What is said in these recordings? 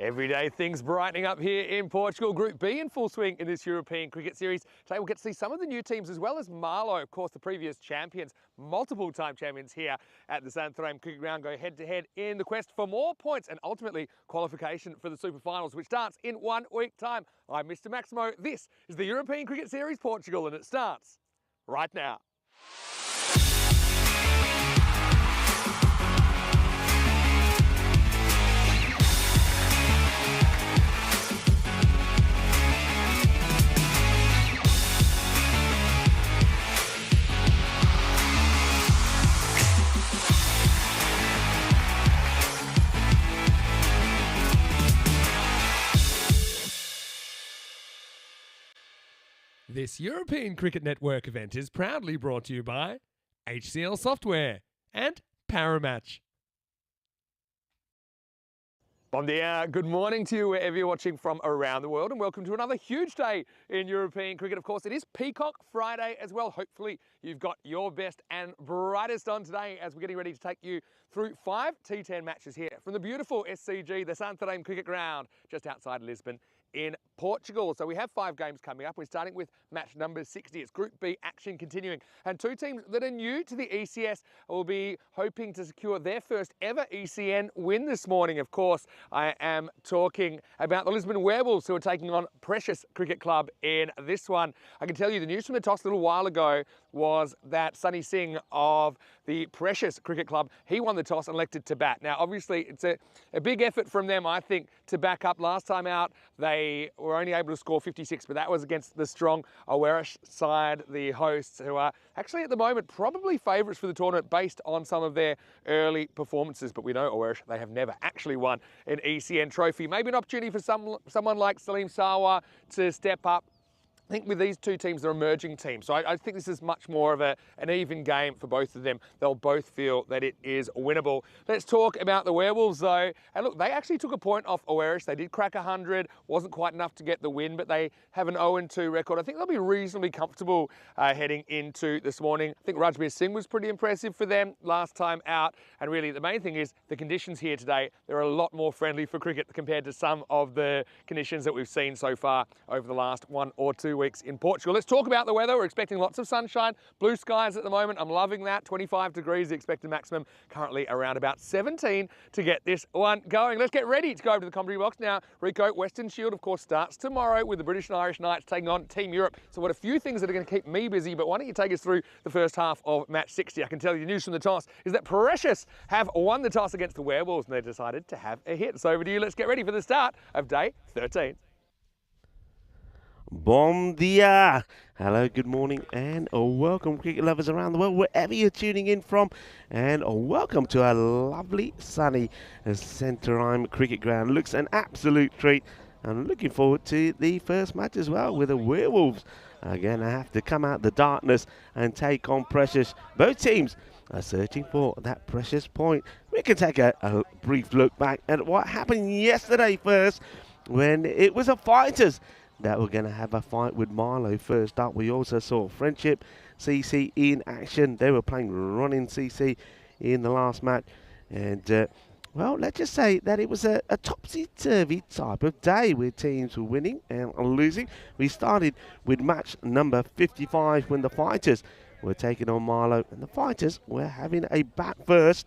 Everyday things brightening up here in Portugal. Group B in full swing in this European Cricket Series. Today we'll get to see some of the new teams as well as Marlow, of course, the previous champions, multiple-time champions here at the Santarém Cricket Ground, go head-to-head in the quest for more points and ultimately qualification for the Super Finals, which starts in 1 week time. I'm Mr. Maximo. This is the European Cricket Series Portugal, and it starts right now. This European Cricket Network event is proudly brought to you by HCL Software and Paramatch. Bon dia, good morning to you wherever you're watching from around the world, and welcome to another huge day in European cricket. Of course, it is Peacock Friday as well. Hopefully you've got your best and brightest on today as we're getting ready to take you through 5 T10 matches here from the beautiful SCG, the Santarém Cricket Ground, just outside Lisbon in Portugal. So we have 5 games coming up. We're starting with match number 60. It's Group B action continuing. And 2 teams that are new to the ECS will be hoping to secure their first ever ECN win this morning. Of course, I am talking about the Lisbon Werewolves, who are taking on Precious Cricket Club in this one. I can tell you the news from the toss a little while ago was that Sunny Singh of the Precious Cricket Club, he won the toss and elected to bat. Now, obviously, it's a big effort from them, I think, to back up. Last time out, they were only able to score 56, but that was against the strong Oeiras side, the hosts, who are actually at the moment probably favourites for the tournament based on some of their early performances. But we know Oeiras, they have never actually won an ECN trophy. Maybe an opportunity for someone like Salim Sawa to step up. I think with these 2 teams, they're emerging teams. So I think this is much more of an even game for both of them. They'll both feel that it is winnable. Let's talk about the Werewolves, though. And look, they actually took a point off Oeiras. They did crack 100. Wasn't quite enough to get the win, but they have an 0-2 record. I think they'll be reasonably comfortable heading into this morning. I think Rajbir Singh was pretty impressive for them last time out. And really, the main thing is the conditions here today. They're a lot more friendly for cricket compared to some of the conditions that we've seen so far over the last 1 or 2 weeks in Portugal. Let's talk about the weather. We're expecting lots of sunshine, blue skies at the moment. I'm loving that. 25 degrees the expected maximum, currently around about 17 to get this one going. Let's get ready to go over to the commentary box now. Rico, Western Shield, of course, starts tomorrow with the British and Irish Knights taking on Team Europe. So what a few things that are going to keep me busy, but why don't you take us through the first half of match 60? I can tell you the news from the toss is that Precious have won the toss against the Werewolves and they decided to have a hit. So over to you. Let's get ready for the start of day 13. Bom dia! Hello, good morning, and welcome, cricket lovers around the world, wherever you're tuning in from, and welcome to a lovely, sunny Santarém Cricket Ground. Looks an absolute treat. I'm looking forward to the first match as well, with the Werewolves again. I have to come out the darkness and take on Precious. Both teams are searching for that precious point. We can take a brief look back at what happened yesterday first, when it was a fighters that we're going to have a fight with Marlow. First up, we also saw Friendship CC in action. They were playing running CC in the last match. And, well, let's just say that it was a topsy-turvy type of day where teams were winning and losing. We started with match number 55 when the fighters were taking on Marlow. And the fighters were having a bat first.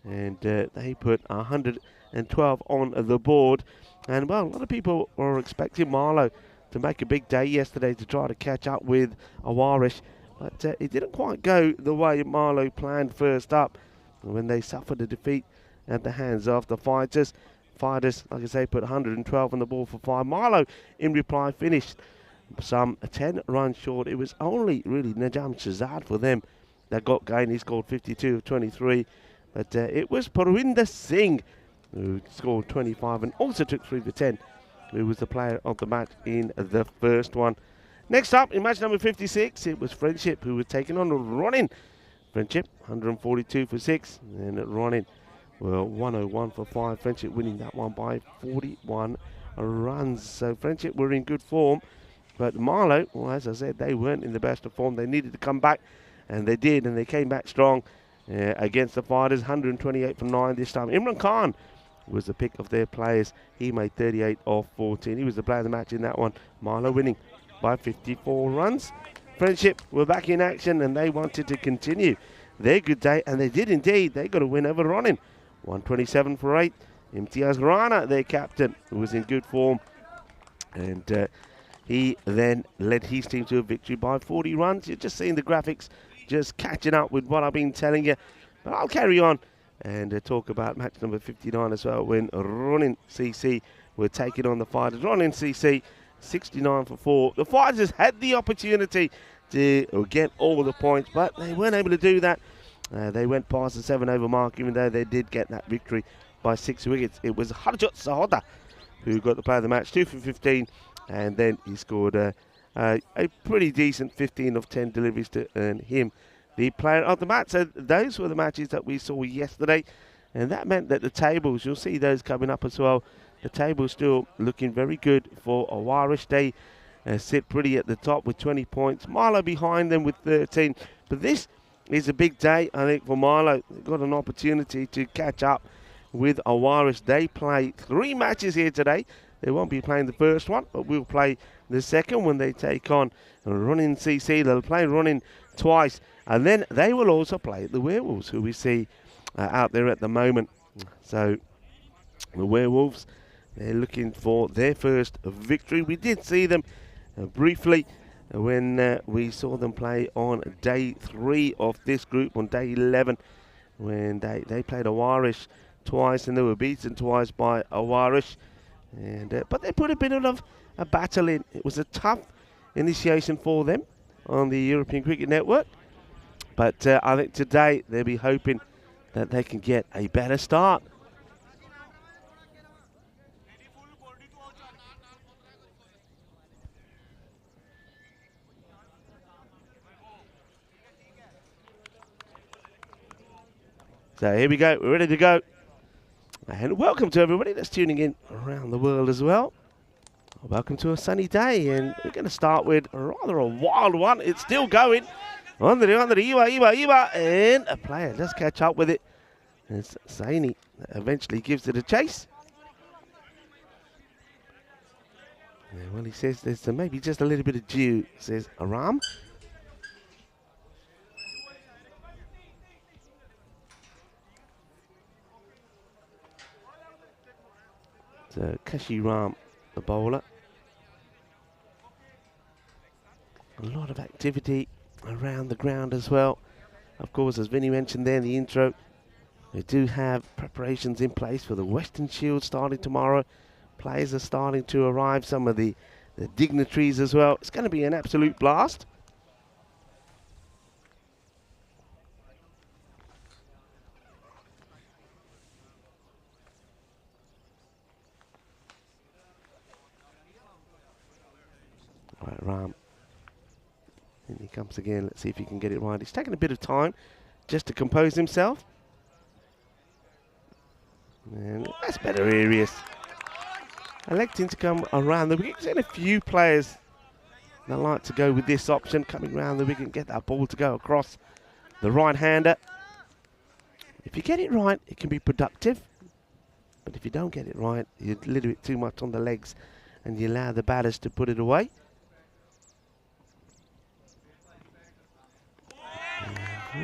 And they put 112 on the board. And, well, a lot of people were expecting Marlow to make a big day yesterday to try to catch up with Oeiras, but it didn't quite go the way Marlow planned first up when they suffered a defeat at the hands of the fighters. Fighters, like I say, put 112 on the ball for 5. Marlow, in reply, finished some 10 runs short. It was only really Najam Shazad for them that got going. He scored 52 of 23, but it was Parwinder Singh who scored 25 and also took 3 for 10. Who was the player of the match in the first one. Next up, in match number 56, it was Friendship who was taking on Ronin. Friendship, 142 for 6, and Ronin, well, 101 for 5. Friendship winning that one by 41 runs. So Friendship were in good form, but Marlow, well, as I said, they weren't in the best of form. They needed to come back, and they did, and they came back strong against the fighters. 128 for 9 this time. Imran Khan was the pick of their players. He made 38 off 14. He was the player of the match in that one. Milo winning by 54 runs. Friendship were back in action and they wanted to continue their good day, and they did indeed. They got a win over Ronin, 127 for 8. Imtiaz Rana, their captain, who was in good form, and he then led his team to a victory by 40 runs. You're just seeing the graphics, just catching up with what I've been telling you. But I'll carry on and talk about match number 59 as well, when Ronin CC were taking on the Fighters. Ronin CC, 69 for 4. The Fighters had the opportunity to get all the points, but they weren't able to do that. They went past the 7 over mark, even though they did get that victory by 6 wickets. It was Harjot Sahoda who got the player of the match, 2 for 15, and then he scored a pretty decent 15 of 10 deliveries to earn him the player of the match. So those were the matches that we saw yesterday, and that meant that the tables, you'll see those coming up as well. The table's still looking very good for Awarish. They sit pretty at the top with 20 points. Milo behind them with 13. But this is a big day, I think, for Milo. They've got an opportunity to catch up with Awarish. They play 3 matches here today. They won't be playing the first one, but we'll play the second when they take on Ronin CC. They'll play Ronin twice, and then they will also play the Werewolves, who we see out there at the moment. So the Werewolves, they're looking for their first victory. We did see them briefly when we saw them play on day 3 of this group, on day 11, when they played Awarish twice and they were beaten twice by Awarish. But they put a bit of a battle in. It was a tough initiation for them on the European Cricket Network. But I think today they'll be hoping that they can get a better start. So here we go, we're ready to go. And welcome to everybody that's tuning in around the world as well. Welcome to a sunny day, and we're going to start with rather a wild one. It's still going. Under Iwa, and a player does catch up with it. It's Saini that eventually gives it a chase. Yeah, well, he says there's maybe just a little bit of dew, says Aram. So Kashi Ram, the bowler. A lot of activity around the ground as well. Of course, as Vinny mentioned there in the intro, we do have preparations in place for the Western Shield starting tomorrow. Players are starting to arrive, some of the dignitaries as well. It's going to be an absolute blast. Right, Ram. And he comes again. Let's see if he can get it right. He's taking a bit of time just to compose himself. And that's better areas. Electing to come around the wicket. There's a few players that like to go with this option, coming around the wicket and get that ball to go across the right-hander. If you get it right, it can be productive. But if you don't get it right, you're a little bit too much on the legs and you allow the batters to put it away.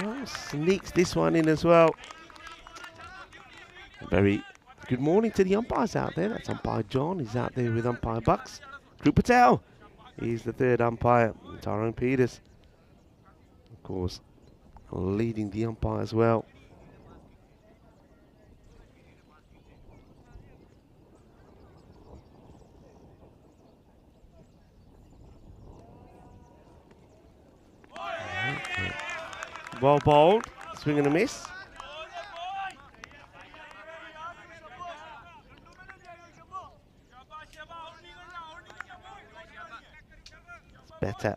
Well, sneaks this one in as well. Very good morning to the umpires out there. That's umpire John. He's out there with umpire Bucks. Dhruv Patel. He's the third umpire. Tyrone Peters, of course, leading the umpire as well. Well bowled. Swing and a miss. Better.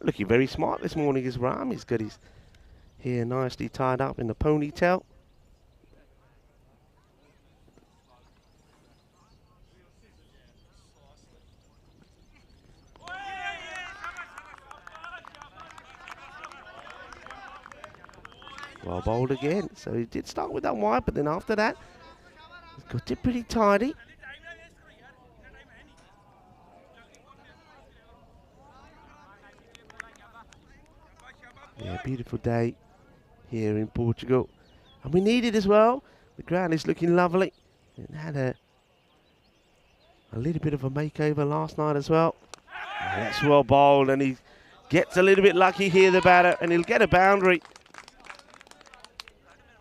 Looking very smart this morning is Ram. He's got his hair nicely tied up in a ponytail. Well bowled again. So he did start with that wide, but then after that, he's got it pretty tidy. Yeah, beautiful day here in Portugal. And we need it as well. The ground is looking lovely. It had a little bit of a makeover last night as well. That's well bowled, and he gets a little bit lucky here, the batter, and he'll get a boundary.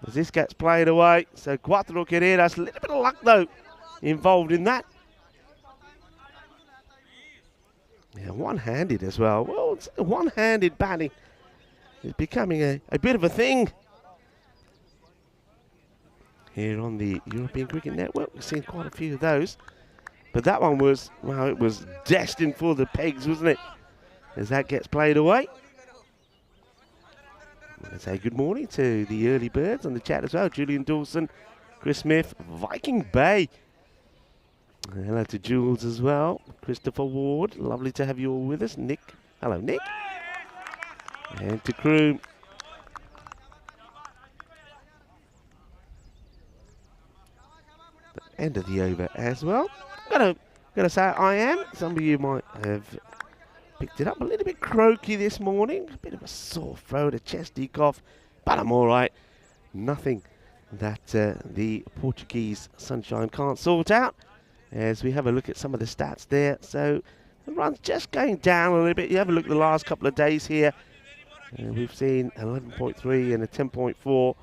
As this gets played away, so Cuatro Carreras, a little bit of luck though involved in that. Yeah, one-handed as well. Well, it's one-handed batting is becoming a bit of a thing here on the European Cricket Network. We've seen quite a few of those. But that one was, well, it was destined for the pegs, wasn't it? As that gets played away. I say good morning to the early birds on the chat as well. Julian Dawson, Chris Smith, Viking Bay. Hello to Jules as well. Christopher Ward, lovely to have you all with us. Nick, hello Nick. And to Crew. The end of the over as well. Gonna say I am. Some of you might have picked it up a little bit croaky this morning. A bit of a sore throat, a chesty cough, but I'm all right. Nothing that the Portuguese sunshine can't sort out. As we have a look at some of the stats there. So the run's just going down a little bit. You have a look at the last couple of days here. We've seen 11.3 and a 10.4.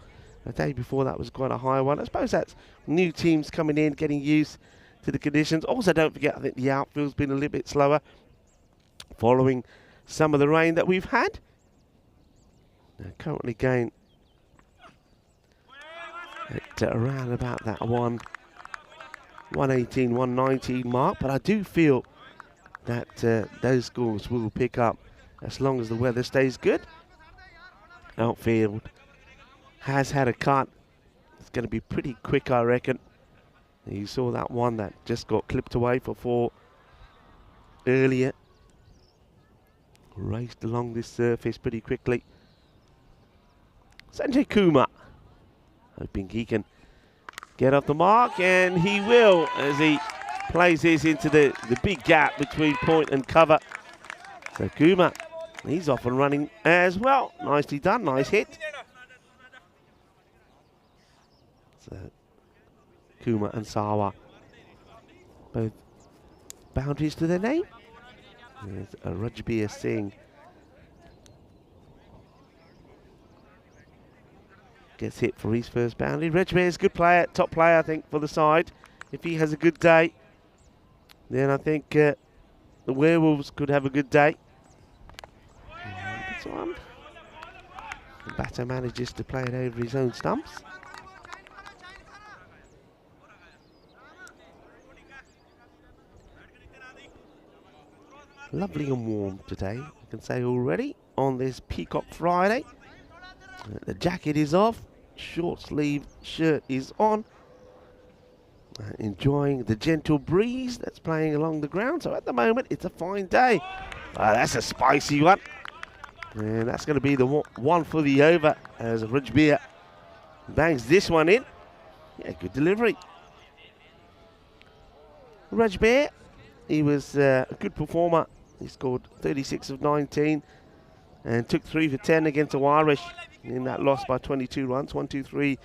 The day before that was quite a high one. I suppose that's new teams coming in, getting used to the conditions. Also, don't forget, I think the outfield's been a little bit slower following some of the rain that we've had. Currently going at around about that 118, 119 mark, but I do feel that those scores will pick up as long as the weather stays good. Outfield has had a cut. It's going to be pretty quick, I reckon. You saw that one that just got clipped away for 4 earlier. Raced along this surface pretty quickly. Sanjay Kumar, hoping he can get off the mark, and he will as he plays this into the big gap between point and cover. So Kumar, he's off and running as well. Nicely done, nice hit. So Kumar and Sawa, both boundaries to their name. There's Rajbir Singh. Gets hit for his first boundary. Rajbir is a good player, top player, I think, for the side. If he has a good day, then I think the Werewolves could have a good day. This one. The batter manages to play it over his own stumps. Lovely and warm today, I can say already, on this Peacock Friday. The jacket is off, short sleeve shirt is on. Enjoying the gentle breeze that's playing along the ground. So at the moment, it's a fine day. That's a spicy one. And that's going to be the one for the over as Rajbir bangs this one in. Yeah, good delivery. Rajbir, he was a good performer. He scored 36 of 19 and took 3 for 10 against the Irish in that loss by 22 runs, 123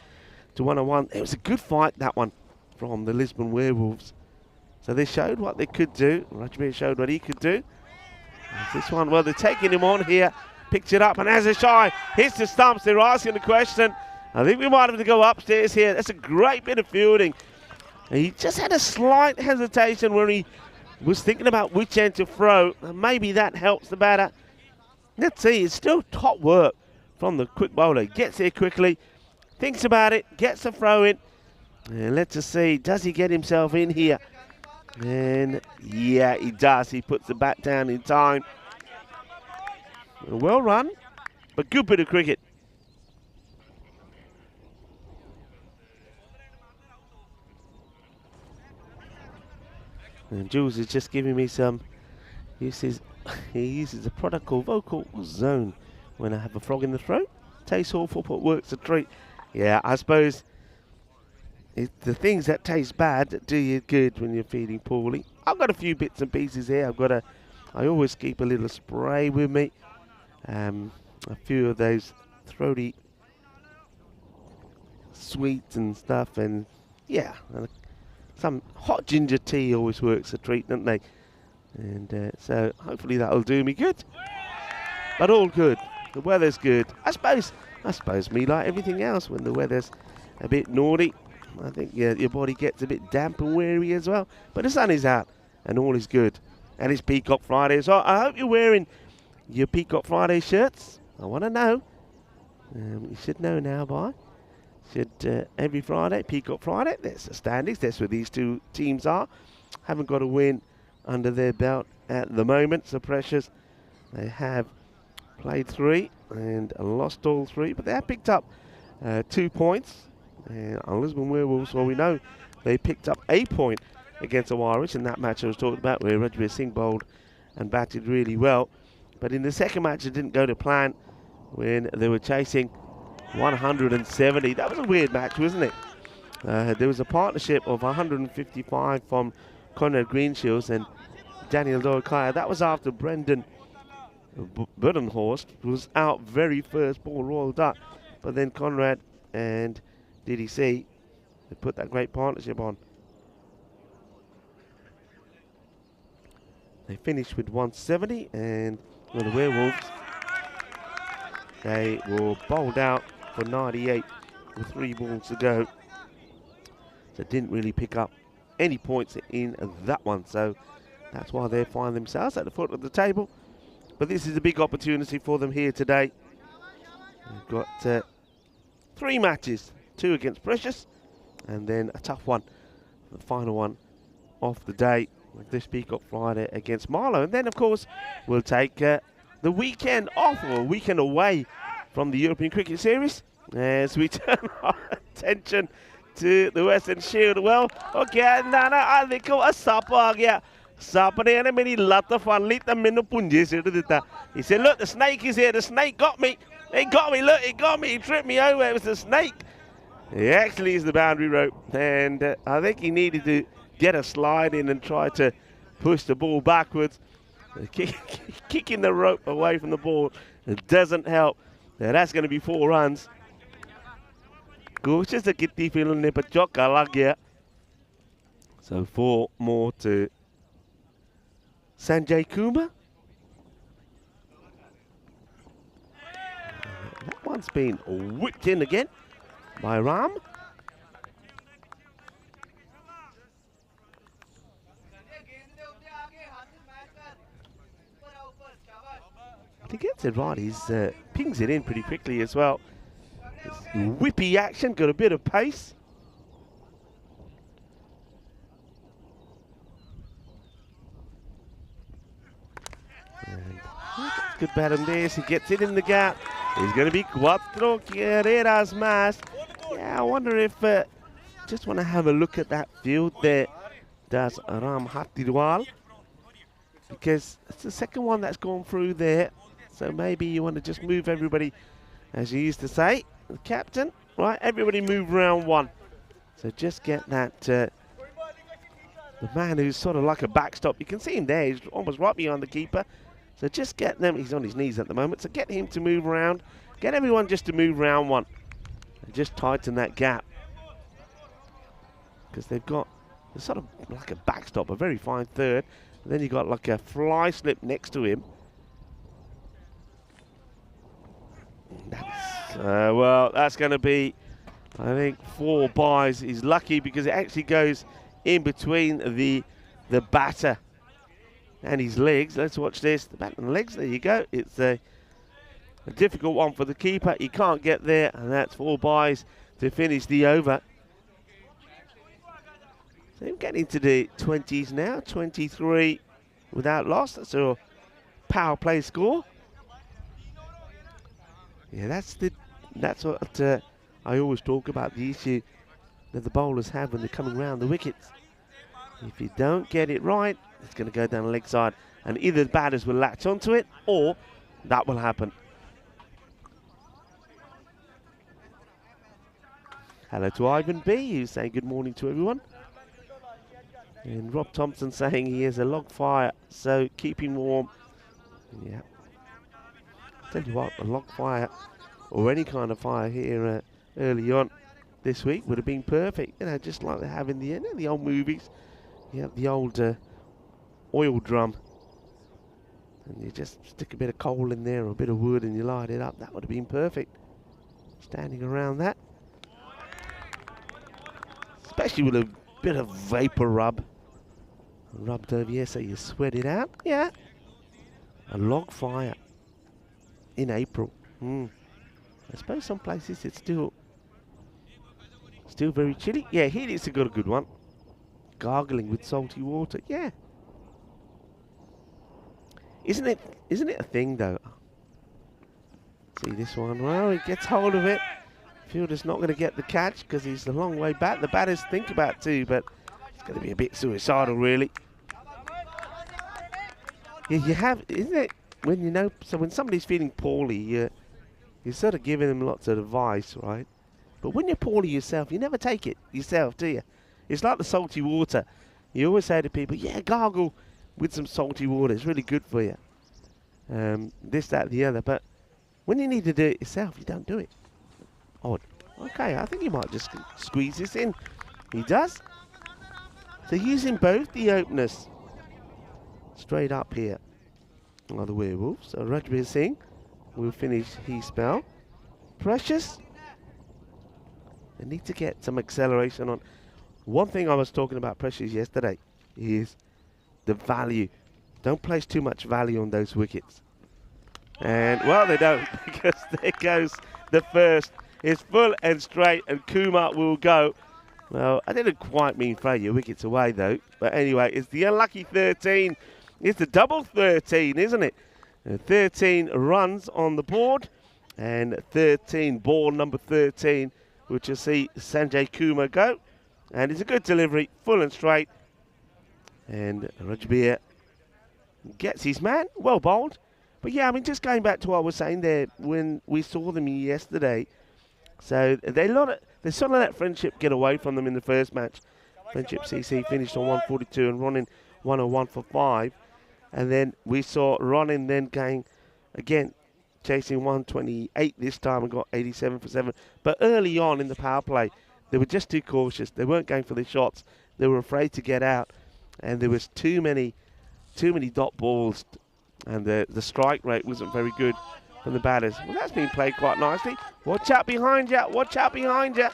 to 101. It was a good fight, that one, from the Lisbon Werewolves. So they showed what they could do. Rajbir showed what he could do. This one, well, they're taking him on here. Picks it up, and as a shy hits the stumps, they're asking the question. I think we might have to go upstairs here. That's a great bit of fielding. And he just had a slight hesitation where he was thinking about which end to throw, and maybe that helps the batter. Let's see, it's still top work from the quick bowler. He gets here quickly, thinks about it, gets the throw in, and let's just see, does he get himself in here? And yeah, he does. He puts the bat down in time. Well run, but good bit of cricket. And Jules is just giving me some, he uses a product called Vocal Zone when I have a frog in the throat. Tastes awful, but works a treat. Yeah, I suppose it's the things that taste bad that do you good when you're feeling poorly. I've got a few bits and pieces here. I always keep a little spray with me. A few of those throaty sweets and stuff, and yeah, and some hot ginger tea always works a treat, doesn't they? And so hopefully that'll do me good. But all good. The weather's good. I suppose me like everything else, when the weather's a bit naughty, I think your body gets a bit damp and weary as well. But the sun is out and all is good. And it's Peacock Friday, so I hope you're wearing your Peacock Friday shirts. I want to know. You should know now by. Every Friday, Peacock Friday, that's the standings. That's where these two teams are. Haven't got a win under their belt at the moment. So Precious, they have played 3 and lost all 3, but they have picked up 2 points. And Lisbon Werewolves, well, we know they picked up a point against the Irish in that match I was talking about, where Rajveer Singh bowled and batted really well. But in the second match, it didn't go to plan when they were chasing 170. That was a weird match, wasn't it? There was a partnership of 155 from Conrad Greenshields and Daniel Doakaya. That was after Brendan Budenhorst was out very first ball, Royal Duck. But then Conrad and DDC, they put that great partnership on. They finished with 170, and well, the Werewolves, they were bowled out for 98 with 3 balls to go. So didn't really pick up any points in that one. So that's why they find themselves at the foot of the table. But this is a big opportunity for them here today. They've got 3 matches, 2 against Precious, and then a tough one, the final one of the day, with this Peacock Friday against Marlow. And then, of course, we'll take the weekend off, or a weekend away from the European Cricket Series, as we turn our attention to the Western Shield. Well, okay, Nana, I think a supper, yeah. Supper, and many lot of fun. He said, look, the snake is here. The snake got me. It got me, look, it got me. He tripped me over. It was the snake. He actually is the boundary rope, and I think he needed to get a slide in and try to push the ball backwards. Kicking the rope away from the ball, it doesn't help. Now that's going to be 4 runs. So 4 more to Sanjay Kumar. That one's been whipped in again by Ram. He gets it right. He pings it in pretty quickly as well. It's whippy action, got a bit of pace. And good bat on this. He gets it in the gap. He's going to be cuatro carreras más. Yeah, I wonder if just want to have a look at that field there. Does Ram Hattirwal, because it's the second one that's gone through there. So maybe you want to just move everybody, as you used to say, the captain, right? Everybody move round 1. So just get that, the man who's sort of like a backstop. You can see him there, he's almost right behind the keeper. So just get them, he's on his knees at the moment, so get him to move around. Get everyone just to move round 1. And just tighten that gap. Because they've got sort of like a backstop, a very fine third. And then you've got like a fly slip next to him. Well, that's going to be, I think, 4 byes. He's lucky because it actually goes in between the batter and his legs. Let's watch this. The bat and the legs. There you go. It's a difficult one for the keeper. He can't get there, and that's 4 byes to finish the over. So we're getting to the 20s now. 23 without loss. That's a power play score. Yeah, that's what I always talk about, the issue that the bowlers have when they're coming round the wickets. If you don't get it right, it's going to go down the leg side, and either the batters will latch onto it or that will happen. hello to Ivan B, who's saying good morning to everyone. And Rob Thompson saying he has a log fire, so keep him warm. Yeah. Tell you what, a log fire or any kind of fire here early on this week would have been perfect. You know, just like they have in the old movies. You have the old oil drum, and you just stick a bit of coal in there or a bit of wood and you light it up. That would have been perfect. Standing around that. Especially with a bit of vapor rub. Rubbed over here so you sweat it out. Yeah. A log fire in April. I suppose some places it's still very chilly. Yeah, here it's got a good one. Gargling with salty water. Yeah. Isn't it a thing though? See this one. Well, he gets hold of it. Fielder's not going to get the catch because he's a long way back. The batters think about too, but it's going to be a bit suicidal, really. Yeah, you have, isn't it? When you know, so when somebody's feeling poorly, you're sort of giving them lots of advice, right? But when you're poorly yourself, you never take it yourself, do you? It's like the salty water. You always say to people, yeah, gargle with some salty water. It's really good for you. This, that, the other. But when you need to do it yourself, you don't do it. Odd. Okay, I think he might just squeeze this in. He does. So using both the openers straight up here are the Werewolves. So Rajbir Singh will finish his spell. Precious. They need to get some acceleration on. One thing I was talking about Precious yesterday is the value. Don't place too much value on those wickets. And, well, they don't, because there goes the first. It's full and straight, and Kumar will go. Well, I didn't quite mean throw your wickets away, though. But anyway, it's the unlucky 13. It's the double 13, isn't it? 13 runs on the board, and 13, ball number 13, which you'll see Sanjay Kumar go. And it's a good delivery, full and straight. And Rajbir gets his man, well bowled. But yeah, I mean, just going back to what I was saying there when we saw them yesterday. So they sort of let Friendship get away from them in the first match. Friendship CC finished on 142 and Ronin 101 for 5. And then we saw Ronin then going again, chasing 128 this time and got 87 for 7. But early on in the power play, they were just too cautious. They weren't going for the shots. They were afraid to get out. And there was too many dot balls. And the strike rate wasn't very good from the batters. Well, that's been played quite nicely. Watch out behind you. Watch out behind you.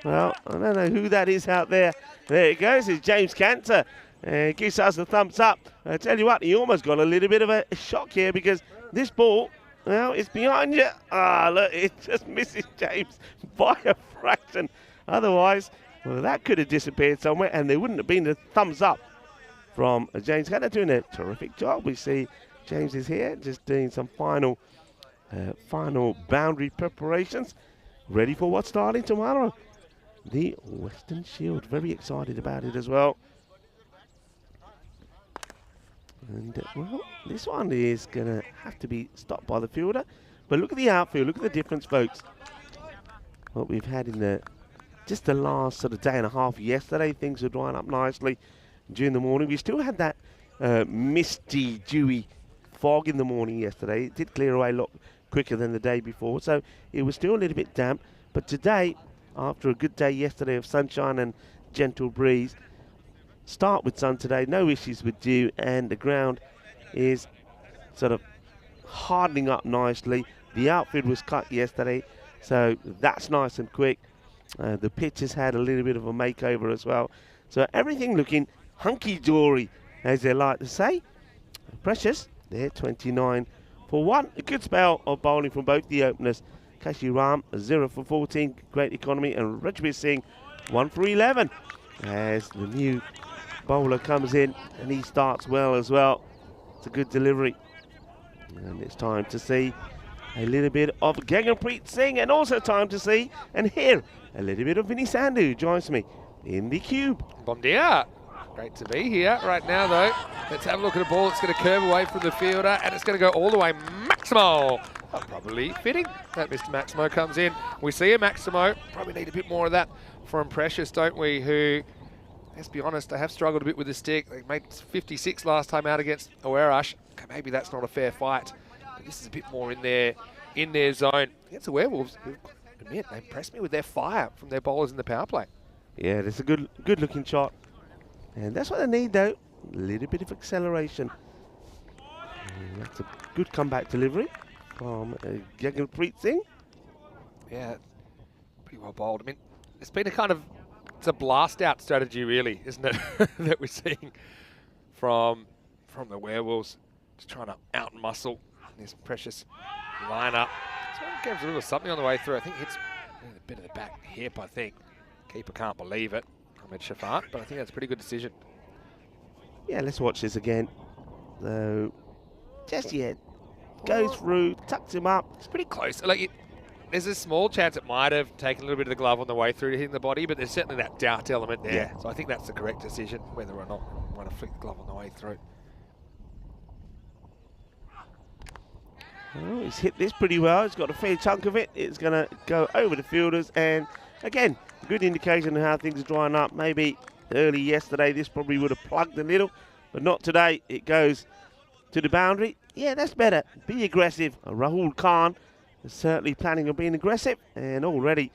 Well, I don't know who that is out there. There it goes. It's James Cantor. Gives us the thumbs up. I tell you what, he almost got a little bit of a shock here because this ball, well, it's behind you. Ah, look, it just misses James by a fraction. Otherwise, well, that could have disappeared somewhere and there wouldn't have been a thumbs up from James Cantor, doing a terrific job. We see James is here just doing some final boundary preparations, ready for what's starting tomorrow. The Western Shield, very excited about it as well. And, well, this one is going to have to be stopped by the fielder. But look at the outfield. Look at the difference, folks. What we've had in just the last sort of day and a half yesterday, things were drying up nicely during the morning. We still had that misty, dewy fog in the morning yesterday. It did clear away a lot quicker than the day before. So it was still a little bit damp. But today, after a good day yesterday of sunshine and gentle breeze, start with sun today, no issues with dew, and the ground is sort of hardening up nicely. The outfield was cut yesterday, so that's nice and quick. The pitch has had a little bit of a makeover as well. So everything looking hunky-dory, as they like to say. Precious, there, 29 for 1. A good spell of bowling from both the openers. Kashi Ram, 0 for 14, great economy, and Rajbir Singh, 1 for 11. As the new bowler comes in and he starts well as well. It's a good delivery. And it's time to see a little bit of Gaganpreet Singh, and also time to see and hear a little bit of Vinny Sandhu, who joins me in the cube. Bom dia. Great to be here right now, though. Let's have a look at the ball. It's going to curve away from the fielder, and it's going to go all the way maximal Probably fitting that Mr. Maximo comes in. We see a Maximo. Probably need a bit more of that from Precious, don't we? Who, let's be honest, they have struggled a bit with the stick. They made 56 last time out against Oerash. Okay, maybe that's not a fair fight. But this is a bit more in their zone. Against the Werewolves, admit, they impressed me with their fire from their bowlers in the power play. Yeah, that's a good looking shot. And that's what they need though. A little bit of acceleration. And that's a good comeback delivery from Jaganpreet Singh. Yeah, pretty well bowled. I mean, it's been it's a blast out strategy really, isn't it? that we're seeing from the Werewolves. Just trying to out-muscle this Precious lineup. So gives a little something on the way through. I think hits a bit of the back hip, I think. Keeper can't believe it, Ahmed Shafat, but I think that's a pretty good decision. Yeah, let's watch this again. So, just yet. Goes through, tucks him up. It's pretty close. There's a small chance it might have taken a little bit of the glove on the way through to hitting the body, but there's certainly that doubt element there. Yeah. So I think that's the correct decision, whether or not you want to flick the glove on the way through. Oh, he's hit this pretty well. He's got a fair chunk of it. It's going to go over the fielders. And again, good indication of how things are drying up. Maybe early yesterday, this probably would have plugged a little, but not today. It goes to the boundary. Yeah, that's better. Be aggressive. Rahul Khan is certainly planning on being aggressive. And already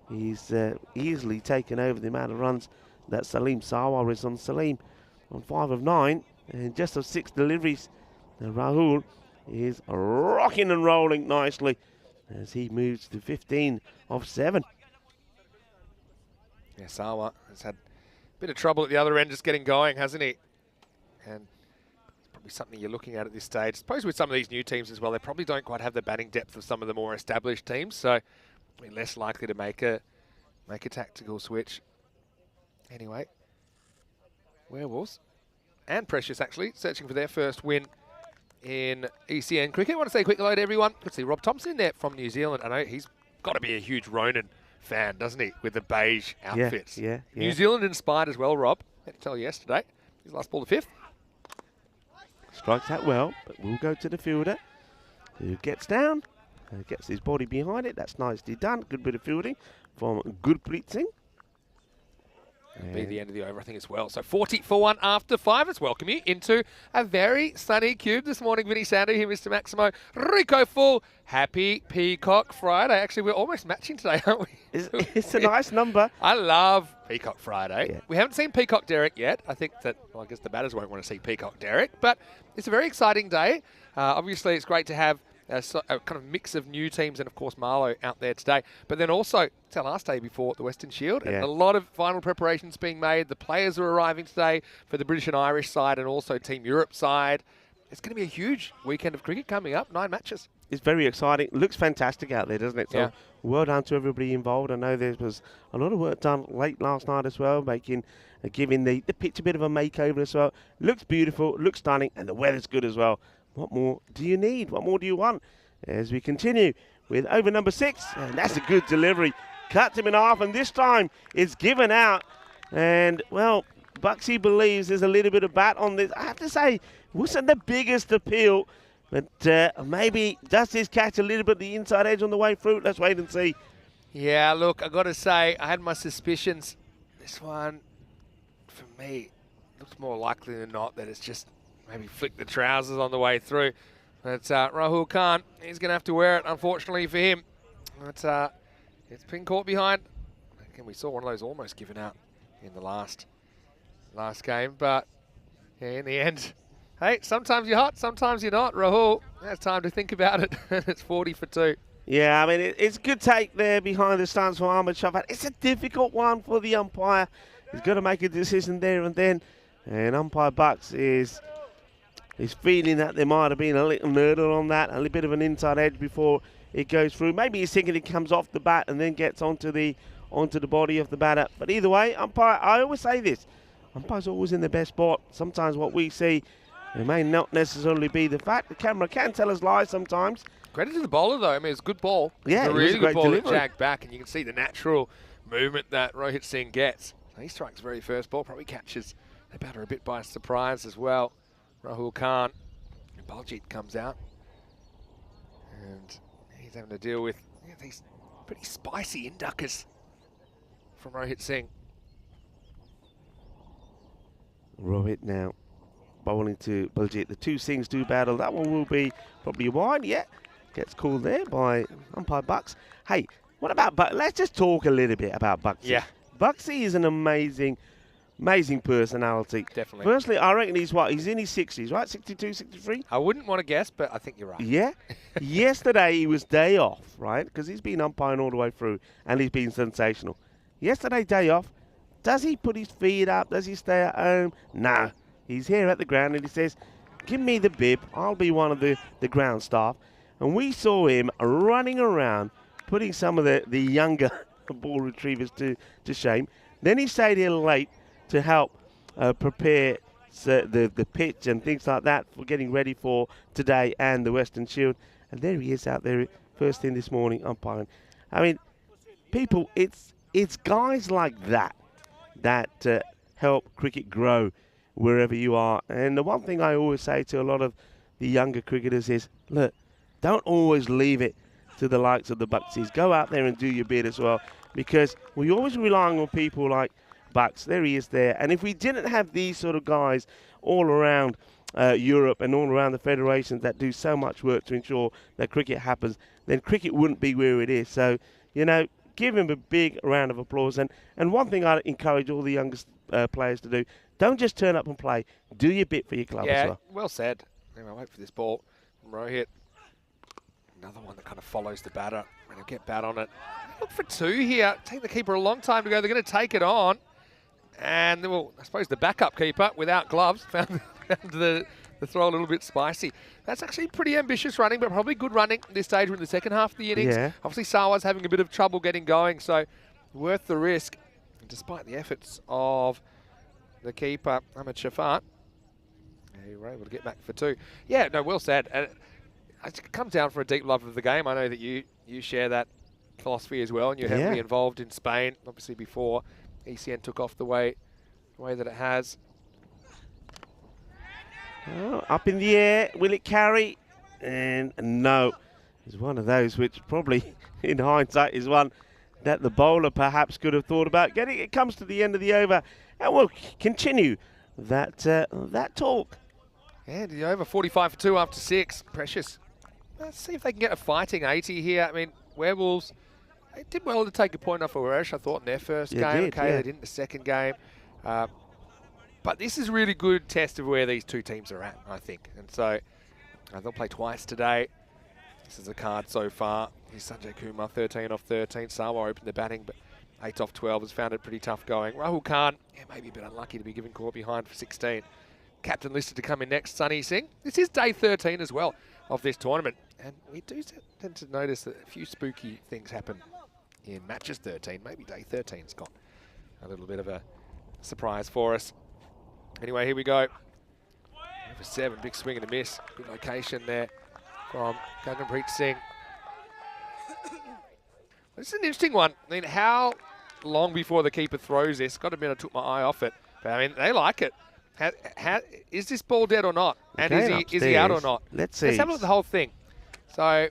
he's easily taken over the amount of runs that Salim Sawar is on. Salim on 5 of 9 and just of 6 deliveries. And Rahul is rocking and rolling nicely as he moves to 15 of 7. Yeah, Sawa has had a bit of trouble at the other end just getting going, hasn't he? And it's probably something you're looking at this stage. I suppose with some of these new teams as well, they probably don't quite have the batting depth of some of the more established teams, so we're less likely to make a tactical switch. Anyway, Werewolves and Precious actually searching for their first win in ECN cricket. I want to say a quick hello to everyone. Good to see Rob Thompson in there from New Zealand. I know he's got to be a huge Ronin fan, doesn't he, with the beige outfits. Yeah. New Zealand inspired as well, Rob. I had to tell you yesterday. His last ball to 5th. Strikes that well, but we'll go to the fielder who gets down, gets his body behind it. That's nicely done. Good bit of fielding from Gurpreet Singh. Be the end of the over, I think, as well. So 40 for 1 after 5. Let's welcome you into a very sunny cube this morning. Vinny Sandu here, Mr. Maximo. Rico Full. Happy Peacock Friday. Actually, we're almost matching today, aren't we? It's a nice number. I love Peacock Friday. Yeah. We haven't seen Peacock Derek yet. I think that, well, I guess the batters won't want to see Peacock Derek, but it's a very exciting day. Obviously, it's great to have a kind of mix of new teams and, of course, Marlow out there today. But then also, it's our last day before the Western Shield. And a lot of final preparations being made. The players are arriving today for the British and Irish side and also Team Europe side. It's going to be a huge weekend of cricket coming up. 9 matches. It's very exciting. It looks fantastic out there, doesn't it? So well done to everybody involved. I know there was a lot of work done late last night as well, giving the pitch a bit of a makeover as well. Looks beautiful, looks stunning, and the weather's good as well. What more do you need? What more do you want? As we continue with over number 6, and that's a good delivery. Cuts him in half, and this time it's given out. And, well, Buxy believes there's a little bit of bat on this. I have to say, wasn't the biggest appeal, but maybe does this catch a little bit the inside edge on the way through? Let's wait and see. Yeah, look, I got to say, I had my suspicions. This one, for me, looks more likely than not that it's just maybe flick the trousers on the way through. But Rahul Khan, he's going to have to wear it, unfortunately for him. But it's been caught behind. Again, we saw one of those almost given out in the last game. But yeah, in the end, hey, sometimes you're hot, sometimes you're not. Rahul, that's time to think about it. It's 40 for 2. Yeah, I mean, it's a good take there behind the stance from Ahmed Shafat. It's a difficult one for the umpire. He's got to make a decision there and then. And umpire Bucks is feeling that there might have been a little nurdle on that, a little bit of an inside edge before it goes through. Maybe he's thinking it comes off the bat and then gets onto the body of the batter. But either way, umpire, I always say this, umpire's always in the best spot. Sometimes what we see, it may not necessarily be the fact. The camera can tell us lies sometimes. Credit to the bowler, though. I mean, it's a good ball. Yeah, it's a really good ball that delivery. jagged back, and you can see the natural movement that Rohit Singh gets. He strikes very first ball, probably catches the batter a bit by surprise as well. Rahul Khan. Baljit comes out. And he's having to deal with these pretty spicy induckers from Rohit Singh. Rohit now bowling to Baljit. The two Singhs do battle. That one will be probably wide. Yeah, gets called there by umpire Bucks. Hey, what about Bucks? Let's just talk a little bit about Bucksy. Yeah. Bucksy is an amazing personality. Definitely. Firstly, I reckon he's in his 60s, right? 62, 63? I wouldn't want to guess, but I think you're right. Yeah. Yesterday he was day off, right? Because he's been umpiring all the way through and he's been sensational. Yesterday, day off. Does he put his feet up? Does he stay at home? No. He's here at the ground and he says, give me the bib. I'll be one of the ground staff. And we saw him running around, putting some of the younger ball retrievers to shame. Then he stayed here late to help prepare the pitch and things like that for getting ready for today and the Western Shield. And there he is out there first thing this morning umpiring. I mean, people, it's guys like that help cricket grow wherever you are. And the one thing I always say to a lot of the younger cricketers is, look, don't always leave it to the likes of the Bucksies. Go out there and do your bit as well, because we're always relying on people like Bucks. There he is there. And if we didn't have these sort of guys all around Europe and all around the federations that do so much work to ensure that cricket happens, then cricket wouldn't be where it is. So, you know, give him a big round of applause. And one thing I encourage all the youngest players to do, don't just turn up and play. Do your bit for your club as well. Well said. Anyway, wait for this ball from Rohit. Another one that kind of follows the batter. When he'll get bat on it. Look for two here. Take the keeper a long time to go. They're going to take it on. And, well, I suppose the backup keeper, without gloves, found the throw a little bit spicy. That's actually pretty ambitious running, but probably good running at this stage. We're in the second half of the innings. Yeah. Obviously, Sawa's having a bit of trouble getting going, so worth the risk. And despite the efforts of the keeper, Ahmed Shafat, they were able to get back for two. Yeah, no, well said. And it comes down for a deep love of the game. I know that you share that philosophy as well, and you're heavily involved in Spain, obviously before ECN took off the way that it has. Oh, up in the air, will it carry? And no, it's one of those which probably, in hindsight, is one that the bowler perhaps could have thought about getting. It comes to the end of the over, and we'll continue that talk. And the over 45 for 2 after 6. Precious. Let's see if they can get a fighting 80 here. I mean, Werewolves, they did well to take a point off of Weresh, I thought, in their first game. They didn't in the second game. But this is a really good test of where these two teams are at, I think. And so they'll play twice today. This is a card so far. Here's Sanjay Kumar, 13 off 13. Sawa opened the batting, but 8 off 12 has found it pretty tough going. Rahul Khan, maybe a bit unlucky to be given caught behind for 16. Captain listed to come in next, Sunny Singh. This is day 13 as well of this tournament. And we do tend to notice that a few spooky things happen in matches 13. Maybe day 13's got a little bit of a surprise for us. Anyway, here we go. Over 7, big swing and a miss. Good location there from Gaganpreet Singh. This is an interesting one. I mean, how long before the keeper throws this? Got to admit, I took my eye off it. But I mean, they like it. Is this ball dead or not? And is he out or not? Let's see. Let's have a look at the whole thing. So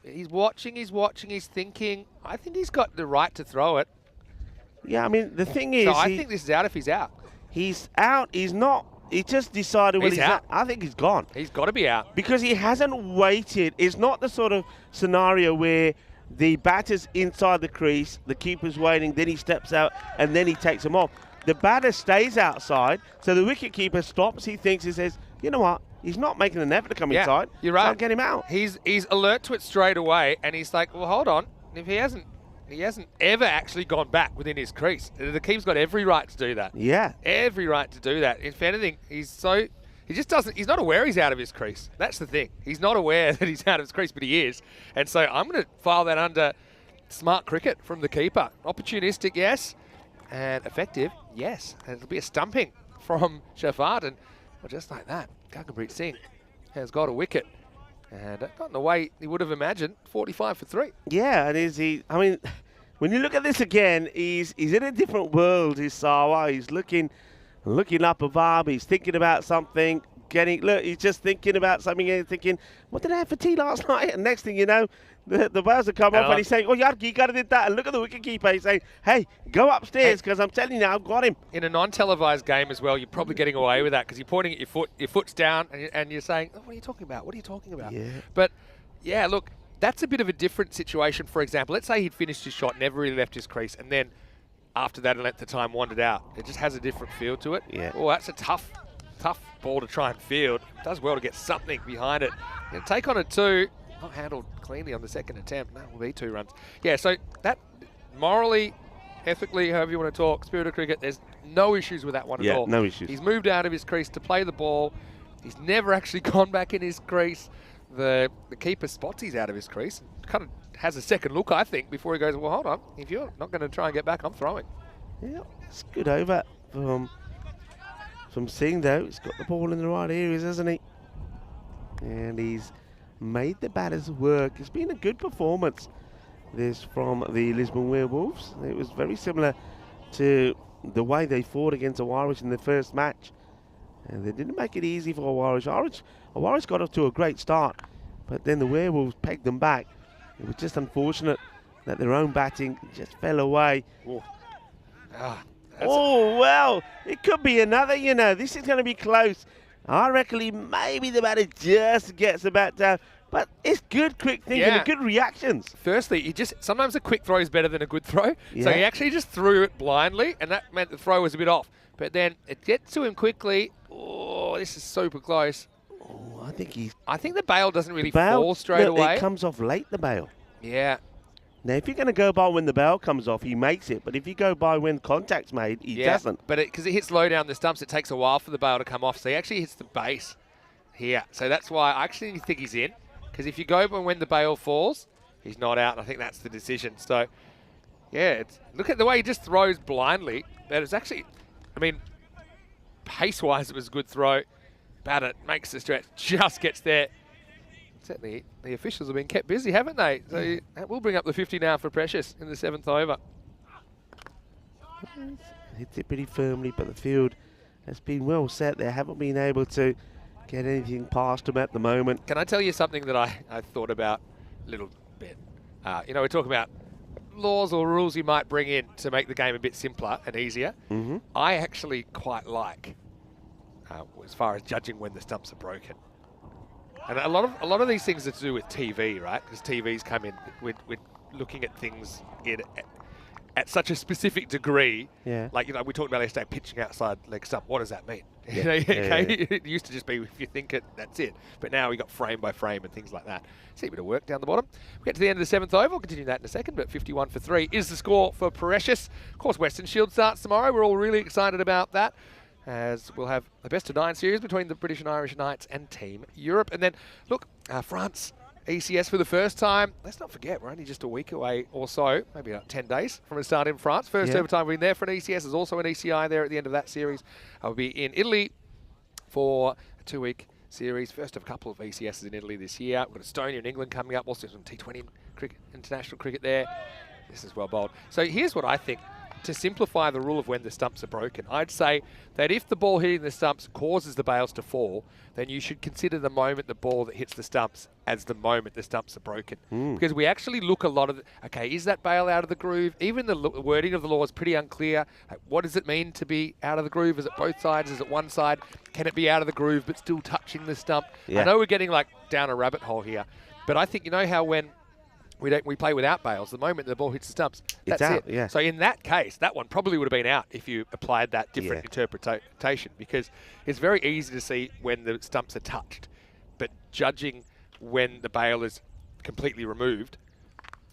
he's watching, he's thinking. I think he's got the right to throw it. Yeah, I mean, the thing is... So I think this is out if he's out. He's out. He's not. He just decided when he's out. I think he's gone. He's got to be out. Because he hasn't waited. It's not the sort of scenario where the batter's inside the crease, the keeper's waiting, then he steps out, and then he takes him off. The batter stays outside, so the wicket keeper stops. He thinks, he says, you know what? He's not making an effort to come inside. You're right. So I'll get him out. He's alert to it straight away, and he's like, well, hold on. If he hasn't ever actually gone back within his crease. The keeper's got every right to do that. Yeah. Every right to do that. If anything, he just doesn't, he's not aware he's out of his crease. That's the thing. He's not aware that he's out of his crease, but he is. And so I'm going to file that under smart cricket from the keeper. Opportunistic, yes. And effective, yes. And it'll be a stumping from Shafat. And well, just like that, Gaganpreet Singh has got a wicket. And not in the way he would have imagined, 45 for 3. Yeah, and I mean, when you look at this again, he's in a different world, he's Sawa. He's looking up above, he's thinking about something, he's just thinking about something and thinking, what did I have for tea last night? And next thing you know, the buzzer come off and he's saying, oh, Yarki, you got to do that. And look at the wicketkeeper. He's saying, hey, go upstairs because I'm telling you, I've got him. In a non-televised game as well, you're probably getting away with that because you're pointing at your foot's down and you're saying, oh, what are you talking about? What are you talking about? Yeah. But, yeah, look, that's a bit of a different situation. For example, let's say he'd finished his shot, never really left his crease, and then after that and let the time wandered out. It just has a different feel to it. Yeah. Oh, that's a tough ball to try and field. It does well to get something behind it. And take on a 2. Not handled cleanly on the second attempt. That will be 2 runs. Yeah, so that morally, ethically, however you want to talk, spirit of cricket, there's no issues with that one at all. No issues. He's moved out of his crease to play the ball. He's never actually gone back in his crease. The keeper spots he's out of his crease. Kind of has a second look, I think, before he goes, well, hold on. If you're not going to try and get back, I'm throwing. Yeah, it's good over from Singh, though. He's got the ball in the right areas, hasn't he? And he's made the batters work. It's been a good performance, this from the Lisbon Werewolves. It was very similar to the way they fought against Awarich in the first match. And they didn't make it easy for Awarich. Awarich got off to a great start, but then the Werewolves pegged them back. It was just unfortunate that their own batting just fell away. Well, it could be another, This is going to be close. I reckon maybe the batter just gets the bat down. But it's good quick thinking and good reactions. Firstly, sometimes a quick throw is better than a good throw. Yeah. So he actually just threw it blindly, and that meant the throw was a bit off. But then it gets to him quickly. Oh, this is super close. Oh, I think the bail doesn't really fall straight away. It comes off late, the bail. Yeah. Now, if you're going to go by when the bail comes off, he makes it. But if you go by when contact's made, he doesn't. But because it hits low down the stumps, it takes a while for the bail to come off. So he actually hits the base here. So that's why I actually think he's in. Because if you go by when the bail falls, he's not out. And I think that's the decision. So, yeah, look at the way he just throws blindly. That is actually, pace-wise, it was a good throw. Batter makes the stretch, just gets there. Certainly, the officials have been kept busy, haven't they? So that will bring up the 50 now for Precious in the 7th over. Hits it pretty firmly, but the field has been well set. They haven't been able to get anything past them at the moment. Can I tell you something that I thought about a little bit? We're talking about laws or rules you might bring in to make the game a bit simpler and easier. Mm-hmm. I actually quite like, as far as judging when the stumps are broken. And a lot of these things are to do with TV, right? Because TVs come in with looking at things at such a specific degree. Yeah. Like, we talked about yesterday, pitching outside leg stump. What does that mean? Yeah. It used to just be, if you think it, that's it. But now we got frame by frame and things like that. See a bit of work down the bottom. We get to the end of the 7th over. We'll continue that in a second, but 51 for 3 is the score for Precious. Of course, Western Shield starts tomorrow. We're all really excited about that, as we'll have the best of 9 series between the British and Irish Knights and Team Europe. And then, look, France, ECS for the first time. Let's not forget, we're only just a week away or so, maybe about 10 days from a start in France. First ever time we've been there for an ECS. There's also an ECI there at the end of that series. I'll be in Italy for a 2-week series. First of a couple of ECSs in Italy this year. We've got Estonia and England coming up. Also some T10 cricket, international cricket there. This is well bowled. So here's what I think. To simplify the rule of when the stumps are broken, I'd say that if the ball hitting the stumps causes the bails to fall, then you should consider the moment the ball that hits the stumps as the moment the stumps are broken. Because we actually look a lot of, is that bail out of the groove? Even the wording of the law is pretty unclear. What does it mean to be out of the groove? Is it both sides? Is it one side? Can it be out of the groove but still touching the stump? Yeah. I know we're getting down a rabbit hole here, but I think, how when we play without bails, the moment the ball hits the stumps, that's it. Yeah. So in that case, that one probably would have been out if you applied that different interpretation, because it's very easy to see when the stumps are touched. But judging when the bail is completely removed,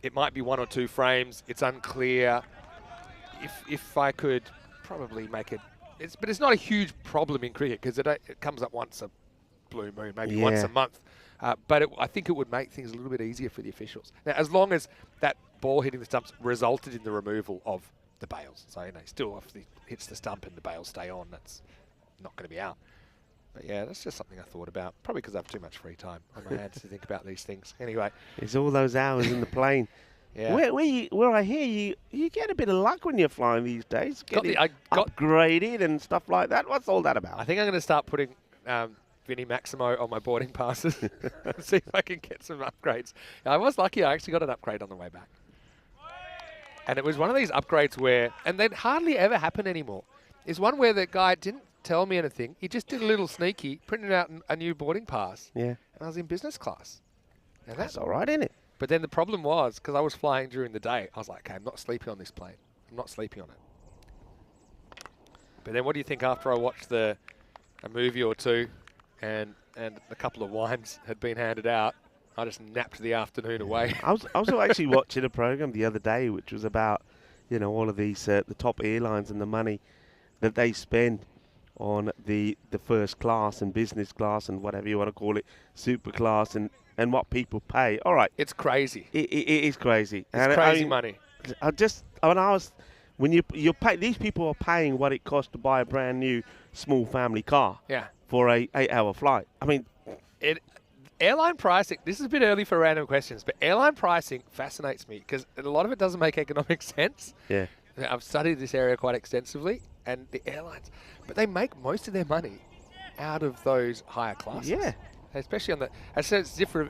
it might be 1 or 2 frames. It's unclear. If I could probably make it, but it's not a huge problem in cricket because it comes up once a blue moon, maybe once a month. But I think it would make things a little bit easier for the officials. Now, as long as that ball hitting the stumps resulted in the removal of the bails. So, still obviously hits the stump and the bails stay on, that's not going to be out. But yeah, that's just something I thought about. Probably because I have too much free time on my hands to think about these things. Anyway. It's all those hours in the plane. Yeah. Where I hear you get a bit of luck when you're flying these days. Getting I got upgraded and stuff like that. What's all that about? I think I'm going to start putting Vinnie Maximo on my boarding passes and see if I can get some upgrades. I was lucky. I actually got an upgrade on the way back. And it was one of these upgrades where, and they hardly ever happen anymore, is one where the guy didn't tell me anything. He just did a little sneaky, printed out a new boarding pass. Yeah. And I was in business class. Now That's all right, isn't it? But then the problem was, because I was flying during the day, I was like, okay, I'm not sleeping on this plane. I'm not sleeping on it. But then what do you think after I watched a movie or two and a couple of wines had been handed out, I just napped the afternoon away. I was also actually watching a program the other day which was about, all of these, the top airlines and the money that they spend on the first class and business class and whatever you want to call it, super class and what people pay. All right. It's crazy. It is crazy. It's crazy money. When you pay, these people are paying what it costs to buy a brand new small family car. Yeah. For a 8-hour flight. I mean, airline pricing, this is a bit early for random questions, but airline pricing fascinates me because a lot of it doesn't make economic sense. Yeah. I've studied this area quite extensively, and the airlines, but they make most of their money out of those higher classes. Yeah. Especially on the, I said it's different,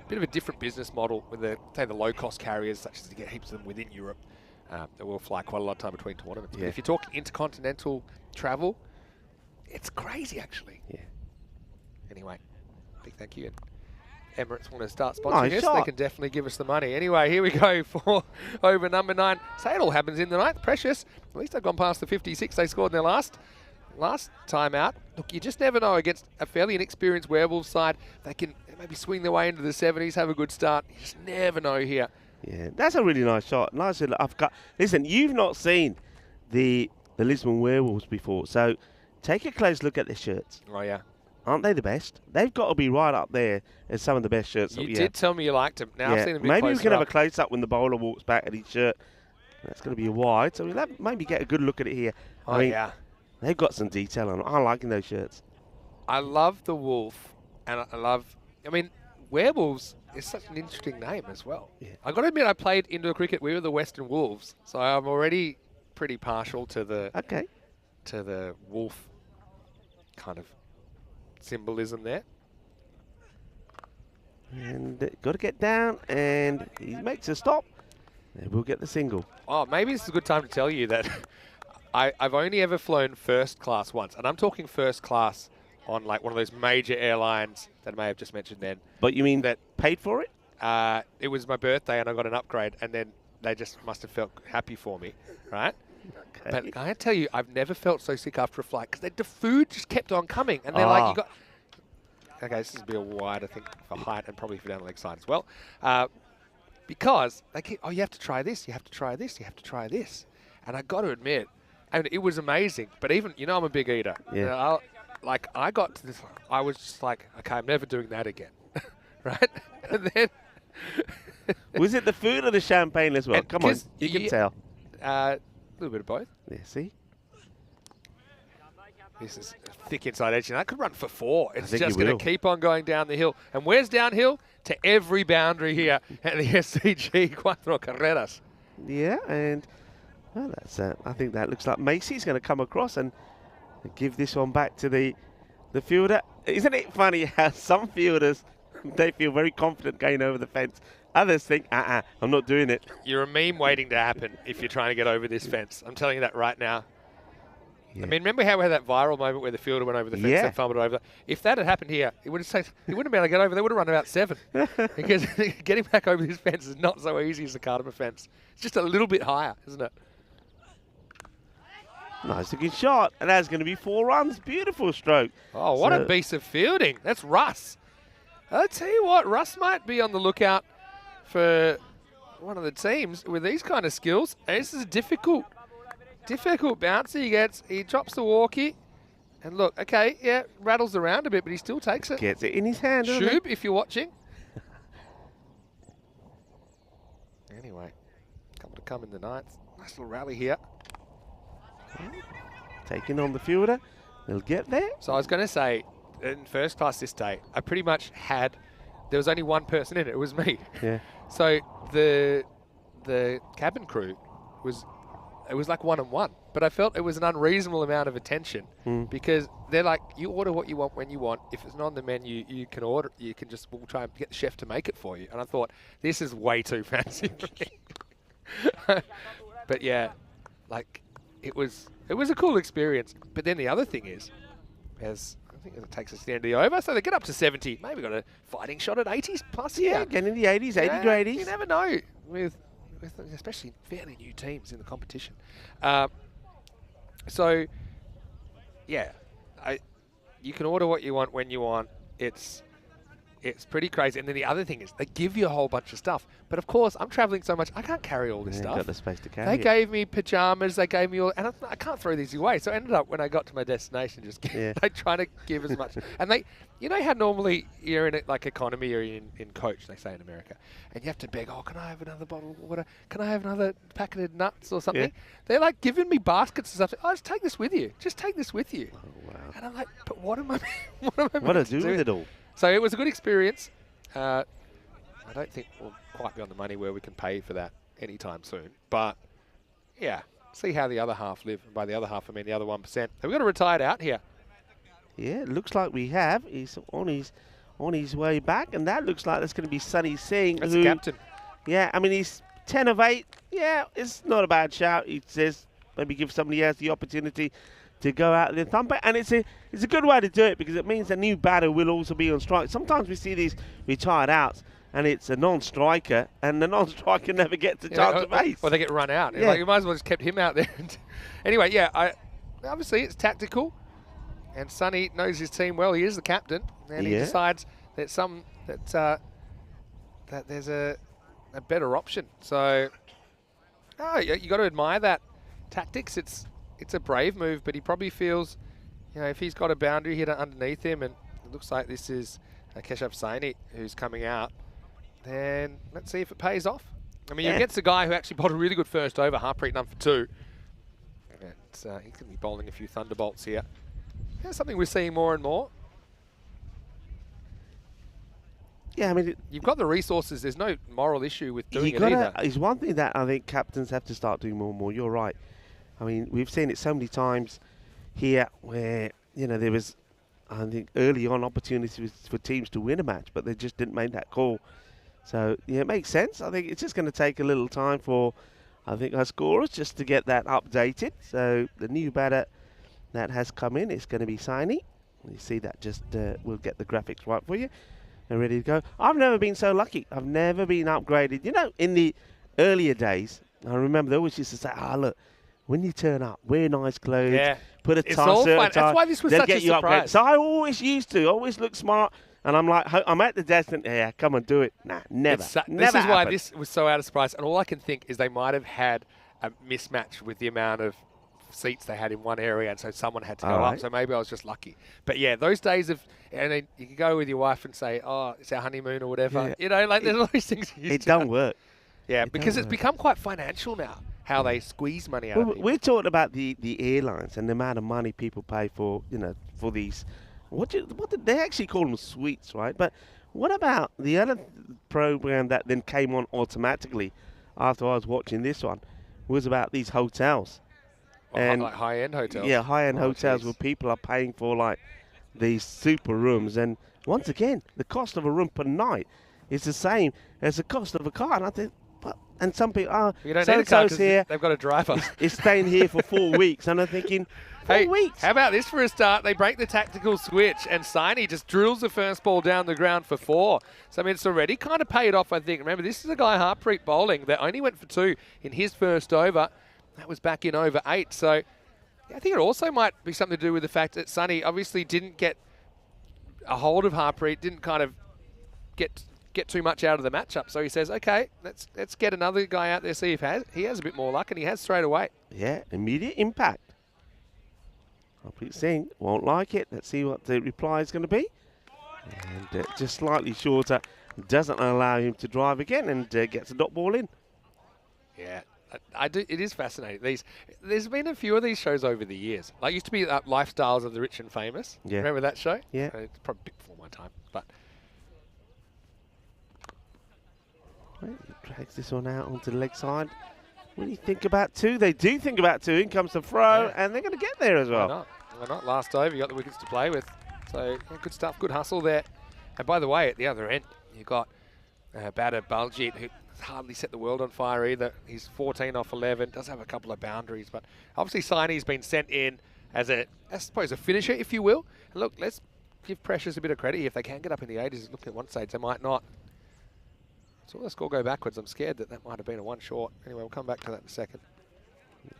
bit of a different business model with the low-cost carriers, such as to get heaps of them within Europe that will fly quite a lot of time between tournaments. Yeah. But if you're talking intercontinental travel, it's crazy, actually. Yeah. Anyway, big thank you. And Emirates want to start sponsoring us, shot. they can definitely give us the money. Anyway, here we go for over number 9. Say it all happens in the 9th. Precious. At least they've gone past the 56 they scored in their last time out. Look, you just never know against a fairly inexperienced Werewolves side. They can maybe swing their way into the 70s, have a good start. You just never know here. Yeah, that's a really nice shot. Nice little upcut. Listen, you've not seen the Lisbon Werewolves before, so take a close look at their shirts. Oh, yeah. Aren't they the best? They've got to be right up there as some of the best shirts that we have. You did tell me you liked them. Now I've seen them a bit maybe we closer can have a up. close-up when the bowler walks back at his shirt. That's going to be a wide, so we'll maybe get a good look at it here. Oh, I mean, yeah. they've got some detail on them. I'm liking those shirts. I love the wolf, and I mean, Werewolves is such an interesting name as well. Yeah. I got to admit, I played indoor cricket. We were the Western Wolves, so I'm already pretty partial to the wolf kind of symbolism there. And got to get down, and he makes a stop, and we'll get the single. Oh, maybe this is a good time to tell you that I've only ever flown first class once, and I'm talking first class on like one of those major airlines that I may have just mentioned then. But you mean that paid for it? It was my birthday, and I got an upgrade, and then they just must have felt happy for me, right? Okay. But I tell you, I've never felt so sick after a flight because the food just kept on coming, and they're like, you got. Okay, this is a bit wide, I think, for height and probably for down the leg side as well, because they keep, you have to try this, you have to try this, you have to try this, and I got to admit, and it was amazing. But even, I'm a big eater. Yeah. I got to this, I was just like, okay, I'm never doing that again, right? And then was it the food or the champagne as well? Come on, you can tell. A little bit of both. Yeah, see? This is a thick inside edge, and that could run for 4. It's think just he going will. to keep on going down the hill. And where's downhill? To every boundary here at the SCG Cuatro Carreras. Yeah, and well, that's. I think that looks like Macy's going to come across and give this one back to the fielder. Isn't it funny how some fielders, they feel very confident going over the fence. Others think, I'm not doing it. You're a meme waiting to happen if you're trying to get over this fence. I'm telling you that right now. Yeah. I mean, remember how we had that viral moment where the fielder went over the fence and fumbled over? If that had happened here, it would have he wouldn't have been able to get over. They would have run about 7. Because getting back over this fence is not so easy as the Cardamom fence. It's just a little bit higher, isn't it? Nice looking shot, and that's going to be 4 runs. Beautiful stroke. Oh, what a piece of fielding. That's Russ. I'll tell you what, Russ might be on the lookout for one of the teams with these kind of skills. And this is a difficult bounce he gets. He drops the walkie. And look, okay, yeah, rattles around a bit, but he still takes it. Gets it in his hand, doesn't Shub, if you're watching. Anyway, couple to come in the 9th. Nice little rally here. Taking on the fielder. They'll get there. So I was going to say, in first class this day, I pretty much had, there was only one person in it. It was me. Yeah. So the cabin crew was it was like 1-on-1, but I felt it was an unreasonable amount of attention because they're like, you order what you want when you want. If it's not on the menu, you can order. You can just we'll try and get the chef to make it for you. And I thought this is way too fancy for me. But yeah, like it was a cool experience. But then the other thing is, as I think it takes us to the end of the over, so they get up to 70. Maybe got a fighting shot at 80s plus here. Yeah, getting in the 80s, 80 gradies. You never know with especially fairly new teams in the competition. So, yeah, you can order what you want when you want. It's pretty crazy. And then the other thing is they give you a whole bunch of stuff. But, of course, I'm traveling so much, I can't carry all this stuff. Got the space to carry They gave me pajamas. They gave me all, and I can't throw these away. So I ended up, when I got to my destination, just like trying to give as much. And they, you know how normally you're in it like economy or in coach, they say in America, and you have to beg, oh, can I have another bottle of water? Can I have another packet of nuts or something? Yeah. They're like giving me baskets and stuff. Oh, just take this with you. Just take this with you. Oh, wow. And I'm like, but what am I what do I do with it all? So it was a good experience. I don't think we'll quite be on the money where we can pay for that anytime soon. But, yeah, see how the other half live. And by the other half, I mean the other 1%. Have we got a retired out here? Yeah, it looks like we have. He's on his way back. And that looks like that's going to be Sonny Singh. That's the captain. Yeah, I mean, he's 10 of 8. Yeah, it's not a bad shout. He says maybe give somebody else the opportunity to go out there and thump it. And it's a good way to do it because it means a new batter will also be on strike. Sometimes we see these retired outs and it's a non-striker and the non-striker never gets a chance of ace. Or they get run out. Yeah. Like, you might as well just kept him out there. Anyway, yeah, obviously it's tactical and Sonny knows his team well. He is the captain and he decides that that there's a better option. So you got to admire that tactics. It's a brave move, but he probably feels, you know, if he's got a boundary hitter underneath him, and it looks like this is Keshav Saini who's coming out, then let's see if it pays off. I mean, against a guy who actually bowled a really good first over, Harpreet none for 2. And, he's going to be bowling a few thunderbolts here. That's something we're seeing more and more. Yeah, I mean, you've got the resources. There's no moral issue with doing it either. It's one thing that I think captains have to start doing more and more. You're right. I mean, we've seen it so many times here where, you know, there was, I think, early on opportunities for teams to win a match, but they just didn't make that call. So, yeah, it makes sense. I think it's just going to take a little time for, I think, our scorers just to get that updated. So, the new batter that has come in is going to be Saini. You see that just, we'll get the graphics right for you and ready to go. I've never been so lucky. I've never been upgraded. You know, in the earlier days, I remember they always used to say, look, when you turn up, wear nice clothes, put a tie. It's all fun. That's why this was such a surprise. So I always used to, always look smart. And I'm like, I'm at the desk and, come on, do it. Nah, never. This is why this was so out of surprise. And all I can think is they might have had a mismatch with the amount of seats they had in one area, and so someone had to go up. So maybe I was just lucky. But yeah, those days of, and then you can go with your wife and say, oh, it's our honeymoon or whatever. Yeah. You know, like there's all these things. It don't work. Yeah, because it's become quite financial now, how they squeeze money out of people. We're talking about the airlines and the amount of money people pay for, you know, for these. What did they actually call them, suites, right? But what about the other program that then came on automatically after I was watching this one was about these hotels. And like high-end hotels. Yeah, high-end hotels where people are paying for like these super rooms. And once again, the cost of a room per night is the same as the cost of a car. And I think, and some people, you don't need a car 'cause they've got a driver. Is staying here for 4 weeks. And I'm thinking, 4 weeks? How about this for a start? They break the tactical switch and Saini just drills the first ball down the ground for 4. So, I mean, it's already kind of paid off, I think. Remember, this is a guy, Harpreet, bowling, that only went for 2 in his first over. That was back in over 8. So, yeah, I think it also might be something to do with the fact that Saini obviously didn't get a hold of Harpreet, didn't kind of get too much out of the matchup. So he says, okay, let's get another guy out there, see if he has a bit more luck, and he has straight away. Yeah, immediate impact. Harpreet Singh won't like it. Let's see what the reply is going to be. And just slightly shorter, doesn't allow him to drive again, and gets a dot ball in. Yeah. I do. It is fascinating. There's been a few of these shows over the years. Like, used to be Lifestyles of the Rich and Famous. Yeah. Remember that show? Yeah. It's probably a bit before my time, but. He drags this one out onto the leg side. What do you think about 2? They do think about 2. In comes the throw, and they're going to get there as well. Why not? Why not? Last over, you got the wickets to play with. So good stuff, good hustle there. And by the way, at the other end, you got batter Baljit, who hardly set the world on fire either. He's 14 off 11, does have a couple of boundaries, but obviously Saine's been sent in as I suppose, a finisher, if you will. And look, let's give Precious a bit of credit. If they can get up in the 80s, looking at one stage, they might not. Saw the score go backwards. I'm scared that might have been a one short. Anyway, we'll come back to that in a second.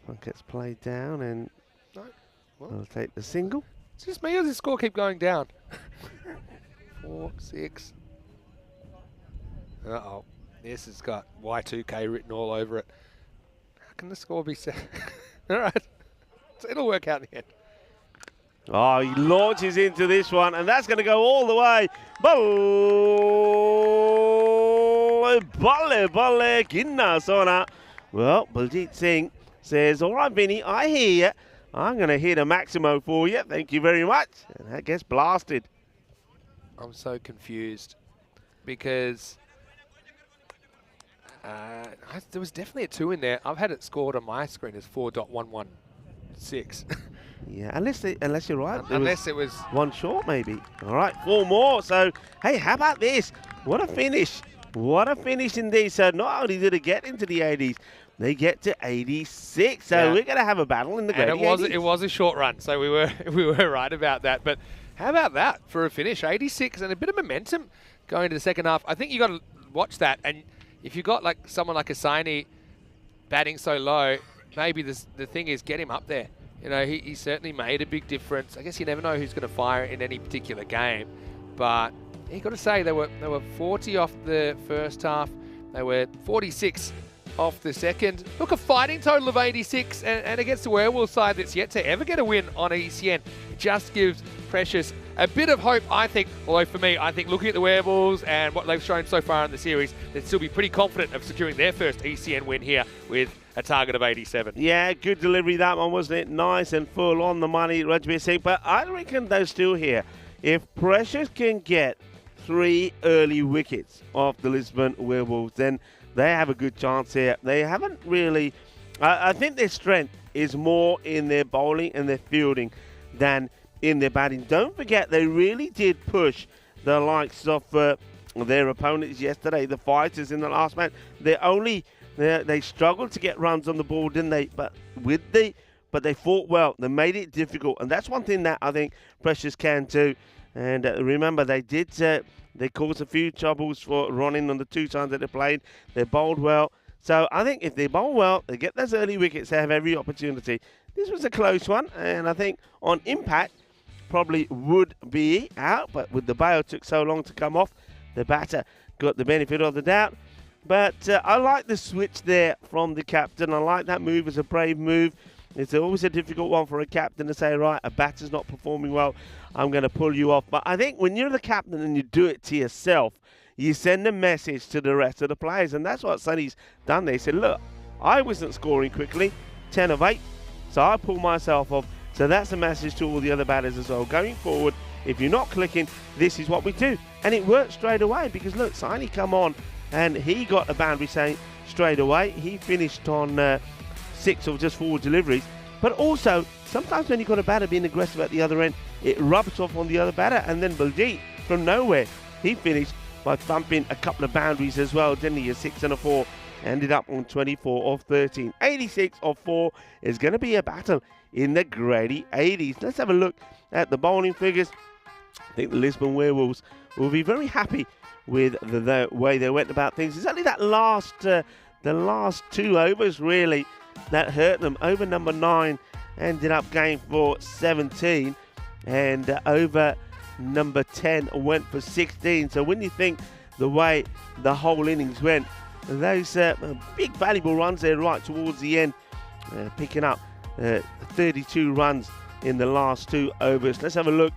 One gets played down, and No. Well, we'll take the single. it's just me, or does the score keep going down? 4, 6. Uh-oh. This has got Y2K written all over it. How can the score be set? All right. It'll work out in the end. Oh, he launches into this one, and that's going to go all the way. Balle, ginna sona. Well, Baljit Singh says, all right, Vinny, I hear you. I'm going to hit a Maximo for you. Thank you very much. And that gets blasted. I'm so confused because there was definitely a 2 in there. I've had it scored on my screen as 4.116. Yeah, unless you're right. Unless it was one short, maybe. All right, 4 more. So, hey, how about this? What a finish. What a finish indeed. So, not only did it get into the 80s, they get to 86. So, we're going to have a battle in the Grady 80s. It was a short run, so we were right about that. But how about that for a finish? 86 and a bit of momentum going into the second half. I think you got to watch that. And if you got like someone like a Saini batting so low, maybe the thing is get him up there. You know, he certainly made a big difference. I guess you never know who's going to fire in any particular game. But you got to say they were 40 off the first half. They were 46 off the second. Look, a fighting total of 86 and against the Werewolves side that's yet to ever get a win on ECN. It just gives Precious a bit of hope, I think. Although for me, I think looking at the Werewolves and what they've shown so far in the series, they'd still be pretty confident of securing their first ECN win here with a target of 87. Yeah, good delivery that one, wasn't it? Nice and full on the money, Rajbir Singh. But I reckon they're still here. If Precious can get 3 early wickets off the Lisbon Werewolves, then they have a good chance here. They haven't really... I think their strength is more in their bowling and their fielding than in their batting. Don't forget, they really did push the likes of their opponents yesterday, the Fighters in the last match. They struggled to get runs on the ball, didn't they? But they fought well. They made it difficult, and that's one thing that I think Precious can do. And remember, they did. They caused a few troubles for running on the 2 times that they played. They bowled well. So I think if they bowl well, they get those early wickets, they have every opportunity. This was a close one, and I think on impact, probably would be out. But with the bail took so long to come off, the batter got the benefit of the doubt. But I like the switch there from the captain. I like that move as a brave move. It's always a difficult one for a captain to say, right, a batter's not performing well, I'm going to pull you off. But I think when you're the captain and you do it to yourself, you send a message to the rest of the players. And that's what Sonny's done. They said, look, I wasn't scoring quickly, 10 of 8, so I pulled myself off. So that's a message to all the other batters as well. Going forward, if you're not clicking, this is what we do. And it worked straight away because, look, Sonny come on and he got a boundary saying straight away. He finished on 6 of just 4 deliveries. But also, sometimes when you've got a batter being aggressive at the other end, it rubs off on the other batter. And then Baljit, from nowhere, he finished by thumping a couple of boundaries as well, didn't he? A 6 and a 4. Ended up on 24 of 13. 86 of 4 is going to be a battle in the Grady 80s. Let's have a look at the bowling figures. I think the Lisbon Werewolves will be very happy with the way they went about things. It's only that the last 2 overs really that hurt them. Over number 9 ended up going for 17, and over number 10 went for 16. So when you think the way the whole innings went, those big valuable runs there right towards the end, picking up 32 runs in the last 2 overs. Let's have a look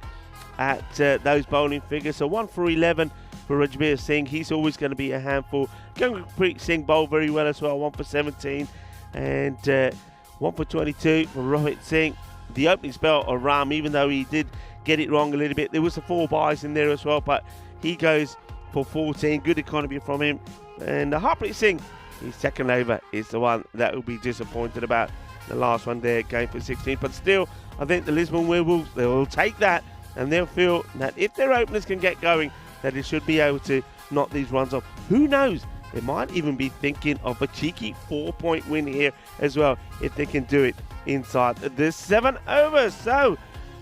at those bowling figures. So 1 for 11 for Rajbir Singh. He's always going to be a handful. Gurpreet Singh bowled very well as well. 1 for 17 and 1 for 22 for Rohit Singh. The opening spell of Ram, even though he did get it wrong a little bit, there was the 4 byes in there as well, but he goes for 14. Good economy from him. And Harpreet Singh his second over is the one that will be disappointed about. The last one there, going for 16. But still, I think the Lisbon Werewolves, they will take that, and they'll feel that if their openers can get going, that they should be able to knock these runs off. Who knows? They might even be thinking of a cheeky 4-point win here as well, if they can do it inside the 7 overs. So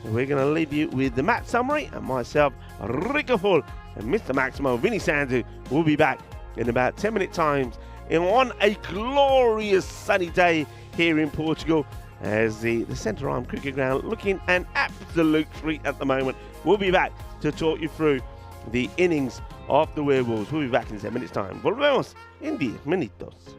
we're going to leave you with the match summary, and myself, Rico Full, and Mr. Maximo Vinny Sandu will be back in about 10-minute times on a glorious sunny day here in Portugal, as the centre arm cricket ground looking an absolute treat at the moment. We'll be back to talk you through the innings of the Werewolves. We'll be back in 10 minutes time. Volvemos en 10 minutos.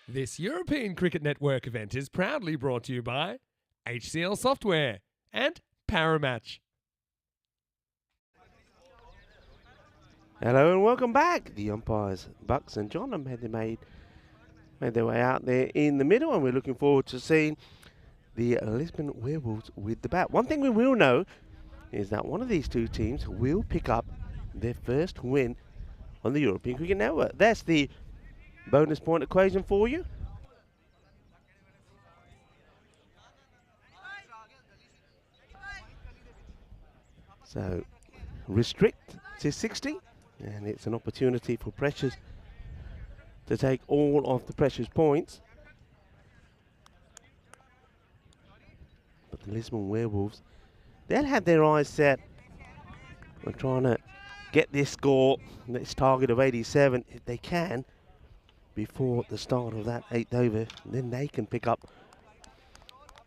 This European Cricket Network event is proudly brought to you by HCL Software and Paramatch. Hello and welcome back. The umpires, Bucks and John, made their way out there in the middle, and we're looking forward to seeing the Lisbon Werewolves with the bat. One thing we will know is that one of these two teams will pick up their first win on the European Cricket Network. That's the bonus point equation for you. So restrict to 60, and it's an opportunity for Precious to take all of the Precious points. But the Lisbon Werewolves, they'll have their eyes set on trying to get this score, this target of 87, if they can, before the start of that 8th over. Then they can pick up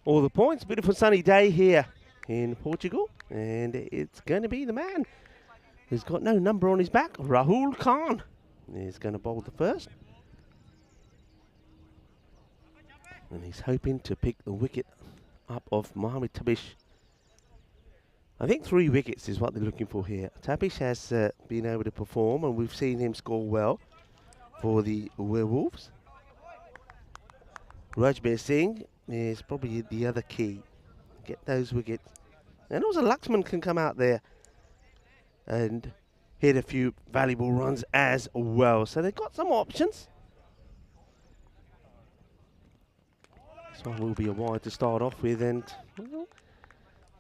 all the points. Beautiful sunny day here in Portugal, and it's going to be the man who's got no number on his back. Rahul Khan is going to bowl the first, and he's hoping to pick the wicket up of Mohammad Tabish. I think 3 wickets is what they're looking for here. Tabish has been able to perform, and we've seen him score well for the Werewolves. Rajbir Singh is probably the other key. Get those wickets. And also Laxman can come out there and hit a few valuable runs as well. So they've got some options. This one will be a wide to start off with, and well, you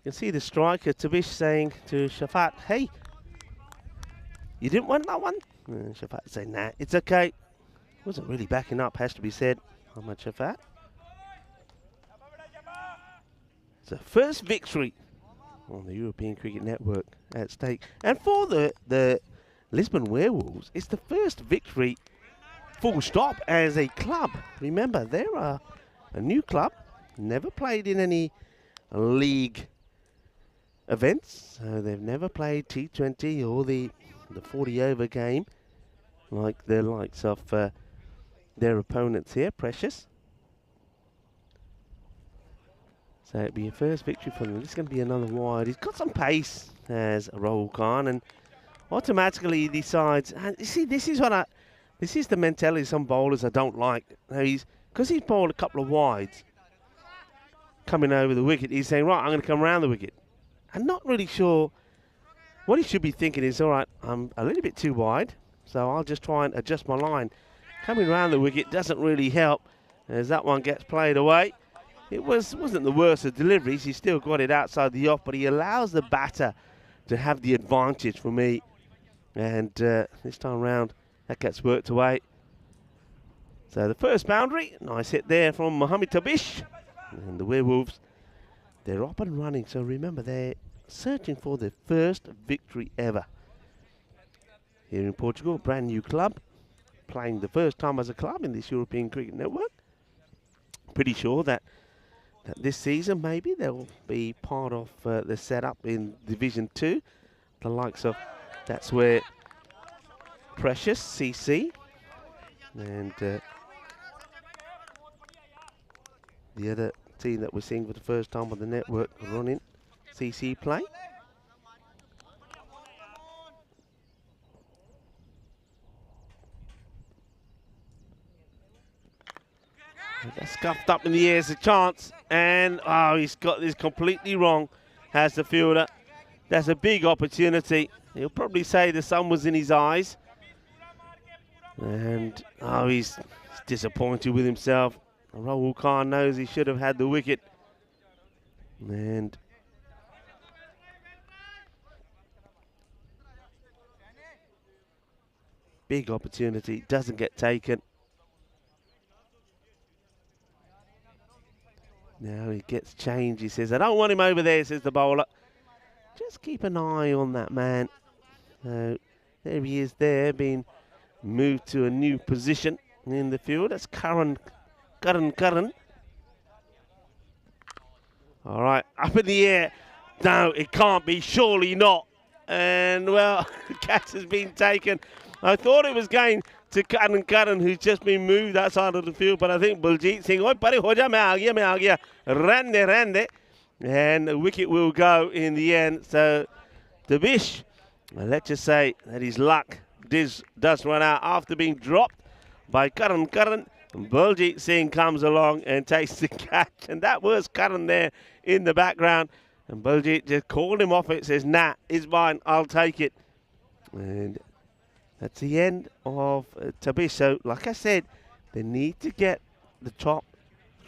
can see the striker Tabish saying to Shafat, "Hey, you didn't want that one?" And Shafat saying, "Nah, it's okay." Wasn't really backing up, has to be said. Ahmad Shafat. It's a first victory on the European Cricket Network at stake. And for the Lisbon Werewolves, it's the first victory full stop as a club. Remember, they're a new club, never played in any league events, so they've never played T20 or the 40 over game like the likes of their opponents here, Precious. So it'll be a first victory for them. This is going to be another wide. He's got some pace as Rahul Khan, and automatically he decides. And you see, this is the mentality of some bowlers I don't like. Now because he's bowled a couple of wides coming over the wicket, he's saying, right, I'm going to come around the wicket. I'm not really sure. What he should be thinking is, all right, I'm a little bit too wide, so I'll just try and adjust my line. Coming around the wicket doesn't really help as that one gets played away. It wasn't the worst of deliveries. He still got it outside the off, but he allows the batter to have the advantage for me. And this time round, that gets worked away. So the first boundary, nice hit there from Mohammad Tabish. And the Werewolves, they're up and running. So remember, they're searching for their first victory ever. Here in Portugal, brand new club, playing the first time as a club in this European Cricket Network. Pretty sure that this season maybe they'll be part of the setup in Division 2. The likes of, that's where Precious, CC, and the other team that we're seeing for the first time on the network running CC play. That's scuffed up in the air as a chance, and he's got this completely wrong, has the fielder. That's a big opportunity. He'll probably say the sun was in his eyes. And he's disappointed with himself. Rahul Khan knows he should have had the wicket. And big opportunity, doesn't get taken. Now he gets changed. He says, I don't want him over there, says the bowler. Just keep an eye on that man. There he is there, being moved to a new position in the field. That's Karan. All right, up in the air. No, it can't be, surely not. and well, catch has been taken. I thought it was going to Karan, who's just been moved that side of the field, but I think Baljeet Singh, oi pare ho ja, main aa gaya, ran de, and a wicket will go in the end. So Tabish, let's just say that his luck does run out after being dropped by Karan. Baljeet Singh comes along and takes the catch, and that was Karan there in the background. And Baljeet just called him off it, says, nah, it's mine, I'll take it. And that's the end of Tabish. So, like I said, they need to get the top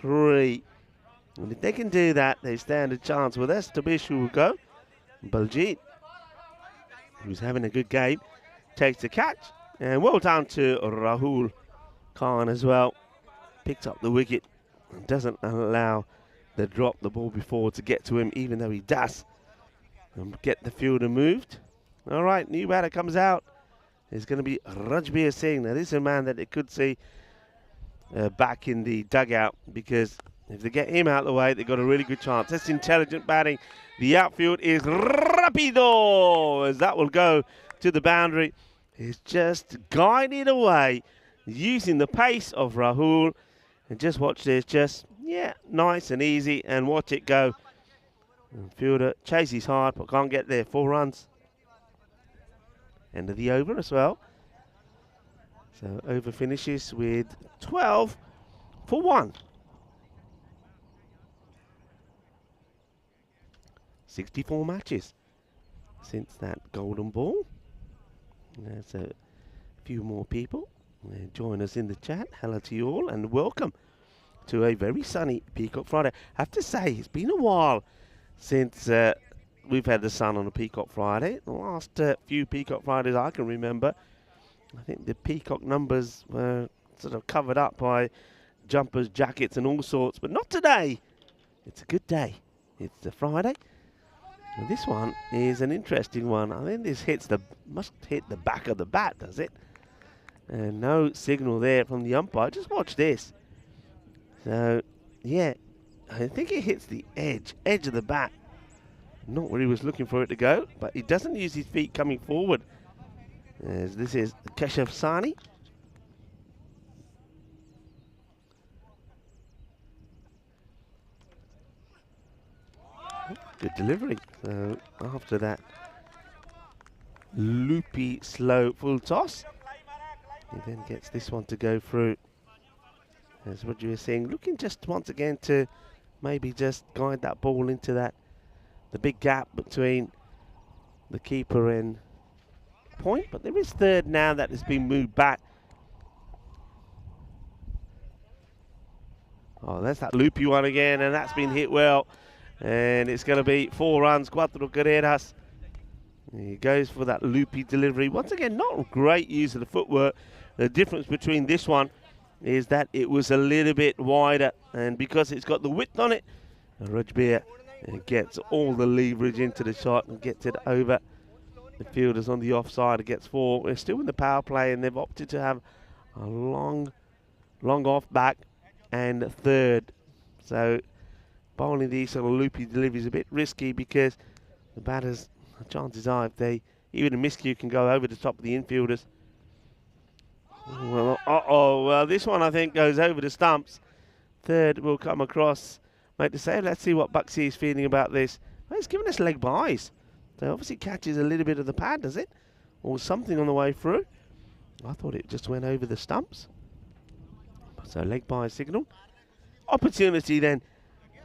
3. And if they can do that, they stand a chance. Well, that's Tabish who will go. Baljeet, who's having a good game, takes the catch. And well done to Rahul Khan as well. Picks up the wicket and doesn't allow the drop the ball before to get to him, even though he does. And get the fielder moved. All right, new batter comes out. It's going to be Rajbir Singh. Now, this is a man that they could see back in the dugout, because if they get him out of the way, they've got a really good chance. That's intelligent batting. The outfield is rapido, as that will go to the boundary. It's just guided away using the pace of Rahul. And just watch this, just, yeah, nice and easy, and watch it go. And fielder chases hard, but can't get there. 4 runs. End of the over as well. So over finishes with 12 for 1. 64 matches since that golden ball. There's a few more people. Join us in the chat. Hello to you all, and welcome to a very sunny Peacock Friday. I have to say, it's been a while since we've had the sun on a Peacock Friday. The last few Peacock Fridays I can remember, I think the Peacock numbers were sort of covered up by jumpers, jackets and all sorts, but not today. It's a good day. It's a Friday. And this one is an interesting one. I think this must hit the back of the bat, does it? And no signal there from the umpire. Just watch this. So, yeah, I think it hits the edge of the bat. Not where he was looking for it to go, but he doesn't use his feet coming forward. As this is Keshav Sani. Good delivery. So after that loopy, slow full toss, he then gets this one to go through. As what you were saying, looking just once again to maybe just guide that ball into the big gap between the keeper and point. But there is third now that has been moved back. Oh, that's that loopy one again, and that's been hit well. And it's going to be 4 runs, cuatro carreras. He goes for that loopy delivery. Once again, not great use of the footwork. The difference between this one is that it was a little bit wider, and because it's got the width on it, Rajbir gets all the leverage into the shot and gets it over the fielders on the offside. It gets 4. We're still in the power play, and they've opted to have a long off back and third. So bowling these sort of loopy deliveries is a bit risky, because the batters, chances are, if they even a miscue, can go over the top of the infielders. Well, well, this one I think goes over the stumps. Third will come across, make the save. Let's see what Buxy is feeling about this. Well, he's giving us leg byes. So obviously catches a little bit of the pad, does it? Or something on the way through. I thought it just went over the stumps. So leg bye signal. Opportunity then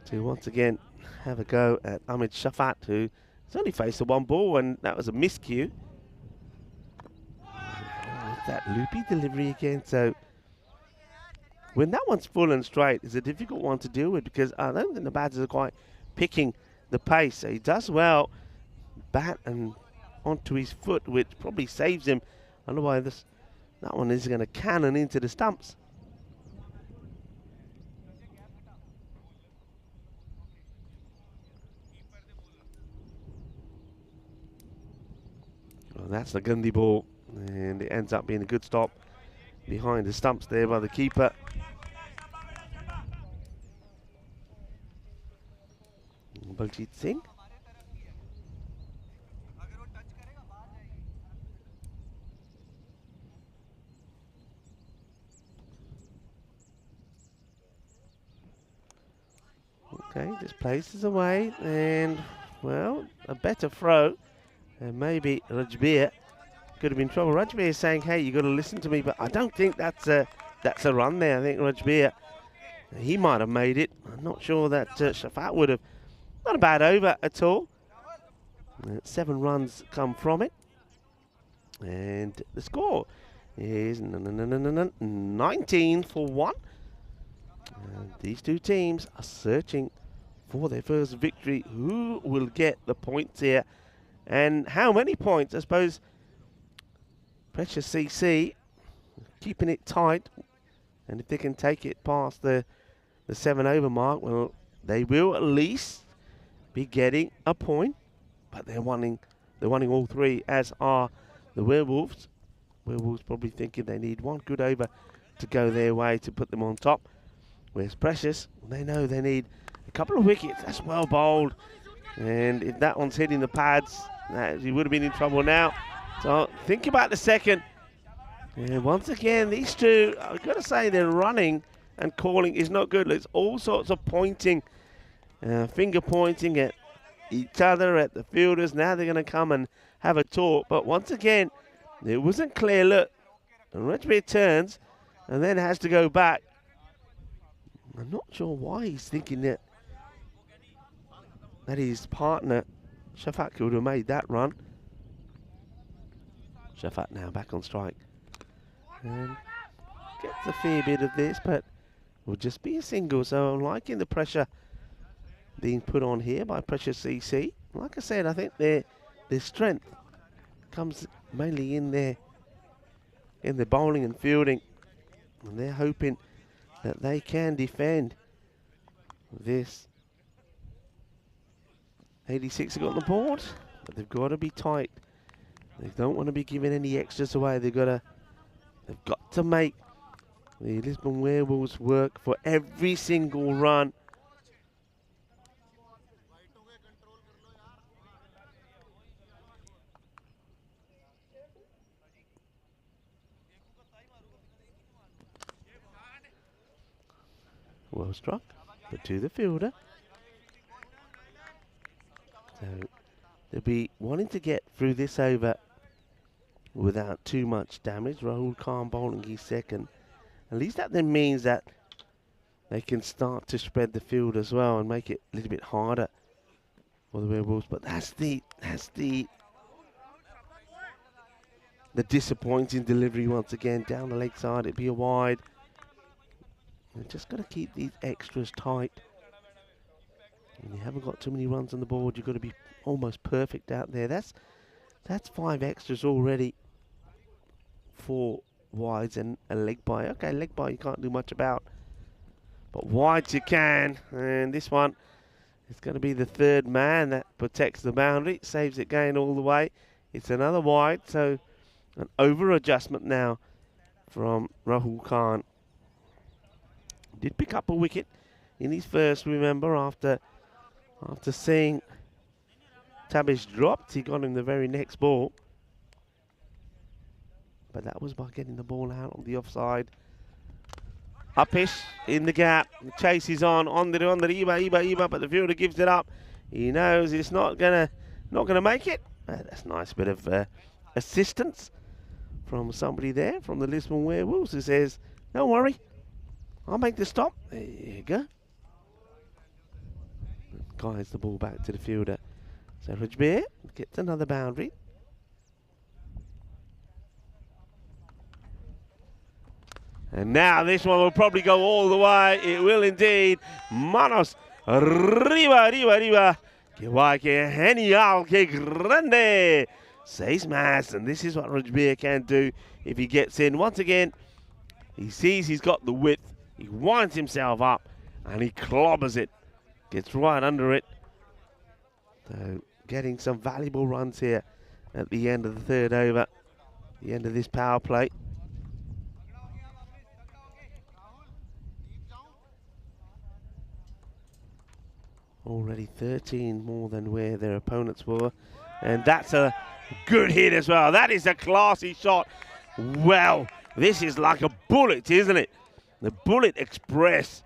to once again have a go at Ahmed Shafat, who has only faced the 1 ball, and that was a miscue. That loopy delivery again. So when that one's full and straight, it's a difficult one to deal with, because I don't think the batters are quite picking the pace. So he does well, bat and onto his foot, which probably saves him. Otherwise, that one is going to cannon into the stumps. Well, that's the Gandhi ball, and it ends up being a good stop behind the stumps there by the keeper. Baljeet Singh. Okay, just places away, and, well, a better throw. And maybe Rajbir could have been in trouble. Rajbir is saying, hey, you got to listen to me, but I don't think that's a run there. I think Rajbir, he might have made it. I'm not sure that Shafat would have. Not a bad over at all. 7 runs come from it. And the score is 19 for 1. And these two teams are searching for their first victory. Who will get the points here? And how many points? I suppose Precious CC keeping it tight. And if they can take it past the 7 over mark, well, they will at least be getting a point. But they're wanting all 3, as are the Werewolves. Werewolves probably thinking they need 1 good over to go their way to put them on top. Whereas Precious, they know they need a couple of wickets. That's well bowled. And if that one's hitting the pads, he would have been in trouble now. So think about the second. And once again, these two, I've got to say, they're running and calling is not good. There's all sorts of pointing, finger pointing at each other, at the fielders. Now they're going to come and have a talk. But once again, it wasn't clear. Look, and Rajbir turns and then has to go back. I'm not sure why he's thinking that his partner, Shafat, could have made that run. Shafat now back on strike. And gets a fair bit of this, but will just be a single. So I'm liking the pressure being put on here by Precious CC. Like I said, I think their strength comes mainly in their bowling and fielding. And they're hoping that they can defend this. 86 have got on the board, but they've got to be tight. They don't want to be giving any extras away. They've got to make the Lisbon Werewolves work for every single run. Well struck, but to the fielder. So they'll be wanting to get through this over without too much damage. Rahul Khan bowling his second. At least that then means that they can start to spread the field as well and make it a little bit harder for the Werewolves. But that's the disappointing delivery once again. Down the leg side, it'd be a wide. You've just got to keep these extras tight. And you haven't got too many runs on the board. You've got to be almost perfect out there. That's 5 extras already. 4 wides and a leg bye. Okay, leg bye you can't do much about. But wides you can. And this one is going to be the 3rd man that protects the boundary. Saves it going all the way. It's another wide. So an over adjustment now from Rahul Khan. Did pick up a wicket in his first, remember, after seeing Tabish dropped. He got him the very next ball. But that was by getting the ball out on the offside. Upish in the gap. The chase is on the Iba, but the fielder gives it up. He knows it's not gonna make it. That's a nice bit of assistance from somebody there, from the Lisbon Werewolves, who says, don't worry, I'll make the stop. There you go. Guides the ball back to the fielder. So Rajbir gets another boundary. And now this one will probably go all the way. It will indeed. Manos. Arriba. Que guay, que genial, que grande. 6 más. And this is what Rajbir can do if he gets in. Once again, he sees he's got the width. He winds himself up and he clobbers it. Gets right under it. So getting some valuable runs here at the end of the 3rd over. The end of this power play. Already 13 more than where their opponents were. And that's a good hit as well. That is a classy shot. Well, this is like a bullet, isn't it? The Bullet Express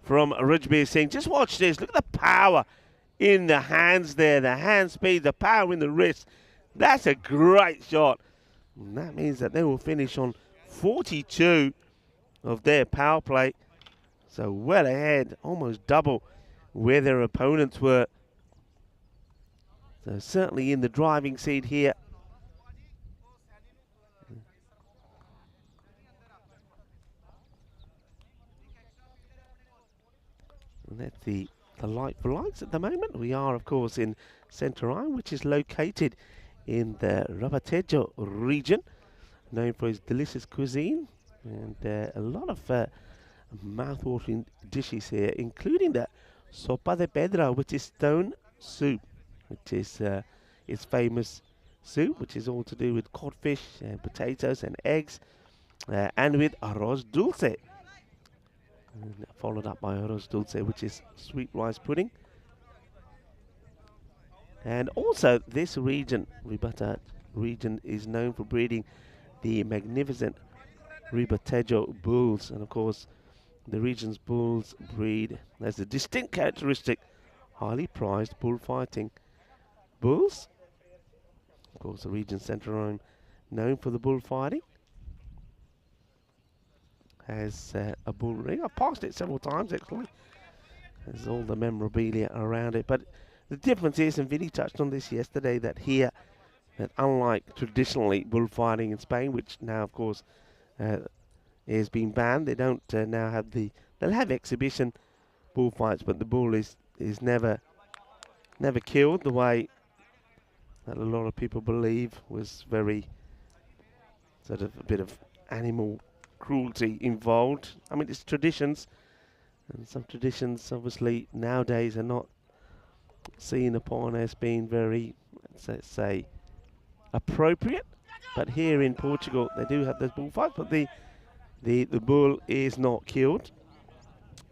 from Rajbir Singh. Just watch this. Look at the power in the hands there. The hand speed, the power in the wrist. That's a great shot. And that means that they will finish on 42 of their power play. So well ahead, almost double where their opponents were. So certainly in the driving seat here. And that's the light for lights at the moment. We are, of course, in Central, which is located in the Ribatejo region, known for its delicious cuisine and a lot of mouth-watering dishes here, including the sopa de pedra, which is stone soup, which is its famous soup, which is all to do with codfish and potatoes and eggs, and with arroz dulce, and followed up by arroz dulce, which is sweet rice pudding. And also this region, Ribata region, is known for breeding the magnificent Ribatejo bulls, and of course the region's bulls breed as a distinct characteristic highly prized bullfighting bulls. Of course, the region's Central known for the bullfighting, has a bull ring. I've passed it several times actually. There's all the memorabilia around it, but the difference is, and Vinny touched on this yesterday, that here, that unlike traditionally bullfighting in Spain, which now of course is being banned, they don't now have they'll have exhibition bullfights, but the bull is never killed the way that a lot of people believe was very sort of a bit of animal cruelty involved. I mean, it's traditions, and some traditions obviously nowadays are not seen upon as being very, let's say, appropriate. But here in Portugal, they do have those bullfights, but the bull is not killed.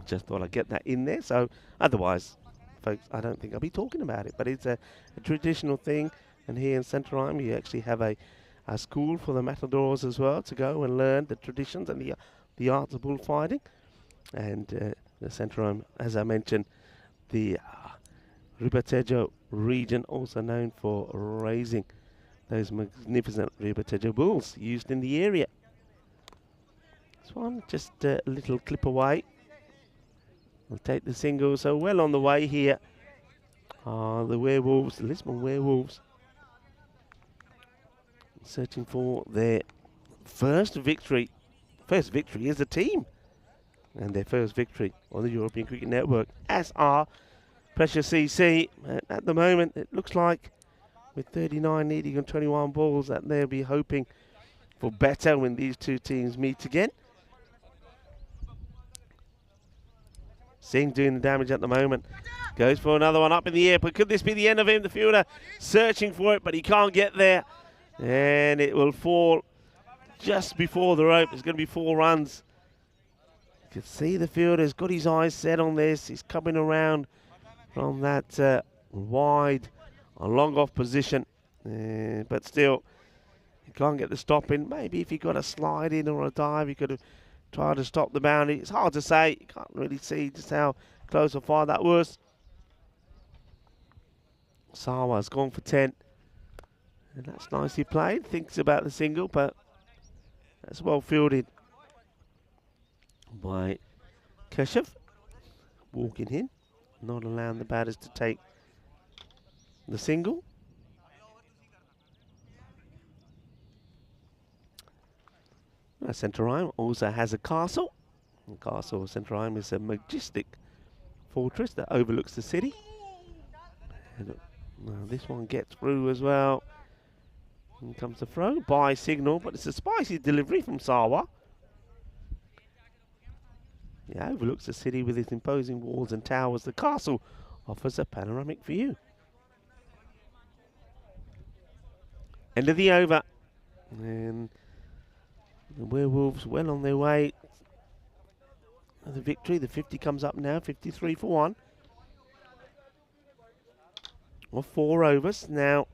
Just thought I'd get that in there. So otherwise, folks, I don't think I'll be talking about it. But it's a traditional thing, and here in Central you actually have a school for the matadors as well to go and learn the traditions and the arts of bullfighting. And the Central, as I mentioned, the Ribatejo region, also known for raising those magnificent Ribatejo bulls used in the area. This one just a little clip away. We'll take the single. So well on the way here are the Werewolves, the Lisbon Werewolves, searching for their first victory as a team, and their first victory on the European Cricket Network, as are Precious CC. At the moment, it looks like with 39 needing on 21 balls that they'll be hoping for better when these two teams meet again. Singh doing the damage at the moment. Goes for another one up in the air, but could this be the end of him? The fielder searching for it, but he can't get there. And it will fall just before the rope. There's going to be 4 runs. You can see the fielder's got his eyes set on this. He's coming around from that wide, long off position. But still, he can't get the stop in. Maybe if he got a slide in or a dive, he could have tried to stop the boundary. It's hard to say. You can't really see just how close or far that was. Sawa's gone for 10. And that's nicely played. Thinks about the single, but that's well fielded by Keshav. Walking in, not allowing the batters to take the single. Central also has a castle. The castle of Central is a majestic fortress that overlooks the city. And this one gets through as well. And comes the throw by signal, but it's a spicy delivery from Sawa. Yeah, overlooks the city with its imposing walls and towers. The castle offers a panoramic view. End of the over. And the Werewolves well on their way. The victory, the 50 comes up now, 53 for 1. Or 4 overs. Now,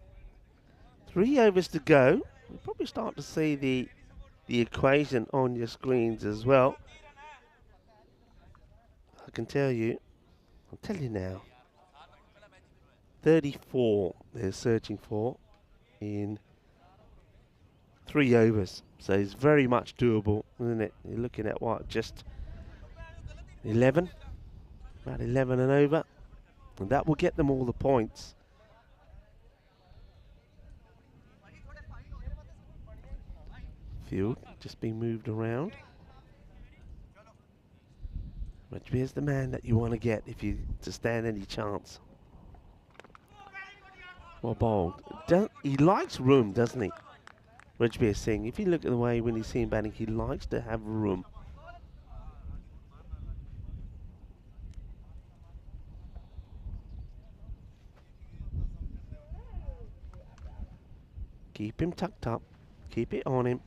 3 overs to go. We'll probably start to see the equation on your screens as well. can tell you. I'll tell you now. 34 they're searching for in 3 overs. So it's very much doable, isn't it? You're looking at what, just 11? About 11 and over. And that will get them all the points. Field just being moved around. But here's the man that you want to get if you to stand any chance. Well bowled. He likes room, doesn't he? Rajbir Singh. If you look at the way when he's seen batting, he likes to have room. Keep him tucked up. Keep it on him.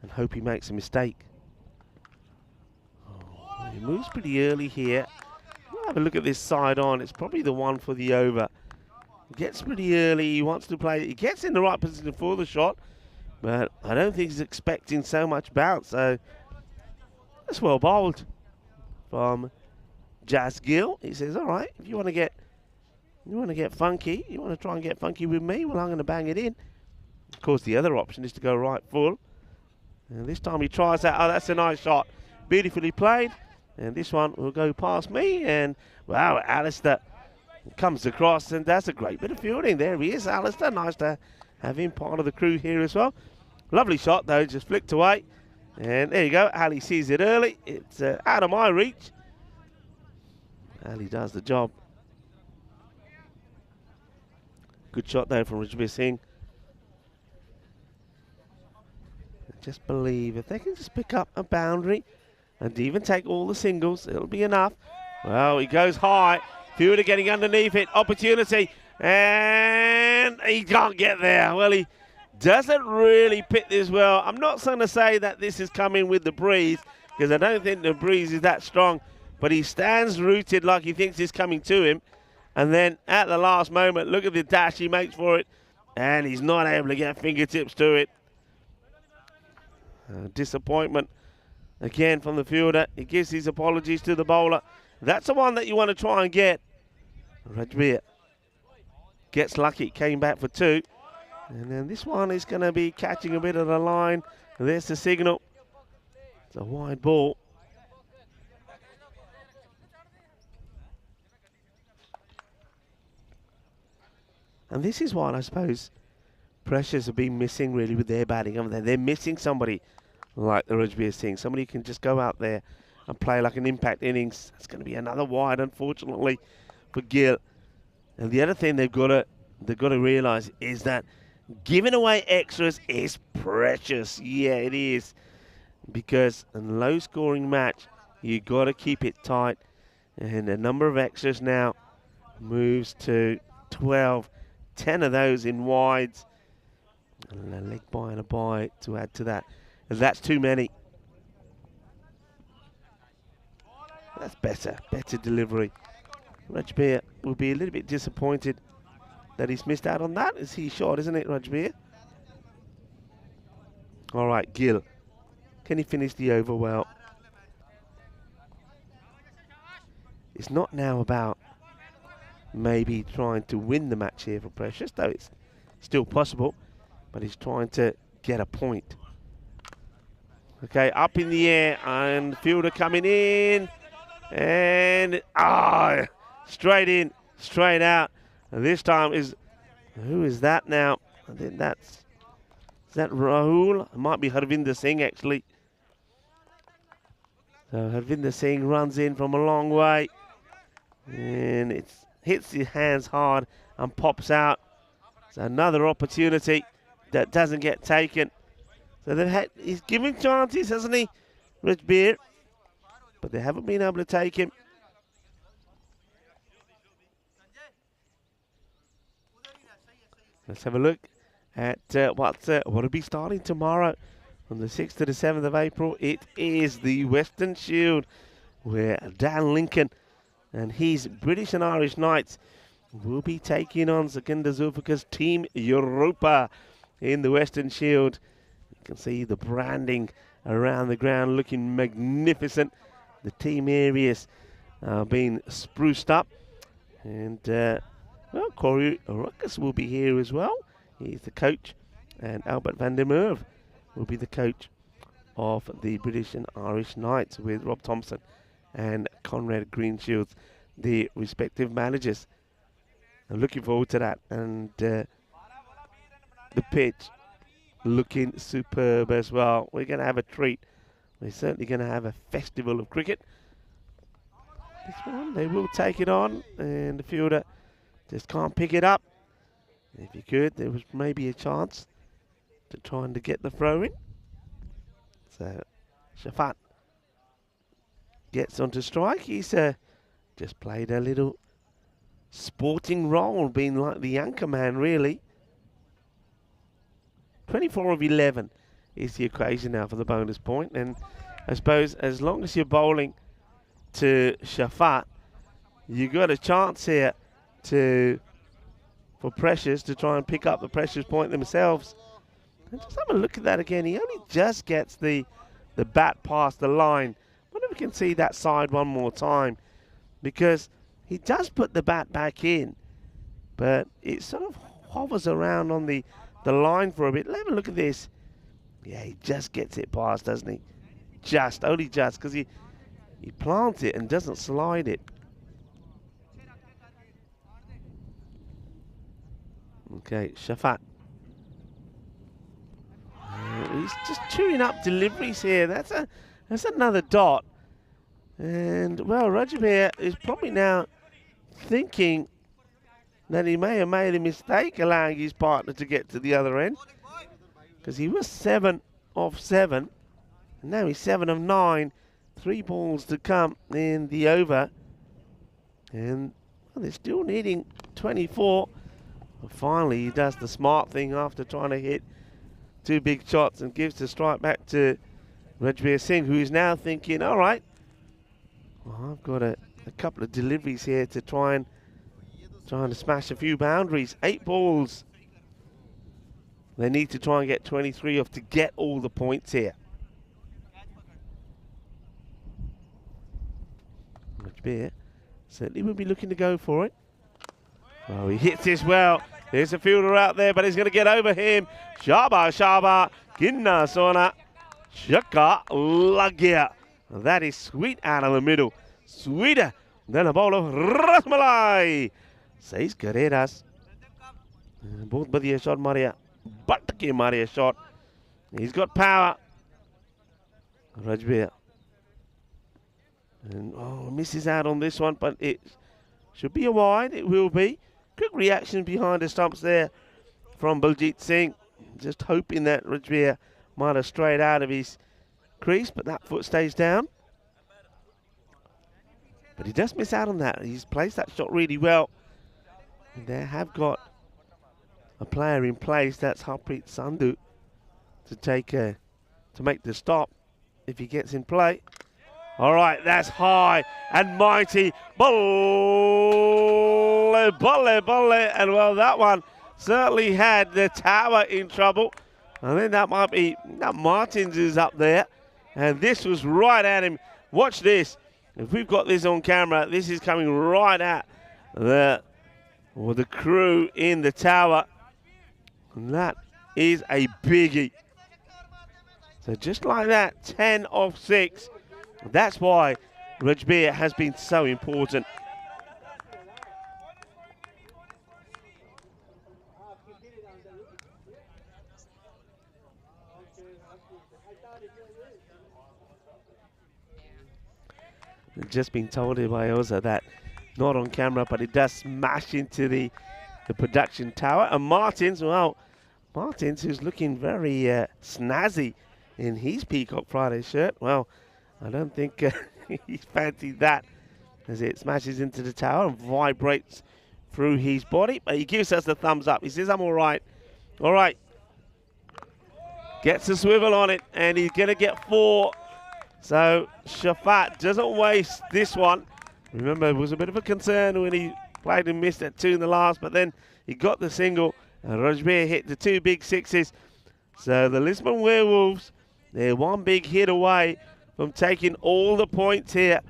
And hope he makes a mistake. Oh, he moves pretty early here. We'll have a look at this side on. It's probably the one for the over. Gets pretty early. He wants to play. He gets in the right position for the shot. But I don't think he's expecting so much bounce. So that's well bowled from Jas Gill. He says, all right, if you want to get funky, you want to try and get funky with me, well, I'm going to bang it in. Of course, the other option is to go right full. And this time he tries that. Oh, that's a nice shot. Beautifully played. And this one will go past me. And, wow, Alistair comes across. And that's a great bit of fielding. There he is, Alistair. Nice to have him part of the crew here as well. Lovely shot, though. Just flicked away. And there you go. Ali sees it early. It's out of my reach. Ali does the job. Good shot, though, from Rajbir Singh. Just believe if they can just pick up a boundary and even take all the singles, it'll be enough. Well, he goes high. Fielder getting underneath it. Opportunity. And he can't get there. Well, he doesn't really pit this well. I'm not going to say that this is coming with the breeze, because I don't think the breeze is that strong. But he stands rooted like he thinks it's coming to him. And then at the last moment, look at the dash he makes for it. And he's not able to get fingertips to it. Disappointment again from the fielder. He gives his apologies to the bowler. That's the one that you want to try and get. Rajbir gets lucky, came back for 2. And then this one is going to be catching a bit of the line. And there's the signal. It's a wide ball. And this is what I suppose Pressures have been missing really with their batting, haven't they? They're missing somebody like the Rajbir Singh. Somebody who can just go out there and play like an impact innings. It's going to be another wide, unfortunately, for Gill. And the other thing they've got to realise is that giving away extras is precious. Yeah, it is. Because in a low-scoring match, you've got to keep it tight. And the number of extras now moves to 12. 10 of those in wides. And a leg by and a bye to add to that. And that's too many. That's better delivery. Rajbir will be a little bit disappointed that he's missed out on that. It's his shot, isn't it, Rajbir? All right, Gill. Can he finish the over well? It's not now about maybe trying to win the match here for Precious, though it's still possible, but he's trying to get a point. Okay, up in the air, and fielder coming in, and straight in, straight out. And this time who is that now? I think is that Rahul? It might be Harvinder Singh, actually. So Harvinder Singh runs in from a long way, and it hits his hands hard and pops out. It's another opportunity that doesn't get taken. So he's given chances, hasn't he, Rajbir? But they haven't been able to take him. Let's have a look at what'll be starting tomorrow on the 6th to the 7th of April. It is the Western Shield, where Dan Lincoln and his British and Irish Knights will be taking on Secunda Zulfikar's Team Europa in the Western Shield. You can see the branding around the ground looking magnificent. The team areas being spruced up. And, well, Corey Ruckus will be here as well. He's the coach. And Albert van der Merwe will be the coach of the British and Irish Knights, with Rob Thompson and Conrad Greenshields, the respective managers. I'm looking forward to that. And the pitch looking superb as well. We're going to have a treat. We're certainly going to have a festival of cricket. This one, they will take it on, and the fielder just can't pick it up. If you could, there was maybe a chance to try and to get the throw in. So Shafat gets onto strike. He's just played a little sporting role, being like the anchor man, really. 24 of 11 is the equation now for the bonus point. And I suppose as long as you're bowling to Shafat, you got a chance here for Precious to try and pick up the Precious point themselves. And just have a look at that again. He only just gets the bat past the line. I wonder if we can see that side one more time, because he does put the bat back in, but it sort of hovers around on the line for a bit. Let me look at this. Yeah, he just gets it past, doesn't he? Only just, because he plants it and doesn't slide it. Okay, Shafat. He's just chewing up deliveries here. That's another dot. And, well, Rajabir is probably now thinking that he may have made a mistake allowing his partner to get to the other end, because he was 7 of 7, and now he's 7 of 9. 3 balls to come in the over, and well, they're still needing 24. But finally, he does the smart thing after trying to hit 2 big shots and gives the strike back to Rajbir Singh, who is now thinking, all right, well, I've got a couple of deliveries here to trying to smash a few boundaries. 8 balls. They need to try and get 23 off to get all the points here. Rajbir certainly will be looking to go for it. Oh, he hits this well. There's a fielder out there, but he's going to get over him. Shaba, Ginna Sona, Shaka Lagia. That is sweet out of the middle. Sweeter than a bowl of rasmalai. 6 carreras. Both बढ़िया shot Maria. But के Maria shot. He's got power. Rajbir. And misses out on this one, but it should be a wide. It will be. Quick reaction behind the stumps there from Baljit Singh. Just hoping that Rajbir might have strayed out of his crease, but that foot stays down. But he does miss out on that. He's placed that shot really well. And they have got a player in place, that's Harpreet Sandhu, to make the stop if he gets in play. All right, that's high and mighty. Bolle, and well, that one certainly had the tower in trouble. I think that might be Martins is up there, and this was right at him. Watch this. If we've got this on camera, this is coming right at the crew in the tower, and that is a biggie. So just like that, 10 of 6. That's why Rajbir has been so important. I've just been told by Oza that not on camera, but it does smash into the production tower. And Martins, well, Martins, who's looking very snazzy in his Peacock Friday shirt. Well, I don't think he's fancied that as it smashes into the tower and vibrates through his body. But he gives us the thumbs up. He says, I'm all right. All right. Gets a swivel on it, and he's going to get 4. So Shafat doesn't waste this one. Remember, it was a bit of a concern when he played and missed at 2 in the last, but then he got the single, and Rajbir hit the 2 big 6s. So the Lisbon Werewolves, they're 1 big hit away from taking all the points here.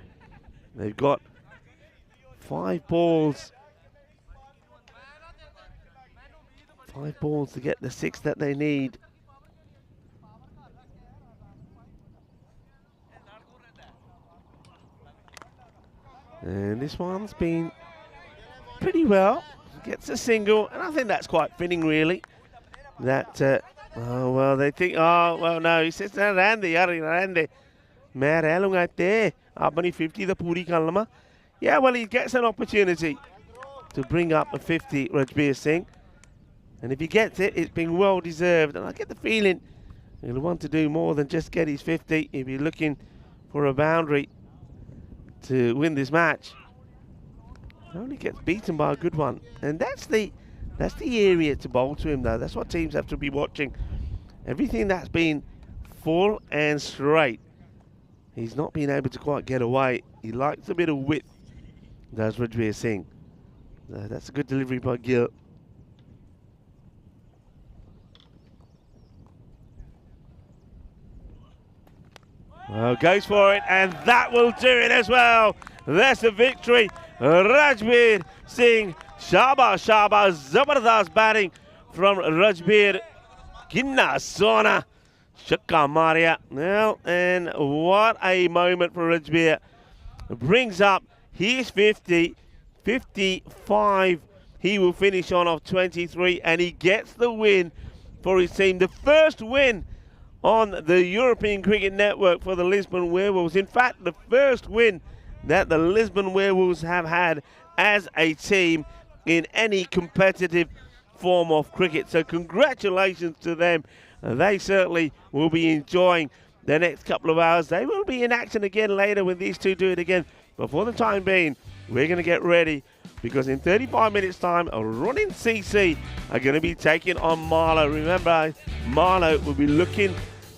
They've got 5 balls. 5 balls to get the 6 that they need. And this one's been pretty well. Gets a single, and I think that's quite fitting, really. That, oh, well, they think, oh, well, no, he says, Randy, Randy. Apani 50 the Puri Kalama. Yeah, well, he gets an opportunity to bring up a 50, Rajbir Singh. And if he gets it, it's been well deserved. And I get the feeling he'll want to do more than just get his 50. He'll be looking for a boundary to win this match. He only gets beaten by a good one. And that's the area to bowl to him, though. That's what teams have to be watching. Everything that's been full and straight, he's not been able to quite get away. He likes a bit of width, does Rajbir Singh. That's a good delivery by Gill. Well, goes for it, and that will do it as well. That's a victory. Rajbir Singh, Shaba, Zabardast batting from Rajbir. Ginna Sona, Shakka Maria. Well, and what a moment for Rajbir. Brings up his 50, 55. He will finish on off 23, and he gets the win for his team. The first win on the European Cricket Network for the Lisbon Werewolves. In fact, the first win that the Lisbon Werewolves have had as a team in any competitive form of cricket. So congratulations to them. They certainly will be enjoying the next couple of hours. They will be in action again later when these two do it again. But for the time being, we're going to get ready, because in 35 minutes time, a running CC are going to be taking on Marlow. Remember, Marlow will be looking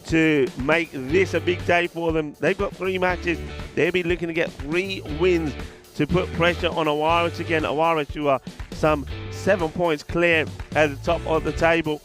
to make this a big day for them. They've got 3 matches. They'll be looking to get 3 wins to put pressure on Awaris again. Awaris, who are some 7 points clear at the top of the table.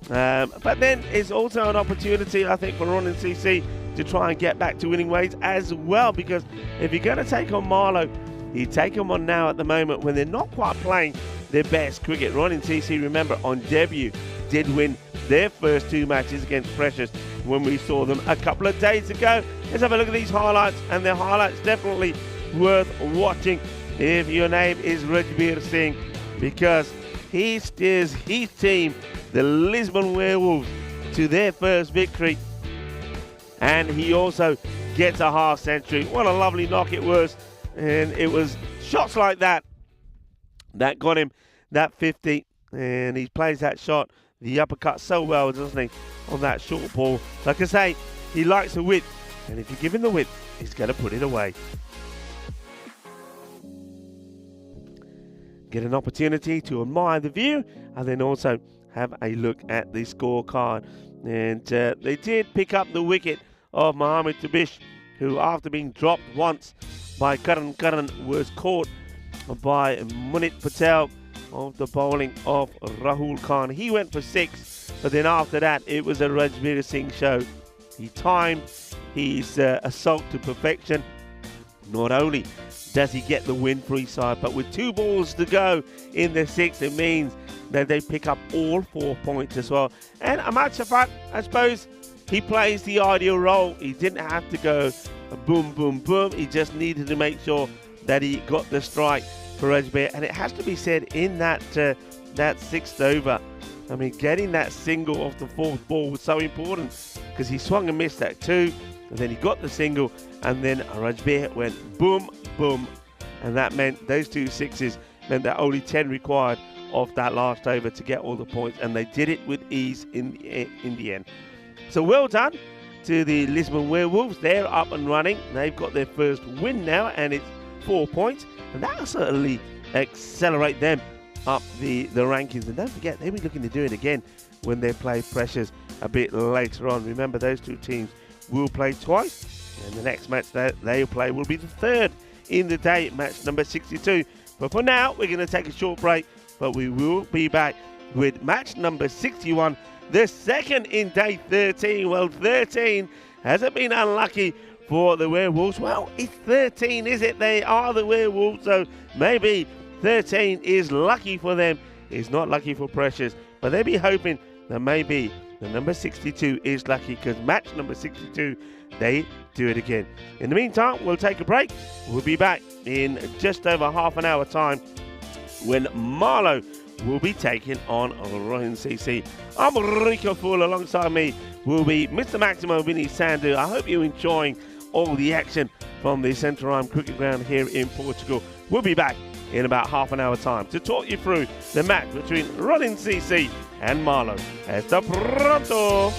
But then it's also an opportunity, I think, for running CC to try and get back to winning ways as well, because if you're going to take on Marlow, you take them on now at the moment when they're not quite playing their best cricket. Running CC, remember, on debut, did win their first 2 matches against Precious when we saw them a couple of days ago. Let's have a look at these highlights, and their highlights definitely worth watching if your name is Rajbir Singh, because he steers his team, the Lisbon Werewolves, to their first victory, and he also gets a half century. What a lovely knock it was, and it was shots like that that got him that 50, and he plays that shot, the uppercut, so well, doesn't he, on that short ball. Like I say, he likes the width, and if you give him the width, he's going to put it away. Get an opportunity to admire the view, and then also have a look at the scorecard. And they did pick up the wicket of Mohammad Tabish, who, after being dropped once by Karan, was caught by Munit Patel of the bowling of Rahul Khan. He went for 6, but then after that, it was a Rajbir Singh show. He timed his assault to perfection. Not only does he get the win for his side, but with 2 balls to go in the 6th, it means that they pick up all 4 points as well. And Ahmad Shafaq, I suppose, he plays the ideal role. He didn't have to go boom, boom, boom. He just needed to make sure that he got the strike for Rajbir. And it has to be said, in that 6th over, I mean, getting that single off the 4th ball was so important, because he swung and missed at 2, and then he got the single, and then Rajbir went boom, boom, and that meant those 2 sixes meant that only 10 required off that last over to get all the points, and they did it with ease in the end. So well done to the Lisbon Werewolves. They're up and running. They've got their first win now, and it's 4 points, and that'll certainly accelerate them up the rankings. And don't forget, they'll be looking to do it again when they play Pressures a bit later on. Remember, those 2 teams will play twice, and the next match that they'll play will be the 3rd in the day, match number 62. But for now, we're going to take a short break, but we will be back with match number 61, the 2nd in day 13. Well, 13 hasn't been unlucky for the Werewolves? Well, it's 13, is it? They are the Werewolves, so maybe 13 is lucky for them. It's not lucky for Precious, but they'll be hoping that maybe the number 62 is lucky, because match number 62, they do it again. In the meantime, we'll take a break. We'll be back in just over half an hour time when Marlow will be taking on Ryan CC. I'm Rico Fool. Alongside me will be Mr. Maximo Vinny Sandu. I hope you're enjoying all the action from the Centre Rhyme Cricket Ground here in Portugal. We'll be back in about half an hour time to talk you through the match between Rollin CC and Marlow. Hasta pronto!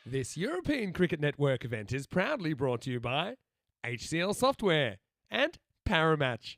This European Cricket Network event is proudly brought to you by HCL Software and Paramatch.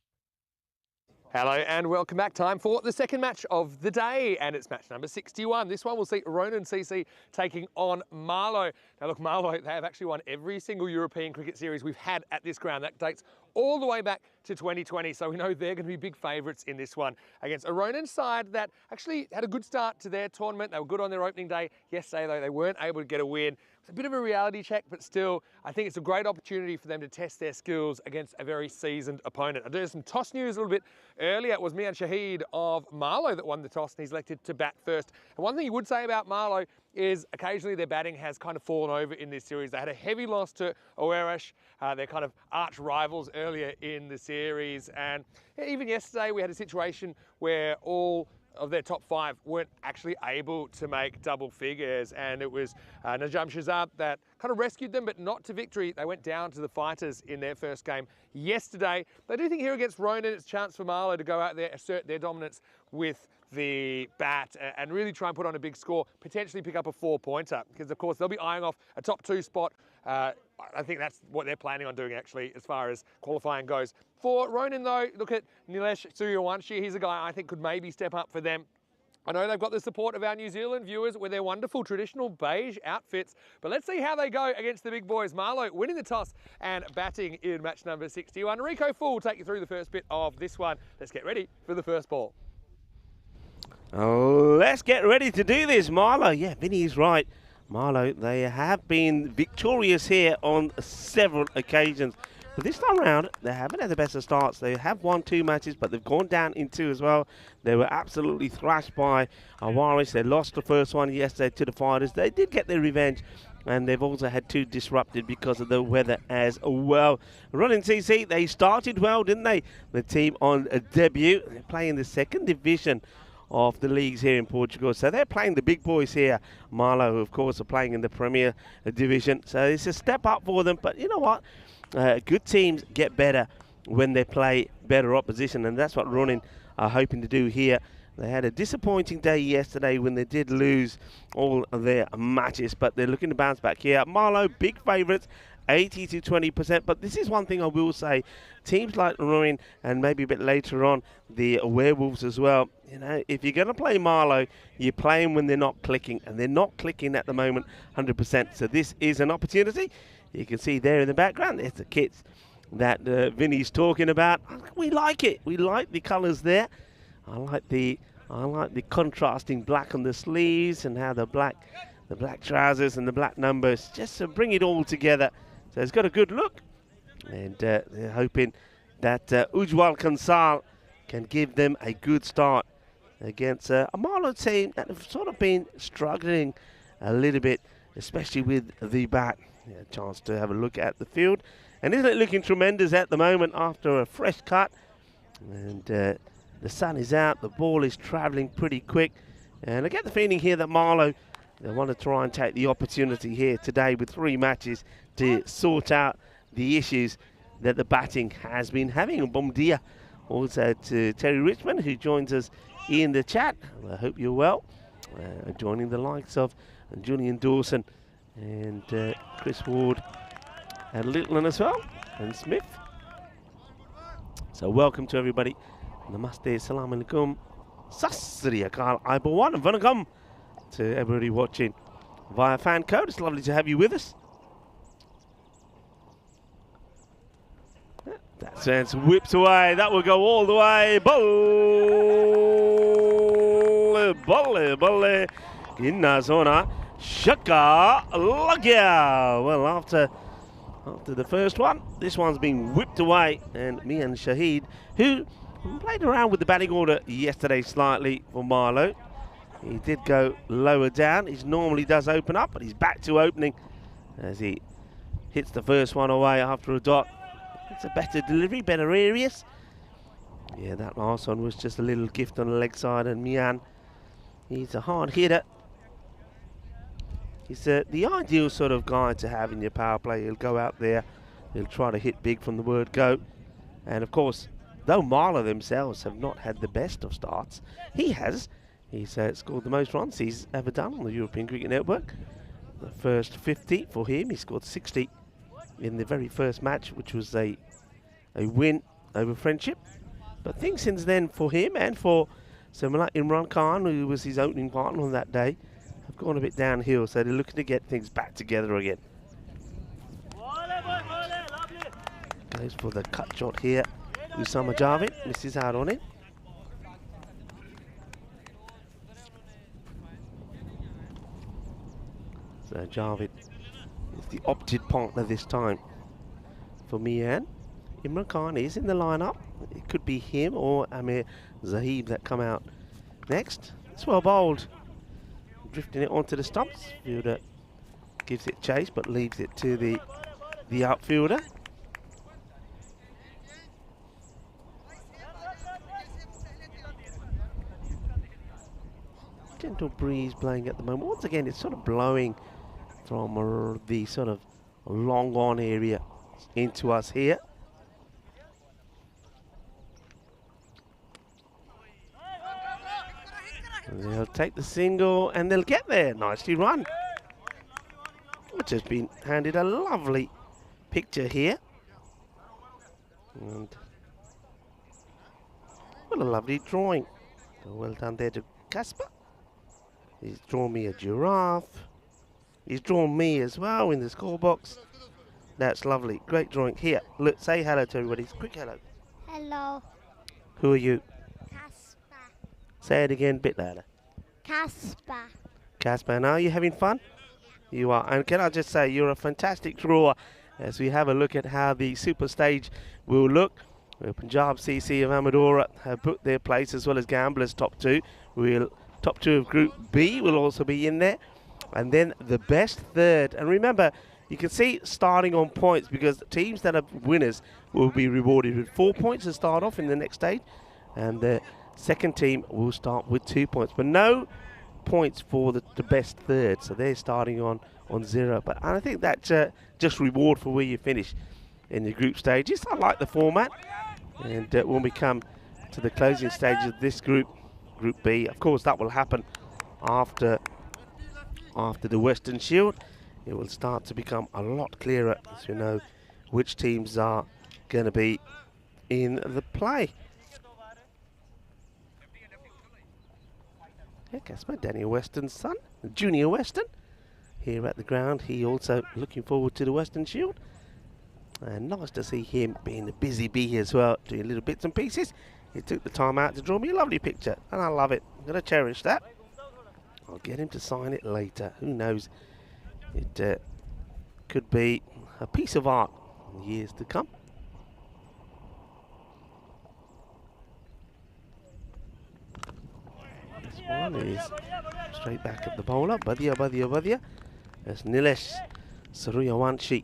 Hello and welcome back. Time for the second match of the day, and it's match number 61. This one will see Ronan CC taking on Marlow. Now look, Marlow, they have actually won every single European cricket series we've had at this ground. That dates all the way back to 2020, so we know they're going to be big favourites in this one against a Ronan side that actually had a good start to their tournament. They were good on their opening day. Yesterday, though, they weren't able to get a win. It's a bit of a reality check, but still, I think it's a great opportunity for them to test their skills against a very seasoned opponent. I do some toss news a little bit earlier. It was Mian Shahid of Marlow that won the toss, and he's elected to bat first. And one thing you would say about Marlow is occasionally their batting has kind of fallen over in this series. They had a heavy loss to Oeresh, their kind of arch rivals earlier in the series. And even yesterday we had a situation where all of their top five weren't actually able to make double figures, and it was Najam Shahzad that kind of rescued them, but not to victory. They went down to the fighters in their first game yesterday. They do think here against Ronan it's a chance for Marlow to go out there, assert their dominance with the bat and really try and put on a big score, potentially pick up a 4-pointer, because of course they'll be eyeing off a top 2 spot. I think that's what they're planning on doing actually as far as qualifying goes. For Ronan though, look at Nilesh Suryawanshi. He's a guy I think could maybe step up for them. I know they've got the support of our New Zealand viewers with their wonderful traditional beige outfits, but let's see how they go against the big boys. Marlow winning the toss and batting in match number 61. Rico Full will take you through the first bit of this one. Let's get ready for the first ball. Oh, let's get ready to do this, Marlow. Yeah, Vinny's right. Marlow, they have been victorious here on several occasions. But this time around, they haven't had the best of starts. They have won 2 matches, but they've gone down in 2 as well. They were absolutely thrashed by Awaris. They lost the first one yesterday to the Fighters. They did get their revenge, and they've also had 2 disrupted because of the weather as well. Running CC, they started well, didn't they? The team on a debut. They're playing the 2nd division of the leagues here in Portugal. So they're playing the big boys here. Marlow, of course, are playing in the Premier Division. So it's a step up for them. But you know what? Good teams get better when they play better opposition. And that's what Ronan are hoping to do here. They had a disappointing day yesterday when they did lose all of their matches. But they're looking to bounce back here. Marlow, big favourites. 80 to 20%, but this is one thing I will say. Teams like Ronan and maybe a bit later on the Werewolves as well, you know, if you're going to play Marlow, you play them when they're not clicking, and they're not clicking at the moment 100%. So this is an opportunity. You can see there in the background, there's the kits that Vinny's talking about. We like it. We like the colours there. I like the contrasting black on the sleeves and how the black trousers and the black numbers, just to bring it all together. So it's got a good look, and they're hoping that Ujwal Kansal can give them a good start against a Marlow team that have sort of been struggling a little bit, especially with the bat. A chance to have a look at the field, and isn't it looking tremendous at the moment after a fresh cut? And the sun is out, the ball is travelling pretty quick, and I get the feeling here that Marlow, they want to try and take the opportunity here today with 3 matches to sort out the issues that the batting has been having. And bom dia also to Terry Richmond, who joins us in the chat. I hope you're well. Joining the likes of Julian Dawson and Chris Ward and Littleton as well, and Smith. So welcome to everybody. Namaste, salam alaikum, sasri akal, aibawan, and vanakkam to everybody watching via fan code. It's lovely to have you with us. That sense whips away. That will go all the way. Bolle. Inna zona. Shaka Lagya. Well, after the first one, this one's been whipped away. And Mian Shahid, who played around with the batting order yesterday slightly for Marlow. He did go lower down. He normally does open up, but he's back to opening as he hits the first one away after a dot. It's a better delivery, better areas. Yeah, that last one was just a little gift on the leg side, and Mian, he's a hard hitter. He's the ideal sort of guy to have in your power play. He'll go out there, he'll try to hit big from the word go. And of course, though Marlow themselves have not had the best of starts, he has. He's scored the most runs he's ever done on the European Cricket Network. the first 50 for him. He scored 60 in the very first match, which was a win over Friendship. But things since then for him and for similar Imran Khan, who was his opening partner on that day, have gone a bit downhill. So they're looking to get things back together again. Goes for the cut shot here. Usama Javid misses out on it. So Javid is the opted partner this time for Mian. Imran Khan is in the lineup. It could be him or Amir Zahib that come out next. It's well bowled. Drifting it onto the stumps. Fielder gives it chase but leaves it to the outfielder. Gentle breeze blowing at the moment. Once again, it's sort of blowing from the sort of long on area into us here. And they'll take the single and they'll get there. Nicely run. Which has been handed a lovely picture here. And what a lovely drawing. Well done there to Casper. He's drawn me a giraffe. He's drawn me as well in the score box. That's lovely. Great drawing. Here, look, say hello to everybody. Quick hello. Hello. Who are you? Casper. Say it again, a bit louder. Casper. Casper, now are you having fun? You are. And can I just say, you're a fantastic drawer as we have a look at how the super stage will look. Punjab CC of Amadora have put their place as well as Gamblers top two. Top two of Group B will also be in there. And then the best third. And remember, you can see starting on points because teams that are winners will be rewarded with 4 points to start off in the next stage. And the second team will start with 2 points. But no points for the best third. So they're starting on 0. But I think that's just reward for where you finish in the group stages. I like the format. And when we come to the closing stage of this group, Group B, of course, that will happen after the Western Shield. It will start to become a lot clearer as we know which teams are going to be in the play. Yeah, Casper, Daniel Weston's son, Junior Weston, here at the ground. He also looking forward to the Western Shield. And nice to see him being a busy bee as well, doing little bits and pieces. He took the time out to draw me a lovely picture, and I love it. I'm going to cherish that. I'll get him to sign it later. Who knows? It could be a piece of art in years to come. This one is straight back at the bowler. Badia. As Nilesh Suryawanshi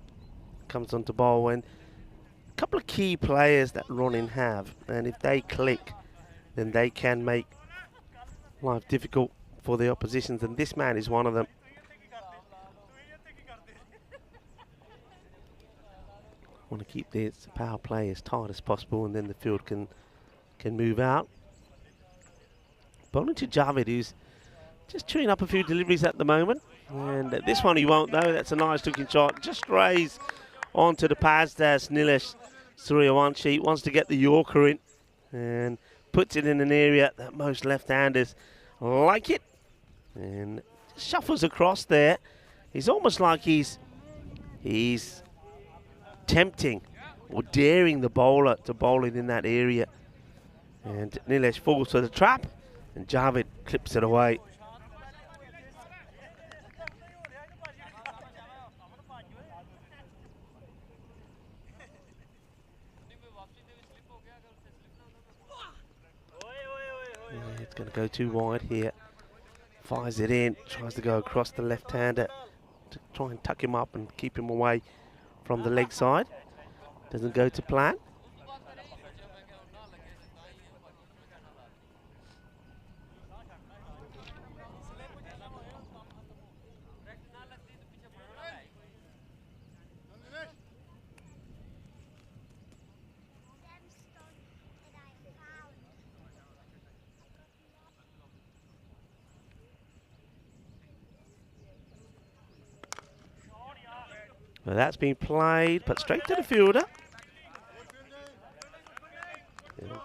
comes onto bowl, and a couple of key players that Ronin have, and if they click, then they can make life difficult for the oppositions, and this man is one of them. Want to keep this power play as tight as possible, and then the field can move out. Bowling to Javid, who's just chewing up a few deliveries at the moment, and this one he won't though. That's a nice looking shot, just strays onto the pads there. Nilesh Suryawanshi wants to get the Yorker in and puts it in an area that most left-handers like it, and shuffles across there. He's almost like he's tempting or daring the bowler to bowl it in that area, and Nilesh falls for the trap and Javid clips it away. It's going to go too wide here. Fires it in, tries to go across the left-hander to try and tuck him up and keep him away from the leg side. Doesn't go to plan. Well, that's been played, but straight to the fielder.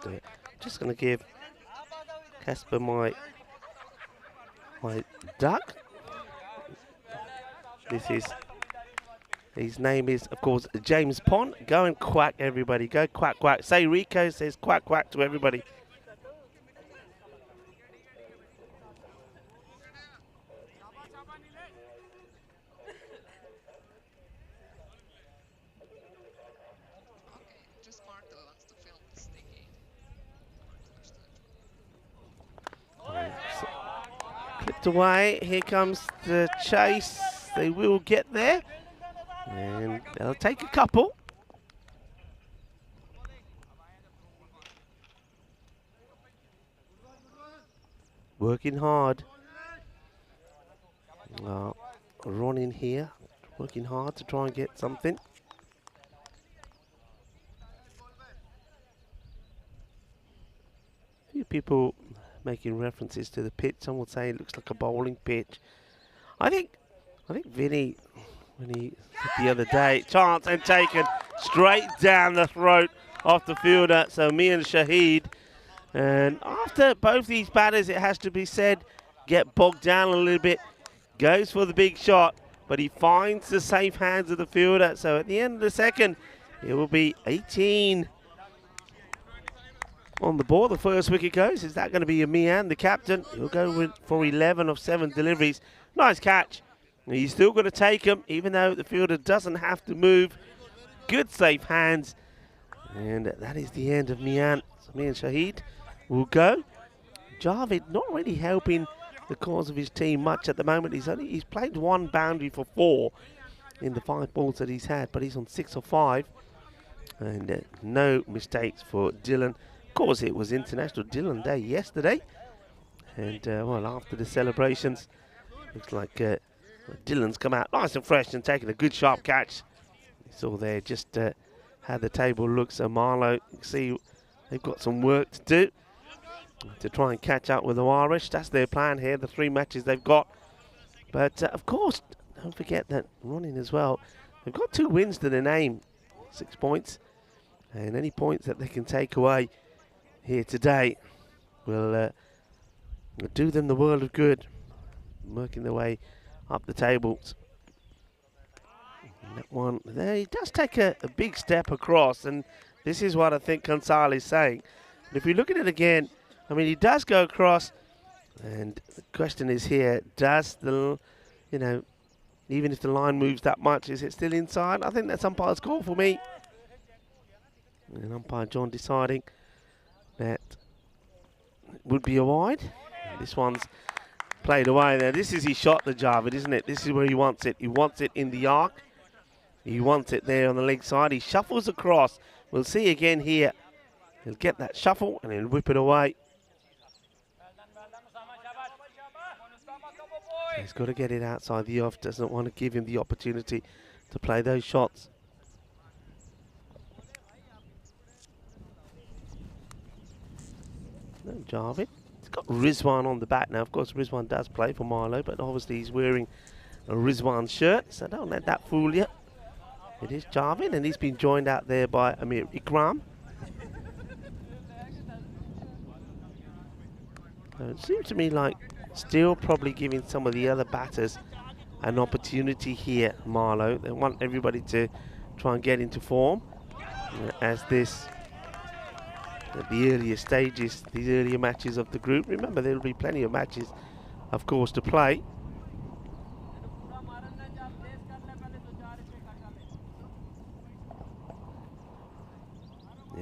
And, just going to give Casper my duck. His name is, of course, James Pond. Go and quack, everybody. Go quack, quack. Say Rico says quack, quack to everybody. Clipped away. Here comes the chase. They will get there. And they'll take a couple. Working hard. Ron in here. Working hard to try and get something. A few people making references to the pitch. Some would say it looks like a bowling pitch. I think Vinny, when he said the other day, chance and taken straight down the throat of the fielder. So me and Shahid. And after both these batters, it has to be said, get bogged down a little bit. Goes for the big shot, but he finds the safe hands of the fielder. So at the end of the second, it will be 18 on the board. The first wicket goes. Is that going to be Mian, the captain? He'll go for 11 of 7 deliveries. Nice catch. And he's still going to take him, even though the fielder doesn't have to move. Good safe hands. And that is the end of Mian. So me and Shahid will go. Javed not really helping the cause of his team much at the moment. He's played 1 boundary for 4 in the 5 balls that he's had, but he's on 6 or 5. And no mistakes for Dylan. Of course, it was International Dylan Day yesterday. And, well, after the celebrations, looks like Dylan's come out nice and fresh and taken a good sharp catch. You saw there just how the table looks. So Marlow, you can see they've got some work to do to try and catch up with the Irish. That's their plan here, the 3 matches they've got. But, of course, don't forget that running as well. They've got 2 wins to their name, 6 points. And any points that they can take away here today will do them the world of good, working their way up the tables. And that one there, he does take a big step across, and this is what I think Kansal is saying. And if you look at it again, I mean, he does go across, and the question is here, does the, even if the line moves that much, is it still inside? I think that's umpire's call for me. And umpire John deciding that it would be a wide. This one's played away there. This is his shot, the Javed, isn't it? This is where he wants it. He wants it in the arc. He wants it there on the leg side. He shuffles across. We'll see again here. He'll get that shuffle and he'll whip it away. He's got to get it outside the off. Doesn't want to give him the opportunity to play those shots. No, Javed. He's got Rizwan on the bat now. Of course, Rizwan does play for Marlow, but obviously he's wearing a Rizwan shirt, so don't let that fool you. It is Javed, and he's been joined out there by Amir Ikram. So it seems to me like still probably giving some of the other batters an opportunity here, Marlow. They want everybody to try and get into form as this, at the earlier stages, these earlier matches of the group. Remember, there will be plenty of matches, of course, to play.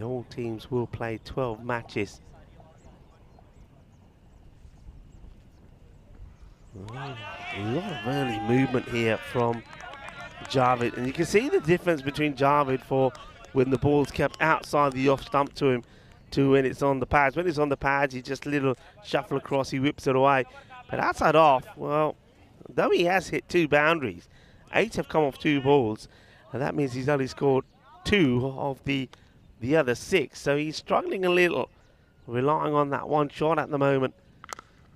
All teams will play 12 matches. A lot of early movement here from Javed, and you can see the difference between Javed for when the ball's kept outside the off stump to him to when it's on the pads. When it's on the pads, he just a little shuffle across, he whips it away. But outside off, well, though he has hit 2 boundaries, 8 have come off 2 balls, and that means he's only scored 2 of the other 6. So he's struggling a little, relying on that one shot at the moment.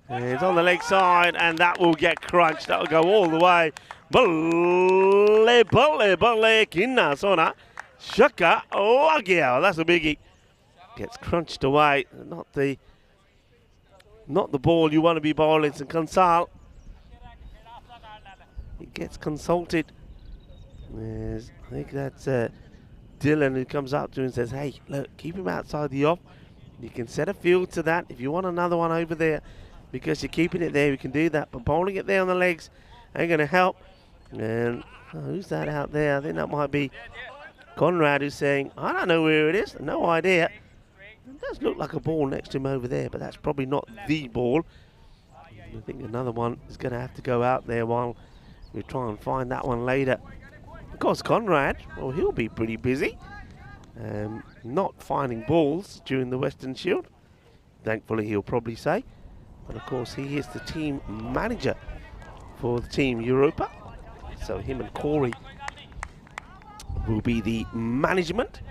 And it's on the leg side, and that will get crunched. That will go all the way. Balle, kinna sona. Shaka Lagia. That's a biggie. Gets crunched away. Not the ball you want to be bowling. It's a consult. He gets consulted. Yes, I think that's Dylan who comes up to him and says, hey, look, keep him outside the off. You can set a field to that. If you want another one over there, because you're keeping it there, we can do that. But bowling it there on the legs ain't going to help. And who's that out there? I think that might be Conrad, who's saying, I don't know where it is. No idea. It does look like a ball next to him over there, but that's probably not the ball. I think another one is going to have to go out there while we try and find that one later. Of course, Conrad, well, he'll be pretty busy. Not finding balls during the Western Shield. Thankfully, he'll probably say. But of course, he is the team manager for the Team Europa. So him and Corey will be the management.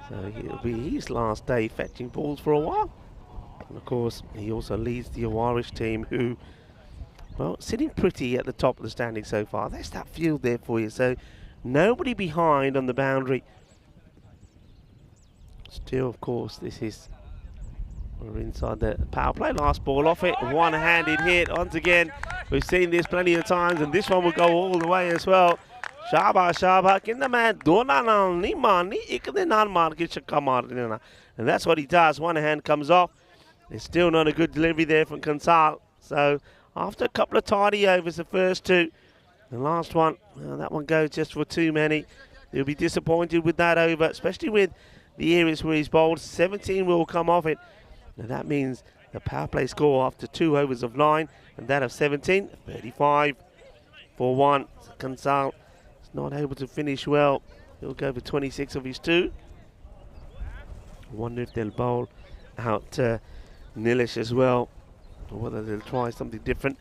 So it'll be his last day fetching balls for a while. And of course, he also leads the Irish team who, well, sitting pretty at the top of the standing so far. There's that field there for you. So nobody behind on the boundary. Still, of course, this is, we're inside the power play. Last ball off it. One-handed hit once again. We've seen this plenty of times, and this one will go all the way as well. Shaba, kinda man, dona ni mani, ikde nan maar ke chakka marna. And that's what he does. One hand comes off. There's still not a good delivery there from Kansal. So after a couple of tidy overs, the first two, the last one, well, that one goes just for too many. He'll be disappointed with that over, especially with the areas where he's bowled. 17 will come off it. Now that means the power play score after 2 overs of 9 and that of 17, 35 for 1. So Kansal is not able to finish well. He'll go for 26 of his 2. Wonder if they'll bowl out Nilish as well, or whether they'll try something different.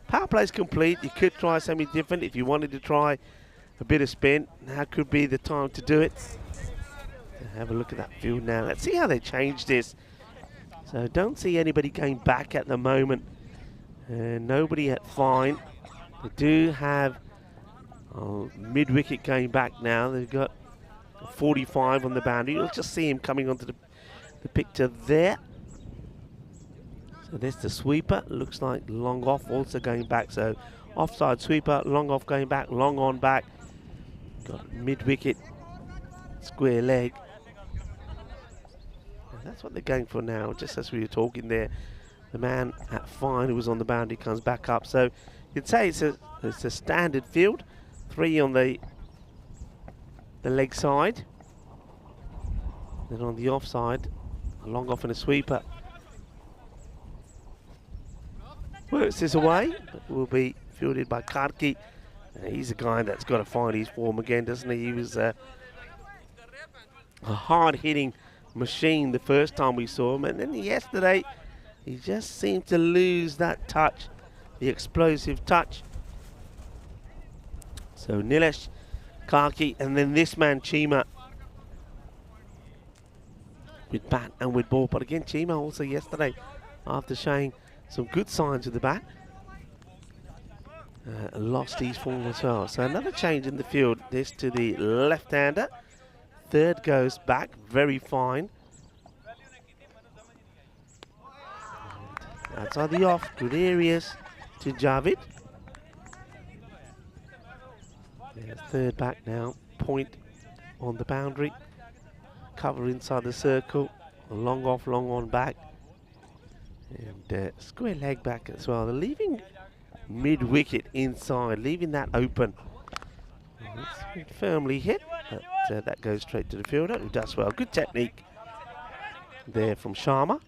Power play's complete. You could try something different if you wanted to try a bit of spin. Now could be the time to do it. Have a look at that field now. Let's see how they change this. So don't see anybody going back at the moment. Nobody at fine. They do have mid-wicket going back now. They've got 45 on the boundary. You'll just see him coming onto the picture there. So there's the sweeper. Looks like long off also going back. So offside sweeper, long off going back, long on back. Got mid-wicket, square leg. And that's what they're going for now, just as we were talking there. The man at fine who was on the boundary comes back up. So you'd say it's a standard field. 3 on the leg side. Then on the offside, a long off and a sweeper. Works this away, but will be fielded by Karki. He's a guy that's got to find his form again, doesn't he? He was a hard-hitting machine the first time we saw him, and then yesterday he just seemed to lose that touch, the explosive touch. So Nilesh, Karki, and then this man Chima with bat and with ball. But again, Chima also yesterday, after showing some good signs with the bat, lost his form as well. So another change in the field. This to the left-hander. Third goes back, very fine. And outside the off, good areas to Javid. There's third back now, point on the boundary. Cover inside the circle, long off, long on back. And square leg back as well. They're leaving mid-wicket inside, leaving that open. It's firmly hit, but that goes straight to the fielder, who does well. Good technique there from Sharma.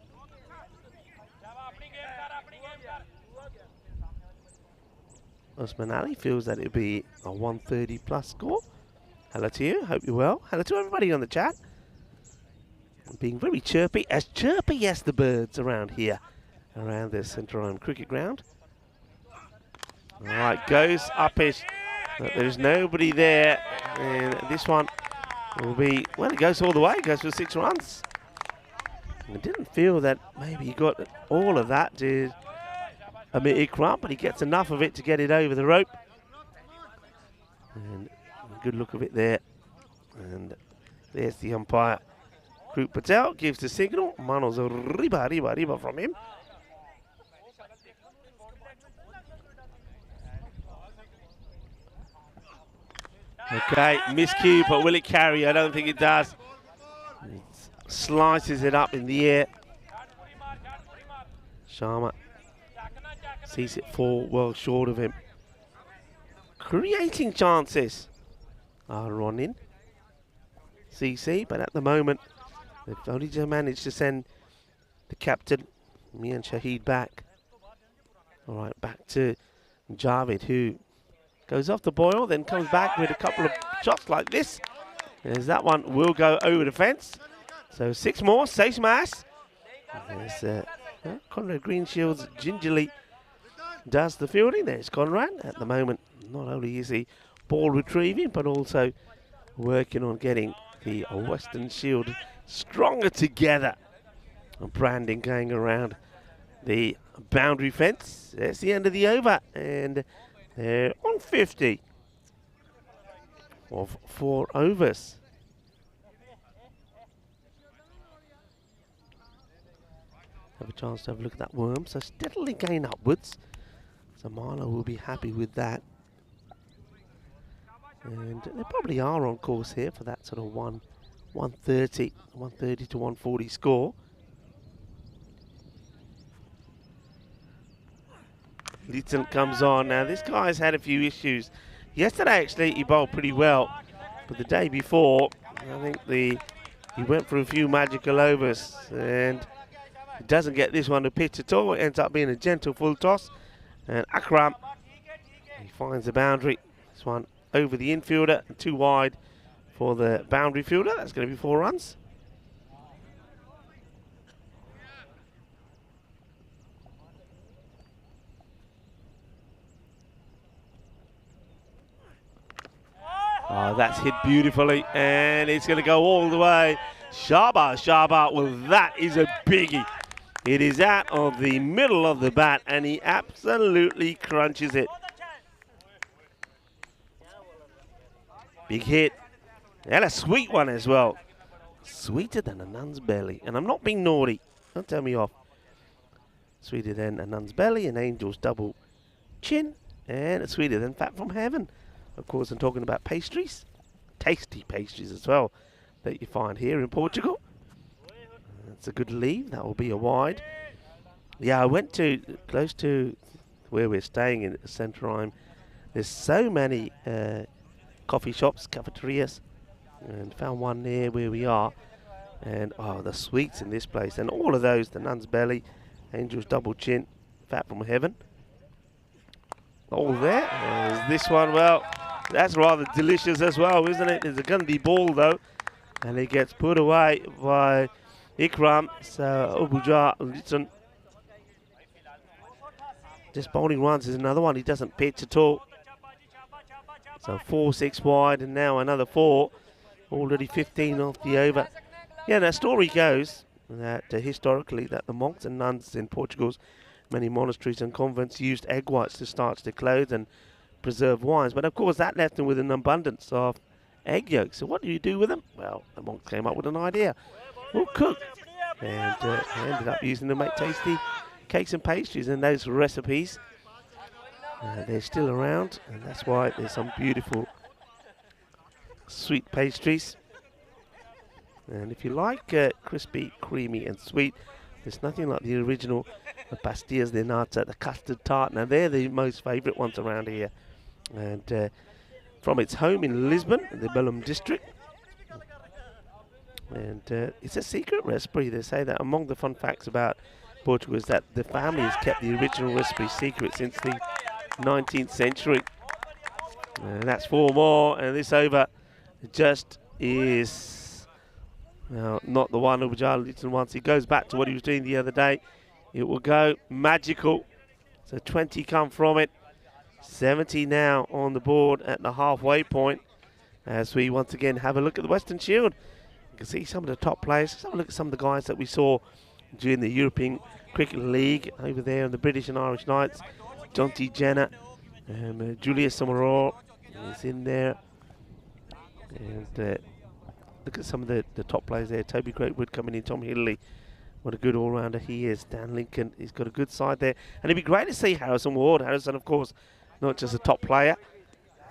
Osman Ali feels that it'll be a 130 plus score. Hello to you, hope you're well. Hello to everybody on the chat. Being very chirpy as the birds around here, around the Centre Home cricket ground. All right, goes uppish, but there's nobody there, and this one will be, well, it goes all the way, it goes for 6 runs. I didn't feel that maybe he got all of that to Amir Ikram, but he gets enough of it to get it over the rope. And a good look of it there. And there's the umpire. Kruk Patel gives the signal. Manos riba from him. Okay, miscue, but will it carry? I don't think it does. It slices it up in the air. Sharma sees it fall well short of him. Creating chances are on in CC, but at the moment they've only just managed to send the captain, Mian Shahid, back. All right, back to Javed, who goes off the boil, then comes back with a couple of shots like this. There's that one, will go over the fence. So 6 more, 6 más. There's Conrad Greenshields gingerly does the fielding. There's Conrad. At the moment, not only is he ball retrieving, but also working on getting the Western Shield stronger together. Branding going around the boundary fence. That's the end of the over, and they're on 50 of 4 overs. Have a chance to have a look at that worm. So steadily going upwards. So Marlow will be happy with that. And they probably are on course here for that sort of 130 to 140 score. Litton comes on. Now this guy's had a few issues. Yesterday actually he bowled pretty well, but the day before I think he went for a few magical overs and he doesn't get this one to pitch at all. It ends up being a gentle full toss, and Akram, he finds the boundary. This one over the infielder and too wide for the boundary fielder. That's going to be 4 runs. Oh, that's hit beautifully, and it's going to go all the way. Shaba, well, that is a biggie. It is out of the middle of the bat, and he absolutely crunches it. Big hit, and a sweet one as well. Sweeter than a nun's belly, and I'm not being naughty. Don't tell me off. Sweeter than a nun's belly, an angel's double chin, and it's sweeter than fat from heaven. Of course, I'm talking about pastries, tasty pastries as well, that you find here in Portugal. That's a good leave. That will be a wide. Yeah, I went to close to where we're staying in Centrime. There's so many coffee shops, cafeterias, and found one near where we are. And oh, the sweets in this place, and all of those: the nun's belly, angel's double chin, fat from heaven. All there. There's this one. Well, that's rather delicious as well, isn't it? There's a Gundy ball though, and it gets put away by Ikram. So Obuja Litton just bowling runs is another one. He doesn't pitch at all. So 4-6 wide, and now another 4. Already 15 off the over. Yeah, the story goes that historically that the monks and nuns in Portugal's many monasteries and convents used egg whites to starch their clothes and preserve wines. But of course that left them with an abundance of egg yolks. So what do you do with them? Well, the monks came up with an idea. We'll cook. And ended up using them to make tasty cakes and pastries. And those recipes, they're still around. And that's why there's some beautiful sweet pastries. And if you like crispy, creamy and sweet, there's nothing like the original pastillas de nata, the custard tart. Now they're the most favourite ones around here. And from its home in Lisbon, in the Belém district. And it's a secret recipe. They say that among the fun facts about Portugal is that the family has kept the original recipe secret since the 19th century. And that's 4 more, and this over just is not the one Obuja Litton wants. He goes back to what he was doing the other day. It will go magical. So 20 come from it. 70 now on the board at the halfway point as we once again have a look at the Western Shield. You can see some of the top players. Let's have a look at some of the guys that we saw during the European Cricket League over there in the British and Irish Knights. John T. Jenner, Julius Summerall is in there. And look at some of the top players there. Toby Greatwood coming in, Tom Hidley. What a good all-rounder he is. Dan Lincoln, he's got a good side there. And it'd be great to see Harrison Ward. Harrison, of course, not just a top player,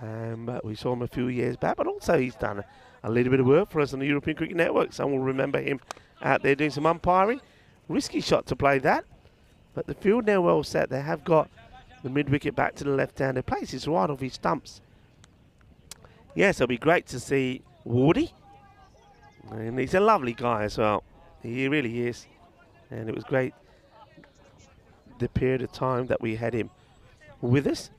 but we saw him a few years back, but also he's done a little bit of work for us on the European Cricket Network. Some will remember him out there doing some umpiring. Risky shot to play that, but the field now well set. They have got the mid-wicket back to the left-hander. Places right off his stumps. Yes, it'll be great to see Wardy. And he's a lovely guy as well. He really is. And it was great the period of time that we had him with us.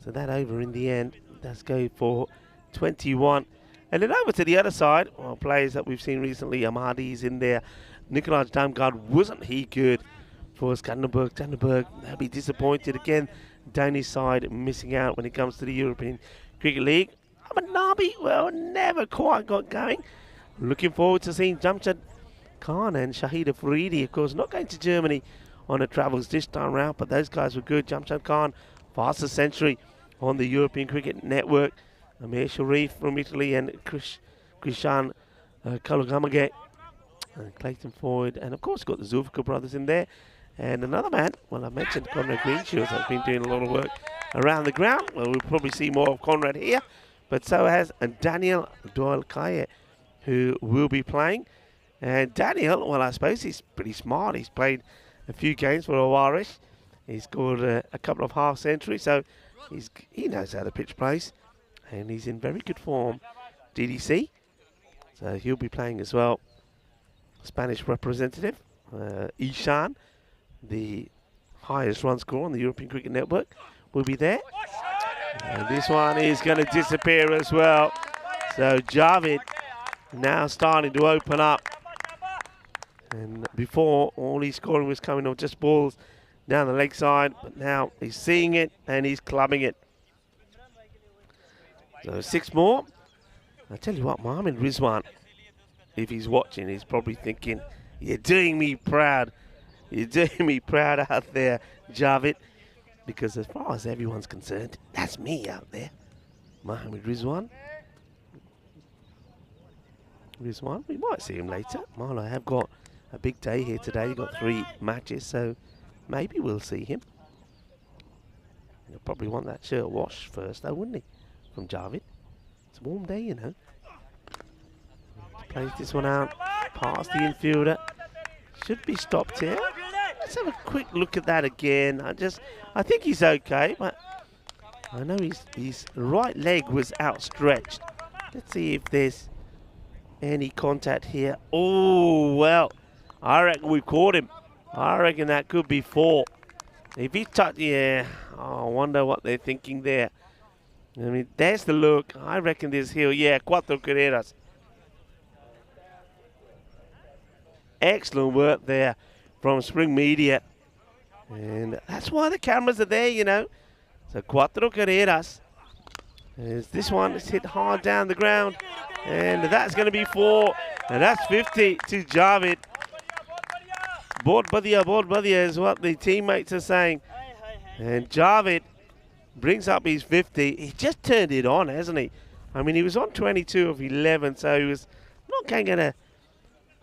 So that over in the end. Let's go for 21. And then over to the other side, well, players that we've seen recently. Ahmadi's in there. Nikolaj Damgard, wasn't he good for Skanderberg? Skanderberg, they'll be disappointed again. Danish side missing out when it comes to the European Cricket League. Ahmed Nabi, well, never quite got going. Looking forward to seeing Jamshad Khan and Shahid Afridi, of course, not going to Germany on the travels this time round, but those guys were good. Jamshad Khan, fastest century on the European Cricket Network. Amir Sharif from Italy and Krishan Kalogamage, Clayton Ford, and of course got the Zulfikar brothers in there. And another man, well, I mentioned Conrad Greenshields has been doing a lot of work around the ground. Well, we'll probably see more of Conrad here, but so has Daniel Doyle-Kaye, who will be playing. And Daniel, well, I suppose he's pretty smart. He's played a few games for Awarish. He's scored a couple of half centuries, so he knows how the pitch plays. And he's in very good form, DDC. So he'll be playing as well. Spanish representative, Ishan, the highest run scorer on the European Cricket Network, will be there. And this one is going to disappear as well. So Javid now starting to open up. And before, all his scoring was coming on just balls down the leg side, but now he's seeing it and he's clubbing it. So 6 more. I tell you what, Mohamed Rizwan, if he's watching, he's probably thinking, you're doing me proud. You're doing me proud out there, Javid. Because as far as everyone's concerned, that's me out there. Mohamed Rizwan. Rizwan, we might see him later. Marlo have got a big day here today. He's got 3 matches, so maybe we'll see him. He'll probably want that shirt washed first, though, wouldn't he? From Javid. It's a warm day, you know. Plays this one out past the infielder. Should be stopped here. Let's have a quick look at that again. I think he's okay, but I know his right leg was outstretched. Let's see if there's any contact here. Oh, well, I reckon we caught him. I reckon that could be 4. If he touched, yeah, oh, I wonder what they're thinking there. I mean, there's the look. I reckon this heel, yeah, 4 carreras. Excellent work there from Spring Media. And that's why the cameras are there, you know. So 4 carreras. As this one is hit hard down the ground. And that's going to be 4. And that's 50 to Javid. Board Badia is what the teammates are saying. And Javid brings up his 50. He just turned it on, hasn't he? I mean, he was on 22 of 11, so he was not going at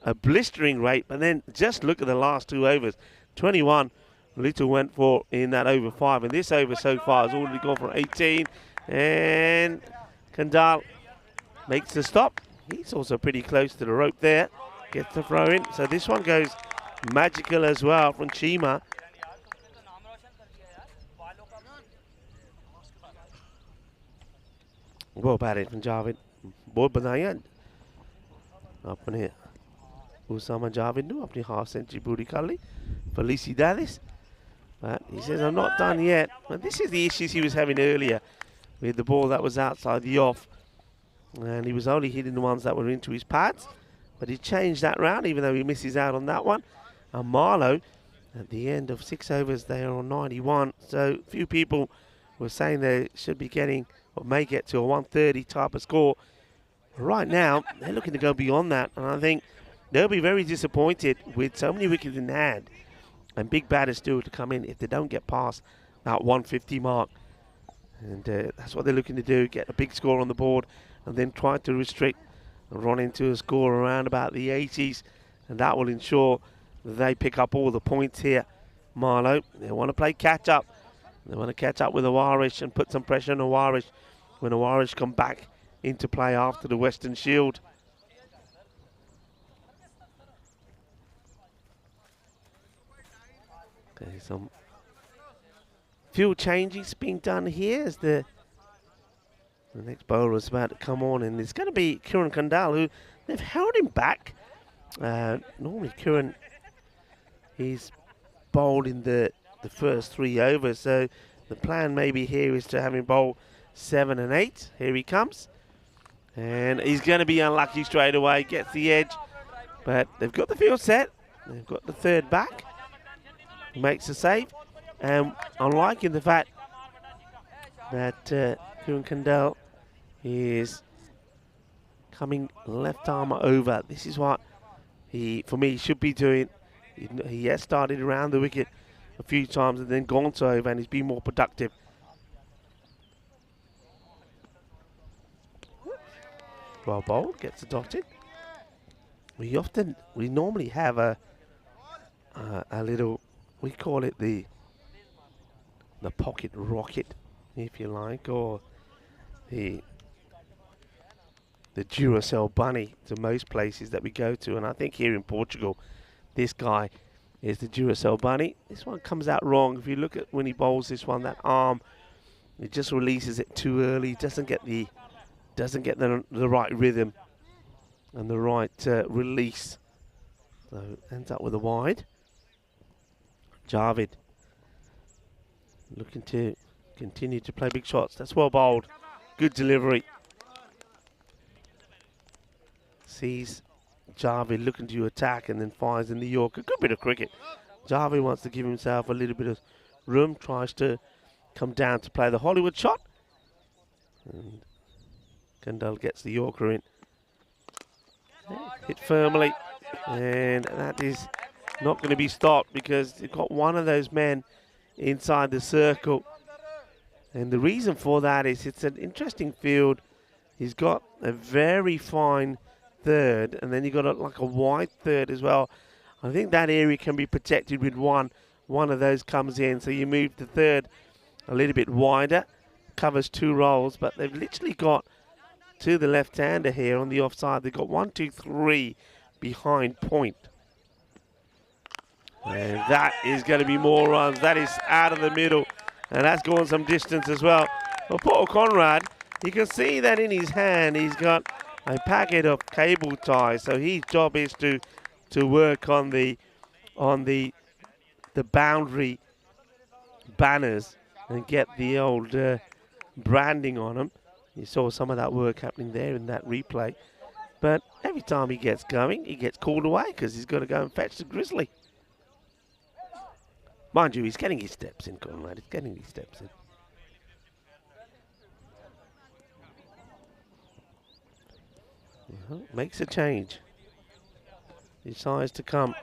a blistering rate. But then just look at the last 2 overs. 21, Little went for in that over 5. And this over so far has already gone for 18. And Kandal makes the stop. He's also pretty close to the rope there. Gets the throw in. So this one goes magical as well from Chima. What about it from Javid? बहुत बनाया अपने Usama Javid ने अपनी half century पूरी कर ली. Felicidades. But he says, I'm not done yet. But this is the issues he was having earlier with the ball that was outside the off. And he was only hitting the ones that were into his pads. But he changed that round, even though he misses out on that one. And Marlow, at the end of 6 overs, they are on 91. So few people were saying they should be getting, or may get to a 130 type of score. Right now, they're looking to go beyond that. And I think they'll be very disappointed with so many wickets in hand and big batters still to come in if they don't get past that 150 mark. And that's what they're looking to do, get a big score on the board and then try to restrict and run into a score around about the 80s. And that will ensure that they pick up all the points here. Marlow, they want to play catch up. They want to catch up with Awarish and put some pressure on Awarish when Awarish come back into play after the Western Shield. Okay, some field changes being done here as the next bowler is about to come on, and it's going to be Kieran Kandal, who they've held him back. Normally Kieran, he's bowled in the first 3 overs, so the plan maybe here is to have him bowl 7 and 8. Here he comes, and he's going to be unlucky straight away, gets the edge, but they've got the field set, they've got the third back, he makes a save, and I'm liking the fact that Kieran Kandal is coming left arm over. This is what he, for me, should be doing. He has started around the wicket a few times and then gone to over, and he's been more productive. Well bowled, gets a dot in. We normally have a little, we call it the pocket rocket, if you like, or the Duracell bunny to most places that we go to. And I think here in Portugal, this guy is the Duracell bunny. This one comes out wrong. If you look at when he bowls this one, that arm, it just releases it too early. Doesn't get the right rhythm and the right release. So ends up with a wide. Javid looking to continue to play big shots. That's well bowled. Good delivery. Sees Javid looking to attack and then fires in the Yorker. Good bit of cricket. Javid wants to give himself a little bit of room. Tries to come down to play the Hollywood shot. And Kandal gets the Yorker in. Hit firmly. And that is not going to be stopped because you've got one of those men inside the circle. And the reason for that is it's an interesting field. He's got a very fine third, and then you've got like a wide third as well. I think that area can be protected with one of those comes in, so you move the third a little bit wider, covers 2 roles, but they've literally got to the left-hander here on the offside. They've got 1, 2, 3 behind point. And that is going to be more runs. That is out of the middle, and that's gone some distance as well. Well, Paul Conrad, you can see that in his hand he's got a packet of cable ties, so his job is to work on the boundary banners and get the old branding on them. You saw some of that work happening there in that replay, but every time he gets going, he gets called away because he's got to go and fetch the Grizzly. Mind you, he's getting his steps in, Conrad. He's getting his steps in. Makes a change. Decides to come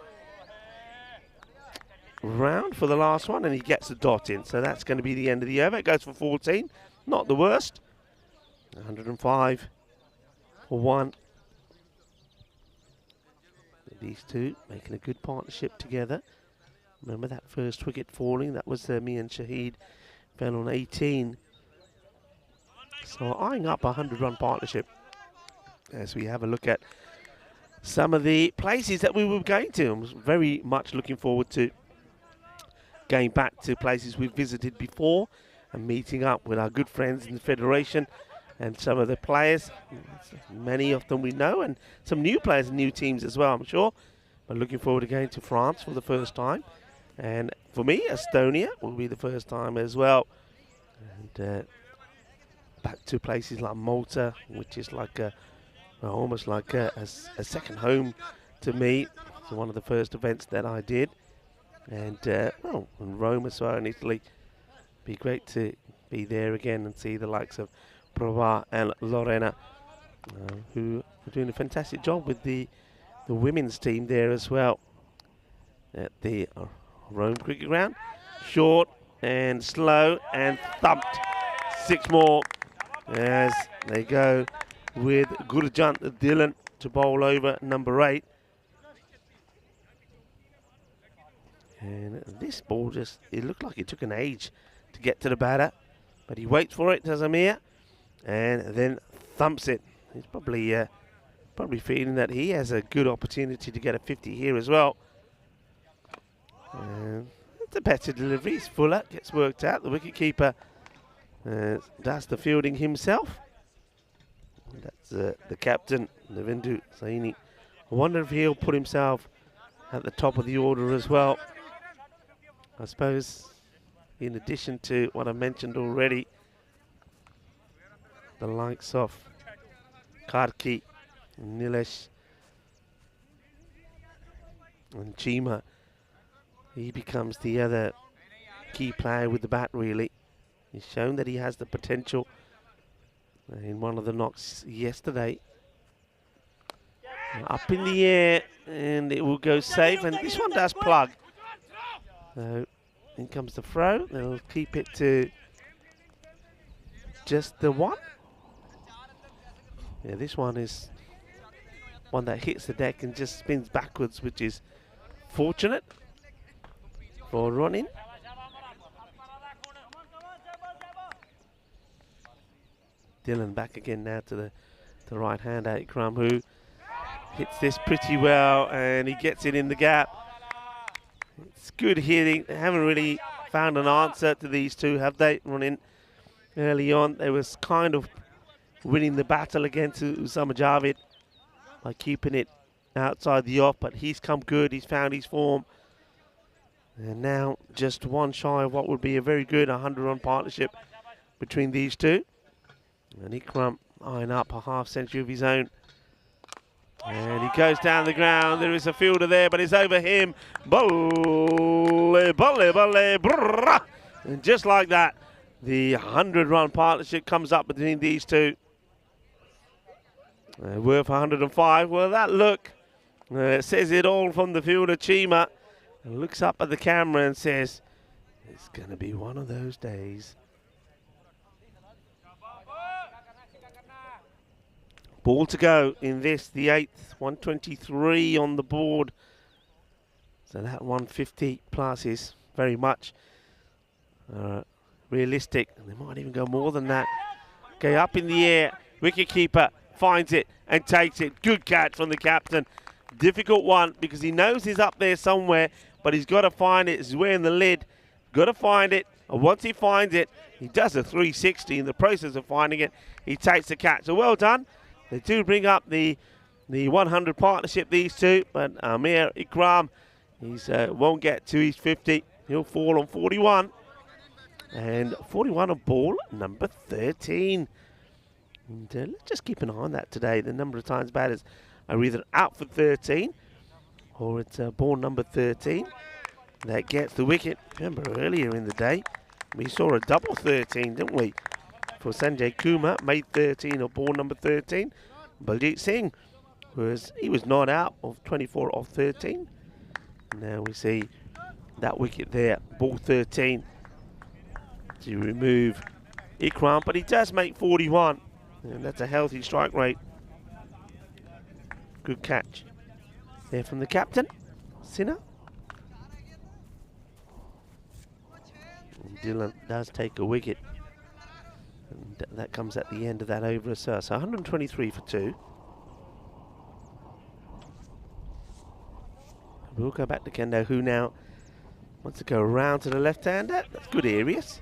round for the last one, and he gets a dot in. So that's going to be the end of the over. It goes for 14. Not the worst. 105 for 1. These two making a good partnership together. Remember that first wicket falling? That was me and Shahid fell on 18. So eyeing up a 100-run partnership as we have a look at some of the places that we were going to. I'm very much looking forward to going back to places we've visited before and meeting up with our good friends in the Federation and some of the players. Many of them we know, and some new players and new teams as well, I'm sure. But looking forward to going to France for the first time. And for me, Estonia will be the first time as well. And back to places like Malta, which is like almost like a second home to me. It's one of the first events that I did. And well, in Rome as well in Italy. Be great to be there again and see the likes of Prova and Lorena, who are doing a fantastic job with the the women's team there as well at the Rome Cricket Ground. Short and slow and thumped. 6 more as they go with Gurjant Dylan to bowl over number 8. And this ball it looked like it took an age to get to the batter, but he waits for it, does Amir, and then thumps it. He's probably feeling that he has a good opportunity to get a 50 here as well. And it's a better delivery. Fuller gets worked out. The wicketkeeper does the fielding himself. That's the captain, Navindu Saini. I wonder if he'll put himself at the top of the order as well. I suppose, in addition to what I mentioned already, the likes of Karki, Nilesh and Chima, he becomes the other key player with the bat, really. He's shown that he has the potential in one of the knocks yesterday. Up in the air, and it will go safe, and this one does plug. So in comes the throw. They'll keep it to just the 1. Yeah, this one is one that hits the deck and just spins backwards, which is fortunate for running. Dylan back again now to the right hand, Ikram, who hits this pretty well, and he gets it in the gap. It's good hitting. They haven't really found an answer to these two, have they? Running early on, they was kind of winning the battle against Usama Javid by keeping it outside the off, but he's come good. He's found his form. And now just one shy of what would be a very good 100-run partnership between these two. And Ikram eyeing up a half century of his own. And he goes down the ground. There is a fielder there, but it's over him. Balle, balle, balle, brrrr. And just like that, the 100-run partnership comes up between these two. Worth 105. Well, that look says it all from the fielder, Chima. And looks up at the camera and says, it's going to be one of those days. Ball to go in this, the 8th, 123 on the board. So that 150 plus is very much realistic. And they might even go more than that. Okay, up in the air, wicketkeeper finds it and takes it. Good catch from the captain. Difficult one because he knows he's up there somewhere, but he's got to find it. He's wearing the lid. Got to find it. And once he finds it, he does a 360 in the process of finding it. He takes the catch. So well done. They do bring up the 100 partnership, these two, but Amir Ikram, he won't get to his 50. He'll fall on 41. And 41 on ball number 13. And let's just keep an eye on that today. The number of times batters are either out for 13 or it's ball number 13 that gets the wicket. Remember earlier in the day, we saw a double 13, didn't we? For Sanjay Kumar, made 13 of ball number 13. Baljit Singh, he was not out of 24 off 13. Now we see that wicket there, ball 13, to remove Ikram, but he does make 41, and that's a healthy strike rate. Good catch there from the captain, Sinha. And Dylan does take a wicket. And that comes at the end of that over as well. So 123 for 2. We'll go back to Kendo, who now wants to go around to the left-hander. That's good areas.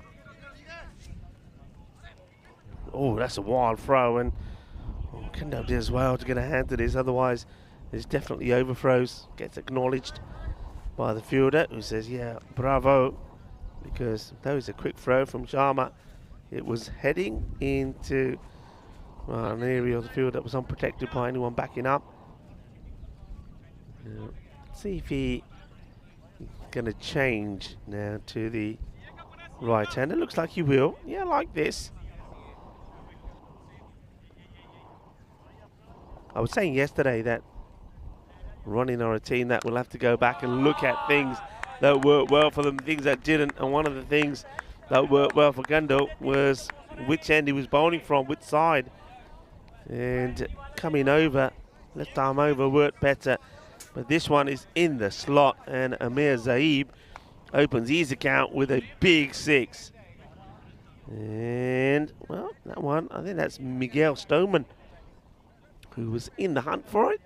Oh, that's a wild throw, and Kendo did as well to get a hand to this. Otherwise, there's definitely overthrows. Gets acknowledged by the fielder, who says, yeah, bravo, because that was a quick throw from Sharma. It was heading into an area of the field that was unprotected by anyone backing up. Let's see if he's going to change now to the right hand. It looks like he will. Yeah, like this. I was saying yesterday that Running are a team that will have to go back and look at things that worked well for them, things that didn't. And one of the things that worked well for Gundel was which end he was bowling from, which side. And coming over, left arm over, worked better. But this one is in the slot, and Amir Zaib opens his account with a big 6. And, well, that one, I think that's Miguel Stoneman, who was in the hunt for it.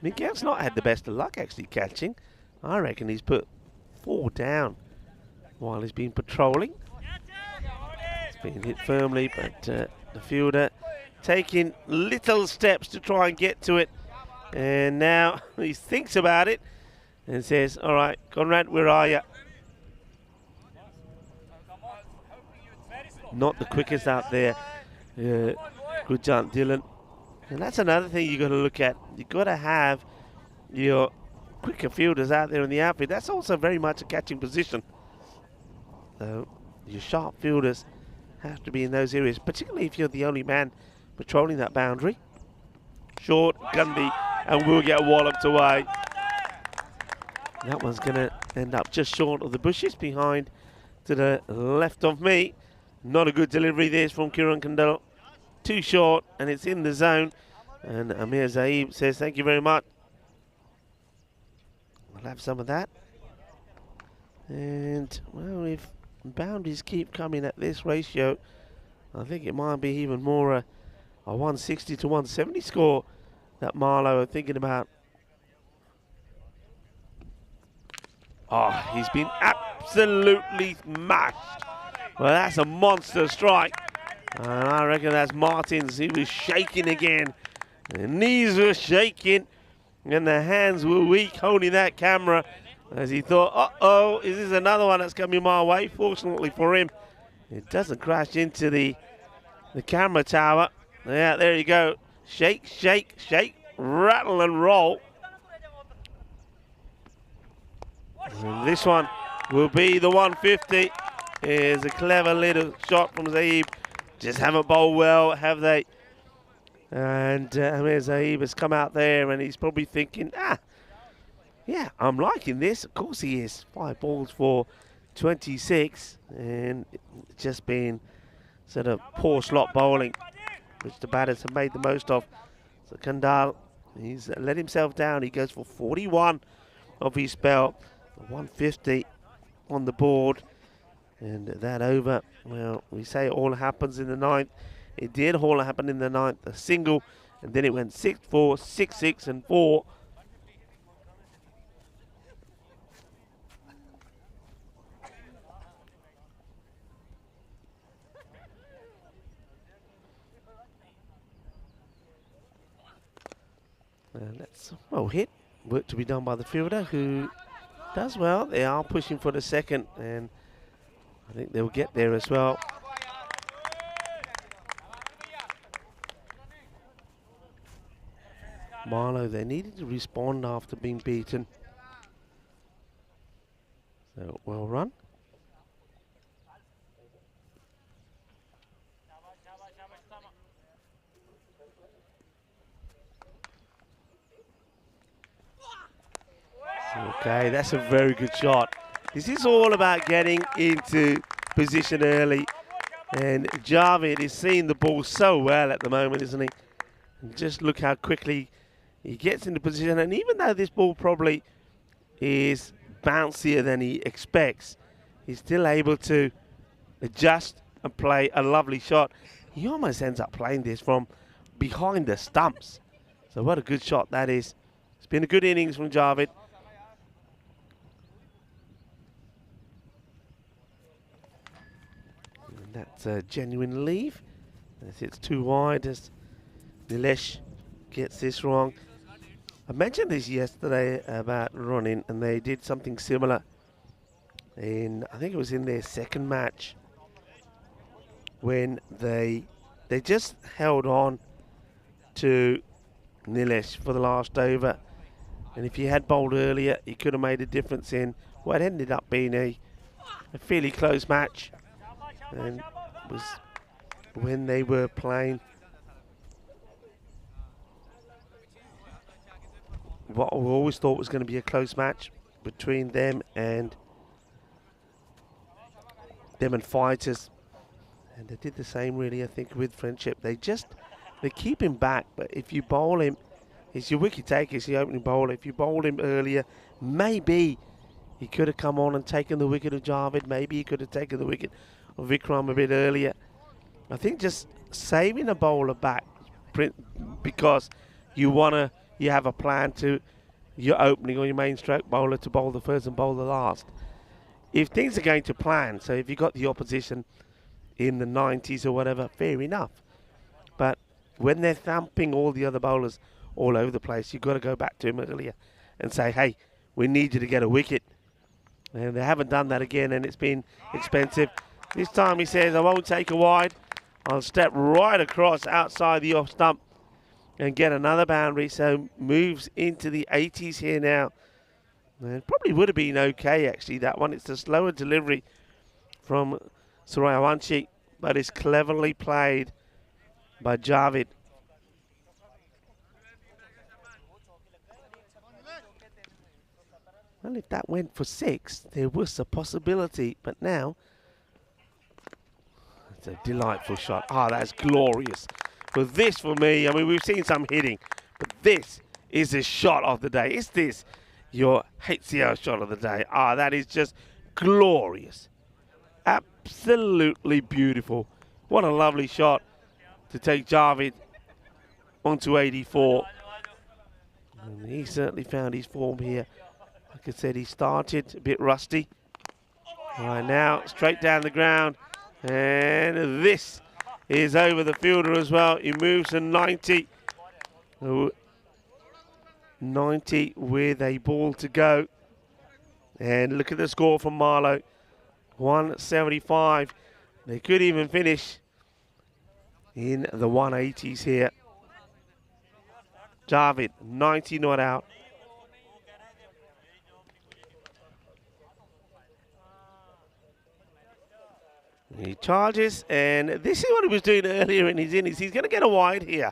Miguel's not had the best of luck actually catching. I reckon he's put 4 down while he's been patrolling. It's been hit firmly, but the fielder taking little steps to try and get to it. And now he thinks about it and says, all right, Conrad, where are you? Not the quickest out there. Good jump, Dylan. And that's another thing you got to look at. You've got to have your quicker fielders out there in the outfield. That's also very much a catching position. So your sharp fielders have to be in those areas, particularly if you're the only man patrolling that boundary. Short, Gundy, and we'll get walloped away. That one's going to end up just short of the bushes behind to the left of me. Not a good delivery this from Kiran Kandel. Too short, and it's in the zone. And Amir Zaib says, thank you very much. We'll have some of that. And, well, if boundaries keep coming at this ratio, I think it might be even more a 160 to 170 score that Marlowe are thinking about. Oh, he's been absolutely smashed. Well, that's a monster strike. And I reckon that's Martins. He was shaking again. The knees were shaking and the hands were weak holding that camera as he thought, uh-oh, is this another one that's coming my way? Fortunately for him, it doesn't crash into the camera tower. Yeah, there you go. Shake, shake, shake, rattle and roll. And this one will be the 150. Here's a clever little shot from Zaib. Just haven't bowled well, have they? And Amir Zaib has come out there and he's probably thinking, yeah, I'm liking this. Of course he is. 5 balls for 26. And just been sort of poor slot bowling, which the batters have made the most of. So Kandal, he's let himself down. He goes for 41 of his spell. 150 on the board. And that over, well, we say it all happens in the 9th. It did all happen in the 9th, a single, and then it went 6-4, 6-6, and 4. And that's well hit. Work to be done by the fielder, who does well. They are pushing for the second, and I think they'll get there as well. Marlowe, they needed to respond after being beaten. So, well run. Okay, that's a very good shot. This is all about getting into position early. And Javid is seeing the ball so well at the moment, isn't he? And just look how quickly he gets into position. And even though this ball probably is bouncier than he expects, he's still able to adjust and play a lovely shot. He almost ends up playing this from behind the stumps. So what a good shot that is. It's been a good innings from Javid. And that's a genuine leave. As it's too wide as Nilesh gets this wrong. I mentioned this yesterday about running, and they did something similar in, I think it was in their second match, when they just held on to Nilesh for the last over. And if he had bowled earlier, he could have made a difference in what ended up being a fairly close match. And it was when they were playing what we always thought was going to be a close match between them and Fighters. And they did the same, really, I think, with Friendship. They keep him back, but if you bowl him, it's your wicket taker, it's the opening bowler. If you bowled him earlier, maybe he could have come on and taken the wicket of Javed. Maybe he could have taken the wicket of Vikram a bit earlier. I think just saving a bowler back because you have a plan to your opening or your main stroke bowler to bowl the first and bowl the last. If things are going to plan, so if you got the opposition in the 90s or whatever, fair enough. But when they're thumping all the other bowlers all over the place, you've got to go back to him earlier and say, hey, we need you to get a wicket. And they haven't done that again, and it's been expensive. This time he says, I won't take a wide. I'll step right across outside the off stump and get another boundary. So moves into the 80s here now. And probably would have been okay, actually, that one. It's a slower delivery from Surayawanshi, but it's cleverly played by Javed. Well, if that went for 6, there was a possibility, but now it's a delightful shot. Ah, that's glorious. But this, for me, I mean, we've seen some hitting, but this is a shot of the day. Is this your HCL shot of the day? Ah, that is just glorious. Absolutely beautiful. What a lovely shot to take Javed onto 84. And he certainly found his form here. Like I said, he started a bit rusty. Right now, straight down the ground. And this is over the fielder as well. He moves to 90. 90 with a ball to go. And look at the score from Marlow. 175. They could even finish in the 180s here. Javed, 90 not out. He charges, and this is what he was doing earlier in his innings. He's going to get a wide here.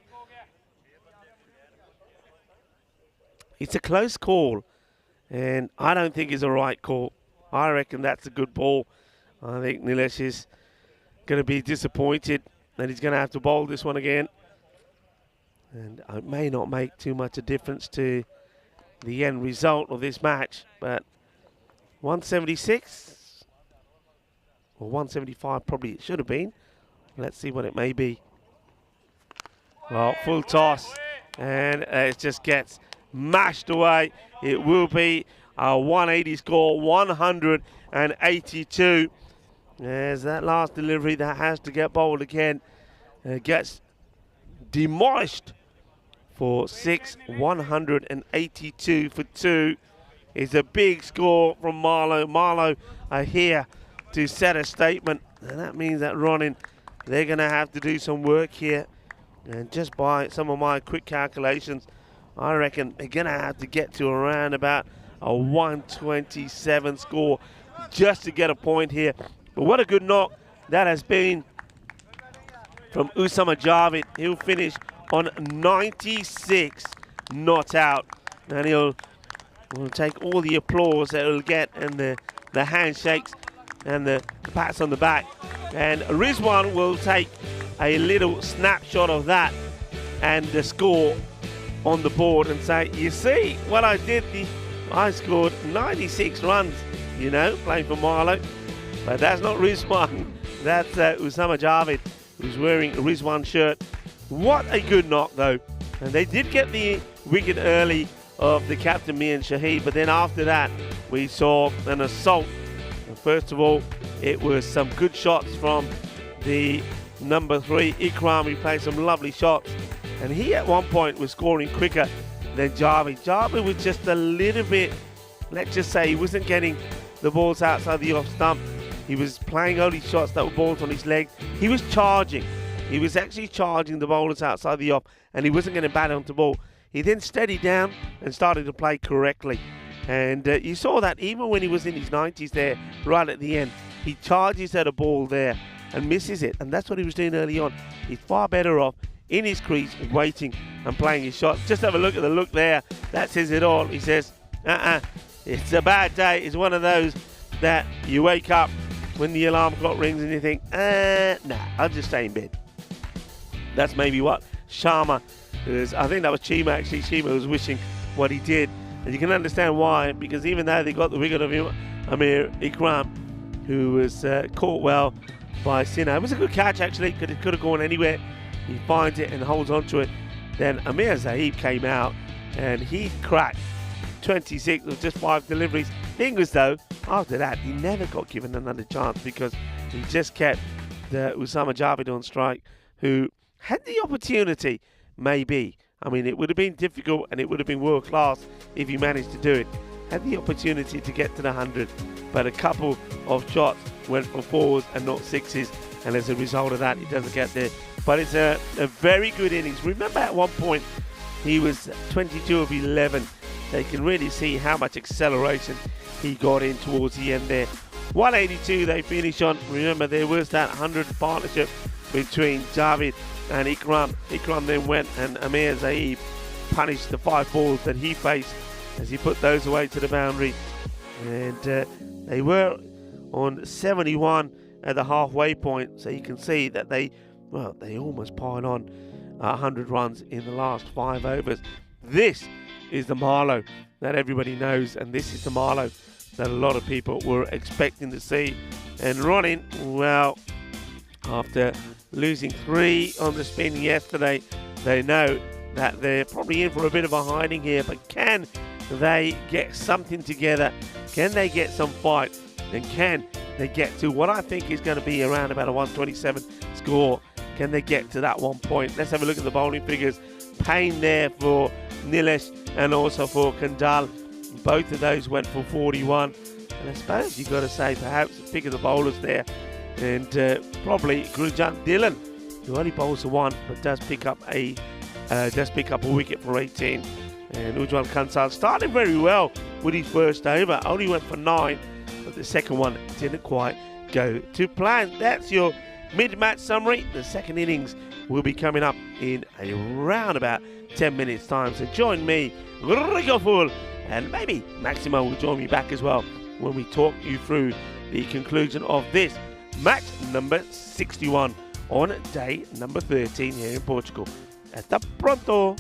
It's a close call, and I don't think it's a right call. I reckon that's a good ball. I think Nilesh is going to be disappointed that he's going to have to bowl this one again. And it may not make too much a difference to the end result of this match, but 176 or 175 probably it should have been. Let's see what it may be. Well, full toss, and it just gets mashed away. It will be a 180 score, 182. There's that last delivery that has to get bowled again. Gets demolished for 6, 182 for 2. It's a big score from Marlow. Marlow are here to set a statement, and that means that Ronin, they're going to have to do some work here. And just by some of my quick calculations, I reckon they're going to have to get to around about a 127 score just to get a point here. But what a good knock that has been from Usama Javed. He'll finish on 96 not out, and he'll take all the applause that he'll get and the handshakes and the pats on the back. And Rizwan will take a little snapshot of that and the score on the board and say, you see what I did? I scored 96 runs, you know, playing for Marlow. But that's not Rizwan. That's Usama Javed, who's wearing a Rizwan shirt. What a good knock, though. And they did get the wicket early of the captain, Mian Shahid, but then after that, we saw an assault. And first of all, it was some good shots from the number 3, Ikram. He played some lovely shots. And he, at one point, was scoring quicker than Javed. Javed was just a little bit, let's just say, he wasn't getting the balls outside the off stump. He was playing only shots that were balls on his leg. He was charging. He was actually charging the bowlers outside the off, and he wasn't going to bat onto ball. He then steadied down and started to play correctly. And you saw that even when he was in his 90s there, right at the end. He charges at a ball there and misses it. And that's what he was doing early on. He's far better off in his crease waiting and playing his shot. Just have a look at the look there. That says it all. He says, it's a bad day. It's one of those that you wake up when the alarm clock rings and you think, nah, I'll just stay in bed. That's maybe what Sharma is. I think that was Chima, actually. Chima was wishing what he did. And you can understand why, because even though they got the wicket of him, Amir Ikram, who was caught well by Sinha. It was a good catch, actually. Could have gone anywhere. He finds it and holds on to it. Then Amir Zaheeb came out and he cracked 26 with just 5 deliveries. Thing was, though, after that, he never got given another chance because he just kept Usama Javid on strike, who had the opportunity, maybe. I mean, it would have been difficult and it would have been world class if he managed to do it. Had the opportunity to get to the 100, but a couple of shots went for 4s and not 6s, and as a result of that, he doesn't get there. But it's a very good innings. Remember at one point, he was 22 of 11. So you can really see how much acceleration he got in towards the end there. 182 they finished on. Remember, there was that 100 partnership between Javid and Ikram. Ikram then went and Amir Zaheeb punished the 5 balls that he faced as he put those away to the boundary. And they were on 71 at the halfway point. So you can see that they almost piled on 100 runs in the last 5 overs. This is the Marlow that everybody knows, and this is the Marlow that a lot of people were expecting to see. And running, well, after losing 3 on the spin yesterday, they know that they're probably in for a bit of a hiding here, but can they get something together? Can they get some fight? And can they get to what I think is going to be around about a 127 score? Can they get to that 1 point? Let's have a look at the bowling figures. Payne there for Nilesh and also for Kandal. Both of those went for 41. And I suppose you've got to say perhaps the pick of the bowlers there. And probably Gurjant Dhillon, who only bowls for 1 but does pick up a wicket for 18. And Ujjwal Kansal started very well with his first over. Only went for 9, but the second one didn't quite go to plan. That's your mid-match summary. The second innings will be coming up in around about 10 minutes time. So join me, Rigoful, and maybe Maximo will join me back as well when we talk you through the conclusion of this match number 61 on day number 13 here in Portugal. Hasta pronto!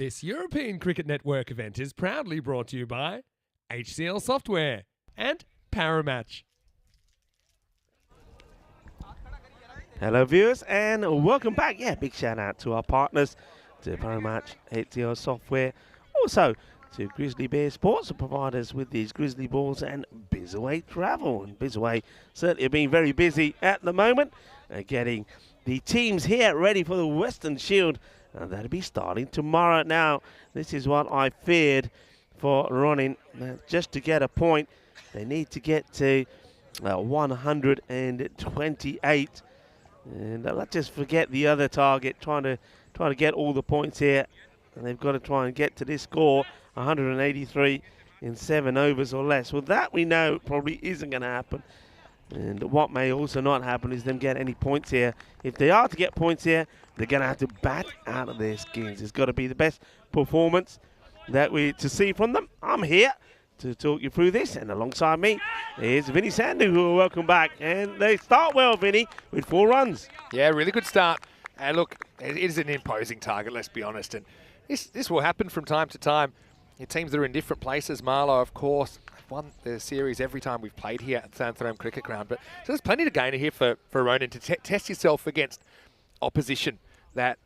This European Cricket Network event is proudly brought to you by HCL Software and Paramatch. Hello viewers and welcome back. Yeah, big shout out to our partners, to Paramatch, HCL Software, also to Grizzly Bear Sports, who provide us with these Grizzly balls, and Bizaway Travel. And Bizaway certainly have been very busy at the moment, getting the teams here ready for the Western Shield. And that'll be starting tomorrow. Now, this is what I feared for running. Just to get a point, they need to get to 128. And let's just forget the other target, trying to get all the points here. And they've got to try and get to this score, 183 in 7 overs or less. Well, that we know probably isn't going to happen. And what may also not happen is them get any points here. If they are to get points here, they're going to have to bat out of their skins. It's got to be the best performance that we to see from them. I'm here to talk you through this, and alongside me is Vinny Sandu, who will welcome back. And they start well, Vinny, with 4 runs. Yeah, really good start. And look, it is an imposing target, let's be honest. And this will happen from time to time. Your teams that are in different places, Marlow, of course, won the series every time we've played here at Santhanam Cricket Ground. But so there's plenty to gain here for Ronan to test yourself against opposition that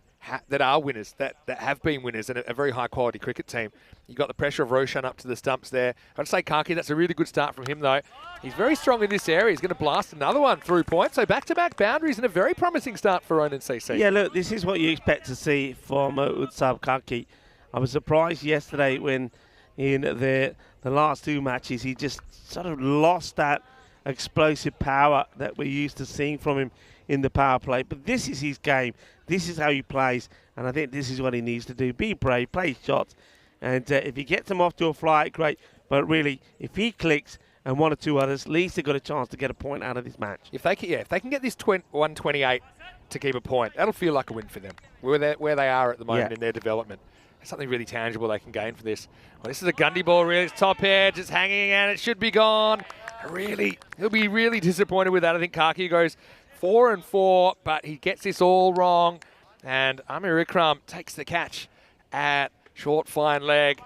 are winners, that have been winners, and a very high-quality cricket team. You got the pressure of Roshan up to the stumps there. I'd say Kaki, that's a really good start from him, though. He's very strong in this area. He's going to blast another one through point. So back-to-back boundaries and a very promising start for Ronan CC. Yeah, look, this is what you expect to see from Utsab Kaki. I was surprised yesterday when in the last 2 matches he just sort of lost that explosive power that we're used to seeing from him in the power play. But this is his game. This is how he plays, and I think this is what he needs to do. Be brave, play shots, and if he gets them off to a fly, great. But really, if he clicks and 1 or 2 others, at least they've got a chance to get a point out of this match. If they can get this 128 to keep a point, that'll feel like a win for them, where they are at the moment in their development. Something really tangible they can gain from this. Well, this is a Gundy ball, really. It's top edge, it's hanging, and it should be gone. Really, he'll be really disappointed with that. I think Kaki goes 4 and 4, but he gets this all wrong. And Amir Ikram takes the catch at short, fine leg.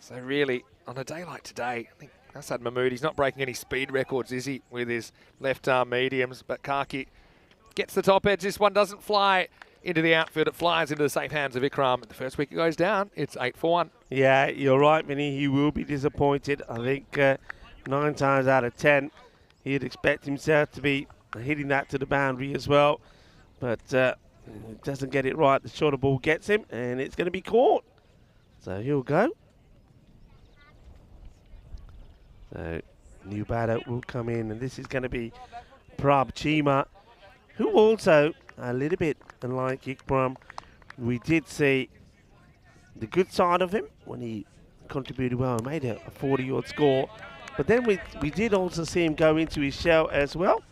So really, on a day like today, I think Asad Mahmood, he's not breaking any speed records, is he, with his left arm mediums? But Kaki gets the top edge. This one doesn't fly into the outfield. It flies into the safe hands of Ikram. The first wicket goes down. It's 8 for 1. Yeah, you're right, Vinny. He will be disappointed. I think 9 times out of 10, he'd expect himself to be hitting that to the boundary as well. But doesn't get it right. The shorter ball gets him, and it's going to be caught. So he'll go. So new batter will come in, and this is going to be Prab Chima, who also, a little bit unlike Ikram, we did see the good side of him when he contributed well and made a 40-odd score. But then we did also see him go into his shell as well.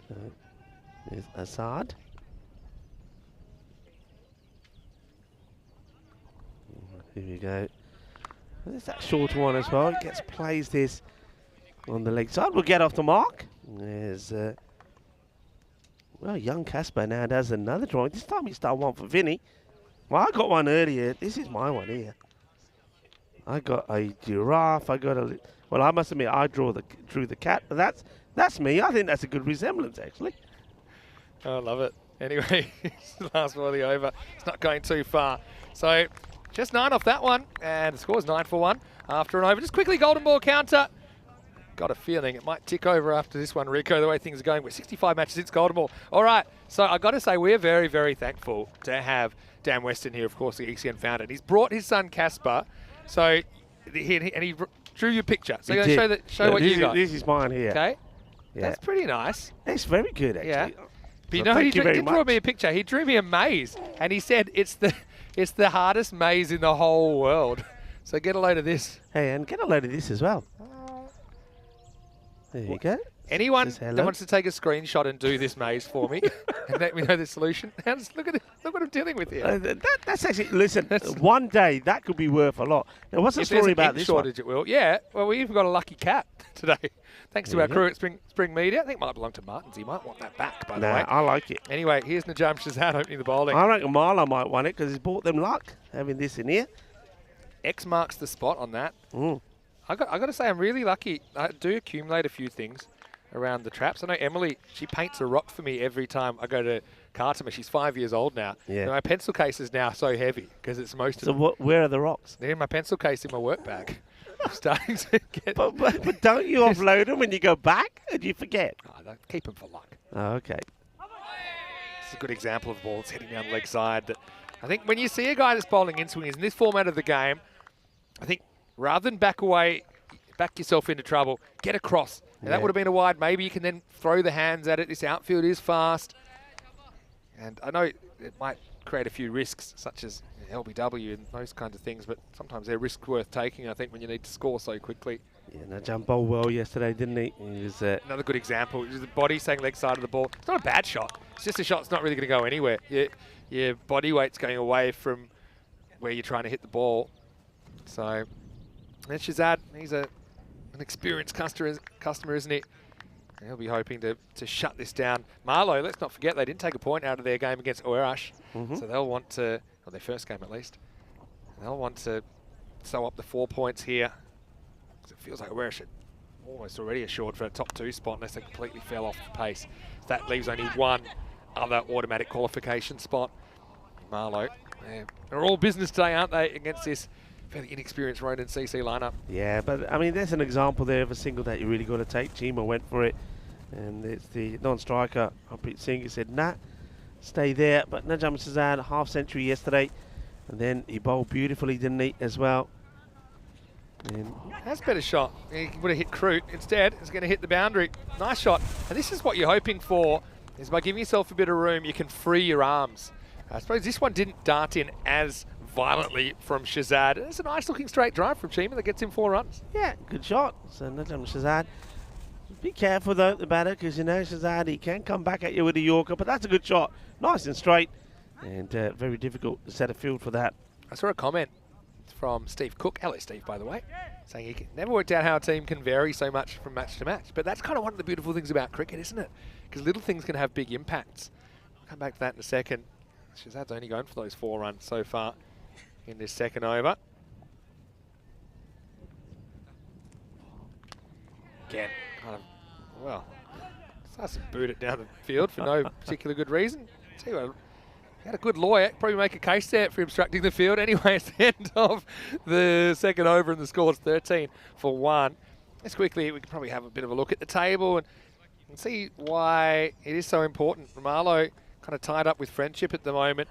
So there's Assad. Here we go. There's that shorter one as well. He plays this on the leg side. We'll get off the mark. There's well, young Casper now does another drawing. This time he's done one for Vinny. Well, I got one earlier. This is my one here. I got a giraffe. I must admit, I drew the cat. But that's me. I think that's a good resemblance, actually. I love it. Anyway, it's the last one of the over. It's not going too far. So just 9 off that one, and the score's 9 for 1 after an over. Just quickly, golden ball counter. Got a feeling it might tick over after this one, Rico, the way things are going. We're 65 matches since golden ball. All right, so I've got to say we're very, very thankful to have Dan Weston here, of course, the ECN founder. And he's brought his son, Casper, so he drew you a picture. So you're going to show what you got. This is mine here. Okay. Yeah. That's pretty nice. It's very good, actually. Yeah. But So he did draw me a picture. He drew me a maze, and he said it's the hardest maze in the whole world. So get a load of this. Hey, and get a load of this as well. There you go. Anyone Says that hello. wants to take a screenshot and do this maze for me and let me know the solution. Look at it. Look what I'm dealing with here. That's actually, listen, one day that could be worth a lot. Now, what's the If there's story an about ink this shortage, it will. Yeah, well, we even got a lucky cat today. Thanks to There our you crew at Spring Media. I think it might belong to Martins. He might want that back, by one? the way. Nah, I like it. Anyway, here's Najam Shazad opening the bowling. I reckon Marla might want it because he's bought them luck having this in here. X marks the spot on that. Mm. I got to say, I'm really lucky. I do accumulate a few things around the traps. I know Emily, she paints a rock for me every time I go to Cartama. She's 5 years old now. Yeah. And my pencil case is now so heavy because it's most So of where are the rocks? they're in my pencil case in my work bag. I'm starting to get... But don't you offload them when you go back? Or do you forget? Oh, I don't keep them for luck. Oh, okay. It's a good example of the ball that's hitting down the leg side. That I think when you see a guy that's bowling in swingers in this format of the game, I think rather than back away, back yourself into trouble, get across. And that would have been a wide. Maybe you can then throw the hands at it. This outfield is fast. And I know it might create a few risks, such as LBW and those kinds of things, but sometimes they're risks worth taking, I think, when you need to score so quickly. Yeah, no, Jump bowled well yesterday, didn't he? He was, Another good example is the body saying leg side of the ball. It's not a bad shot. It's just a shot that's not really going to go anywhere. Your body weight's going away from where you're trying to hit the ball. So, and Shazad, he's an experienced customer, isn't he? And he'll be hoping to shut this down. Marlow, let's not forget, they didn't take a point out of their game against Oerash. So they'll want to, or their first game at least, they'll want to sew up the 4 points here. It feels like Oerash are almost already assured for a top 2 spot unless they completely fell off the pace. So that leaves only one other automatic qualification spot. Marlow, they're all business today, aren't they, against this fairly inexperienced Ronan CC lineup. yeah, but I mean, there's an example there of a single that you really got to take. Chima went for it, and it's the non-striker, Harpreet Singh, who said, nah, stay there. But Najam Shazad, half century yesterday, and then he bowled beautifully, didn't he, as well? And That's a better shot. He would have hit Crute. Instead, it's going to hit the boundary. Nice shot. And this is what you're hoping for, is by giving yourself a bit of room, you can free your arms. I suppose this one didn't dart in as violently from Shazad. It's a nice looking straight drive from Chima that gets him 4 runs. yeah, good shot. So Najam Shazad. Be careful though, the batter, because you know Shazad, he can come back at you with a Yorker, but that's a good shot. Nice and straight, and very difficult to set a field for that. I saw a comment from Steve Cook, hello Steve by the way, saying he never worked out how a team can vary so much from match to match. But that's kind of one of the beautiful things about cricket, isn't it? Because little things can have big impacts. I'll come back to that in a second. Shazad's only going for those 4 runs so far in this second over. Again, kind of, well, starts to boot it down the field for no particular good reason. Tell you what, he had a good lawyer, probably make a case there for obstructing the field. Anyway, it's the end of the second over and the score's 13 for 1. Let's quickly, we can probably have a bit of a look at the table and see why it is so important. Marlow kind of tied up with friendship at the moment.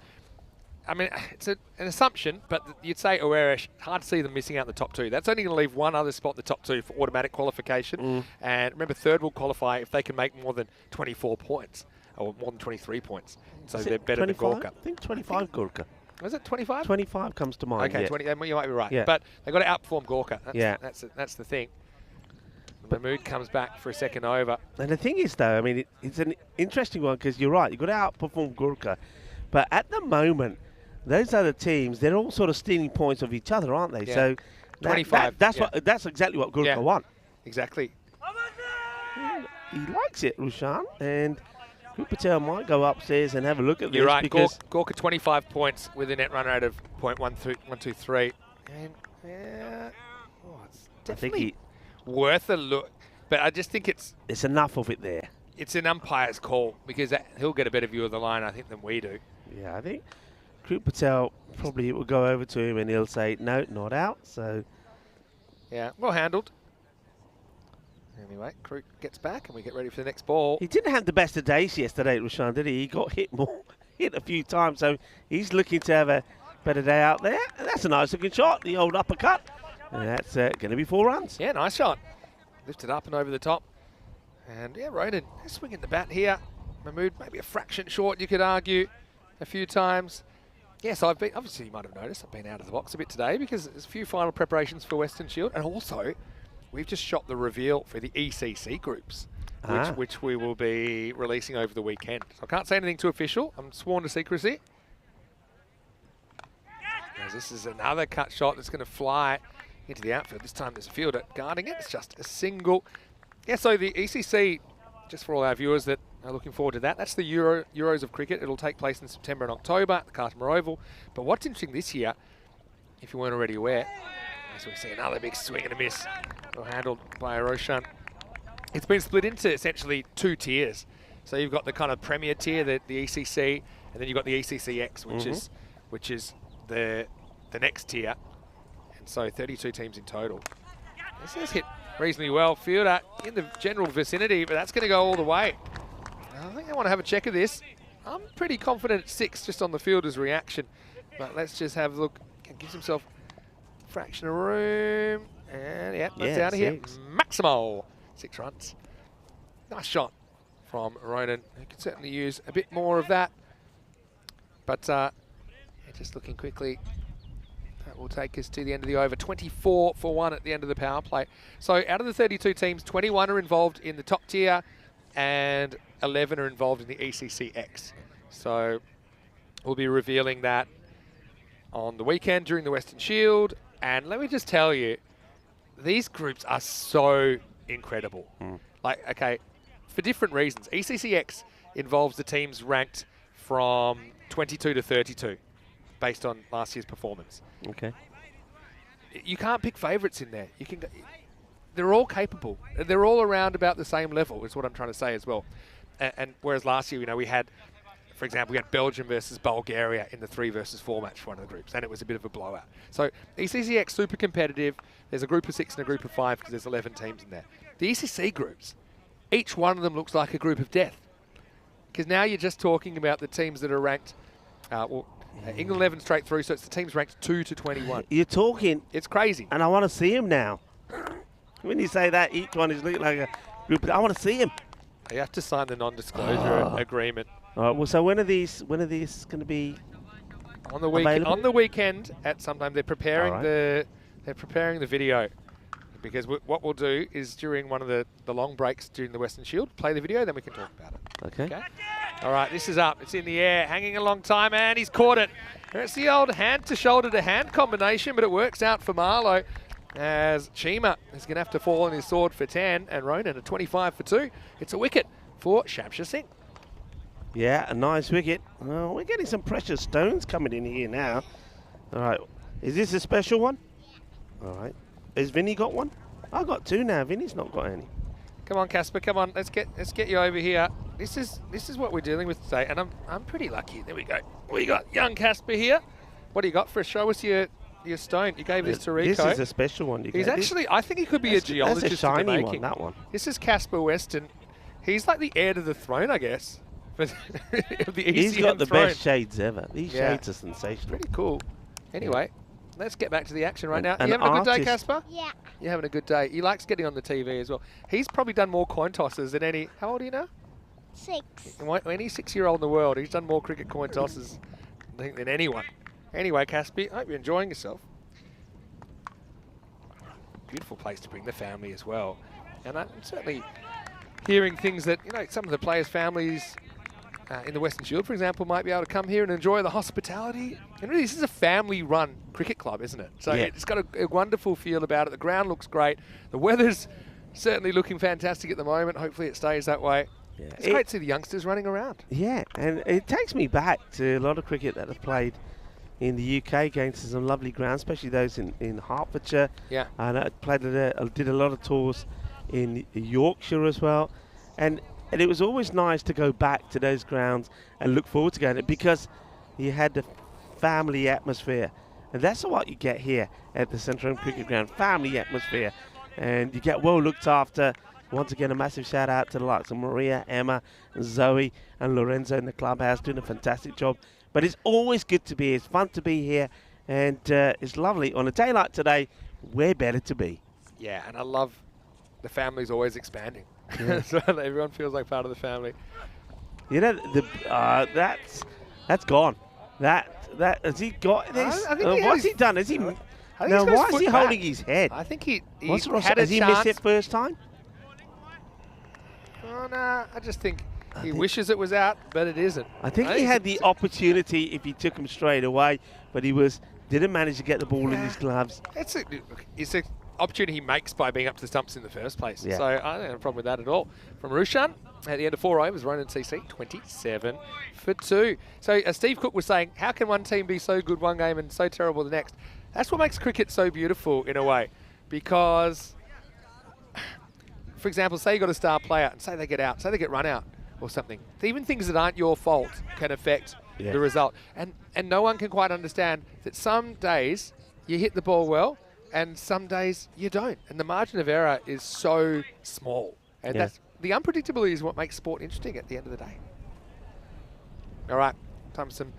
I mean, it's an assumption, but you'd say Oerash, hard to see them missing out the top 2. That's only going to leave one other spot, the top 2, for automatic qualification. And remember, third will qualify if they can make more than 24 points, or more than 23 points. So they're better 25? than Gorka. I think 25 Gorka. Was it 25? 25 comes to mind. Okay, yeah. 20. You might be right. Yeah. But they've got to outperform Gorka. That's the thing. But Mahmood comes back for a second over. And the thing is, though, I mean, it's an interesting one because you're right. You've got to outperform Gorka. But at the moment, those other teams, they're all sort of stealing points of each other, aren't they? Yeah. So 25. That's exactly what Gorka want. Exactly. He likes it, Rushan. And Patel might go upstairs and have a look at this. You're right. Because Gorka 25 points with a net run rate of .123. And it's definitely worth a look. But I just think it's enough of it there. It's an umpire's call because he'll get a better view of the line, I think, than we do. Yeah, I think Krut Patel probably will go over to him and he'll say, no, not out. So, yeah, well handled. Anyway, Krut gets back and we get ready for the next ball. he didn't have the best of days yesterday, Rushan, did he? He got hit a few times, so he's looking to have a better day out there. And that's a nice looking shot, the old uppercut. And that's going to be 4 runs. Yeah, nice shot. Lifted up and over the top. And yeah, Ronan swinging the bat here. Mahmood maybe a fraction short, you could argue, a few times. Yes, I've been, obviously you might have noticed, I've been out of the box a bit today because there's a few final preparations for Western Shield. And also, we've just shot the reveal for the ECC groups. which we will be releasing over the weekend. So I can't say anything too official. I'm sworn to secrecy. As this is another cut shot that's going to fly into the outfield. This time there's a fielder guarding it. It's just a single. Yeah, so the ECC, just for all our viewers that are looking forward to that, that's the Euros of cricket. It'll take place in September and October at the Cartmore Oval. But what's interesting this year, if you weren't already aware, as we see another big swing and a miss, well handled by Roshan. It's been split into essentially 2 tiers. So you've got the kind of premier tier, the ECC, and then you've got the ECCX, which is the next tier. And so 32 teams in total. This has hit reasonably well. Fielder in the general vicinity, but that's going to go all the way. I think I want to have a check of this. I'm pretty confident at 6 just on the fielder's reaction. But let's just have a look. Gives himself a fraction of room. And yeah, that's out of here. Maximal. 6 runs. Nice shot from Ronan, who could certainly use a bit more of that. But just looking quickly, that will take us to the end of the over. 24 for 1 at the end of the power play. So out of the 32 teams, 21 are involved in the top tier and 11 are involved in the ECCX. So we'll be revealing that on the weekend during the Western Shield. And let me just tell you, these groups are so incredible. Like, okay, for different reasons. ECCX involves the teams ranked from 22 to 32 based on last year's performance. Okay. You can't pick favourites in there. You can. They're all capable. They're all around about the same level, is what I'm trying to say as well. And whereas last year, you know, we had, for example, we had Belgium versus Bulgaria in the 3 versus 4 match for one of the groups, and it was a bit of a blowout. So ECCX, super competitive. There's a group of 6 and a group of 5 because there's 11 teams in there. The ECC groups, each one of them looks like a group of death. Because now you're just talking about the teams that are ranked, England 11 straight through, so it's the teams ranked 2 to 21. You're talking. It's crazy. And I want to see him now. When you say that, each one is looking like a group. I want to see him. You have to sign the non-disclosure agreement. All right, well, so when are these going to be on the weekend at sometime? They're preparing they're preparing the video, because what we'll do is during one of the long breaks during the Western Shield, play the video, then we can talk about it. Okay. All right, this is up. It's in the air, hanging a long time, and he's caught it. It's the old hand-to-shoulder-to-hand combination, but it works out for Marlowe, as Chima is going to have to fall on his sword for 10, and Ronan a 25 for 2. It's a wicket for Shamshir Singh. Yeah, a nice wicket. Oh, we're getting some precious stones coming in here now. All right, is this a special one? All right. Has Vinny got one? I've got 2 now. Vinny's not got any. Come on, Casper. Come on. Let's get you over here. This is what we're dealing with today, and I'm pretty lucky. There we go. We got young Casper here. What do you got for us? Show us your stone. You gave this to Rico. This is a special one. He's actually, I think he could be a geologist. That's a shiny one. That one. This is Casper Weston. He's like the heir to the throne, I guess. The ECM He's got the throne. best shades ever. These shades are sensational. Pretty cool. Anyway, let's get back to the action right now. You having a good day, Casper? Yeah. You're having a good day. He likes getting on the TV as well. He's probably done more coin tosses than any. How old are you now? 6. Any 6-year-old in the world. He's done more cricket coin tosses, I think, than anyone. Anyway, Casper, I hope you're enjoying yourself. Beautiful place to bring the family as well. And I'm certainly hearing things that, you know, some of the players' families in the Western Shield, for example, might be able to come here and enjoy the hospitality. And really, this is a family-run cricket club, isn't it? So it's got a wonderful feel about it. The ground looks great. The weather's certainly looking fantastic at the moment. Hopefully it stays that way. Yeah. It's great to see the youngsters running around. Yeah, and it takes me back to a lot of cricket that I've played in the UK against some lovely grounds, especially those in Hertfordshire. Yeah. And I did a lot of tours in Yorkshire as well. And it was always nice to go back to those grounds and look forward to going, because you had the family atmosphere. And that's what you get here at the Central Home Cricket Ground, family atmosphere. And you get well looked after. Once again, a massive shout out to the likes of Maria, Emma, Zoe and Lorenzo in the clubhouse doing a fantastic job. But it's always good to be here. It's fun to be here. And it's lovely. On a day like today, where better to be? Yeah, and I love the family's always expanding. Yeah. So everyone feels like part of the family. You know, that's gone. That has he got this? What's he done? Is he? Why is he holding his head? I think he has he missed it first time? Oh, no, I just think he wishes it was out, but it isn't. I think he had the opportunity if he took him straight away, but he didn't manage to get the ball in his gloves. It's an opportunity he makes by being up to the stumps in the first place. Yeah. So I don't have a problem with that at all. From Rushan, at the end of 4 overs, Ronan CC, 27 for 2. So as Steve Cook was saying, how can one team be so good one game and so terrible the next? That's what makes cricket so beautiful in a way. Because, for example, say you got a star player and say they get out, say they get run out or something. Even things that aren't your fault can affect the result. And no one can quite understand that some days you hit the ball well and some days you don't. And the margin of error is so small. And that's the unpredictability is what makes sport interesting at the end of the day. All right, time for some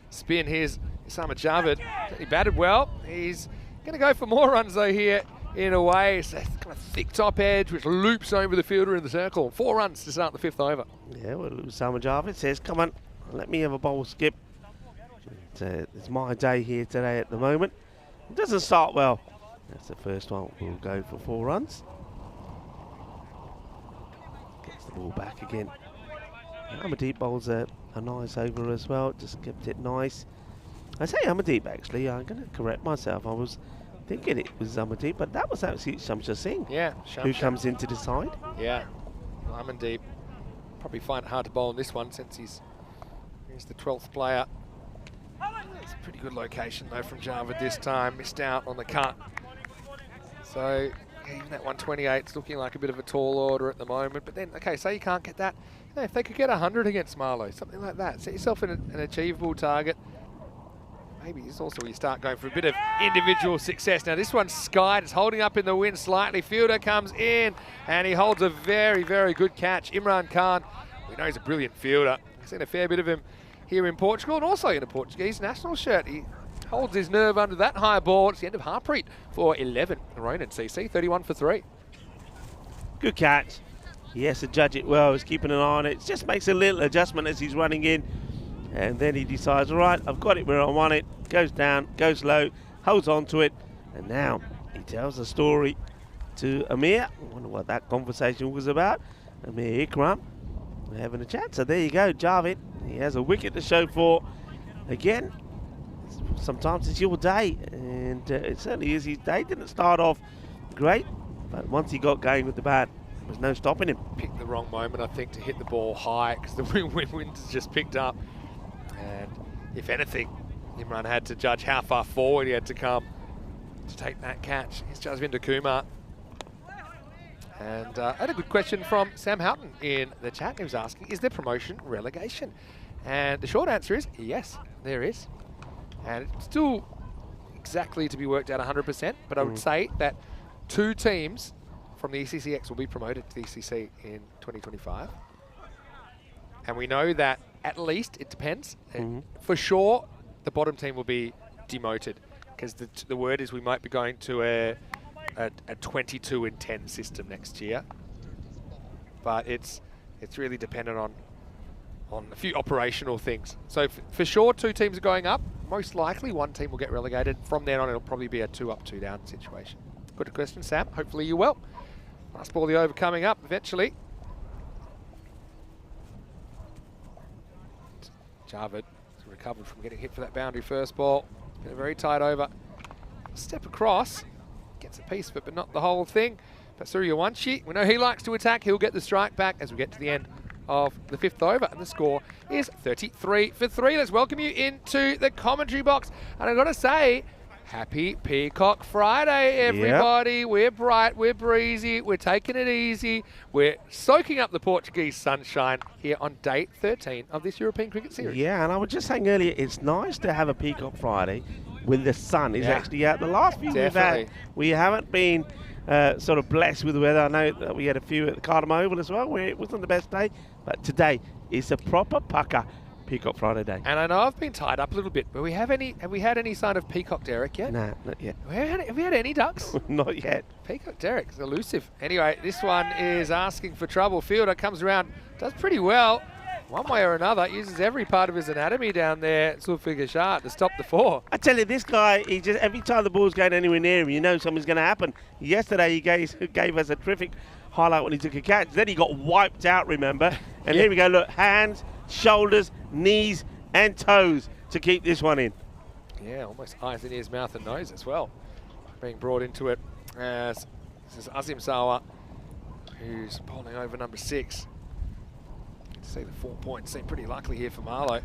spin. Here's Osama Javed. He batted well. He's going to go for more runs though here in a way. It's that kind of thick top edge which loops over the fielder in the circle. 4 runs to start the 5th over. Yeah, well, Osama Javed says, come on, let me have a bowl skip. It's my day here today at the moment. It doesn't start well. That's the first one. We'll go for 4 runs. Gets the ball back again. Amandeep bowls a nice over as well. Just kept it nice. I say Amandeep actually. I'm going to correct myself. I was thinking it was Amandeep, but that was actually Shamsha Singh. Yeah, who comes into the side. Yeah, Amandeep probably find it hard to bowl in this one since he's the 12th player. It's a pretty good location though from Javed this time. Missed out on the cut. So even that 128 is looking like a bit of a tall order at the moment. But then, okay, say you can't get that. You know, if they could get 100 against Marlow, something like that. Set yourself an achievable target. Maybe it's also where you start going for a bit of individual success. Now this one's skied. It's holding up in the wind slightly. Fielder comes in and he holds a very, very good catch. Imran Khan, we know he's a brilliant fielder. I've seen a fair bit of him here in Portugal and also in a Portuguese national shirt. He holds his nerve under that high ball. It's the end of Harpreet for 11. Ronan CC, 31 for 3. Good catch. He has to judge it well. He's keeping an eye on it. Just makes a little adjustment as he's running in. And then he decides, all right, I've got it where I want it. Goes down, goes low, holds on to it. And now he tells the story to Amir. I wonder what that conversation was about. Amir Ikram having a chat. So there you go, Javed. He has a wicket to show for. Again, sometimes it's your day. And it certainly is his day. Didn't start off great. But once he got going with the bat, there was no stopping him. Picked the wrong moment, I think, to hit the ball high because the wind has just picked up. And if anything, Imran had to judge how far forward he had to come to take that catch. Here's Jasvinder Kumar. And I had a good question from Sam Houghton in the chat. He was asking, is there promotion relegation? And the short answer is yes, there is. And it's still exactly to be worked out 100%, but I would say that 2 teams from the ECCX will be promoted to the ECC in 2025. And we know that at least, it depends, for sure the bottom team will be demoted because the word is we might be going to a 22 and 10 system next year. But it's really dependent on a few operational things. So for sure 2 teams are going up. Most likely 1 team will get relegated. From then on it'll probably be a 2 up, 2 down situation. Good question, Sam. Hopefully you will. Last ball of the over coming up eventually. Javed recovered from getting hit for that boundary first ball. Been a very tight over. Step across. Gets a piece of it, but not the whole thing. But Suryawanshi, we know he likes to attack. He'll get the strike back as we get to the end of the 5th over. And the score is 33 for 3. Let's welcome you into the commentary box. And I've got to say, happy Peacock Friday, everybody. Yep. We're bright, we're breezy, we're taking it easy. We're soaking up the Portuguese sunshine here on day 13 of this European Cricket Series. Yeah, and I was just saying earlier, it's nice to have a Peacock Friday when the sun is actually out. The last few we've had, we haven't been sort of blessed with the weather. I know that we had a few at the Cardamom Oval as well, where it wasn't the best day, but today is a proper pucker Peacock Friday day. And I know I've been tied up a little bit, but have we had any sign of Peacock Derek yet? No, not yet. Have we had any ducks? Not yet. Peacock Derek's elusive. Anyway, this one is asking for trouble. Fielder comes around, does pretty well. One way or another, uses every part of his anatomy down there, Zulfikar Shah, to stop the 4. I tell you, this guy, he just every time the ball's going anywhere near him, you know something's going to happen. Yesterday, he gave us a terrific highlight when he took a catch. Then he got wiped out, remember? And Yeah. here we go, look, hands, shoulders, knees, and toes to keep this one in. Yeah, almost eyes in his mouth and nose as well. Being brought into it as this is Azim Sawa, who's bowling over number 6. You can see the 4 points seem pretty likely here for Marlow.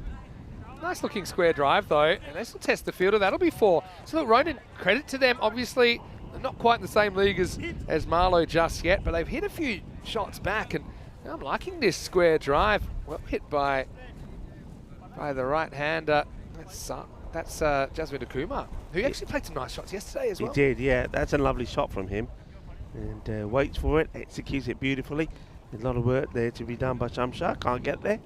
Nice looking square drive though, and this will test the fielder. That'll be 4. So look, Ronan, credit to them. Obviously, they're not quite in the same league as Marlow just yet, but they've hit a few shots back, and I'm liking this square drive. Well hit by the right-hander. That's Jasmine Kumar, who actually played some nice shots yesterday as well. He did, yeah. That's a lovely shot from him. And waits for it, executes it beautifully. There's a lot of work there to be done by Shamshar. Can't get there.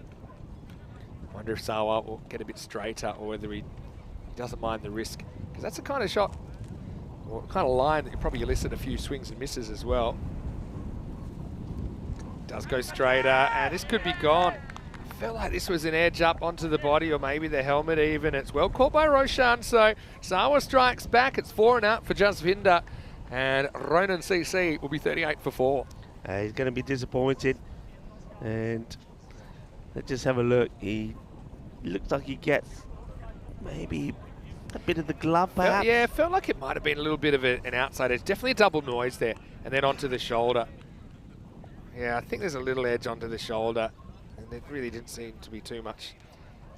Wonder if Sawa will get a bit straighter or whether he doesn't mind the risk. Because that's the kind of shot, or kind of line that you probably elicit a few swings and misses as well. Does go straighter, and this could be gone. Felt like this was an edge up onto the body or maybe the helmet even. It's well caught by Roshan, so Sawa strikes back. It's 4 and out for Jasvinder, and Ronan CC will be 38 for 4. He's going to be disappointed. And let's just have a look. He looks like he gets maybe a bit of the glove perhaps. Yeah, felt like it might have been a little bit of an outside edge. Definitely a double noise there, and then onto the shoulder. Yeah, I think there's a little edge onto the shoulder. And there really didn't seem to be too much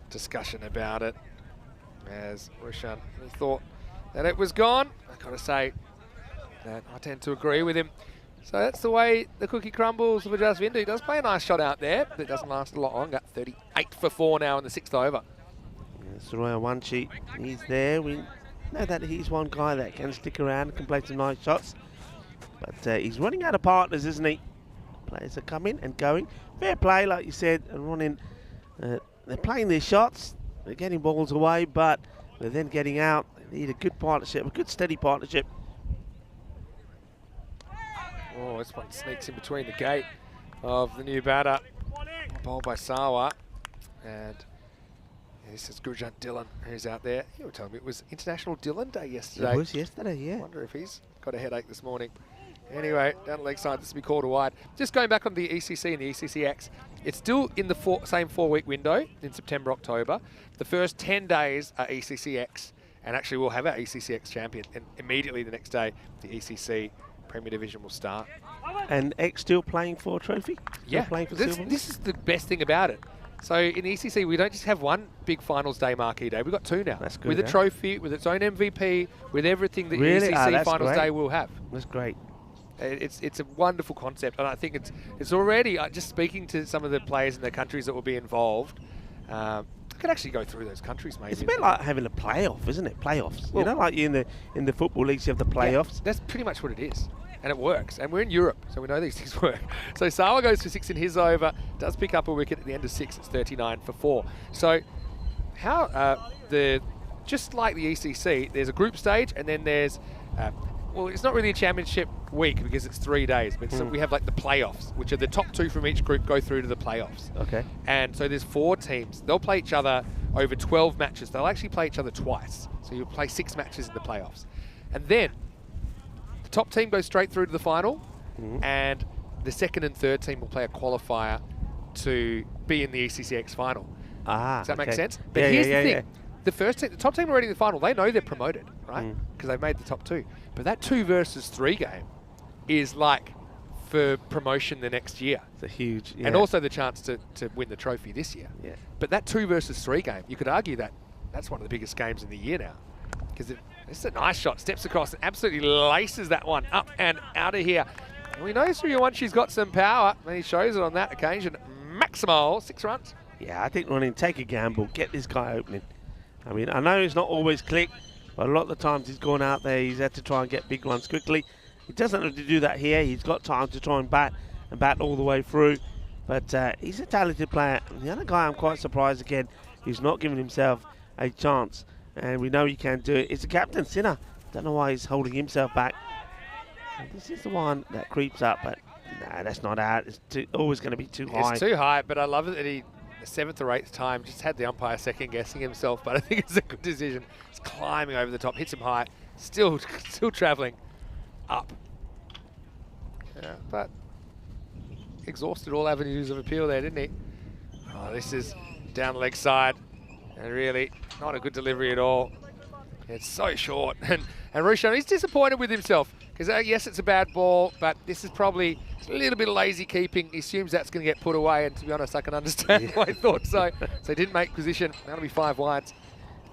discussion about it, as Roshan thought that it was gone. I've got to say that I tend to agree with him. So that's the way the cookie crumbles for Jasvinder. He does play a nice shot out there, but it doesn't last a lot longer. 38 for 4 now in the 6th over. Suraya Wanshi, he's there. We know that he's one guy that can stick around and can play some nice shots. But he's running out of partners, isn't he? Players are coming and going. Fair play, like you said, and running. They're playing their shots. They're getting balls away, but they're then getting out. They need a good partnership, a good steady partnership. Oh, this one sneaks in between the gate of the new batter. Bowled by Sawa. And this is Gurjant Dillon, who's out there. You were telling me it was International Dillon Day yesterday. It was yesterday, yeah. I wonder if he's got a headache this morning. Anyway, down the leg side, this will be called a wide. Just going back on the ECC and the ECCX, it's still in the same 4-week window in September, October. The first 10 days are ECCX, and actually we'll have our ECCX champion. And immediately the next day, the ECC Premier Division will start. And X still playing for a trophy? Yeah, playing for this is the best thing about it. So in the ECC, we don't just have one big finals day marquee day. We've got 2 now. That's good. With a trophy, with its own MVP, with everything that Really? ECC finals great. day will have. That's great. It's a wonderful concept, and I think it's already, just speaking to some of the players in the countries that will be involved, I could actually go through those countries maybe. It's a bit like having a playoff, isn't it? Playoffs. Well, you know, like in the football leagues, you have the playoffs. Yeah, that's pretty much what it is. And it works. And we're in Europe, so we know these things work. So Sawa goes for 6 in his over, does pick up a wicket at the end of 6. It's 39 for 4. So how just like the ECC, there's a group stage, and then there's well, it's not really a championship week because it's 3 days, but so we have like the playoffs, which are the top 2 from each group go through to the playoffs. Okay. And so there's 4 teams. They'll play each other over 12 matches. They'll actually play each other twice. So you'll play 6 matches in the playoffs. And then the top team goes straight through to the final, and the 2nd and 3rd team will play a qualifier to be in the ECCX final. Does that make sense? But here's the thing. The first team, the top team already in the final, they know they're promoted, right? Because they've made the top 2. But that 2 versus 3 game is like for promotion the next year. It's a huge, and also the chance to win the trophy this year. Yeah. But that 2 versus 3 game, you could argue that that's one of the biggest games in the year now. Because it's a nice shot, steps across and absolutely laces that one up and out of here. And we know Suryawanshi's got some power, and he shows it on that occasion. Maximal, 6 runs. Yeah, I think running, take a gamble, get this guy opening. I mean, I know it's not always click, but a lot of the times he's gone out there, he's had to try and get big runs quickly. He doesn't have to do that here. He's got time to try and bat all the way through. But he's a talented player. And the other guy I'm quite surprised again, who's not giving himself a chance. And we know he can do it. It's the captain, Sinner. Don't know why he's holding himself back. And this is the one that creeps up, but no, that's not out. It's always going to be too high. It's too high, but I love it that he, the 7th or 8th time, just had the umpire second guessing himself, but I think it's a good decision. He's climbing over the top, hits him high, still travelling up. Yeah, but exhausted all avenues of appeal there, didn't he? Oh, this is down the leg side. And really, not a good delivery at all. It's so short. And Roshan, he's disappointed with himself. Because, yes, it's a bad ball, but this is probably a little bit of lazy keeping. He assumes that's going to get put away. And to be honest, I can understand why he thought so. So he didn't make position. That'll be 5 wides.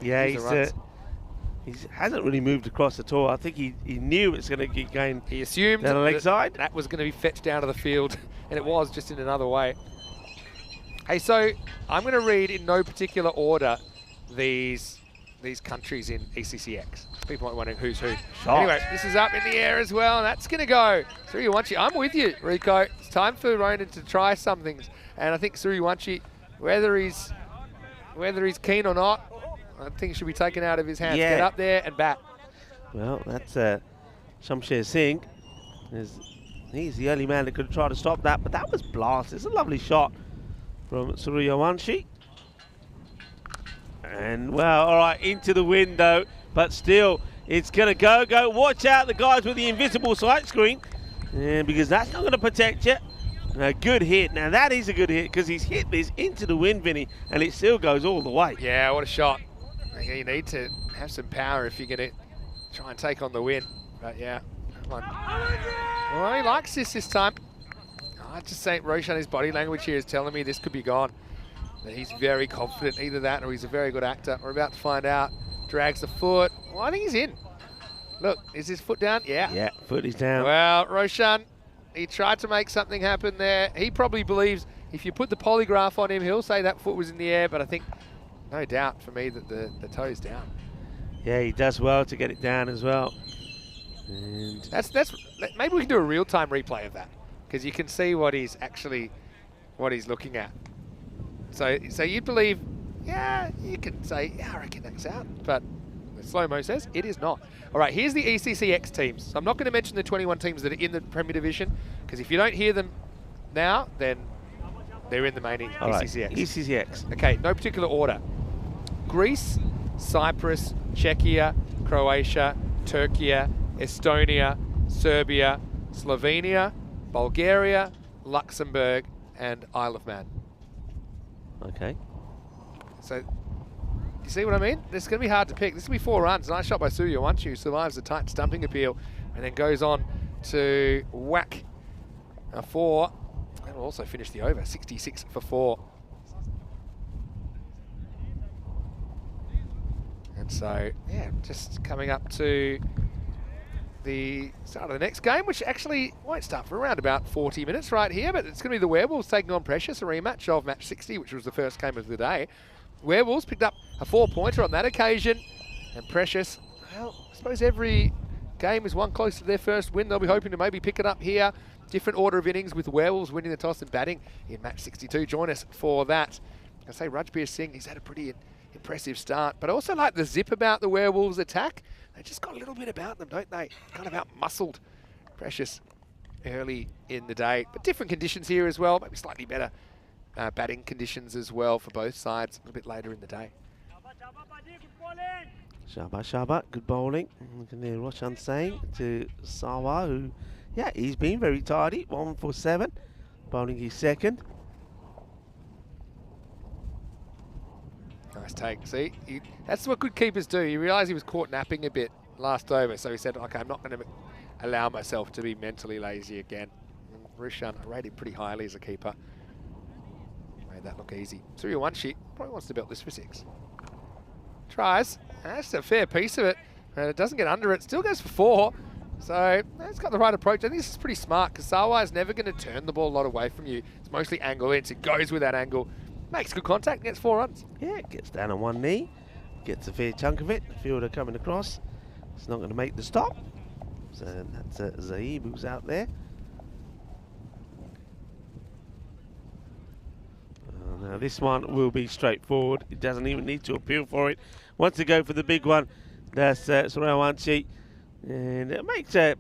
Yeah, he hasn't really moved across at all. I think he knew it's going to keep going. He assumed down the leg side. That was going to be fetched down to the field. And it was, just in another way. Hey, so I'm going to read in no particular order these countries in ECCX. People might be wondering who's who. Shot. Anyway, this is up in the air as well, and that's going to go. Suriyawanshi, I'm with you, Rico. It's time for Ronan to try some things. And I think Suriyawanshi, whether he's keen or not, I think it should be taken out of his hands. Yeah. Get up there and bat. Well, that's Shamsher Singh. He's the only man that could try to stop that, but that was blast. It's a lovely shot from Suriyawanshi. And, well, all right, into the window, but still, it's going to go. Watch out, the guys with the invisible sight screen, because that's not going to protect you. A good hit. Now, that is a good hit, because he's hit this into the wind, Vinny, and it still goes all the way. Yeah, what a shot. You need to have some power if you're going to try and take on the win. But, yeah, come on. Well, he likes this time. I just say Roshan, his body language here is telling me this could be gone. That he's very confident, either that or he's a very good actor. We're about to find out. Drags the foot. Well, I think he's in. Look, is his foot down? Yeah. Yeah, foot is down. Well, Roshan, he tried to make something happen there. He probably believes if you put the polygraph on him, he'll say that foot was in the air, but I think no doubt for me that the toe's down. Yeah, he does well to get it down as well. And That's maybe we can do a real-time replay of that, because you can see what he's looking at. So you'd believe, yeah, you can say, yeah, I reckon that's out, but the slow-mo says it is not. All right, here's the ECCX teams. So I'm not going to mention the 21 teams that are in the Premier Division, because if you don't hear them now, then they're in the main ECCX. Right, ECCX. Okay, no particular order. Greece, Cyprus, Czechia, Croatia, Turkey, Estonia, Serbia, Slovenia, Bulgaria, Luxembourg, and Isle of Man. Okay. So, you see what I mean? This is going to be hard to pick. This will be 4 runs. Nice shot by Suriyawanshi, who survives the tight stumping appeal and then goes on to whack a 4. And will also finish the over, 66 for 4. And so, yeah, just coming up to the start of the next game, which actually won't start for around about 40 minutes right here, but it's going to be the Werewolves taking on Precious, a rematch of match 60, which was the first game of the day. Werewolves picked up a 4-pointer on that occasion, and Precious, well, I suppose every game is one close to their first win. They'll be hoping to maybe pick it up here. Different order of innings with Werewolves winning the toss and batting in match 62. Join us for that. I say Rajbir Singh, he's had a pretty impressive start, but I also like the zip about the Werewolves attack. They just got a little bit about them, don't they? Kind of out-muscled Precious early in the day. But different conditions here as well, maybe slightly better batting conditions as well for both sides a little bit later in the day. Shaba, good bowling. Looking there, Roshan saying to Sawa, who, yeah, he's been very tidy. 1 for 7, bowling his second. Nice take. See, that's what good keepers do. You realise he was caught napping a bit last over, so he said, okay, I'm not going to allow myself to be mentally lazy again. And Roshan, I rate him pretty highly as a keeper. Made that look easy. Suriyawanshi probably wants to belt this for 6. Tries. That's a fair piece of it. And it doesn't get under it. Still goes for 4. So it's got the right approach. I think this is pretty smart, because Sawa is never going to turn the ball a lot away from you. It's mostly angle in, so it goes with that angle. Makes good contact, gets 4 runs. Yeah, gets down on one knee, gets a fair chunk of it. Fielder coming across. It's not going to make the stop. So that's Zaib who's out there. Now this one will be straightforward. It doesn't even need to appeal for it. Wants to go for the big one. That's Suriyawanshi. And it makes a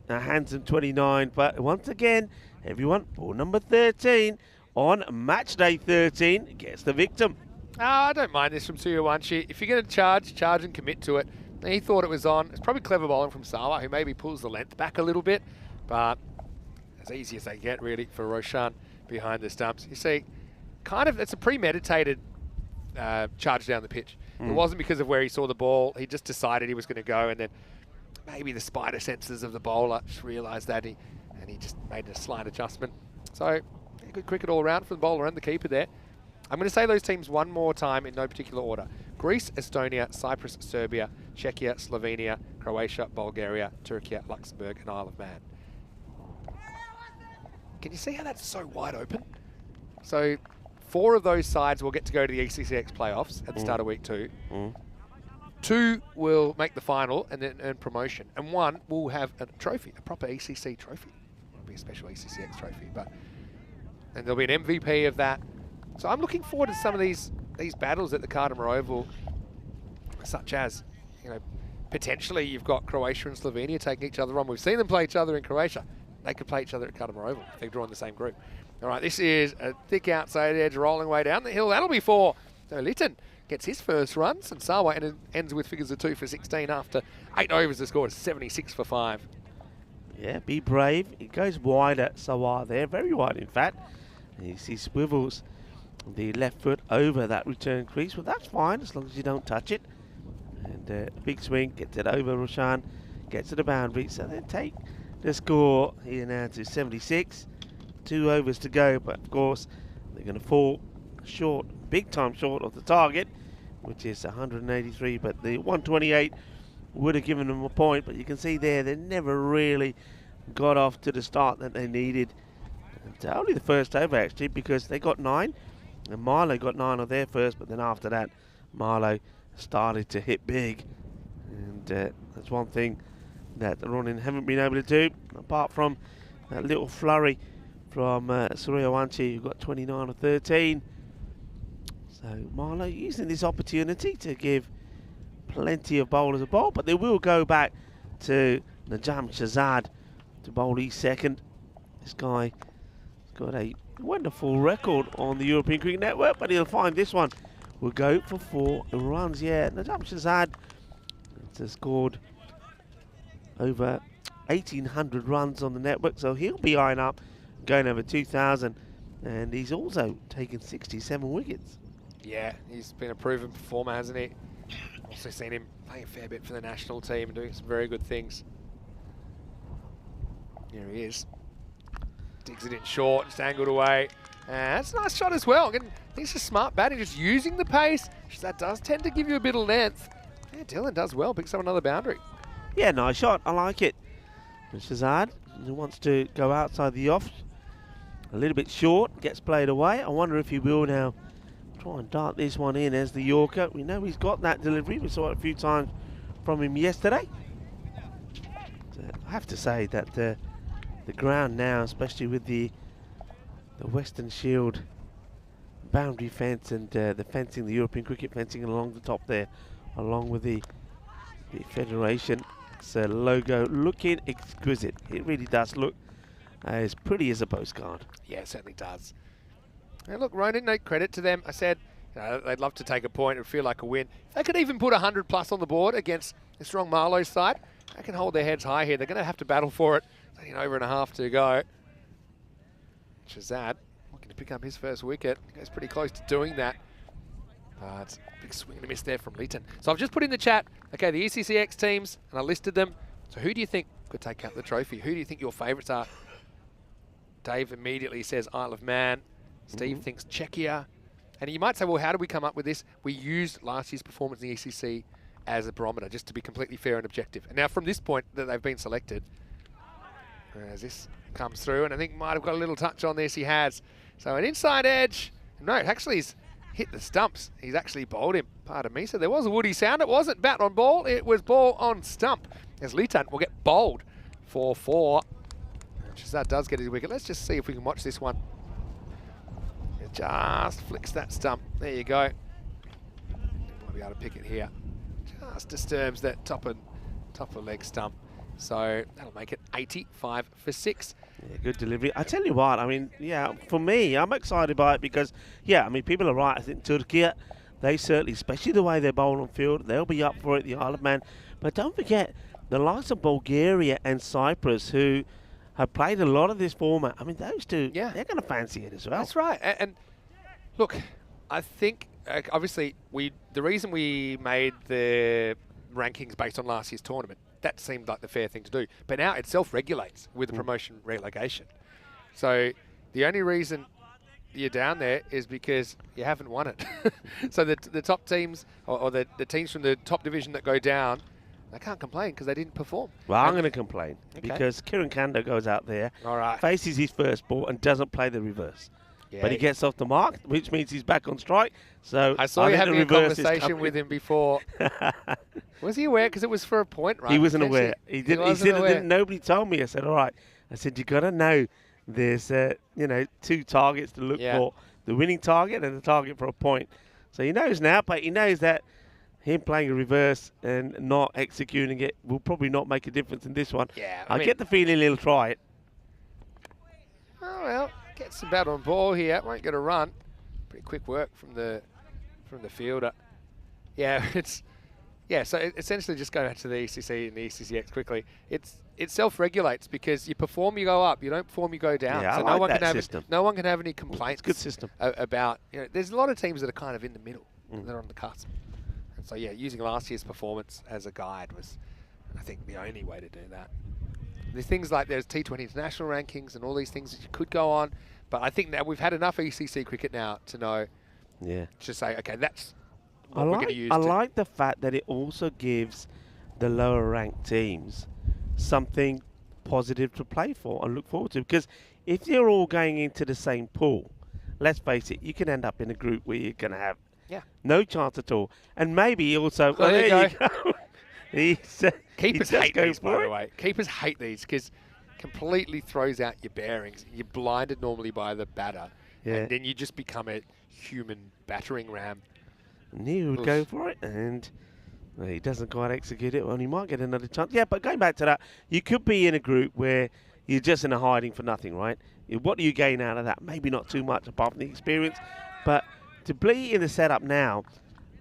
handsome 29. But once again, everyone, ball number 13 on match day 13 gets the victim. I don't mind this from Suriyawanshi. If you're going to charge and commit to it. He thought it was on. It's probably clever bowling from Sawa, who maybe pulls the length back a little bit. But as easy as they get, really, for Roshan behind the stumps. You see, kind of, it's a premeditated charge down the pitch. It wasn't because of where he saw the ball. He just decided he was going to go, and then maybe the spider senses of the bowler just realised that, and he just made a slight adjustment. So, yeah, good cricket all around from the bowler and the keeper there. I'm going to say those teams one more time in no particular order. Greece, Estonia, Cyprus, Serbia, Czechia, Slovenia, Croatia, Bulgaria, Turkey, Luxembourg, and Isle of Man. Can you see how that's so wide open? So 4 of those sides will get to go to the ECS playoffs at the start of week 2. 2 will make the final and then earn promotion. And 1 will have a trophy, a proper ECC trophy. It'll be a special ECCX trophy. And there'll be an MVP of that. So I'm looking forward to some of these battles at the Cardamar Oval, such as, you know, potentially you've got Croatia and Slovenia taking each other on. We've seen them play each other in Croatia. They could play each other at Cardamar Oval if they draw in the same group. All right, this is a thick outside edge rolling way down the hill. That'll be 4. So Lytton gets his first runs, and Sawa ends with figures of 2 for 16 after 8 overs to score 76 for 5. Yeah, be brave. It goes wide at Sawa there, very wide in fact. And you see swivels the left foot over that return crease. Well, that's fine as long as you don't touch it. And big swing, gets it over Roshan, gets to the boundary. So they take the score here now to 76. 2 overs to go, but of course they're going to fall short, big time short of the target, which is 183. But the 128 would have given them a point. But you can see there they never really got off to the start that they needed. And only the first over actually, because they got 9. And Marlow got 9 on their first, but then after that, Marlow started to hit big. And that's one thing that the Ronin haven't been able to do, apart from that little flurry from Suryawanshi, who got 29 or 13. So Marlow using this opportunity to give plenty of bowlers a bowl, but they will go back to Najam Shazad to bowl his second. This guy has got a wonderful record on the European Cricket Network, but he'll find this one will go for 4 runs. Yeah, Najam Shazad has scored over 1,800 runs on the network, so he'll be eyeing up going over 2,000, and he's also taken 67 wickets. Yeah, he's been a proven performer, hasn't he? Also seen him playing a fair bit for the national team and doing some very good things. Here he is. Digs it in short, just angled away. And that's a nice shot as well. Again, I think it's just smart batting, just using the pace. That does tend to give you a bit of length. Yeah, Dylan does well, picks up another boundary. Yeah, nice shot. I like it. And Shazad, who wants to go outside the off. A little bit short, gets played away. I wonder if he will now try and dart this one in as the Yorker. We know he's got that delivery. We saw it a few times from him yesterday. I have to say that the ground now, especially with the Western Shield boundary fence and the fencing, the European cricket fencing along the top there, along with the Federation logo, looking exquisite. It really does look as pretty as a postcard. Yeah, it certainly does. And look, Ronin, no credit to them. I said, you know, they'd love to take a point. It would feel like a win. If they could even put 100 plus on the board against a strong Marlow side, they can hold their heads high here. They're going to have to battle for it. An over and a half to go. Shazad looking to pick up his first wicket. Goes pretty close to doing that. But big swing and a miss there from Lytton. So I've just put in the chat, okay, the ECCX teams, and I listed them. So who do you think could take out the trophy? Who do you think your favourites are? Dave immediately says Isle of Man. Steve thinks Czechia. And you might say, well, how did we come up with this? We used last year's performance in the ECC as a barometer, just to be completely fair and objective. And now from this point that they've been selected, as this comes through, and I think might have got a little touch on this, he has. So an inside edge. No, actually he's hit the stumps. He's actually bowled him, pardon me. So there was a woody sound. It wasn't bat on ball, it was ball on stump. As Lytton will get bowled for 4. Shazad does get his wicket. Let's just see if we can watch this one. It just flicks that stump. There you go. Might be able to pick it here. Just disturbs that top of leg stump. So that'll make it 85 for 6. Yeah, good delivery. I tell you what, I mean, yeah, for me, I'm excited by it because, yeah, I mean, people are right. I think Turkey, they certainly, especially the way they bowl on field, they'll be up for it, the Isle of Man. But don't forget, the likes of Bulgaria and Cyprus, who have played a lot of this format. I mean, those two, Yeah. they're going to fancy it as well. That's right. And look, I think obviously the reason we made the rankings based on last year's tournament, that seemed like the fair thing to do. But now it self-regulates with the promotion relegation. So the only reason you're down there is because you haven't won it. So the top teams or the teams from the top division that go down, they can't complain because they didn't perform. Well, I'm going to complain because Okay. Kieran Kando goes out there, All right. faces his first ball and doesn't play the reverse. Yeah, But he gets off the mark, which means he's back on strike. So I saw you think having the a reverse is conversation coming. with him before. Was he aware? Because it was for a point, right? He wasn't Potentially. aware. He didn't. He wasn't said, aware. nobody told me. I said, all right. I said, you got to know there's, 2 targets to look Yeah. for. The winning target and the target for a point. So he knows now, but he knows that him playing a reverse and not executing it will probably not make a difference in this one. Yeah, I mean- get the feeling he'll try it. Oh well, gets the bat on ball here. Won't get a run. Pretty quick work from the fielder. Yeah, So essentially, just go back to the ECC and the ECCX quickly. It self-regulates because you perform, you go up. You don't perform, you go down. Yeah, so I like that can have system. no one can have any complaints. It's a good system. About there's a lot of teams that are kind of in the middle. They're on the cusp. And so using last year's performance as a guide was, I think, the only way to do that. There's things like there's T10 international rankings and all these things that you could go on, but I think that we've had enough ECC cricket now to know. Yeah. To say, okay, that's what we're going to use. I like the fact that it also gives the lower ranked teams something positive to play for and look forward to. Because if you're all going into the same pool, let's face it, you can end up in a group where you're going to have no chance at all. And maybe also, Well, there you go. Keepers he hate goes these, by for the it. way. Keepers hate these because completely throws out your bearings. You're blinded normally by the batter, Yeah. and then you just become a human battering ram. And he would go for it, and he doesn't quite execute it. Well, he might get another chance. Yeah, but going back to that, you could be in a group where you're just in a hiding for nothing, right? What do you gain out of that? Maybe not too much apart from the experience, but to be in the setup now,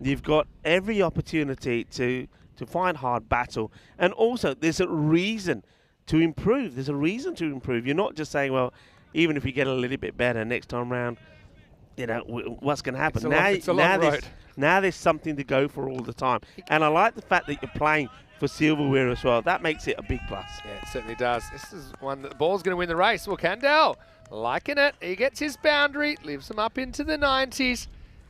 you've got every opportunity to find hard battle, and also there's a reason to improve. There's a reason to improve. You're not just saying, well, even if you get a little bit better next time round, what's going to happen? It's a long road. Now there's something to go for all the time. And I like the fact that you're playing for silverware as well. That makes it a big plus. Yeah, it certainly does. This is one that the ball's going to win the race. Well, Kandel liking it. He gets his boundary, lives him up into the 90s.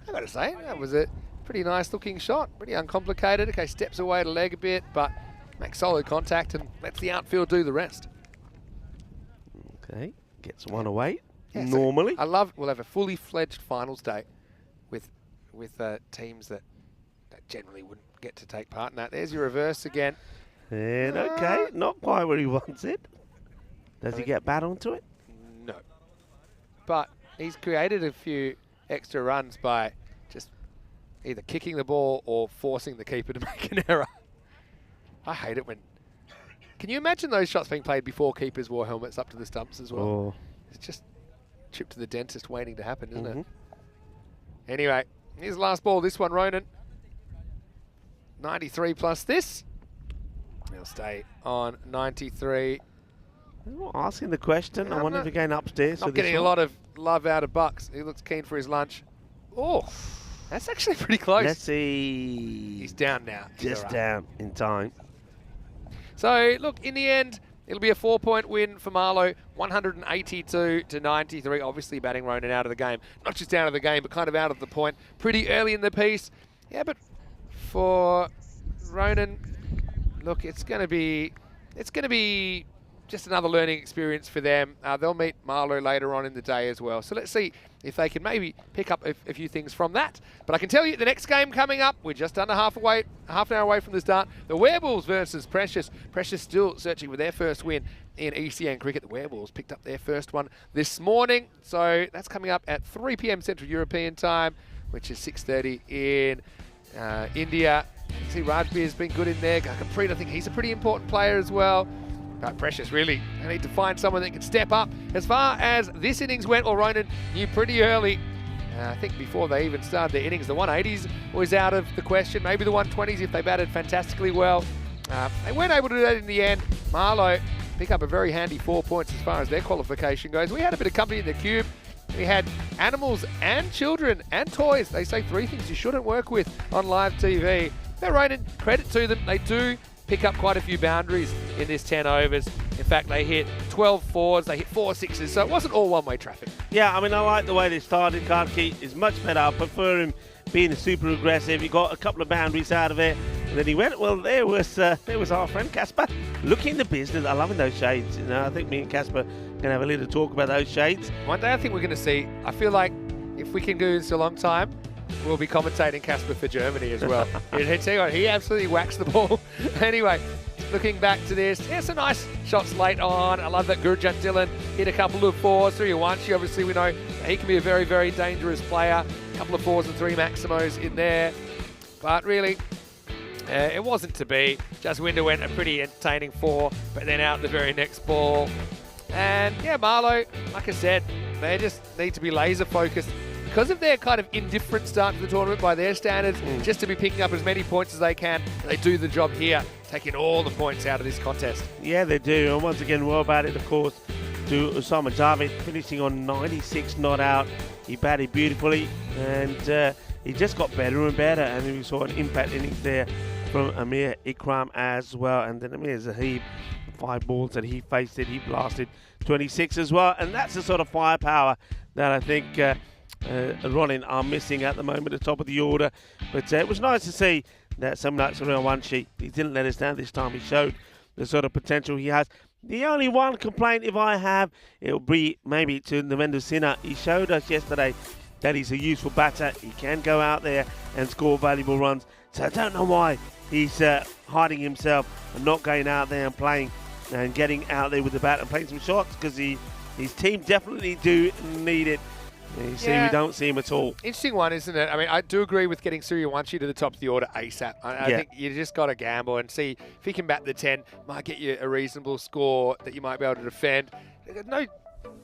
I got to say, that was a pretty nice looking shot. Pretty uncomplicated. Okay, steps away to leg a bit, but makes solid contact and lets the outfield do the rest. Okay, gets one away. Yeah, so normally. we'll have a fully fledged finals day with teams that generally wouldn't get to take part in that. There's your reverse again. And okay, not quite where he wants it. Does he get bat onto it? No. But he's created a few extra runs by just either kicking the ball or forcing the keeper to make an error. I hate it when... Can you imagine those shots being played before keepers wore helmets up to the stumps as well? Oh. It's just trip to the dentist waiting to happen, isn't Mhm. it? Anyway, here's the last ball. This one, Ronan. 93 plus this. He'll stay on 93. I'm not asking the question. No, I I'm wonder not- if you're going upstairs. Not for this getting a one. lot of love out of Bucks. He looks keen for his lunch. Oh, that's actually pretty close. Let's see. He's down now. He's Just all right. down in time. So, look, in the end, it'll be a 4-point win for Marlow, 182 to 93. Obviously batting Ronan out of the game. Not just out of the game, but kind of out of the point. Pretty early in the piece. Yeah, but for Ronan, look, it's going to be just another learning experience for them. They'll meet Marlow later on in the day as well. So let's see if they can maybe pick up a few things from that. But I can tell you the next game coming up, we're just under half an hour away from the start. The Werewolves versus Precious. Precious still searching for their first win in ECN cricket. The Werewolves picked up their first one this morning. So that's coming up at 3 p.m. Central European time, which is 6:30 in India. You can see Rajbir has been good in there. Gurpreet, I think he's a pretty important player as well. But Precious, really, they need to find someone that can step up. As far as this innings went, well, Ronan knew pretty early. I think before they even started their innings, the 180s was out of the question. Maybe the 120s if they batted fantastically well. They weren't able to do that in the end. Marlow pick up a very handy 4 points as far as their qualification goes. We had a bit of company in the cube. We had animals and children and toys. They say 3 things you shouldn't work with on live TV. They're right, and credit to them. They do pick up quite a few boundaries in this 10 overs. In fact, they hit 12 fours, they hit 4 sixes, so it wasn't all one-way traffic. Yeah, I mean, I like the way they started. Karki is much better. I prefer him being super aggressive. He got a couple of boundaries out of it, and then he went. Well, there was our friend Casper looking the business. I love those shades. You know, I think me and Casper can have a little talk about those shades. One day I think we're going to see, I feel like if we can do this a long time, we'll be commentating Casper for Germany as well. He absolutely whacks the ball. Anyway, looking back to this, yeah, some nice shots late on. I love that Gurjat Dylan hit a couple of fours. Suryawanshi, obviously, we know he can be a very, very dangerous player. A couple of 4s and 3 Maximos in there. But really, it wasn't to be. Jaswinder went a pretty entertaining 4, but then out the very next ball. And yeah, Marlow, like I said, they just need to be laser focused. Because of their kind of indifferent start to the tournament by their standards, just to be picking up as many points as they can, they do the job here, taking all the points out of this contest. Yeah, they do. And once again, well batted, of course, to Osama Javed, finishing on 96 not out. He batted beautifully, and he just got better and better. And we saw an impact innings there from Amir Ikram as well. And then Amir Zahib, 5 balls that he faced it, he blasted 26 as well. And that's the sort of firepower that I think Ronin are missing at the moment at the top of the order. But it was nice to see that some nights around one sheet, he didn't let us down this time. He showed the sort of potential he has. The only one complaint, if I have, it'll be maybe to Navendra Sinha. He showed us yesterday that he's a useful batter. He can go out there and score valuable runs. So I don't know why he's hiding himself and not going out there and playing and getting out there with the bat and playing some shots, because his team definitely do need it. You see, we don't see him at all. Interesting one, isn't it? I mean, I do agree with getting Suryawanshi to the top of the order ASAP. I think you just got to gamble and see if he can bat the 10, might get you a reasonable score that you might be able to defend. No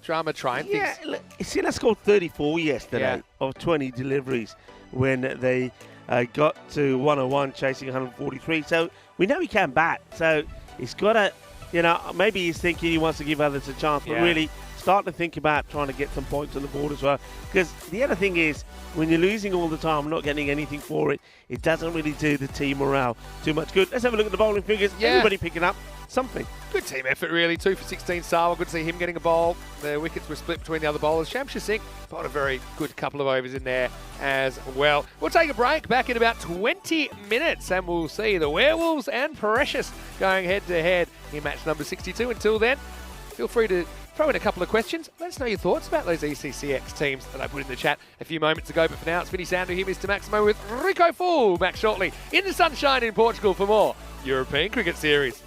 drama trying things. Yeah, look, Sinha scored 34 yesterday of 20 deliveries when they got to 101, chasing 143. So we know he can bat. So he's got to, maybe he's thinking he wants to give others a chance, but really start to think about trying to get some points on the board as well. Because the other thing is, when you're losing all the time, not getting anything for it, it doesn't really do the team morale too much good. Let's have a look at the bowling figures. Everybody picking up something. Good team effort, really. 2 for 16 Sawa. Good to see him getting a bowl. The wickets were split between the other bowlers. Shamshir Singh bowled a very good couple of overs in there as well. We'll take a break, back in about 20 minutes, and we'll see the Werewolves and Precious going head-to-head in match number 62. Until then, feel free to throw in a couple of questions. Let us know your thoughts about those ECCX teams that I put in the chat a few moments ago. But for now, it's Vinny Sandu here, Mr. Maximo, with Rico Full. Back shortly in the sunshine in Portugal for more European Cricket Series.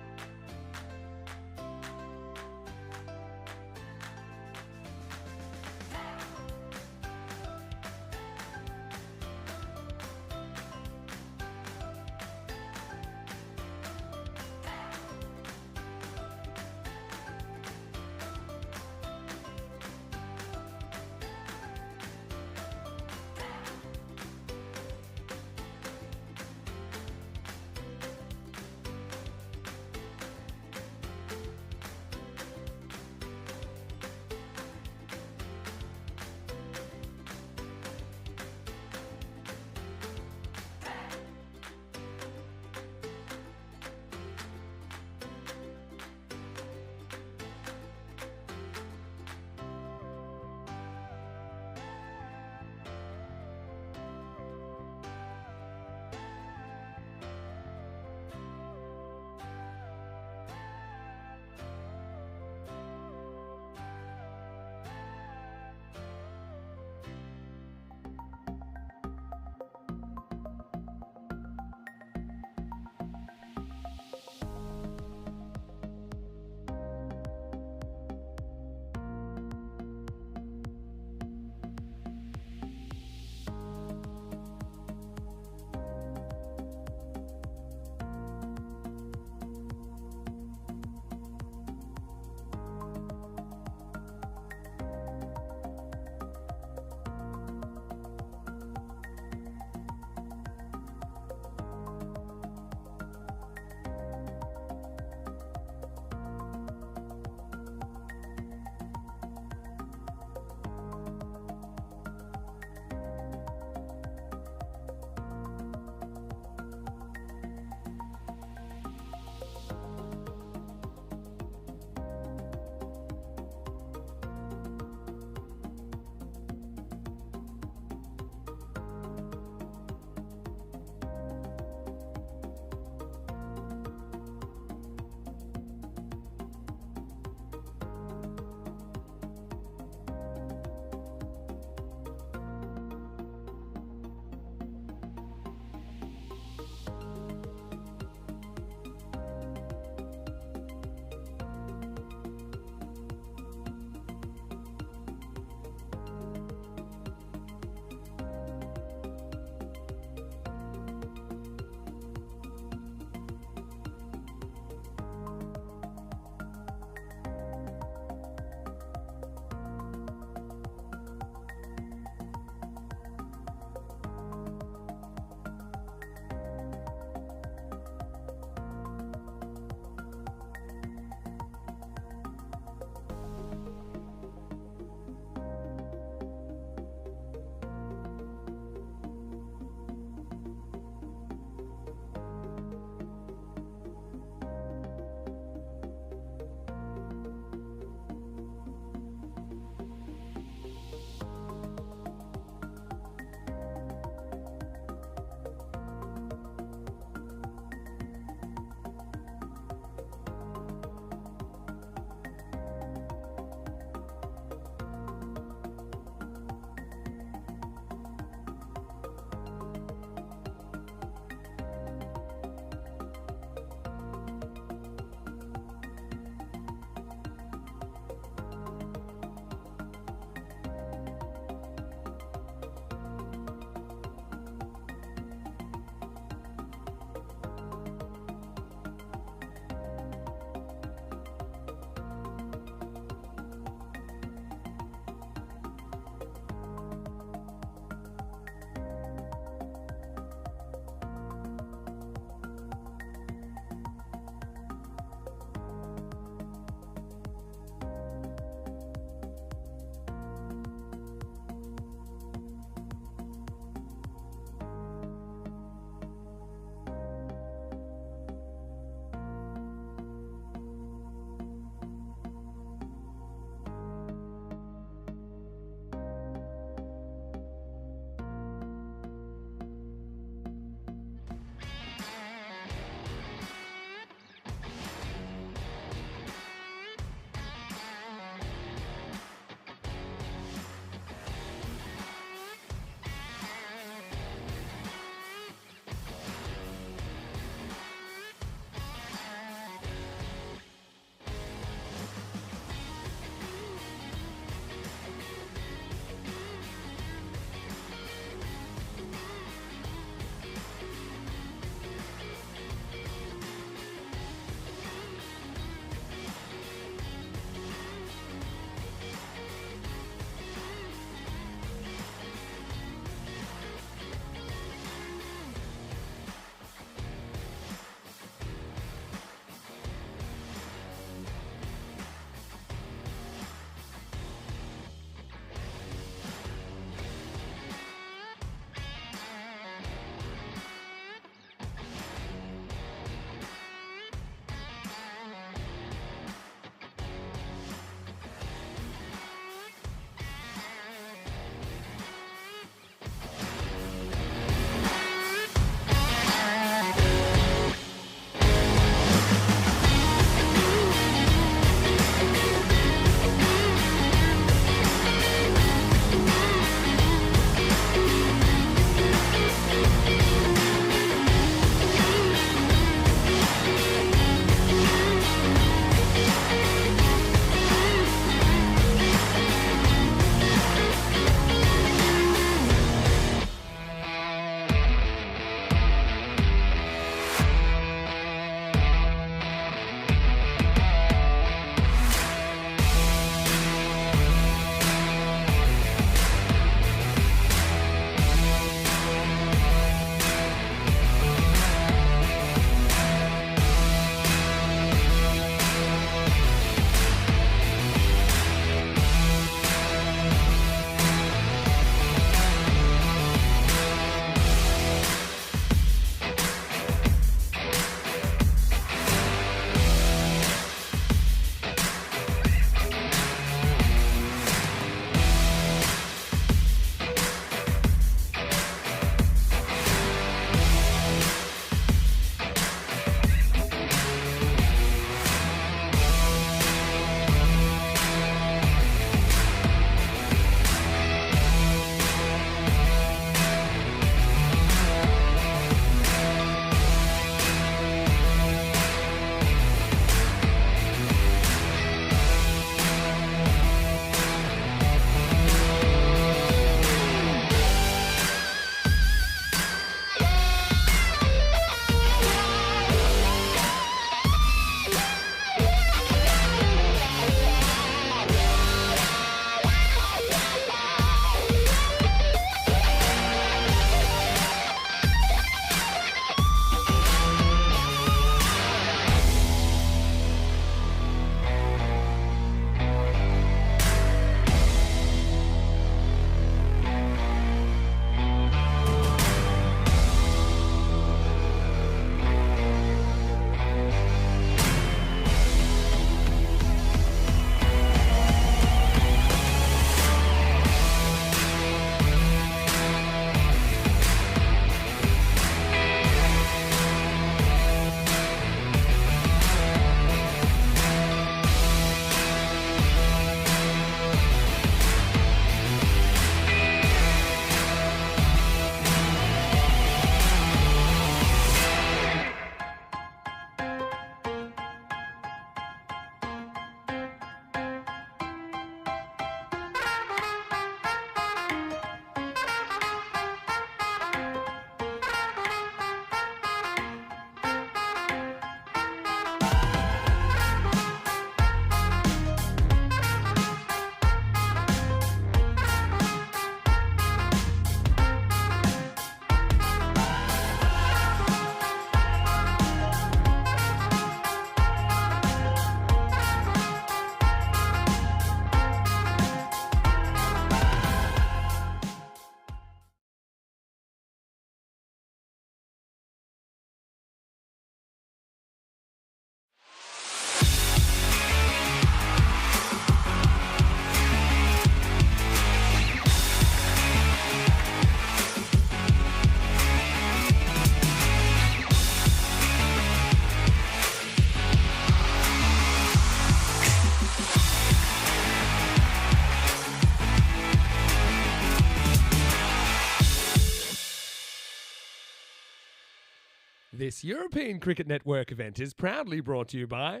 This European Cricket Network event is proudly brought to you by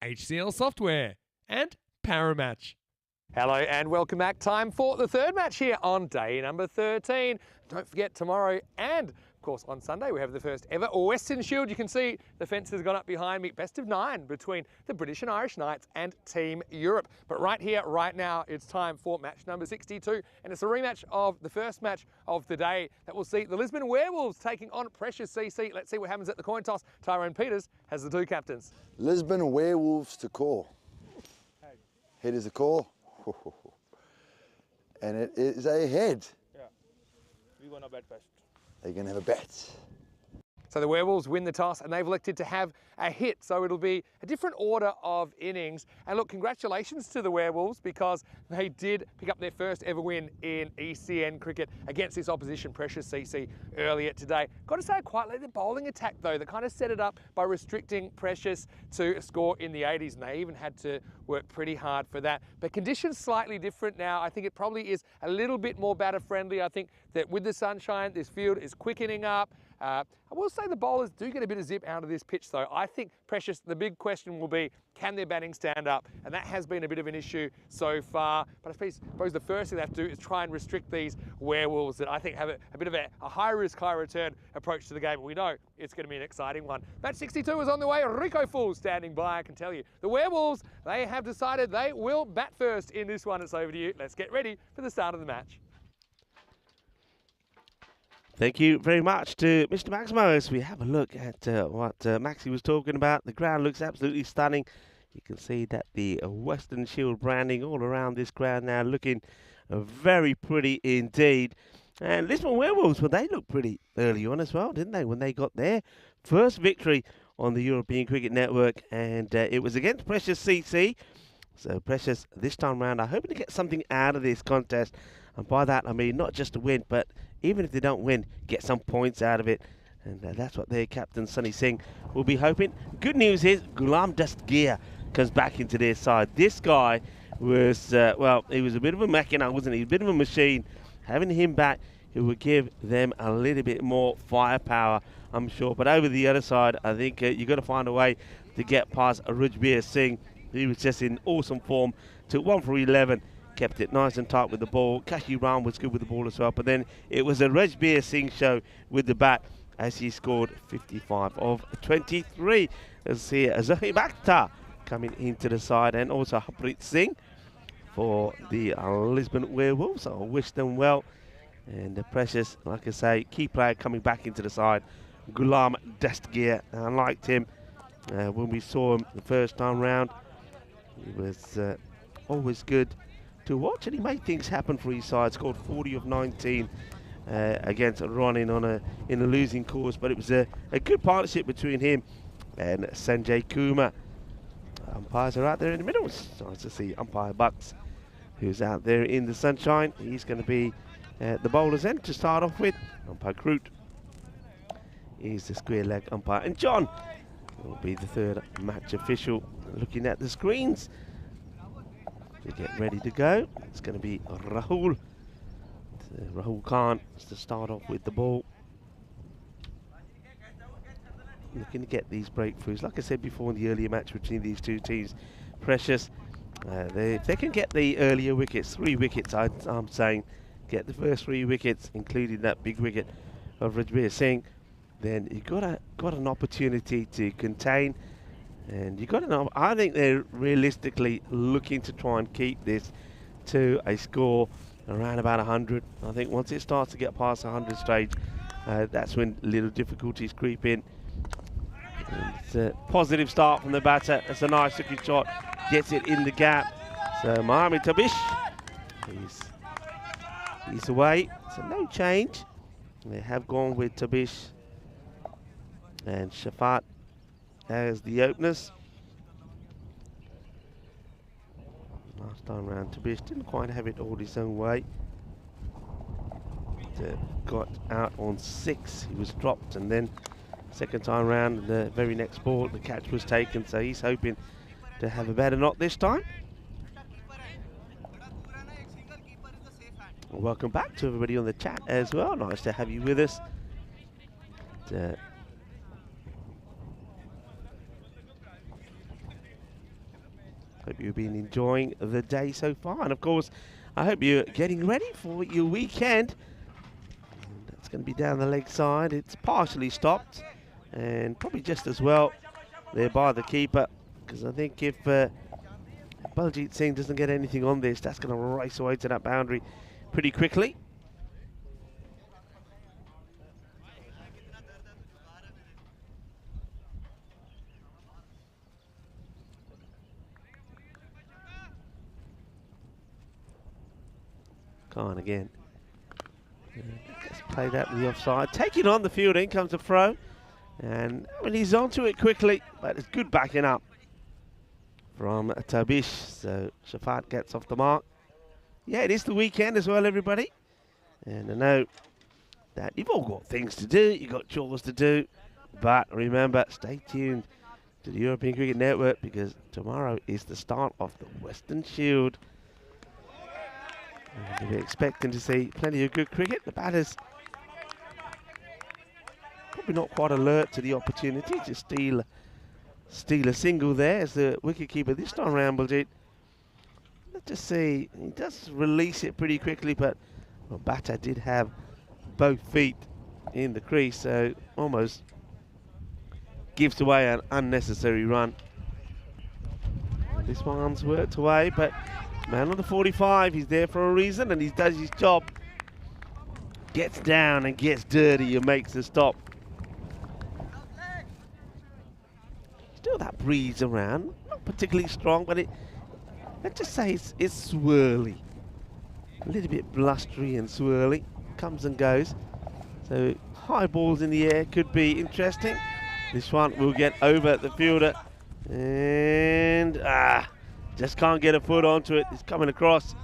HCL Software and Paramatch. Hello and welcome back. Time for the third match here on day number 13. Don't forget tomorrow and of course on Sunday we have the first ever Western Shield. You can see the fence has gone up behind me. Best of 9 between the British and Irish Knights and Team Europe. But right here, right now, it's time for match number 62 and it's a rematch of the first match of the day that will see the Lisbon Werewolves taking on Precious CC. Let's see what happens at the coin toss. Tyrone Peters has the two captains. Lisbon Werewolves to call. Head is the call. And it is a head. Yeah, we're gonna bet first. They're gonna have a bet. So the Werewolves win the toss and they've elected to have a hit. So it'll be a different order of innings. And look, congratulations to the Werewolves because they did pick up their first ever win in ECN cricket against this opposition, Precious CC, earlier today. Got to say, quite like the bowling attack though, that kind of set it up by restricting Precious to a score in the 80s. And they even had to work pretty hard for that. But conditions slightly different now. I think it probably is a little bit more batter friendly. I think that with the sunshine, this field is quickening up. I will say the bowlers do get a bit of zip out of this pitch though. I think Precious, the big question will be, can their batting stand up? And that has been a bit of an issue so far. But I suppose the first thing they have to do is try and restrict these Werewolves that I think have a bit of a high risk, high return approach to the game. But we know it's going to be an exciting one. Match 62 is on the way. Rico Fool standing by, I can tell you. The Werewolves, they have decided they will bat first in this one. It's over to you. Let's get ready for the start of the match. Thank you very much to Mr. Maximo as we have a look at what Maxie was talking about. The ground looks absolutely stunning. You can see that the Western Shield branding all around this ground now looking very pretty indeed. And Lisbon Werewolves, well, they looked pretty early on as well, didn't they, when they got their first victory on the European Cricket Network. And it was against Precious CC. So Precious, this time round, are hoping to get something out of this contest. And by that, I mean not just to win, but even if they don't win, get some points out of it. And that's what their captain, Sunny Singh, will be hoping. Good news is Ghulam Dastgir comes back into their side. This guy was, well, he was a bit of a machina, wasn't he? A bit of a machine. Having him back, it would give them a little bit more firepower, I'm sure. But over the other side, I think you've got to find a way to get past Rajbir Singh. He was just in awesome form. Took 1 for 11. Kept it nice and tight with the ball. Kashi Ram was good with the ball as well. But then it was a Rajbir Singh show with the bat as he scored 55 of 23. Let's see Zahir Akhtar coming into the side and also Harpreet Singh for the Lisbon Werewolves. I wish them well. And the Precious, like I say, key player coming back into the side. Ghulam Dastgir. I liked him when we saw him the first time round. He was always good to watch, and he made things happen for his side. Scored 40 of 19 against Ronin in a losing cause, but it was a good partnership between him and Sanjay Kumar. Umpires are out there in the middle. It's nice to see umpire Bucks, who's out there in the sunshine. He's going to be at the bowler's end to start off with. Umpire Kroot is the square leg umpire, and John will be the third match official looking at the screens to get ready to go. It's going to be Rahul. Rahul Khan to start off with the ball. Looking to get these breakthroughs. Like I said before in the earlier match between these two teams, Precious, if they can get the earlier wickets, 3 wickets I'm saying, get the first 3 wickets, including that big wicket of Rajbir Singh, then you've got an opportunity to contain. And you got to know, I think they're realistically looking to try and keep this to a score around about 100. I think once it starts to get past 100 stage, that's when little difficulties creep in. And it's a positive start from the batter. That's a nice looking shot. Gets it in the gap. So Mohamed Tabish, he's away. So no change. They have gone with Tabish and Shafat as the openers. Last time round, Tabish didn't quite have it all his own way. Got out on 6. He was dropped, and then second time round, the very next ball, the catch was taken. So he's hoping to have a better knock this time. Welcome back to everybody on the chat as well. Nice to have you with us. you've been enjoying the day so far. And of course, I hope you're getting ready for your weekend. And it's going to be down the leg side. It's partially stopped, and probably just as well there by the keeper, because I think if Baljit Singh doesn't get anything on this, that's going to race away to that boundary pretty quickly. Khan again. Let's play that with the offside. Taking on the field, in comes the throw. And I mean, he's onto it quickly, but it's good backing up from Tabish. So Shafat gets off the mark. Yeah, it is the weekend as well, everybody. And I know that you've all got things to do, you've got chores to do. But remember, stay tuned to the European Cricket Network, because tomorrow is the start of the Western Shield. And we're expecting to see plenty of good cricket. The batters probably not quite alert to the opportunity to steal a single there as the wicketkeeper this time around will do. Let's just see, he does release it pretty quickly, but batter did have both feet in the crease, so almost gives away an unnecessary run. This one's worked away, but man on the 45, he's there for a reason, and he does his job. Gets down and gets dirty and makes the stop. Still that breeze around, not particularly strong, but let's just say it's swirly. A little bit blustery and swirly, comes and goes. So high balls in the air could be interesting. This one will get over the fielder, and just can't get a foot onto it. It's coming across.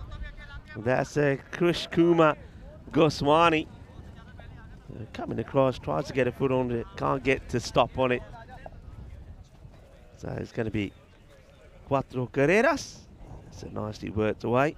That's Krish Kumar Goswami. Coming across, tries to get a foot on it, can't get to stop on it. So it's going to be cuatro carreras. So nicely worked away.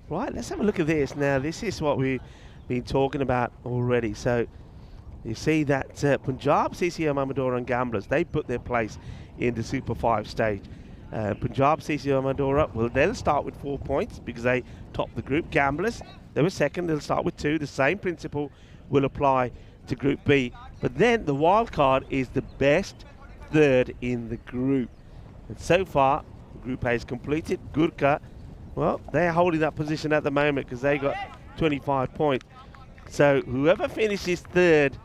Right, let's have a look at this. Now, this is what we've been talking about already. So, you see that Punjab, CCO, Mamadora and Gamblers, they put their place in the Super 5 stage. Punjab, CCO, Mamadora, well, they'll start with 4 points because they topped the group. Gamblers, they were second, they'll start with 2. The same principle will apply to Group B. But then the wild card is the best third in the group. And so far, Group A is completed. Gurkha, well, they're holding that position at the moment because they got 25 points. So whoever finishes third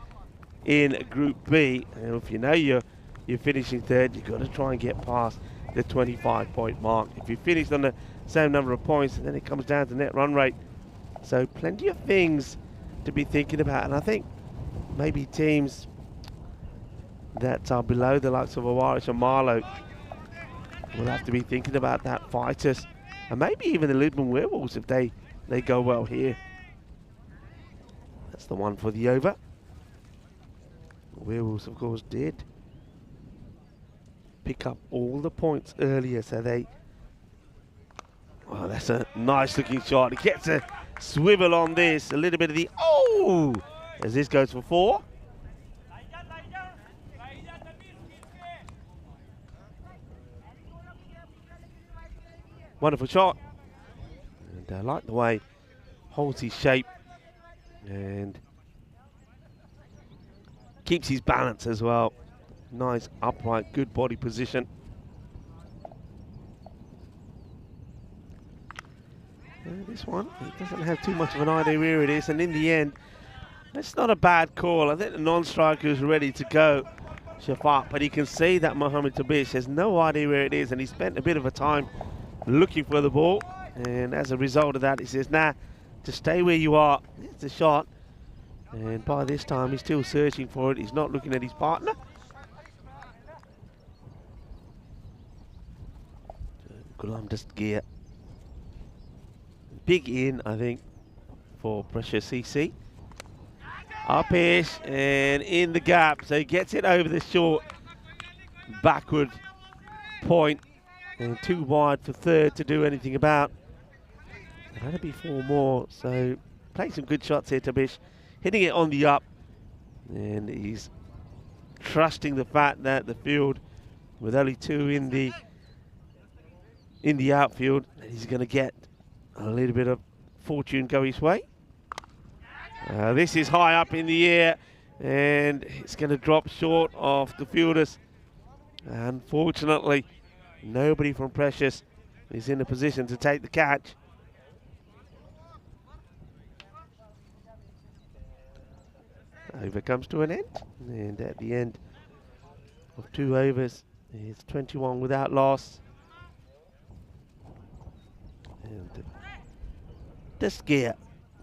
in Group B, and if you know you're finishing third, you've got to try and get past the 25-point mark. If you finish on the same number of points, then it comes down to net run rate. So plenty of things to be thinking about. And I think maybe teams that are below the likes of Awarish and Marlow will have to be thinking about that. Fighters, and maybe even the Lidman Werewolves if they go well here. That's the one for the over. The Werewolves, of course, did pick up all the points earlier, so they... Oh, that's a nice looking shot. He gets a swivel on this, a little bit of the... Oh! As this goes for 4. Wonderful shot. And I like the way holds his shape and keeps his balance as well. Nice, upright, good body position. This one, he doesn't have too much of an idea where it is, and in the end, that's not a bad call. I think the non-striker is ready to go, Shafat, but he can see that Mohammed Tabish has no idea where it is, and he spent a bit of a time looking for the ball, and as a result of that, he says, nah, just stay where you are. It's the shot, and by this time, he's still searching for it. He's not looking at his partner. Gulam Dastgir. Big in, I think, for Pressure CC. Upish and in the gap, so he gets it over the short backward point, and too wide for third to do anything about. That'll be 4 more. So playing some good shots here, Tabish. Hitting it on the up. And he's trusting the fact that the field, with only 2 in the outfield, he's going to get a little bit of fortune go his way. This is high up in the air, and it's going to drop short of the fielders. Unfortunately, nobody from Precious is in a position to take the catch. Over comes to an end, and at the end of 2 overs, it's 21 without loss. And this gear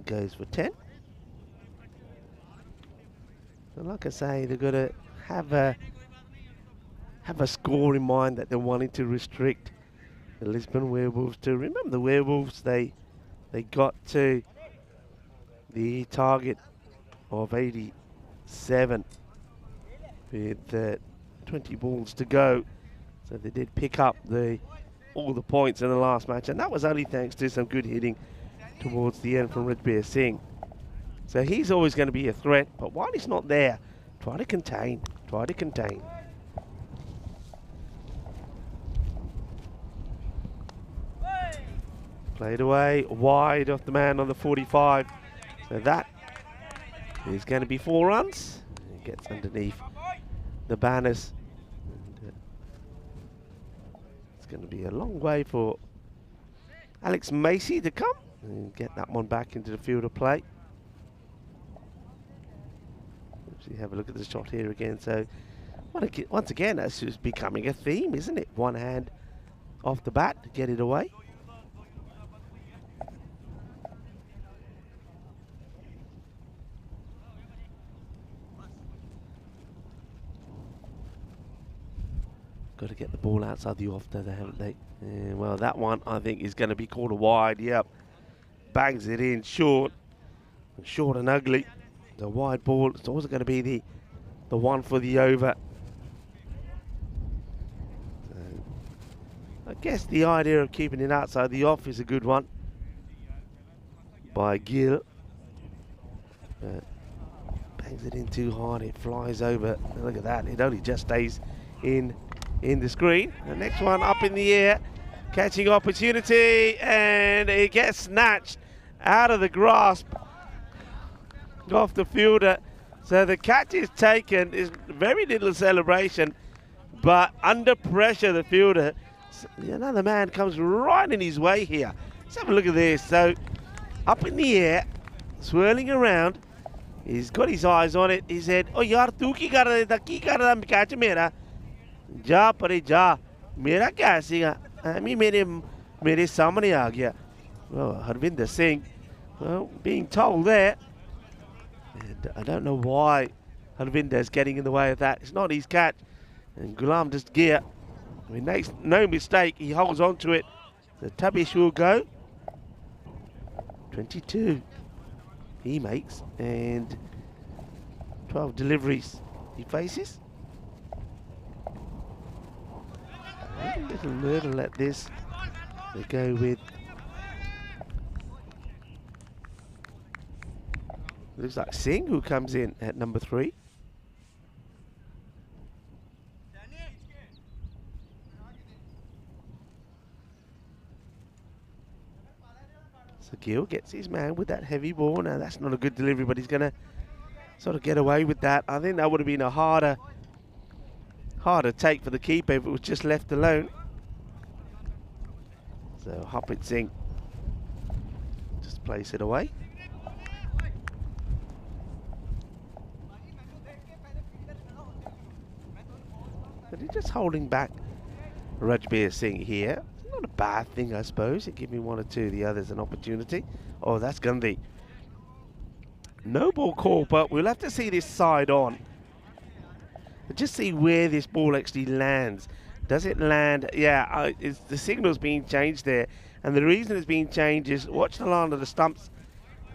goes for 10. So like I say, they've got to have a score in mind that they're wanting to restrict the Lisbon Werewolves to. Remember the Werewolves, they got to the target of 87 with 20 balls to go. So they did pick up all the points in the last match, and that was only thanks to some good hitting towards the end from Rajbir Singh. So he's always going to be a threat, but while he's not there, try to contain, try to contain. Played away, wide off the man on the 45. So that is going to be 4 runs. He gets underneath the banners. And, it's going to be a long way for Alex Macy to come and get that one back into the field of play. Let's have a look at the shot here again. So once again, that's just becoming a theme, isn't it? One hand off the bat to get it away. Got to get the ball outside the off, though, haven't they? Well, that one, I think, is going to be called a wide. Yep. Bangs it in short. Short and ugly. The wide ball, it's also going to be the one for the over. So, I guess the idea of keeping it outside the off is a good one by Gill. Bangs it in too hard, it flies over. Look at that, it only just stays in the screen. The next one up in the air, catching opportunity, and it gets snatched out of the grasp off the fielder. So the catch is taken. Is very little celebration, but under pressure the fielder, another man comes right in his way here. Let's have a look at this. So up in the air, swirling around, he's got his eyes on it. He said, "Oh yaar, tu ki kar raha tha? Ki kar raha catch mera? Ja pare ja, mera kya aisega? Ami mere samne aa gaya." Well, Harvinder Singh, well, being told there. And I don't know why Harvinder is getting in the way of that. It's not his catch. And Ghulam just gear. I mean, makes no mistake. He holds on to it. The Tabish will go. 22 he makes. And 12 deliveries he faces. A little myrtle at this. They go with. Looks like Singh, who comes in at number 3. So Gill gets his man with that heavy ball. Now that's not a good delivery, but he's going to sort of get away with that. I think that would have been a harder take for the keeper if it was just left alone. So Harpreet Singh just place it away. But he's just holding back Rajbir Singh here. It's not a bad thing, I suppose. It gives me 1 or 2 of the others an opportunity. Oh, that's Gandhi. No ball call, but we'll have to see this side on. But just see where this ball actually lands. Does it land? Yeah, the signal's being changed there. And the reason it's being changed is, watch the line of the stumps.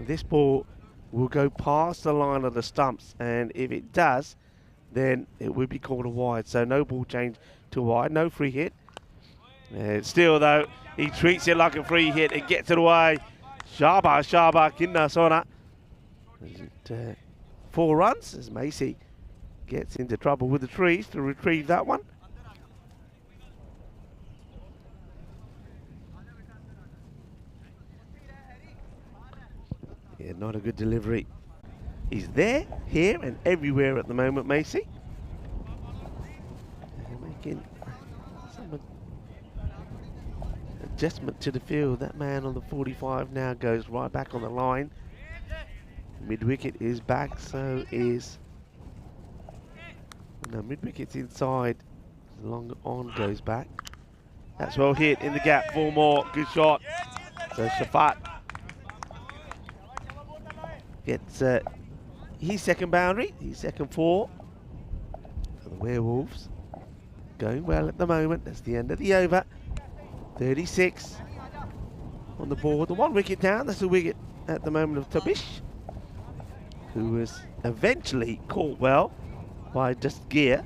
This ball will go past the line of the stumps. And if it does, then it would be called a wide. So no ball change to wide, no free hit. Still though, he treats it like a free hit and gets it away. Shaba Kinna Sona. 4 runs as Macy gets into trouble with the trees to retrieve that one. Yeah, not a good delivery. He's there, here and everywhere at the moment, Macy. Making some adjustment to the field. That man on the 45 now goes right back on the line. Mid-wicket is back, so is... No, mid-wicket's inside. Long on goes back. That's well hit in the gap. 4 more. Good shot. So Shafat gets his second boundary, his second 4 for the Werewolves. Going well at the moment. That's the end of the over. 36 on the board. The 1 wicket down. That's the wicket at the moment of Tabish, who was eventually caught well by Just Gear.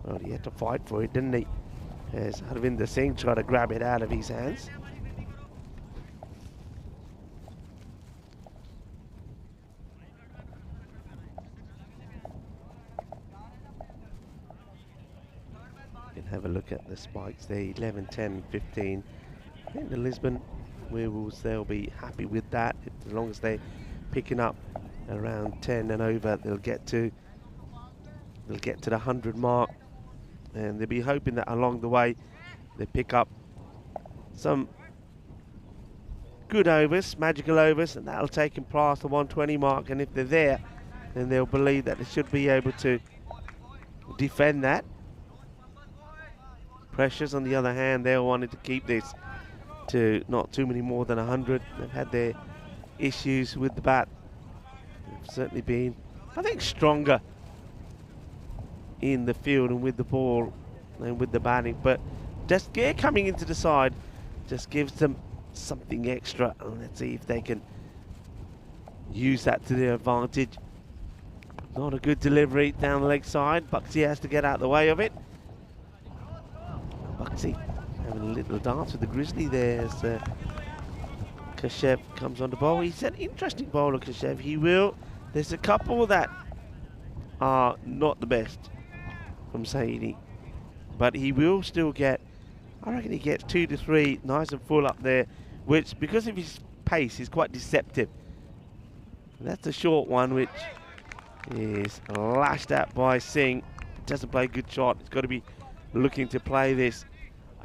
Well, he had to fight for it, didn't he? As Harvinder Singh tried to grab it out of his hands. You can have a look at the spikes there, 11, 10, 15. I think the Lisbon Werewolves, they'll be happy with that. As long as they're picking up around 10 and over, they'll get to the 100 mark. And they'll be hoping that along the way they pick up some good overs, magical overs, and that'll take them past the 120 mark. And if they're there, then they'll believe that they should be able to defend that. Pressures, on the other hand, they're wanting to keep this to not too many more than 100. They've had their issues with the bat. They've certainly been, I think, stronger in the field and with the ball and with the batting, but just coming into the side just gives them something extra, and let's see if they can use that to their advantage. Not a good delivery down the leg side. Buxy has to get out of the way of it. Buxy having a little dance with the Grizzly there as Kashev comes on the bowl. He's an interesting bowler, Kashev. He will. There's a couple that are not the best from Saini, but he will still get, I reckon he gets 2 to 3 nice and full up there, which because of his pace is quite deceptive. And that's a short one which is lashed at by Singh. Doesn't play a good shot. He's got to be looking to play this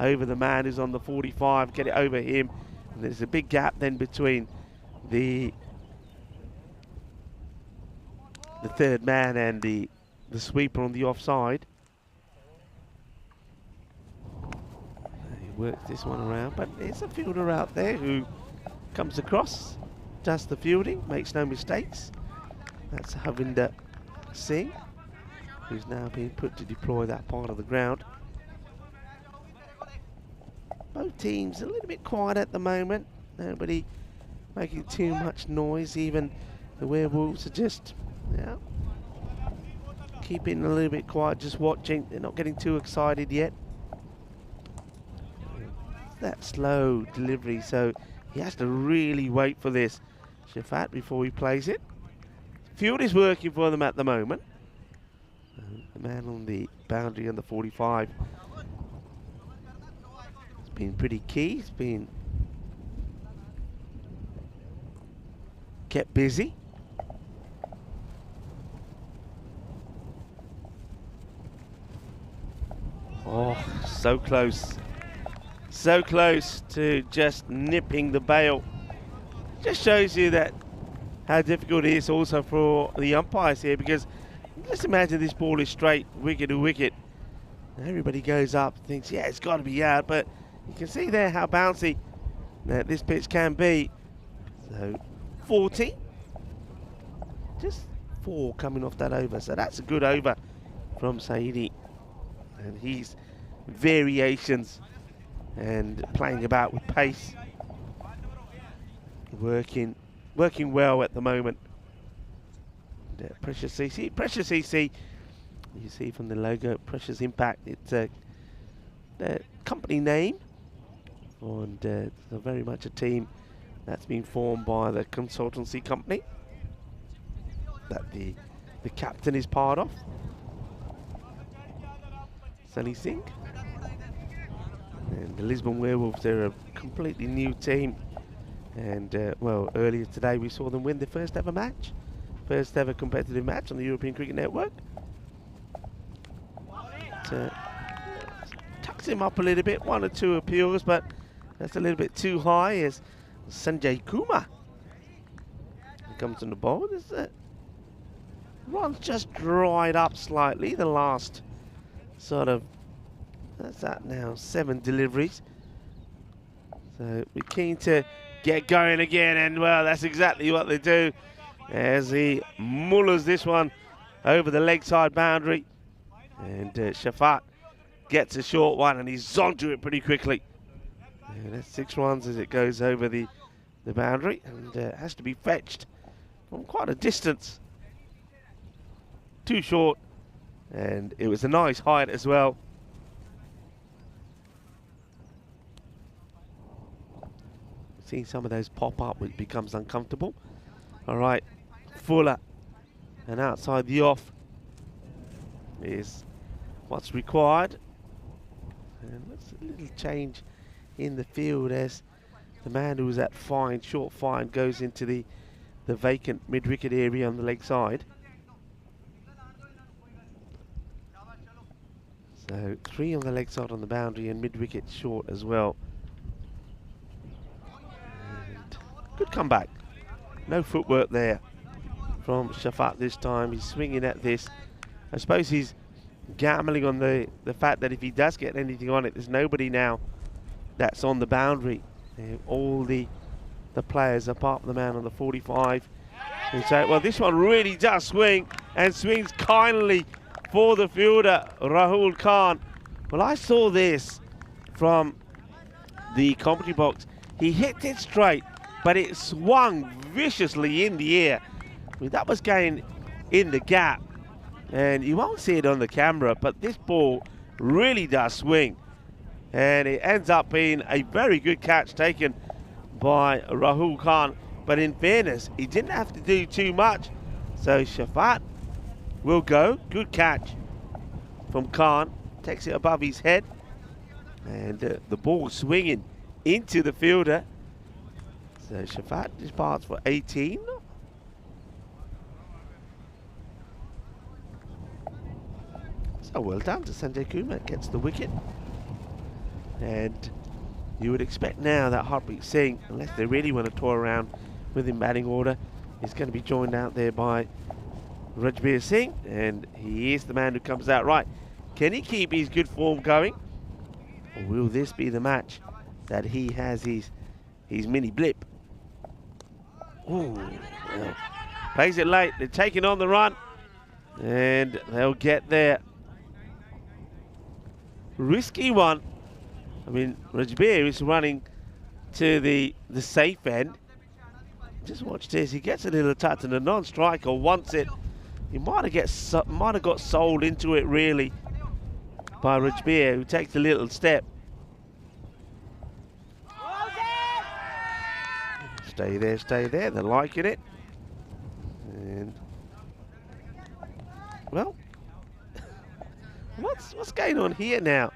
over the man who's on the 45, get it over him. And there's a big gap then between the third man and the sweeper on the offside. He works this one around, but there's a fielder out there who comes across, does the fielding, makes no mistakes. That's Harvinder Singh, who's now being put to deploy that part of the ground. Both teams a little bit quiet at the moment. Nobody making too much noise. Even the Werewolves are just, yeah, keeping a little bit quiet, just watching. They're not getting too excited yet. That slow delivery, so he has to really wait for this Shafat before he plays it. Field is working for them at the moment. The man on the boundary on the 45 has been pretty key. He's been kept busy. Oh, so close. So close to just nipping the bail. Just shows you that how difficult it is also for the umpires here, because let's imagine this ball is straight, wicket to wicket. And everybody goes up, thinks, yeah, it's got to be out, but you can see there how bouncy that this pitch can be. So 40, just 4 coming off that over, so that's a good over from Saidi. And his variations and playing about with pace, working well at the moment. Precious CC, you see from the logo, Precious Impact. It's a company name And it's very much a team that's been formed by the consultancy company that the captain is part of, Sunny Singh. And the Lisbon Werewolves, they're a completely new team. And, well, earlier today we saw them win their first ever match. First ever competitive match on the European Cricket Network. Tucks him up a little bit, 1 or 2 appeals, but that's a little bit too high as Sanjay Kumar comes on the ball. This run's just dried up slightly. The last sort of, that's that now, 7 deliveries. So we're keen to get going again, and well, that's exactly what they do as he mullers this one over the leg side boundary. And Shafat gets a short one, and he's onto it pretty quickly. And that's 6 runs as it goes over the boundary, and has to be fetched from quite a distance. Too short, and it was a nice height as well. Seeing some of those pop up, it becomes uncomfortable. All right, Fuller, and outside the off is what's required. And that's a little change in the field as the man who was at fine, short fine, goes into the vacant mid-wicket area on the leg side. So 3 on the leg side on the boundary and mid-wicket short as well. And good comeback. No footwork there from Shafat this time. He's swinging at this. I suppose he's gambling on the fact that if he does get anything on it, there's nobody now that's on the boundary. All the players apart from the man on the 45. And so, well, this one really does swing, and swings kindly for the fielder, Rahul Khan. Well, I saw this from the commentary box. He hit it straight, but it swung viciously in the air. I mean, that was going in the gap, and you won't see it on the camera, but this ball really does swing. And it ends up being a very good catch taken by Rahul Khan. But in fairness, he didn't have to do too much. So Shafat will go. Good catch from Khan. Takes it above his head. And the ball swinging into the fielder. So Shafat departs for 18. So well done to Sanjay Kumar. Gets the wicket. And you would expect now that Harpreet Singh, unless they really want to toy around with him batting order, is going to be joined out there by Rajbir Singh, and he is the man who comes out right. Can he keep his good form going, or will this be the match that he has his mini blip? Ooh, well, plays it late. They're taking on the run, and they'll get there. Risky one. I mean, Rajbir is running to the safe end. Just watch this. He gets a little touch, and the non-striker wants it. He might have got sold into it really by Rajbir, who takes a little step. Stay there, stay there. They're liking it. And well, what's going on here now?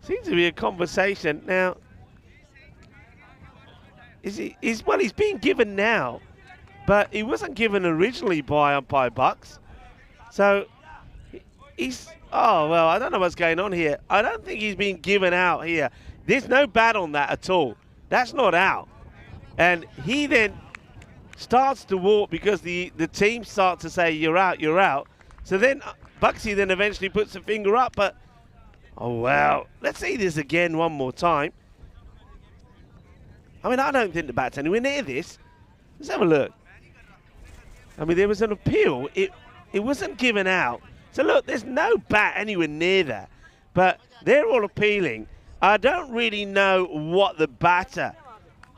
Seems to be a conversation now. He's being given now, but he wasn't given originally by umpire Bucks. So oh well, I don't know what's going on here. I don't think he's being given out here. There's no bat on that at all. That's not out. And he then starts to walk because the team starts to say you're out, you're out. So then Bucksy then eventually puts a finger up, but oh well, let's see this again one more time. I mean, I don't think the bat's anywhere near this. Let's have a look. I mean, there was an appeal. It wasn't given out. So look, there's no bat anywhere near there. But they're all appealing. I don't really know what the batter,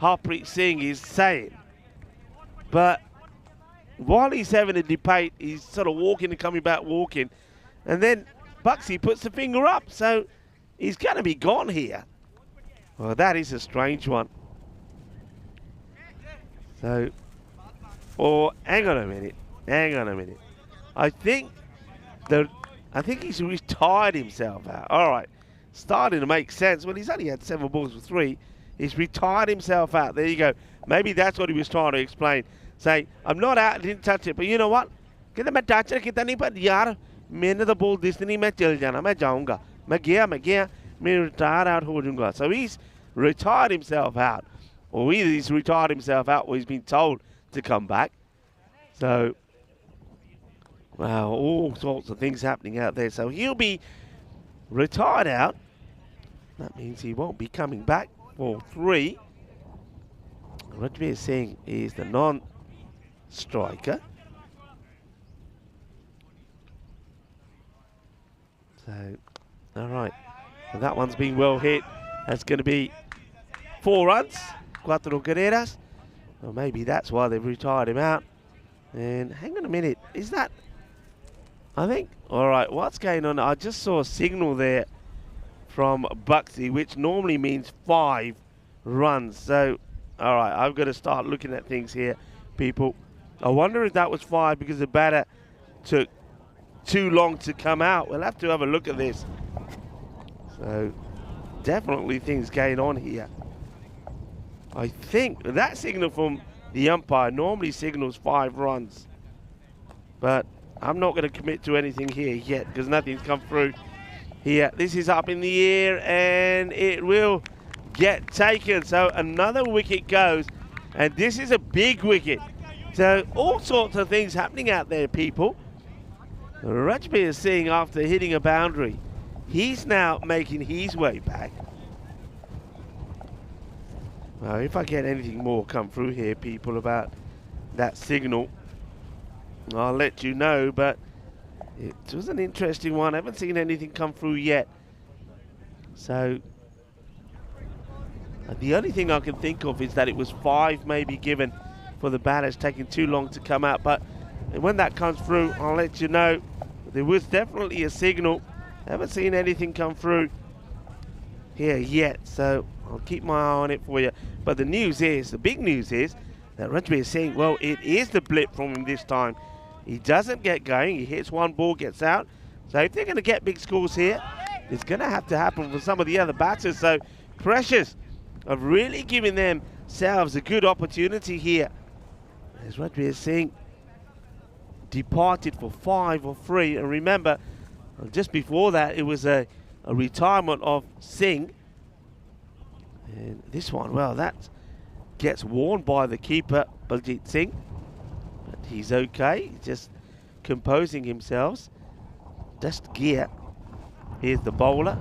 Harpreet Singh, is saying. But while he's having a debate, he's sort of walking and coming back walking. And then Bucksy puts the finger up. So he's going to be gone here. Well, that is a strange one. So, hang on a minute. Hang on a minute. I think he's retired himself out. All right. Starting to make sense. Well, he's only had 7 balls for 3. He's retired himself out. There you go. Maybe that's what he was trying to explain. Say, I'm not out, I didn't touch it. But you know what? कहता मैं touch कितना नहीं पर यार मैंने तो ball this नहीं मैं चल जाना मैं जाऊंगा मैं गया मैं retire out हो जाऊंगा. So he's retired himself out. Or either he's retired himself out or he's been told to come back. So, wow, all sorts of things happening out there. So he'll be retired out. That means he won't be coming back for 3. Rajveer Singh is the non-striker. So, all right. Well, that one's been well hit. That's going to be 4 runs. 4 carreras. Well, maybe that's why they've retired him out. And hang on a minute. Is that... I think... All right, what's going on? I just saw a signal there from Buxy, which normally means 5 runs. So, all right, I've got to start looking at things here, people. I wonder if that was 5 because the batter took too long to come out. We'll have to have a look at this. So, definitely things going on here. I think that signal from the umpire normally signals 5 runs. But I'm not going to commit to anything here yet because nothing's come through here. This is up in the air and it will get taken. So another wicket goes and this is a big wicket. So all sorts of things happening out there, people. Rajveer Singh, after hitting a boundary, he's now making his way back. Well, if I get anything more come through here, people, about that signal, I'll let you know, but it was an interesting one. I haven't seen anything come through yet. So, the only thing I can think of is that it was 5 maybe given for the batters taking too long to come out. But when that comes through, I'll let you know. There was definitely a signal. I haven't seen anything come through here yet, so I'll keep my eye on it for you. But the news is, the big news is, that Rajveer Singh, well, it is the blip from him this time. He doesn't get going. He hits 1 ball, gets out. So if they're going to get big scores here, it's going to have to happen for some of the other batters. So Precious of really giving themselves a good opportunity here. As Rajveer Singh departed for 5 or 3. And remember, just before that, it was a retirement of Singh. And this one, well, that gets worn by the keeper, Baljit Singh. But he's okay, just composing himself. Just gear. Here's the bowler.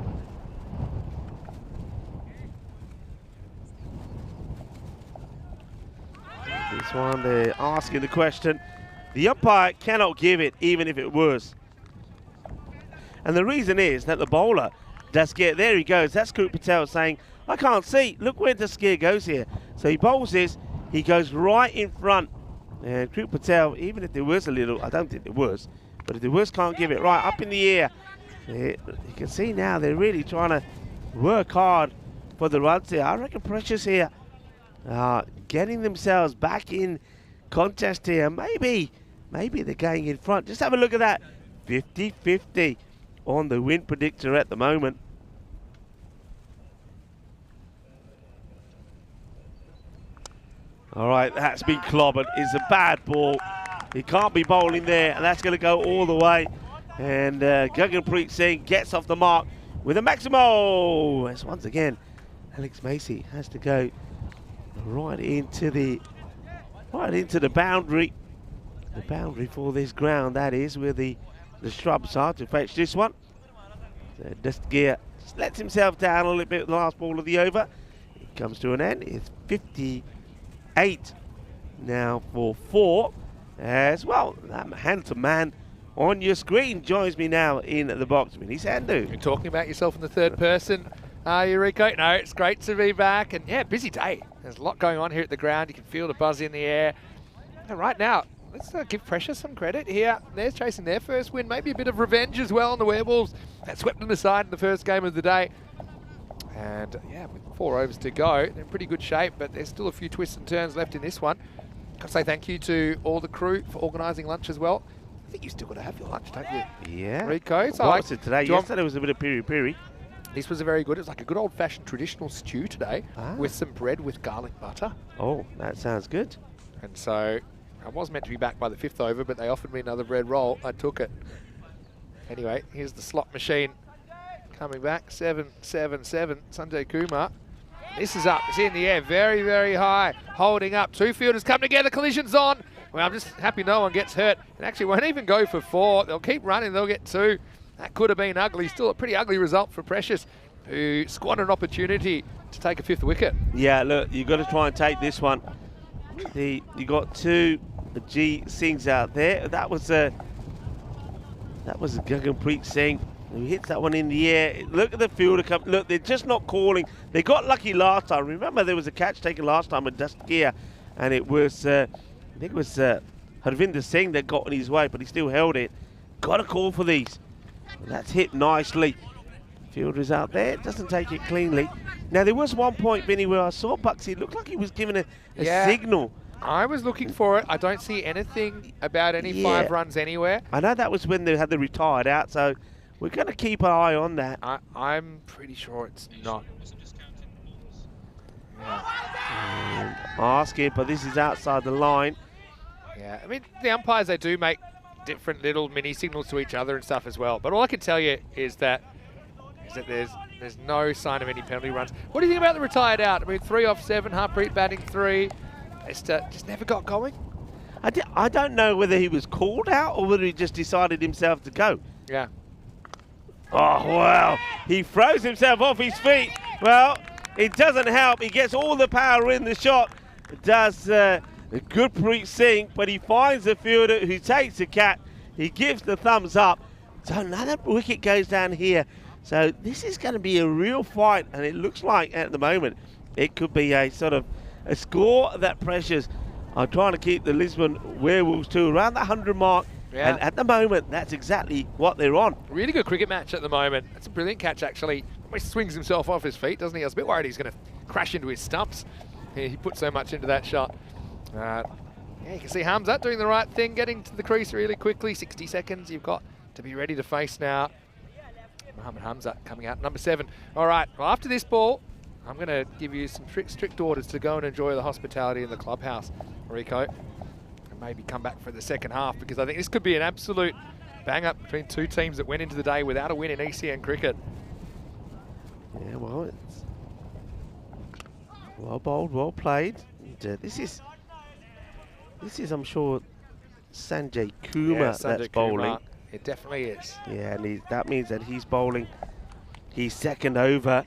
This one, they're asking the question. The umpire cannot give it, even if it was. And the reason is that the bowler does get, there he goes, that's Kruk Patel saying, I can't see, look where the skier goes here. So he bowls this, he goes right in front. And Kruk Patel, even if there was a little, I don't think there was, but if there was, can't give it. Right, up in the air. You can see now they're really trying to work hard for the runs here. I reckon Precious here, getting themselves back in contest here. Maybe they're going in front. Just have a look at that. 50-50 on the win predictor at the moment. All right, that's been clobbered. It's a bad ball. He can't be bowling there, and that's going to go all the way. And Gaganpreet Singh gets off the mark with a maximo. As once again, Alex Macy has to go right into the boundary. The boundary for this ground, that is, where the shrubs are, to fetch this one. So Dustgear lets himself down a little bit with the last ball of the over. It comes to an end. It's 58 now for 4. As well, that handsome man on your screen joins me now in the box. Vinny Sandhu. You're talking about yourself in the third person, are you, Rico? No, it's great to be back. And yeah, busy day. There's a lot going on here at the ground. You can feel the buzz in the air. And right now, let's give Precious some credit here. They're chasing their first win. Maybe a bit of revenge as well on the Werewolves. That swept them aside in the first game of the day. And yeah, with 4 overs to go, they're in pretty good shape, but there's still a few twists and turns left in this one. Got to say thank you to all the crew for organising lunch as well. I think you still got to have your lunch, don't you? Yeah. Rico. So What was it today? Yesterday was a bit of piri-piri. This was a very good, it was like a good old-fashioned traditional stew today with some bread with garlic butter. Oh, that sounds good. And so I was meant to be back by the 5th over, but they offered me another bread roll. I took it. Anyway, here's the slot machine coming back. 7-7-7. Sanjay Kumar. This is up. It's in the air. Very, very high. Holding up. 2 fielders come together. Collision's on. Well, I'm just happy no one gets hurt. And actually won't even go for 4. They'll keep running. They'll get 2. That could have been ugly. Still a pretty ugly result for Precious, who squandered an opportunity to take a 5th wicket. Yeah, look, you've got to try and take this one. You got 2 G Singhs out there. That was Gaganpreet Singh who hits that one in the air. Look at the fielder come. Look, they're just not calling. They got lucky last time. Remember, there was a catch taken last time with Dustgear, and it was I think it was Harvinder Singh that got in his way, but he still held it. Got to call for these. And that's hit nicely. Fielder's out there, doesn't take it cleanly. Now, there was one point, Vinny, where I saw Bucksy. It looked like he was giving a signal. I was looking for it. I don't see anything about any 5 runs anywhere. I know that was when they had the retired out, so we're going to keep an eye on that. I'm pretty sure it's not. Asking, but this is outside the line. Yeah, I mean, the umpires, they do make different little mini signals to each other and stuff as well. But all I can tell you is that there's no sign of any penalty runs. What do you think about the retired out? I mean, 3 off 7, Harpreet batting 3. Just never got going. I don't know whether he was called out or whether he just decided himself to go. Yeah. Oh, wow. He throws himself off his feet. Well, it doesn't help. He gets all the power in the shot. Does Gurpreet Singh, but he finds the fielder who takes the catch. He gives the thumbs up. So another wicket goes down here. So this is going to be a real fight, and it looks like at the moment it could be a sort of a score that Precious are trying to keep the Lisbon Werewolves to around the 100 mark. Yeah. And at the moment, that's exactly what they're on. Really good cricket match at the moment. That's a brilliant catch, actually. He swings himself off his feet, doesn't he? I was a bit worried he's going to crash into his stumps. He put so much into that shot. Yeah, you can see Hamzat doing the right thing, getting to the crease really quickly. 60 seconds you've got to be ready to face now. Mohammed Hamzat coming out, number 7. All right, well, after this ball, I'm going to give you some strict orders to go and enjoy the hospitality in the clubhouse, Rico. And maybe come back for the second half, because I think this could be an absolute bang-up between 2 teams that went into the day without a win in ECN cricket. Yeah, well, it's well bowled, well played. And, this is, I'm sure, Sanjay Kumar that's bowling. It definitely is. Yeah, and that means that he's bowling his second over.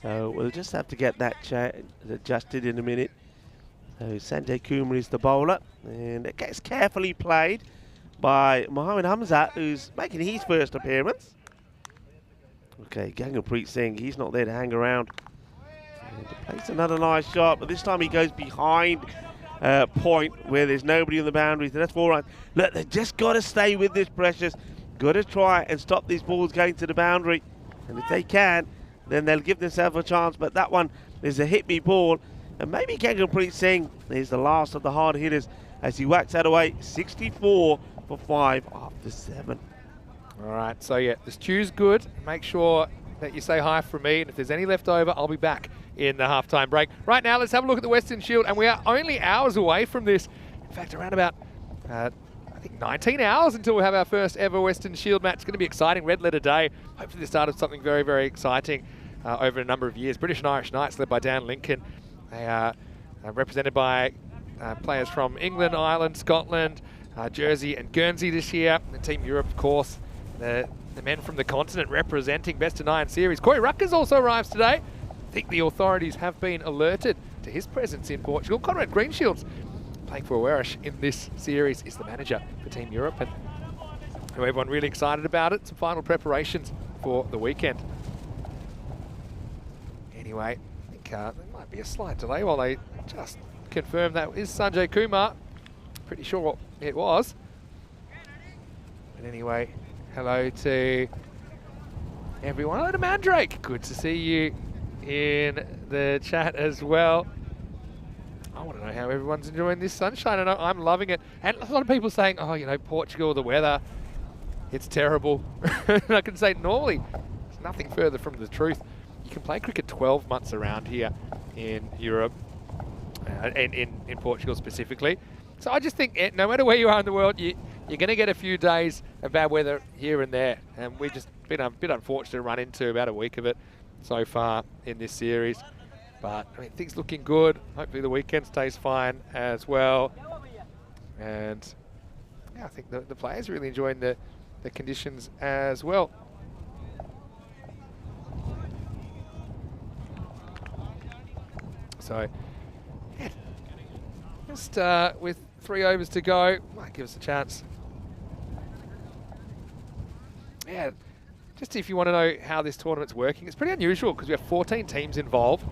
So we'll just have to get that adjusted in a minute. So Sanjay Kumar is the bowler, and it gets carefully played by Mohammed Hamzat, who's making his first appearance. Okay, Gaganpreet Singh, he's not there to hang around. And he plays another nice shot, but this time he goes behind point where there's nobody in the boundaries. That's 4 runs. Look, they've just got to stay with this, Precious. Got to try and stop these balls going to the boundary. And if they can, then they'll give themselves a chance. But that one is a hit-me ball. And maybe Gaganpreet Singh is the last of the hard hitters as he whacks that away. 64 for 5 after 7. All right, so yeah, the stew's good. Make sure that you say hi from me, and if there's any left over, I'll be back in the halftime break. Right now, let's have a look at the Western Shield, and we are only hours away from this. In fact, around about, I think 19 hours until we have our first ever Western Shield match. It's going to be exciting, red letter day. Hopefully the start of something very, very exciting over a number of years. British and Irish Knights led by Dan Lincoln. They are represented by players from England, Ireland, Scotland, Jersey and Guernsey this year. And Team Europe, of course, the men from the continent representing Best of 9 series. Corey Ruckers also arrives today. I think the authorities have been alerted to his presence in Portugal. Conrad Greenshields, playing for Awarish in this series, is the manager for Team Europe, and everyone really excited about it. Some final preparations for the weekend. Anyway, I think there might be a slight delay while they just confirm that is Sanjay Kumar. Pretty sure it was. But anyway, hello to everyone. Hello to Mandrake. Good to see you in the chat as well. I want to know how everyone's enjoying this sunshine, and I'm loving it. And a lot of people saying, oh, you know, Portugal, the weather, it's terrible. And I can say normally, it's nothing further from the truth. You can play cricket 12 months around here in Europe, and in Portugal specifically. So I just think no matter where you are in the world, you're going to get a few days of bad weather here and there. And we've just been a bit unfortunate to run into about a week of it so far in this series. But I mean, things looking good. Hopefully the weekend stays fine as well. And yeah, I think the players are really enjoying the conditions as well. So, yeah, just with 3 overs to go, might give us a chance. Yeah, just if you want to know how this tournament's working, it's pretty unusual because we have 14 teams involved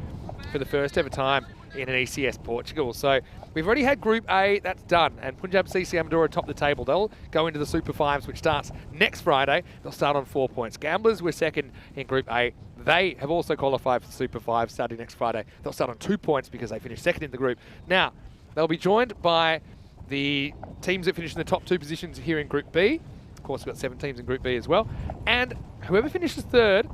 for the first ever time in an ECS Portugal. So we've already had Group A, that's done, and Punjab CC Amadora top the table. They'll go into the Super Fives, which starts next Friday. They'll start on 4 points. Gamblers were second in Group A. They have also qualified for the Super Fives starting next Friday. They'll start on 2 points because they finished second in the group. Now, they'll be joined by the teams that finish in the top 2 positions here in Group B. Of course, we've got 7 teams in Group B as well. And whoever finishes third,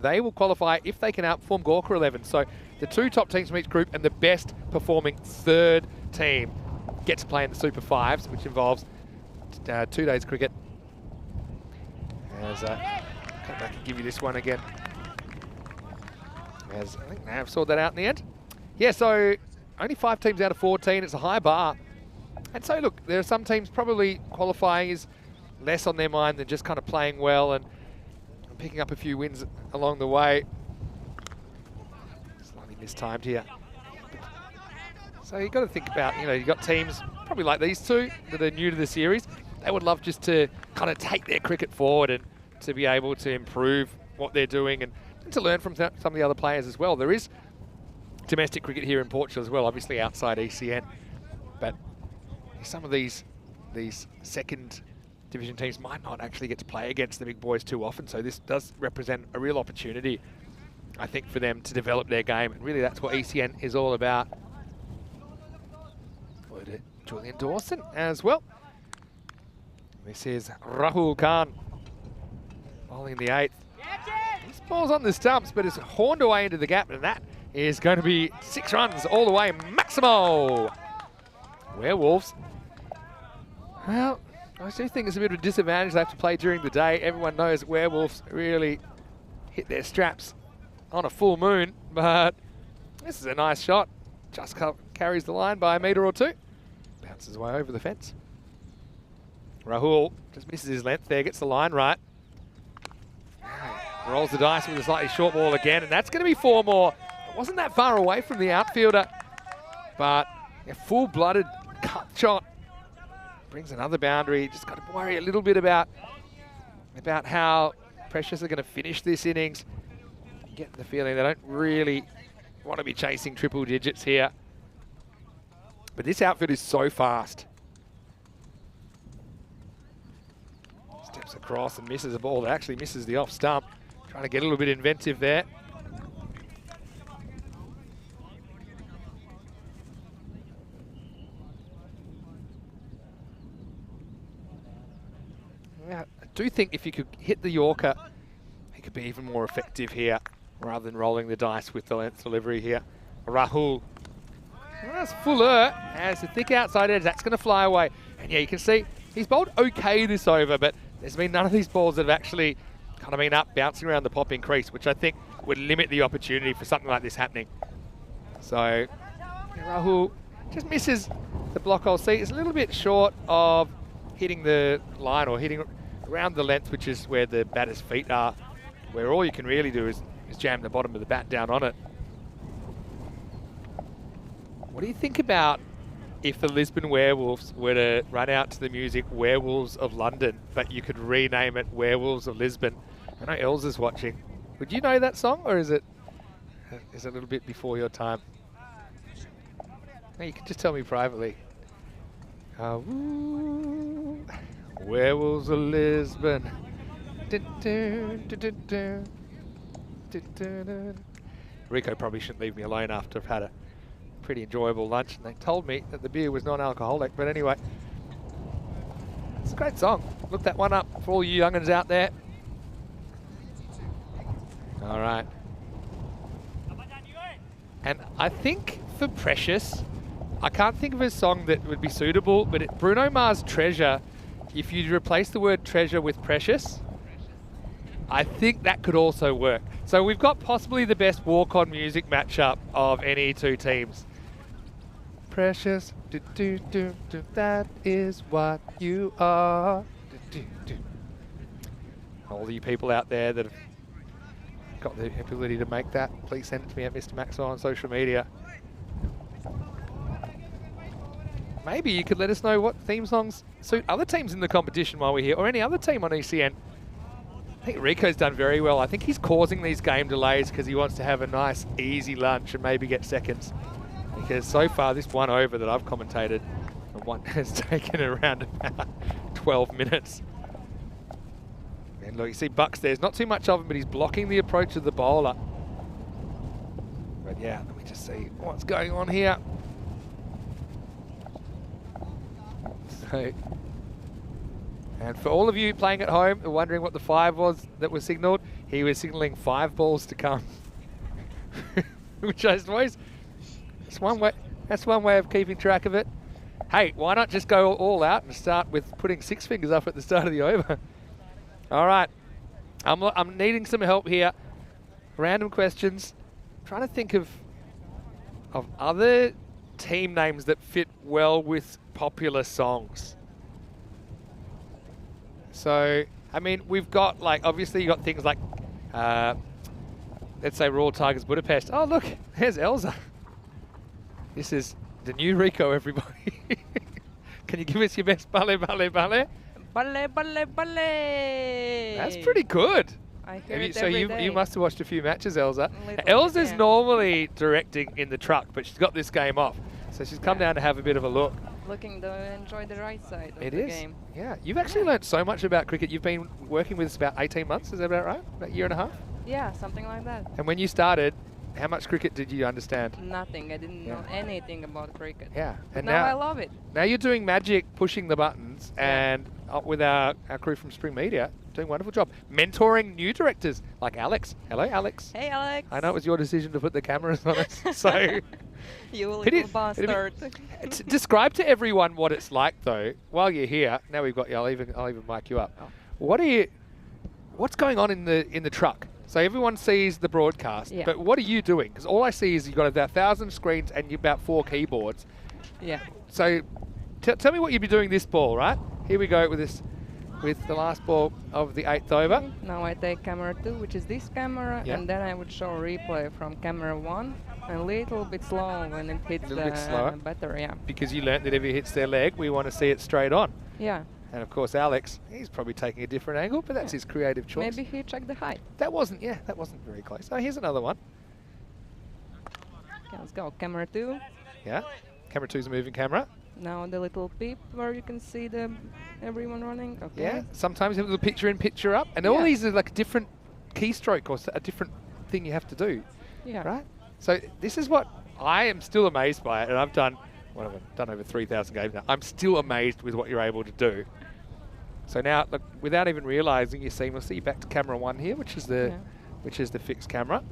they will qualify if they can outperform Gorka 11. So the 2 top teams from each group and the best performing third team get to play in the Super Fives, which involves 2 days cricket. As come back and give you this one again. As I think they have sorted that out in the end. Yeah, so only 5 teams out of 14. It's a high bar. And so look, there are some teams probably qualifying is less on their mind than just kind of playing well and picking up a few wins along the way. Slightly mistimed here. So you've got to think about, you know, you've got teams probably like these 2 that are new to the series. They would love just to kind of take their cricket forward and to be able to improve what they're doing and to learn from some of the other players as well. There is domestic cricket here in Portugal as well, obviously outside ECN. But some of these second division teams might not actually get to play against the big boys too often, so this does represent a real opportunity, I think, for them to develop their game, and really that's what ECN is all about. Julian Dawson as well. This is Rahul Khan bowling the 8th. This ball's on the stumps, but it's horned away into the gap, and that is going to be 6 runs all the way, Maximo. Werewolves. Well, I do think it's a bit of a disadvantage they have to play during the day. Everyone knows Werewolves really hit their straps on a full moon, but this is a nice shot. Just carries the line by a metre or 2. Bounces away over the fence. Rahul just misses his length there, gets the line right. Rolls the dice with a slightly short ball again, and that's going to be 4 more. It wasn't that far away from the outfielder, but a full-blooded cut shot brings another boundary. Just got to worry a little bit about how Precious are going to finish this innings. Getting the feeling they don't really want to be chasing triple digits here. But this outfield is so fast. Steps across and misses a ball that actually misses the off stump. Trying to get a little bit inventive there. Yeah, I do think if you could hit the Yorker, he could be even more effective here rather than rolling the dice with the length delivery here. Rahul. Well, that's Fuller has a thick outside edge. That's going to fly away. And yeah, you can see he's bowled okay this over, but there's been none of these balls that have actually kind of been up, bouncing around the popping crease, which I think would limit the opportunity for something like this happening. So Rahul just misses the block hole. See, it's a little bit short of hitting the line or hitting around the length, which is where the batter's feet are, where all you can really do is jam the bottom of the bat down on it. What do you think about if the Lisbon Werewolves were to run out to the music Werewolves of London, but you could rename it Werewolves of Lisbon? I know Elsa's watching. Would you know that song, or is it a little bit before your time? No, you can just tell me privately. Werewolves of Lisbon. Rico probably shouldn't leave me alone after I've had a pretty enjoyable lunch, and they told me that the beer was non-alcoholic. But anyway, it's a great song. Look that one up for all you young'uns out there. All right. And I think for Precious, I can't think of a song that would be suitable, but Bruno Mars' Treasure, if you replace the word treasure with precious, I think that could also work. So we've got possibly the best walk-on music matchup of any two teams. Precious, do, do, do, do, that is what you are. Do, do, do. All you people out there that have got the ability to make that, please send it to me at Mr. Maxwell on social media. Maybe you could let us know what theme songs suit other teams in the competition while we're here, or any other team on ECN. I think Rico's done very well. I think he's causing these game delays because he wants to have a nice, easy lunch and maybe get seconds. Because so far, this one over that I've commentated, the one has taken around about 12 minutes. And look, you see Bucks there's not too much of him, but he's blocking the approach of the bowler. But yeah, let me just see what's going on here. So, and for all of you playing at home and wondering what the 5 was that was signalled, he was signalling 5 balls to come. Which I suppose, that's one way of keeping track of it. Hey, why not just go all out and start with putting 6 fingers up at the start of the over? All right, I'm needing some help here. Random questions. Trying to think of other team names that fit well with popular songs. So, I mean, we've got, like, obviously you got things like, let's say Royal Tigers Budapest. Oh, look, there's Elsa. This is the new Rico, everybody. Can you give us your best ballet, ballet, ballet? Ballet, ballet, ballet. That's pretty good. I hear it every day. You must have watched a few matches, Elsa. Little Elsa's bit, yeah. normally directing in the truck, but she's got this game off. So she's come down to have a bit of a look. Looking to enjoy the right side of It the is. game. Yeah, you've actually learnt so much about cricket. You've been working with us about 18 months, is that about right? About a year and a half? Yeah, something like that. And when you started, how much cricket did you understand? Nothing. I didn't know anything about cricket. Yeah. But And now I love it. Now you're doing magic, pushing the buttons, Yeah. and with our crew from Spring Media, doing a wonderful job. Mentoring new directors like Alex. Hello, Alex. Hey, Alex. I know it was your decision to put the cameras on us, so... You It little is- bastard. Describe to everyone what it's like, though, while you're here. Now we've got you. I'll even mic you up. Oh. What's going on in the truck? So everyone sees the broadcast, Yeah. but what are you doing? Because all I see is you've got about 1,000 screens and you've about 4 keyboards. Yeah. So tell me what you'd be doing this ball, right? Here we go with the last ball of the 8th over. Now I take camera 2, which is this camera, Yeah. and then I would show a replay from camera 1, and a little bit slow when it hits Little bit slower. the batter, yeah. Because you learnt that if it hits their leg, we want to see it straight on. Yeah. And of course, Alex, he's probably taking a different angle, but that's his creative choice. Maybe he checked the height. That wasn't very close. Oh, here's another one. Okay, let's go. Camera 2. Yeah. Camera 2's a moving camera. Now the little peep where you can see everyone running. Okay. Yeah. Sometimes you have a picture in, picture up. And all Yeah. these are like a different keystroke or a different thing you have to do. Yeah. Right? So this is what I am still amazed by it. And I've done, done over 3,000 games now. I'm still amazed with what you're able to do. So now, look, without even realizing, you seamlessly back to camera 1 here, which is the fixed camera.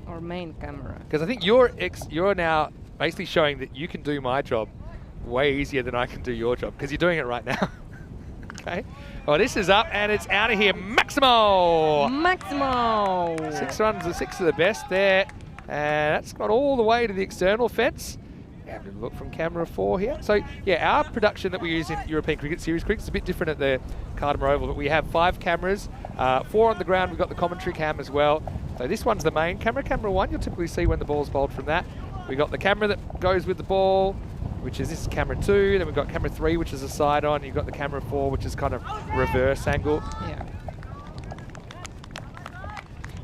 Or main camera. Because I think you're now basically showing that you can do my job way easier than I can do your job, because you're doing it right now. Okay. Well, this is up and it's out of here. Maximo! Maximo! 6 runs, the 6 of the best there. And that's got all the way to the external fence. Have a look from camera 4 here. So, yeah, our production that we use in European Cricket Series cricket is a bit different at the Cardamom Oval, but we have 5 cameras, 4 on the ground. We've got the commentary cam as well. So this one's the main camera. Camera 1, you'll typically see when the ball's bowled from that. We've got the camera that goes with the ball, which is this camera 2. Then we've got camera 3, which is a side on. You've got the camera 4, which is kind of reverse angle. Yeah.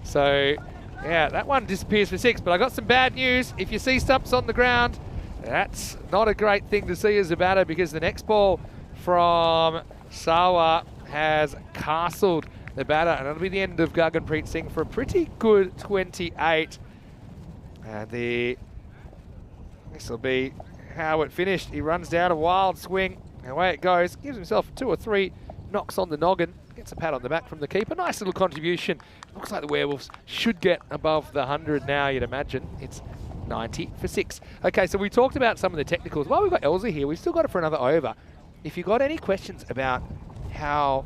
So, yeah, that one disappears for 6. But I got some bad news. If you see stumps on the ground, that's not a great thing to see as a batter, because the next ball from Sawa has castled the batter, and it'll be the end of Gaganpreet Singh for a pretty good 28. And this will be how it finished. He runs down a wild swing. Away it goes. Gives himself 2 or 3 knocks on the noggin. Gets a pat on the back from the keeper. Nice little contribution. Looks like the Werewolves should get above the 100 now, you'd imagine. It's 90 for 6. Okay, so we talked about some of the technicals. While we've got Elsa here, we've still got it for another over. If you've got any questions about how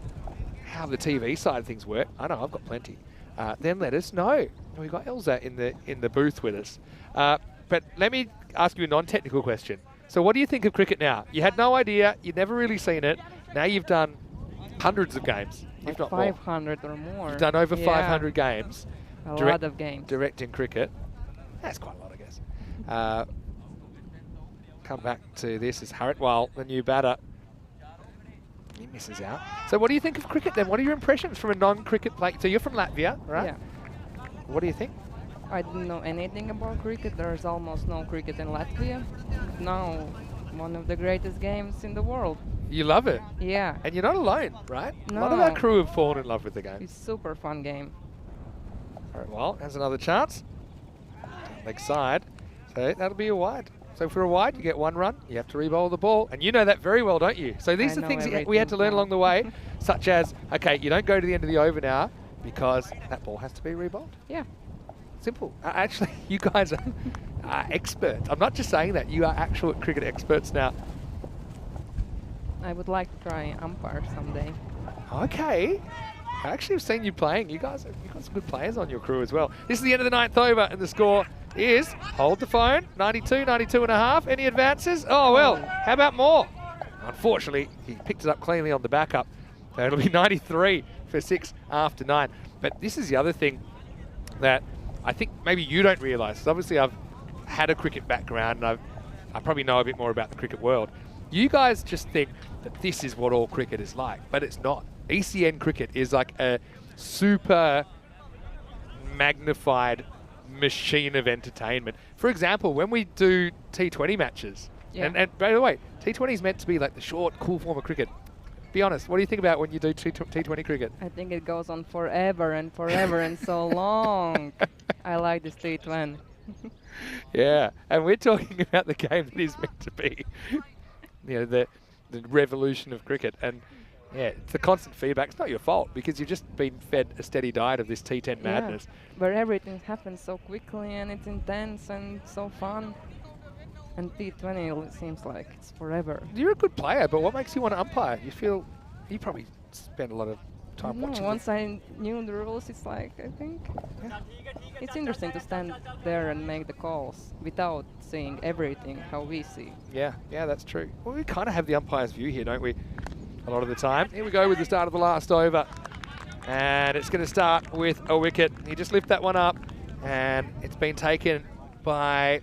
the TV side of things work, I know I've got plenty, then let us know. We've got Elsa in the booth with us. But let me ask you a non-technical question. So what do you think of cricket now? You had no idea, you'd never really seen it. Now you've done hundreds of games, if not 500 or more. You've done over 500 games. A lot of games. Directing cricket. That's quite a lot, I guess. Come back to this as Haritwal, the new batter. He misses out. So what do you think of cricket then? What are your impressions from a non-cricket player? So you're from Latvia, right? Yeah. What do you think? I didn't know anything about cricket. There's almost no cricket in Latvia. Now, one of the greatest games in the world. You love it. Yeah. And you're not alone, right? No. A lot of our crew have fallen in love with the game. It's super fun game. All right, well, has another chance. Leg side. So that'll be a wide. So for a wide, you get 1 run. You have to re-bowl the ball. And you know that very well, don't you? So these I are know things we had to learn everything along the way, such as, okay, you don't go to the end of the over now because that ball has to be re-bowled. Yeah. Simple. Actually, you guys are experts. I'm not just saying that. You are actual cricket experts now. I would like to try umpire someday. Okay. I actually have seen you playing. You've got some good players on your crew as well. This is the end of the 9th over, and the score is, hold the phone, 92, 92 and a half. Any advances? Oh, well, how about more? Unfortunately, he picked it up cleanly on the backup. So it'll be 93 for 6 after 9. But this is the other thing that I think maybe you don't realise. Obviously, I've had a cricket background, and I probably know a bit more about the cricket world. You guys just think that this is what all cricket is like, but it's not. ECN cricket is like a super magnified machine of entertainment. For example, when we do T20 matches, and by the way, T20 is meant to be like the short, cool form of cricket. Be honest, what do you think about when you do T20 cricket? I think it goes on forever and forever and so long. I like this T10. Yeah, and we're talking about the game that is meant to be, you know, the revolution of cricket. And yeah, it's the constant feedback. It's not your fault because you've just been fed a steady diet of this T10 madness. Where everything happens so quickly and it's intense and so fun. And T20 seems like it's forever. You're a good player, but what makes you want to umpire? You probably spend a lot of time watching. Once I knew the rules, it's like, I think, it's interesting to stand there and make the calls without seeing everything how we see. Yeah, that's true. Well, we kind of have the umpire's view here, don't we? A lot of the time. Here we go with the start of the last over. And it's going to start with a wicket. You just lift that one up, and it's been taken by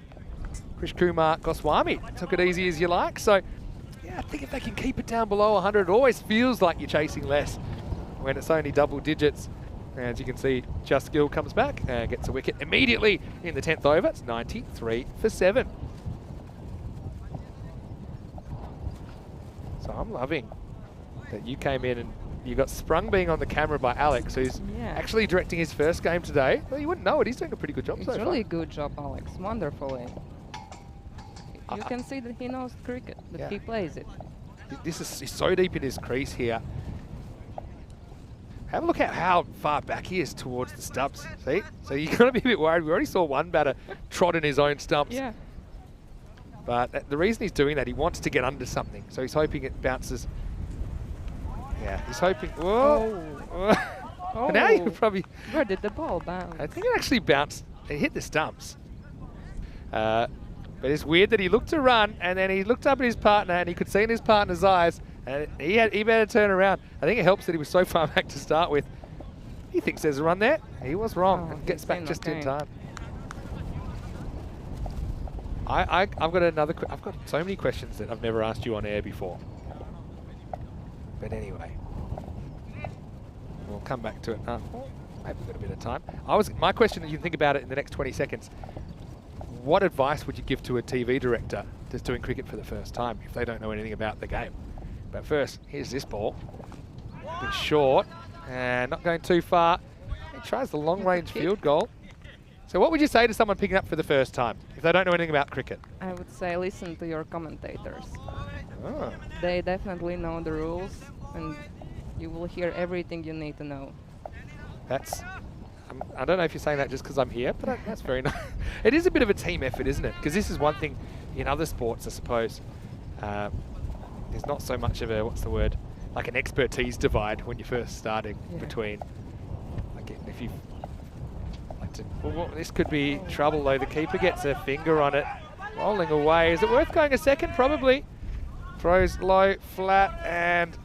Krish Kumar Goswami. Took it easy as you like. So, yeah, I think if they can keep it down below 100, it always feels like you're chasing less when it's only double digits. As you can see, Just Gill comes back and gets a wicket immediately in the 10th over. It's 93 for 7. So I'm loving that you came in and you got sprung being on the camera by Alex, who's actually directing his first game today. Well, you wouldn't know it. He's doing a pretty good job so far. It's really a good job, Alex. Wonderfully. You can see that he knows cricket, that he plays it. This is he's so deep in his crease here. Have a look at how far back he is towards the stumps. See? So you've got to be a bit worried. We already saw one batter trot in his own stumps. Yeah. But the reason he's doing that, he wants to get under something. So he's hoping it bounces. Yeah, he's hoping. Whoa! Oh. Now you probably. Where did the ball bounce? I think it actually bounced. It hit the stumps. But it's weird that he looked to run and then he looked up at his partner and he could see in his partner's eyes and he better turn around. I think it helps that he was so far back to start with. He thinks there's a run there. He was wrong and gets back just in time. I've got another. I've got so many questions that I've never asked you on air before. But anyway, we'll come back to it. Maybe we've got a bit of time. My question, you can think about it in the next 20 seconds. What advice would you give to a TV director that's doing cricket for the first time if they don't know anything about the game? But first, here's this ball. A bit short and not going too far. He tries the long-range field goal. So what would you say to someone picking up for the first time if they don't know anything about cricket? I would say listen to your commentators. Oh. They definitely know the rules, and you will hear everything you need to know. That's, I don't know if you're saying that just because I'm here, but that's very nice. It is a bit of a team effort, isn't it? Because this is one thing in other sports, I suppose. There's not so much of a, what's the word, like an expertise divide when you're first starting between, like if you like to, well, this could be trouble though. The keeper gets a finger on it, rolling away. Is it worth going a second? Probably. Throws low, flat, and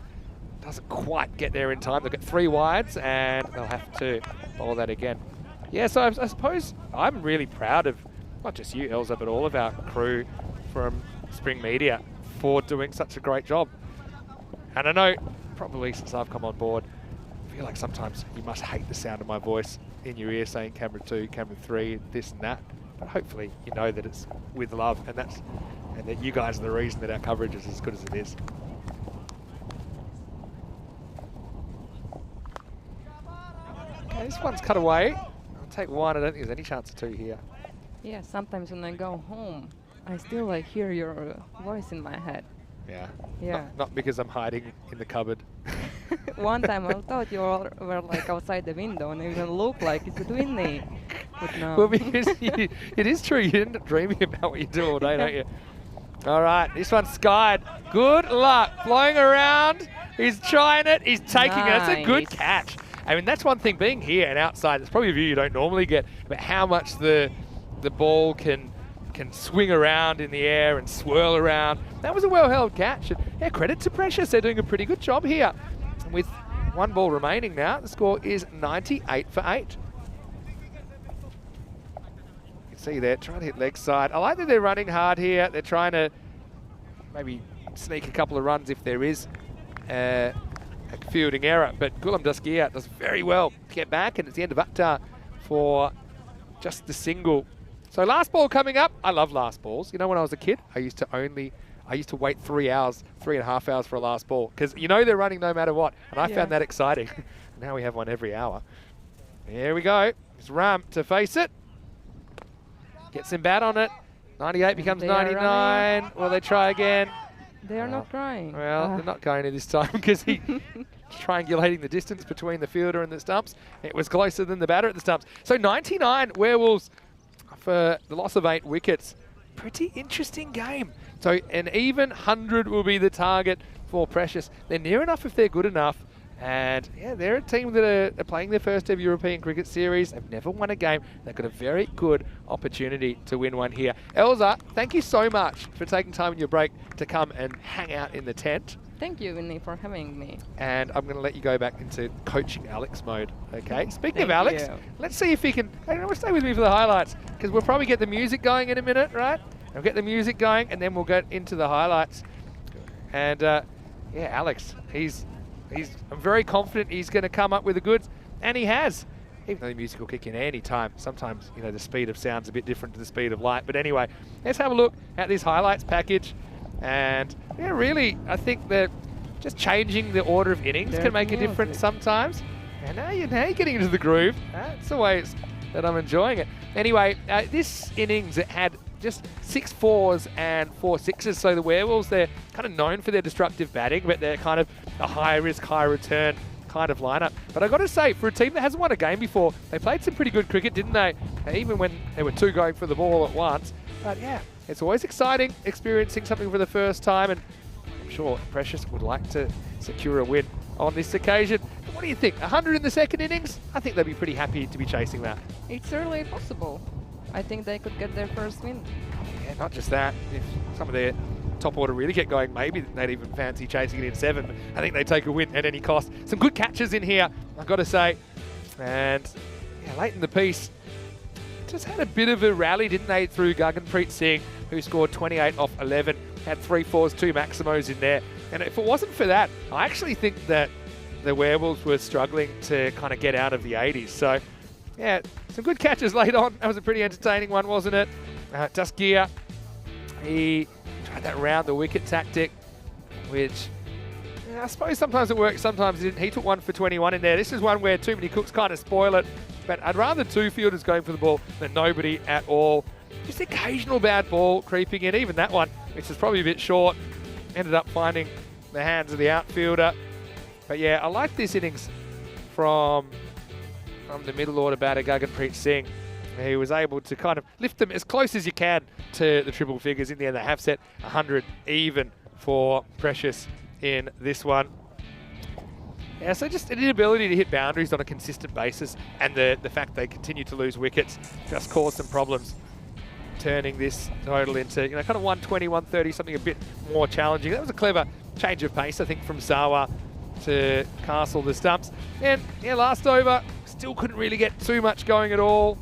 doesn't quite get there in time. They'll get 3 wides, and they'll have to bowl that again. Yeah, so I suppose I'm really proud of not just you, Elza, but all of our crew from Spring Media for doing such a great job. And I know, probably since I've come on board, I feel like sometimes you must hate the sound of my voice in your ear saying camera 2, camera 3, this and that. But hopefully you know that it's with love, and that you guys are the reason that our coverage is as good as it is. Okay, this one's cut away. I'll take 1. I don't think there's any chance of 2 here. Yeah, sometimes when I go home, I still like hear your voice in my head. Yeah. Yeah. Not because I'm hiding in the cupboard. One time I thought you all were like outside the window and it even looked like it's windy. But no. Well, because it is true. You end up dreaming about what you do all day, don't you? All right, this one's skied. Good luck. Flying around. He's trying it. He's taking it. That's a good catch. I mean, that's one thing, being here and outside, it's probably a view you don't normally get, but how much the ball can swing around in the air and swirl around. That was a well-held catch. And yeah, credit to Precious. They're doing a pretty good job here. And with 1 ball remaining now, the score is 98 for 8. You can see they're trying to hit leg side. I like that they're running hard here. They're trying to maybe sneak a couple of runs if there is a fielding error. But Gulam Daskia does very well to get back, and it's the end of Akhtar for just the single. So last ball coming up. I love last balls. You know, when I was a kid, I used to wait 3.5 hours for a last ball, because you know they're running no matter what, and I found that exciting. Now we have one every hour. Here we go. It's Ram to face it. Gets him bat on it. 98 becomes 99. Will they try again? They are not trying. Well, they're not going to this time because he's triangulating the distance between the fielder and the stumps. It was closer than the batter at the stumps. So 99 Werewolves for the loss of 8 wickets. Pretty interesting game. So an even 100 will be the target for Precious. They're near enough if they're good enough. And yeah, they're a team that are playing their first ever European Cricket Series. They've never won a game. They've got a very good opportunity to win one here. Elza, thank you so much for taking time in your break to come and hang out in the tent. Thank you, Vinny, for having me. And I'm going to let you go back into coaching Alex mode, okay? Speaking of Alex, let's see if he can... stay with me for the highlights, because we'll probably get the music going in a minute, right? We'll get the music going, and then we'll get into the highlights. And, yeah, Alex, I'm very confident he's going to come up with the goods, and he has. Even though the music will kick in any time. Sometimes, you know, the speed of sound's a bit different to the speed of light. But anyway, let's have a look at this highlights package. And yeah, really, I think that just changing the order of innings can make a difference sometimes. And now you're getting into the groove. That's the way that I'm enjoying it. Anyway, this innings, it had just 6 4s and 4 6s. So the Werewolves, they're kind of known for their destructive batting, but they're kind of a high risk, high return kind of lineup. But I got to say, for a team that hasn't won a game before, they played some pretty good cricket, didn't they? Even when there were 2 going for the ball at once. But yeah, it's always exciting experiencing something for the first time, and I'm sure Precious would like to secure a win on this occasion. What do you think? 100 in the second innings? I think they'd be pretty happy to be chasing that. It's certainly possible. I think they could get their first win. Yeah, not just that. If some of their top order really get going, maybe they'd even fancy chasing it in 7. But I think they take a win at any cost. Some good catches in here, I've got to say. And yeah, late in the piece, just had a bit of a rally, didn't they, through Gaganpreet Singh, who scored 28 off 11, had 3 4s, 2 Maximos in there. And if it wasn't for that, I actually think that the Werewolves were struggling to kind of get out of the 80s. So yeah, some good catches late on. That was a pretty entertaining one, wasn't it? Daskia, he tried that round the wicket tactic, which I suppose sometimes it works, sometimes it didn't. He took 1 for 21 in there. This is one where too many cooks kind of spoil it. but I'd rather 2 fielders going for the ball than nobody at all. Just occasional bad ball creeping in, even that one, which is probably a bit short, ended up finding the hands of the outfielder. But yeah, I like this innings from the middle order batter, Gaganpreet Singh. He was able to kind of lift them as close as you can to the triple figures. In the end, they have set 100 even for Precious in this one. Yeah, so just an inability to hit boundaries on a consistent basis, and the fact they continue to lose wickets just caused some problems, turning this total into, you know, kind of 120, 130, something a bit more challenging. That was a clever change of pace, I think, from Sawa to castle the stumps. And yeah, last over, still couldn't really get too much going at all.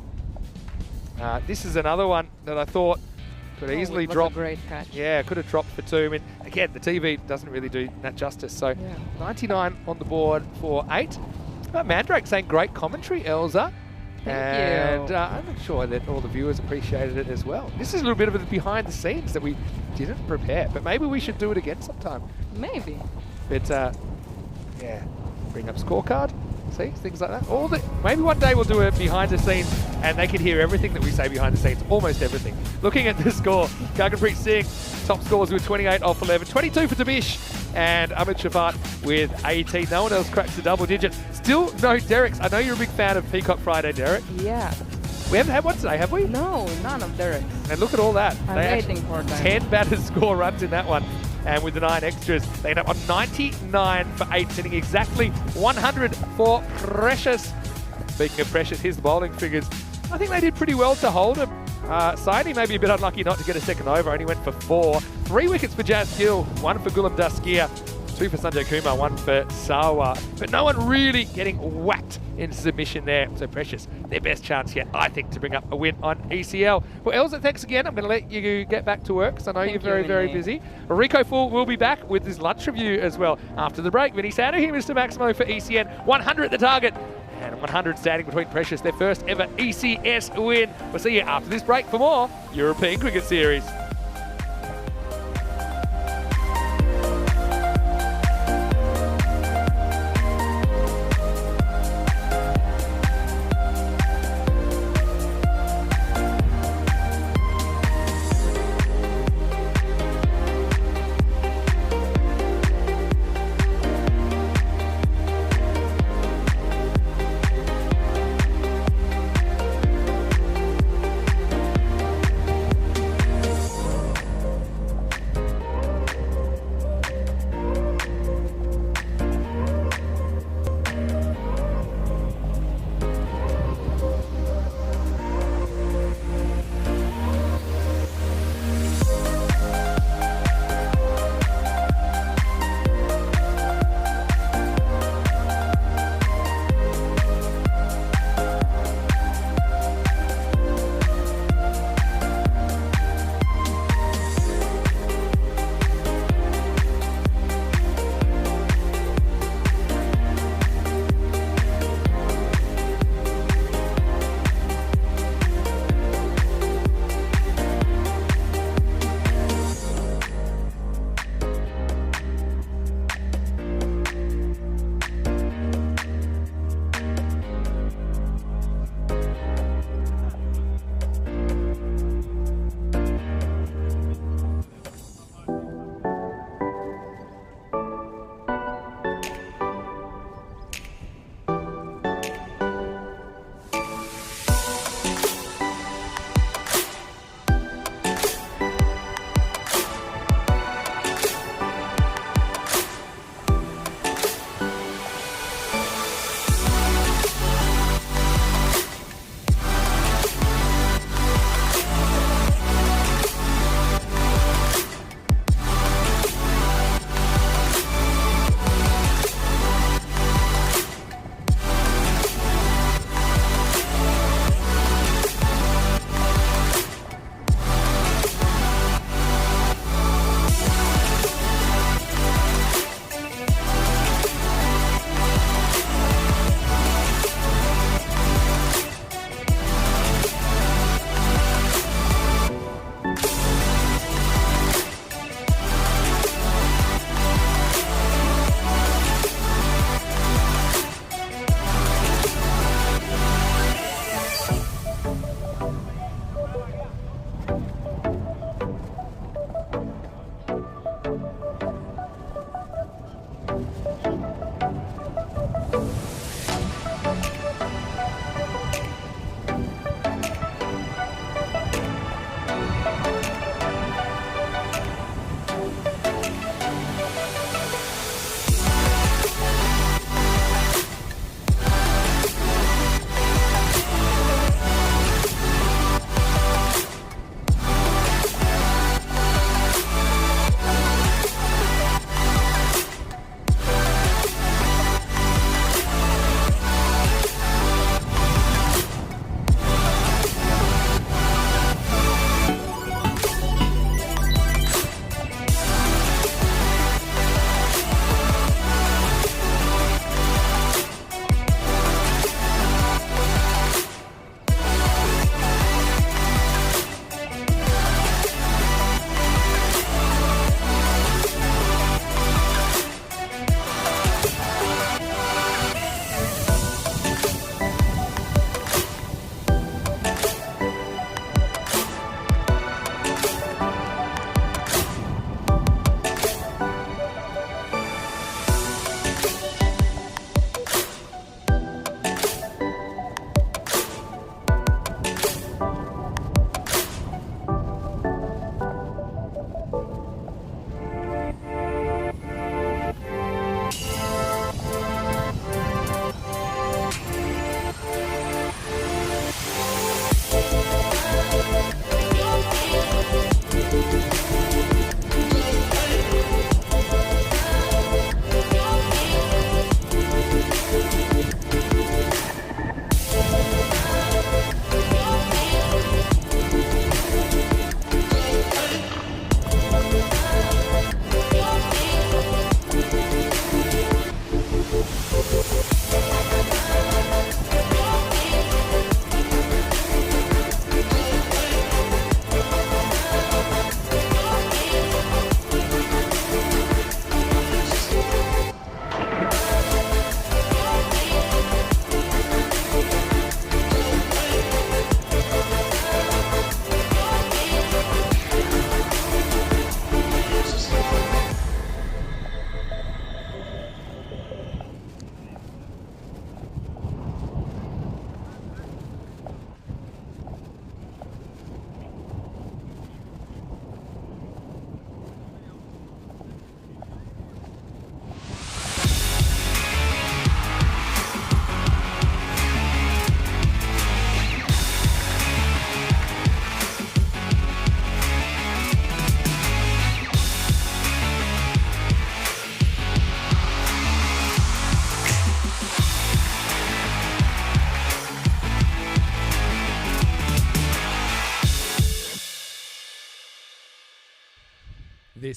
This is another one that I thought could easily drop. A great catch. Yeah, could have dropped for 2. I mean, again, the TV doesn't really do that justice. So 99 on the board for 8. Mandrake saying great commentary, Elza. Thank you. I'm sure that all the viewers appreciated it as well. This is a little bit of the behind the scenes that we didn't prepare, but maybe we should do it again sometime. Maybe. But yeah, bring up scorecard. See, things like that. Maybe one day we'll do a behind the scenes and they can hear everything that we say behind the scenes, almost everything. Looking at the score, Gaganpreet Singh, top scores with 28 off 11, 22 for Tabish, and Ahmed Shafat with 18. No one else cracks the double digit. Still no Derek's. I know you're a big fan of Peacock Friday, Derek. Yeah. We haven't had one today, have we? No, none of Derek's. And look at all that. I'm waiting for them. 10 batters score runs in that one. And with the 9 extras, they end up on 99 for 8, sitting exactly 100 for Precious. Speaking of Precious, here's the bowling figures. I think they did pretty well to hold him. Saini may be a bit unlucky not to get a second over, only went for 4. 3 wickets for Jazz Gill, 1 for Gulam Daskia, 2 for Sanjay Kumar, 1 for Sawa. But no one really getting whacked in submission there. So Precious, their best chance yet, I think, to bring up a win on ECL. Well, Elza, thanks again. I'm going to let you get back to work because I know you're very, very busy. Rico Full will be back with his lunch review as well after the break. Vinny Sando here, Mr. Maximo for ECN. 100 at the target. And 100 standing between Precious, their first ever ECS win. We'll see you after this break for more European Cricket Series.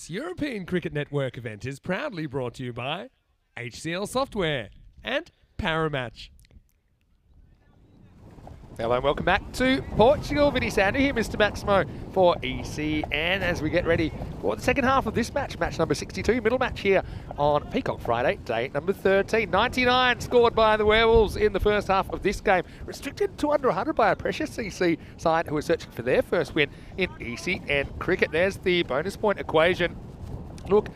This European Cricket Network event is proudly brought to you by HCL Software and Paramatch. Hello and welcome back to Portugal. Vinny Sandu here, Mr. Maximo for ECN as we get ready for the second half of this match, match number 62, middle match here on Peacock Friday, day number 13. 99 scored by the Werewolves in the first half of this game, restricted to under 100 by a precious CC side who are searching for their first win in ECN cricket. There's the bonus point equation. Look,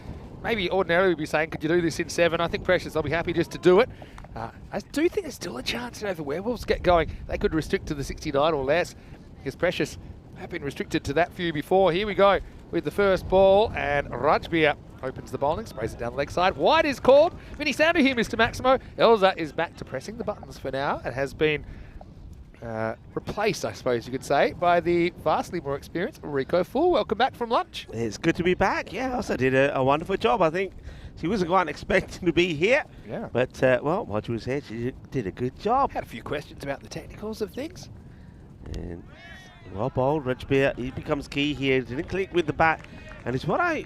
maybe ordinarily we'd be saying, could you do this in 7? I think Precious, I'll be happy just to do it. I do think there's still a chance, if the Werewolves get going, they could restrict to the 69 or less, because Precious have been restricted to that few before. Here we go with the first ball, and Rajbir opens the bowling, sprays it down the leg side. Wide is called. Vinny Sandu here, Mr. Maximo. Elza is back to pressing the buttons for now, and has been replaced, I suppose you could say, by the vastly more experienced Rico Full. Welcome back from lunch. It's good to be back. Yeah, Elsa did a wonderful job. I think she wasn't quite expecting to be here. Yeah. But, well, while she was here, she did a good job. Had a few questions about the technicals of things. And well bowled, Rajbir, he becomes key here. Didn't click with the bat. And it's what I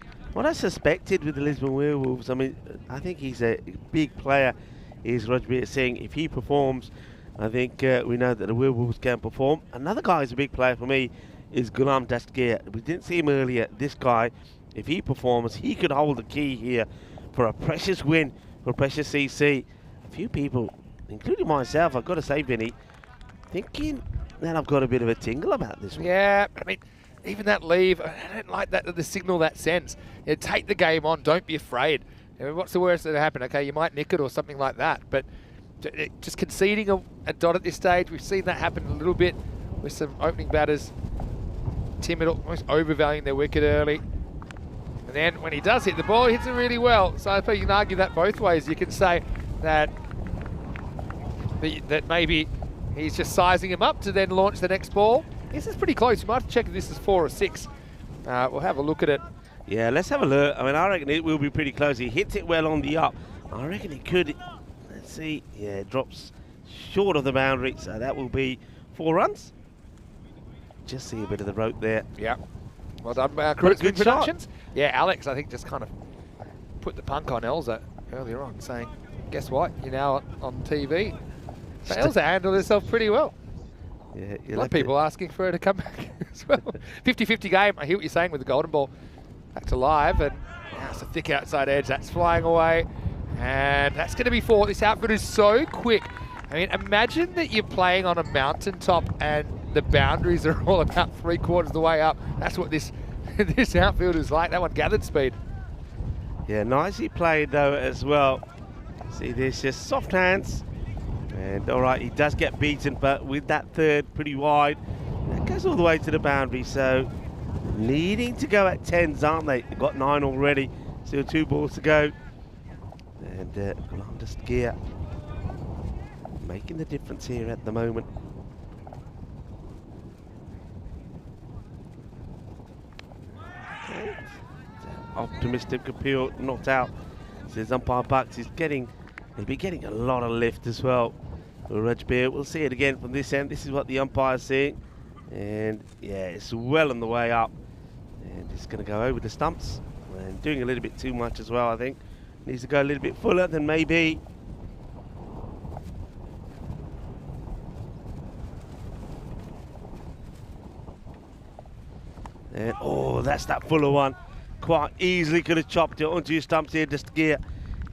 suspected with the Lisbon Werewolves. I mean, I think he's a big player, is Rajbir, saying if he performs, I think we know that the Werewolves can perform. Another guy who's a big player for me is Ghulam Dastgir. We didn't see him earlier. This guy, if he performs, he could hold the key here for a precious win for Precious CC. A few people, including myself, I've got to say, Vinny, thinking that I've got a bit of a tingle about this one. Yeah, I mean, even that leave, I don't like that, the signal that sends. You know, take the game on, don't be afraid. I mean, what's the worst that happen? Okay, you might nick it or something like that, but just conceding a dot at this stage, we've seen that happen a little bit with some opening batters timid, almost overvaluing their wicket early. And then when he does hit the ball, he hits it really well. So I think you can argue that both ways. You can say that maybe he's just sizing him up to then launch the next ball. This is pretty close. You might have to check if this is 4 or 6. We'll have a look at it. Yeah, let's have a look. I mean, I reckon it will be pretty close. He hits it well on the up. I reckon he could. Let's see. Yeah, it drops short of the boundary. So that will be 4 runs. Just see a bit of the rope there. Yeah. Well done by our Critics good Productions. shot. Yeah, Alex, I think, just kind of put the punk on Elza earlier on, saying, guess what? You're now on TV. So Elza handled herself pretty well. Yeah, A lot of people asking for her to come back as well. 50-50 game. I hear what you're saying with the golden ball. Back to live, and now it's a thick outside edge. That's flying away, and that's going to be 4. This outfield is so quick. I mean, imagine that you're playing on a mountaintop and the boundaries are all about 3/4 of the way up. That's what this this outfield is like. That one gathered speed. Yeah, nicely played though as well. See this, just soft hands. And all right, he does get beaten, but with that third pretty wide, that goes all the way to the boundary. So needing to go at 10s, aren't they? They've got 9 already. Still 2 balls to go. And Ghulam Dastgir making the difference here at the moment. Okay. Optimistic appeal, not out. Says umpire Bucks. He'll be getting a lot of lift as well. Rajbir, we'll see it again from this end. This is what the umpire's seeing. And yeah, it's well on the way up. And it's going to go over the stumps. And doing a little bit too much as well, I think. Needs to go a little bit fuller than maybe. And oh, that's that fuller one. Quite easily could have chopped it onto your stumps here, Dastgir.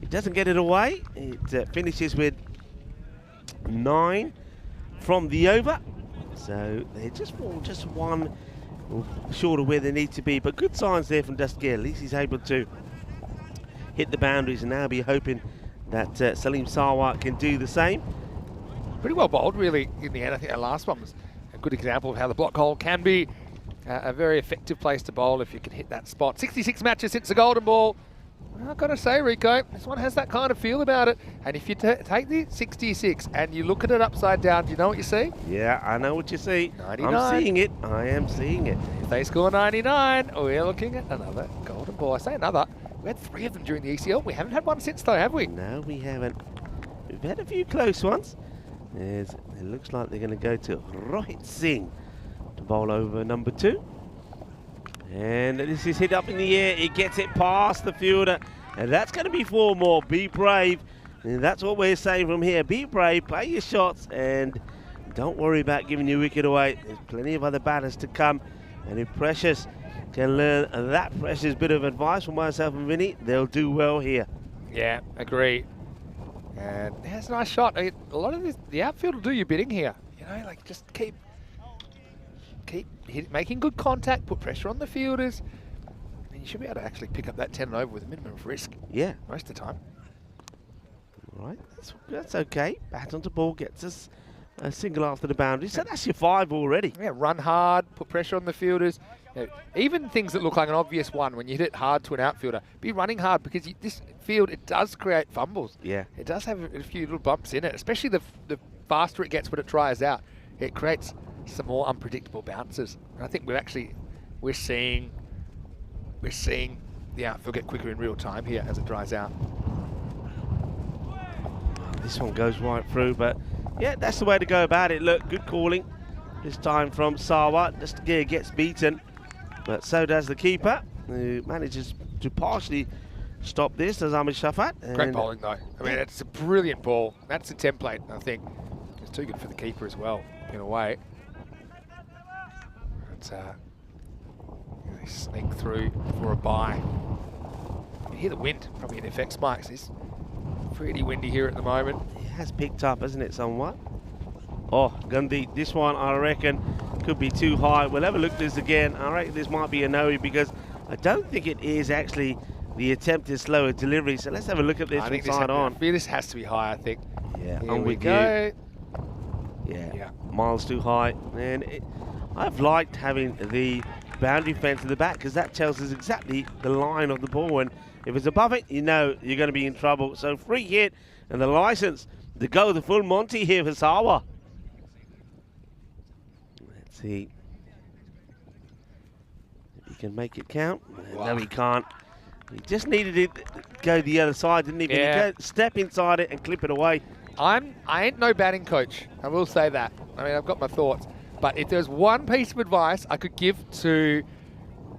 He doesn't get it away. It finishes with 9 from the over. So they just fall just 1 short of where they need to be. But good signs there from Dastgir. At least he's able to hit the boundaries and now be hoping that Salim Sarwar can do the same. Pretty well bowled, really, in the end. I think our last one was a good example of how the block hole can be a very effective place to bowl if you can hit that spot. 66 matches since the golden ball. I've got to say, Rico, this one has that kind of feel about it. And if you take the 66 and you look at it upside down, do you know what you see? Yeah, I know what you see. 99. I'm seeing it. I am seeing it. If they score 99, we're looking at another golden ball. I say another. We had 3 of them during the ECL. We haven't had one since, though, have we? No, we haven't. We've had a few close ones. It looks like they're going to go to Rohit Singh to bowl over number 2. And this is hit up in the air. It gets it past the fielder. And that's going to be 4 more. Be brave. And that's what we're saying from here. Be brave, play your shots, and don't worry about giving your wicket away. There's plenty of other batters to come. And if Precious can learn that precious bit of advice from myself and Vinny, they'll do well here. Yeah, agree. And that's a nice shot. A lot of this, the outfield will do your bidding here. You know, like just keep making good contact, put pressure on the fielders, and you should be able to actually pick up that 10 and over with a minimum of risk. Yeah. Most of the time. Right, that's okay. Bat onto ball, gets us a single after the boundary. So that's your 5 already. Yeah, run hard, put pressure on the fielders. You know, even things that look like an obvious one, when you hit it hard to an outfielder, be running hard, because this field, it does create fumbles. Yeah. It does have a few little bumps in it, especially the faster it gets when it dries out. It creates some more unpredictable bounces. And I think we're seeing the outfield get quicker in real time here as it dries out. This one goes right through, but yeah, that's the way to go about it. Look, good calling this time from Sawa. Just gets beaten, but so does the keeper, who manages to partially stop this as Ahmed Shafat. Great bowling though. I mean, it's a brilliant ball. That's a template, I think. It's too good for the keeper as well, in a way. But they sneak through for a bye. You can hear the wind probably in FX mics. It's pretty windy here at the moment. It has picked up, hasn't it, somewhat? Oh, Gandhi, this one I reckon could be too high. We'll have a look at this again. I reckon this might be a no, because I don't think it is actually the attempted slower delivery. So let's have a look at this from side on. I feel this has to be high, I think. Yeah, Here I'm we with go. you. Yeah, miles too high. And I've liked having the boundary fence in the back, because that tells us exactly the line of the ball. And if it's above it, you know you're going to be in trouble. So free hit, and the license to go the full Monty here for Sawa. Let's see if he can make it count. Wow. No, he can't. He just needed it to go the other side, didn't he? But Yeah. he step inside it and clip it away. I ain't no batting coach. I will say that. I mean, I've got my thoughts. But if there's one piece of advice I could give to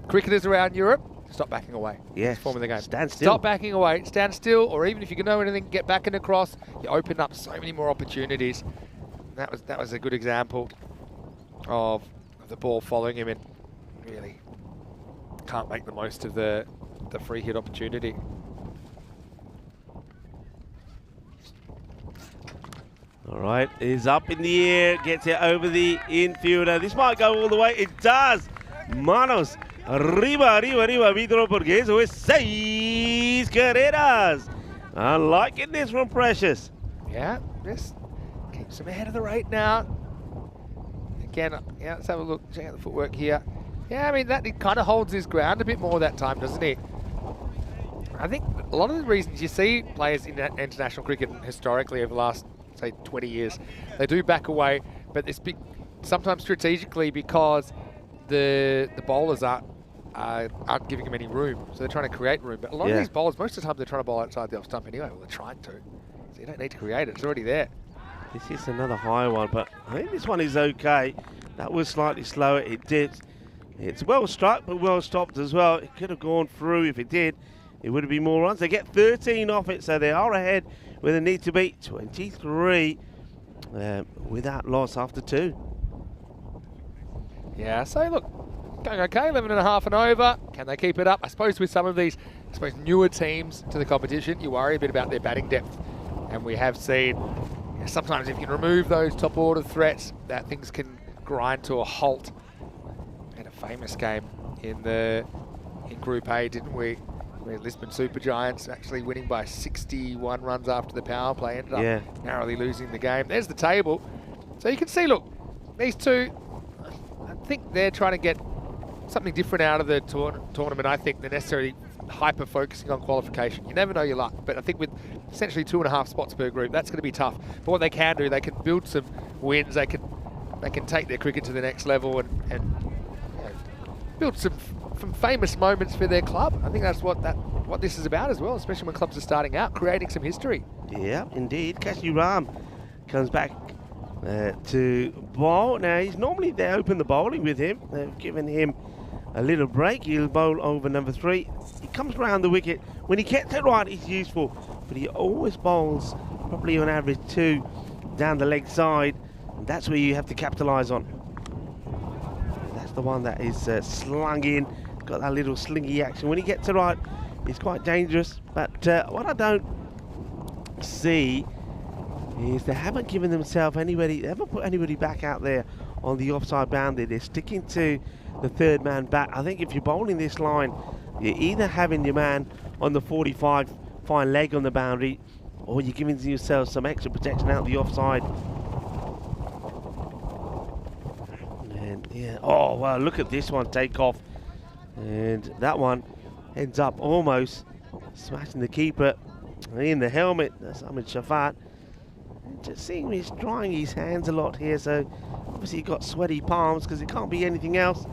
cricketers around Europe, stop backing away. Yes. Form of the game. Stand still. Stop backing away. Stand still, or even if you can know anything, get back and across. You open up so many more opportunities. That was a good example of the ball following him, and really can't make the most of the free hit opportunity. All right, is up in the air, gets it over the infielder. This might go all the way. It does. Manos. Arriba, Vidro, porque eso es 6 carreras. I'm liking this from Precious. Yeah, just keeps him ahead of the rate now. Again, yeah, let's have a look, check out the footwork here. Yeah, I mean, it kind of holds his ground a bit more that time, doesn't it? I think a lot of the reasons you see players in international cricket historically over the last, say, 20 years, they do back away, but it's sometimes strategically, because the bowlers aren't giving them any room, so they're trying to create room. But a lot of these bowlers, most of the time, they're trying to bowl outside the off stump anyway. Well, they're trying to, so you don't need to create it. It's already there. This is another high one, but I think this one is okay. That was slightly slower. It dips. It's well struck, but well stopped as well. It could have gone through. If it did, it would have been more runs. They get 13 off it, so they are ahead where they need to be. 23 without loss after 2. Yeah, so look, going okay, 11 and a half and over. Can they keep it up? I suppose with some of these, newer teams to the competition, you worry a bit about their batting depth. And we have seen, sometimes if you can remove those top order threats, that things can grind to a halt. We had a famous game in Group A, didn't we? Where Lisbon Super Giants actually winning by 61 runs after the power play, ended up narrowly losing the game. There's the table. So you can see, look, these two, I think they're trying to get something different out of the tournament. I think they're necessarily hyper-focusing on qualification. You never know your luck, but I think with essentially 2.5 spots per group, that's going to be tough. But what they can do, they can build some wins. They can take their cricket to the next level and build some famous moments for their club. I think that's what this is about as well, especially when clubs are starting out, creating some history. Yeah, indeed. Kashi Ram comes back to bowl. Now, he's normally they open the bowling with him. They've given him a little break. He'll bowl over number 3. He comes round the wicket. When he gets it right, he's useful, but he always bowls probably on average 2 down the leg side, and that's where you have to capitalise on. That's the one that is slung in, got that little slingy action. When he gets it right, he's quite dangerous, but what I don't see is they haven't given themselves anybody, they haven't put anybody back out there on the offside boundary. They're sticking to the 3rd man back. I think if you're bowling this line, you're either having your man on the 45 fine leg on the boundary, or you're giving yourself some extra protection out the offside. And yeah, oh well, look at this one take off, and that one ends up almost smashing the keeper in the helmet. That's Ahmed Shafat. Just seeing he's drying his hands a lot here, so obviously he got sweaty palms because it can't be anything else.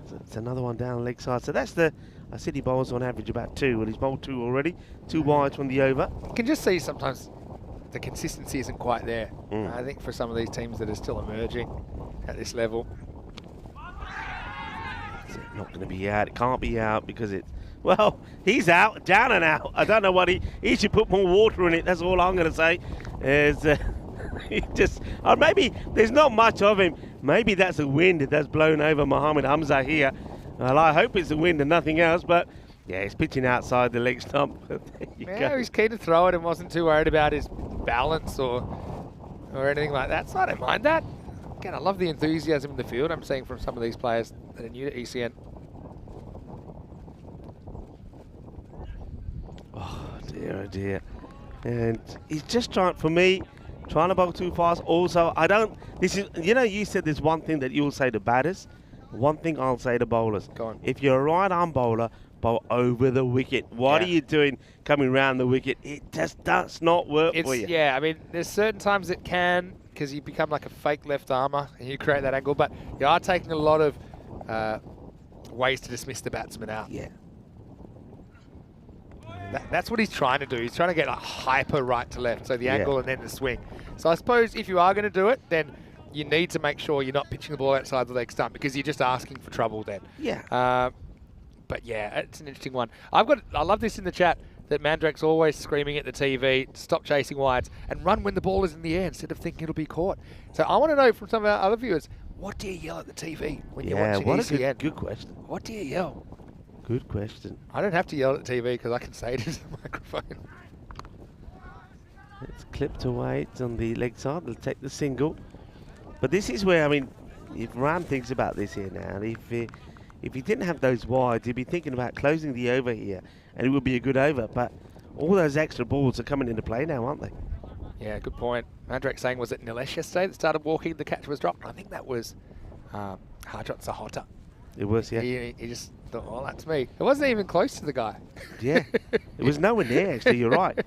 So it's another one down the leg side. So that's the City bowls on average about 2. Well, he's bowled 2 already, 2 wides from the over. You can just see sometimes the consistency isn't quite there. I think for some of these teams that are still emerging at this level. It's not going to be out. It can't be out because it's, well, he's out, down and out. I don't know what he should put more water in it. That's all I'm going to say. Is he just, or maybe there's not much of him. Maybe that's a wind that's blown over Mohammed Hamza here. Well, I hope it's a wind and nothing else, but yeah, he's pitching outside the leg stump. Yeah, he's keen to throw it and wasn't too worried about his balance or anything like that. So I don't mind that. Again, I love the enthusiasm in the field. I'm seeing from some of these players that are new to ECN. Oh dear. And he's just trying to bowl too fast. Also, you said there's one thing that you'll say to batters. One thing I'll say to bowlers. Go on. If you're a right arm bowler, bowl over the wicket. What are you doing coming round the wicket? It just does not work for you. Yeah, I mean, there's certain times it can, because you become like a fake left armer and you create that angle, but you are taking a lot of ways to dismiss the batsman out. Yeah. That's what he's trying to do. He's trying to get a hyper right to left, so the angle and then the swing. So I suppose if you are going to do it, then you need to make sure you're not pitching the ball outside the leg stump, because you're just asking for trouble then. Yeah. But yeah, it's an interesting one. I love this in the chat, that Mandrak's always screaming at the TV, stop chasing wides and run when the ball is in the air instead of thinking it'll be caught. So I want to know from some of our other viewers, what do you yell at the TV when you're watching ECN? Yeah, good question. What do you yell? Good question. I don't have to yell at the TV because I can say it into the microphone. It's clipped away. It's on the leg side. They'll take the single. But this is where, I mean, if Ram thinks about this here now, if he didn't have those wides, he'd be thinking about closing the over here, and it would be a good over. But all those extra balls are coming into play now, aren't they? Yeah, good point. Mandrak saying, was it Nilesh yesterday that started walking, the catch was dropped? I think that was Harjot Sahota. It was, yeah. He just thought, well, that's me. It wasn't even close to the guy. Yeah, it was nowhere near, actually, you're right.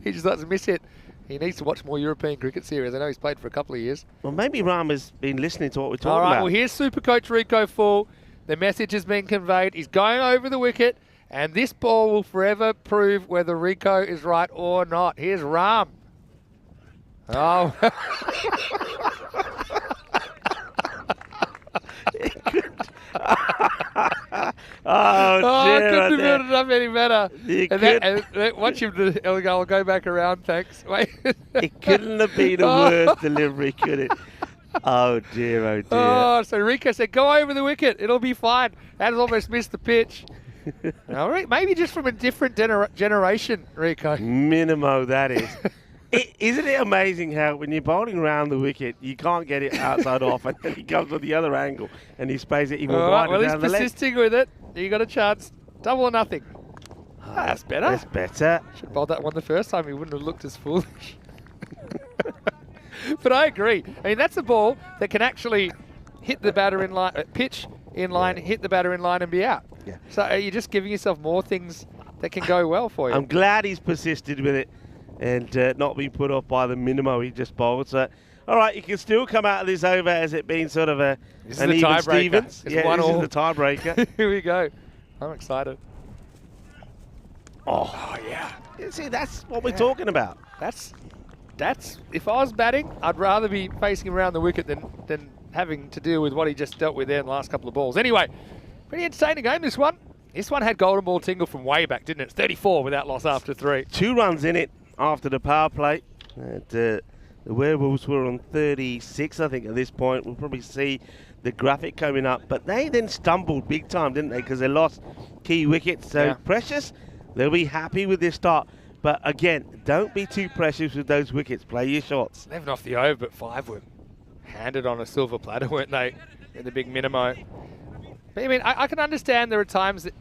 He just doesn't miss it. He needs to watch more European cricket series. I know he's played for a couple of years. Well, maybe Ram has been listening to what we're talking All right, about. well, here's Super Coach Rico Full. The message has been conveyed. He's going over the wicket, and this ball will forever prove whether Rico is right or not. Here's Ram. Oh. I couldn't have built it up any better. Watch him. I'll go back around, thanks. Wait. It couldn't have been a worse delivery, could it? Oh dear, oh dear. Oh, so Rico said, go over the wicket. It'll be fine. That has almost missed the pitch. All right, maybe just from a different generation, Rico. Minimo, that is. Isn't it amazing how when you're bowling around the wicket, you can't get it outside off, and then he comes with the other angle and he sprays it even wider well, down the he's persisting with it. You got a chance. Double or nothing. That's better. That's better. Should have bowled that one the first time. He wouldn't have looked as foolish. But I agree. I mean, that's a ball that can actually hit the batter in line, pitch in line, hit the batter in line and be out. Yeah. So you're just giving yourself more things that can go well for you. I'm glad he's persisted with it and not been put off by the minimo he just bowled. So, all right, you can still come out of this over as it being sort of an even Stevens. It's yeah, this is the tiebreaker. Here we go. I'm excited. Oh yeah. See, that's what we're talking about. That's. If I was batting, I'd rather be facing around the wicket than having to deal with what he just dealt with there in the last couple of balls. Anyway, pretty entertaining game, this one. This one had golden ball tingle from way back, didn't it? It's 34 without loss after 3. 2 runs in it after the power play. And, the Werewolves were on 36, I think, at this point. We'll probably see the graphic coming up. But they then stumbled big time, didn't they? Because they lost key wickets. So Precious, they'll be happy with this start. But again, don't be too precious with those wickets. Play your shots. 11 off the over, but 5 were handed on a silver platter, weren't they? In the big minimo. But I mean, I can understand there are times that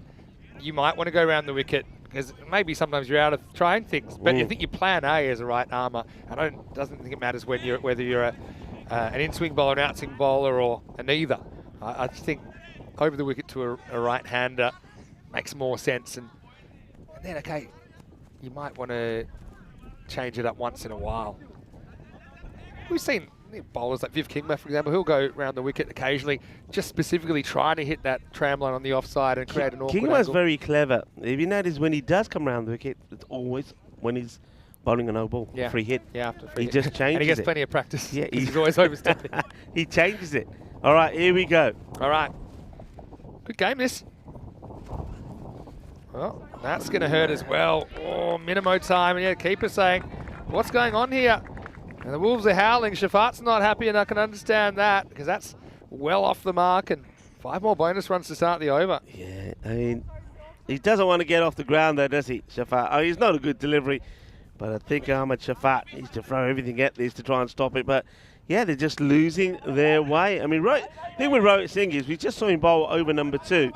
you might want to go around the wicket because maybe sometimes you're out of trying things. But I think your plan A is a right armour. I doesn't think it matters whether you're an in-swing bowler, an out-swing bowler, or a neither. I just think over the wicket to a right-hander makes more sense. And then, okay, you might want to change it up once in a while. We've seen bowlers like Viv Kingma, for example, who'll go around the wicket occasionally, just specifically trying to hit that tram line on the offside and create an awkward Kingma's angle. very clever. If you notice, when he does come around the wicket, it's always when he's bowling a no ball, free hit. Yeah, after free He hit. just changes and he gets it. plenty of practice. Yeah, he's always overstepping. He changes it. All right, here we go. All right. Good game, this. Well, that's going to hurt as well. Oh, minimo time. And yeah, keeper saying, what's going on here? And the Wolves are howling. Shafat's not happy, and I can understand that because that's well off the mark. And 5 more bonus runs to start the over. Yeah, I mean, he doesn't want to get off the ground though, does he, Shafat? Oh, he's not a good delivery, but I think Ahmed Shafat needs to throw everything at this to try and stop it. But yeah, they're just losing their way. I mean, the thing with Rohit Singh is we just saw him bowl over number 2,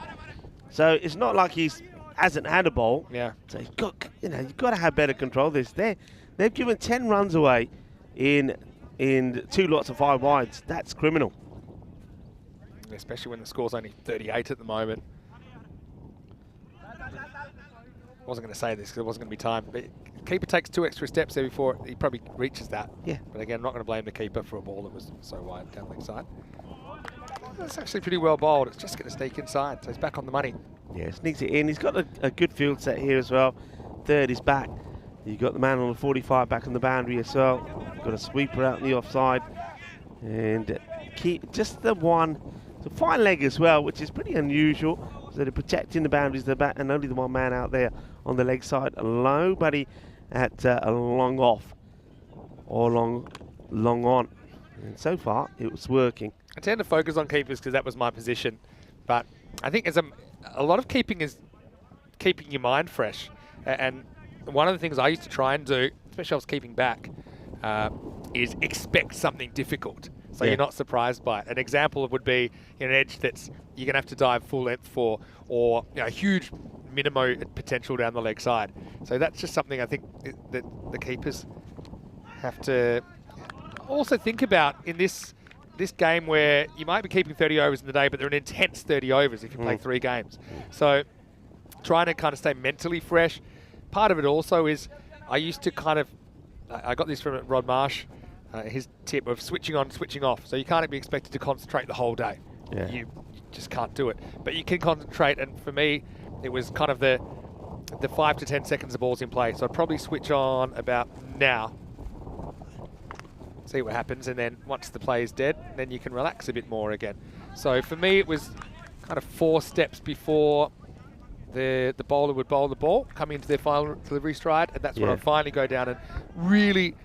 so it's not like he's hasn't had a bowl. Yeah. So you've got to have better control of this. They've given 10 runs away in 2 lots of 5 wides. That's criminal. Especially when the score's only 38 at the moment. I wasn't going to say this because it wasn't going to be time, but keeper takes 2 extra steps there before he probably reaches that. Yeah. But again, I'm not going to blame the keeper for a ball that was so wide down the leg side. That's actually pretty well bowled. It's just going to sneak inside, so he's back on the money. Yeah, sneaks it in. He's got a good field set here as well. Third is back. You've got the man on the 45 back on the boundary as well. Got a sweeper out in the offside. And keep just the fine leg as well, which is pretty unusual. So they're protecting the boundaries of the bat and only the one man out there on the leg side. Nobody at a long off or long on. And so far, it was working. I tend to focus on keepers because that was my position. But I think a lot of keeping is keeping your mind fresh. And one of the things I used to try and do, especially if I was keeping back, is expect something difficult. So you're not surprised by it. An example would be an edge that's you're going to have to dive full length for, or a huge minimo potential down the leg side. So that's just something I think that the keepers have to also think about in this game where you might be keeping 30 overs in the day, but they're an intense 30 overs if you play 3 games. So trying to kind of stay mentally fresh. Part of it also is I used to I got this from Rod Marsh, his tip of switching on, switching off. So you can't be expected to concentrate the whole day. Yeah. You just can't do it. But you can concentrate, and for me, it was kind of the 5 to 10 seconds the ball's in play. So I'd probably switch on about now, see what happens, and then once the play is dead, then you can relax a bit more again. So for me, it was kind of 4 steps before the bowler would bowl the ball, coming into their final delivery stride, and that's when I'd finally go down and really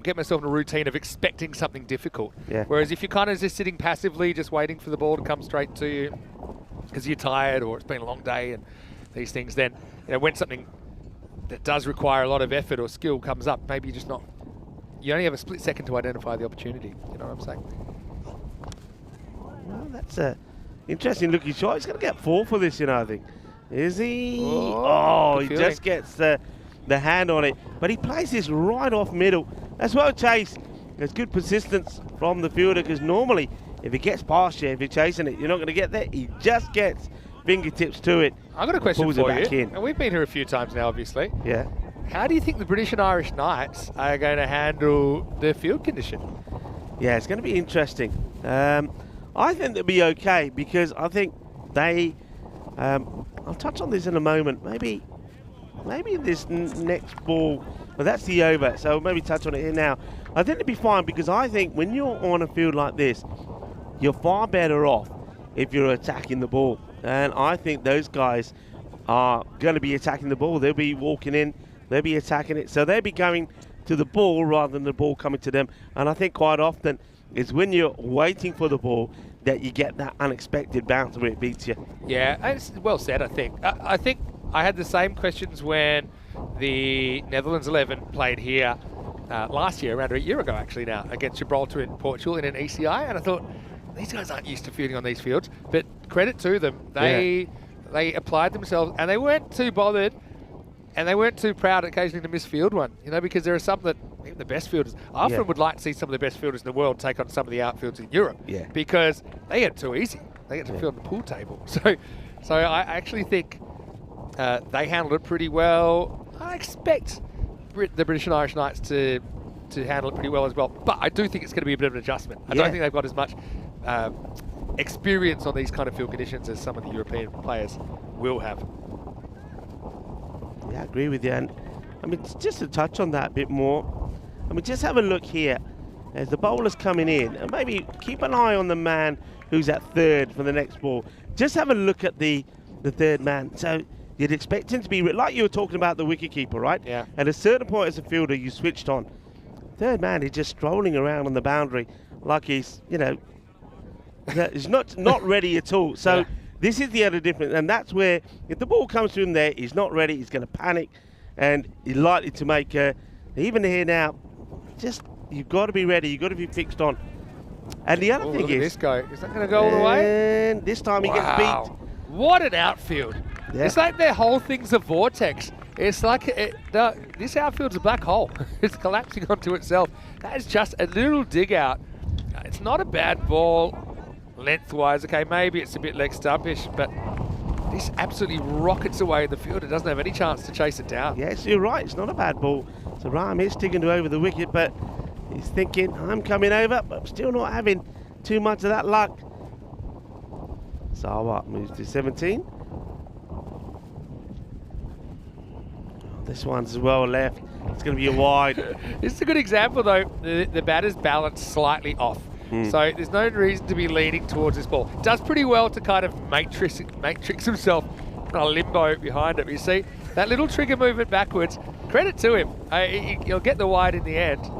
get myself in a routine of expecting something difficult. Yeah. Whereas if you're kind of just sitting passively, just waiting for the ball to come straight to you because you're tired or it's been a long day and these things, then when something that does require a lot of effort or skill comes up, maybe you only have a split second to identify the opportunity. You know what I'm saying? Well, that's a interesting looking shot. He's going to get 4 for this, I think. Is he? Oh, he just gets the hand on it. But he plays this right off middle. That's well chased. There's good persistence from the fielder because normally if it gets past you, if you're chasing it, you're not going to get there. He just gets fingertips to it. I've got a question pulls for it back you. in. And we've been here a few times now, obviously. Yeah. How do you think the British and Irish Knights are going to handle the field condition? Yeah, it's going to be interesting. I think they'll be okay because I think they... I'll touch on this in a moment. Maybe this next ball... Well, that's the over, so maybe touch on it here now. I think it'll be fine because I think when you're on a field like this, you're far better off if you're attacking the ball. And I think those guys are going to be attacking the ball. They'll be walking in, they'll be attacking it. So they'll be going to the ball rather than the ball coming to them. And I think quite often it's when you're waiting for the ball that you get that unexpected bounce where it beats you. Yeah, it's well said, I think. I think I had the same questions when the Netherlands 11 played here last year, around a year ago actually now, against Gibraltar in Portugal in an ECI, and I thought, these guys aren't used to fielding on these fields, but credit to them. They applied themselves, and they weren't too bothered, and they weren't too proud occasionally to miss field one, you know, because there are some that, even the best fielders, I often would like to see some of the best fielders in the world take on some of the outfields in Europe, because they get too easy. They get to field on the pool table. So I actually think they handled it pretty well. I expect the British and Irish Knights to handle it pretty well as well, but I do think it's going to be a bit of an adjustment. I don't think they've got as much experience on these kind of field conditions as some of the European players will have. Yeah, I agree with you. And I mean, just to touch on that a bit more, I mean, just have a look here as the bowler's coming in, and maybe keep an eye on the man who's at third for the next ball. Just have a look at the third man. So you'd expect him to be, like you were talking about the wicketkeeper, right? Yeah. At a certain point as a fielder, you switched on. Third man is just strolling around on the boundary like he's, you know, he's not ready at all. So this is the other difference, and that's where if the ball comes to him there, he's not ready, he's going to panic, and he's likely to make even here now, just you've got to be ready, you've got to be fixed on. And the other thing is, this guy, is that going to go all the way? And this time he gets beat. What an outfield. Yeah. It's like their whole thing's a vortex. It's like this outfield's a black hole. It's collapsing onto itself. That is just a little dig out. It's not a bad ball lengthwise. Okay, maybe it's a bit leg stumpish, but this absolutely rockets away. The fielder doesn't have any chance to chase it down. Yes, you're right. It's not a bad ball. So Rahm is sticking to over the wicket, but he's thinking, I'm coming over, but I'm still not having too much of that luck. Sawa moves to 17. This one's as well left. It's going to be a wide. It's a good example, though. The batter's balanced slightly off. So there's no reason to be leaning towards this ball. Does pretty well to kind of matrix himself in a limbo behind it. You see, that little trigger movement backwards, credit to him. He'll get the wide in the end.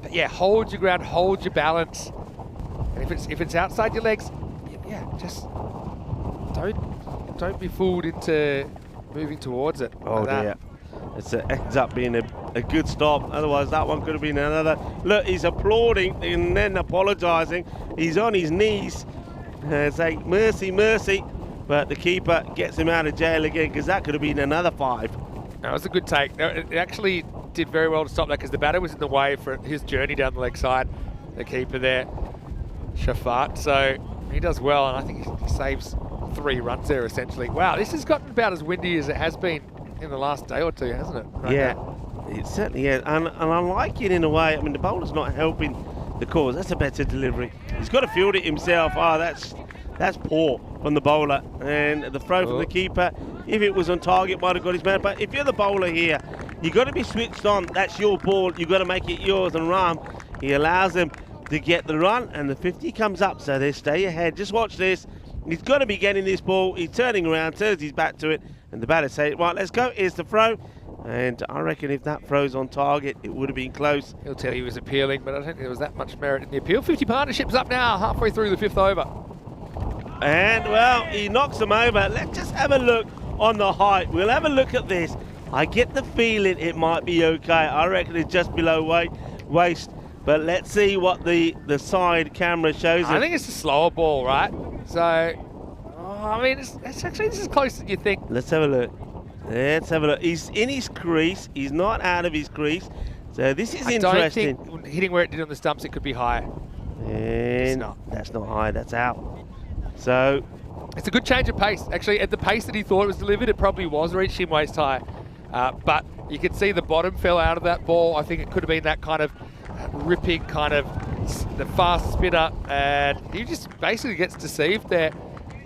But yeah, hold your ground, hold your balance. And if it's outside your legs, just don't be fooled into moving towards it. Oh like that. dear. It ends up being a good stop. Otherwise, that one could have been another. Look, he's applauding and then apologising. He's on his knees, saying, mercy, mercy. But the keeper gets him out of jail again, because that could have been another 5. That was a good take. It actually did very well to stop that, because the batter was in the way for his journey down the leg side. The keeper there, Shafat. So he does well, and I think he saves 3 runs there, essentially. Wow, this has gotten about as windy as it has been in the last day or two, hasn't it? Right now. It certainly is. And I like it in a way. I mean, the bowler's not helping the cause. That's a better delivery. He's got to field it himself. Oh, that's poor from the bowler. And the throw from the keeper, if it was on target, might have got his man. But if you're the bowler here, you've got to be switched on. That's your ball. You've got to make it yours. And Rahm, he allows them to get the run, and the 50 comes up, so they stay ahead. Just watch this. He's got to be getting this ball. He's turning around, turns his back to it, and the batter says, right, let's go. Here's the throw. And I reckon if that throw's on target, it would have been close. He'll tell you he was appealing, but I don't think there was that much merit in the appeal. 50 partnerships up now, halfway through the 5th over. And, well, he knocks them over. Let's just have a look on the height. We'll have a look at this. I get the feeling it might be okay. I reckon it's just below waist. But let's see what the side camera shows us. I think it's a slower ball, right? So, I mean, it's actually, this is closer than you think. Let's have a look. Let's have a look. He's in his crease. He's not out of his crease. So this is interesting. I don't think hitting where it did on the stumps, it could be higher. And it's not. That's not high. That's out. So it's a good change of pace. Actually, at the pace that he thought it was delivered, it probably was reaching waist high. But you can see the bottom fell out of that ball. I think it could have been that kind of ripping kind of the fast spinner, and he just basically gets deceived there.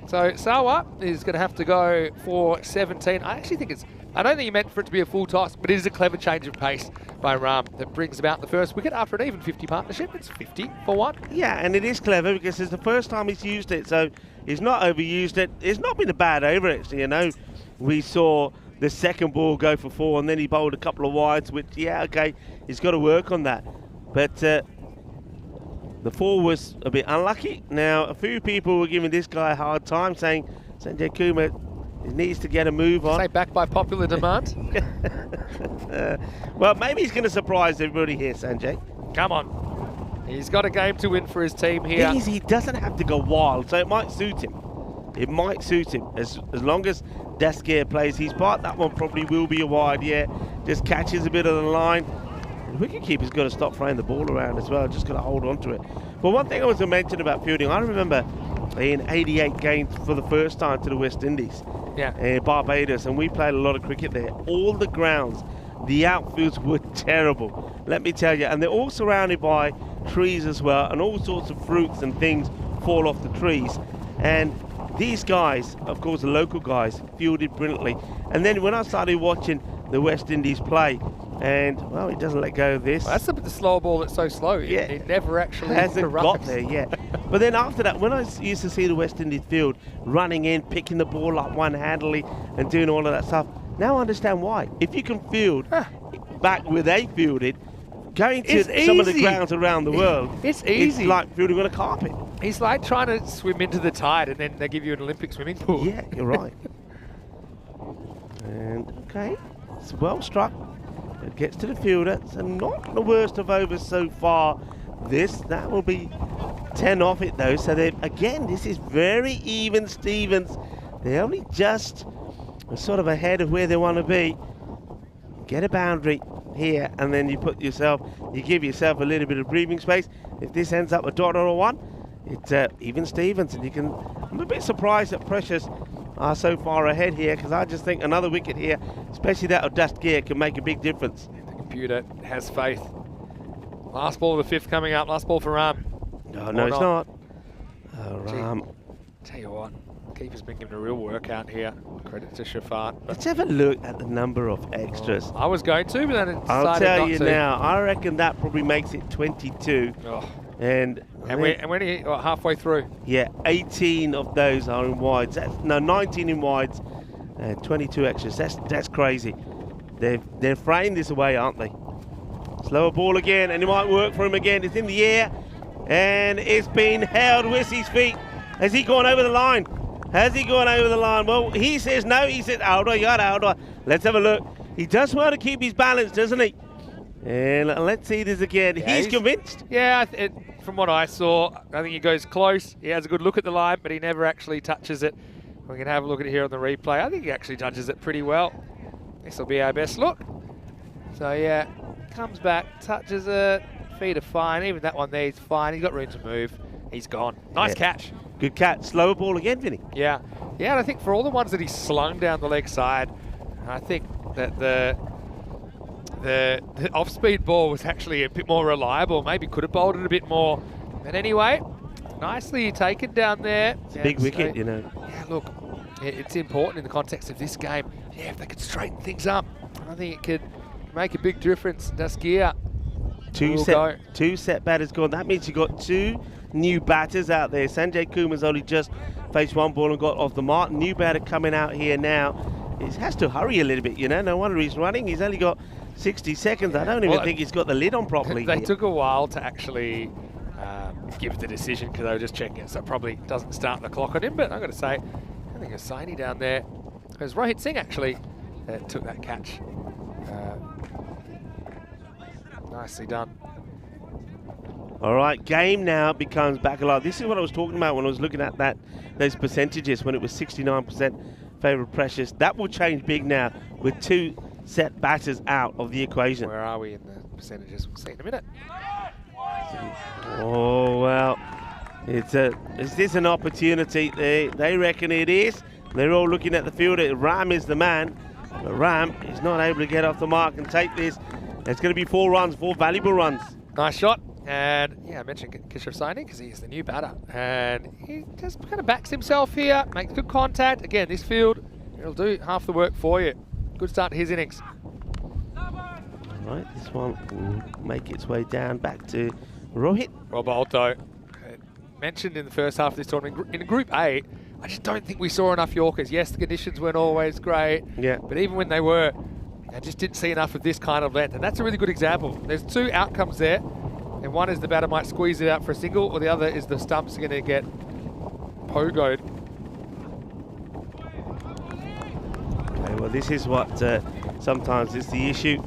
So Sawa is going to have to go for 17. I actually think I don't think he meant for it to be a full toss, but it is a clever change of pace by Ram that brings about the first wicket after an even 50 partnership. It's 50 for 1. Yeah, and it is clever because it's the first time he's used it, so he's not overused it. It's not been a bad over, actually. We saw the second ball go for 4, and then he bowled a couple of wides, which, yeah, okay, he's got to work on that. But the 4 was a bit unlucky. Now, a few people were giving this guy a hard time, saying Sanjay Kumar needs to get a move on. Say back by popular demand. Well, maybe he's going to surprise everybody here, Sanjay. Come on. He's got a game to win for his team here. Thing is, he doesn't have to go wild, so it might suit him. It might suit him as long as Dasgir plays his part. That one probably will be a wide, yeah. Just catches a bit of the line. The wicketkeeper's got to stop throwing the ball around as well. Just got to hold on to it. But one thing I was to mention about fielding, I remember in 88 games for the first time to the West Indies, in Barbados, and we played a lot of cricket there. All the grounds, the outfields were terrible, let me tell you. And they're all surrounded by trees as well, and all sorts of fruits and things fall off the trees. And these guys, of course, the local guys, fielded brilliantly. And then when I started watching the West Indies play, and, well, he doesn't let go of this. Well, that's the slower ball that's so slow. Yeah. It never actually hasn't arrives. got there yet. But then after that, when I used to see the West Indies field, running in, picking the ball up one-handedly and doing all of that stuff, now I understand why. If you can field back where they fielded, going to some of the grounds around the world, it's easy. It's like fielding on a carpet. It's like trying to swim into the tide and then they give you an Olympic swimming pool. Yeah, you're right. And, okay, it's well struck. It gets to the fielder, so not the worst of overs so far. That will be 10 off it though. So again, this is very even Stevens. They're only just sort of ahead of where they want to be. Get a boundary here, and then you give yourself a little bit of breathing space. If this ends up a dot or a 1, it's even Stevens, and I'm a bit surprised that Precious are so far ahead here, because I just think another wicket here, especially that of Dasgir, can make a big difference. The computer has faith. Last ball of the 5th coming up. Last ball for Ram. No, it's not. Ram. Tell you what, keeper's been given a real workout here. Credit to Shafat. Let's have a look at the number of extras. I was going to, but then it decided I'll tell you not to. now, I reckon that probably makes it 22. Oh. And we're halfway through. Yeah, 18 of those are in wides. 19 in wides, 22 extras. That's crazy. They're fraying this away, aren't they? Slower ball again, and it might work for him again. It's in the air, and it's been held with his feet. Has he gone over the line? Has he gone over the line? Well, he says no. He says out. Let's have a look. He does want to keep his balance, doesn't he? And let's see this again. Yeah, he's convinced. Yeah, from what I saw, I think he goes close. He has a good look at the line, but he never actually touches it. We can have a look at it here on the replay. I think he actually touches it pretty well. This will be our best look. So yeah, comes back, touches it. Feet are fine. Even that one there, he's fine. He's got room to move. He's gone. Nice catch. Good catch. Slower ball again, Vinny. Yeah. Yeah, and I think for all the ones that he slung down the leg side, I think that the off-speed ball was actually a bit more reliable. Maybe could have bowled it a bit more. But anyway, nicely taken down there. It's a big wicket, you know. Yeah, look, it's important in the context of this game. Yeah, if they could straighten things up, I think it could make a big difference. Dasgir. Two set batters gone. That means you got 2 new batters out there. Sanjay Kumar's only just faced 1 ball and got off the mark. New batter coming out here now. He has to hurry a little bit, you know. No wonder he's running. He's only got 60 seconds. I don't even think he's got the lid on properly. They took a while to actually give the decision because they were just checking it, so it probably doesn't start the clock on him. But I've got to say, I think Hossaini down there, because Rohit Singh actually took that catch. Nicely done. All right, game now becomes back alive. This is what I was talking about when I was looking at those percentages when it was 69% favour of Precious. That will change big now with 2 set batters out of the equation. Where are we in the percentages? We'll see in a minute. Oh, well, is this an opportunity? They reckon it is. They're all looking at the field. Ram is the man. But Ram is not able to get off the mark and take this. It's going to be 4 runs, 4 valuable runs. Nice shot. And yeah, I mentioned Kickoff signing because he's the new batter. And he just kind of backs himself here, makes good contact. Again, this field, it'll do half the work for you. Good start to his innings. Right, this one will make its way down back to Rohit. Rob Alto, mentioned in the first half of this tournament, in Group A, I just don't think we saw enough Yorkers. Yes, the conditions weren't always great, but even when they were, I just didn't see enough of this kind of length. And that's a really good example. There's two outcomes there, and one is the batter might squeeze it out for a single, or the other is the stumps are going to get pogoed. Okay, well, this is what sometimes is the issue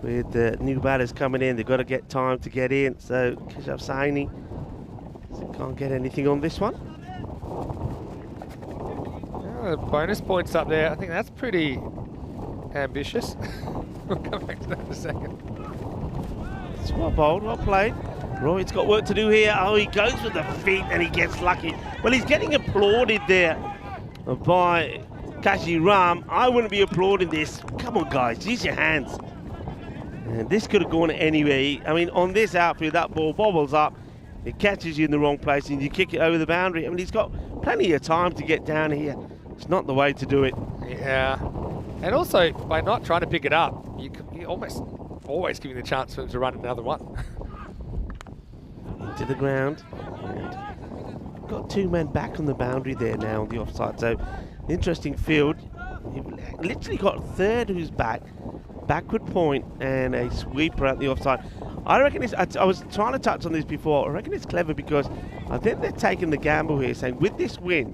with the new batters coming in. They've got to get time to get in. So Kickoff signing can't get anything on this one. Bonus points up there. I think that's pretty ambitious. We'll come back to that in a second. It's well bowled, well played. Roy's got work to do here. Oh, he goes with the feet and he gets lucky. Well, he's getting applauded there by Kashi Ram. I wouldn't be applauding this. Come on, guys, use your hands. And this could have gone anywhere. I mean, on this outfield, that ball bobbles up. It catches you in the wrong place and you kick it over the boundary. I mean, he's got plenty of time to get down here. It's not the way to do it. Yeah. And also, by not trying to pick it up, you almost always giving the chance for him to run another one. Into the ground. And got two men back on the boundary there now on the offside. So, interesting field. You've literally got a third who's back. Backward point and a sweeper at the offside. I reckon it's, I was trying to touch on this before. I reckon it's clever because I think they're taking the gamble here, saying with this win,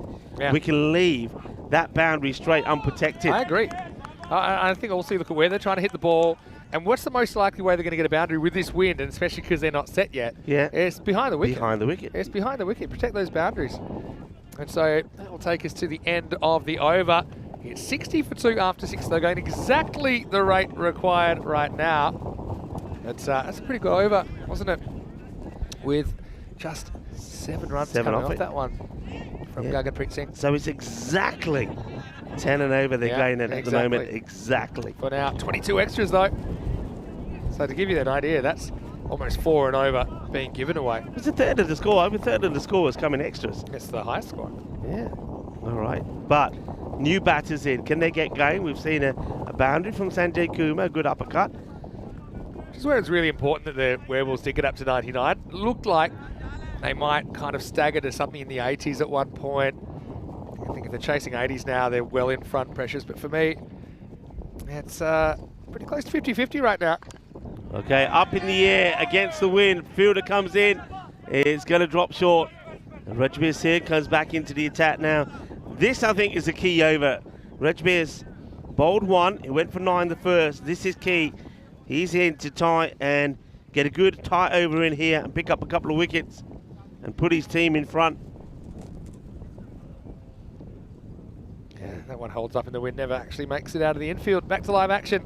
we can leave that boundary straight unprotected. I agree. I think also look at where they're trying to hit the ball and what's the most likely way they're going to get a boundary with this wind, and especially because they're not set yet. Yeah. It's behind the wicket. Behind the wicket. It's behind the wicket. Protect those boundaries. And so that will take us to the end of the over. It's 60 for 2 after 6. They're going exactly the rate required right now. That's a pretty good over, wasn't it? With just 7 runs coming off that one from Gaganpreet Singh. So it's exactly 10 and over they're going at the moment. Exactly. For now, 22 extras though. So to give you an idea, that's almost 4 and over being given away. It's a third of the score. Over a third of the score is coming extras. It's the highest score. Yeah. All right. But new batters in. Can they get going? We've seen a boundary from Sanjay Kumar, a good uppercut. Which is where it's really important that the Werewolves did get up to 99. It looked like they might kind of stagger to something in the 80s at one point. I think if they're chasing 80s now, they're well in front pressures. But for me, it's pretty close to 50-50 right now. Okay, up in the air against the wind. Fielder comes in. It's going to drop short. And Rajbir Singh comes back into the attack now. This, I think, is a key over. Rajbir's bowled one. He went for 9 the first. This is key. He's in to tie and get a good tie over in here and pick up a couple of wickets and put his team in front. Yeah, that one holds up in the wind, never actually makes it out of the infield. Back to live action.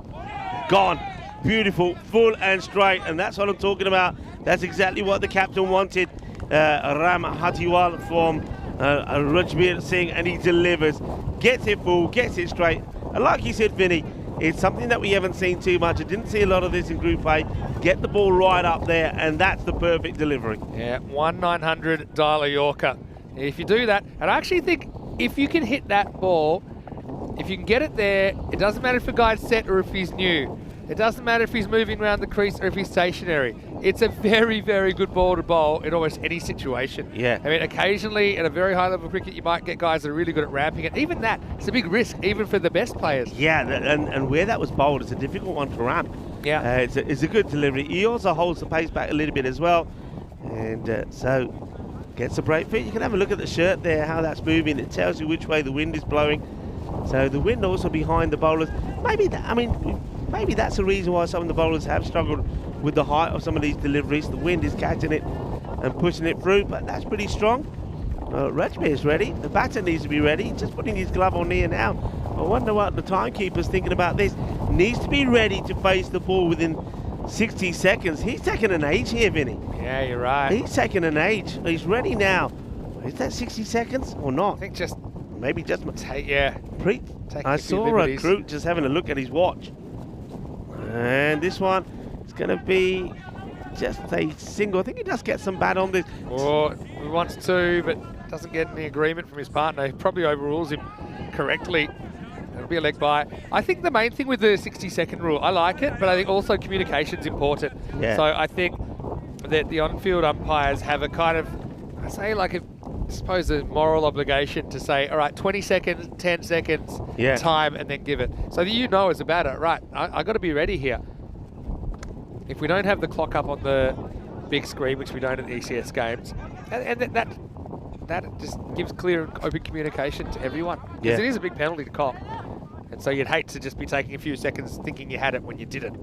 Gone. Beautiful, full and straight, and that's what I'm talking about. That's exactly what the captain wanted. Ram Hatiwal from Rajbir Singh, and he delivers. Gets it full, gets it straight. And like you said, Vinny, it's something that we haven't seen too much. I didn't see a lot of this in Group A. Get the ball right up there, and that's the perfect delivery. Yeah, 1-900 dialer Yorker. If you do that, and I actually think if you can hit that ball, if you can get it there, it doesn't matter if a guy's set or if he's new. It doesn't matter if he's moving around the crease or if he's stationary. It's a very, very good ball to bowl in almost any situation. Yeah. I mean, occasionally at a very high level of cricket, you might get guys that are really good at ramping it. Even that, it's a big risk, even for the best players. Yeah, and where that was bowled, it's a difficult one to ramp. Yeah. It's a good delivery. He also holds the pace back a little bit as well. And so gets a break fit. You can have a look at the shirt there, how that's moving. It tells you which way the wind is blowing. So the wind also behind the bowlers. Maybe that's the reason why some of the bowlers have struggled with the height of some of these deliveries. The wind is catching it and pushing it through, but that's pretty strong. Rajbir is ready. The batter needs to be ready. Just putting his glove on here now. I wonder what the timekeeper's thinking about this. Needs to be ready to face the ball within 60 seconds. He's taking an age here, Vinny. Yeah, you're right. He's taking an age. He's ready now. Is that 60 seconds or not? I think just... Maybe just... Yeah. I saw a recruit just having a look at his watch. And this one is going to be just a single. I think he does get some bat on this. Or he wants to, but doesn't get any agreement from his partner. He probably overrules him correctly. It'll be a leg by. I think the main thing with the 60-second rule, I like it, but I think also communication's important. Yeah. So I think that the on-field umpires have a kind of, I suppose a moral obligation to say, all right, 20 seconds, 10 seconds, time, and then give it. So that you know as a batter, right, I got to be ready here. If we don't have the clock up on the big screen, which we don't at the ECS games, and that just gives clear and open communication to everyone. Because it is a big penalty to cop. And so you'd hate to just be taking a few seconds thinking you had it when you didn't.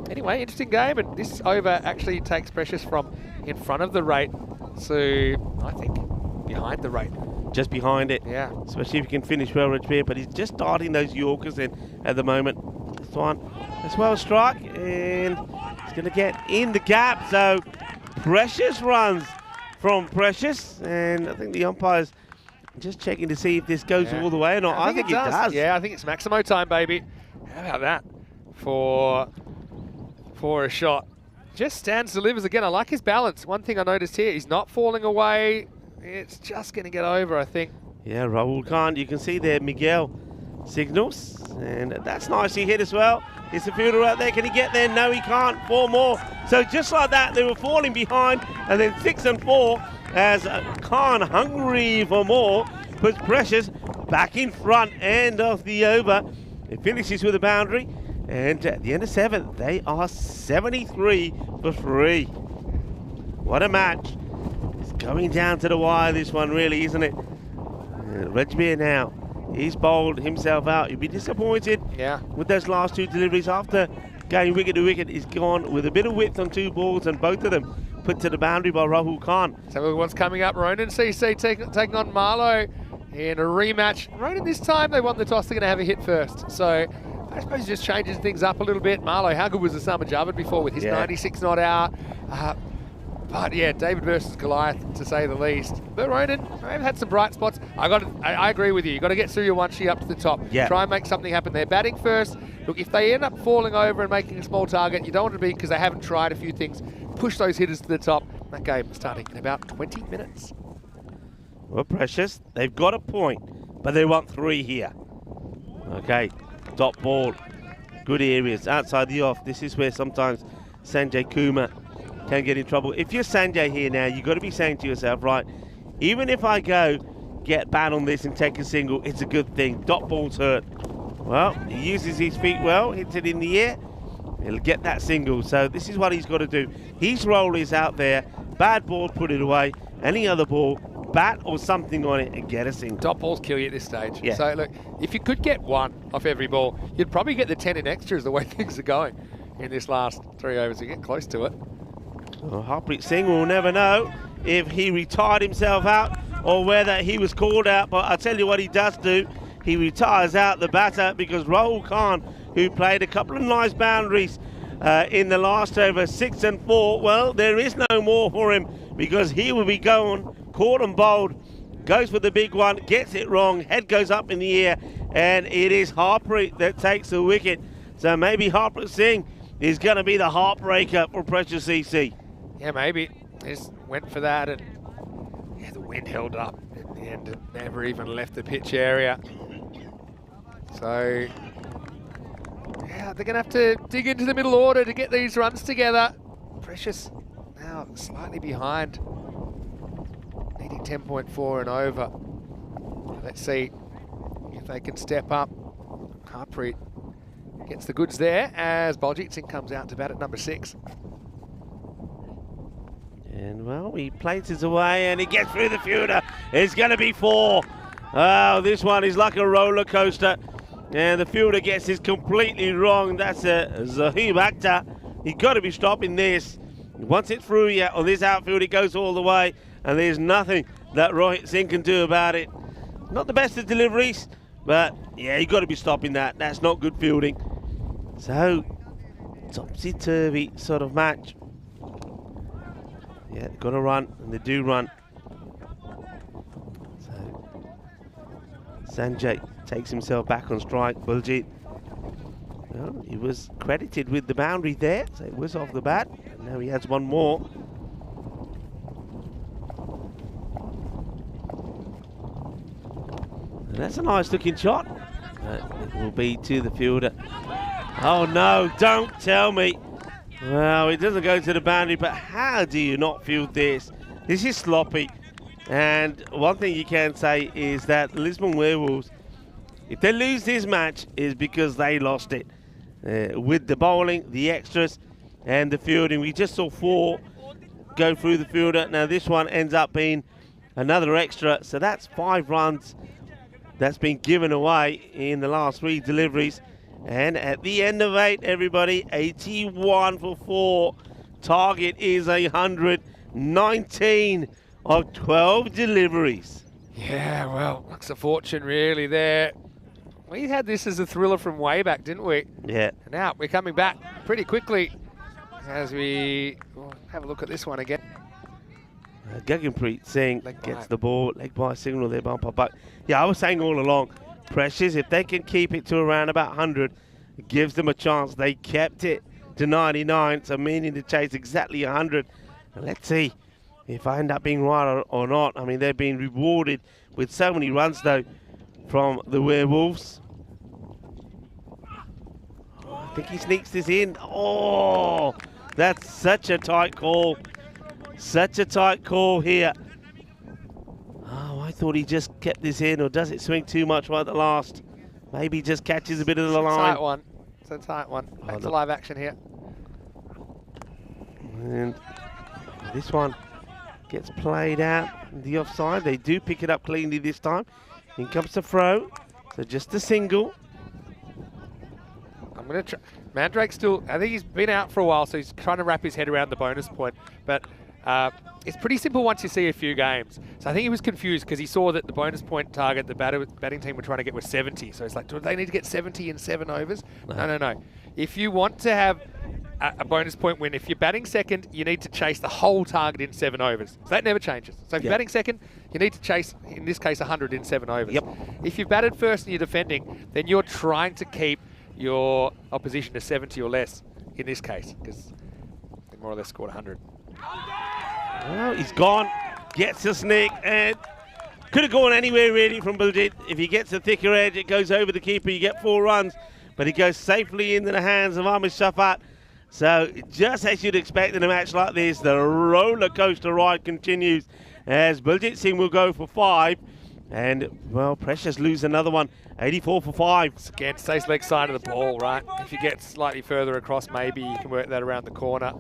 Anyway, interesting game, and this over actually takes Precious from in front of the rate to, I think, behind the rate. Just behind it. Yeah. Especially if you can finish well, Rich Beer, but he's just starting those Yorkers in at the moment. This one as well, strike, and he's going to get in the gap. So Precious runs from Precious, and I think the umpire's just checking to see if this goes all the way or not. I think it does. Yeah, I think it's Maximo time, baby. How about that for a shot? Just stands, delivers again. I like his balance. One thing I noticed here, he's not falling away. It's just going to get over, I think. Yeah, Raul Khan, you can see there Miguel signals, and that's nicely hit as well. Is the fielder out there? Can he get there? No, he can't. 4 more. So just like that, they were falling behind, and then 6 and 4 as Khan, hungry for more, puts Precious back in front. End of the over. It finishes with a boundary, and at the end of 7, they are 73 for 3. What a match. It's going down to the wire, this one, really, isn't it? Reg Beer now. He's bowled himself out. He'll be disappointed with those last 2 deliveries. After going wicket to wicket, he's gone with a bit of width on 2 balls, and both of them put to the boundary by Rahul Khan. So what's coming up, Ronan CC taking on Marlowe in a rematch. Ronan this time, they won the toss, they're going to have a hit first. So I suppose he just changes things up a little bit. Marlowe, how good was Osama Javed before with his 96 not out? But yeah, David versus Goliath, to say the least. But Ronan, I've had some bright spots. I agree with you. You've got to get Surya Wanshi up to the top. Yeah. Try and make something happen there. Batting first. Look, if they end up falling over and making a small target, you don't want to be, because they haven't tried a few things. Push those hitters to the top. That game is starting in about 20 minutes. Well, Precious, they've got a point, but they want 3 here. Okay, top ball. Good areas. Outside the off, this is where sometimes Sanjay Kumar can get in trouble. If you're Sanjay here now, you've got to be saying to yourself, right, even if I go get bat on this and take a single, it's a good thing. Dot ball's hurt. Well, he uses his feet well, hits it in the air, he'll get that single. So this is what he's got to do. His role is out there, bad ball, put it away. Any other ball, bat or something on it and get a single. Dot balls kill you at this stage. Yeah. So look, if you could get 1 off every ball, you'd probably get the 10 in extras the way things are going in this last 3 overs. You get close to it. Well, Harpreet Singh will never know if he retired himself out or whether he was called out, but I'll tell you what he does do. He retires out the batter, because Rahul Khan, who played a couple of nice boundaries in the last over, 6 and 4, well, there is no more for him, because he will be going, caught and bowled, goes for the big one, gets it wrong, head goes up in the air, and it is Harpreet that takes the wicket. So maybe Harpreet Singh is going to be the heartbreaker for Precious CC. Yeah, maybe. They just went for that, and the wind held up in the end. It never even left the pitch area. So, yeah, they're going to have to dig into the middle order to get these runs together. Precious now slightly behind, needing 10.4 and over. Let's see if they can step up. Harpreet gets the goods there as Baljit Singh comes out to bat at number 6. And, well, he places away and he gets through the fielder. It's going to be 4. Oh, this one is like a roller coaster. And the fielder gets this completely wrong. That's a Zahib Akhtar. You've got to be stopping this. Once it's through on this outfield, it goes all the way. And there's nothing that Rohit Singh can do about it. Not the best of deliveries, but, yeah, you've got to be stopping that. That's not good fielding. So, topsy-turvy sort of match. Yeah, got to run, and they do run. So, Sanjay takes himself back on strike. Baljit, well, he was credited with the boundary there, so it was off the bat. Now he has one more. And that's a nice looking shot. It will be to the fielder. Oh no, don't tell me. Well, it doesn't go to the boundary, but how do you not field this? This is sloppy. And one thing you can say is that Lisbon Werewolves, if they lose this match, is because they lost it. With the bowling, the extras, and the fielding. We just saw 4 go through the fielder. Now this one ends up being another extra, so that's 5 runs that's been given away in the last 3 deliveries. And at the end of 8, everybody, 81 for 4. Target is 119 of 12 deliveries. Yeah, well, looks a fortune really there. We had this as a thriller from way back, didn't we? Yeah. And now we're coming back pretty quickly as we have a look at this one again. Gaganpreet Singh Leg gets bite. the ball, leg by signal there by umpire. But yeah, I was saying all along, Precious, if they can keep it to around about 100, it gives them a chance. They kept it to 99, so meaning to chase exactly 100. And let's see if I end up being right or not. I mean, they've been rewarded with so many runs, though, from the Werewolves. I think he sneaks this in. Oh, that's such a tight call. Such a tight call here. Oh, I thought he just kept this in, or does it swing too much right at the last? Maybe just catches a bit of the line. Tight one. It's a tight one. Back to look. live action here. And this one gets played out the offside. They do pick it up cleanly this time. In comes the throw. So just a single. I'm going to try. Mandrake still, I think he's been out for a while, so he's trying to wrap his head around the bonus point. But it's pretty simple once you see a few games. So I think he was confused because he saw that the bonus point target the batting team were trying to get was 70. So it's like, do they need to get 70 in 7 overs? No. If you want to have a bonus point win, if you're batting second, you need to chase the whole target in 7 overs. So that never changes. So if you're batting second, you need to chase, in this case, 100 in 7 overs. Yep. If you've batted first and you're defending, then you're trying to keep your opposition to 70 or less in this case, because they more or less scored 100. Well, he's gone, gets a sneak, and could have gone anywhere really from Buljit. If he gets a thicker edge, it goes over the keeper, you get 4 runs, but he goes safely into the hands of Ahmed Shafat. So just as you'd expect in a match like this, the roller coaster ride continues as Buljit Singh will go for 5. And, well, Precious lose another one, 84 for 5. Again, stays leg side of the ball, right? If you get slightly further across, maybe you can work that around the corner.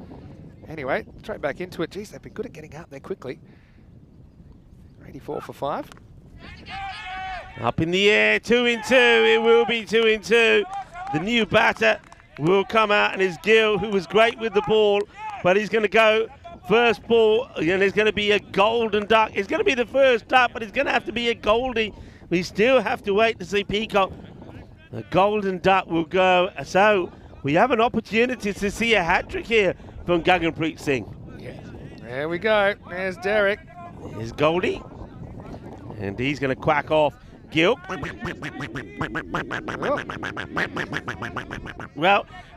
Anyway, straight back into it. Geez, they've been good at getting out there quickly. 84 for 5. Up in the air, 2 in 2. It will be 2 in 2. The new batter will come out, and it's Gill, who was great with the ball, but he's going to go first ball, and there's going to be a golden duck. It's going to be the first duck, but it's going to have to be a goldie. We still have to wait to see Peacock. The golden duck will go. So we have an opportunity to see a hat-trick here from Gaganpreet Singh. Yeah. There we go. There's Derek. Here's Goldie. And he's going to quack off Gil. Well,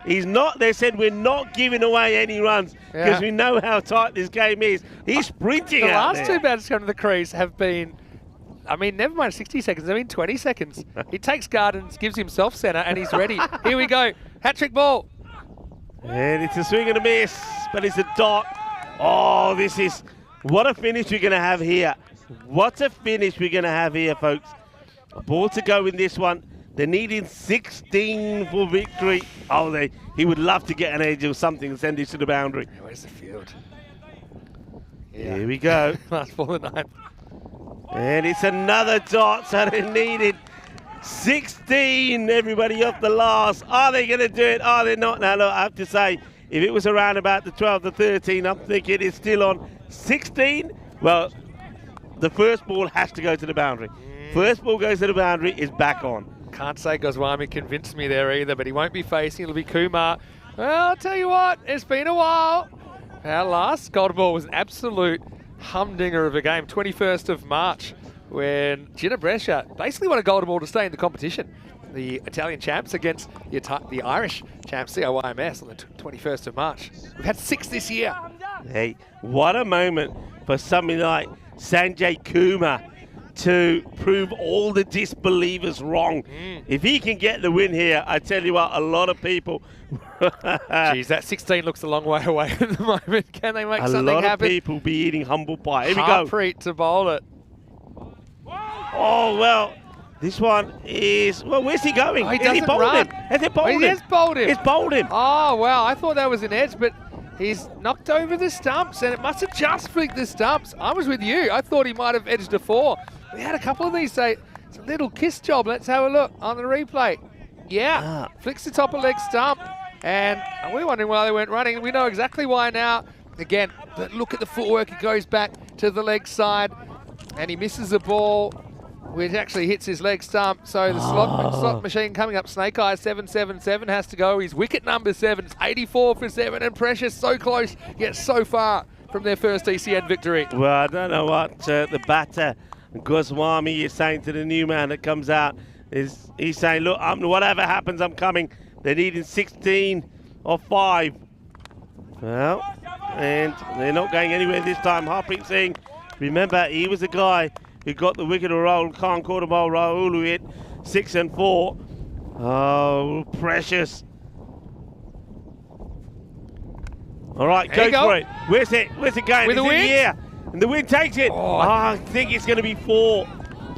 he's not. They said we're not giving away any runs because we know how tight this game is. He's sprinting The out last there. 2 batters come to the crease have been, I mean, never mind 60 seconds, they've been 20 seconds. He takes Gardens, gives himself centre, and he's ready. Here we go. Hat-trick ball. And it's a swing and a miss, but it's a dot. Oh, this is, what a finish we're going to have here. What a finish we're going to have here, folks. A ball to go in this one. They're needing 16 for victory. Oh, he would love to get an edge or something and send this to the boundary. Where's the field? Here we go. Last ball of the 9th. And it's another dot, so they needed 16, everybody off the last. Are they going to do it? Are they not? Now, look, I have to say, if it was around about the 12 to 13, I'm thinking it's still on 16. Well, the first ball has to go to the boundary. First ball goes to the boundary, is back on. Can't say Goswami convinced me there either, but he won't be facing. It'll be Kumar. Well, I'll tell you what, it's been a while. Our last golden ball was an absolute humdinger of a game, 21st of March, when Gina Brescia basically won a golden ball to stay in the competition. the Italian champs against the Irish champs, COIMS, on the 21st of March. We've had 6 this year. Hey, what a moment for somebody like Sanjay Kumar to prove all the disbelievers wrong. If he can get the win here, I tell you what, a lot of people... Geez, that 16 looks a long way away at the moment. Can they make something happen? A lot of people be eating humble pie. Here we go. Harpreet to bowl it. Oh, well, this one is... Well, where's he going? Oh, he doesn't bowled run. him? Has he bowled Oh, him? he has bowled him. He's bowled him. Oh, wow. I thought that was an edge, but he's knocked over the stumps, and it must have just flicked the stumps. I was with you. I thought he might have edged a 4. We had a couple of these say, it's a little kiss job. Let's have a look on the replay. Yeah, flicks the top of leg stump. And we're wondering why they weren't running. We know exactly why now. Again, but look at the footwork. He goes back to the leg side, and he misses the ball, which actually hits his leg stump. So the slot machine coming up, Snake Eye 777 has to go. His wicket number 7. It's 84 for 7, and Precious so close, yet so far from their first ECN victory. Well, I don't know what the batter, Goswami, is saying to the new man that comes out. He's saying, look, whatever happens, I'm coming. They're needing 16 or 5. Well, and they're not going anywhere this time. Harpreet Singh, remember, he was the guy who got the wicket of Rahul Khan, Quarterball Rahul, who hit 6 and 4. Oh, Precious. All right, go for it. Where's it going? With the wind? Yeah, and the wind takes it. Oh, I think it's going to be 4.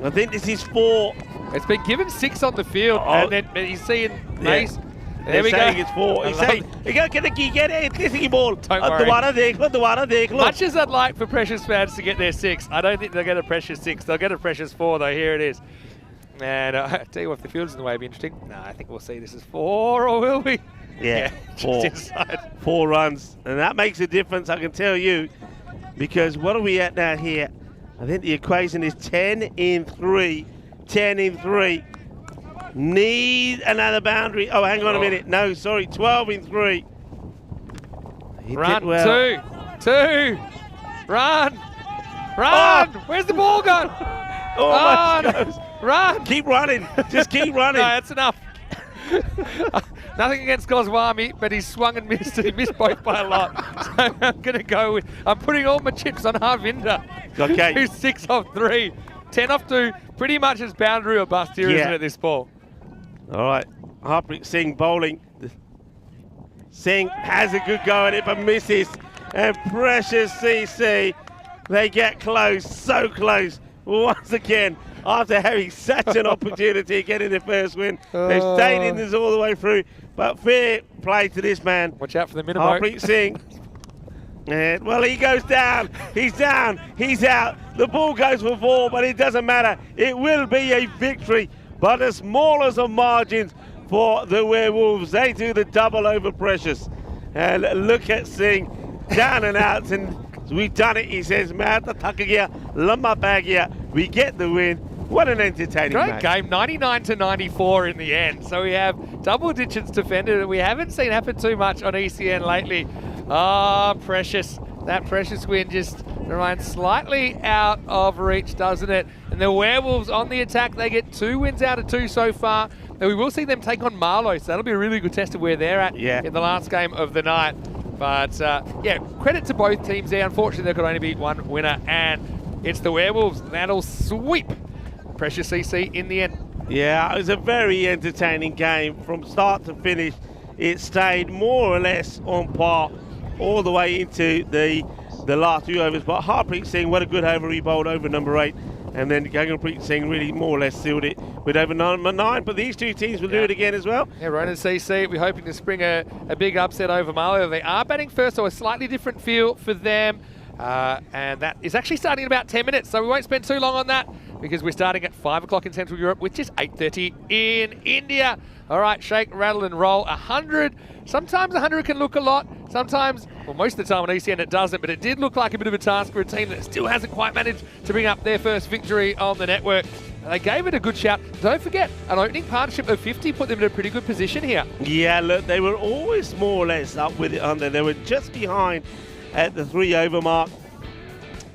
I think this is 4. It's been given 6 on the field, and then he's seeing Mace. There we go. It's 4. He's saying, get it, this is ball. Don't worry. Look. Much as I'd like for Precious fans to get their 6, I don't think they'll get a Precious 6. They'll get a Precious 4, though. Here it is. And I tell you what, if the field's in the way, it'll be interesting. No, I think we'll see this as 4, or will we? Yeah, 4. Just inside. 4 runs, and that makes a difference, I can tell you, because what are we at now here? I think the equation is 10 in 3. 10 in 3. Need another boundary. Oh, hang on a minute. No, sorry, 12 in 3. Run, 2. Run. Oh. Where's the ball gone? Goes. Run. Keep running. Just keep running. No, that's enough. Nothing against Goswami, but he swung and missed. He missed both by a lot. So I'm going to go with... I'm putting all my chips on Harvinder. Okay. Who's 6 off 3. 10 off 2. Pretty much as boundary or bust here, isn't it, this ball? All right. Harpreet Singh bowling. Singh has a good go at it, but misses. And Precious CC, they get close, so close. Once again, after having such an opportunity getting the first win, they've stayed in this all the way through. But fair play to this man. Watch out for the minimum. Harpreet Singh. And, well, he goes down. He's down. He's out. The ball goes for 4, but it doesn't matter. It will be a victory, but the smallest of margins for the Werewolves. They do the double over Precious. And look at Singh, down and out. And we've done it, he says. We get the win. What an entertaining Great match. game, 99 to 94 in the end. So we have double digits defended that we haven't seen happen too much on ECN lately. Precious. That Precious win just remains slightly out of reach, doesn't it? And the Werewolves on the attack, they get 2 wins out of 2 so far. And we will see them take on Marlow, so that'll be a really good test of where they're at in the last game of the night. But yeah, credit to both teams there. Unfortunately, there could only be one winner, and it's the Werewolves. That'll sweep Precious CC in the end. Yeah, it was a very entertaining game from start to finish. It stayed more or less on par all the way into the last few overs. But Harpreet Singh, what a good over he bowled over number 8. And then Gaganpreet Singh really more or less sealed it with over number 9. But these two teams will do it again as well. Yeah, Ronan CC, we're hoping to spring a big upset over Marlow. They are batting first, so a slightly different feel for them. And that is actually starting in about 10 minutes, so we won't spend too long on that because we're starting at 5 o'clock in Central Europe, which is 8:30 in India. All right, shake, rattle, and roll. 100. Sometimes 100 can look a lot. Sometimes, well, most of the time on ECN it doesn't, but it did look like a bit of a task for a team that still hasn't quite managed to bring up their first victory on the network. And they gave it a good shout. Don't forget, an opening partnership of 50 put them in a pretty good position here. Yeah, look, they were always more or less up with it under. They were just behind at the 3 over mark.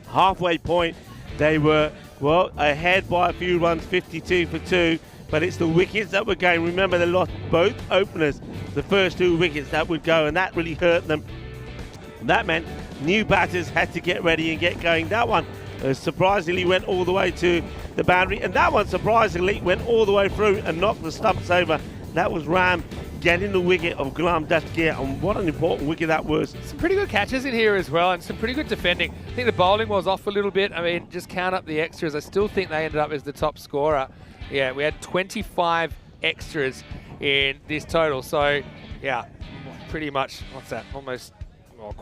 Halfway point, they were, well, ahead by a few runs, 52 for 2. but it's the wickets that were going. Remember, they lost both openers, the first 2 wickets that would go, and that really hurt them. That meant new batters had to get ready and get going. That one surprisingly went all the way to the boundary, and that one surprisingly went all the way through and knocked the stumps over. That was Ram getting the wicket of Ghulam Dastgir, and what an important wicket that was. Some pretty good catches in here as well, and some pretty good defending. I think the bowling was off a little bit. I mean, just count up the extras. I still think they ended up as the top scorer. Yeah, we had 25 extras in this total. So, yeah, pretty much, what's that, almost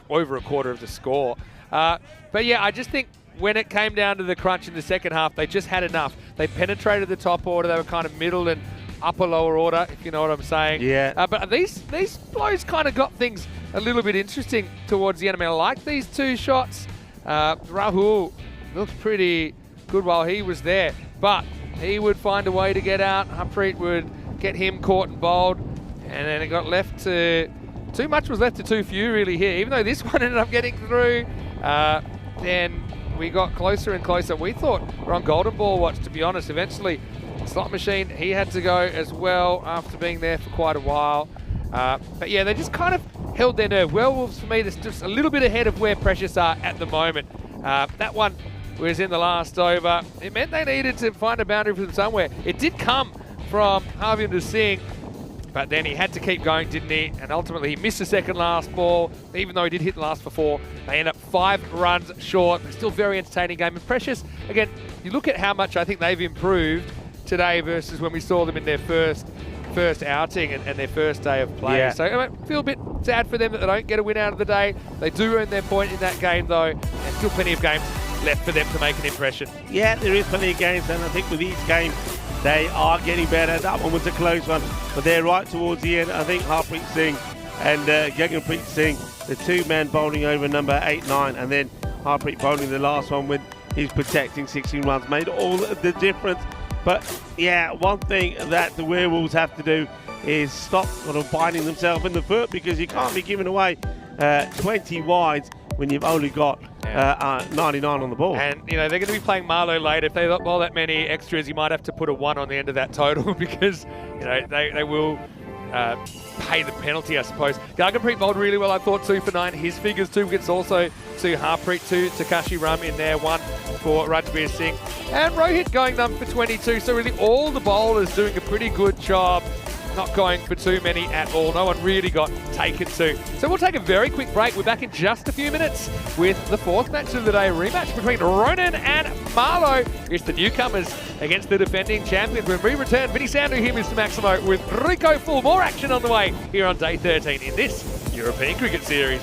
over a quarter of the score. But yeah, I just think when it came down to the crunch in the second half, they just had enough. They penetrated the top order. They were kind of middle and upper lower order, if you know what I'm saying. Yeah. But these blows kind of got things a little bit interesting towards the end. I mean, I like these 2 shots. Rahul looked pretty good while he was there, but he would find a way to get out. Harpreet would get him caught and bowled, and then it got left to... Too much was left to too few really here. Even though this one ended up getting through, then we got closer and closer. We thought we're on golden ball watch, to be honest. Eventually, Slot Machine, he had to go as well after being there for quite a while. But yeah, they just kind of held their nerve. Werewolves, for me, they're just a little bit ahead of where Precious are at the moment. That one was in the last over. It meant they needed to find a boundary from somewhere. It did come from Harvinder Singh, but then he had to keep going, didn't he? And ultimately, he missed the second last ball, even though he did hit the last for 4. They end up 5 runs short, but still very entertaining game. And Precious, again, you look at how much I think they've improved today versus when we saw them in their first outing and their first day of play. Yeah. So I feel a bit sad for them that they don't get a win out of the day. They do earn their point in that game, though. There's still plenty of games left for them to make an impression. Yeah, there is plenty of games, and I think with each game, they are getting better. That one was a close one, but they're right towards the end. I think Harpreet Singh and Gaganpreet Singh, the 2 men bowling over number 8, 9, and then Harpreet bowling the last one with his protecting 16 runs, made all the difference. But yeah, one thing that the Werewolves have to do is stop sort of biting themselves in the foot, because you can't be giving away 20 wides when you've only got 99 on the ball. And, you know, they're going to be playing Marlow later. If they bowl that many extras, you might have to put a 1 on the end of that total because, you know, they will pay the penalty, I suppose. Gaganpreet bowled really well, I thought, 2 for 9. His figures, 2 wickets also to Harpreet, 2 to Takashi Ram in there, 1 for Rajbir Singh. And Rohit going numb for 22. So really all the bowlers doing a pretty good job, not going for too many at all. No one really got taken to. So we'll take a very quick break. We're back in just a few minutes with the 4th match of the day, rematch between Ronan and Marlow. It's the newcomers against the defending champions. When we return, Vinny Sandu here, Mr. Maximo, with Rico Full. More action on the way here on day 13 in this European Cricket Series.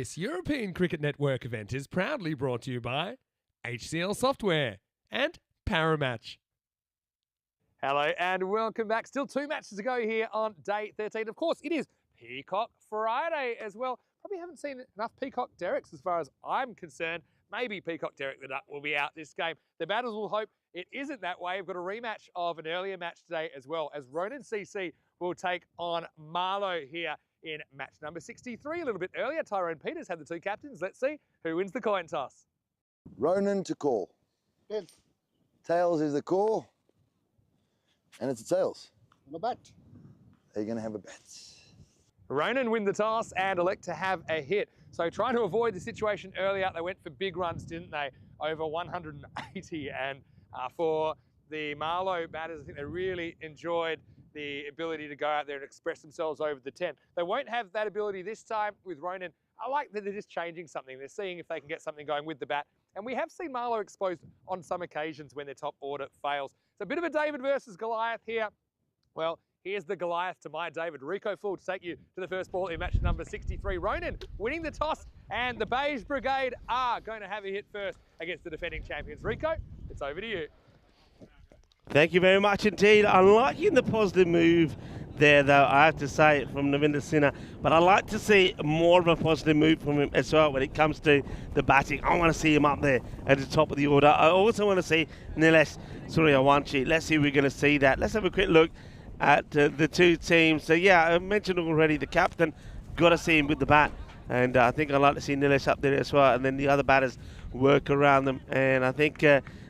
This European Cricket Network event is proudly brought to you by HCL Software and Paramatch. Hello and welcome back. Still 2 matches to go here on day 13. Of course, it is Peacock Friday as well. Probably haven't seen enough Peacock Derricks as far as I'm concerned. Maybe Peacock Derrick the Duck will be out this game. The batters will hope it isn't that way. We've got a rematch of an earlier match today as well, as Ronan CC will take on Marlow here in match number 63. A little bit earlier, Tyrone Peters had the 2 captains. Let's see who wins the coin toss. Ronan to call. Tails. Tails is the call. And it's a tails. No bat. Are you going to have a bet? Ronan win the toss and elect to have a hit. So trying to avoid the situation earlier, they went for big runs, didn't they? Over 180. And for the Marlow batters, I think they really enjoyed the ability to go out there and express themselves over the 10. They won't have that ability this time with Ronan. I like that they're just changing something. They're seeing if they can get something going with the bat. And we have seen Marlow exposed on some occasions when their top order fails. It's a bit of a David versus Goliath here. Well, here's the Goliath to my David. Rico Full to take you to the first ball in match number 63. Ronan winning the toss, and the Beige Brigade are going to have a hit first against the defending champions. Rico, it's over to you. Thank you very much indeed. I'm liking the positive move there, though, I have to say, from Navinder Sinha. But I like to see more of a positive move from him as well when it comes to the batting. I want to see him up there at the top of the order. I also want to see Nilesh Suryawanshi. Let's see if we're going to see that. Let's have a quick look at the 2 teams. So, yeah, I mentioned already the captain. Got to see him with the bat. And I think I'd like to see Nilesh up there as well. And then the other batters work around them. And I think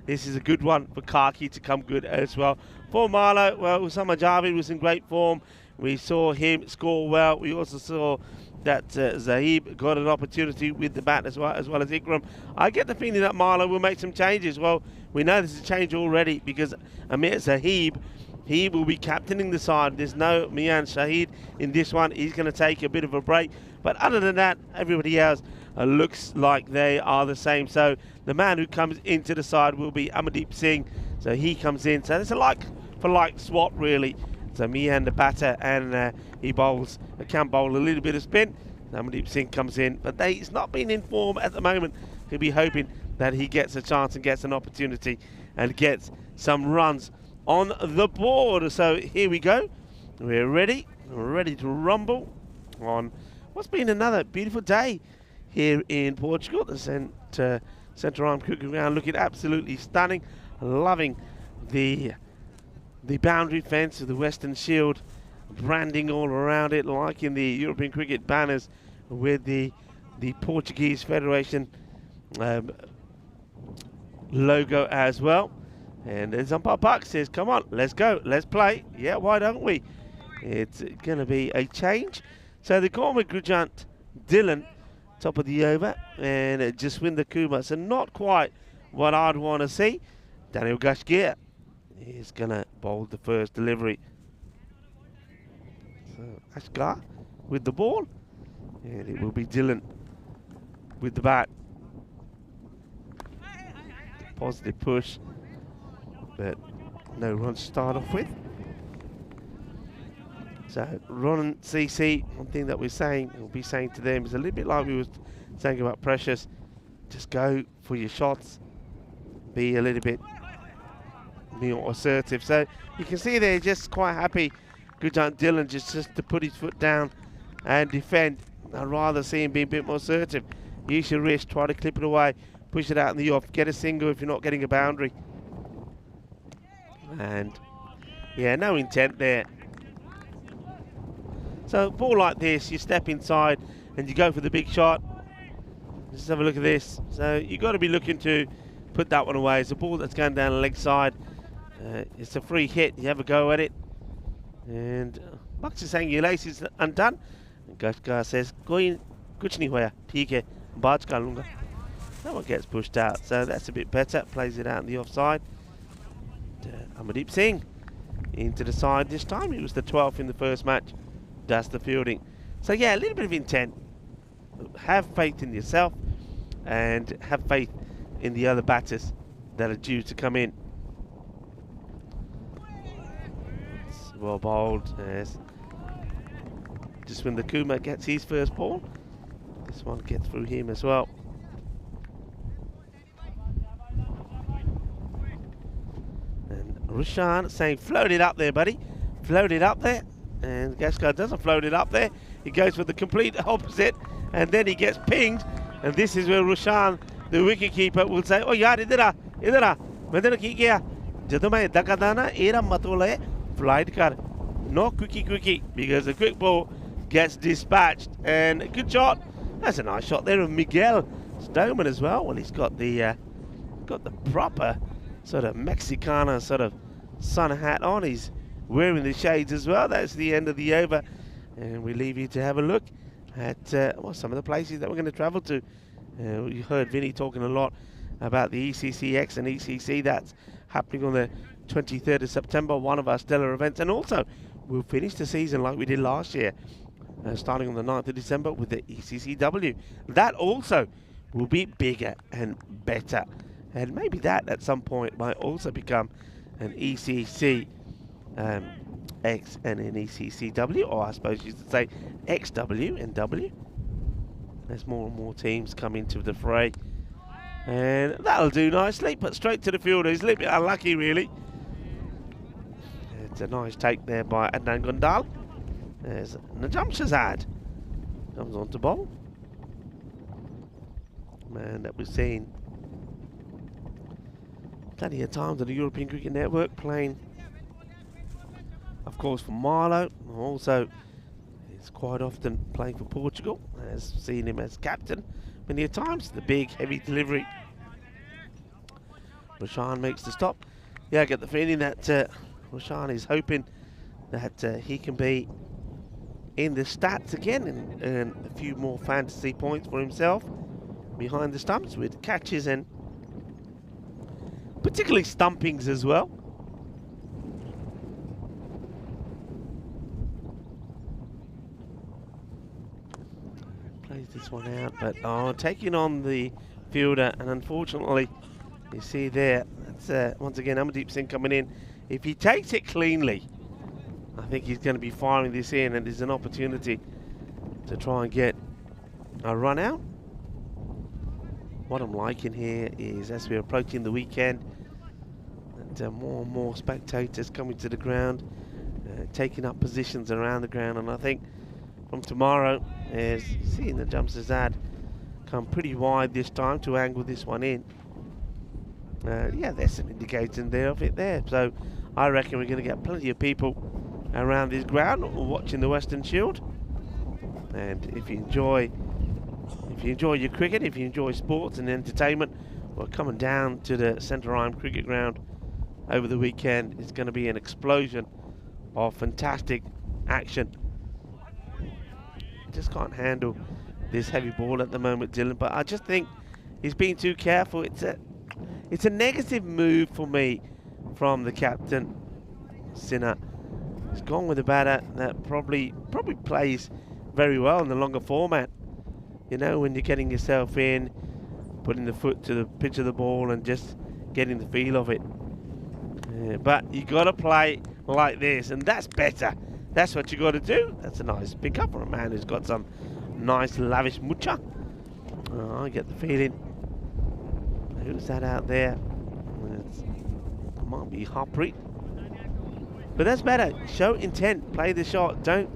this is a good one for Kaki to come good as well. For Marlow, well, Usama Javid was in great form. We saw him score well. We also saw that Zahib got an opportunity with the bat as well as Ikram. I get the feeling that Marlow will make some changes. Well, we know there's a change already because Amir Zahib, he will be captaining the side. There's no Mian Shahid in this one. He's going to take a bit of a break. But other than that, everybody else looks like they are the same. So the man who comes into the side will be Amardeep Singh. So he comes in. So it's a like-for-like swap, really. So Mian the batter, and he can bowl a little bit of spin. Amardeep Singh comes in. But he's not been in form at the moment. He'll be hoping that he gets a chance and gets an opportunity and gets some runs on the board. So here we go. We're ready to rumble on what's been another beautiful day here in Portugal. The Centre Arm Cricket Ground looking absolutely stunning. Loving the boundary fence of the Western Shield branding all around it, liking the European Cricket banners with the Portuguese Federation logo as well. And there's umpire Puck says, come on, let's go, let's play. Yeah, why don't we? It's going to be a change. So the Gorman Grujant Dillon, top of the over, and Jaswinder Kumar. So not quite what I'd want to see. Daniel Gashgir is going to bowl the first delivery. So Ashgar with the ball, and it will be Dillon with the bat. Positive push, but no runs to start off with. So Ronan CC, one thing that we'll be saying to them is a little bit like we were saying about Precious. Just go for your shots. Be a little bit more assertive. So you can see they're just quite happy. Gujant Dillon just to put his foot down and defend. I'd rather see him be a bit more assertive. Use your wrist, try to clip it away, push it out in the off, get a single if you're not getting a boundary. And yeah, no intent there. So a ball like this, you step inside and you go for the big shot. Let's have a look at this. So you've got to be looking to put that one away. It's a ball that's going down the leg side. It's a free hit. You have a go at it. And Bucks is saying your lace is undone. And Gashgar says, Koi kuch nahi hoya, theek hai, baaj kar lunga. That one gets pushed out. So that's a bit better. Plays it out in the offside. Amardeep Singh into the side this time. He was the 12th in the first match. Does the fielding. So yeah, a little bit of intent. Have faith in yourself and have faith in the other batters that are due to come in. It's well bowled as Jaswinder Kumar gets his first ball. This one gets through him as well. And Rushan saying, float it up there, buddy. Float it up there. And Gascar doesn't float it up there. He goes for the complete opposite. And then he gets pinged. And this is where Rushan, the wicketkeeper, will say, oh, yaar, idhar aa. Maine ki kiya? Jadon main dhaka da na, era matola hai, flight kar. No quickie, because the quick ball gets dispatched. And good shot. That's a nice shot there of Miguel Stoneman as well. Well, he's got the proper sort of Mexicana sort of sun hat on. He's wearing the shades as well. That's the end of the over. And we leave you to have a look at some of the places that we're going to travel to. You heard Vinny talking a lot about the ECCX and ECC. That's happening on the 23rd of September, one of our stellar events. And also, we'll finish the season like we did last year, starting on the 9th of December with the ECCW. That also will be bigger and better. And maybe that at some point might also become an ECC X and an ECCW, or I suppose you should say XW and W, as more and more teams come into the fray. And that'll do nicely, but straight to the fielder. He's a little bit unlucky, really. It's a nice take there by Adnan Gundal. There's Najam Shazad. Comes on to bowl. Man that we've seen plenty of times on the European Cricket Network playing, of course, for Marlow. Also, he's quite often playing for Portugal. I've seen him as captain many a times. The big, heavy delivery. Roshan makes the stop. Yeah, I get the feeling that Roshan is hoping that he can be in the stats again and earn a few more fantasy points for himself behind the stumps with catches and particularly stumpings as well. Plays this one out, but taking on the fielder, and unfortunately, you see there, that's once again Amardeep Singh coming in. If he takes it cleanly, I think he's going to be firing this in, and there's an opportunity to try and get a run out. What I'm liking here is, as we're approaching the weekend, that more and more spectators coming to the ground, taking up positions around the ground, and I think from tomorrow, as seeing the Jamshazad come pretty wide this time to angle this one in. Yeah, there's some indication there of it there. So I reckon we're going to get plenty of people around this ground watching the Western Shield. And if you enjoy your cricket, if you enjoy sports and entertainment, well, coming down to the Centre Rhyme Cricket Ground over the weekend is going to be an explosion of fantastic action. Just can't handle this heavy ball at the moment, Dylan, but I just think he's being too careful. It's a negative move for me from the captain, Sinha. He's gone with a batter that probably plays very well in the longer format. You know, when you're getting yourself in, putting the foot to the pitch of the ball and just getting the feel of it. But you got to play like this, and that's better. That's what you got to do. That's a nice pickup for a man who's got some nice lavish mucha. I get the feeling. Who's that out there? It might be Harpreet. But that's better. Show intent. Play the shot. Don't,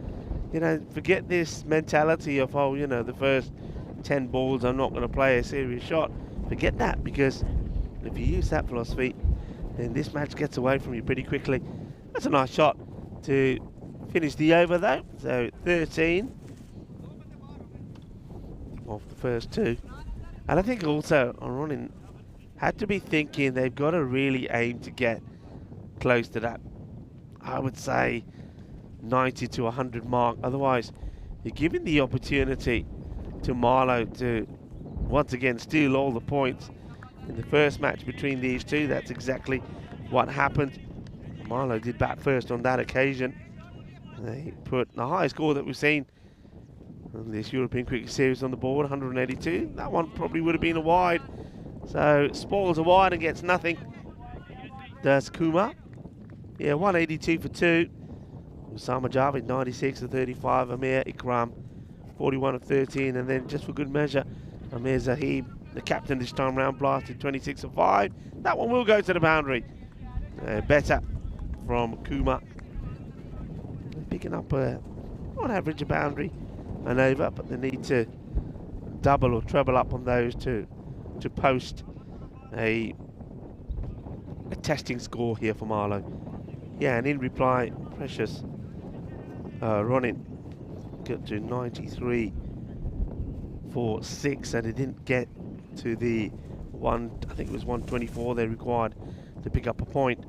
forget this mentality of, the first 10 balls I'm not going to play a serious shot. Forget that, because if you use that philosophy, then this match gets away from you pretty quickly. That's a nice shot to finish the over, though. So 13 of the first two. And I think also Oronin had to be thinking they've got to really aim to get close to that, I would say, 90 to 100 mark. Otherwise, you're giving the opportunity to Marlow to once again steal all the points in the first match between these two. That's exactly what happened. Marlow did bat first on that occasion. They put the highest score that we've seen in this European Cricket Series on the board, 182. That one probably would have been a wide. So spoils a wide and gets nothing. Does Kumar. Yeah, 182 for 2. Usama Javed 96 for 35. Amir Ikram 41 of 13, and then just for good measure, Amir Zahib, the captain this time round, blasted 26 of 5. That one will go to the boundary. Better from Kuma. Picking up on average a boundary and over, but they need to double or treble up on those to post a testing score here for Marlow. Yeah, and in reply, Precious Ronin got to 93 for 6, and it didn't get to the one, I think it was 124 they required to pick up a point.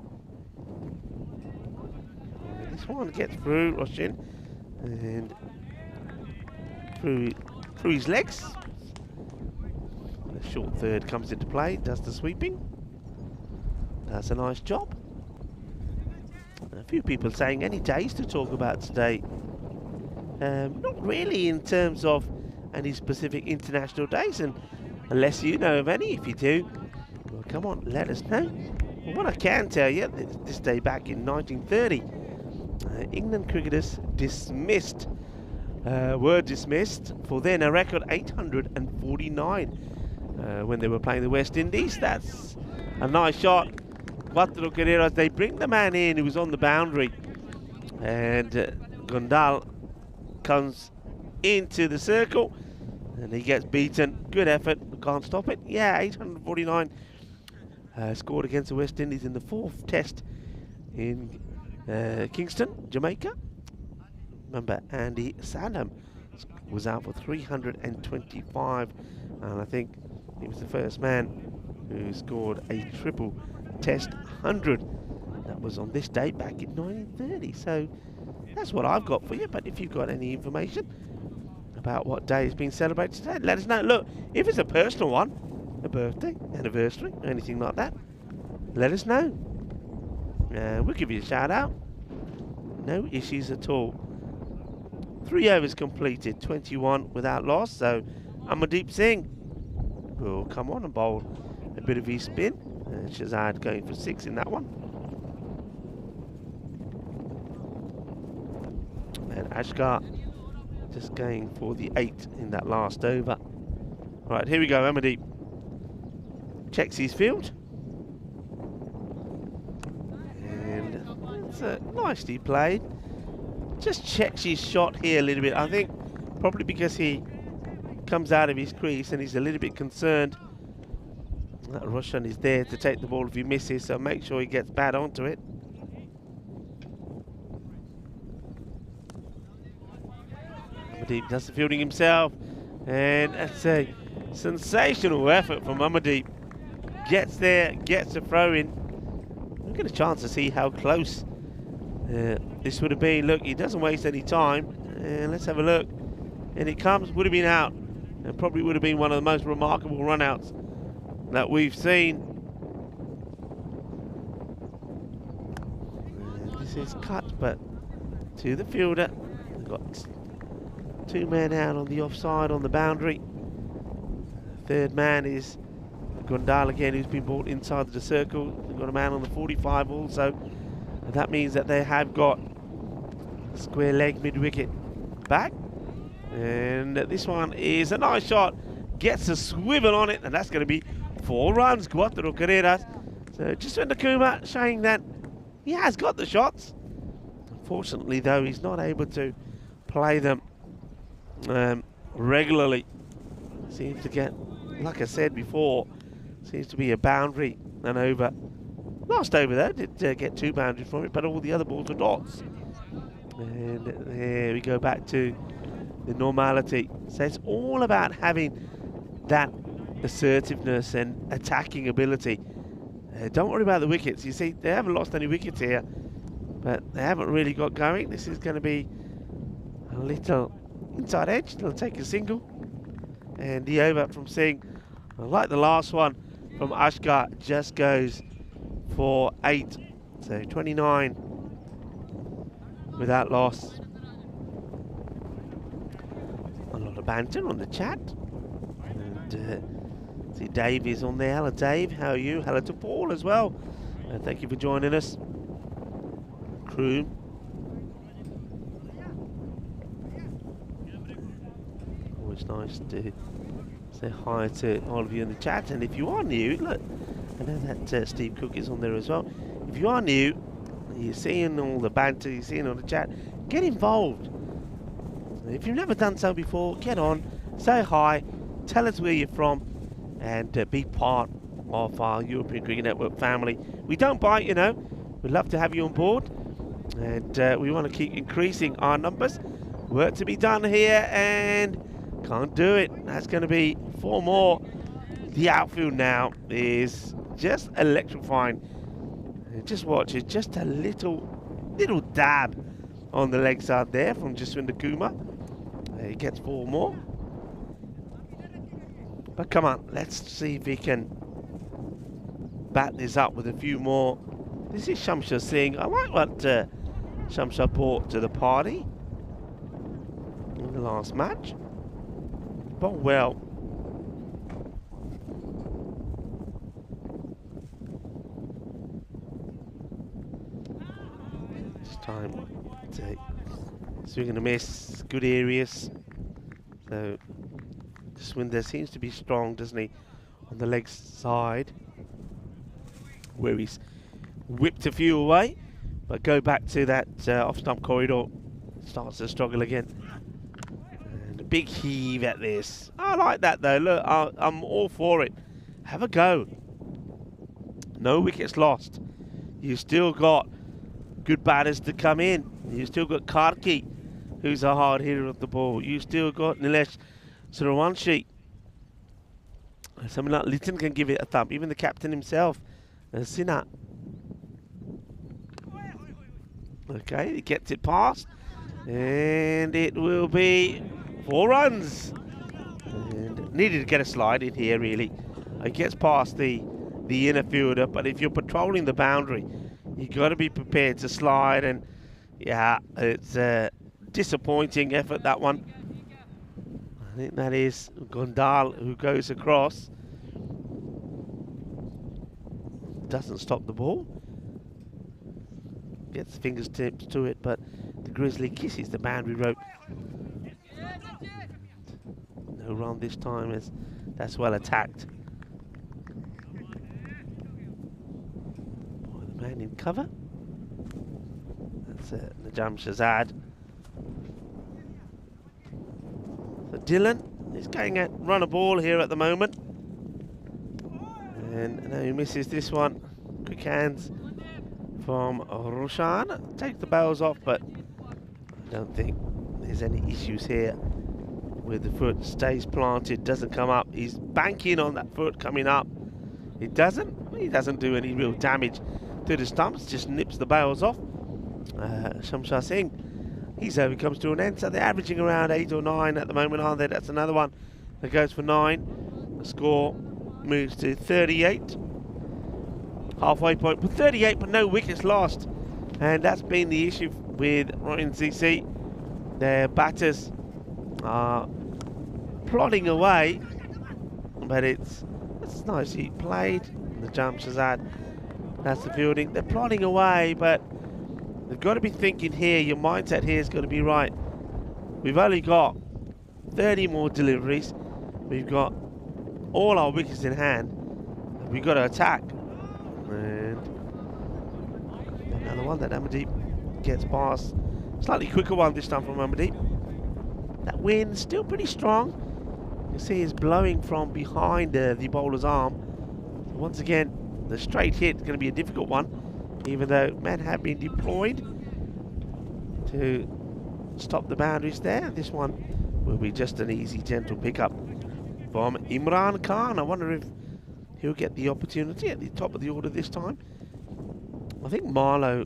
And this one gets through Roshin and through his legs. The short third comes into play, does the sweeping. That's a nice job. A few people saying any days to talk about today. Not really in terms of any specific international days, and unless you know of any. If you do, well, come on, let us know. Well, what I can tell you, this day back in 1930, England cricketers were dismissed for then a record 849 when they were playing the West Indies. That's a nice shot. Quattro Carreras, they bring the man in who was on the boundary, and Gondal comes into the circle and he gets beaten. Good effort, can't stop it. Yeah, 849 scored against the West Indies in the 4th test in Kingston, Jamaica. Remember, Andy Sandham was out for 325, and I think he was the first man who scored a triple test 100. That was on this day back in 1930. So that's what I've got for you. But if you've got any information about what day is being celebrated today, let us know. Look, if it's a personal one, a birthday, anniversary, anything like that, let us know. We'll give you a shout out. No issues at all. 3 overs completed, 21 without loss. So Amardeep Singh will come on and bowl a bit of his spin. Shazad going for 6 in that one. And Ashkar just going for the 8 in that last over. Right, here we go. Amardeep checks his field. And it's nicely played. Just checks his shot here a little bit. I think probably because he comes out of his crease and he's a little bit concerned that Roshan is there to take the ball if he misses, so make sure he gets bad onto it. Amardeep does the fielding himself, and that's a sensational effort from Amardeep. Gets there, gets a throw in. We'll get a chance to see how close this would have been. Look, he doesn't waste any time. Let's have a look. And it comes, would have been out, and probably would have been one of the most remarkable run-outs that we've seen. And this is cut, but to the fielder. We've got 2 men out on the offside on the boundary. The 3rd man is Gondal again, who's been brought inside the circle. We've got a man on the 45 also. And that means that they have got a square leg mid-wicket back. And this one is a nice shot. Gets a swivel on it, and that's going to be 4 runs. Quattro Carreras. So just when Kuma showing that he has got the shots. Unfortunately, though, he's not able to play them regularly. Seems to get, like I said before, seems to be a boundary and over. Last over though, did get 2 boundaries from it, but all the other balls were dots. And there we go back to the normality. So it's all about having that assertiveness and attacking ability. Don't worry about the wickets. You see, they haven't lost any wickets here, but they haven't really got going. This is going to be a little inside edge. They'll take a single. And the over from Singh, like the last one from Ashkar, just goes for 8. So 29 without loss. A lot of banter on the chat. And see Dave is on there. Hello Dave, how are you? Hello to Paul as well. Thank you for joining us. Crew. nice to say hi to all of you in the chat. And if you are new, look, I know that Steve Cook is on there as well. If you are new, you're seeing all the banter, you're seeing all the chat, get involved. If you've never done so before, get on, say hi, tell us where you're from, and be part of our European Cricket Network family. We don't bite, you know. We'd love to have you on board, and we want to keep increasing our numbers. Work to be done here, and can't do it. That's going to be 4 more. The outfield now is just electrifying. And just watch it, just a little dab on the leg side there from Jaswinder Kumar. He gets 4 more. But come on, let's see if he can bat this up with a few more. This is Shamshar Singh. I like what Shamshar brought to the party in the last match. But well. It's time to swing and a miss. Good areas. So Jaswinder seems to be strong, doesn't he, on the leg side, where he's whipped a few away, but go back to that off-stump corridor, starts to struggle again. And a big heave at this. I like that though, look, I'm all for it. Have a go. No wickets lost. You've still got good batters to come in. You've still got Karki, who's a hard hitter of the ball. You've still got Nilesh Suravanshi. Someone like Litton can give it a thump. Even the captain himself, Sinha. Okay, he gets it past, and it will be 4 runs. And needed to get a slide in here, really. It gets past the inner fielder, but if you're patrolling the boundary, you've got to be prepared to slide. And yeah, it's a disappointing effort, that one. I think that is Gondal who goes across. Doesn't stop the ball. Gets fingertips to it, but the Grizzly kisses the boundary rope. No run this time, as that's well attacked. Boy, the man in cover. That's Najam Shazad. So Dylan is going at run a ball here at the moment. And now he misses this one. Quick hands from Roshan. Takes the bails off, but I don't think there's any issues here. Where the foot stays planted, doesn't come up. He's banking on that foot coming up. He doesn't do any real damage to the stumps, just nips the bails off. Shamshar Singh, his over comes to an end, so they're averaging around 8 or 9 at the moment, aren't they? That's another one that goes for 9. The score moves to 38. Halfway point, but 38, but no wickets lost. And that's been the issue with Royal CC. Their batters are plodding away, but it's nicely played. The jump Shazad, that's the fielding. They're plodding away, but they've got to be thinking here. Your mindset here has got to be right. We've only got 30 more deliveries. We've got all our wickets in hand. We've got to attack. And another one that Amandeep gets past. Slightly quicker one this time from Amandeep. That wind still pretty strong. You see it's blowing from behind the bowler's arm. Once again, the straight hit is going to be a difficult one, even though men have been deployed to stop the boundaries there. This one will be just an easy, gentle pickup from Imran Khan. I wonder if he'll get the opportunity at the top of the order this time. I think Marlowe,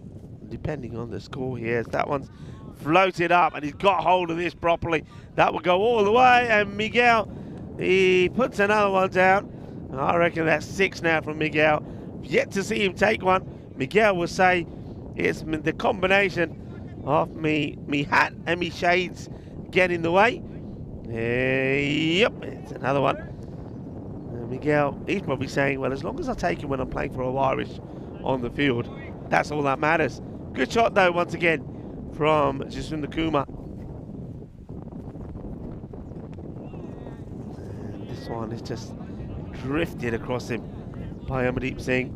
depending on the score here, as that one's floated up and he's got hold of this properly. That will go all the way, and Miguel, he puts another one down. And I reckon that's 6 now from Miguel. Yet to see him take one. Miguel will say it's the combination of me hat and me shades get in the way. Yep, it's another one. Miguel, he's probably saying, well, as long as I take him when I'm playing for Irish on the field, that's all that matters. Good shot, though, once again, from Jaswinder Kumar. one is just drifted across him by Amardeep Singh.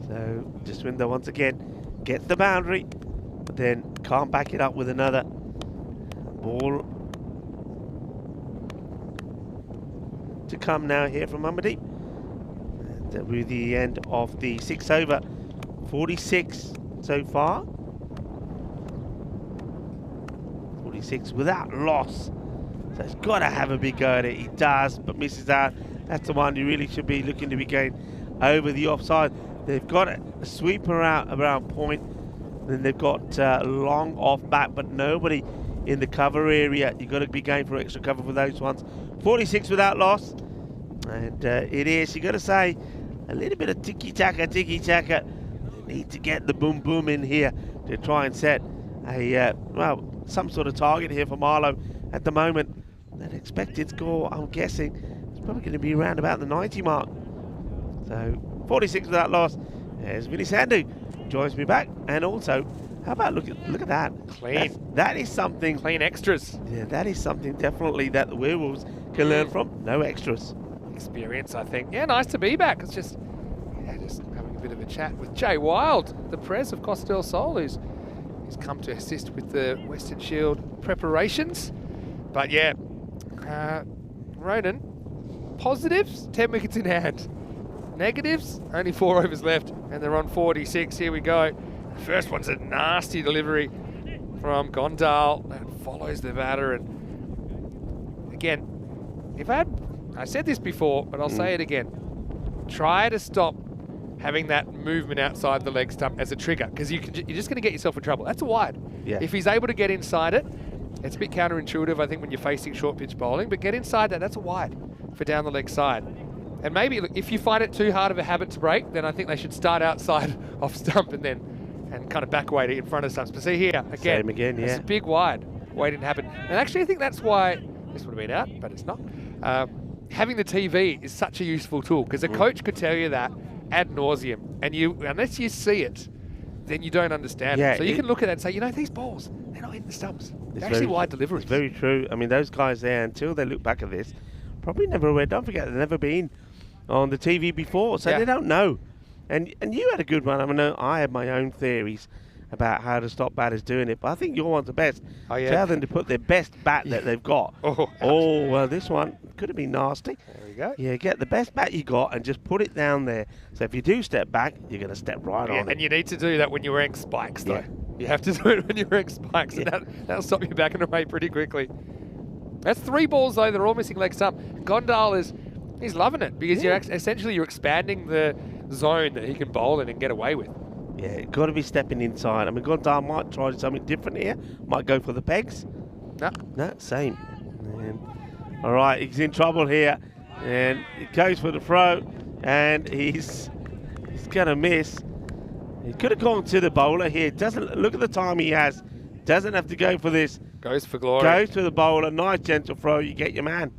So Jaswinder once again gets the boundary, but then can't back it up with another ball to come now here from Amardeep. And that will be the end of the 6 over, 46 so far. 46 without loss. So he's got to have a big go at it. He does, but misses out. That's the one you really should be looking to be going over the offside. They've got a sweeper out around point. Then they've got long off back, but nobody in the cover area. You've got to be going for extra cover for those ones. 46 without loss. And it is, you've got to say, a little bit of tiki-taka, tiki-taka. They need to get the boom-boom in here to try and set a, well, some sort of target here for Marlow at the moment. That expected score, I'm guessing, is probably going to be around about the 90 mark. So 46 without loss. There's Vinny Sandhu joins me back, and also, how about look at that? Clean. That is something. Clean extras. Yeah, that is something definitely that the Werewolves can learn from. No extras. Experience, I think. Yeah, nice to be back. It's just, yeah, just having a bit of a chat with Jay Wild, the Pres of Costa del Sol, who's come to assist with the Western Shield preparations. But yeah, Ronan, positives, 10 wickets in hand. Negatives, only 4 overs left, and they're on 46. Here we go. The first one's a nasty delivery from Gondal that follows the batter. And again, I said this before, but I'll say it again. Try to stop having that movement outside the leg stump as a trigger, because you're just going to get yourself in trouble. That's a wide. Yeah. If he's able to get inside it, it's a bit counterintuitive, I think, when you're facing short pitch bowling, but get inside that, that's a wide for down the leg side. And maybe look, if you find it too hard of a habit to break, then I think they should start outside off stump and kind of back weight it in front of stumps. But see here, again, Same again, yeah. It's a big wide. Wait didn't happen. And actually I think that's why this would have been out, but it's not. Having the TV is such a useful tool, because a coach could tell you that ad nauseum, and unless you see it, then you don't understand it. So you can look at that and say, you know, these balls, they're not hitting the stumps. They're actually wide deliveries. It's very true. I mean, those guys there, until they look back at this, probably never aware. Don't forget, they've never been on the TV before, so they don't know. And you had a good one. I mean, I had my own theories about how to stop batters doing it, but I think your one's the best. Oh, yeah. Tell them to put their best bat that they've got. Oh, well, this one could have been nasty. There we go. Yeah, get the best bat you got and just put it down there. So if you do step back, you're going to step right on it. And you need to do that when you're wearing spikes, though. Yeah. You have to do it when you're wearing spikes, and that'll stop you backing away pretty quickly. That's 3 balls, though. They're all missing leg stump. Gondal he's loving it, because essentially you're expanding the zone that he can bowl in and get away with. Yeah, got to be stepping inside. I mean, Gondal might try something different here. Might go for the pegs. No, same. And, all right, he's in trouble here. And he goes for the throw. And he's going to miss. He could have gone to the bowler here. Doesn't look at the time he has. Doesn't have to go for this. Goes for glory. Goes to the bowler. Nice gentle throw. You get your man.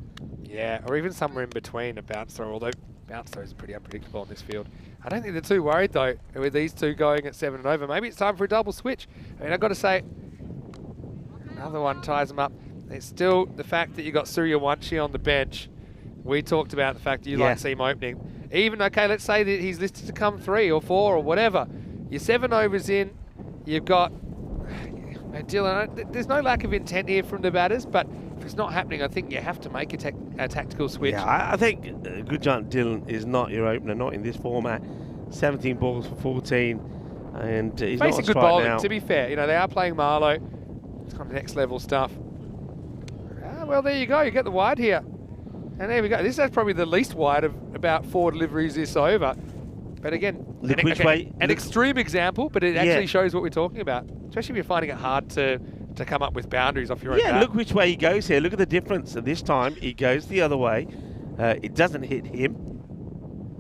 Yeah, or even somewhere in between a bounce throw, although bounce throws are pretty unpredictable in this field. I don't think they're too worried, though, with these two going at 7 and over. Maybe it's time for a double switch. I mean, I've got to say, another one ties them up. It's still the fact that you got Suryawanshi on the bench. We talked about the fact that you like to see him opening. Even, okay, let's say that he's listed to come 3 or 4 or whatever. You're 7 overs in. You've got Dylan. There's no lack of intent here from the batters, but if it's not happening, I think you have to make a tactical switch. Yeah, I think good giant Dylan is not your opener, not in this format. 17 balls for 14, and he's facing not good bowling, now. to be fair. You know, they are playing Marlow. It's kind of next level stuff. Well, there you go. You get the wide here. And there we go. This is probably the least wide of about 4 deliveries this over. But again, an extreme example, but it actually shows what we're talking about. Especially if you're finding it hard to come up with boundaries off your own bat. Yeah, look which way he goes here. Look at the difference. So this time, he goes the other way. It doesn't hit him.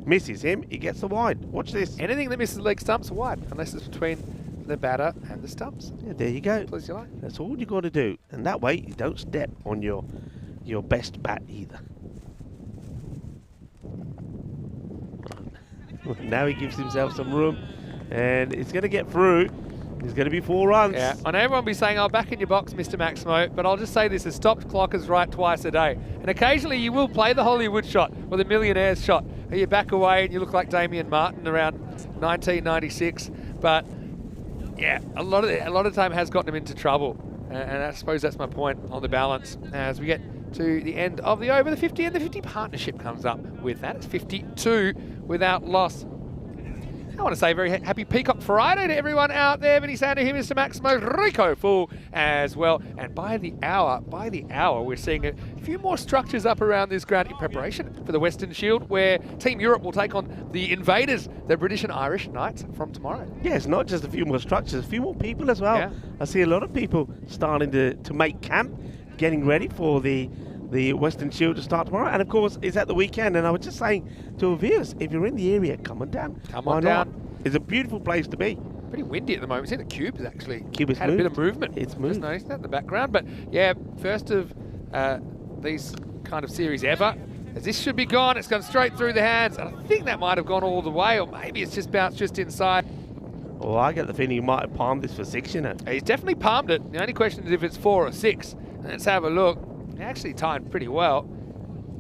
Misses him. He gets the wide. Watch this. Anything that misses leg stumps are wide, unless it's between the batter and the stumps. Yeah, there you go. Please you like. That's all you got to do. And that way, you don't step on your best bat either. Now he gives himself some room, and it's going to get through. There's going to be 4 runs. Yeah, I know everyone will be saying, oh, back in your box, Mr. Maximo, but I'll just say this, a stopped clock is right twice a day. And occasionally you will play the Hollywood shot or the millionaire's shot. You back away and you look like Damien Martin around 1996. But yeah, a lot of time has gotten him into trouble. And I suppose that's my point on the balance. As we get to the end of the over, the 50 and the 50 partnership comes up with that. It's 52 without loss. I want to say a very happy Peacock Friday to everyone out there. Vinny Sander here, Mr. Maximo, Rico Full as well. And by the hour, we're seeing a few more structures up around this ground in preparation for the Western Shield, where Team Europe will take on the invaders, the British and Irish Knights, from tomorrow. Yeah, it's not just a few more structures, a few more people as well. Yeah. I see a lot of people starting to make camp, getting ready for the Western Shield to start tomorrow. And of course, it's at the weekend. And I was just saying to our viewers, if you're in the area, come on down. Come on down. It's a beautiful place to be. Pretty windy at the moment. See, the cube is actually Cube had a bit of movement. It's Just moved. noticed that in the background. But yeah, first of these kind of series ever. As this should be gone, it's gone straight through the hands. And I think that might have gone all the way, or maybe it's just bounced just inside. Well, I get the feeling he might have palmed this for 6, you know. He's definitely palmed it. The only question is if it's 4 or 6. Let's have a look. He actually timed pretty well.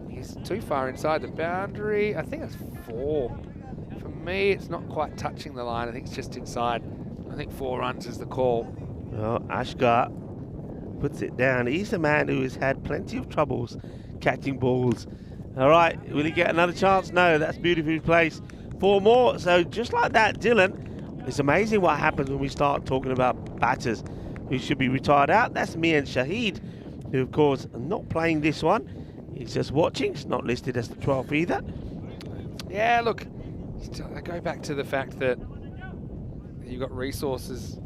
He's too far inside the boundary. I think that's 4. For me, it's not quite touching the line. I think it's just inside. I think 4 runs is the call. Well, Ashgar puts it down. He's a man who has had plenty of troubles catching balls. All right, will he get another chance? No, that's beautifully placed. 4 more. So just like that, Dylan, it's amazing what happens when we start talking about batters who should be retired out. That's me and Shahid, who of course are not playing this one. He's just watching. It's not listed as the 12th either. Yeah, look, I go back to the fact that you've got resources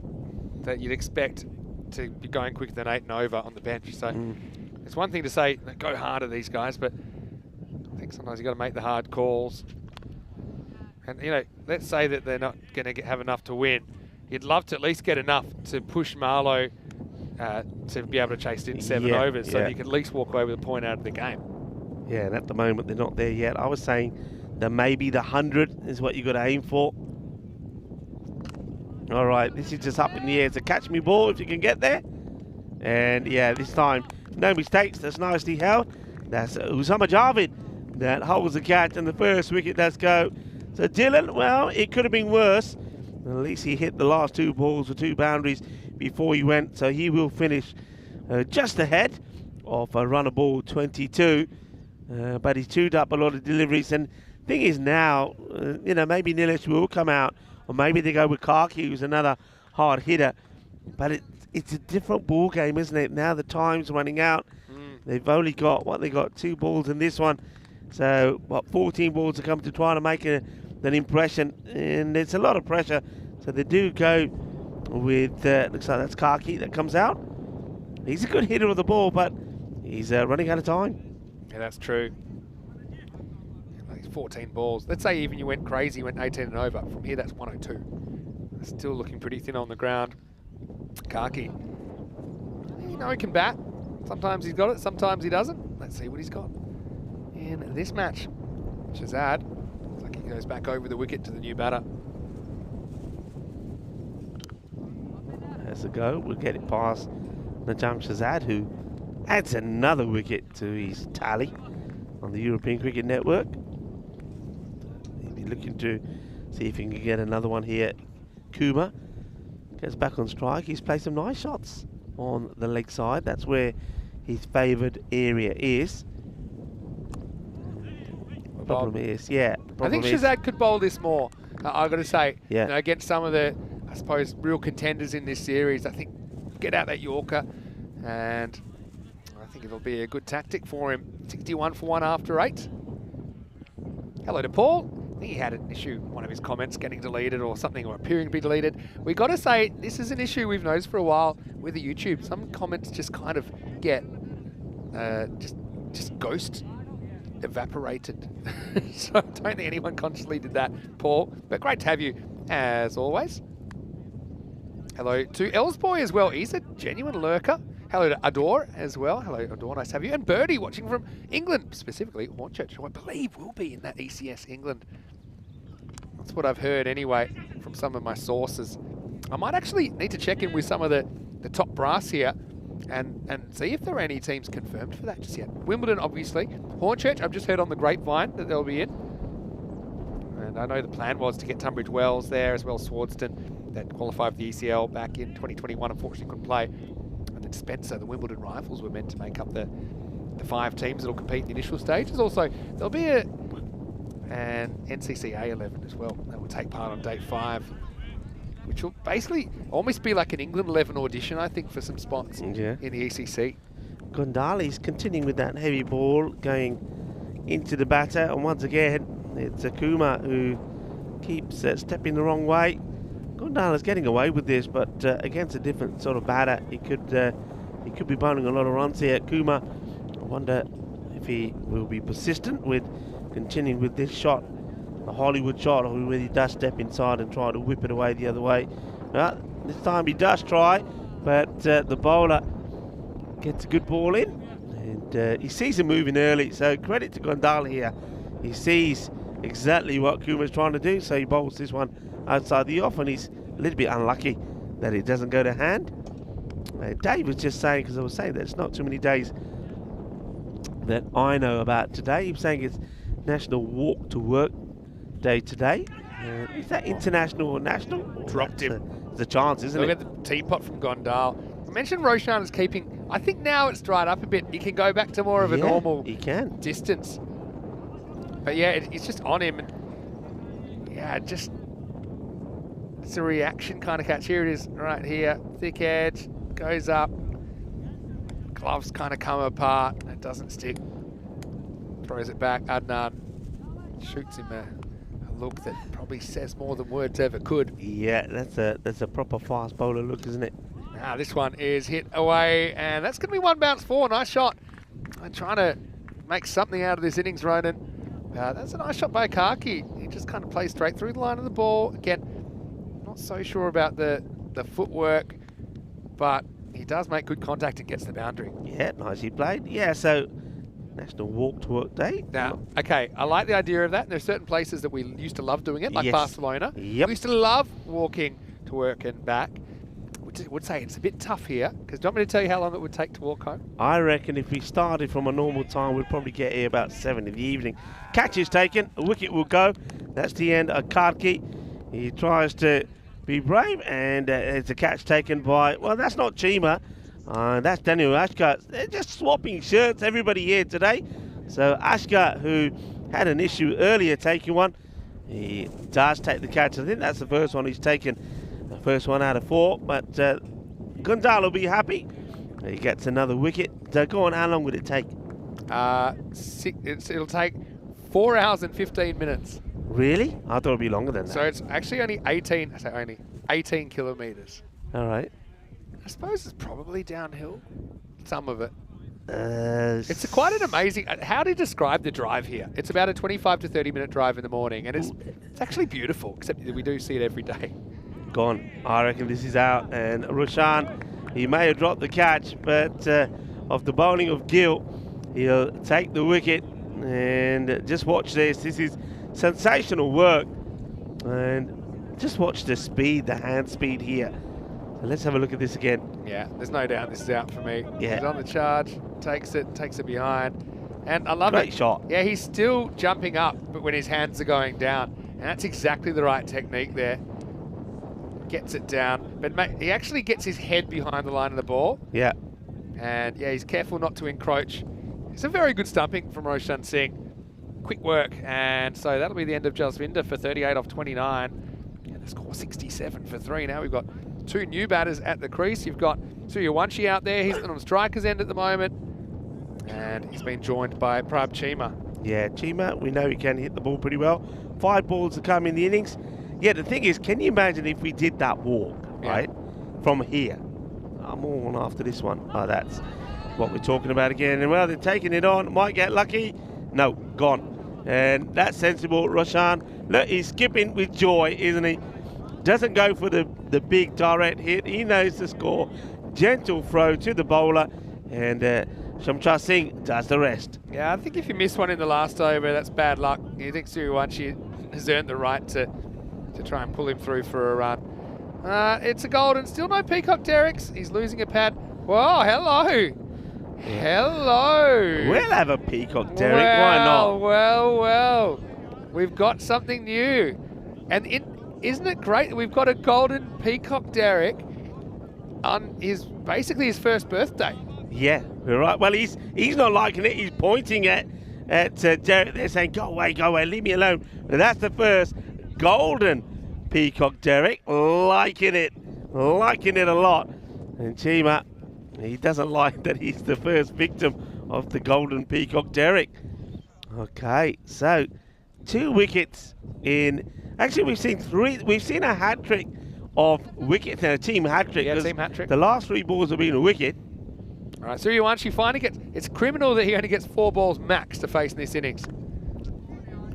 that you'd expect to be going quicker than 8 and over on the bench. So it's one thing to say, go harder, these guys, but I think sometimes you've got to make the hard calls. And, you know, let's say that they're not going to have enough to win. You'd love to at least get enough to push Marlowe to be able to chase in 7 overs, so that you can at least walk away with a point out of the game. Yeah, and at the moment they're not there yet. I was saying that maybe the 100 is what you got to aim for. All right, this is just up in the air. It's a catch me ball if you can get there. And yeah, this time no mistakes. That's nicely held. That's Usama Javid that holds the catch, and the first wicket does go. So Dylan, well, it could have been worse. At least he hit the last 2 balls for 2 boundaries before he went, so he will finish just ahead of a runner ball 22. But he's chewed up a lot of deliveries, and thing is now, you know, maybe Nilesh will come out, or maybe they go with Karki, who's another hard hitter. But it's a different ball game, isn't it? Now the time's running out. They've only got, they got 2 balls in this one. So, 14 balls to come to try to make an impression, and it's a lot of pressure. So they do go with, looks like that's Karki that comes out. He's a good hitter of the ball, but he's running out of time. Yeah, that's true. Like 14 balls. Let's say even you went crazy, went 18 and over. From here, that's 102. Still looking pretty thin on the ground. Karki. You know he can bat. Sometimes he's got it, sometimes he doesn't. Let's see what he's got in this match. Shazad. Looks like he goes back over the wicket to the new batter. As a go, we'll get it past Najam Shazad, who adds another wicket to his tally on the European Cricket Network. He'll be looking to see if he can get another one here. Kuma gets back on strike. He's played some nice shots on the leg side. That's where his favoured area is. The problem is, I think Shazad could bowl this more. I've got to say, yeah, you know, against some of the, I suppose, real contenders in this series. I think get out that Yorker, and I think it'll be a good tactic for him. 61 for 1 after 8. Hello to Paul. I think he had an issue, one of his comments getting deleted or something, or appearing to be deleted. We got to say, this is an issue we've noticed for a while with the YouTube. Some comments just kind of get just ghost evaporated. So I don't think anyone consciously did that, Paul. But great to have you, as always. Hello to Elsboy as well. He's a genuine lurker. Hello to Adore as well. Hello, Adore. Nice to have you. And Birdie watching from England, specifically Hornchurch, who I believe will be in that ECS England. That's what I've heard anyway from some of my sources. I might actually need to check in with some of the top brass here and see if there are any teams confirmed for that just yet. Wimbledon, obviously. Hornchurch, I've just heard on the grapevine that they'll be in. And I know the plan was to get Tunbridge Wells there as well as Swordston that qualified for the ECL back in 2021, unfortunately couldn't play. And then Spencer, the Wimbledon Rifles, were meant to make up the 5 teams that'll compete in the initial stages. Also, there'll be an NCCA 11 as well that will take part on day 5, which will basically almost be like an England 11 audition, I think, for some spots in the ECC. Gondali's continuing with that heavy ball going into the batter, and once again it's Akuma who keeps stepping the wrong way. Gondala's getting away with this, but against a different sort of batter, he could be bowling a lot of runs here. Akuma, I wonder if he will be persistent with continuing with this shot, the Hollywood shot, or whether he does step inside and try to whip it away the other way. This time he does try, but the bowler gets a good ball in, and he sees him moving early, so credit to Gondala here. He sees exactly what Kuma's trying to do, so he bowls this one outside the off, and he's a little bit unlucky that it doesn't go to hand. Dave was just saying, because I was saying that it's not too many days that I know about today. He was saying it's National Walk to Work Day today. Is that international or national? Dropped him. There's a chance, isn't it? Look at the teapot from Gondal. I mentioned Roshan is keeping, I think now it's dried up a bit. He can go back to more of a normal distance. But yeah, it's just on him. And yeah, it's a reaction kind of catch. Here it is right here. Thick edge, goes up. Gloves kind of come apart. It doesn't stick. Throws it back. Adnan shoots him a look that probably says more than words ever could. Yeah, that's a proper fast bowler look, isn't it? Now this one is hit away, and that's going to be 1 bounce 4. Nice shot. I'm trying to make something out of this innings, Ronan. That's a nice shot by Kaki. He just kind of plays straight through the line of the ball. Again, not so sure about the footwork, but he does make good contact and gets the boundary. Yeah, nicely played. Yeah, so National Walk to Work Day. Now, okay, I like the idea of that. And there's certain places that we used to love doing it, like Barcelona. Yep. We used to love walking to work and back. Would say it's a bit tough here, because do you want me to tell you how long it would take to walk home? I reckon if we started from a normal time, we'd probably get here about 7 in the evening. Catch is taken, a wicket will go. That's the end of Karki. He tries to be brave, and it's a catch taken by, well, that's not Chima. That's Daniel Ashkar. They're just swapping shirts, everybody here today. So Ashkar, who had an issue earlier taking one, he does take the catch. I think that's the first one he's taken. The first one out of 4, but Gondal will be happy. He gets another wicket. So go on, how long would it take? It'll take 4 hours and 15 minutes. Really? I thought it'd be longer than that. So it's actually only 18 kilometres. All right. I suppose it's probably downhill, some of it. It's quite an amazing, how do you describe the drive here? It's about a 25 to 30 minute drive in the morning, and it's actually beautiful, except that we do see it every day. Gone. I reckon this is out, and Roshan, he may have dropped the catch, but of the bowling of Gill, he'll take the wicket, and just watch this. This is sensational work, and just watch the speed, the hand speed here. So let's have a look at this again. Yeah, there's no doubt this is out for me. Yeah. He's on the charge, takes it behind, and I love it. Great shot. Yeah, he's still jumping up, but when his hands are going down, and that's exactly the right technique there. Gets it down, but he actually gets his head behind the line of the ball. Yeah. And yeah, he's careful not to encroach. It's a very good stumping from Roshan Singh. Quick work, and so that'll be the end of Jasvinder for 38 off 29. And the score 67 for 3. Now we've got 2 new batters at the crease. You've got Suryawanshi out there. He's on striker's end at the moment. And he's been joined by Prab Chima. Yeah, Chima, we know he can hit the ball pretty well. 5 balls to come in the innings. Yeah, the thing is, can you imagine if we did that walk, right, from here? I'm all on after this one. Oh, that's what we're talking about again. And well, they're taking it on. Might get lucky. No, gone. And that's sensible. Roshan, look, he's skipping with joy, isn't he? Doesn't go for the big direct hit. He knows the score. Gentle throw to the bowler. And Shamshad Singh does the rest. Yeah, I think if you miss one in the last over, that's bad luck. You think Suryawanshi has earned the right to try and pull him through for a run. It's a golden. Still no Peacock Derricks. He's losing a pad. Whoa, hello. Hello. We'll have a Peacock Derrick. Why not? Well. We've got something new. And isn't it great that we've got a golden Peacock Derrick on basically his first birthday? Yeah, we're right. Well, he's not liking it. He's pointing at Derrick. They're saying, go away, leave me alone. But that's the first golden Peacock Derrick. Liking it a lot. And Chima, he doesn't like that he's the first victim of the golden Peacock Derrick. Okay, so 2 wickets in. Actually, we've seen 3. We've seen a hat trick of wickets and a team hat trick. Yeah, team hat trick. The last 3 balls have been a wicket. All right, Suryawanshi finally gets. It's criminal that he only gets 4 balls max to face in this innings.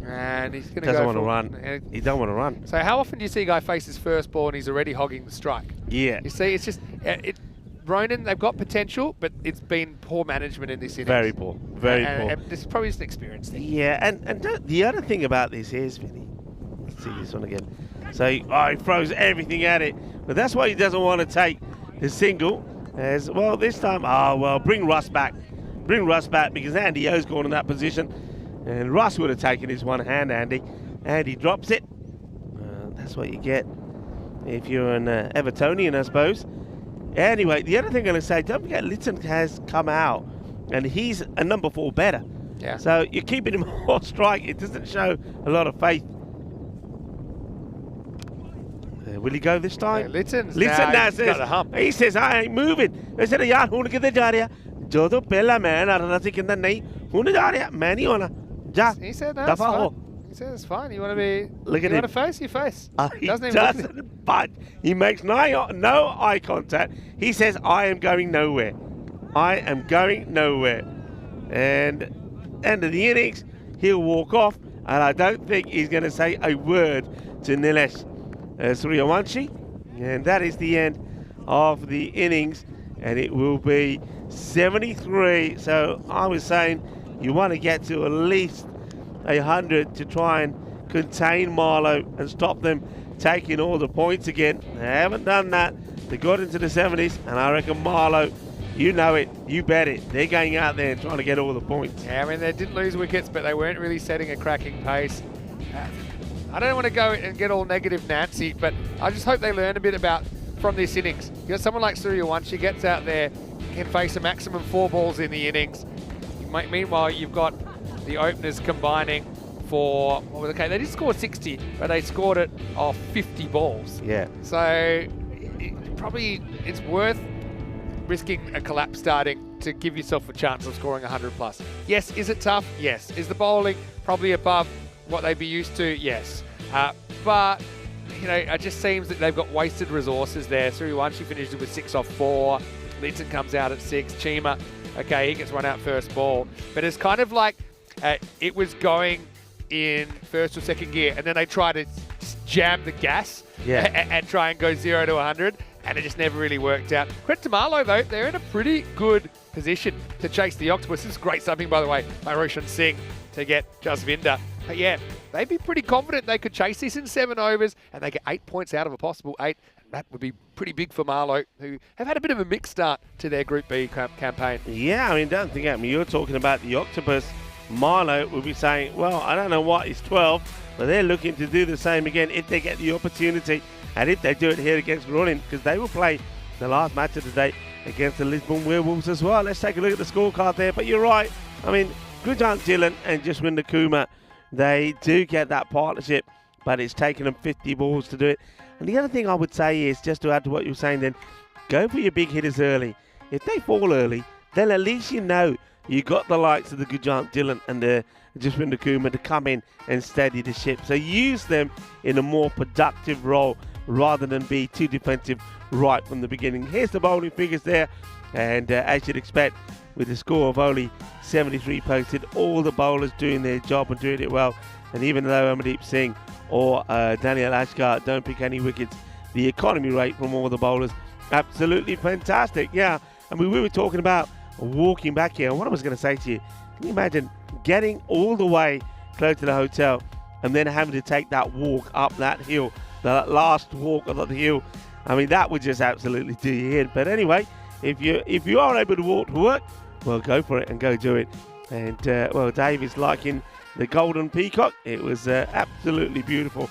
And he's going to go. Doesn't want to run. He don't want to run. So how often do you see a guy face his first ball and he's already hogging the strike? Yeah. You see, it's just Ronan. They've got potential, but it's been poor management in this innings. Very poor. Very poor. And this is probably just an experience thing. Yeah, and the other thing about this is, Vinny. Let's see this one again. So he throws everything at it, but that's why he doesn't want to take the single. As well, this time, bring Russ back. Bring Russ back because Andy O's gone in that position. And Russ would have taken his one hand, Andy. Andy drops it. That's what you get if you're an Evertonian, I suppose. Anyway, the other thing I'm going to say, don't forget Litton has come out and he's a number 4 better. Yeah. So you're keeping him off strike. It doesn't show a lot of faith. Will he go this time? Litton now says, got a hump. He says, I ain't moving. They said, yaar, hun kidhar ja raha? Jo to pehla main arana si kinda nahi. Hun ja raha, main nahi hona. Ja. He said, no, it's fine. He said, it's fine. You want to be. Look at you him. want to face your face. He Doesn't doesn't budge. He makes no eye contact. He says, I am going nowhere. I am going nowhere. And end of the innings, he'll walk off. And I don't think he's going to say a word to Nilesh Suryawanshi. And that is the end of the innings. And it will be 73. So I was saying you want to get to at least 100 to try and contain Marlow and stop them taking all the points again. They haven't done that. They got into the 70s, and I reckon Marlow, you know it, you bet it, they're going out there and trying to get all the points. Yeah, I mean, they didn't lose wickets, but they weren't really setting a cracking pace. I don't want to go and get all negative Nancy, but I just hope they learn a bit from this innings. You got someone like Suryawanshi gets out there, can face a maximum 4 balls in the innings. Meanwhile, you've got the openers combining for, okay, they did score 60, but they scored it off 50 balls. Yeah. So it's worth risking a collapse starting to give yourself a chance of scoring 100 plus. Yes, is it tough? Yes. Is the bowling probably above what they'd be used to? Yes. But, it just seems that they've got wasted resources there. Suryawanshi finished with 6 off 4. Litton comes out at 6. Chima, okay, he gets run out first ball. But it's kind of like it was going in first or second gear, and then they try to jam the gas and try and go 0 to 100, and it just never really worked out. Credit to Marlow, though. They're in a pretty good position to chase the Octopus. This is great stumping, by the way, by Roshan Singh to get Jasvinder. But yeah, they'd be pretty confident they could chase this in 7 overs, and they get 8 points out of a possible 8. That would be pretty big for Marlow, who have had a bit of a mixed start to their Group B campaign. Yeah, I mean, don't think at me. You're talking about the Octopus. Marlow will be saying, well, I don't know what is 12, but they're looking to do the same again if they get the opportunity, and if they do it here against Ronin, because they will play the last match of the day against the Lisbon Werewolves as well. Let's take a look at the scorecard there. But you're right. I mean, Gurjant Dhillon and Jaswinder Kumar, they do get that partnership, but it's taken them 50 balls to do it. And the other thing I would say is, just to add to what you were saying then, go for your big hitters early. If they fall early, then at least you know you got the likes of the Gurjant Dhillon and the Jaswinder Kumar to come in and steady the ship. So use them in a more productive role rather than be too defensive right from the beginning. Here's the bowling figures there. And as you'd expect, with a score of only 73 posted, all the bowlers doing their job and doing it well. And even though Amardeep Singh or Daniel Ashkar don't pick any wickets, the economy rate from all the bowlers, absolutely fantastic. Yeah, I mean, we were talking about walking back here. And what I was going to say to you, can you imagine getting all the way close to the hotel and then having to take that walk up that hill, the last walk up the hill? I mean, that would just absolutely do you in. But anyway, if you are able to walk to work, well, go for it and go do it. And well, Dave is liking the golden peacock. It was absolutely beautiful.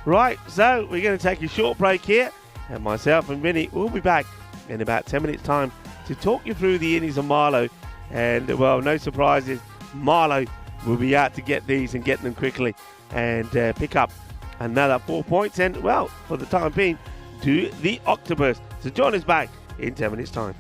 Right, so we're going to take a short break here, and myself and Vinny will be back in about 10 minutes time to talk you through the innings of Marlow. And well, no surprises, Marlow will be out to get these and get them quickly and pick up another 4 points and, well, for the time being, do the octopus. So join us back in 10 minutes time.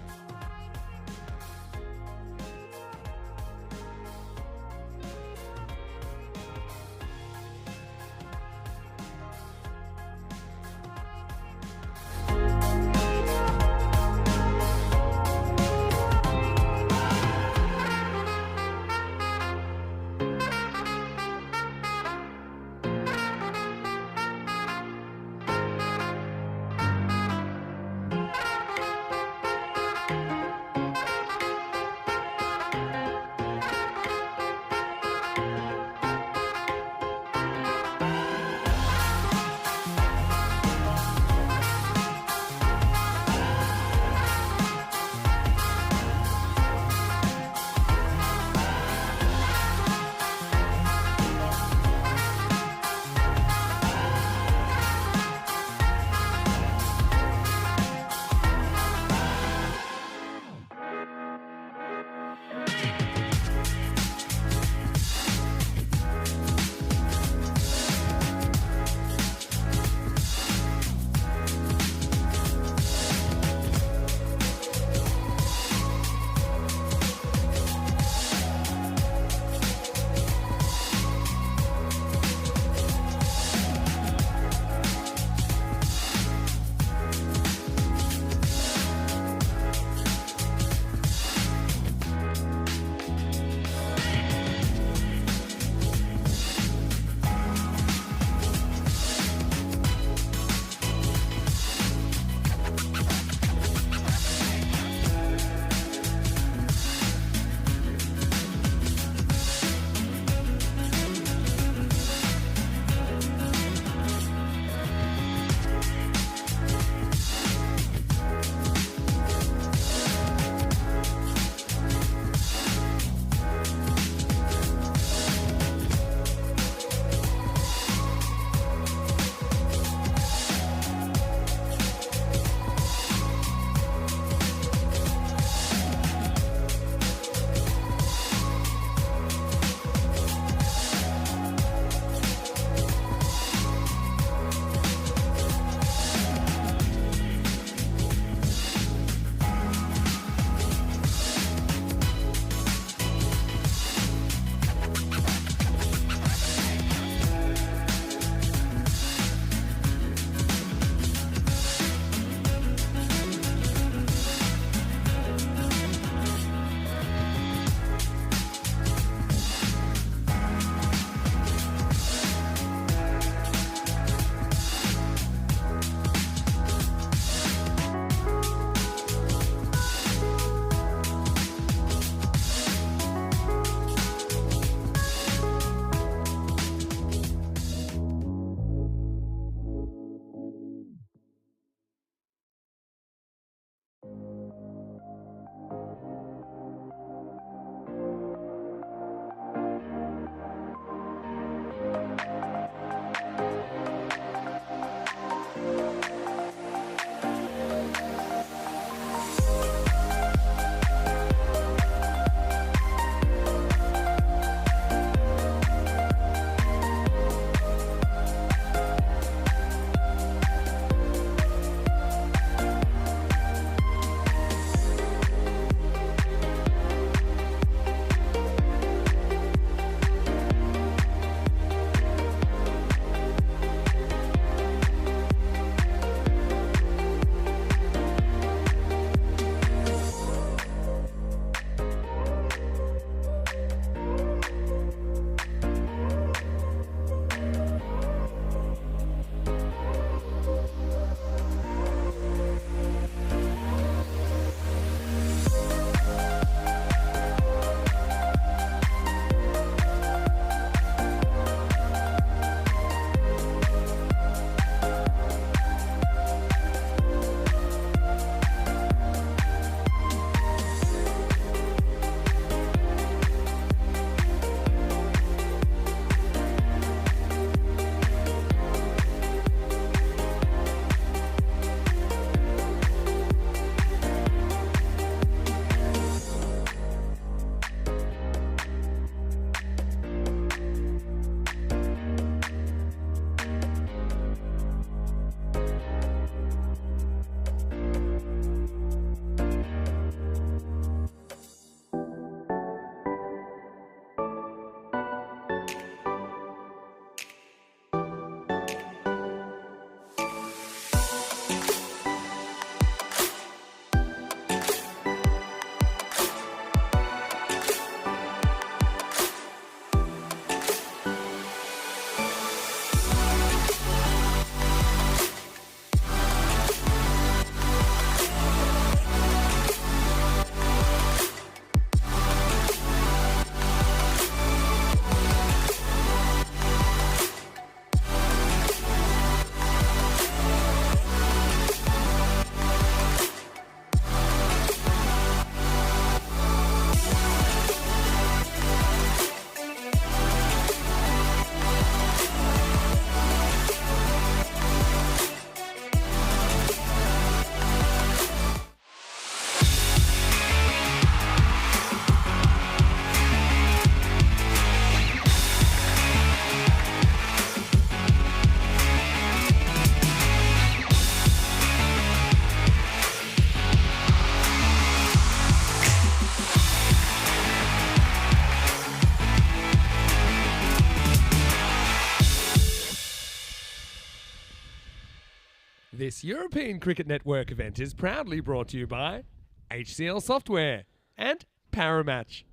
This European Cricket Network event is proudly brought to you by HCL Software and Paramatch.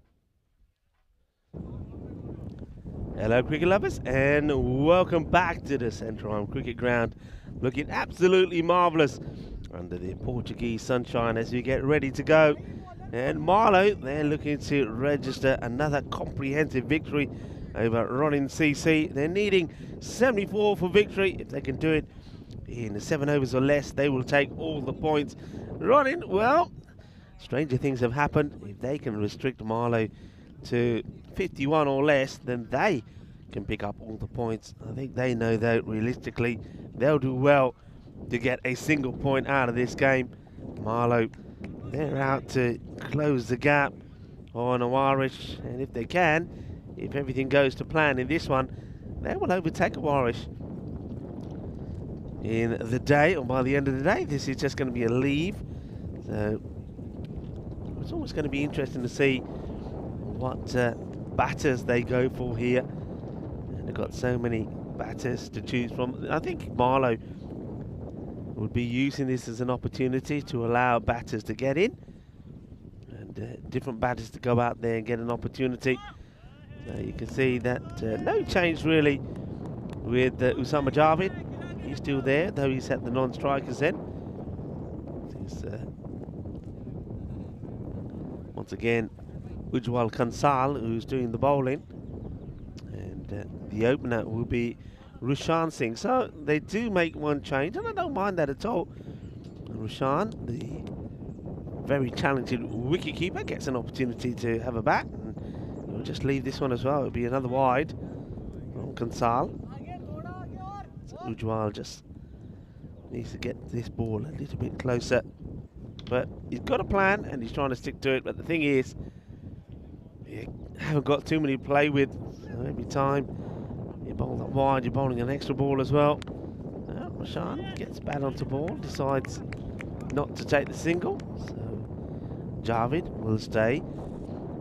Hello cricket lovers and welcome back to the Central Arm Cricket Ground. Looking absolutely marvellous under the Portuguese sunshine as we get ready to go. And Marlow, they're looking to register another comprehensive victory over Ronin CC. They're needing 74 for victory. If they can do it in 7 overs or less, they will take all the points. Ronin, well, stranger things have happened. If they can restrict Marlow to 51 or less, then they can pick up all the points. I think they know that realistically they'll do well to get a single point out of this game. Marlow, they're out to close the gap on Awarish, and if they can, if everything goes to plan in this one, they will overtake Awarish in the day, or by the end of the day. This is just going to be a leave, so it's always going to be interesting to see what batters they go for here. And they've got so many batters to choose from. I think Marlow would be using this as an opportunity to allow batters to get in and different batters to go out there and get an opportunity. So you can see that no change really with Usama Javid. He's still there, though he's at the non-strikers then. Once again, Ujwal Kansal, who's doing the bowling, and the opener will be Rushan Singh. So they do make one change, and I don't mind that at all. Rushan, the very talented wicketkeeper, gets an opportunity to have a bat, and we'll just leave this one as well. It'll be another wide from Kansal. So Ujwal just needs to get this ball a little bit closer, but he's got a plan and he's trying to stick to it. But the thing is, you haven't got too many to play with, so every time you bowl that wide, you're bowling an extra ball as well. Rashan gets bat onto ball, decides not to take the single, so Javid will stay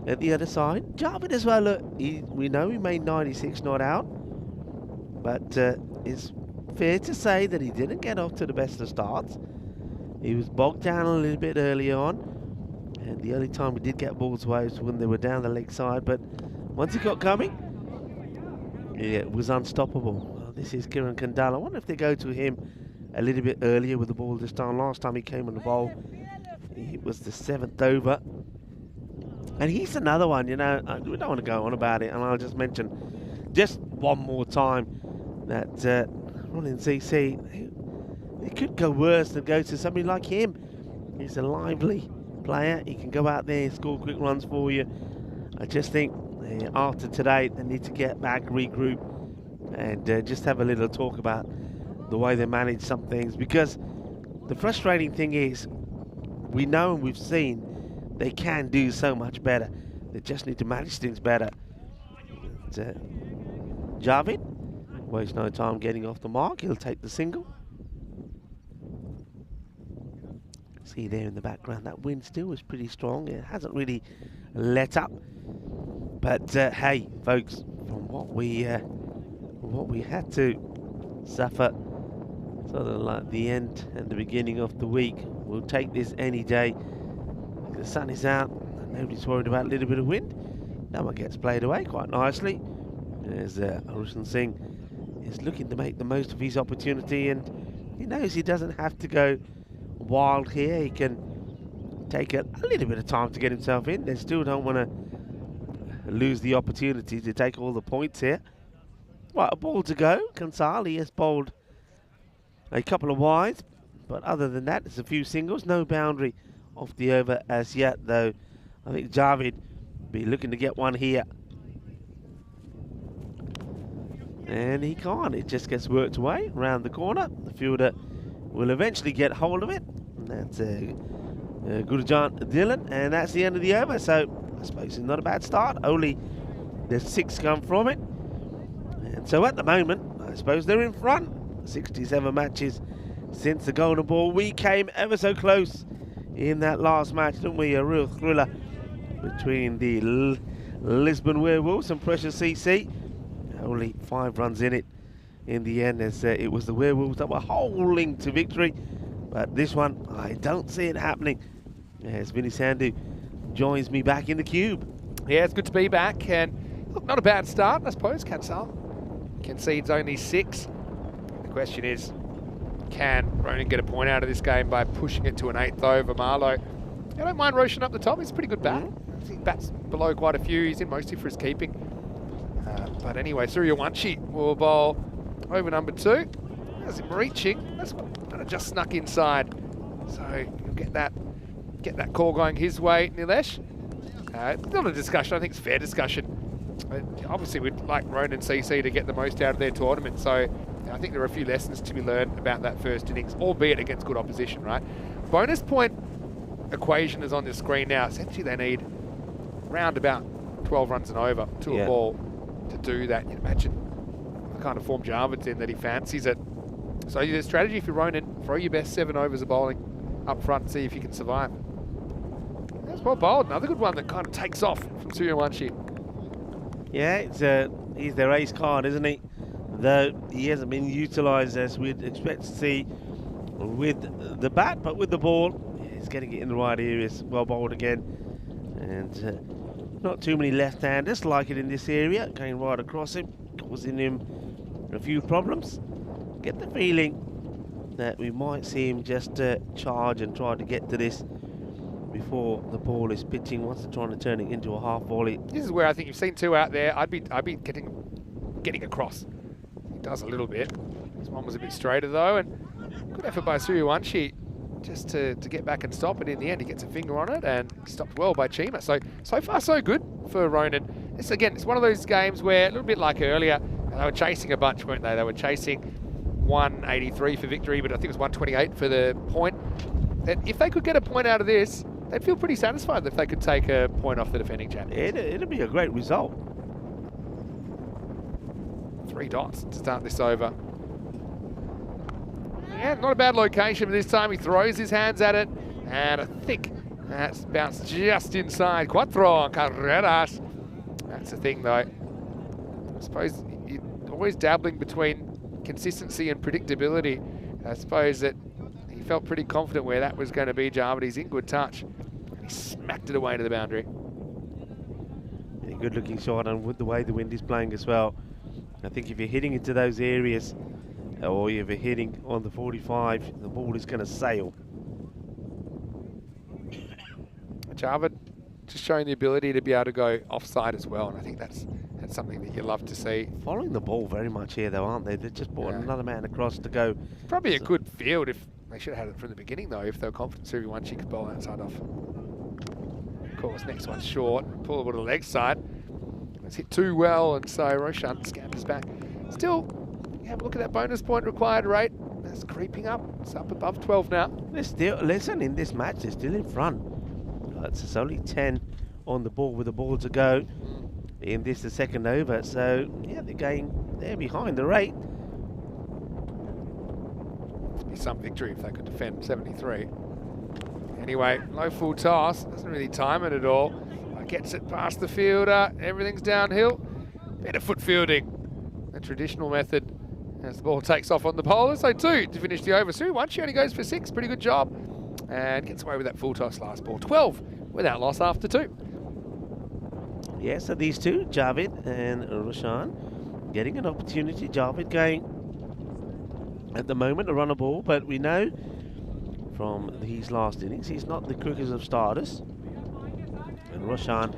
at the other side. Javid as well, look, we know he made 96 not out, but it's fair to say that he didn't get off to the best of starts. He was bogged down a little bit early on, and the only time we did get balls away was when they were down the leg side, but once he got coming, it was unstoppable. Well, this is Kiran Kandal. I wonder if they go to him a little bit earlier with the ball this time. Last time he came on the bowl, it was the 7th over. And he's another one, you know, we don't want to go on about it, and I'll just mention just one more time that Ronin CC, it could go worse than go to somebody like him. He's a lively player. He can go out there and score quick runs for you. I just think after today they need to get back, regroup, and just have a little talk about the way they manage some things, because the frustrating thing is we know and we've seen they can do so much better. They just need to manage things better. Javid wastes no time getting off the mark. He'll take the single. See there in the background, that wind still is pretty strong. It hasn't really let up. But hey, folks, from what we had to suffer, sort of like the end and the beginning of the week, we'll take this any day. The sun is out, nobody's worried about a little bit of wind. That one gets played away quite nicely. As Rushan Singh is looking to make the most of his opportunity, and he knows he doesn't have to go wild here. He can take a little bit of time to get himself in. They still don't want to lose the opportunity to take all the points here. Right, a ball to go. Kansal, he has bowled a couple of wides, but other than that, there's a few singles. No boundary off the over as yet, though. I think Javid will be looking to get one here. And he can't. It just gets worked away around the corner. The fielder will eventually get hold of it. And that's Gurjan Dylan. And that's the end of the over. So I suppose it's not a bad start. Only there's 6 come from it. And so at the moment, I suppose they're in front. 67 matches since the golden ball. We came ever so close in that last match, didn't we? A real thriller between the Lisbon Werewolves and Precious CC. Only 5 runs in it in the end, as it was the Werewolves that were holding to victory. But this one, I don't see it happening. As Vinny Sandu joins me back in the cube. Yeah, it's good to be back, and look, not a bad start, I suppose. Kansal concedes only 6. The question is, can Ronan get a point out of this game by pushing it to an 8th over? Marlowe, I don't mind Roshan up the top. He's a pretty good bat. He bats below quite a few. He's in mostly for his keeping. But anyway, Suryawanshi will bowl over number 2. That's him reaching. That's kind of just snuck inside. So you'll get that call going his way, Nilesh. Not a discussion. I think it's fair discussion. Obviously, we'd like Ronan CC to get the most out of their tournament. So I think there are a few lessons to be learned about that first innings, albeit against good opposition, right? Bonus point equation is on the screen now. Essentially, they need round about 12 runs and over to a ball to do that. You imagine the kind of form Jarvid's in that he fancies it. So the strategy for Ronan, throw your best 7 overs of bowling up front and see if you can survive. That's well bowled. Another good one that kind of takes off from Suryawanshi. Yeah, he's their ace card, isn't he? Though he hasn't been utilised as we'd expect to see with the bat, but with the ball, he's getting it in the right areas. Well bowled again. And not too many left-handers like it in this area, going right across him, causing him a few problems. Get the feeling that we might see him just charge and try to get to this before the ball is pitching, once they're trying to turn it into a half volley. This is where I think you've seen 2 out there. I'd be getting across. He does a little bit. This one was a bit straighter though, and good effort by Suryawanshi just to get back and stop it. In the end, he gets a finger on it and stopped well by Chima. So far so good for Ronan. It's one of those games where, a little bit like earlier, they were chasing a bunch, weren't they? They were chasing 183 for victory, but I think it was 128 for the point. That if they could get a point out of this, they'd feel pretty satisfied if they could take a point off the defending champions. It'd be a great result. 3 dots to start this over. Yeah, not a bad location, but this time he throws his hands at it, and I think that's bounced just inside. Cuatro carreras. That's the thing, though. I suppose you're always dabbling between consistency and predictability. I suppose that he felt pretty confident where that was going to be, Jar, but he's in good touch. He smacked it away to the boundary. Yeah, good looking shot, and with the way the wind is blowing as well, I think if you're hitting into those areas, or if you're hitting on the 45, the ball is going to sail. Jarvid just showing the ability to be able to go offside as well, and I think that's something that you love to see. Following the ball very much here though, aren't they? They've just brought another man across to go. Probably a good field. If they should have had it from the beginning though, if they were confident everyone she could bowl outside off. Of course, next one's short, pull it to the leg side. It's hit too well, and so Roshan scampers back. Still, have a look at that bonus point required rate. That's creeping up. It's up above 12 now. They're still, listen, in this match, they're still in front. It's only 10 on the ball with the ball to go in this, the second over. So, yeah, they're behind the rate. It'd be some victory if they could defend 73. Anyway, low full toss. Doesn't really time it at all. Gets it past the fielder. Everything's downhill. Better foot fielding. The traditional method as the ball takes off on the bowler. So 2 to finish the over. Suryawanshi only goes for 6. Pretty good job. And gets away with that full toss last ball. 12 without loss after 2. Yeah, so these two, Javid and Roshan, getting an opportunity. Javid going at the moment to run a ball, but we know from his last innings, he's not the quickest of starters. And Roshan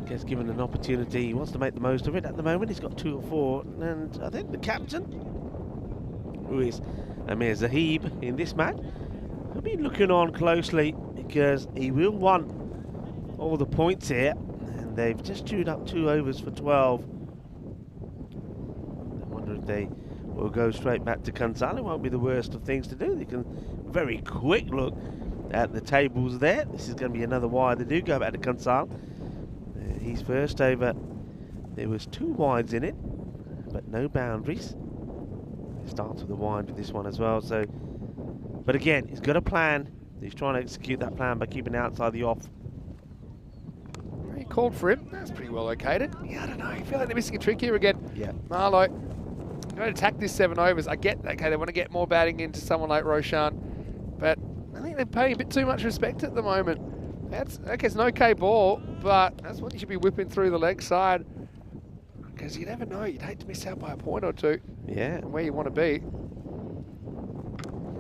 gets given an opportunity. He wants to make the most of it. At the moment, he's got 2 or 4. And I think the captain, who is Amir Zahib in this match, will be looking on closely because he will want all the points here. And they've just chewed up 2 overs for 12. I wonder if they will go straight back to Kansal. It won't be the worst of things to do. They can very quick look at the tables there. This is going to be another wide. They do go back to Kansal. His first over, there was 2 wides in it, but no boundaries. He starts with a wide with this one as well. So, but again, he's got a plan. He's trying to execute that plan by keeping outside the off. He called for him. That's pretty well located. Yeah, I don't know. I feel like they're missing a trick here again. Yeah. Marlowe going to attack this 7 overs. I get, okay, they want to get more batting into someone like Roshan, but I think they're paying a bit too much respect at the moment. That's, okay, it's an okay ball, but that's what you should be whipping through the leg side, because you never know. You'd hate to miss out by a point or two. Yeah. Where you want to be.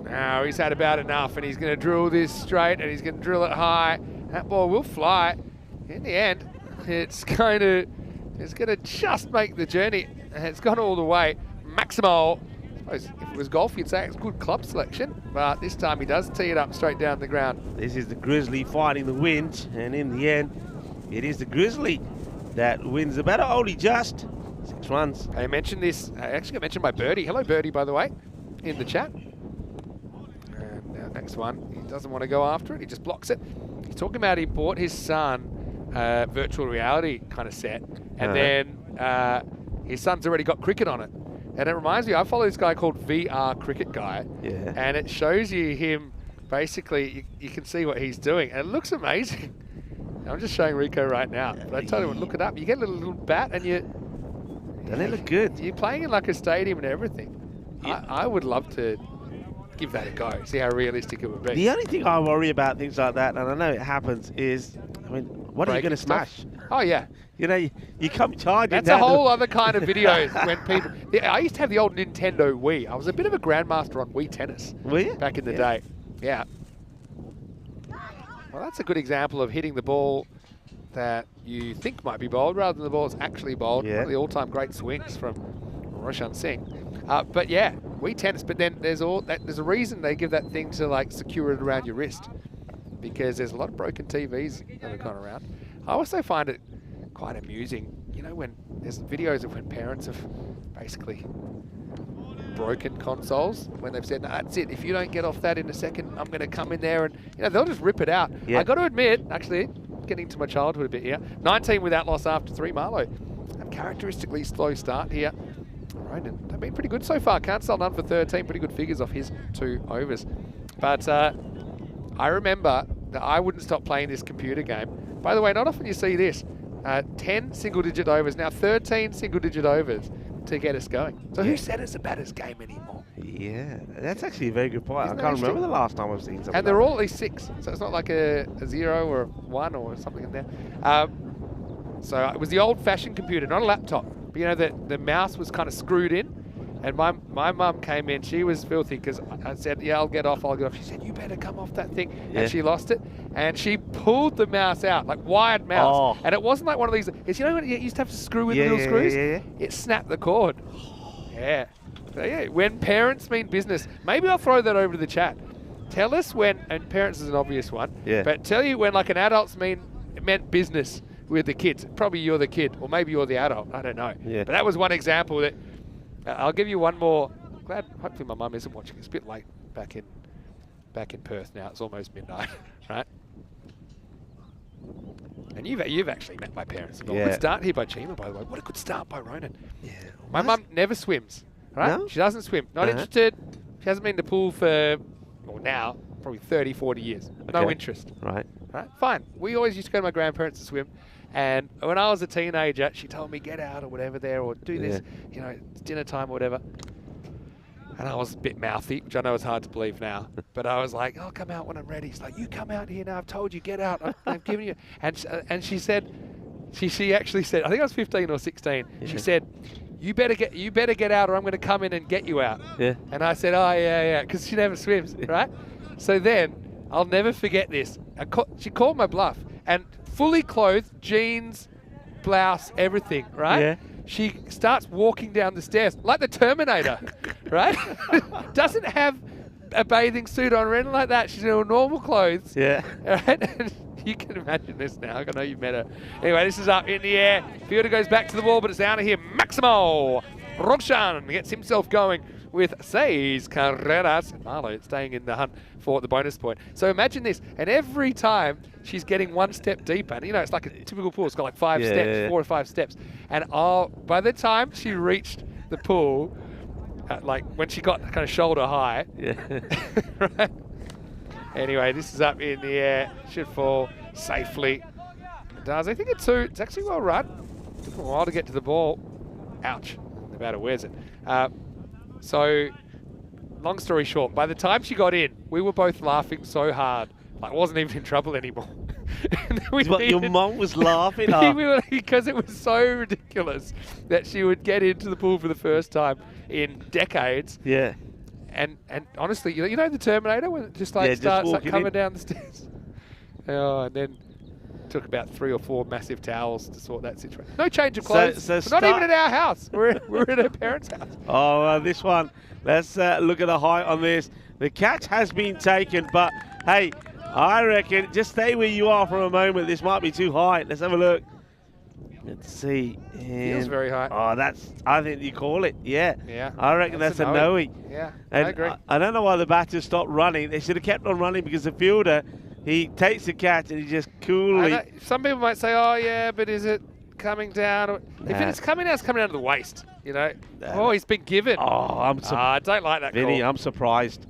Now he's had about enough, and he's going to drill this straight, and he's going to drill it high. That ball will fly. In the end, it's going to just make the journey. It's gone all the way. Maximo. I suppose if it was golf, you'd say it's good club selection, but this time he does tee it up straight down the ground. This is the Grizzly fighting the wind, and in the end, it is the Grizzly that wins the battle. Only just 6 runs. I mentioned this, I actually got mentioned by Birdie. Hello, Birdie, by the way, in the chat. And next one, he doesn't want to go after it. He just blocks it. He's talking about he bought his son virtual reality kind of set, and then his son's already got cricket on it. And it reminds me, I follow this guy called VR Cricket Guy, and it shows you him, basically, you can see what he's doing, and it looks amazing. I'm just showing Rico right now, but I tell you what, look it up. You get a little bat, and Doesn't it look good? You're playing in like a stadium and everything. Yeah. I would love to give that a go, see how realistic it would be. The only thing I worry about things like that, and I know it happens, is, I mean, what are you going to smash? Oh, yeah. You know, you come charging. That's a whole other kind of videos when people... Yeah, I used to have the old Nintendo Wii. I was a bit of a grandmaster on Wii Tennis. Were you? Back in the day. Yeah. Well, that's a good example of hitting the ball that you think might be bowled rather than the ball that's actually bowled. Yeah. One of the all-time great swings from Roshan Singh. But yeah, Wii Tennis. But then there's a reason they give that thing to like secure it around your wrist, because there's a lot of broken TVs that have gone around. I also find it quite amusing, you know, when there's videos of when parents have basically broken consoles, when they've said, no, that's it, if you don't get off that in a second, I'm going to come in there, and you know, they'll just rip it out. Yeah. I got to admit, actually, getting to my childhood a bit here, 19 without loss after 3, Marlow. Uncharacteristically slow start here. Ronan, they've been pretty good so far. Can't sell none for 13, pretty good figures off his 2 overs. But I remember that I wouldn't stop playing this computer game. By the way, not often you see this. 10 single-digit overs, now 13 single-digit overs to get us going. So who said it's a batter's game anymore? Yeah, that's actually a very good point. Isn't I can't that remember the last time I've seen something. And they're all at least 6, so it's not like a 0 or a 1 or something in there. So it was the old-fashioned computer, not a laptop. But you know, the mouse was kind of screwed in. And my mum came in, she was filthy because I said, yeah, I'll get off. She said, you better come off that thing. Yeah. And she lost it. And she pulled the mouse out, like wired mouse. Oh. And it wasn't like one of these, you know when you used to have to screw in the little screws? Yeah. It snapped the cord. Yeah. So yeah, when parents mean business, maybe I'll throw that over to the chat. Tell us when, and parents is an obvious one, but tell you when like an adult's meant business with the kids. Probably you're the kid, or maybe you're the adult, I don't know. Yeah. But that was one example that, I'll give you one more. Hopefully my mum isn't watching. It's a bit late back in Perth now. It's almost midnight, right? And you've actually met my parents. Good start here by Chima, by the way. What a good start by Ronan. Yeah. My mum never swims, right? No? She doesn't swim. Not interested. She hasn't been to the pool for, well, now, probably 30, 40 years. No interest. Right. Fine. We always used to go to my grandparents to swim. And when I was a teenager, she told me, get out or whatever there, or do this, you know, it's dinner time or whatever. And I was a bit mouthy, which I know is hard to believe now. But I was like, I'll come out when I'm ready. She's like, you come out here now. I've told you, get out. I've given you. And she said, she actually said, I think I was 15 or 16. Yeah. She said, you better get out, or I'm going to come in and get you out. Yeah. And I said, oh yeah, because she never swims, right? So then I'll never forget this. She called my bluff, and fully clothed, jeans, blouse, everything, right? Yeah. She starts walking down the stairs like the Terminator, right? Doesn't have a bathing suit on or anything like that. She's in her normal clothes. Yeah. Right? And you can imagine this now. I know you've met her. Anyway, this is up in the air. Fielder goes back to the wall, but it's out of here. Maximo Roshan gets himself going with 6 carreras. Marlo staying in the hunt for the bonus point. So imagine this, and every time she's getting 1 step deeper, and you know, it's like a typical pool, it's got like 5 steps, 4 or 5 steps. And by the time she reached the pool, like when she got kind of shoulder high, right? Anyway, this is up in the air, should fall safely. It does. I think it's 2. It's actually well run. Took a while to get to the ball. Ouch. The batter wears it. So, long story short, by the time she got in, we were both laughing so hard. Like, I wasn't even in trouble anymore. Your mum was laughing? Oh. Because it was so ridiculous that she would get into the pool for the first time in decades. Yeah. And honestly, you know the Terminator when it just like starts like coming down the stairs? Oh, and then took about 3 or 4 massive towels to sort that situation. No change of clothes. So We're not even at our house. We're at her parents' house. Oh, this one. Let's look at the height on this. The catch has been taken, but hey, I reckon just stay where you are for a moment. This might be too high. Let's have a look. Let's see. Feels very high. Oh, I think you call it. Yeah. Yeah. I reckon that's a no-y. Yeah, and I agree. I don't know why the batter stopped running. They should have kept on running because the fielder, he takes the catch and he just coolly. Some people might say, oh, yeah, but is it coming down? If it's coming down, it's coming down to the waist, you know. Oh, he's been given. Oh, I don't like that Vinny, call. I'm surprised.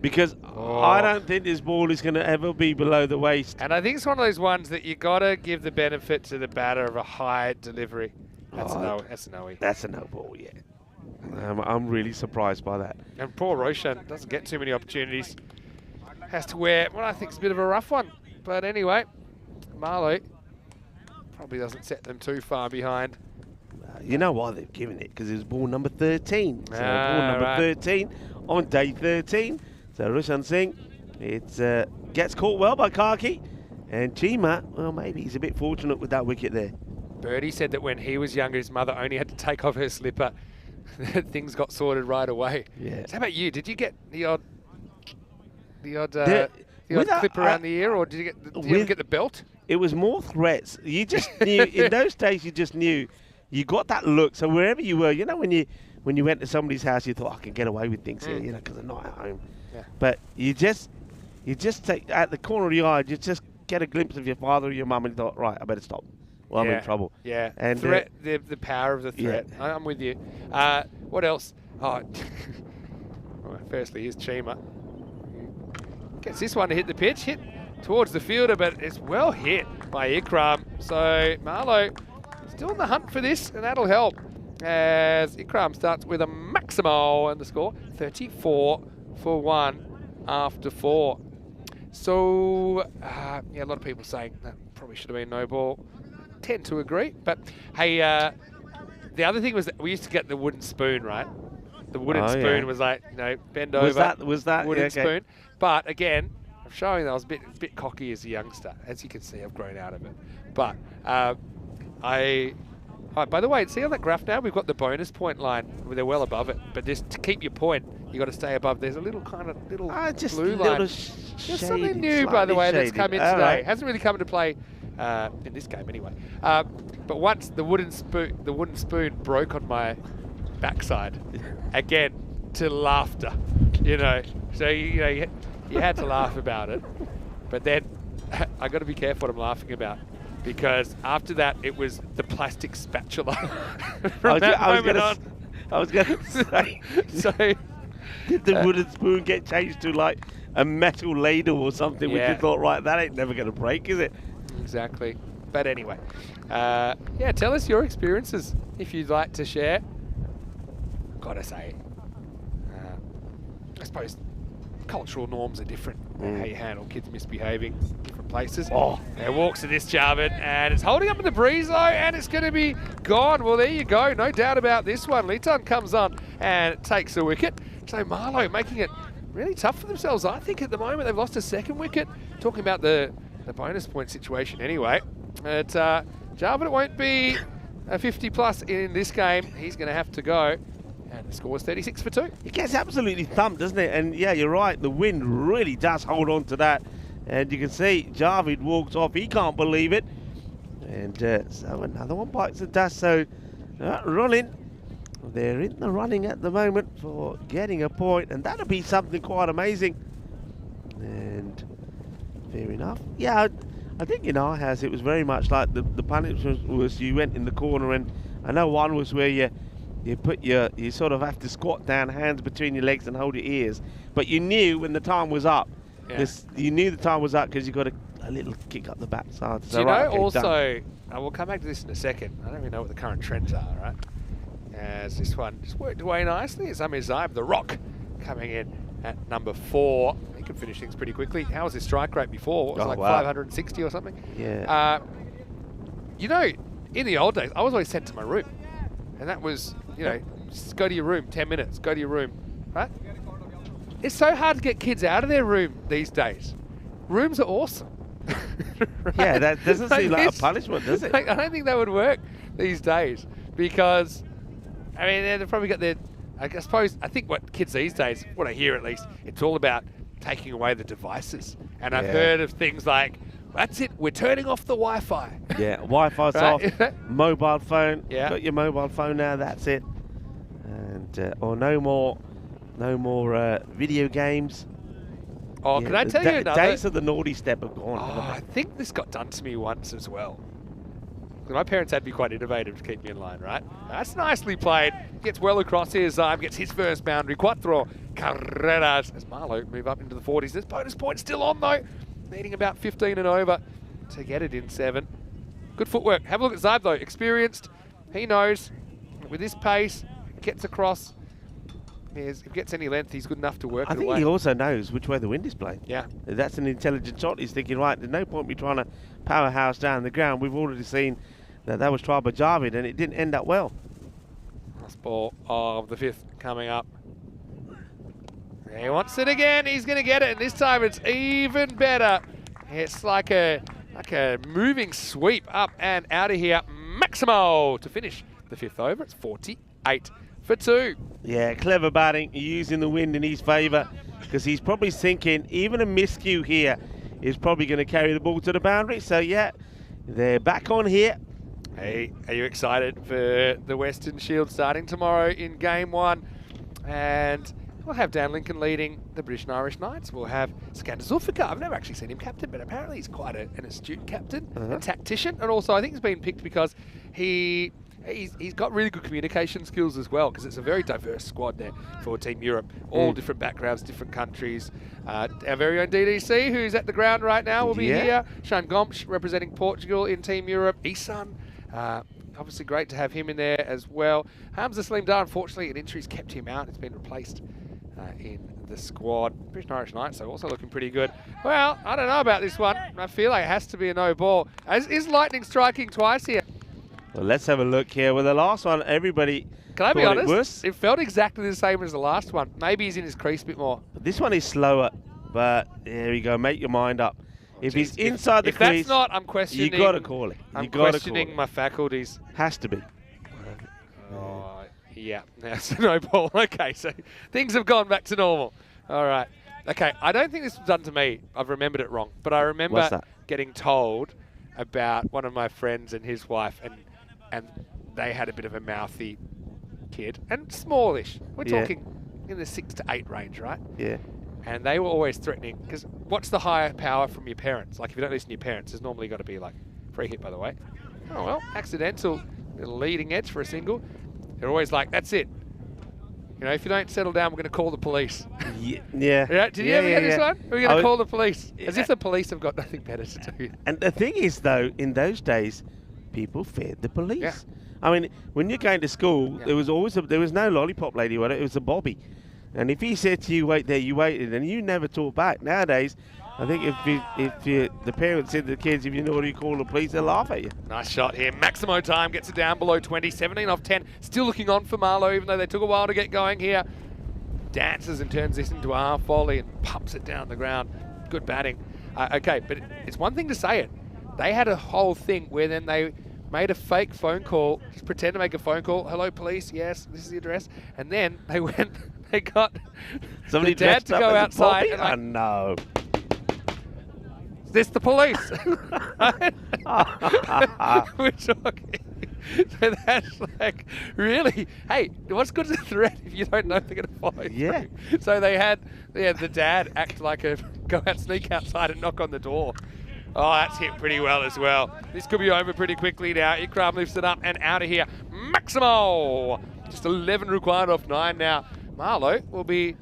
Because I don't think this ball is going to ever be below the waist. And I think it's one of those ones that you got to give the benefit to the batter of a high delivery. That's a no. That's a no-y. That's a no ball, yeah. I'm really surprised by that. And poor Roshan doesn't get too many opportunities. Has to wear what I think is a bit of a rough one. But anyway, Marlowe probably doesn't set them too far behind. You know why they've given it? Because it was ball number 13. So ball number right. 13 on day 13. So Roshan Singh, it gets caught well by Kaki. And Chima, well, maybe he's a bit fortunate with that wicket there. Birdie said that when he was younger, his mother only had to take off her slipper. Things got sorted right away. Yeah. So how about you? Did you get the odd clip around the ear, or did you ever get the belt? It was more threats. You just knew, in those days, you just knew you got that look. So wherever you were, you know, when you went to somebody's house, you thought, I can get away with things here, you know, because I'm not at home. Yeah. But you just take, at the corner of your eye, you just get a glimpse of your father or your mum and you thought, right, I better stop. Well, I'm in trouble. Yeah. And threat, the power of the threat. Yeah. I'm with you. What else? Oh, well, firstly, here's Chima. Gets this one to hit the pitch, hit towards the fielder, but it's well hit by Ikram. So Marlowe still in the hunt for this, and that'll help as Ikram starts with a maximal and the score 34 for 1 after 4. So, yeah, a lot of people saying that probably should have been no ball. Tend to agree, but hey, the other thing was that we used to get the wooden spoon, right? The wooden spoon was like, you know, bend over. Was that wooden okay. spoon? But again, I'm showing that I was a bit cocky as a youngster. As you can see, I've grown out of it. But by the way, see on that graph now, we've got the bonus point line. They're well above it. But just to keep your point, you got to stay above. There's a little just blue little line. Just something new, by the way, that's come in today. Right. Hasn't really come into play in this game anyway. But once the wooden spoon broke on my backside, again to laughter, you know. So you had to laugh about it. But then I got to be careful what I'm laughing about, because after that it was the plastic spatula. I was going to say. So did the wooden spoon get changed to like a metal ladle or something? Which you thought, right, that ain't never going to break, is it? Exactly. But anyway, yeah, tell us your experiences if you'd like to share. Gotta say, I suppose cultural norms are different. How you handle kids misbehaving in different places. Oh, there walks to this Jarvid, and it's holding up in the breeze though, and it's going to be gone. Well, there you go. No doubt about this one. Liton comes on and takes a wicket. So Marlowe making it really tough for themselves. I think at the moment they've lost a second wicket. Talking about the bonus point situation anyway. But Jarvid, it won't be a 50 plus in this game. He's going to have to go. And the score is 36 for 2. It gets absolutely thumped, doesn't it? And yeah, you're right. The wind really does hold on to that. And you can see Jarvid walks off. He can't believe it. And so another one bites the dust. So running. They're in the running at the moment for getting a point. And that'll be something quite amazing. And fair enough. Yeah, I think in our house it was very much like the punishment was you went in the corner. And I know one was where you sort of have to squat down, hands between your legs and hold your ears. But you knew when the time was up. Yeah. You knew the time was up because you got a little kick up the backside. So, do you know also, we'll come back to this in a second. I don't really know what the current trends are, right? As this one just worked away nicely. It's Amir Zaib, the Rock, coming in at number 4. He could finish things pretty quickly. How was his strike rate before? What was it, like 560 or something? Yeah. You know, in the old days, I was always sent to my room. And that was, you know, just go to your room, 10 minutes, go to your room, right? It's so hard to get kids out of their room these days. Rooms are awesome. Right? Yeah, that doesn't seem like a punishment, does it? Like, I don't think that would work these days because, I mean, they've probably got their, I think what kids these days, what I hear at least, it's all about taking away the devices. And I've heard of things like, that's it, we're turning off the Wi-Fi. Yeah, Wi-Fi's off, mobile phone, got your mobile phone now, that's it. And, or no more video games. Oh, can I tell you another? Days of the naughty step have gone. Oh, I think this got done to me once as well. My parents had to be quite innovative to keep me in line, right? That's nicely played. Gets well across here. Zaib gets his first boundary. Cuatro carreras as Marlow move up into the 40s. This bonus point still on, though. Needing about 15 and over to get it in 7. Good footwork. Have a look at Zaib, though. Experienced. He knows. With this pace, gets across. If he gets any length, he's good enough to work it away. I think he also knows which way the wind is blowing. Yeah. That's an intelligent shot. He's thinking, right, there's no point me trying to powerhouse down the ground. We've already seen that was tried by Javid, and it didn't end up well. Last ball of the 5th coming up. He wants it again. He's going to get it, and this time it's even better. It's like a moving sweep up and out of here. Maximo to finish the 5th over. It's 48 for 2. Yeah, clever batting, using the wind in his favour, because he's probably thinking even a miscue here is probably going to carry the ball to the boundary. So yeah, they're back on here. Hey, are you excited for the Western Shield starting tomorrow in Game 1? And we'll have Dan Lincoln leading the British and Irish Knights. We'll have Skander Zulfikar. I've never actually seen him captain, but apparently he's quite an astute captain and tactician. And also I think he's been picked because he's got really good communication skills as well, because it's a very diverse squad there for Team Europe. All different backgrounds, different countries. Our very own DDC, who's at the ground right now, will be here. Sean Gomsch representing Portugal in Team Europe. Isan, obviously great to have him in there as well. Hamza Saleem Dar, unfortunately, an injury's kept him out. It's been replaced in the squad. British and Irish Knights, so also looking pretty good. Well, I don't know about this one. I feel like it has to be a no ball. Is Lightning striking twice here? Well, let's have a look here. Well, the last one, everybody. Can I be honest? It felt exactly the same as the last one. Maybe he's in his crease a bit more. This one is slower, but there we go. Make your mind up. If he's inside the crease, if that's not, I'm questioning. You got to call it. I'm questioning my faculties. Has to be. Oh, yeah. That's a no ball. Okay, so things have gone back to normal. All right. Okay, I don't think this was done to me. I've remembered it wrong, but I remember getting told about one of my friends and his wife, and they had a bit of a mouthy kid, and smallish. We're talking in the 6 to 8 range, right? Yeah. And they were always threatening, because what's the higher power from your parents? Like, if you don't listen to your parents, there's normally got to be, like, free hit, by the way. Oh, well, accidental, leading edge for a single. They're always like, that's it. You know, if you don't settle down, we're going to call the police. Yeah. Did you ever get this one? We're going to call the police. As if the police have got nothing better to do. And the thing is, though, in those days, people feared the police. Yeah. I mean, when you're going to school, there was always there was no lollipop lady, it was a bobby. And if he said to you, wait there, you waited, and you never talked back. Nowadays, I think if the parents said to the kids, if you know what you call the police, they'll laugh at you. Nice shot here. Maximo time gets it down below 20, 17 off 10. Still looking on for Marlow, even though they took a while to get going here. Dances and turns this into a half volley and pumps it down the ground. Good batting. Okay, but it's one thing to say it. They had a whole thing where then they made a fake phone call, just pretend to make a phone call. Hello, police. Yes, this is the address. And then they went, they got somebody the dad to go outside. And oh, no. Is this the police? We're talking. So that's like, really? Hey, what's good as a threat if you don't know if they're going to follow through? So they had the dad act like go out, sneak outside and knock on the door. Oh, that's hit pretty well as well. This could be over pretty quickly now. Ikram lifts it up and out of here. Maximo! Just 11 required off 9 now. Marlow will be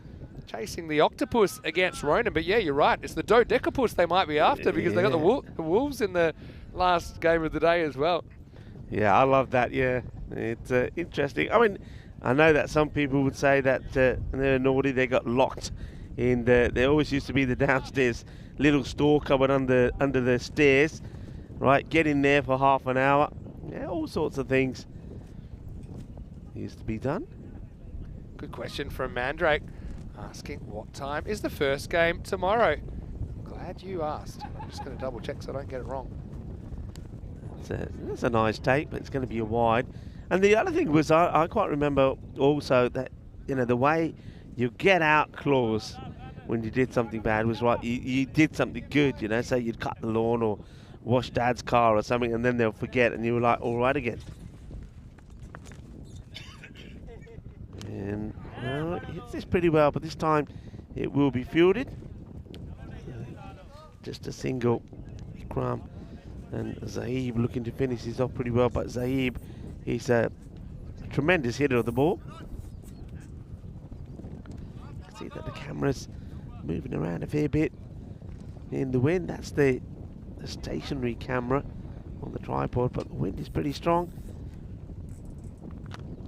chasing the octopus against Ronan, but yeah, you're right. It's the dodecapus they might be after because they got the Wolves in the last game of the day as well. Yeah, I love that, yeah. It's interesting. I mean, I know that some people would say that they're naughty, they got locked in there always used to be the downstairs little store cupboard under the stairs, right? Get in there for half an hour. Yeah, all sorts of things used to be done. Good question from Mandrake, asking what time is the first game tomorrow? Glad you asked. I'm just going to double check so I don't get it wrong. It's a nice take, but it's going to be a wide. And the other thing was, I quite remember also that, you know, the way you get out clause when you did something bad was right. You did something good, you know, say you'd cut the lawn or wash Dad's car or something, and then they'll forget, and you were like, all right again. And well, it hits this pretty well, but this time it will be fielded. Just a single Ikram, and Zahib looking to finish this off pretty well, but Zahib, he's a tremendous hitter of the ball. You can see that the camera's moving around a fair bit in the wind. That's the stationary camera on the tripod, but the wind is pretty strong.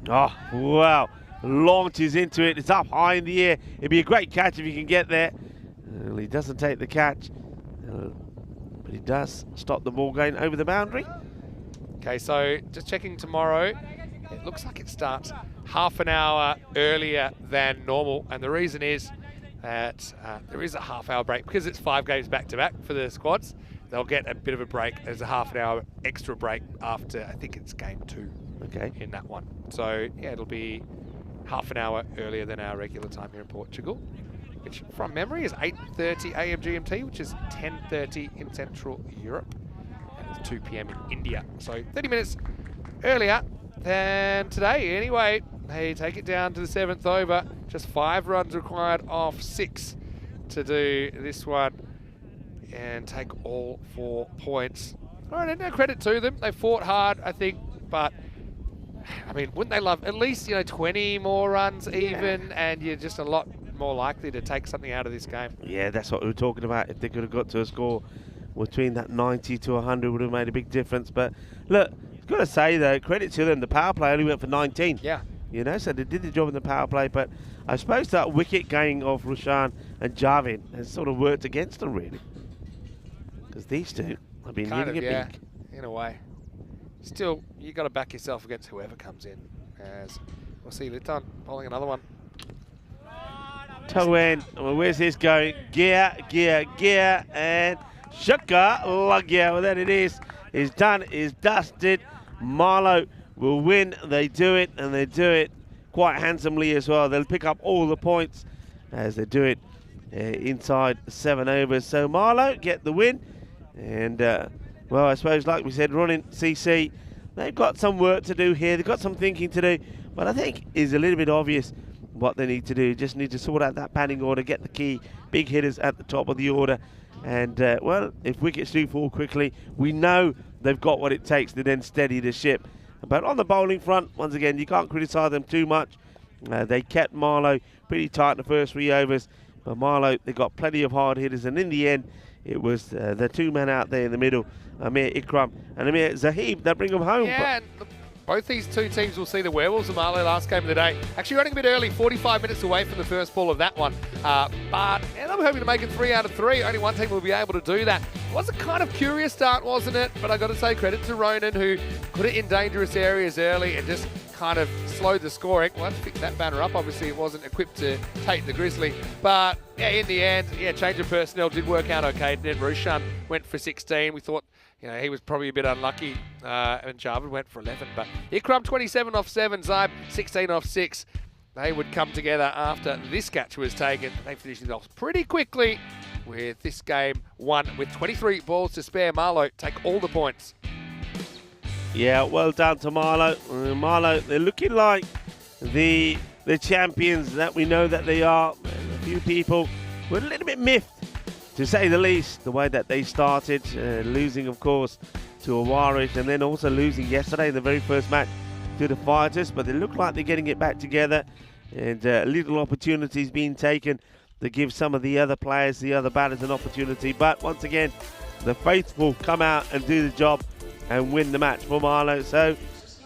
Oh, wow. Launches into it. It's up high in the air. It'd be a great catch if he can get there. Well, he doesn't take the catch, but he does stop the ball going over the boundary. Okay, so just checking tomorrow, it looks like it starts half an hour earlier than normal, and the reason is that there is a half-hour break because it's 5 games back-to-back for the squads. They'll get a bit of a break. There's a half an hour extra break after, I think it's game 2 in that one. So, yeah, it'll be half an hour earlier than our regular time here in Portugal, which from memory is 8:30 AM GMT, which is 10:30 in Central Europe, and it's 2 PM in India. So 30 minutes earlier than today. Anyway, they take it down to the 7th over. Just 5 runs required off 6 to do this one and take all 4 points. All right, no credit to them. They fought hard, I think, but I mean, wouldn't they love at least, you know, 20 more runs even, and you're just a lot more likely to take something out of this game. Yeah, that's what we were talking about. If they could have got to a score between that 90 to 100 would have made a big difference. But look, I've got to say though, credit to them, the power play only went for 19. Yeah. You know, so they did the job in the power play, but I suppose that wicket going off Rushan and Javin has sort of worked against them really. Because these two have been hitting it big. In a way. Still, you got to back yourself against whoever comes in. As we'll see Litan bowling another one. Toe end. Well, where's this going? Gear, and Shaka Lagya. Well, then it is. It's done, is dusted. Marlow will win. They do it, and they do it quite handsomely as well. They'll pick up all the points as they do it inside 7 overs. So Marlow get the win. And, well, I suppose, like we said, running CC, they've got some work to do here. They've got some thinking to do. But I think it's a little bit obvious what they need to do. Just need to sort out that batting order, get the key big hitters at the top of the order. And, well, if wickets do fall quickly, we know they've got what it takes to then steady the ship. But on the bowling front, once again, you can't criticise them too much. They kept Marlow pretty tight in the first 3 overs. But Marlow, they got plenty of hard hitters. And in the end, it was the 2 men out there in the middle, Amir Ikram and Amir Zahib, that bring them home. Yeah, and both these two teams will see the Werewolves of Marlow last game of the day. Actually running a bit early, 45 minutes away from the first ball of that one. But yeah, they were hoping to make it 3 out of 3. Only one team will be able to do that. It was a kind of curious start, wasn't it? But I got to say credit to Ronan, who put it in dangerous areas early and just kind of slowed the scoring. Well, let's pick that banner up. Obviously, it wasn't equipped to take the Grizzly. But yeah, in the end, yeah, change of personnel did work out okay. Then Rushan went for 16. We thought, you know, he was probably a bit unlucky, and Jarvid went for 11. But Ikram 27 off 7, Zaib 16 off 6. They would come together after this catch was taken. They finished it off pretty quickly with this game won with 23 balls to spare. Marlow take all the points. Yeah, well done to Marlow. Marlow, they're looking like the champions that we know that they are. And a few people were a little bit miffed, to say the least, the way that they started, losing, of course, to Awarish, and then also losing yesterday in the very first match to the Fighters. But they look like they're getting it back together, and little opportunities being taken to give some of the other players, the other batters, an opportunity. But once again, the faithful come out and do the job and win the match for Marlow. So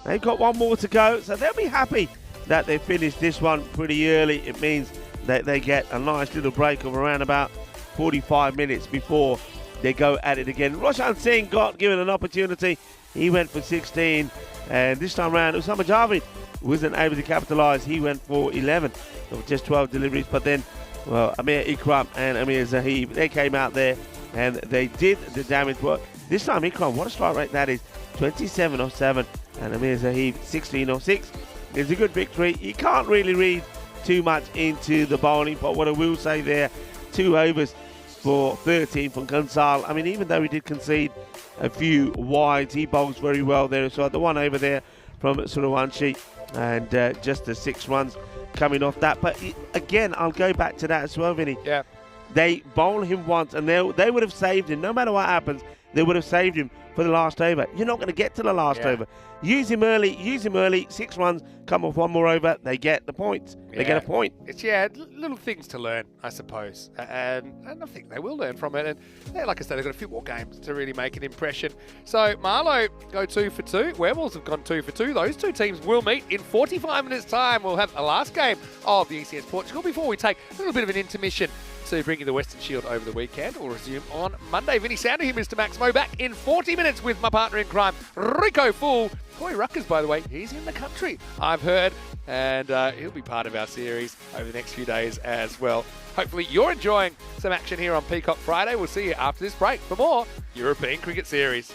They've got one more to go, so they'll be happy that they finished this one pretty early. It means that they get a nice little break of around about 45 minutes before they go at it again. Roshan Singh got given an opportunity. He went for 16, and this time round, Usama Javed wasn't able to capitalise. He went for 11, so just 12 deliveries. But then, well, Amir Ikram and Amir Zahib, they came out there and they did the damage work. This time, Ikram, what a strike rate that is, 27 of 7, and Amir Zahib, 16 of 6. It's a good victory. You can't really read too much into the bowling, but what I will say there, 2 overs for 13 from Kansal. I mean, even though he did concede a few wides, he bowls very well there. So the 1 over there from Surawanshi, and just the 6 runs coming off that. But again, I'll go back to that as well, Vinny. Yeah. They bowl him once, and they would have saved him. No matter what happens, they would have saved him for the last over. You're not going to get to the last over. Use him early, 6 runs, come off 1 more over, they get the points. They get a point. It's, little things to learn, I suppose. And I think they will learn from it. And like I said, they've got a few more games to really make an impression. So Marlow go 2 for 2. Werewolves have gone 2 for 2. Those 2 teams will meet in 45 minutes' time. We'll have a last game of the ECS Portugal before we take a little bit of an intermission to bring you the Western Shield over the weekend. We'll resume on Monday. Vinny Sounder here, Mr. Max Mo, back in 40 minutes with my partner in crime, Rico Fool. Corey Ruckers, by the way, he's in the country, I've heard, and he'll be part of our series over the next few days as well. Hopefully you're enjoying some action here on Peacock Friday. We'll see you after this break for more European Cricket Series.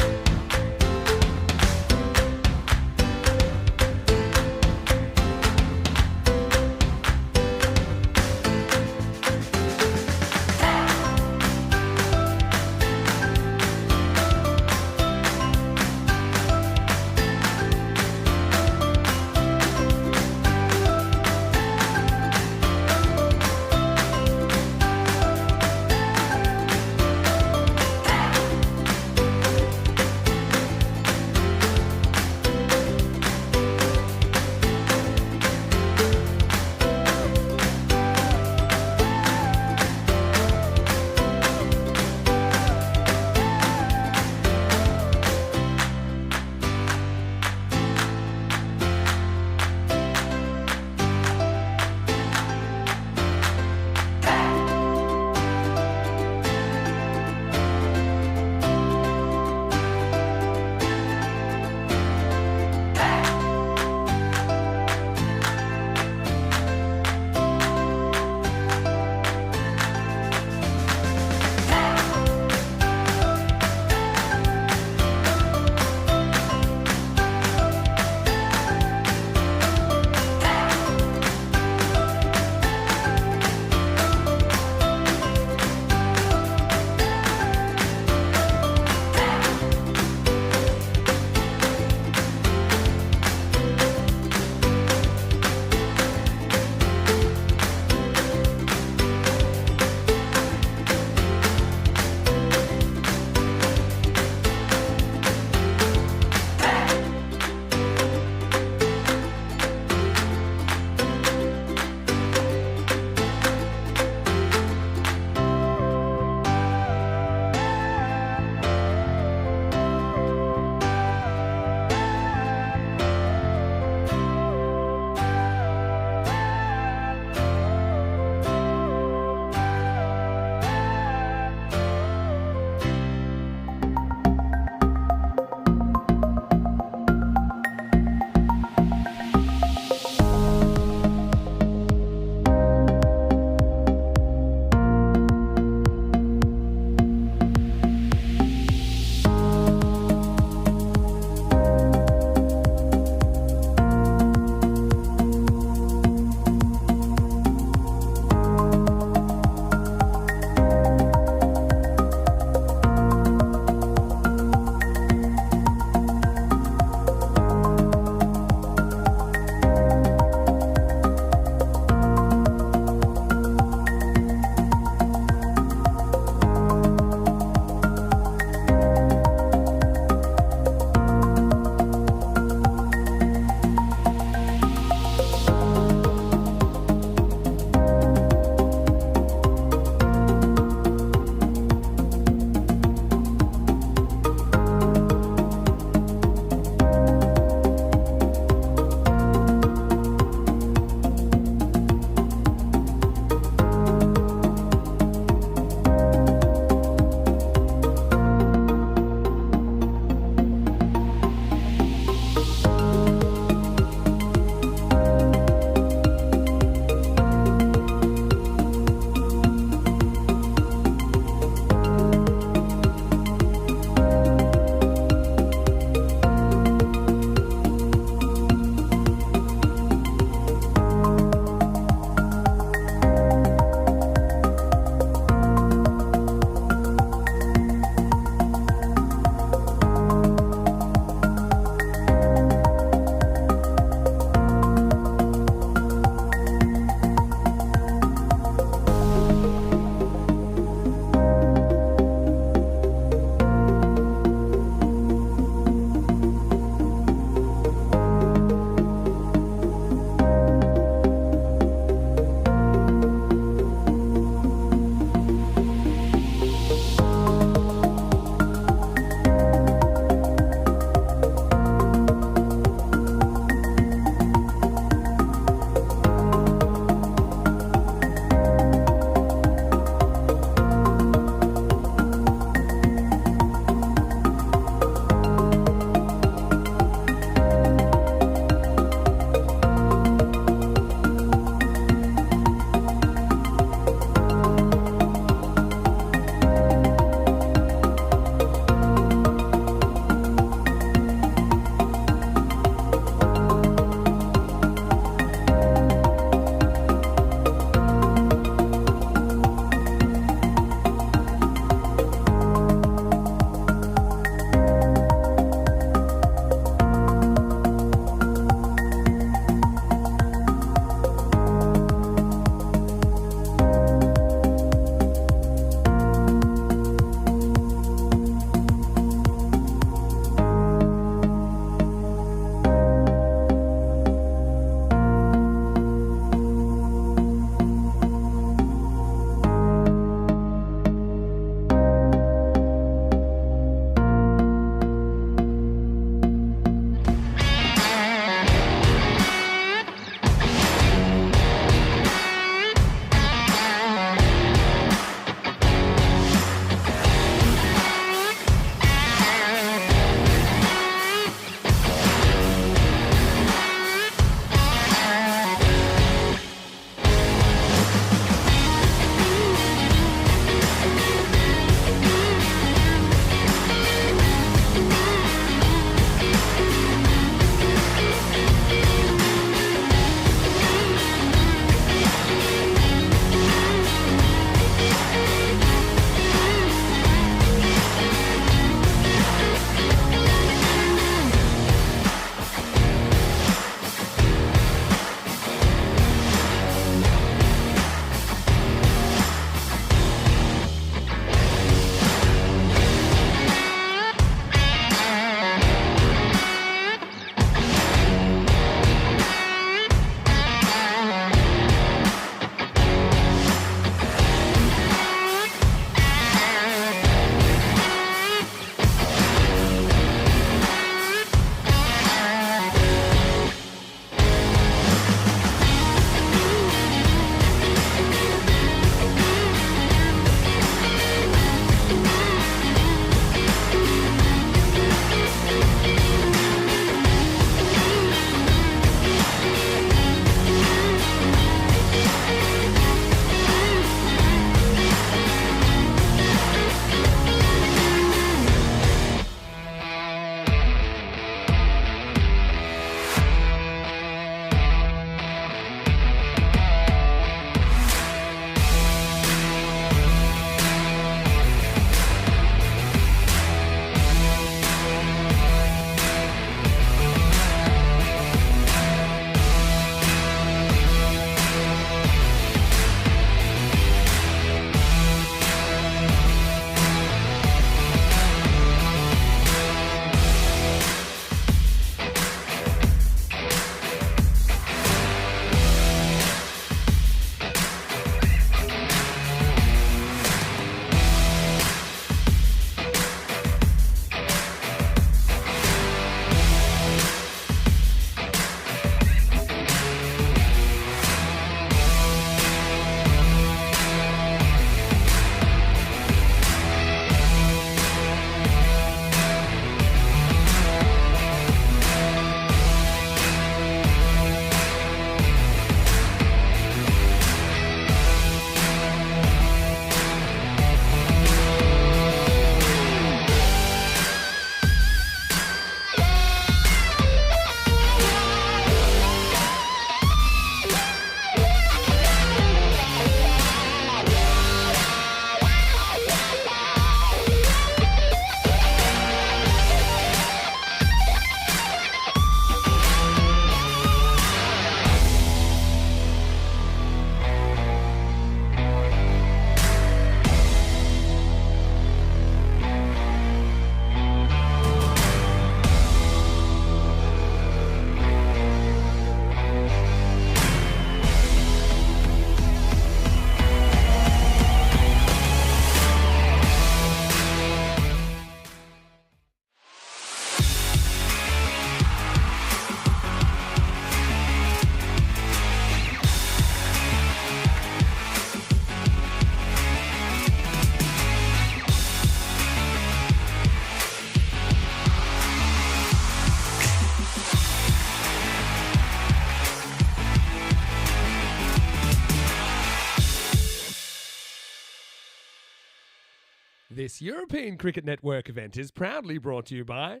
This European Cricket Network event is proudly brought to you by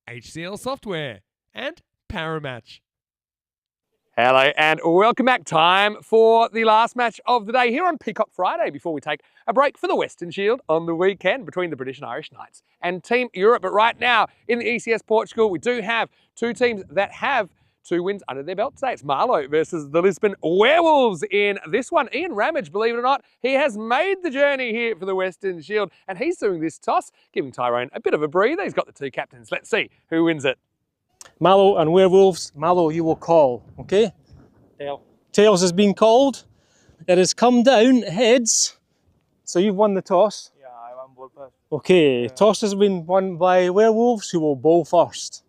HCL Software and Paramatch. Hello and welcome back. Time for the last match of the day here on Peacock Friday before we take a break for the Western Shield on the weekend between the British and Irish Knights and Team Europe. But right now in the ECS Portugal, we do have two teams that have 2 wins under their belt today. It's Marlow versus the Lisbon Werewolves in this one. Ian Ramage, believe it or not, he has made the journey here for the Western Shield and he's doing this toss, giving Tyrone a bit of a breather. He's got the 2 captains. Let's see who wins it. Mallow and Werewolves. Mallow, you will call, okay? Tails has been called. It has come down heads. So you've won the toss. Yeah, I won ball first. Okay, toss has been won by Werewolves, who will bowl first.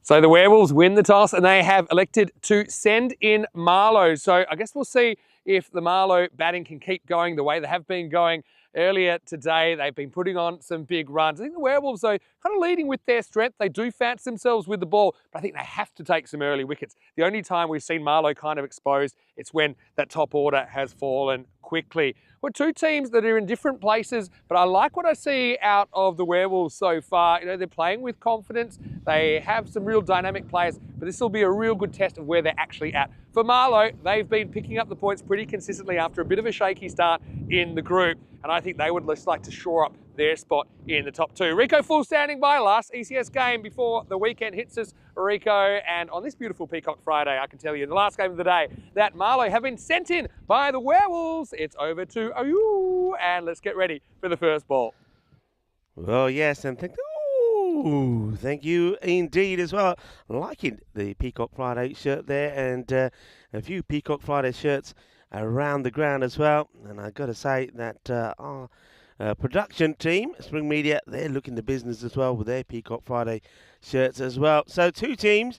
So the Werewolves win the toss and they have elected to send in Marlow. So I guess we'll see if the Marlow batting can keep going the way they have been going earlier today. They've been putting on some big runs. I think the Werewolves, though, kind of leading with their strength. They do fancy themselves with the ball, but I think they have to take some early wickets. The only time we've seen Marlow kind of exposed, it's when that top order has fallen quickly. We're 2 teams that are in different places, but I like what I see out of the Werewolves so far. You know, they're playing with confidence. They have some real dynamic players, but this will be a real good test of where they're actually at. For Marlow, they've been picking up the points pretty consistently after a bit of a shaky start in the group, and I think they would just like to shore up their spot in the top 2. Rico full standing by, last ECS game before the weekend hits us, Rico, and on this beautiful Peacock Friday, I can tell you the last game of the day that Marlow have been sent in by the Werewolves. It's over to Ayu, and let's get ready for the first ball. Well, yes, and thank you indeed as well. Liking the Peacock Friday shirt there, and a few Peacock Friday shirts around the ground as well. And I've got to say that our production team, Spring Media, they're looking the business as well with their Peacock Friday shirts as well. So 2 teams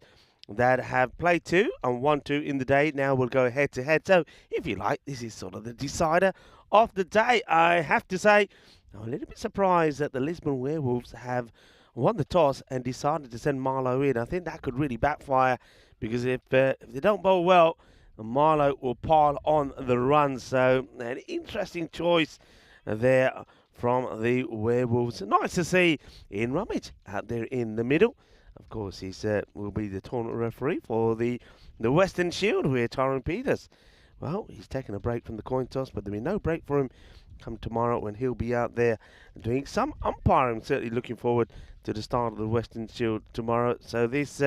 that have played 2 and won 2 in the day now will go head to head. So if you like, this is sort of the decider of the day. I have to say, I'm a little bit surprised that the Lisbon Werewolves have won the toss and decided to send Marlow in. I think that could really backfire because if they don't bowl well, Marlow will pile on the run. So an interesting choice there from the Werewolves. Nice to see Ian Ramage out there in the middle. Of course, he will be the tournament referee for the Western Shield with Tyrone Peters. Well, he's taking a break from the coin toss, but there'll be no break for him come tomorrow when he'll be out there doing some umpiring. Certainly looking forward to the start of the Western Shield tomorrow. So this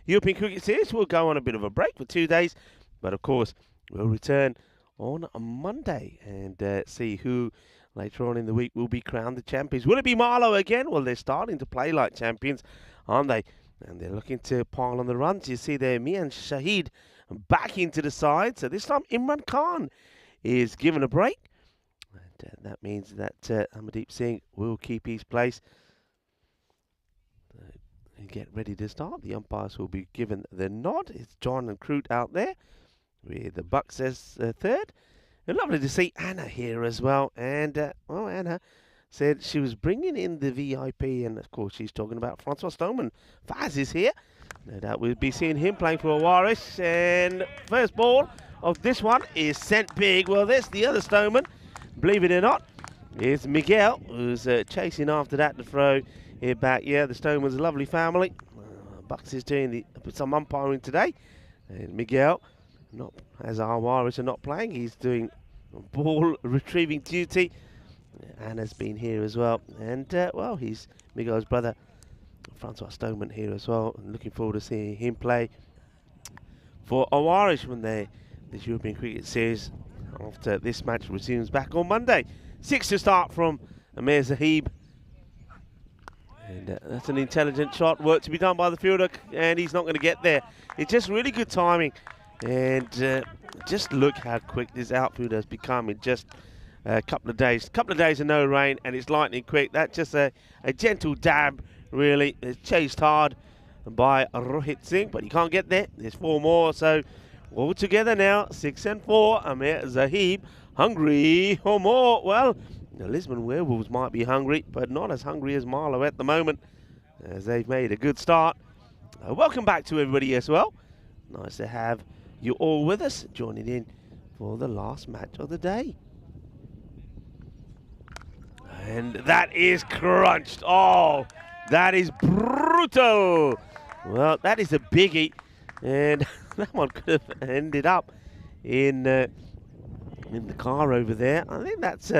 European Cricket Series will go on a bit of a break for 2 days, but of course we'll return on a Monday and see who later on in the week will be crowned the champions. Will it be Marlow again? Well, they're starting to play like champions, aren't they? And they're looking to pile on the runs. You see there, Mian Shahid back into the side. So this time Imran Khan is given a break. And that means that Amardeep Singh will keep his place and get ready to start. The umpires will be given the nod. It's John and Crute out there with the Bucks as third. And lovely to see Anna here as well. And, well, Anna said she was bringing in the VIP. And, of course, she's talking about Francois Stoneman. Faz is here. No doubt we'll be seeing him playing for Awaris. And first ball of this one is sent big. Well, there's the other Stoneman. Believe it or not, it's Miguel who's chasing after that to throw it back. Yeah, the Stoneman's a lovely family. Bucks is doing some umpiring today. And Miguel, not as our Awaris are not playing, he's doing ball retrieving duty. Anna's been here as well. And, well, he's Miguel's brother, Francois Stoneman, here as well. And looking forward to seeing him play for Awaris when this European Cricket Series after this match resumes back on Monday. 6 to start from Amir Zahib. And that's an intelligent shot. Work to be done by the fielder, and he's not going to get there. It's just really good timing. And just look how quick this outfield has become in just a couple of days. A couple of days of no rain, and it's lightning quick. That's just a gentle dab, really. It's chased hard by Rohit Singh, but he can't get there. There's 4 more, so all together now, 6 and 4. Amir Zahib, hungry for more. Well, the Lisbon Werewolves might be hungry, but not as hungry as Marlow at the moment, as they've made a good start. Welcome back to everybody as well. Nice to have you all with us, joining in for the last match of the day. And that is crunched. Oh, that is brutal. Well, that is a biggie. And that one could have ended up in the car over there. I think that's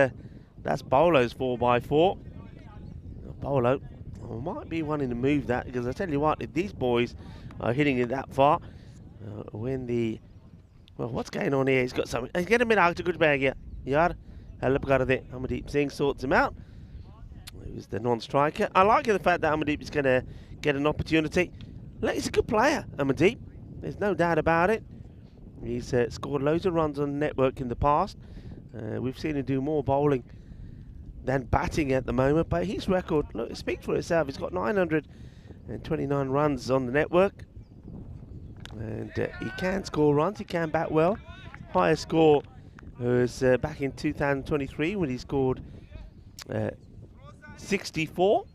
Bolo's 4x4. Bolo might be wanting to move that, because I tell you what, if these boys are hitting it that far, well, what's going on here? He's got something. He's getting a bit out of good bag here. Yar, Amardeep Singh sorts him out. Who's the non-striker? I like the fact that Amardeep is going to get an opportunity. Look, he's a good player, Amardeep. There's no doubt about it. He's scored loads of runs on the network in the past. We've seen him do more bowling than batting at the moment, but his record, look, it speaks for itself. He's got 929 runs on the network, and he can score runs, he can bat well. Highest score was back in 2023 when he scored 64,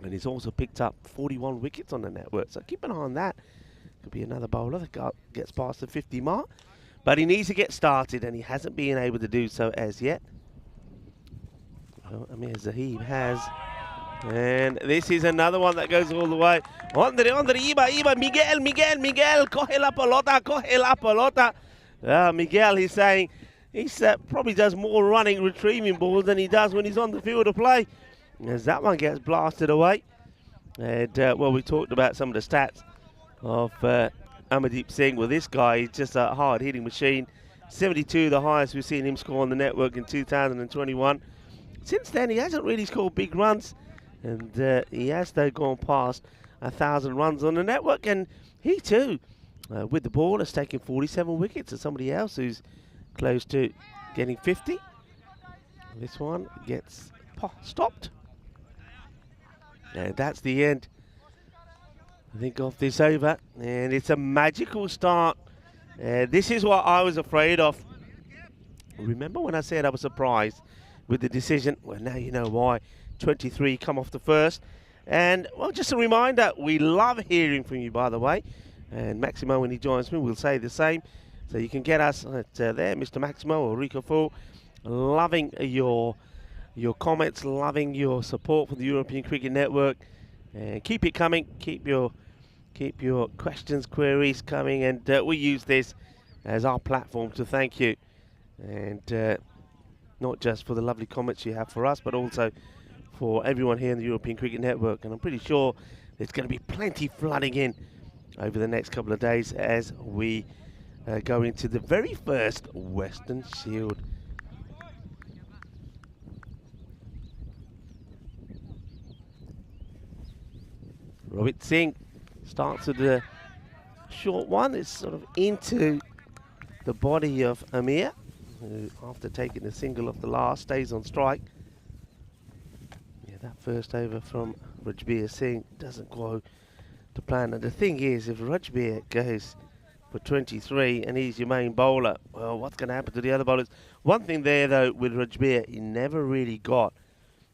and he's also picked up 41 wickets on the network, so keep an eye on that. Could be another bowler that gets past the 50 mark, but he needs to get started, and he hasn't been able to do so as yet. Well, Amir Zahib has, and this is another one that goes all the way. Iba, Miguel, coge la pelota. Miguel, he's saying he probably does more running, retrieving balls than he does when he's on the field of play, as that one gets blasted away. And, well, we talked about some of the stats of Amardeep Singh. Well, this guy is just a hard-hitting machine. 72, the highest we've seen him score on the network in 2021. Since then, he hasn't really scored big runs, and he has, though, gone past 1,000 runs on the network, and he, too, with the ball, has taken 47 wickets to somebody else who's close to getting 50. This one gets stopped, and that's the end, I think, of this over, and it's a magical start. This is what I was afraid of. Remember when I said I was surprised with the decision? Well, now you know why. 23 come off the first. And, well, just a reminder, we love hearing from you, by the way. And Maximo, when he joins me, will say the same. So you can get us at there, Mr. Maximo or Rico Full. Loving your comments, loving your support for the European Cricket Network. And keep it coming. Keep your questions, queries coming. And we use this as our platform to thank you. And not just for the lovely comments you have for us, but also for everyone here in the European Cricket Network. And I'm pretty sure there's going to be plenty flooding in over the next couple of days as we go into the very first Western Shield. Rohit Singh starts with a short one. It's sort of into the body of Amir, who, after taking a single off the last, stays on strike. Yeah, that first over from Rajbir Singh doesn't go to plan. And the thing is, if Rajbir goes for 23 and he's your main bowler, well, what's going to happen to the other bowlers? One thing there, though, with Rajbir, he never really got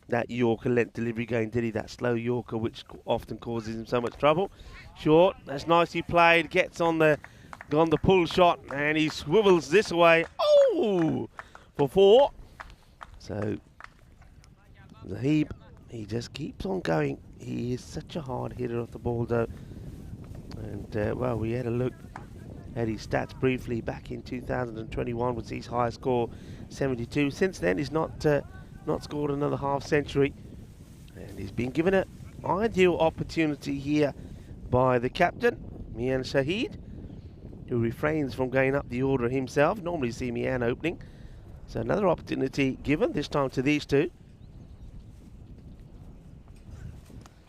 that Yorker length delivery going, did he? That slow Yorker, which often causes him so much trouble. Short, that's nicely played, gets on the pull shot, and he swivels this away. Oh, for 4. So Zahib, he just keeps on going. He is such a hard hitter off the ball, though. And well, we had a look at his stats briefly back in 2021 with his highest score, 72. Since then, he's not scored another half century, and he's been given an ideal opportunity here by the captain, Mian Shahid, who refrains from going up the order himself. Normally see Mian opening. So another opportunity given, this time to these two.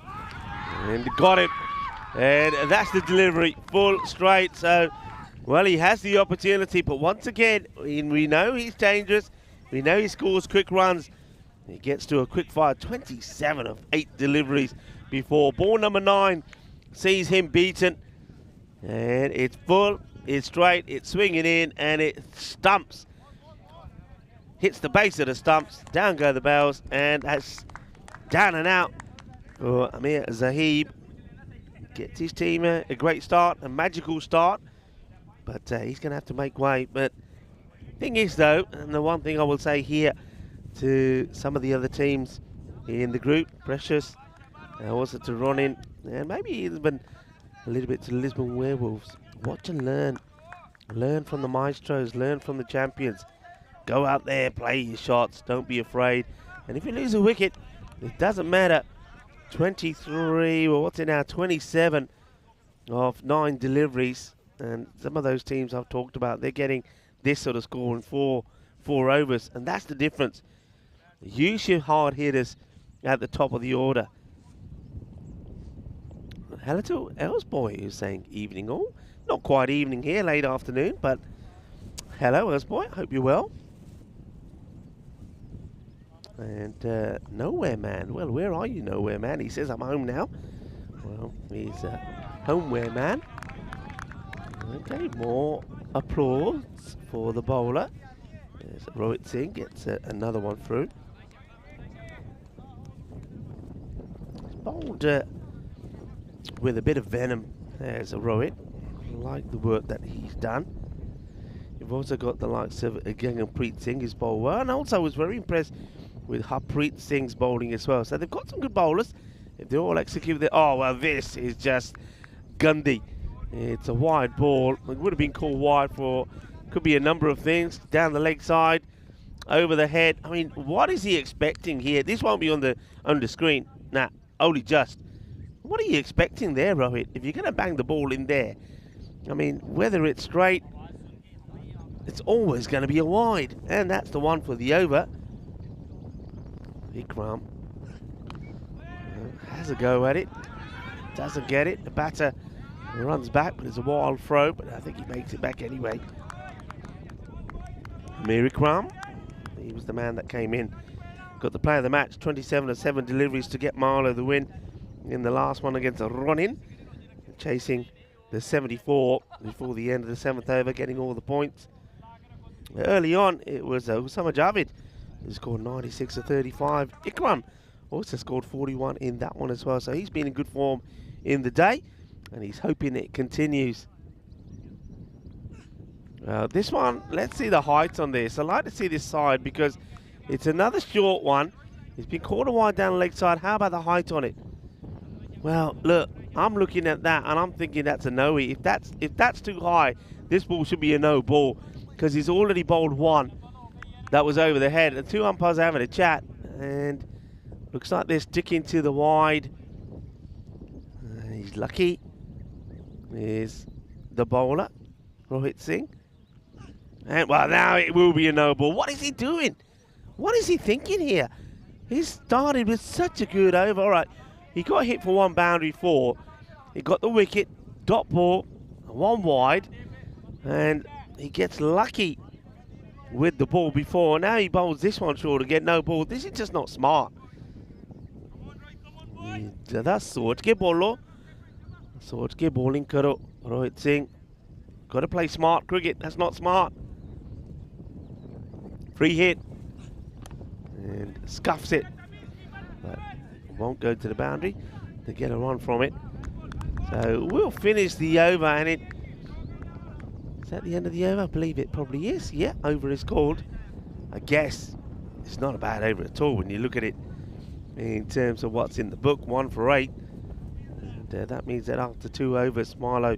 And got it. And that's the delivery, full straight. So, well, he has the opportunity, but once again, we know he's dangerous. We know he scores quick runs. He gets to a quick fire, 27 of 8 deliveries before ball number 9 sees him beaten. And it's full, it's straight, it's swinging in, and it stumps. Hits the base of the stumps, down go the bells, and that's down and out for Amir Zahib. Gets his team a great start, a magical start, but he's going to have to make way. But thing is, though, and the one thing I will say here, to some of the other teams in the group. Precious, also to Ronin, and maybe even a little bit to Lisbon Werewolves. Watch and learn. Learn from the maestros, learn from the champions. Go out there, play your shots, don't be afraid. And if you lose a wicket, it doesn't matter. 23, well, what's it now? 27 of 9 deliveries. And some of those teams I've talked about, they're getting this sort of score in four overs. And that's the difference. Use your hard hitters at the top of the order. Hello to Elsboy, who's saying evening all. Not quite evening here, late afternoon, but hello Elsboy, hope you're well. And Nowhere Man, well, where are you, Nowhere Man? He says I'm home now. Well, he's a homeware man. Okay, more applause for the bowler. There's Rohit Singh, gets another one through. He's bowled with a bit of venom. There's a Rohit. I like the work that he's done. You've also got the likes of Gangampreet Singh, who's bowled well, and also was very impressed with Harpreet Singh's bowling as well. So they've got some good bowlers. If they all execute their... Oh, well, this is just Gundy. It's a wide ball. It would have been called wide for... Could be a number of things. Down the leg side, over the head. I mean, what is he expecting here? This won't be on the screen. Nah, only just. What are you expecting there, Rohit? If you're going to bang the ball in there, I mean, whether it's straight, it's always going to be a wide. And that's the one for the over. Ikram has a go at it. Doesn't get it. The batter runs back, but it's a wild throw, but I think he makes it back anyway. Amir Ikram, he was the man that came in. Got the player of the match, 27 of 7 deliveries to get Marlow the win in the last one against Ronin. Chasing the 74 before the end of the 7th over, getting all the points. Early on, it was Usama Javid who scored 96 of 35. Ikram also scored 41 in that one as well, so he's been in good form in the day, and he's hoping it continues. This one, let's see the heights on this. I like to see this side because it's another short one. It's been quarter wide down the leg side. How about the height on it? Well, look, I'm looking at that and I'm thinking that's a no-e. If that's too high, this ball should be a no ball because he's already bowled one that was over the head. The two umpires are having a chat and looks like they're sticking to the wide. He's lucky. Here's the bowler, Rohit Singh. And, well, now it will be a no ball. What is he doing? What is he thinking here? He started with such a good over. All right, he got hit for one boundary 4. He got the wicket, dot ball, one wide, and he gets lucky with the ball before. Now he bowls this one short again, no ball. This is just not smart. That's sort ke bolo. Sort ke bowling karo, Rohit Singh. Got to play smart cricket. That's not smart. Free hit. And scuffs it. But won't go to the boundary to get a run from it. So we'll finish the over, and is that the end of the over? I believe it probably is. Yeah, over is called. I guess it's not a bad over at all when you look at it in terms of what's in the book. 1 for 8. And that means that after 2 overs, Marlow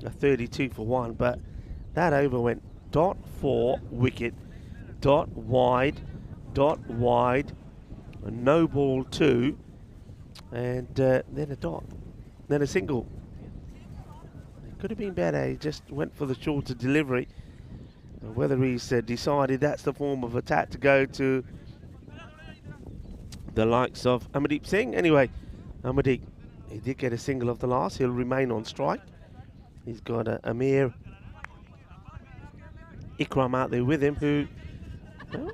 a 32 for 1. But that over went dot 4 wicket, dot wide, a no ball 2, and then a dot, then a single. It could have been better. He just went for the shorter delivery. Whether he's decided that's the form of attack to go to the likes of Amardeep Singh. Anyway, Amardeep, he did get a single off the last. He'll remain on strike. He's got Amir Ikram out there with him, who, well,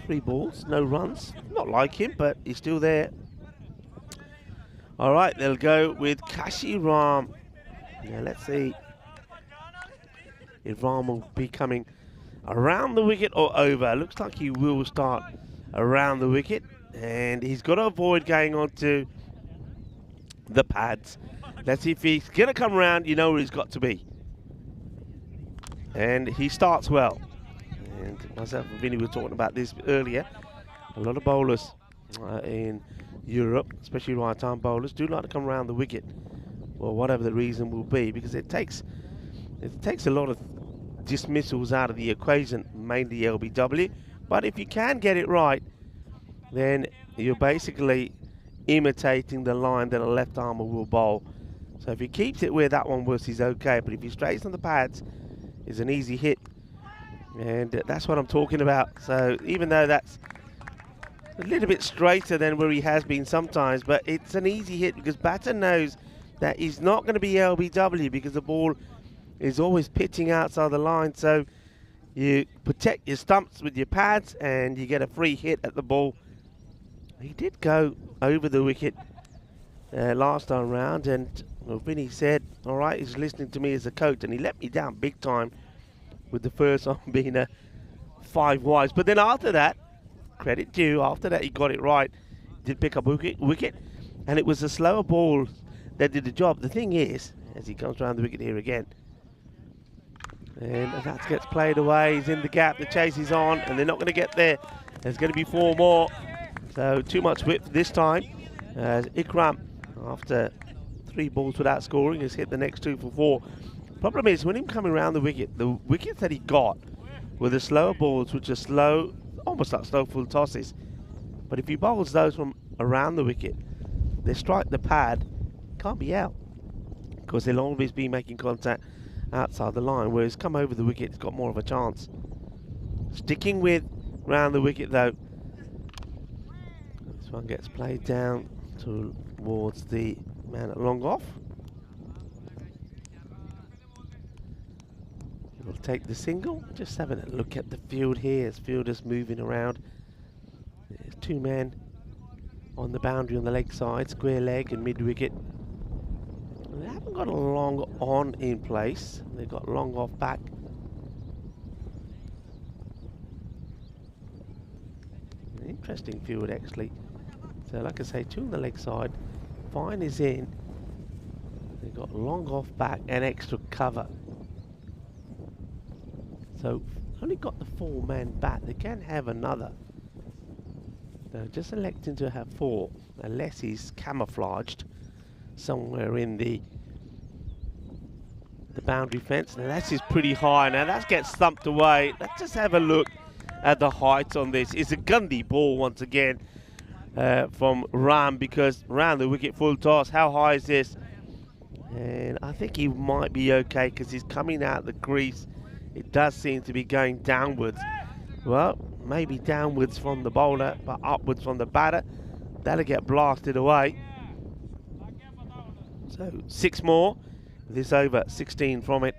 3 balls, no runs. Not like him, but he's still there. All right, they'll go with Kashi Ram. Now let's see if Ram will be coming around the wicket or over. Looks like he will start around the wicket, and he's got to avoid going on to the pads. Let's see if he's going to come around. You know where he's got to be. And he starts well. And myself and Vinny were talking about this earlier. A lot of bowlers in Europe, especially right-arm bowlers, do like to come around the wicket, or whatever the reason will be, because it takes a lot of dismissals out of the equation, mainly LBW. But if you can get it right, then you're basically imitating the line that a left armer will bowl. So if he keeps it where that one was, he's okay. But if he strays on the pads, it's an easy hit. And that's what I'm talking about. So even though that's a little bit straighter than where he has been sometimes, but it's an easy hit because batter knows that he's not going to be LBW because the ball is always pitching outside the line. So you protect your stumps with your pads and you get a free hit at the ball. He did go over the wicket last time round, and Vinny said, all right, he's listening to me as a coach, and he let me down big time with the first one being a 5 wides. But then after that, credit due, after that he got it right. Did pick up wicket, and it was the slower ball that did the job. The thing is, as he comes around the wicket here again, and that gets played away, he's in the gap, the chase is on, and they're not going to get there. There's going to be 4 more, so too much width this time. As Ikram, after 3 balls without scoring, has hit the next 2 for 4. Problem is, when him coming around the wickets that he got were the slower balls, which are slow, almost like slow full tosses. But if he bowls those from around the wicket, they strike the pad, can't be out, because they'll always be making contact outside the line, whereas come over the wicket, it's got more of a chance. Sticking with round the wicket though, this one gets played down towards the man at long off. We'll take the single. Just having a look at the field here as fielders moving around. There's 2 men on the boundary on the leg side, square leg and mid wicket. They haven't got a long on in place. They've got long off back. An interesting field actually. So like I say, 2 on the leg side. Fine is in. They've got long off back and extra cover. So only got the 4-man bat. They can have another. They're just electing to have 4, unless he's camouflaged somewhere in the boundary fence. Now that's pretty high. Now that gets thumped away. Let's just have a look at the height on this. It's a Gundy ball once again from Ram, because round the wicket, full toss. How high is this? And I think he might be okay because he's coming out the crease. It does seem to be going downwards. Well, maybe downwards from the bowler, but upwards from the batter. That'll get blasted away. So 6 more. This over, 16 from it.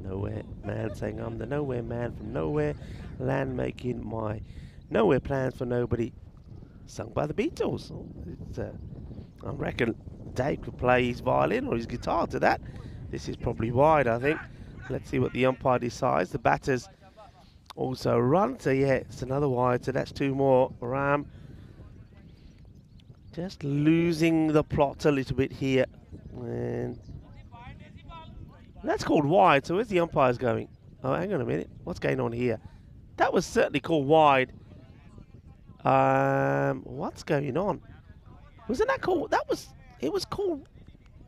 Nowhere man saying I'm the nowhere man from nowhere land, making my nowhere plans for nobody, sung by the Beatles. It's, I reckon Dave could play his violin or his guitar to that. This is probably wide, I think. Let's see what the umpire decides. The batters also run, so yeah, it's another wide, so that's 2 more. Ram just losing the plot a little bit here, and that's called wide. So where's the umpires going? Oh, hang on a minute. What's going on here? That was certainly called wide. What's going on? Wasn't that called? It was called,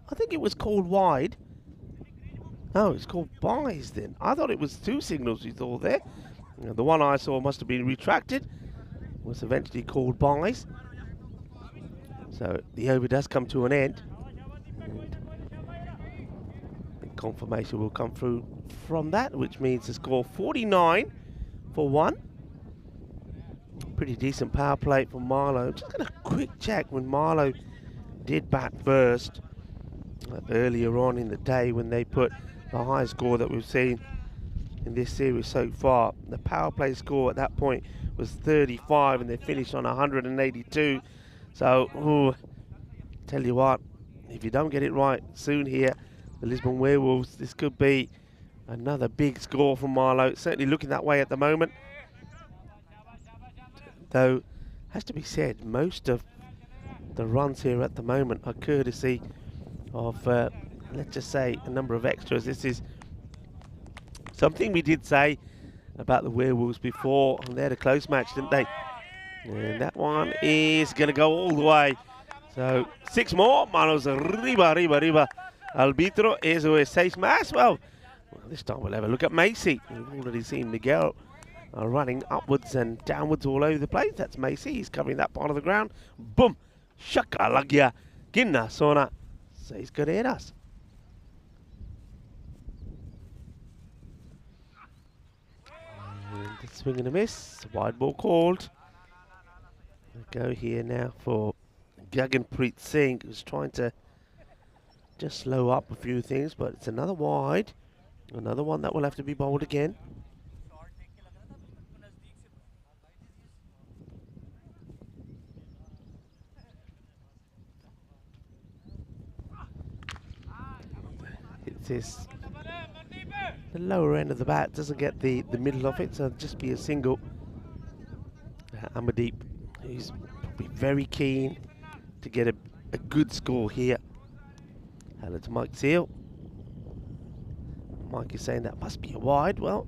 I think it was called wide. Oh, it's called buys then. I thought it was 2 signals you saw there. The one I saw must have been retracted. Was eventually called buys. So the over does come to an end. Confirmation will come through from that, which means the score 49 for 1. Pretty decent power play from Marlow. Just going to quick check when Marlow did bat first earlier on in the day, when they put the highest score that we've seen in this series so far. The power play score at that point was 35 and they finished on 182. So, tell you what, if you don't get it right soon here, the Lisbon Werewolves, this could be Another big score from Marlow. Certainly looking that way at the moment. Though, has to be said, most of the runs here at the moment are courtesy of, let's just say, a number of extras. This is something we did say about the Werewolves before, and they had a close match, didn't they? And that one is going to go all the way. So, 6 more. Manos arriba. Arbitro es o 6 más. Well, this time we'll have a look at Macy. We've already seen Miguel running upwards and downwards all over the place. That's Macy. He's covering that part of the ground. Boom. Shaka lagya. Ginna sona. 6 carreras. And the swing and a miss. Wide ball called. We'll go here now for Gaganpreet Singh, who's trying to just slow up a few things, but it's another wide. Another one that will have to be bowled again. It is the lower end of the bat, doesn't get the middle of it, so it'll just be a single. Amardeep, he's probably very keen to get a good score here. Hello to Mike Seal. Mike is saying that must be a wide. Well,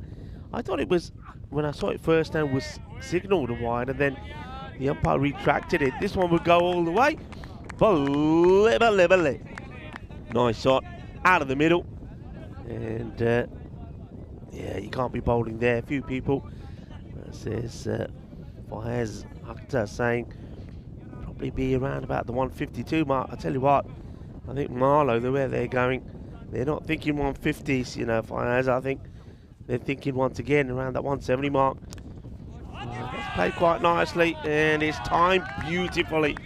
I thought it was, when I saw it first, and was signalled a wide, and then the umpire retracted it. This one would go all the way. Nice shot out of the middle. And yeah, you can't be bowling there. A few people, says Faiz Akhtar, saying probably be around about the 152 mark. I tell you what, I think Marlow, the way they're going, they're not thinking 150s, you know, Faiz. I think they're thinking once again around that 170 mark. That's played quite nicely, and it's timed beautifully.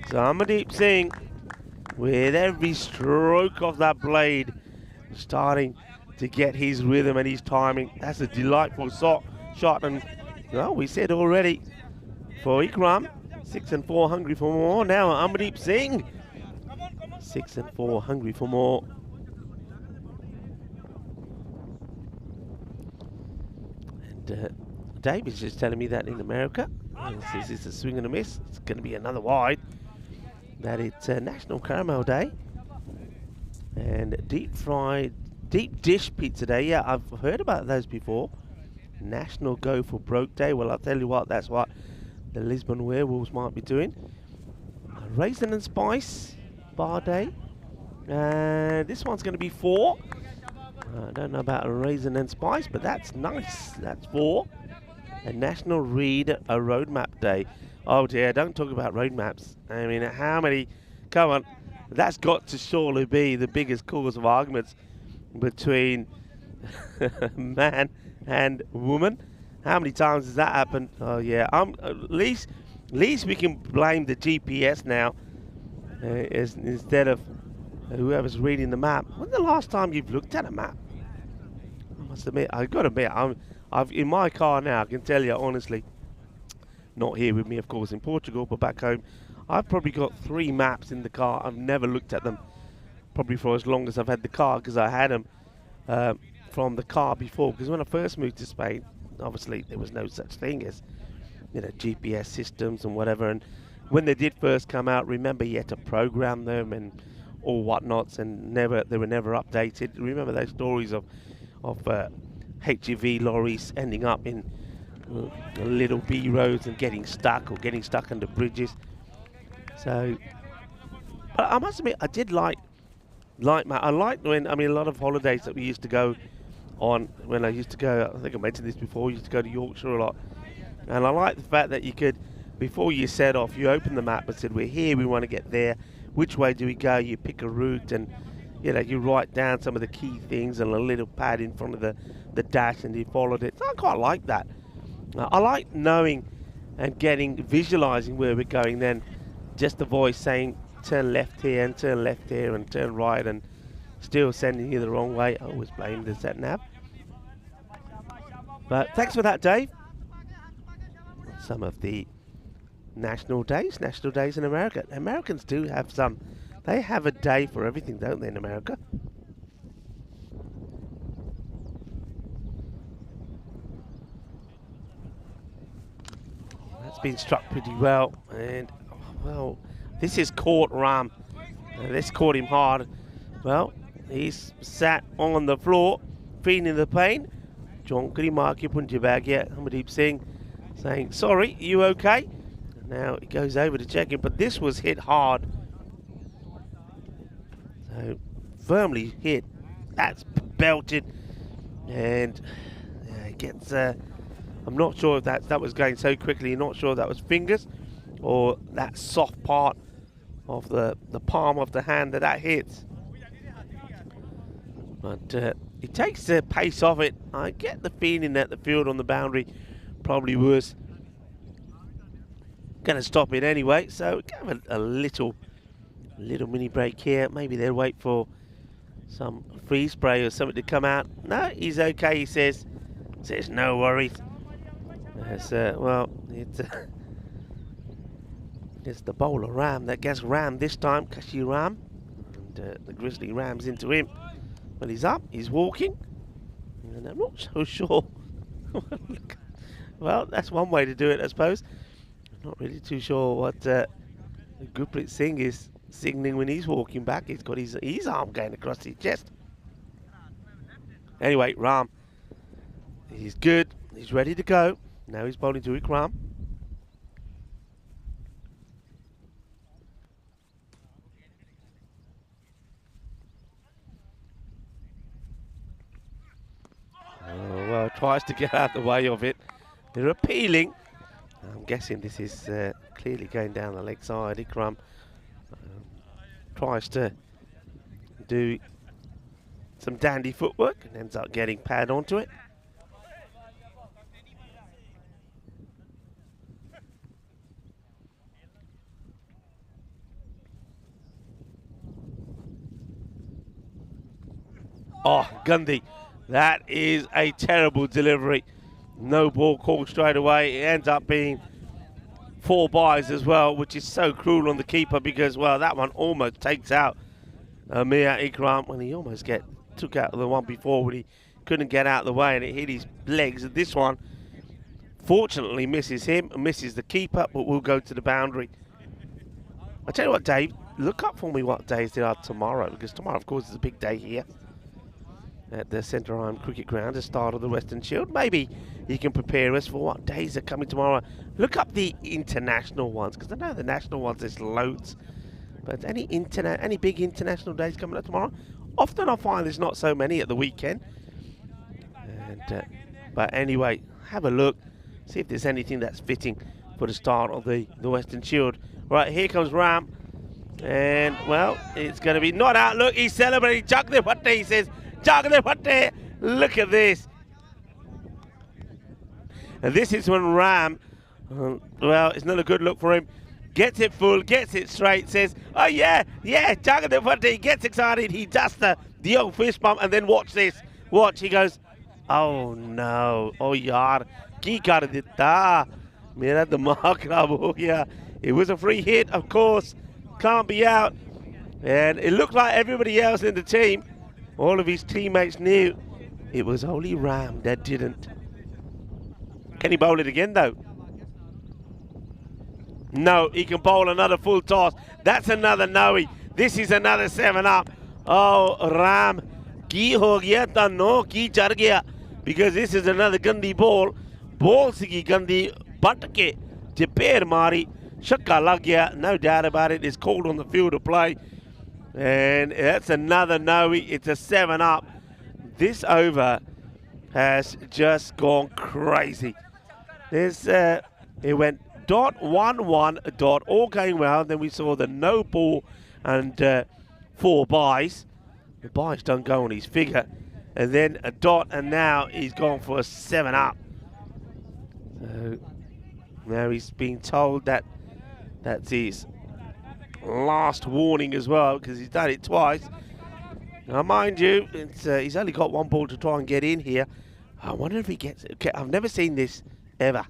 So Amardeep Singh, with every stroke of that blade, starting to get his rhythm and his timing. That's a delightful shot, and well, we said already for Ikram, 6 and 4 hungry for more. Now Amardeep Singh, 6 and 4 hungry for more. And Dave is just telling me that in America, this is a swing and a miss. It's going to be another wide. That it's National Caramel Day and deep dish pizza day. Yeah, I've heard about those before. National Go for Broke Day. Well, I'll tell you what, that's what the Lisbon Werewolves might be doing. Raisin and Spice Bar Day. And this one's going to be 4. I don't know about a Raisin and Spice, but that's nice. That's 4. And National Read a Roadmap Day. Oh dear, don't talk about road maps. I mean, how many? Come on. That's got to surely be the biggest cause of arguments between man and woman. How many times has that happened? Oh yeah, at least we can blame the GPS now instead of whoever's reading the map. When's the last time you've looked at a map? I must admit, I've got to admit, I've in my car now, I can tell you honestly, not here with me of course in Portugal, but back home, I've probably got 3 maps in the car. I've never looked at them probably for as long as I've had the car, because I had them from the car before. Because when I first moved to Spain, obviously there was no such thing as, you know, GPS systems and whatever. And when they did first come out, remember you had to program them and all whatnots, and they were never updated. Remember those stories of HGV lorries ending up in little B roads and getting stuck, or getting stuck under bridges. So, but I must admit, I did like I liked when, I mean, a lot of holidays that we used to go on, when I used to go, I think I mentioned this before, we used to go to Yorkshire a lot. And I like the fact that you could, before you set off, you open the map and said, we're here, we want to get there. Which way do we go? You pick a route, and, you know, you write down some of the key things on a little pad in front of the dash, and you followed it. So I quite like that. I like knowing and visualizing where we're going, then just the voice saying turn left here and turn left here and turn right, and still sending you the wrong way. I always blame the sat nav. But thanks for that, Dave. Some of the national days in America. Americans do have some. They have a day for everything, don't they, in America? It's been struck pretty well, and well, this is caught Ram. This caught him hard. Well, he's sat on the floor, feeling the pain. John Kurimarki Punjabag yet. Hamadip Singh saying, sorry, you okay? Now he goes over to check him, but this was hit hard. So firmly hit. That's belted, and it gets. I'm not sure if that was going so quickly. Not sure if that was fingers or that soft part of the palm of the hand that hits. But he takes the pace off it. I get the feeling that the field on the boundary probably was going to stop it anyway. So give a little mini break here. Maybe they'll wait for some freeze spray or something to come out. No, he's okay, he says. Says no worries. Well, it's the bowler Ram that gets rammed this time, Kashi Ram. And the Grizzly rams into him. Well, he's up, he's walking. And I'm not so sure. Well, that's one way to do it, I suppose. I'm not really too sure what Gurpreet Singh is signaling when he's walking back. He's got his arm going across his chest. Anyway, Ram, he's good. He's ready to go. Now he's bowling to Ikram. Well, tries to get out the way of it. They're appealing. I'm guessing this is clearly going down the leg side. Ikram tries to do some dandy footwork and ends up getting pad onto it. Oh, Gandhi, that is a terrible delivery. No ball called straight away. It ends up being 4 byes as well, which is so cruel on the keeper because, well, that one almost takes out Amir Ikram when he almost took out the one before when he couldn't get out of the way and it hit his legs. And this one, fortunately, misses him and misses the keeper, but will go to the boundary. I tell you what, Dave, look up for me what days there are tomorrow, because tomorrow, of course, is a big day here at the Centre Arm Cricket Ground, the start of the Western Shield. Maybe you can prepare us for what days are coming tomorrow. Look up the international ones, because I know the national ones, there's loads. But any big international days coming up tomorrow? Often I find there's not so many at the weekend. And, but anyway, have a look, see if there's anything that's fitting for the start of the Western Shield. Right, here comes Ram. And, well, it's going to be not out. Look, he's celebrating. Chakde Bhatte, he says. Chakde Bhatte, look at this. And this is when Ram, well, it's not a good look for him. Gets it full, gets it straight, says, oh yeah, Chakde Bhatte, he gets excited. He does the old fist bump, and then watch this. Watch, he goes, oh no, oh yaar, ki kar ditta. Mera dimag kharab ho gaya. It was a free hit, of course. Can't be out. And it looked like everybody else in the team, all of his teammates knew it was only Ram that didn't. Can he bowl it again though? No, he can bowl another full toss. That's another no. This is another 7 up. Oh, Ram, ki ho gaya ta no ki char gaya. Because this is another Gandhi ball. Ball sigi Gandhi, butt ke, japer mari. Shakka lag gaya, no doubt about it. It's called on the field of play. And that's another no. It's a 7 up. This over has just gone crazy. There's it went dot 1-1 dot, all going well. Then we saw the no ball and 4 byes. The byes don't go on his figure. And then a dot, and now he's gone for a 7 up. So now he's being told that that's his last warning as well, because he's done it twice. Now, mind you, he's only got 1 ball to try and get in here. I wonder if he gets it. Okay, I've never seen this ever.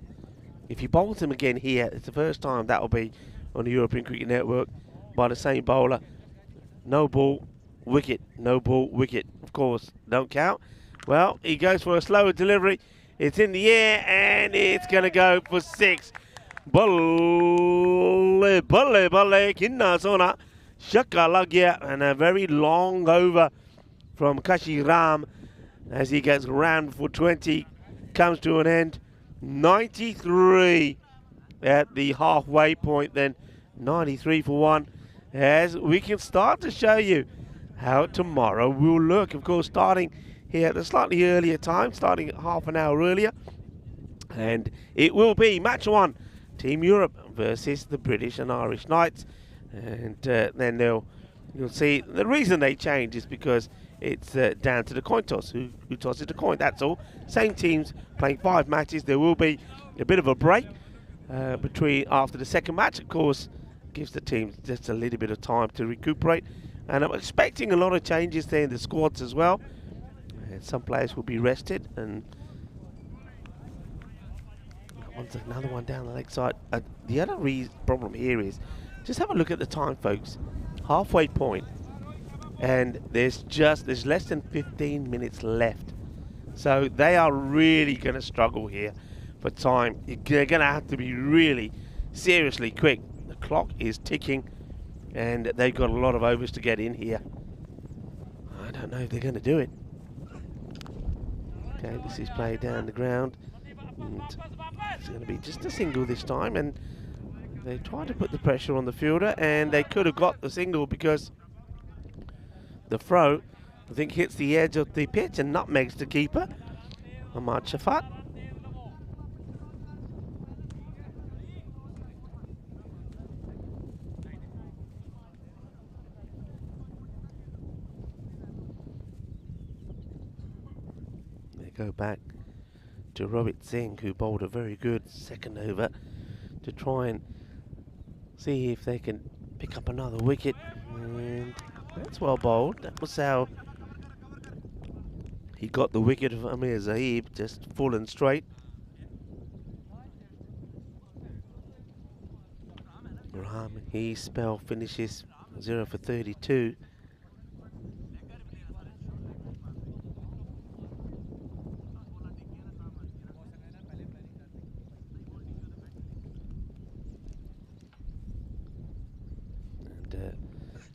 If he bowls him again here, it's the first time that will be on the European Cricket Network by the same bowler. No ball, wicket. No ball, wicket. Of course, don't count. Well, he goes for a slower delivery. It's in the air, and it's going to go for 6. Balle, kinna sona. Shaka lagya, and a very long over from Kashiram as he gets round for 20. Comes to an end. 93 at the halfway point, then 93 for 1. As we can start to show you how tomorrow will look. Of course, starting here at a slightly earlier time, starting half an hour earlier. And it will be match 1, Team Europe versus the British and Irish Knights. And then you'll see the reason they change is because it's down to the coin toss. Who tosses the coin, that's all. Same teams playing 5 matches. There will be a bit of a break between after the second match. Of course, gives the teams just a little bit of time to recuperate. And I'm expecting a lot of changes there in the squads as well. And some players will be rested. And another one down the leg side. The other problem here is, just have a look at the time, folks. Halfway point, and there's less than 15 minutes left. So they are really going to struggle here for time. They're going to have to be really seriously quick. The clock is ticking, and they've got a lot of overs to get in here. I don't know if they're going to do it. Okay, this is played down the ground. And it's going to be just a single this time, and they tried to put the pressure on the fielder, and they could have got the single because the throw, I think, hits the edge of the pitch and nutmegs the keeper, Ahmad Shafat. They go back to Rohit Singh, who bowled a very good second over to try and see if they can pick up another wicket. And that's well bowled. That was how he got the wicket of Amir Zaib, just full and straight. Rahman, his spell finishes 0 for 32.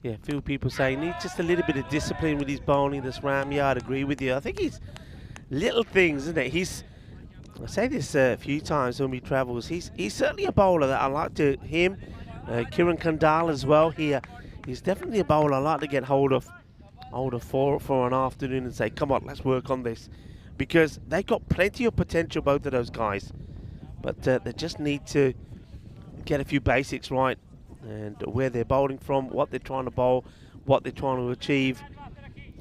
Yeah, a few people say he needs just a little bit of discipline with his bowling, this Ram. Yeah, I'd agree with you. I think he's little things, isn't it? I say this a few times when we travels, he's certainly a bowler that I like to, Kiran Kandal as well here. He's definitely a bowler I like to get hold of for an afternoon and say, come on, let's work on this. Because they've got plenty of potential, both of those guys. But they just need to get a few basics right. And where they're bowling from, what they're trying to bowl, what they're trying to achieve.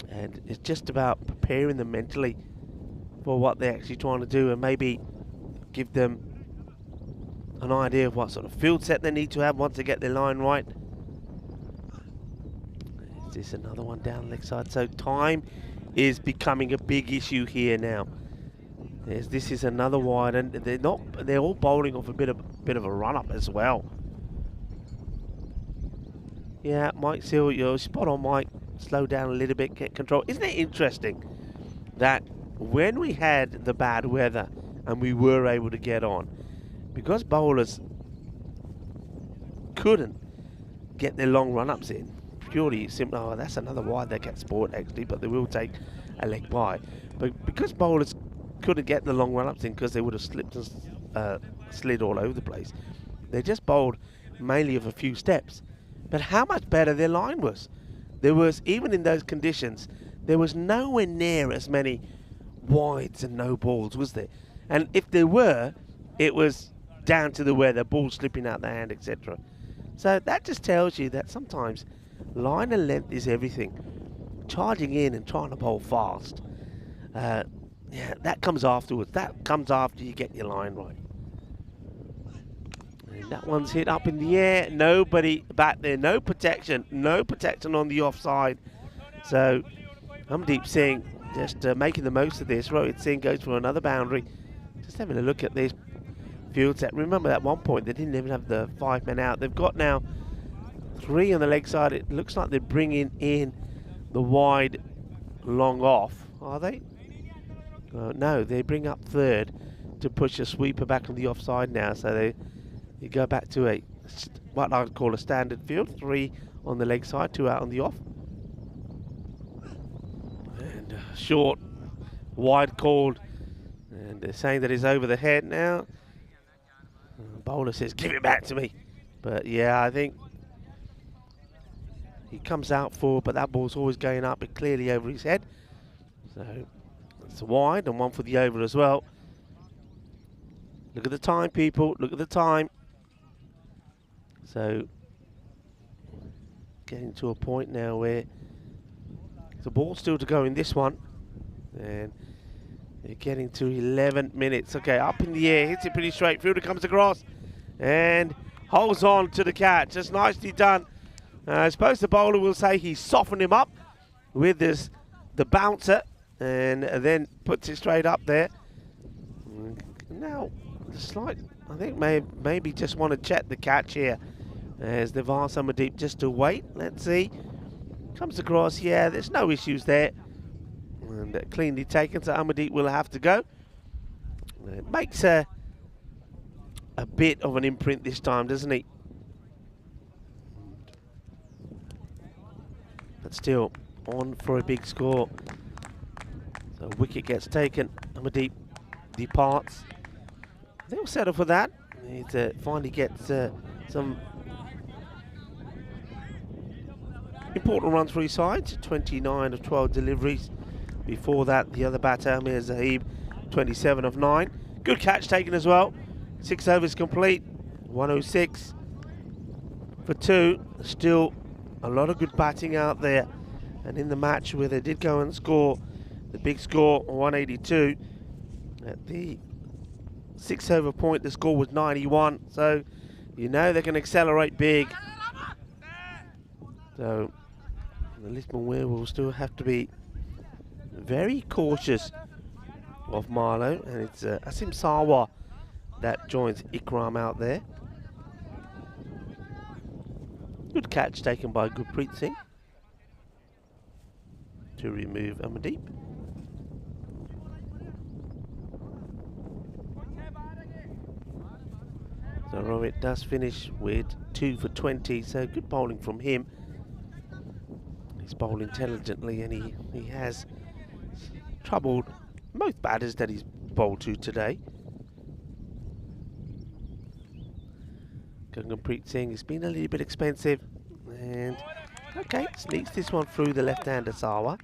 And it's just about preparing them mentally for what they're actually trying to do, and maybe give them an idea of what sort of field set they need to have once they get their line right. Is this another one down the leg side? So time is becoming a big issue here now. This is another wide, and they're all bowling off a bit of a run up as well. Yeah, Mike Seal, you're spot on, Mike. Slow down a little bit, get control. Isn't it interesting that when we had the bad weather and we were able to get on, because bowlers couldn't get their long run-ups in, purely simple, oh, that's another wide that gets sport actually, but they will take a leg by. But because bowlers couldn't get the long run-ups in because they would have slipped and slid all over the place, they just bowled mainly of a few steps. But how much better their line was. There was, even in those conditions, there was nowhere near as many wides and no balls, was there? And if there were, it was down to the weather, ball slipping out the hand, etc. So that just tells you that sometimes line and length is everything. Charging in and trying to bowl fast, yeah, that comes afterwards. That comes after you get your line right. That one's hit up in the air. Nobody back there. No protection. No protection on the offside. So Amdeep Singh just making the most of this. Rohit Singh goes for another boundary. Just having a look at this field set. Remember at one point they didn't even have the 5 men out. They've got now 3 on the leg side. It looks like they're bringing in the wide long off. Are they? No, they bring up third to push a sweeper back on the offside now. So you go back to what I would call a standard field. 3 on the leg side, 2 out on the off. And short, wide called. And they're saying that it's over the head now. Bowler says, give it back to me. But yeah, I think he comes out for, but that ball's always going up, but clearly over his head. So it's wide and 1 for the over as well. Look at the time, people. Look at the time. So getting to a point now where the ball's still to go in this one. And they're getting to 11 minutes. Okay, up in the air, hits it pretty straight. Fielder comes across and holds on to the catch. Just nicely done. I suppose the bowler will say he softened him up with the bouncer and then puts it straight up there. Now, the slight, I think maybe just want to check the catch here as they've asked Amardeep just to wait. Let's see. Comes across, yeah, there's no issues there. And cleanly taken, so Amardeep will have to go. It makes a bit of an imprint this time, doesn't he? But still, on for a big score. So wicket gets taken, Amardeep departs. They'll settle for that. He finally gets some important runs for his side. 29 of 12 deliveries. Before that, the other batter, Amir Zahib, 27 of 9. Good catch taken as well. 6 overs complete. 106 for 2. Still a lot of good batting out there. And in the match where they did go and score the big score, 182. At the 6 over point, the score was 91. So, you know they can accelerate big. So, the Lisbon Werewolves still have to be very cautious of Marlow, and it's Asim Sawa that joins Ikram out there. Good catch taken by Gurpreet Singh to remove Amardeep. So Rohit does finish with 2 for 20, so good bowling from him. He's bowled intelligently and he has troubled most batters that he's bowled to today. Gurpreet Singh has been a little bit expensive, and okay, sneaks this one through the left-hander Sawa.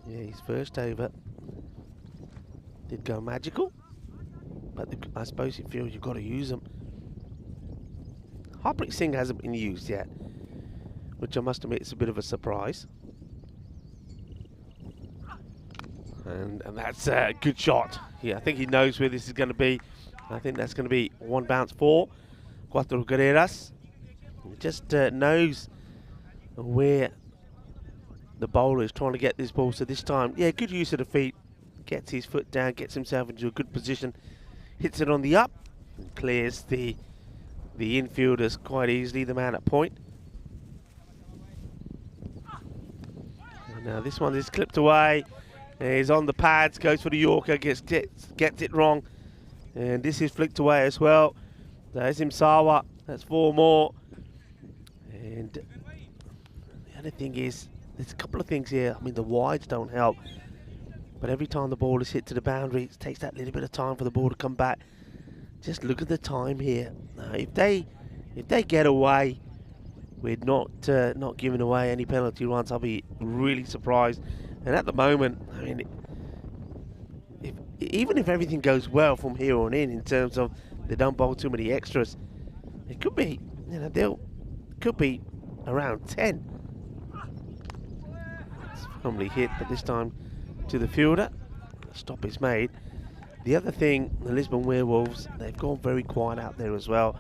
Yeah, his first over did go magical, but I suppose you feel you've got to use them. Harpreet Singh hasn't been used yet, which I must admit is a bit of a surprise. And that's a good shot. Yeah, I think he knows where this is going to be. I think that's going to be 1 bounce for Cuatro Guerreras. He just knows where the bowler is trying to get this ball. So this time, yeah, good use of the feet. Gets his foot down, gets himself into a good position. Hits it on the up. And clears the infielders quite easily, the man at point. And now this one is clipped away. He's on the pads, goes for the Yorker, gets it wrong. And this is flicked away as well. There's him Sawa, that's 4 more. And the other thing is, there's a couple of things here. I mean, the wides don't help. But every time the ball is hit to the boundary, it takes that little bit of time for the ball to come back. Just look at the time here. Now, if they get away with not giving away any penalty runs, I'll be really surprised. And at the moment, I mean, even if everything goes well from here on in terms of they don't bowl too many extras, it could be, could be around 10. It's firmly hit, but this time to the fielder. Stop is made. The other thing, the Lisbon Werewolves, they've gone very quiet out there as well.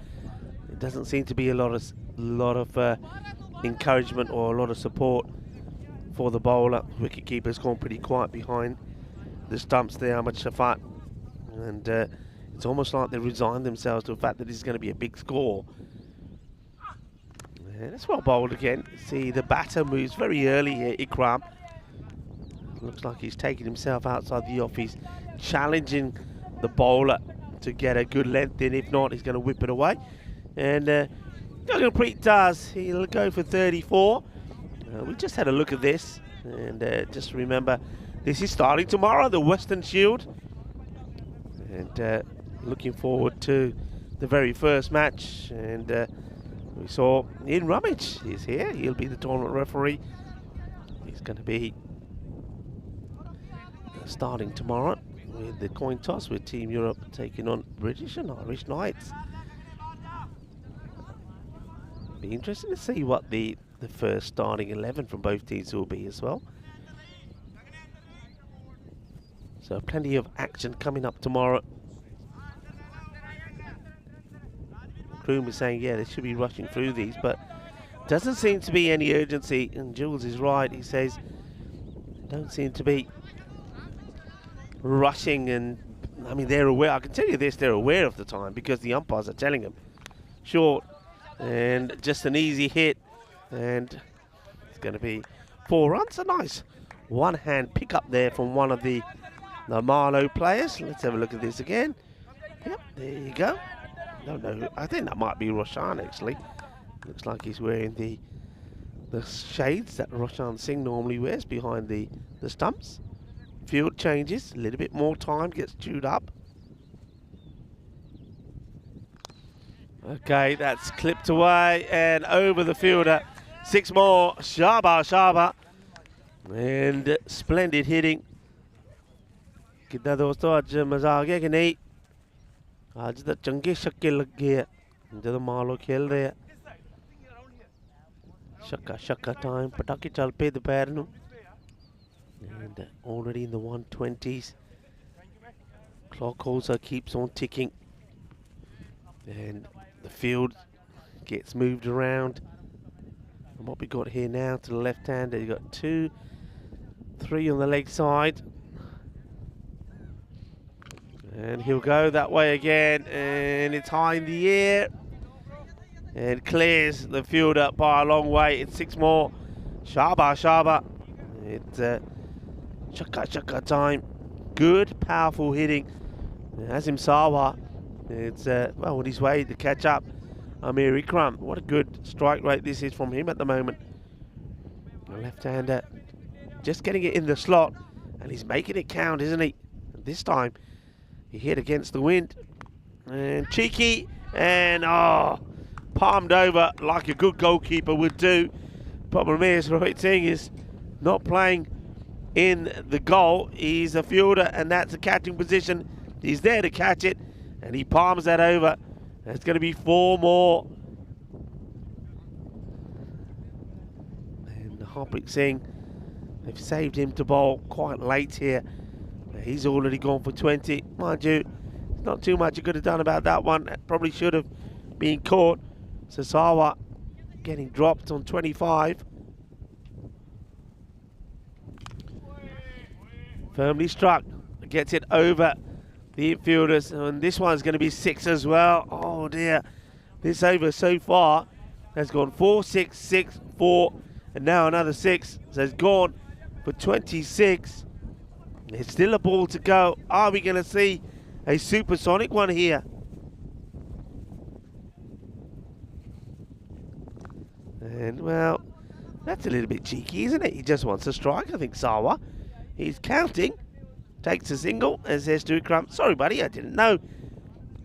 It doesn't seem to be a lot of encouragement or a lot of support for the bowler. Wicketkeeper's gone pretty quiet behind the stumps there, Ahmad Shafat. And it's almost like they resigned themselves to the fact that this is going to be a big score. And it's well bowled again. See, the batter moves very early here, Ikram. Looks like he's taking himself outside the off. He's challenging the bowler to get a good length in. If not, he's going to whip it away. And Guggenpreet does. He'll go for 34. We just had a look at this. And just remember, this is starting tomorrow, the Western Shield. And looking forward to the very first match. And we saw Ian Rummage is here. He'll be the tournament referee. He's going to be starting tomorrow with the coin toss with Team Europe taking on British and Irish Knights. Be interesting to see what the first starting 11 from both teams will be as well. So plenty of action coming up tomorrow. Kroom is saying, yeah, they should be rushing through these, but doesn't seem to be any urgency. And Jules is right. He says, don't seem to be rushing. And I mean, they're aware. I can tell you this, they're aware of the time because the umpires are telling them. Short and just an easy hit. And it's going to be 4 runs. A nice one-hand pick up there from one of the Marlow players. Let's have a look at this again. Yep, there you go. No, I think that might be Roshan actually. Looks like he's wearing the shades that Roshan Singh normally wears behind the stumps. Field changes, a little bit more time, gets chewed up. Okay, that's clipped away and over the fielder. 6 more, Shaba. And splendid hitting. कितना दोस्तों आज मज़ा आ गया कि नहीं? आज तो चंगे छक्के लग गए हैं जब मालो खेल रहे हैं. Shaka time, पटाखे चल पे दोपहर नू. And already in the 120s. Clock also keeps on ticking. And the field gets moved around. And what we got here now to the left-hander, you got 2, 3 on the leg side. And he'll go that way again, and it's high in the air. And clears the fielder by a long way. It's 6 more. Shaba. It's shaka time. Good, powerful hitting. Azim Sawa. It's well on his way to catch up. Amir Ikram. What a good strike rate this is from him at the moment. The left-hander just getting it in the slot, and he's making it count, isn't he? And this time he hit against the wind. And cheeky, and palmed over like a good goalkeeper would do. Problem is, Rohit Singh is not playing in the goal. He's a fielder, and that's a catching position. He's there to catch it, and he palms that over. And it's going to be 4 more. And Harpreet Singh, they've saved him to bowl quite late here. He's already gone for 20. Mind you, not too much you could have done about that one. Probably should have been caught. Sasawa getting dropped on 25. Firmly struck. Gets it over the infielders. And this one's going to be 6 as well. Oh dear. This over so far has gone 4, 6, 6, 4. And now another 6. So it's gone for 26. There's still a ball to go. Are we going to see a supersonic one here? And, well, that's a little bit cheeky, isn't it? He just wants a strike, I think, Sawa. He's counting. Takes a single and says to Ikram, sorry, buddy, I didn't know.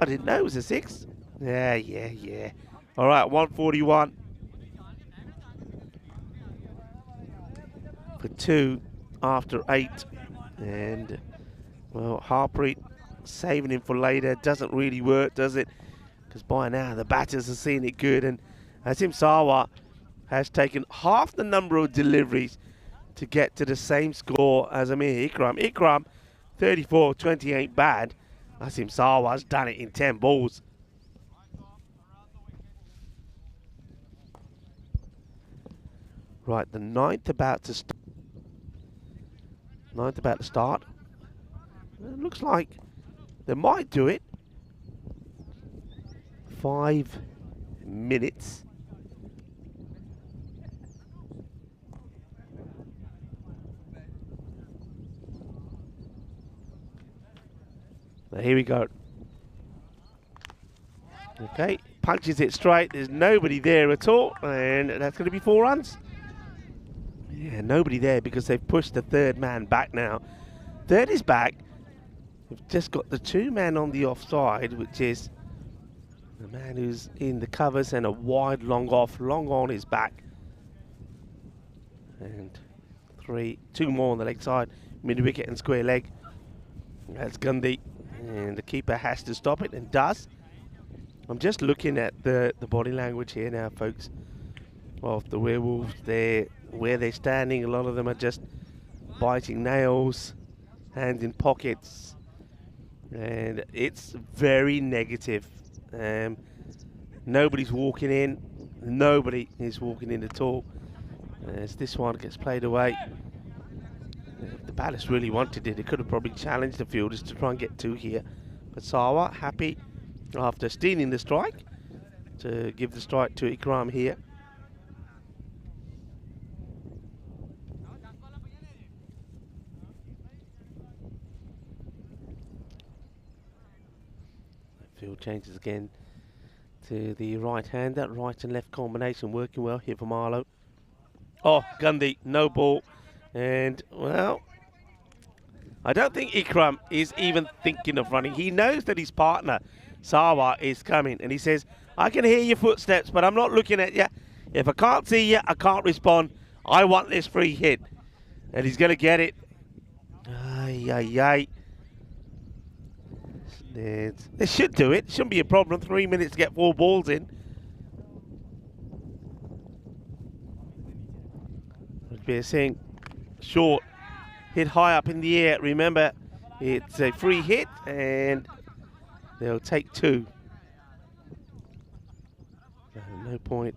I didn't know it was a 6. Yeah. All right, 141. For 2 after 8. And, well, Harpreet saving him for later. Doesn't really work, does it? Because by now the batters are seeing it good. And Azim Sawa has taken half the number of deliveries to get to the same score as Amir Ikram. Ikram, 34, 20 ain't bad. Azim Sawa's done it in 10 balls. Right, the 9th about to start. It looks like they might do it. 5 minutes. Now here we go. Okay, punches it straight. There's nobody there at all, and that's going to be 4 runs. Yeah, nobody there because they've pushed the third man back now. Third is back. We've just got the 2 man on the offside, which is the man who's in the covers, and a wide long off, long on his back. And 2 more on the leg side, mid wicket and square leg. That's Gundy, and the keeper has to stop it and does. I'm just looking at the body language here now, folks, of the Werewolves. Where they're standing, a lot of them are just biting nails, hands in pockets, and it's very negative. Nobody's walking in. Nobody is walking in at all. As this one gets played away. If the batters really wanted it, they could have probably challenged the fielders to try and get 2 here. But Sawa happy after stealing the strike to give the strike to Ikram here. Field changes again to the right-hander. Right and left combination working well here for Marlowe. Oh, Gundy, no ball. And, well, I don't think Ikram is even thinking of running. He knows that his partner, Sawa, is coming. And he says, I can hear your footsteps, but I'm not looking at you. If I can't see you, I can't respond. I want this free hit. And he's going to get it. Ay, ay, ay. They should do it. Shouldn't be a problem. 3 minutes to get 4 balls in. We're seeing short, hit high up in the air. Remember, it's a free hit, and they'll take 2. No point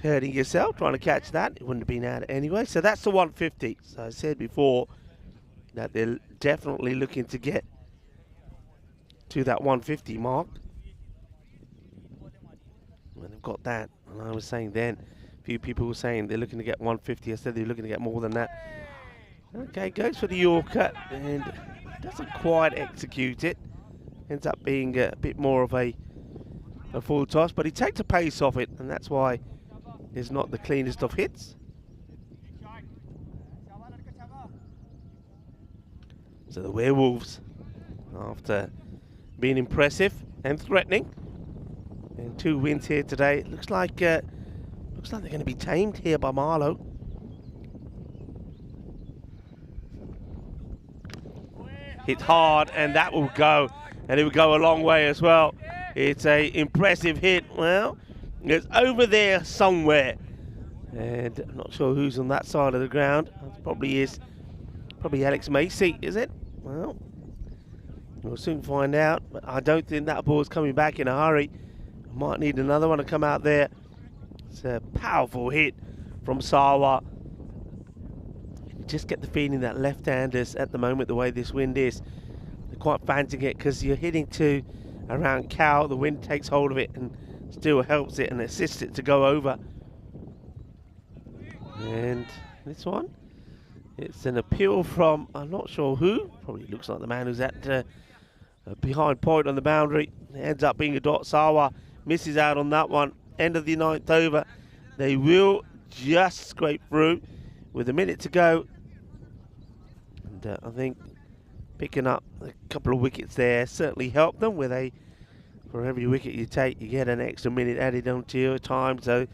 hurting yourself trying to catch that. It wouldn't have been out anyway. So that's the 150. So I said before that they're definitely looking to get to that 150 mark. Well, they've got that. And I was saying then, a few people were saying they're looking to get 150. I said they're looking to get more than that. Okay, goes for the Yorker and doesn't quite execute it. Ends up being a bit more of a full toss, but he takes a pace off it, and that's why it's not the cleanest of hits. So the Werewolves, after being impressive and threatening, and 2 wins here today, looks like they're going to be tamed here by Marlowe. Hit hard, and that will go, and it will go a long way as well. It's a impressive hit. Well, it's over there somewhere, and I'm not sure who's on that side of the ground. It probably Alex Macy, is it? Well, we'll soon find out, but I don't think that ball's coming back in a hurry. Might need another one to come out there. It's a powerful hit from Sawa. You just get the feeling that left-handers at the moment, the way this wind is, they're quite fancying it because you're hitting to around cow. The wind takes hold of it and still helps it and assists it to go over. And this one, it's an appeal from, I'm not sure who, probably looks like the man who's at behind point on the boundary. It ends up being a dot. Sawa misses out on that one. End of the 9th over. They will just scrape through with a minute to go. And I think picking up a couple of wickets there certainly helped them. For every wicket you take, you get an extra minute added onto your time. So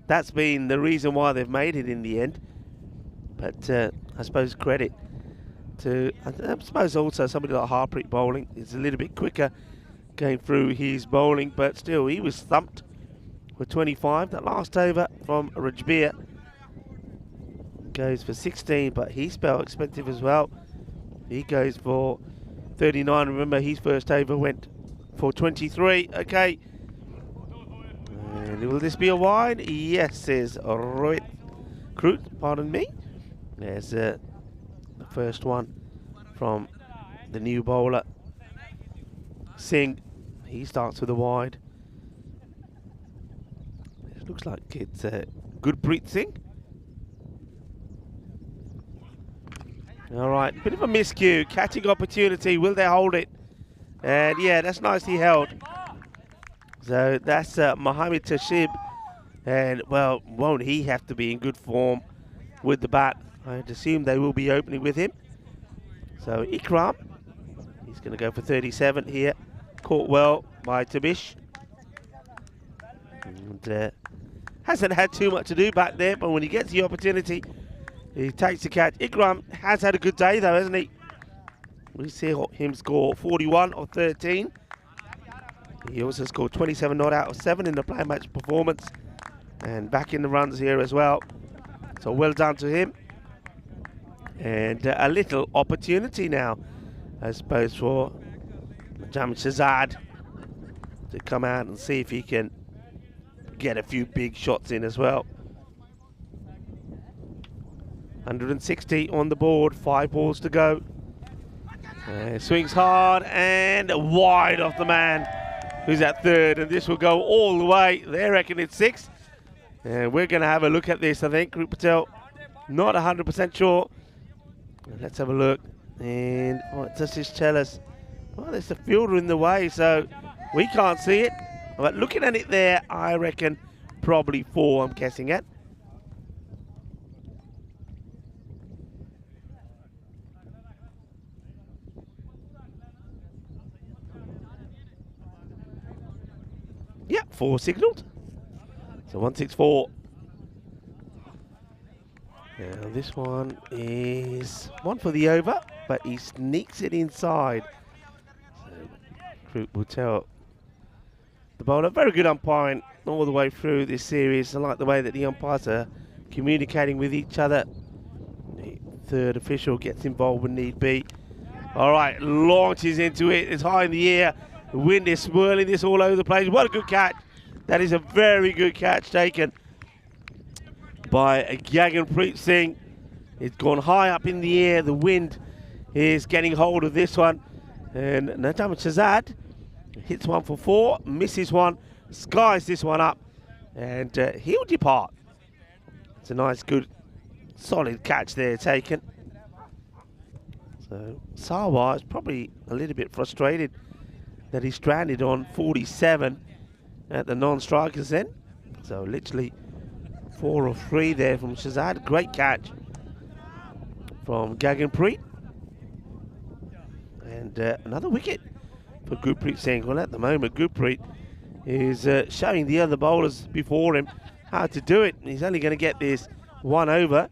that's been the reason why they've made it in the end. But I suppose credit to, I suppose also somebody like Harpreet bowling is a little bit quicker going through his bowling, but still he was thumped for 25. That last over from Rajbir goes for 16, but he's spelled expensive as well. He goes for 39. Remember, his first over went for 23. Okay. And will this be a wide? Yes, says Rohit Kroot, pardon me. There's the first one from the new bowler, Singh. He starts with a wide. It looks like it's Gurpreet Singh. All right, bit of a miscue, catching opportunity. Will they hold it? And yeah, that's nicely held. So that's Mohamed Tashib. And, well, won't he have to be in good form with the bat? I'd assume they will be opening with him. So Ikram, he's going to go for 37 here. Caught well by Tabish. And hasn't had too much to do back there, but when he gets the opportunity, he takes the catch. Ikram has had a good day though, hasn't he? We see him score 41 of 13. He also scored 27 not out of 7 in the play match performance. And back in the runs here as well. So well done to him. And a little opportunity now, I suppose, for Jamil Shahzad to come out and see if he can get a few big shots in as well. 160 on the board, 5 balls to go. Swings hard and wide off the man who's at third, and this will go all the way. They reckon it's 6. And we're going to have a look at this, I think. Group Patel, not 100% sure. Let's have a look. And what does this tell us? Well, there's a fielder in the way, so we can't see it. But looking at it there, I reckon probably 4, I'm guessing at. Yeah, 4 signalled. So 164. Now this one is 1 for the over, but he sneaks it inside. So Group will tell the bowler. Very good umpiring all the way through this series. I like the way that the umpires are communicating with each other. The third official gets involved when need be. All right, launches into it. It's high in the air. The wind is swirling this all over the place. What a good catch. That is a very good catch taken by Gaganpreet Singh. It's gone high up in the air. The wind is getting hold of this one. And Najam Shahzad hits 1 for 4, misses 1, skies this one up, and he'll depart. It's a nice, good, solid catch there taken. So Sarwar is probably a little bit frustrated that he's stranded on 47 at the non-strikers end. So literally 4 of 3 there from Shahzad. Great catch from Gaganpreet. And another wicket for Gurpreet Singh. Well, at the moment, Gurpreet is showing the other bowlers before him how to do it. He's only going to get this 1 over.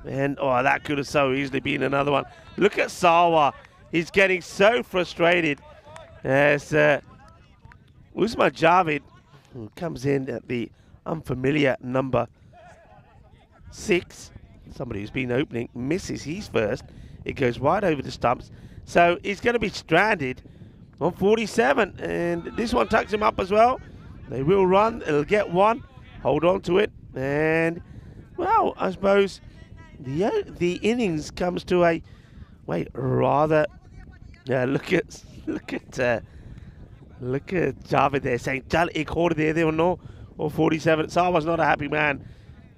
And, oh, that could have so easily been another one. Look at Sarwar. He's getting so frustrated as Usman Javed, who comes in at the unfamiliar number 6. Somebody who's been opening, misses his first. It goes right over the stumps. So he's going to be stranded on 47. And this one tucks him up as well. They will run. It'll get 1. Hold on to it. And, well, I suppose the innings comes to a, rather, look at Javed there saying, Jal ek aur de de no, or 47. Sarwar's not a happy man.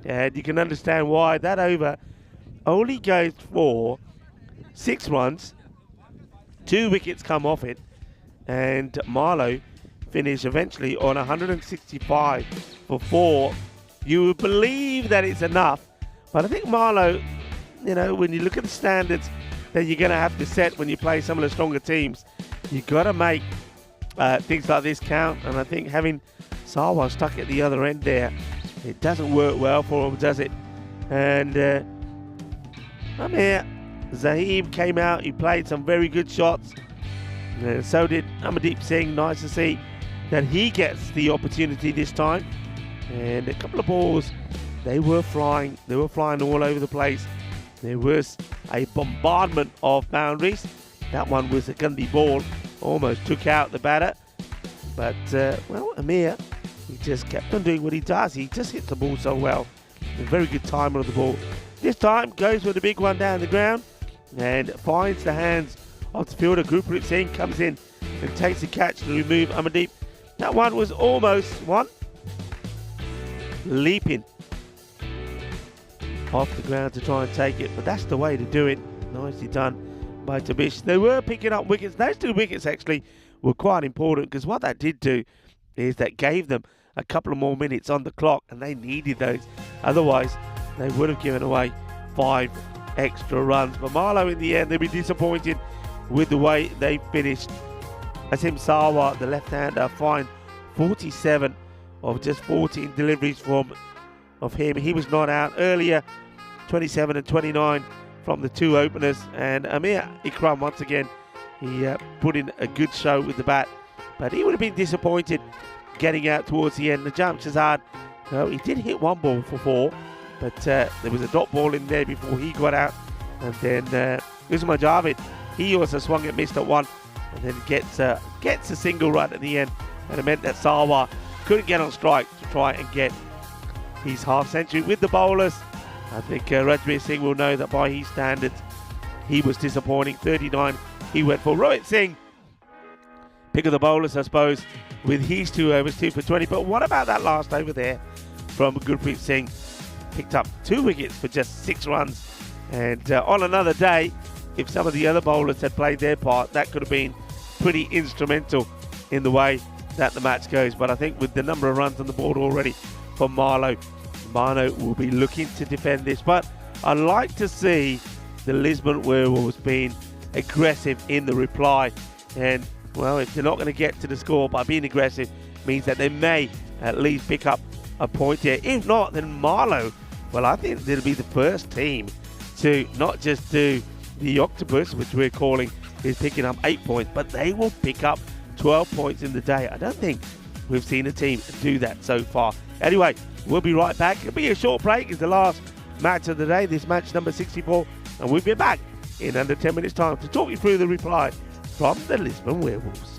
And you can understand why. That over only goes for 6 runs. 2 wickets come off it. And Marlowe finished eventually on 165 for 4. You would believe that it's enough. But I think Marlowe, when you look at the standards that you're going to have to set when you play some of the stronger teams, you've got to make things like this count. And I think having Sarwar stuck at the other end there, it doesn't work well for him, does it? And Amir Zahim came out. He played some very good shots. And so did Amardeep Singh. Nice to see that he gets the opportunity this time. And a couple of balls, they were flying. They were flying all over the place. There was a bombardment of boundaries. That one was a Gandhi ball. Almost took out the batter. But, Amir, he just kept on doing what he does. He just hits the ball so well. A very good timer of the ball. This time, goes for the big one down the ground and finds the hands of the fielder. Gurpreet Singh comes in and takes the catch to remove Amardeep. That one was almost 1. Leaping off the ground to try and take it, but that's the way to do it. Nicely done by Tabish. They were picking up wickets. Those 2 wickets actually were quite important, because what that did do is that gave them a couple of more minutes on the clock, and they needed those. Otherwise, they would have given away 5 extra runs. But Marlow, in the end, they'll be disappointed with the way they finished. Asim Sawa, the left-hander, fined 47 of just 14 deliveries of him. He was not out earlier. 27 and 29 from the 2 openers. And Amir Ikram, once again, he put in a good show with the bat. But he would have been disappointed getting out towards the end. Najam Shazad, he did hit 1 ball for 4, but there was a dot ball in there before he got out. And then Usman Javed, he also swung and missed at 1, and then gets a single run at the end. And it meant that Sawa couldn't get on strike to try and get his half century. With the bowlers, I think Rajbir Singh will know that by his standards, he was disappointing. 39 he went for. Rohit Singh, pick of the bowlers, I suppose, with his 2 overs, 2 for 20. But what about that last over there from Gurpreet Singh? Picked up 2 wickets for just 6 runs. And on another day, if some of the other bowlers had played their part, that could have been pretty instrumental in the way that the match goes. But I think with the number of runs on the board already for Marlow will be looking to defend this. But I'd like to see the Lisbon Werewolves being aggressive in the reply. And, well, if they're not going to get to the score by being aggressive, means that they may at least pick up a point here. If not, then Marlow, well, I think they'll be the first team to not just do the octopus, which we're calling is picking up 8 points, but they will pick up 12 points in the day. I don't think we've seen a team do that so far. Anyway, we'll be right back. It'll be a short break. It's the last match of the day, this match number 64, and we'll be back in under 10 minutes time to talk you through the reply from the Lisbon Werewolves.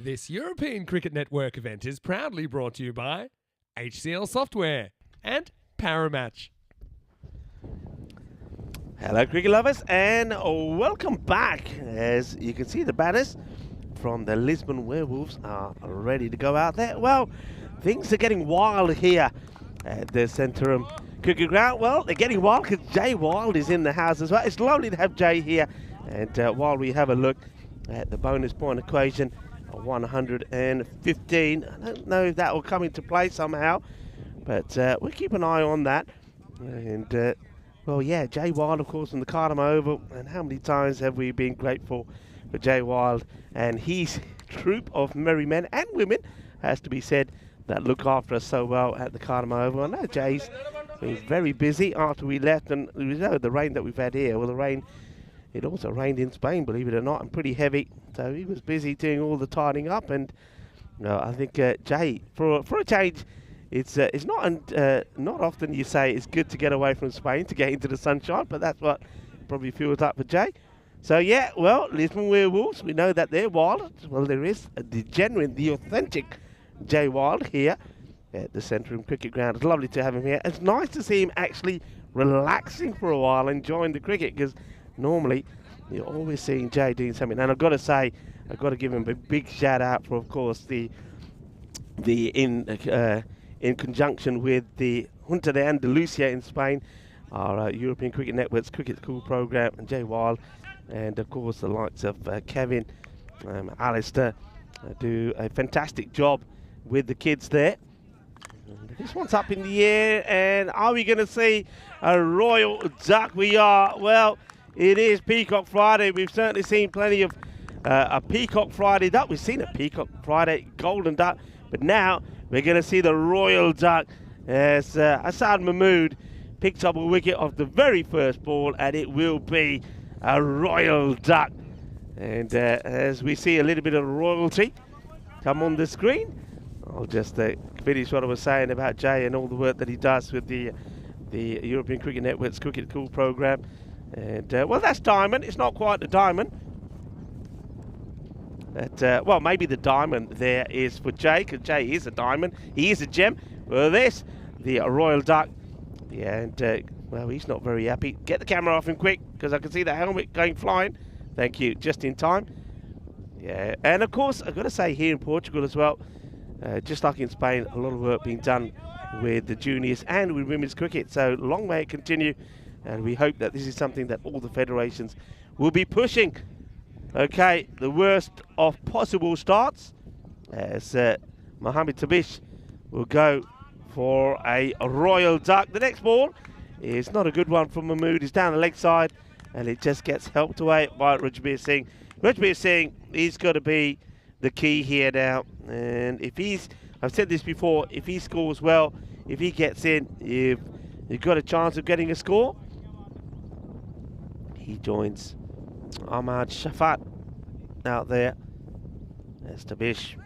This European Cricket Network event is proudly brought to you by HCL Software and Paramatch. Hello cricket lovers and welcome back. As you can see, the batters from the Lisbon Werewolves are ready to go out there. Well, things are getting wild here at the Centurion Cricket Ground. Well, they're getting wild because Jay Wild is in the house as well. It's lovely to have Jay here. And while we have a look at the bonus point equation, 115. I don't know if that will come into play somehow, but we'll keep an eye on that. And well, yeah, Jay Wild, of course, in the Cardamom Oval. And how many times have we been grateful for Jay Wild and his troop of merry men and women, has to be said, that look after us so well at the Cardamom Oval. I know Jay's been very busy after we left, and you know the rain that we've had here. Well, the rain, it also rained in Spain, believe it or not, and pretty heavy. So he was busy doing all the tidying up, and I think Jay, for a change, it's not often you say it's good to get away from Spain to get into the sunshine, but that's what probably feels like for Jay. So yeah, well, Lisbon Werewolves, we know that they're wild. Well, there is the genuine, the authentic Jay Wild here at the Centurion Cricket Ground. It's lovely to have him here. It's nice to see him actually relaxing for a while, enjoying the cricket, because normally you're always seeing Jay doing something. And I've got to say, I've got to give him a big shout out for, of course, in conjunction with the Junta de Andalusia in Spain, our European Cricket Network's Cricket School program, and Jay Wild, and of course the likes of Kevin, Alistair, do a fantastic job with the kids there. And this one's up in the air, and are we going to see a royal duck? We are. Well, it is Peacock Friday. We've certainly seen plenty of a Peacock Friday duck. We've seen a Peacock Friday golden duck, but now we're going to see the royal duck as Assad Mahmood picks up a wicket off the very first ball, and it will be a royal duck. And as we see a little bit of royalty come on the screen, I'll just finish what I was saying about Jay and all the work that he does with the European Cricket Network's Cricket School program. And well, that's diamond. It's not quite the diamond. But, well, maybe the diamond there is for Jay, because Jay is a diamond. He is a gem. Well, this, the royal duck. Yeah, and, well, he's not very happy. Get the camera off him quick, because I can see the helmet going flying. Thank you, just in time. Yeah, and, of course, I've got to say here in Portugal as well, just like in Spain, a lot of work being done with the juniors and with women's cricket. So long may it continue. And we hope that this is something that all the federations will be pushing. Okay, the worst of possible starts as Mohamed Tabish will go for a royal duck. The next ball is not a good one from Mahmood. He's down the leg side, and it just gets helped away by Rajbir Singh. Rajbir Singh, he's got to be the key here now. And if he's, I've said this before, if he scores well, if he gets in, you've got a chance of getting a score. He joins Ahmad Shafat out there. There's Tabish.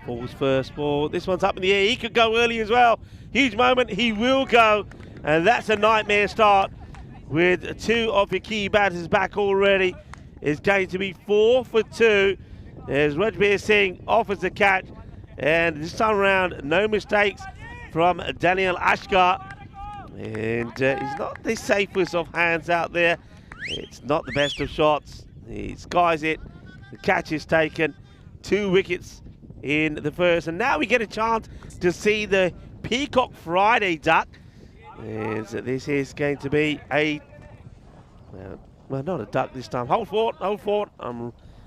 Falls first ball. This one's up in the air. He could go early as well. Huge moment. He will go. And that's a nightmare start with two of the key batters back already. It's going to be 4 for 2. There's Rajbir Singh offers the catch. And this time around, no mistakes from Daniel Ashkar. And he's not the safest of hands out there. It's not the best of shots. He skies it. The catch is taken. 2 wickets in the first. And now we get a chance to see the Peacock Friday duck. And so this is going to be a, well, not a duck this time. Hold fort, hold fort.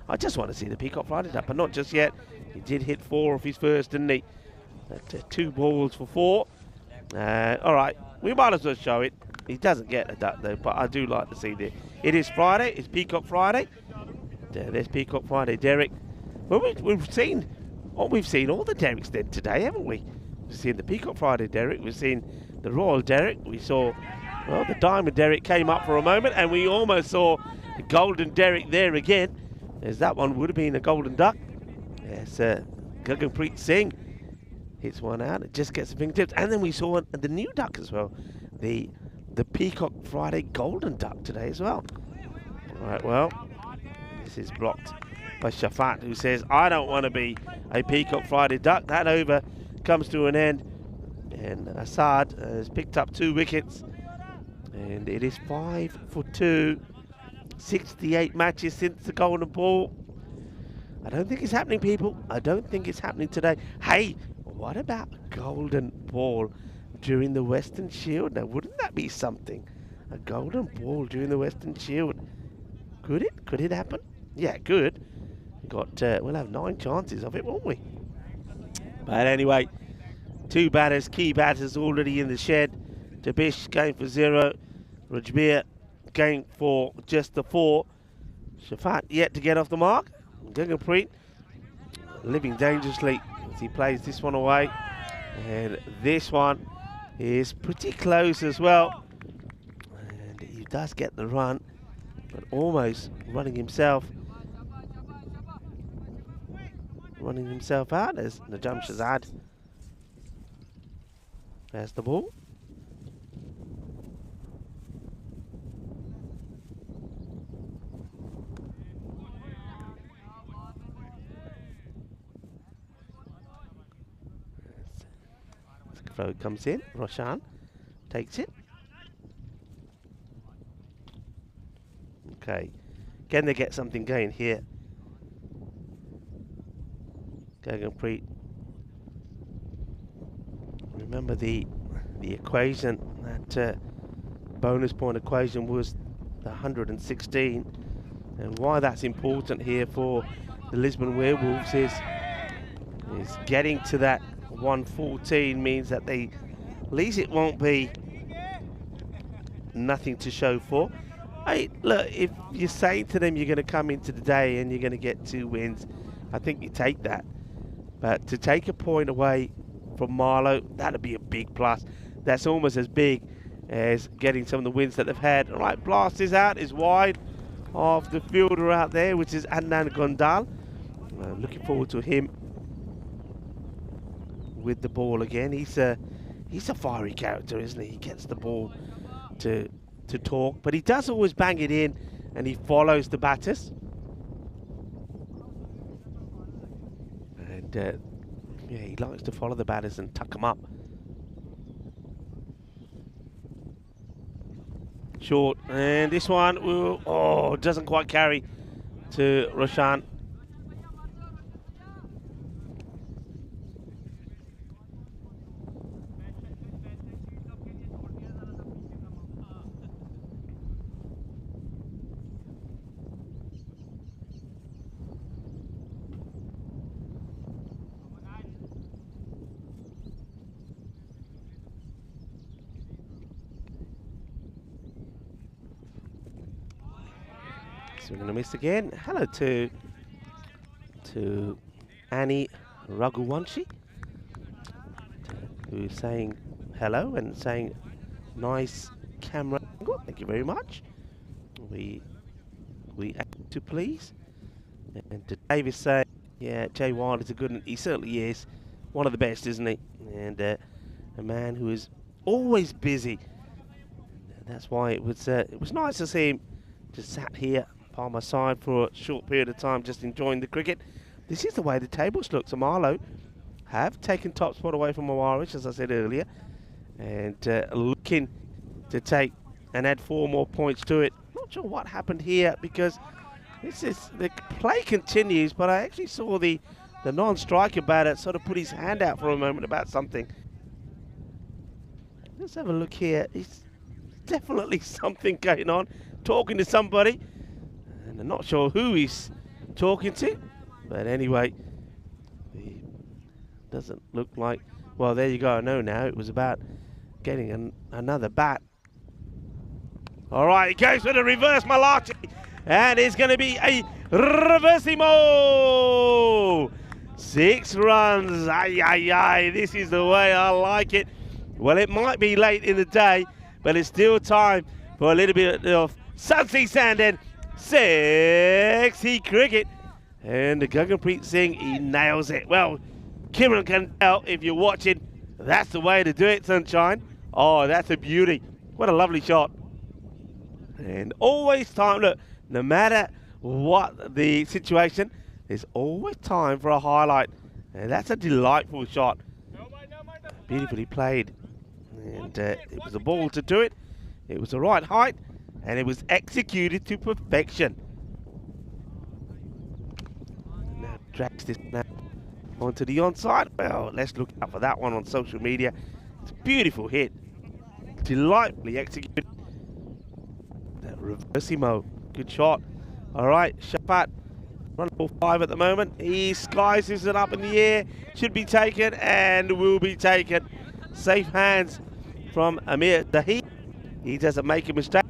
I just want to see the Peacock Friday duck, but not just yet. He did hit 4 off his first, didn't he? 2 balls for 4. All right, we might as well show it. He doesn't get a duck though, but I do like to see this. It is Friday. It's Peacock Friday. There's Peacock Friday, Derek. Well, we've seen all the Derricks then today, haven't we? We've seen the Peacock Friday Derrick. We've seen the Royal Derrick. We saw, well, the Diamond Derrick came up for a moment, and we almost saw the Golden Derrick there again, as that one would have been a golden duck. Yes, Gaganpreet Singh hits one out. It just gets the fingertips, and then we saw the new duck as well, the Peacock Friday Golden Duck today as well. All right, well, this is blocked by Shafat, who says, I don't want to be a Peacock Friday duck. That over comes to an end. And Assad has picked up 2 wickets. And it is 5 for 2. 68 matches since the golden ball. I don't think it's happening, people. I don't think it's happening today. Hey, what about a golden ball during the Western Shield? Now, wouldn't that be something? A golden ball during the Western Shield. Could it? Could it happen? Yeah, it could. We'll have 9 chances of it, won't we? But anyway, 2 batters, key batters already in the shed. Tabish going for 0. Rajbir going for just the 4. Shafat yet to get off the mark. Guggenpreet living dangerously as he plays this one away. And this one is pretty close as well. And he does get the run, but almost running himself out as Najam Shazad has the ball. Throw comes in, Roshan takes it. Okay, can they get something going here? Guggenpreet. Remember the equation, that bonus point equation was the 116, and why that's important here for the Lisbon Werewolves is getting to that 114 means that at least it won't be nothing to show for. Hey, look, if you're saying to them you're going to come into the day and you're going to get 2 wins, I think you take that. But to take a point away from Marlow, that'd be a big plus. That's almost as big as getting some of the wins that they've had. All right, blast is out, is wide of the fielder out there, which is Adnan Gondal. Looking forward to him with the ball again. He's a fiery character, isn't he? He gets the ball to talk, but he does always bang it in, and he follows the batters. And yeah, he likes to follow the batters and tuck them up. Short, and this one will, doesn't quite carry to Roshan. We're going to miss again. Hello to Annie Raghuvanshi, who's saying hello and saying nice camera angle. Thank you very much. We ask to please. And to Davis saying, yeah, Jay Wild is a good one. He certainly is. One of the best, isn't he? And a man who is always busy. That's why it was nice to see him just sat here by my side for a short period of time, just enjoying the cricket. This is the way the tables look. So Marlow have taken top spot away from Awarish, as I said earlier, and looking to take and add 4 more points to it. Not sure what happened here, because the play continues, but I actually saw the non-striker batter sort of put his hand out for a moment about something. Let's have a look here. It's definitely something going on, talking to somebody. I'm not sure who he's talking to, but anyway, it doesn't look like. Well, there you go. I know now. It was about getting another bat. All right, he goes for the reverse Malachi, and it's going to be a reversimo. 6 runs. Ay, ay, ay. This is the way I like it. Well, it might be late in the day, but it's still time for a little bit of Sunsea Sand and sexy cricket. And the Guggenpreet Singh, he nails it. Well, Kimran can tell if you're watching, that's the way to do it, Sunshine. Oh, that's a beauty. What a lovely shot. And always time, look, no matter what the situation, there's always time for a highlight. And that's a delightful shot. Beautifully played. And it was a ball to do it. It was the right height. And it was executed to perfection. Now drags this now onto the onside. Well, let's look out for that one on social media. It's a beautiful hit. Delightfully executed. That reversimo. Good shot. All right, Shafat. Run ball 5 at the moment. He skies it up in the air. Should be taken and will be taken. Safe hands from Amir Dahi. He doesn't make a mistake.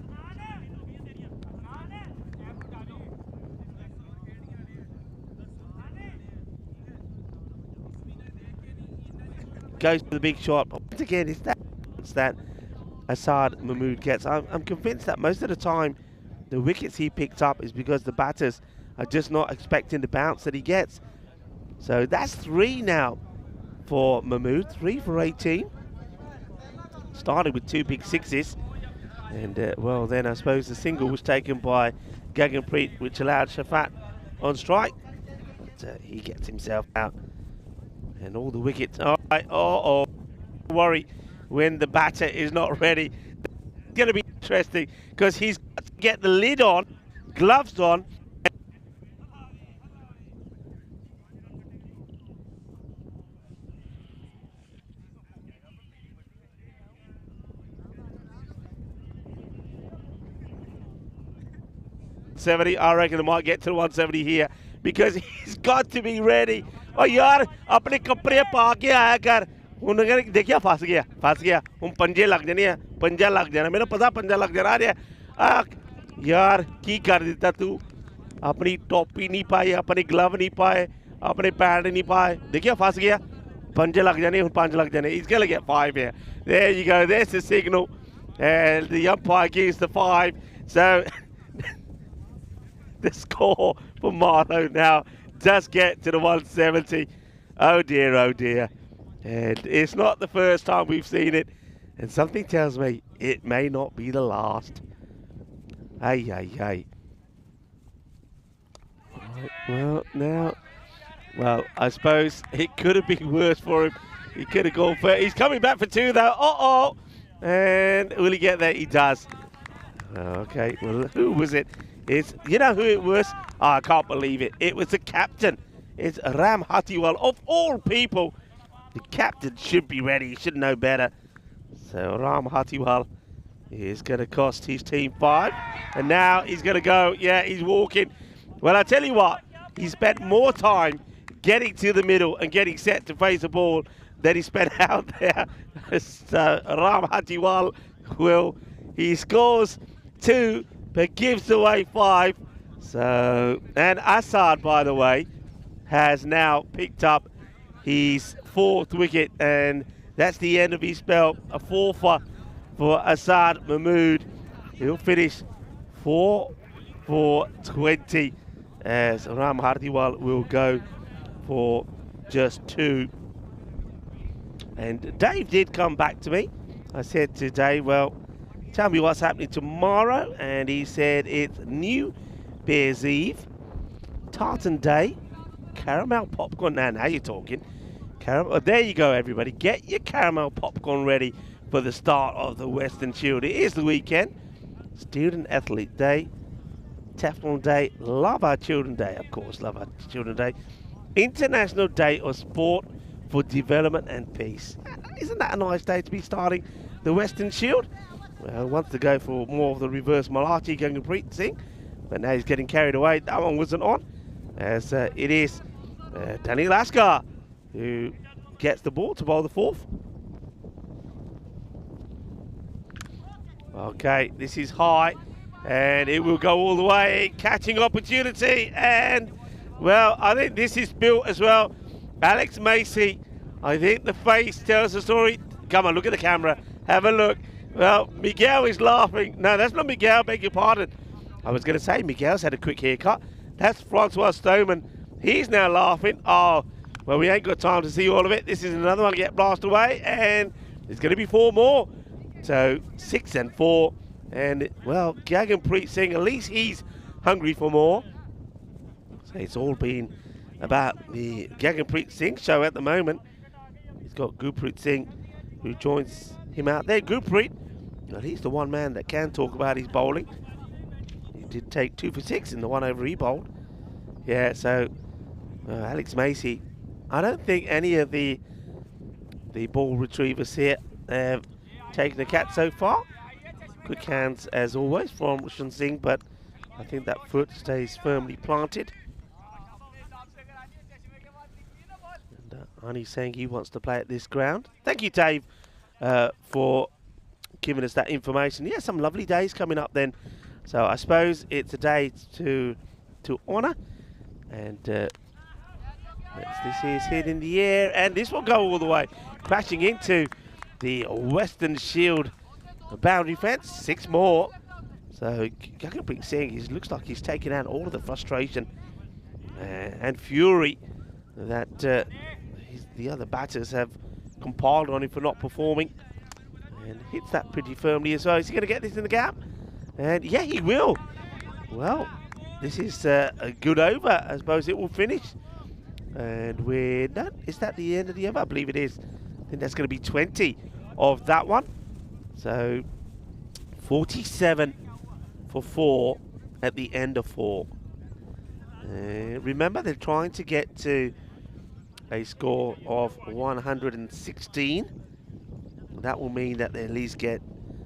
Goes for the big shot. But once again, it's that Assad Mahmood gets. I'm convinced that most of the time the wickets he picked up is because the batters are just not expecting the bounce that he gets. So that's 3 now for Mahmood, 3 for 18. Started with 2 big sixes. And well, then I suppose the single was taken by Gaganpreet, which allowed Shafat on strike. But he gets himself out. And all the wickets. All right, don't worry when the batter is not ready. It's going to be interesting because he's got to get the lid on, gloves on. I reckon I might get to the 170 here because he's got to be ready. Oh यार अपने कपड़े पा के आया कर उन्होंने देखिए फंस गया उन पंजे लग जाने हैं पंजा लग जाना मेरा पता पंजा लग जाना आ यार की कर देता तू अपनी टोपी नहीं पाई अपने ग्लव नहीं पाए अपने पैड नहीं पाए देखिए फंस गया पंजे लग जाने 5 लग जाने he's gonna get 5 here. There you go, there's the signal and the umpire gives the 5. So the score for Marlow now does get to the 170. Oh dear. And it's not the first time we've seen it. And something tells me it may not be the last. Ay. Right, well, I suppose it could have been worse for him. He could have gone for it. He's coming back for 2 though. And will he get there? He does. Okay, well, who was it? You know who it was? Oh, I can't believe it. It was the captain. It's Ram Hatiwal. Of all people, the captain should be ready. He should know better. So Ram Hatiwal is going to cost his team 5. And now he's going to go. Yeah, he's walking. Well, I tell you what. He spent more time getting to the middle and getting set to face the ball than he spent out there. So Ram Hatiwal he scores 2. But gives away 5. So, and Assad, by the way, has now picked up his 4th wicket, and that's the end of his spell. A 4-for for Assad Mahmood. He'll finish 4 for 20, as Ram Hardiwal will go for just 2. And Dave did come back to me. I said to Dave, well, tell me what's happening tomorrow, and he said it's New Bears Eve, Tartan Day, caramel popcorn. Now you're talking. Caramel. There you go, everybody. Get your caramel popcorn ready for the start of the Western Shield. It is the weekend. Student Athlete Day, Teflon Day. Love our Children Day, of course. Love our Children Day. International Day of Sport for Development and Peace. Isn't that a nice day to be starting the Western Shield? Well, wants to go for more of the reverse Malachi Gangapreet thing, but now he's getting carried away. That one wasn't on, as it is Danny Laskar who gets the ball to bowl the 4th. Okay, this is high, and it will go all the way. Catching opportunity, and well, I think this is built as well. Alex Macy, I think the face tells the story. Come on, look at the camera. Have a look. Well, Miguel is laughing. No, that's not Miguel, beg your pardon. I was going to say Miguel's had a quick haircut. That's Francois Stoneman. He's now laughing. Oh, well, we ain't got time to see all of it. This is another one to get blasted away, and there's going to be 4 more. So 6 and 4. And, well, Gaganpreet Singh, at least he's hungry for more. So it's all been about the Gaganpreet Singh show at the moment. He's got Gurpreet Singh, who joins him out there. Gurpreet, well, he's the one man that can talk about his bowling. He did take 2 for 6 in the 1 over he bowled. Yeah, so Alex Macy, I don't think any of the ball retrievers here have taken a catch so far. Quick hands as always from Roshan Singh, but I think that foot stays firmly planted. And Ani's saying he wants to play at this ground. Thank you, Dave, for giving us that information. Yeah, some lovely days coming up then. So I suppose it's a day to honour. And this is hit in the air, and this will go all the way, crashing into the Western Shield boundary fence. 6 more. So Gaganpreet Singh, he looks like he's taken out all of the frustration and fury that the other batters have compiled on him for not performing, and hits that pretty firmly as well. Is he going to get this in the gap? And yeah, he will. Well, this is a good over. I suppose it will finish. And we're done. Is that the end of the over? I believe it is. I think that's going to be 20 of that one. So 47 for 4 at the end of 4. Remember, they're trying to get to a score of 116. That will mean that they at least get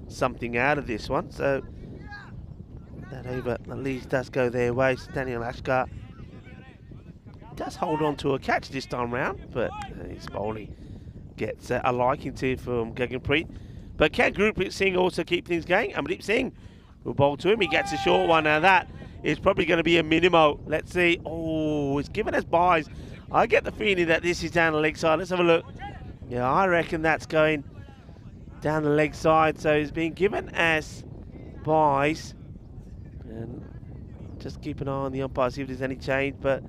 something out of this one. So that over at least does go their way. So Daniel Ashkar does hold on to a catch this time round, but his bowling gets a liking to from Gaganpreet. But can Gurpreet Singh also keep things going? Amandeep Singh will bowl to him. He gets a short one. Now that is probably going to be a minimo. Let's see. Oh, it's given us buys. I get the feeling that this is down the leg side. Let's have a look. Yeah, I reckon that's going down the leg side. So it's being given as buys. And just keep an eye on the umpire, see if there's any change. But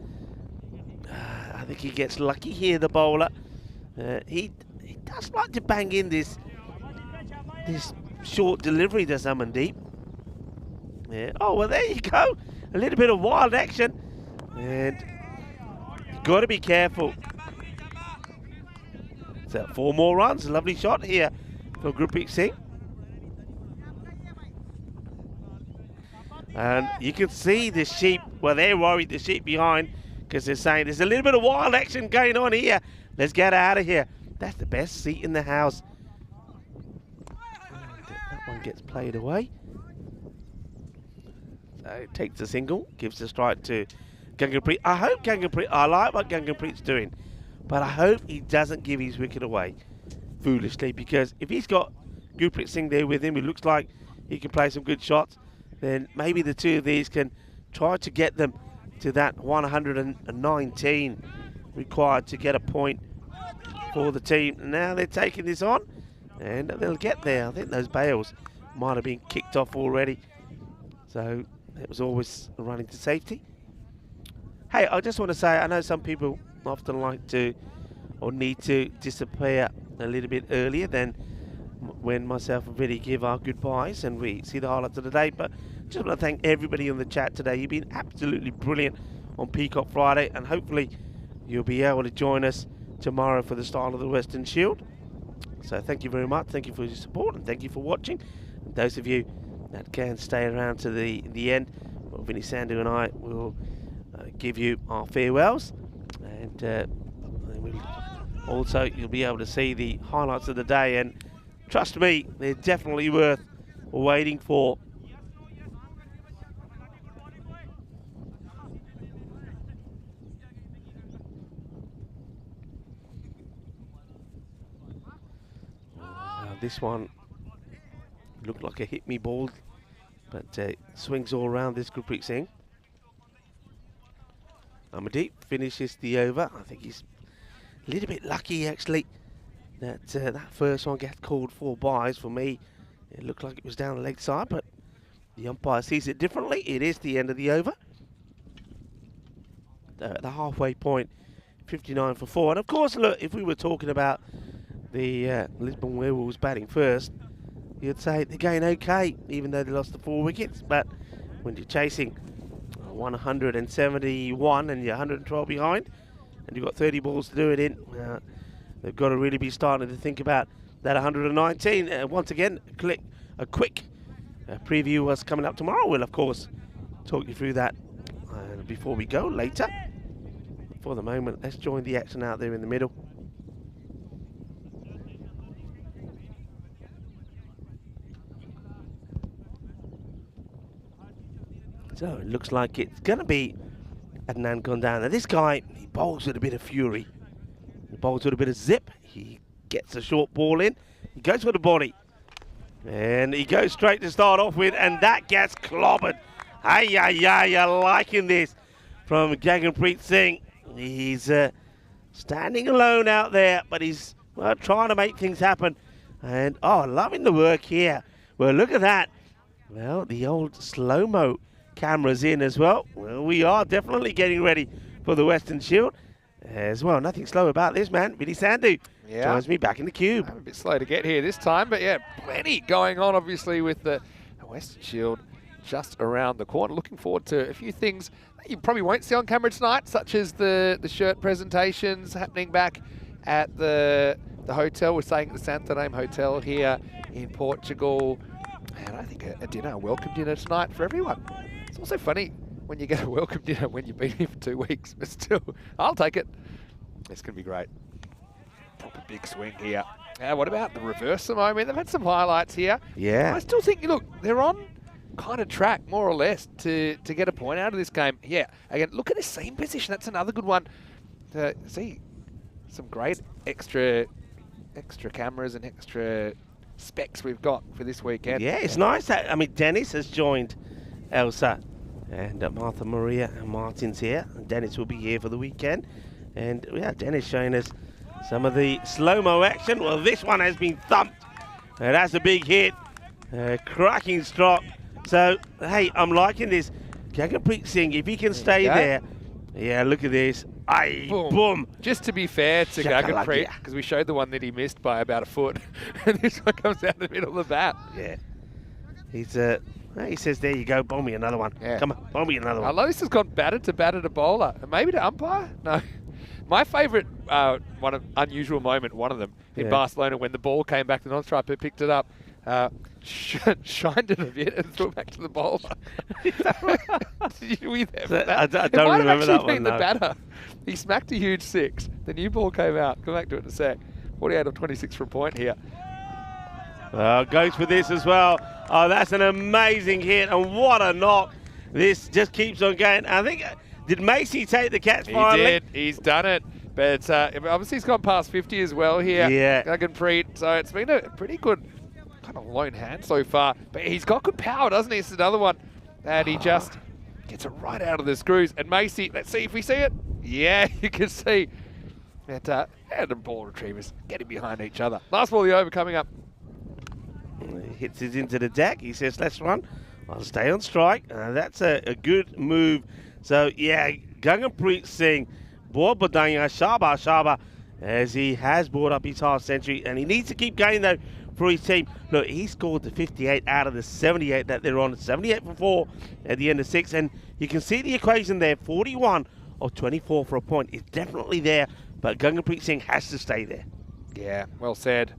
I think he gets lucky here, the bowler. He does like to bang in this short delivery, does Amandeep. Yeah. Oh, well, there you go. A little bit of wild action. And you've got to be careful. So 4 more runs. A lovely shot here from Gurpreet Singh. And you can see the sheep, well, they're worried, the sheep behind, because they're saying there's a little bit of wild action going on here. Let's get out of here. That's the best seat in the house. And that one gets played away. So it takes a single, gives a strike to Gaganpreet. I like what Gaganpreet's doing, but I hope he doesn't give his wicket away foolishly, because if he's got Gurpreet Singh there with him, it looks like he can play some good shots, then maybe the two of these can try to get them to that 119 required to get a point for the team. Now they're taking this on, and they'll get there. I think those bails might have been kicked off already, so it was always a run into safety. Hey, I just want to say, I know some people often like to or need to disappear a little bit earlier than when myself and Vinny give our goodbyes and we see the highlights of the day, but just want to thank everybody on the chat today. You've been absolutely brilliant on Peacock Friday, and hopefully you'll be able to join us tomorrow for the start of the Western Shield. So thank you very much. Thank you for your support, and thank you for watching. And those of you that can stay around to the end, well, Vinny Sandhu and I will give you our farewells, and also you'll be able to see the highlights of the day, and trust me, they're definitely worth waiting for. This one looked like a hit me ball, but swings all around this Gurpreet Singh. Amandeep finishes the over. I think he's a little bit lucky actually that that first one gets called 4 buys. For me, it looked like it was down the leg side, but the umpire sees it differently. It is the end of the over. At the halfway point, 59 for 4. And of course, look, if we were talking about the Lisbon Werewolves batting first, you'd say they're going okay, even though they lost the 4 wickets. But when you're chasing 171 and you're 112 behind, and you've got 30 balls to do it in. They've got to really be starting to think about that 119. Once again, a quick preview what's coming up tomorrow. We'll, of course, talk you through that before we go later. For the moment, let's join the action out there in the middle. So it looks like it's going to be Adnan gone down. Now this guy, he bowls with a bit of fury. He bowls with a bit of zip. He gets a short ball in. He goes for the body. And he goes straight to start off with, and that gets clobbered. You're liking this from Gaganpreet Singh. He's standing alone out there, but he's trying to make things happen. And, loving the work here. Well, look at that. Well, the old slow-mo cameras in as well. Well, we are definitely getting ready for the Western Shield as well. Nothing slow about this, man. Billy Sandhu joins me back in the cube. I'm a bit slow to get here this time, but yeah, plenty going on, obviously, with the Western Shield just around the corner. Looking forward to a few things that you probably won't see on camera tonight, such as the shirt presentations happening back at the hotel. We're staying at the Santarém Hotel here in Portugal. And I think a welcome dinner tonight for everyone. It's also funny when you get a welcome dinner when you've been here for 2 weeks, but still, I'll take it. It's going to be great. Proper big swing here. What about the reverse moment? They've had some highlights here. Yeah. I still think, look, they're on kind of track, more or less, to get a point out of this game. Yeah, again, look at the seam position. That's another good one. To see some great extra cameras and extra specs we've got for this weekend. Yeah, it's nice that, Dennis has joined Elsa and Martha Maria and Martin's here. And Dennis will be here for the weekend. And yeah, Dennis showing us some of the slow-mo action. Well, this one has been thumped. That's a big hit. Cracking stroke. So, hey, I'm liking this. Gaganpreet Singh, if he can stay there. Yeah, look at this. Aye, boom. Just to be fair to Gaganpreet, because we showed the one that he missed by about a foot, and this one comes out the middle of the bat. Yeah. He says, there you go, bomb me another one. Yeah. Come on, bomb me another one. Alois has gone batter to bowler. Maybe to umpire? No. My favourite unusual moment, one of them, in Barcelona, when the ball came back, the non-striper picked it up, shined it a bit and threw it back to the bowler. Did you with him? I don't remember that one. The batter. He smacked a huge 6. The new ball came out. Come back to it in a sec. 48 or 26 for a point here. Goes for this as well. Oh, that's an amazing hit, and what a knock. This just keeps on going. I think, did Macy take the catch finally? He did. He's done it. But obviously he's gone past 50 as well here. Yeah. Gaganpreet. So it's been a pretty good kind of lone hand so far. But he's got good power, doesn't he? It's another one. And he just gets it right out of the screws. And Macy, let's see if we see it. Yeah, you can see that and the ball retrievers getting behind each other. Last ball of the over coming up. Hits it into the deck. He says, let's run. I'll stay on strike. That's a good move. So, yeah, Gaganpreet Singh, Board Badanya, Shaba, as he has brought up his half century. And he needs to keep going, though, for his team. Look, he scored the 58 out of the 78 that they're on. 78 for 4 at the end of 6. And you can see the equation there. 41 or 24 for a point is definitely there. But Gaganpreet Singh has to stay there. Yeah, well said.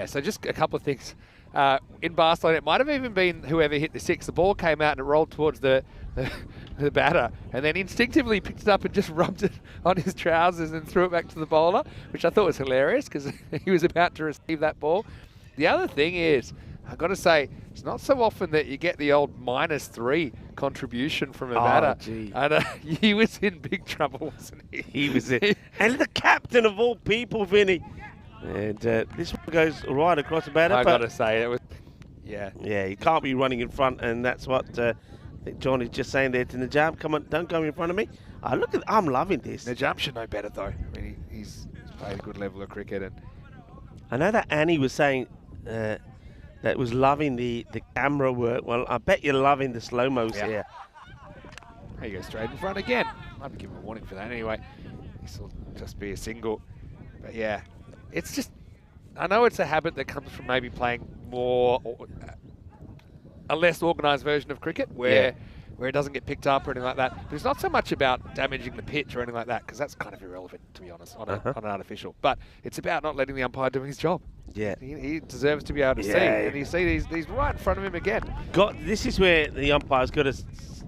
So just a couple of things. In Barcelona, it might have even been whoever hit the 6. The ball came out and it rolled towards the batter, and then instinctively picked it up and just rubbed it on his trousers and threw it back to the bowler, which I thought was hilarious because he was about to receive that ball. The other thing is, I've got to say, it's not so often that you get the old -3 contribution from a batter. Gee. And he was in big trouble, wasn't he? He was it. And the captain of all people, Vinny. And this one goes right across the batter. I got to say, it was, yeah. Yeah, he can't be running in front, and that's what I think John is just saying there to Najam. Come on, don't go in front of me. I'm loving this. Najam should know better, though. I mean, he's played a good level of cricket. And I know that Annie was saying that was loving the camera work. Well, I bet you're loving the slow-mos here. There you go, straight in front again. I'd give him a warning for that anyway. This will just be a single. But yeah, it's just, I know it's a habit that comes from maybe playing more, a less organised version of cricket where where it doesn't get picked up or anything like that. But it's not so much about damaging the pitch or anything like that, because that's kind of irrelevant, to be honest, on, on an artificial. But it's about not letting the umpire doing his job. Yeah. He deserves to be able to see. And you see he's right in front of him again. This is where the umpire's got to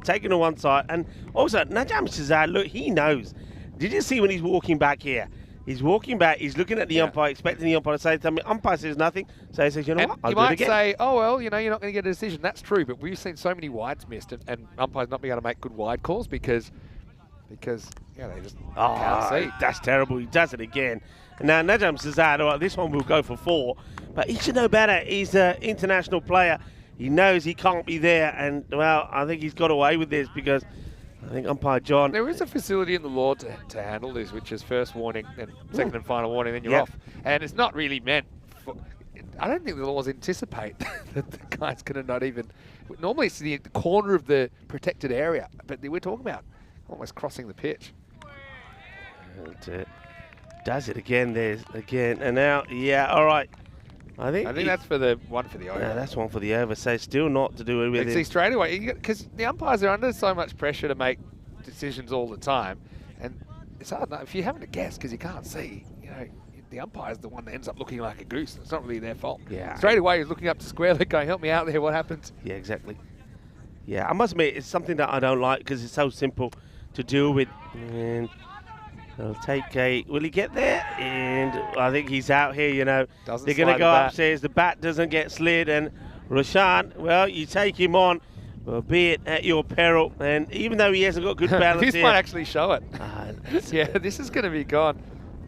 take him to one side. And also, Najam Shazad, look, he knows. Did you see when he's walking back here? He's walking back, he's looking at the umpire, expecting the umpire to say something. Umpire says nothing, so he says, you know what, I'll you do it might again. say, oh, well, you're not going to get a decision. That's true, but we've seen so many wides missed and umpires not being able to make good wide calls because they just can't see. That's terrible. He does it again. And now Najam says, all right, this one will go for 4. But he should know better. He's an international player. He knows he can't be there. And, well, I think he's got away with this because I think umpire John... There is a facility in the law to handle this, which is first warning, then second and final warning, then you're off. And it's not really meant for... I don't think the laws anticipate that the guy's going to not even... Normally it's the corner of the protected area, but we're talking about almost crossing the pitch. And, does it again, and now, all right. I think that's for the one for the over. Yeah, that's one for the over. So still not to do it with it. See, straight away, because the umpires are under so much pressure to make decisions all the time, and it's hard enough if you're having to guess because you can't see. The umpire's the one that ends up looking like a goose. It's not really their fault. Yeah. Straight away, he's looking up to square leg, going, "Help me out there. What happens?" Yeah, exactly. Yeah, I must admit, it's something that I don't like because it's so simple to deal with. And he'll take will he get there? And I think he's out here, Doesn't They're going to slide go the bat. upstairs. The bat doesn't get slid. And Roshan, well, you take him on, be it at your peril. And even though he hasn't got good balance This here. might actually show it. Yeah, this is going to be gone.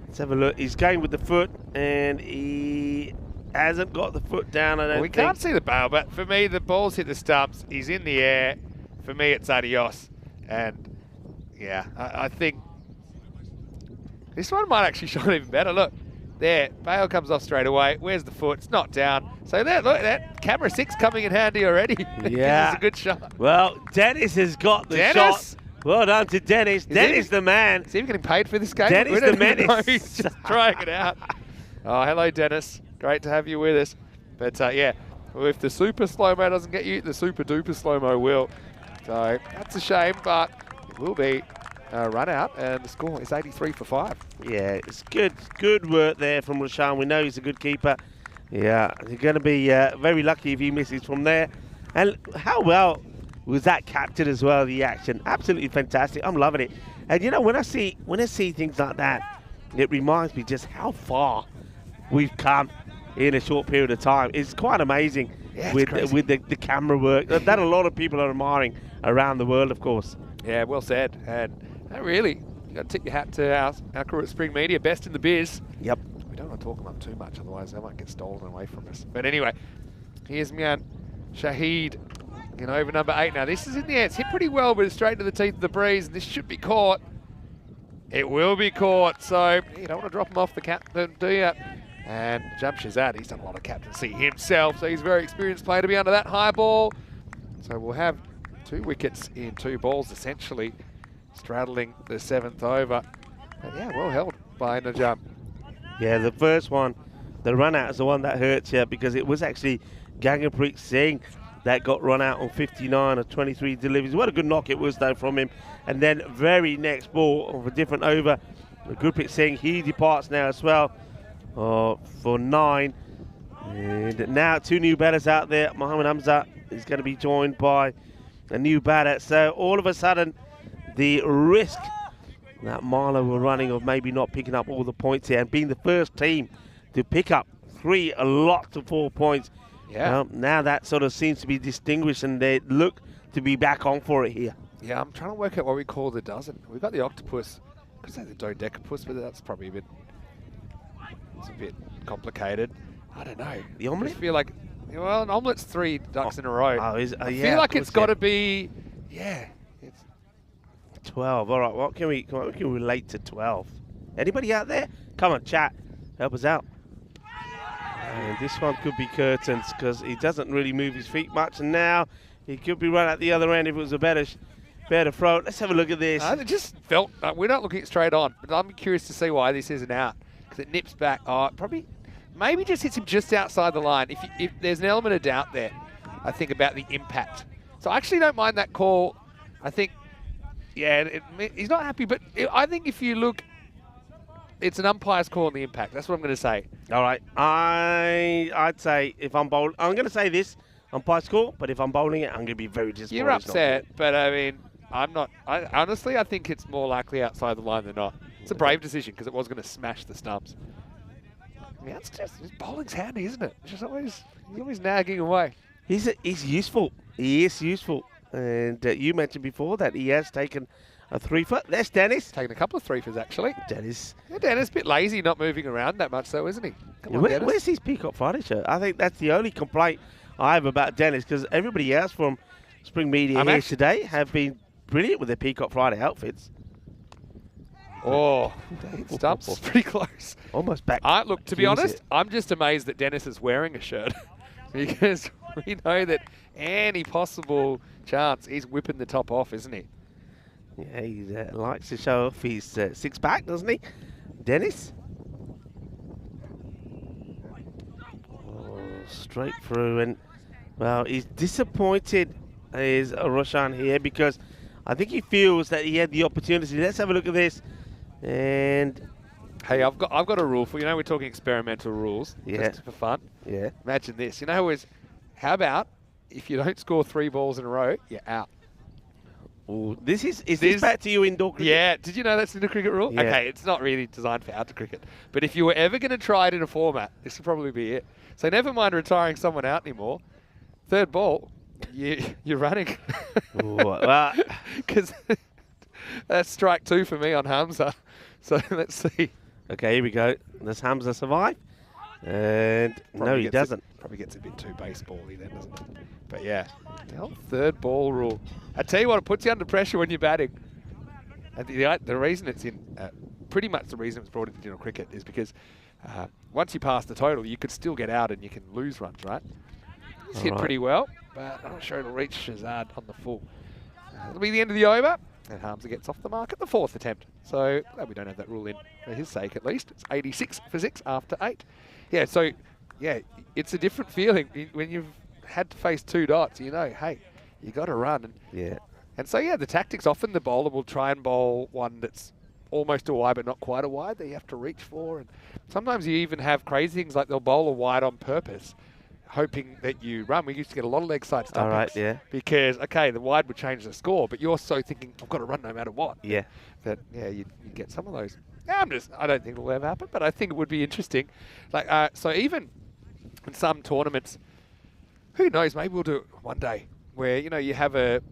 Let's have a look. He's going with the foot, and he hasn't got the foot down, I don't We think. can't see the bail, but for me, the ball's hit the stumps. He's in the air. For me, it's adios. And, yeah, I think this one might actually show it even better. Look, there, bail comes off straight away. Where's the foot? It's not down. So there, look at that. Camera 6 coming in handy already. Yeah. It's a good shot. Well, Dennis has got the shot. Well done to Dennis. Dennis the man. Is he even getting paid for this game? Dennis We don't the even know. menace. He's just trying it out. Oh, hello, Dennis. Great to have you with us. But, yeah, well, if the super slow-mo doesn't get you, the super-duper slow-mo will. So that's a shame, but it will be a run out, and the score is 83 for 5. Yeah, it's good work there from Rashan. We know he's a good keeper. Yeah, he's going to be very lucky if he misses from there. And how well was that captured as well, the action? Absolutely fantastic. I'm loving it. And when I see things like that, it reminds me just how far we've come in a short period of time. It's quite amazing with the camera work that a lot of people are admiring around the world, of course. Yeah, well said. And really, you got to tip your hat to our crew at Spring Media, best in the biz. Yep. We don't want to talk them up too much, otherwise they might get stolen away from us. But anyway, here's Mian Shahid in over number 8 now. This is in the air. It's hit pretty well, but it's straight to the teeth of the breeze. And this should be caught. It will be caught. So you don't want to drop him off the captain, do you? And Jamshazad, he's done a lot of captaincy himself, so he's a very experienced player to be under that high ball. So we'll have 2 wickets in 2 balls, essentially, straddling the 7th over. But yeah, well held by Najam. Yeah, the first one, the run out is the one that hurts you because it was actually Gangapreet Singh that got run out on 59 of 23 deliveries. What a good knock it was, though, from him. And then very next ball of a different over, Gurpreet Singh, he departs now as well for 9. And now 2 new batters out there. Mohammad Hamza is going to be joined by a new batter. So all of a sudden, the risk that Marlow were running of maybe not picking up all the points here and being the first team to pick up 3 lots of 4 points. Yeah. Now that sort of seems to be distinguished and they look to be back on for it here. Yeah, I'm trying to work out what we call the dozen. We've got the octopus. Could say the dodecapus, but that's probably a bit complicated. I don't know. The omelette? I just feel like, well, an omelette's 3 ducks in a row. I yeah, feel like it's got to be, it's 12. All right, what can we relate to 12? Anybody out there? Come on, chat. Help us out. And this one could be curtains because he doesn't really move his feet much. And now he could be right at the other end if it was a better throw. Let's have a look at this. It just felt, we're not looking it straight on, but I'm curious to see why this isn't out. Because it nips back. Oh, probably, maybe just hits him just outside the line. If there's an element of doubt there, I think, about the impact. So I actually don't mind that call I think, yeah, he's not happy, but I think if you look, it's an umpire's call on the impact. That's what I'm going to say. All right. I'd say if I'm bowling, I'm going to say this, umpire's call, but if I'm bowling it, I'm going to be very disappointed. You're upset, but I mean, I'm not. Honestly, I think it's more likely outside the line than not. It's a brave decision because it was going to smash the stumps. Yeah, it's just, his bowling's handy, isn't it? He's always nagging away. He's useful. He is useful. And you mentioned before that he has taken a 3-foot. There's Dennis. Taking a couple of 3-fours, actually. Dennis. Yeah, Dennis, a bit lazy, not moving around that much, though, isn't he? Come on, Dennis. Where's his Peacock Friday shirt? I think that's the only complaint I have about Dennis, because everybody else from Spring Media here today have been brilliant with their Peacock Friday outfits. Oh, stumps pretty close. Almost back. Look, to be honest, I'm just amazed that Dennis is wearing a shirt because we know that any possible chance he's whipping the top off, isn't he? Yeah, he likes to show off his six-pack, doesn't he? Dennis. Oh, straight through, and well, he's disappointed. Is Roshan here because I think he feels that he had the opportunity. Let's have a look at this. And hey, I've got a rule for you. We're talking experimental rules, just for fun. Yeah. Imagine this. How about if you don't score 3 balls in a row, you're out. Ooh, is this back to you indoor cricket? Yeah. Did you know that's indoor cricket rule? Yeah. Okay, it's not really designed for outdoor cricket. But if you were ever going to try it in a format, this would probably be it. So never mind retiring someone out anymore. 3rd ball, you're running. Well, because that's strike 2 for me on Hamza. So let's see. Okay, here we go. Does Hamza survive? And no, he doesn't. Probably gets a bit too baseball-y then, doesn't it? But yeah, the whole 3rd ball rule. I tell you what, it puts you under pressure when you're batting. And the reason it's in, pretty much the reason it's brought into general cricket is because once you pass the total, you could still get out and you can lose runs, right? It's hit pretty well, but I'm not sure it'll reach Shazad on the full. It'll be the end of the over. And Hamza gets off the mark at the 4th attempt. So glad we don't have that rule in for his sake at least. It's 86 for 6 after 8. Yeah, so yeah, it's a different feeling when you've had to face 2 dots. You know, hey, you got to run. And so yeah, the tactics often the bowler will try and bowl one that's almost a wide but not quite a wide that you have to reach for. And sometimes you even have crazy things like they'll bowl a wide on purpose, hoping that you run. We used to get a lot of leg side stumpings. All right, yeah. Because, okay, the wide would change the score, but you're so thinking, I've got to run no matter what. Yeah. That, yeah, you get some of those. I don't think it'll ever happen, but I think it would be interesting. Like, so even in some tournaments, who knows, maybe we'll do it one day where, you know, you have a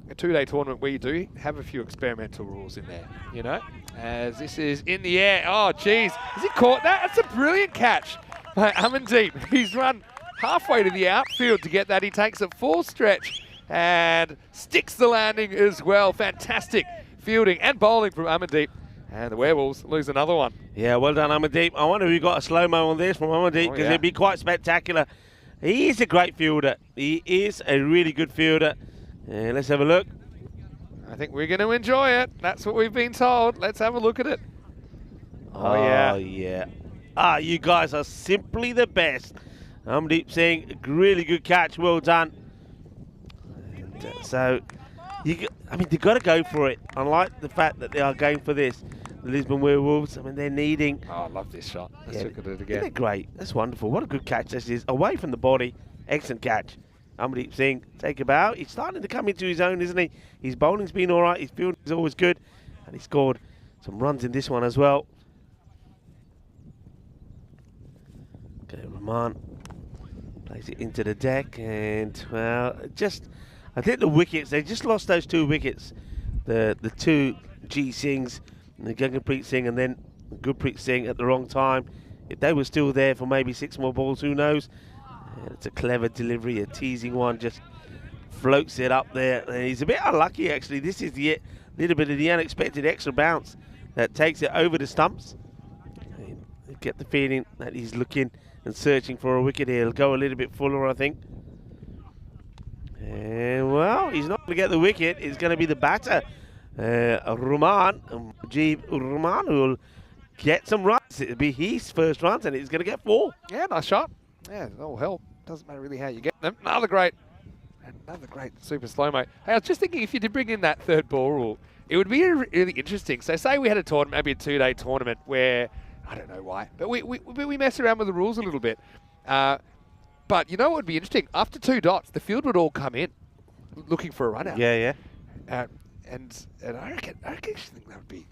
2-day tournament where you do have a few experimental rules in there, you know? As this is in the air. Oh, geez. Has he caught that? That's a brilliant catch by Amandeep. He's run halfway to the outfield to get that. He takes a full stretch and sticks the landing as well. Fantastic fielding and bowling from Amandeep. And the Werewolves lose another one. Yeah, well done, Amandeep. I wonder if we got a slow-mo on this from Amandeep because it'd be quite spectacular. He is a great fielder. He is a really good fielder. And let's have a look. I think we're going to enjoy it. That's what we've been told. Let's have a look at it. Oh, yeah. Ah, you guys are simply the best. Amandeep saying, really good catch, well done. And, so, they've got to go for it. Unlike the fact that they are going for this, the Lisbon Werewolves, they're needing. Oh, I love this shot. Let's look at it again. They're great. That's wonderful. What a good catch this is. Away from the body. Excellent catch. Amandeep Singh, take a bow. He's starting to come into his own, isn't he? His bowling's been all right. His fielding is always good. And he scored some runs in this one as well. Okay, Rahman plays it into the deck. And, well, I think the wickets, they just lost those 2 wickets. The 2 G Singhs, and the Gangapreet Singh, and then Gurpreet Singh at the wrong time. If they were still there for maybe 6 more balls, who knows? It's a clever delivery, a teasing one, just floats it up there. And he's a bit unlucky, actually. This is the little bit of the unexpected extra bounce that takes it over the stumps. And you get the feeling that he's looking and searching for a wicket here. He'll go a little bit fuller, I think. And, well, he's not going to get the wicket. It's going to be the batter, Rahman, Mujib Rahman, who will get some runs. It'll be his first runs, and he's going to get 4. Yeah, nice shot. Yeah, that'll help. Doesn't matter really how you get them. Another great. And Another great super slow-mo. Hey, I was just thinking if you did bring in that third ball rule, it would be really interesting. So say we had a tournament, maybe a 2-day tournament where, I don't know why, but we mess around with the rules a little bit. But you know what would be interesting? After 2 dots, the field would all come in looking for a run out. Yeah, yeah. And I reckon that would be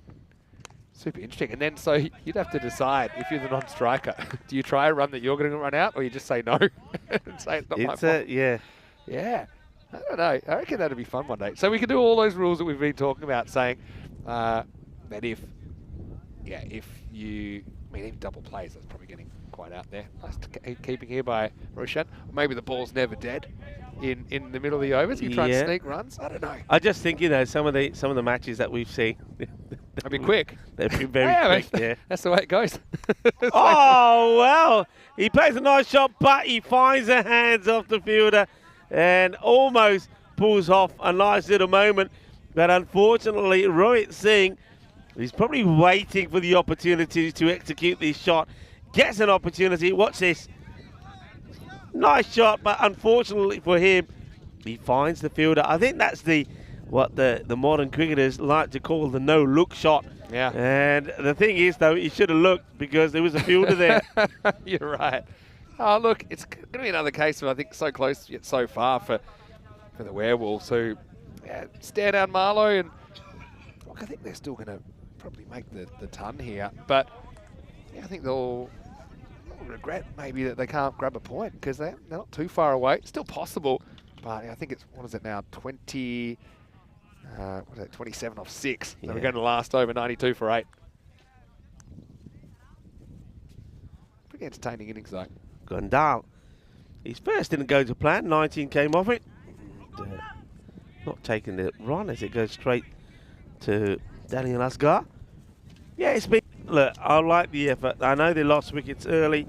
super interesting. And then so you'd have to decide if you're the non-striker, do you try a run that you're going to run out, or you just say no and say it's not my fault? Yeah. Yeah. I don't know. I reckon that'd be fun one day. So we could do all those rules that we've been talking about, saying that if you, I mean, even double plays, that's probably getting quite out there. Nice keeping here by Roshan. Maybe the ball's never dead in the middle of the overs. You try and sneak runs. I don't know. I just think, you know, some of the matches that we've seen, they'll be quick. They've been very quick. Yeah. That's the way it goes. Oh well, he plays a nice shot, but he finds the hands off the fielder and almost pulls off a nice little moment. But unfortunately, Rohit Singh, he's probably waiting for the opportunity to execute this shot. Gets an opportunity. Watch this. Nice shot, but unfortunately for him, he finds the fielder. I think that's what the modern cricketers like to call the no-look shot. Yeah. And the thing is, though, he should have looked because there was a fielder there. You're right. Oh, look, it's going to be another case of, I think, so close yet so far for the Werewolves, who stare down Marlowe. And look, I think they're still going to probably make the ton here. But yeah, I think they'll regret maybe that they can't grab a point because they're not too far away. It's still possible, but I think it's, what is it now, 20, what is it, 27 off 6. Yeah. So we're going to last over 92 for 8. Pretty entertaining innings though. Gondal, his first didn't go to plan, 19 came off it. And, not taking the run as it goes straight to Daniel Asgar. Yeah, it's been, look, I like the effort. I know they lost wickets early,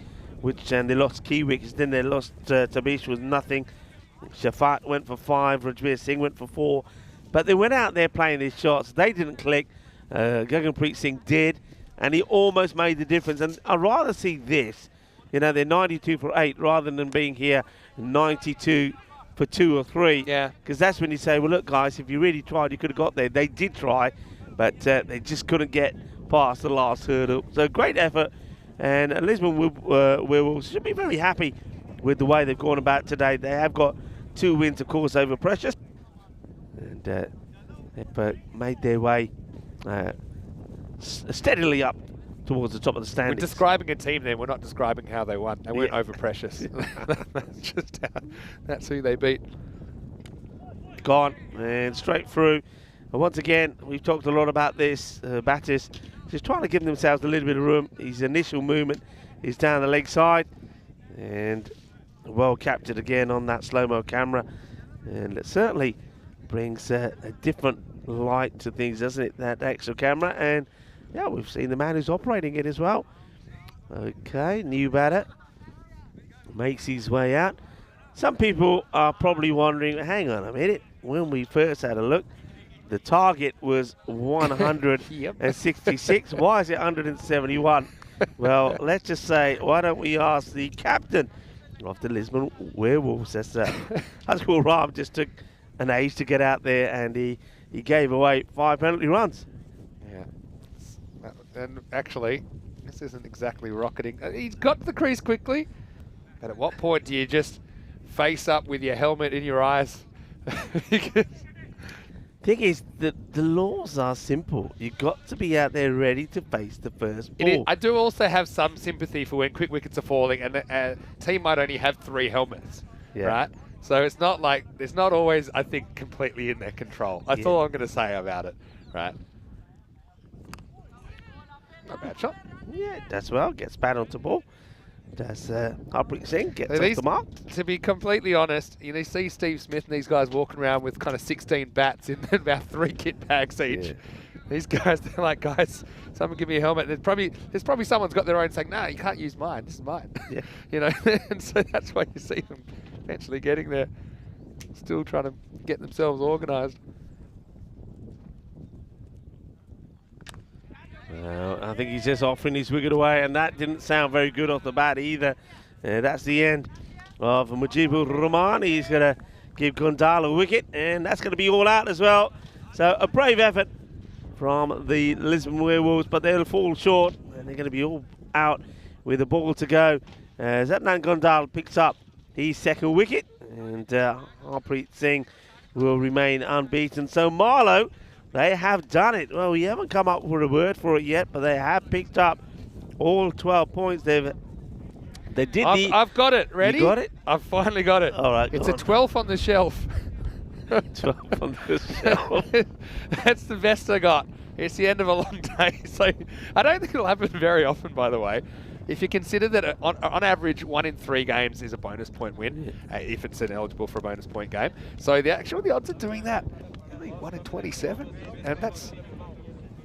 and they lost key wickets, then they lost Tabish was nothing. Shafat went for 5, Rajveer Singh went for 4. But they went out there playing these shots. They didn't click. Gaganpreet Singh did, and he almost made the difference. And I'd rather see this. You know, they're 92 for 8 rather than being here 92 for 2 or 3. Yeah. Because that's when you say, well, look, guys, if you really tried, you could have got there. They did try, but they just couldn't get past the last hurdle. So great effort. And Lisbon Werewolves should be very happy with the way they've gone about today. They have got 2 wins, of course, over Precious. And they've made their way steadily up towards the top of the standings. We're describing a team then, we're not describing how they won. They weren't over Precious. That's just that's who they beat. Gone and straight through. And once again, we've talked a lot about this. Battis just trying to give themselves a little bit of room. His initial movement is down the leg side. And well captured again on that slow-mo camera. And it certainly brings a different light to things, doesn't it, that extra camera? And yeah, we've seen the man who's operating it as well. Okay, new batter makes his way out. Some people are probably wondering, hang on a minute, when we first had a look, the target was 166. Why is it 171? Well, let's just say, why don't we ask the captain of the Lisbon Werewolves? That's cool. Ram just took an age to get out there, and he gave away 5 penalty runs. Yeah. And actually, this isn't exactly rocketing. He's got to the crease quickly, but at what point do you just face up with your helmet in your eyes? Thing is, the laws are simple. You've got to be out there ready to face the first ball. I do also have some sympathy for when quick wickets are falling and a team might only have 3 helmets, right? So it's not like, it's not always, I think, completely in their control. That's all I'm going to say about it, right? Not a bad shot. Yeah, that's well. Gets bat onto ball. Does Harpreet Singh gets off the mark. To be completely honest, you know, you see Steve Smith and these guys walking around with kind of 16 bats in about 3 kit bags each. Yeah. These guys, they're like, guys, someone give me a helmet. There's probably someone's got their own saying, no, you can't use mine. This is mine. Yeah. You know, and so that's why you see them eventually getting there, still trying to get themselves organised. Well, I think he's just offering his wicket away, and that didn't sound very good off the bat either. That's the end of Mujibur Rahman. He's going to give Gondal a wicket, and that's going to be all out as well. So a brave effort from the Lisbon Werewolves, but they'll fall short, and they're going to be all out with the ball to go. Adnan Gondal picks up his second wicket, and Harpreet Singh will remain unbeaten. So Marlow, they have done it. Well, we haven't come up with a word for it yet, but they have picked up all 12 points. I've got it. Ready? You got it? I've finally got it. All right, It's go a on. 12 on the shelf. 12 on the shelf. That's the best I got. It's the end of a long day. So I don't think it'll happen very often, by the way. If you consider that on average, 1 in 3 games is a bonus point win, if it's eligible for a bonus point game. So the odds of doing that, only 1 in 27, and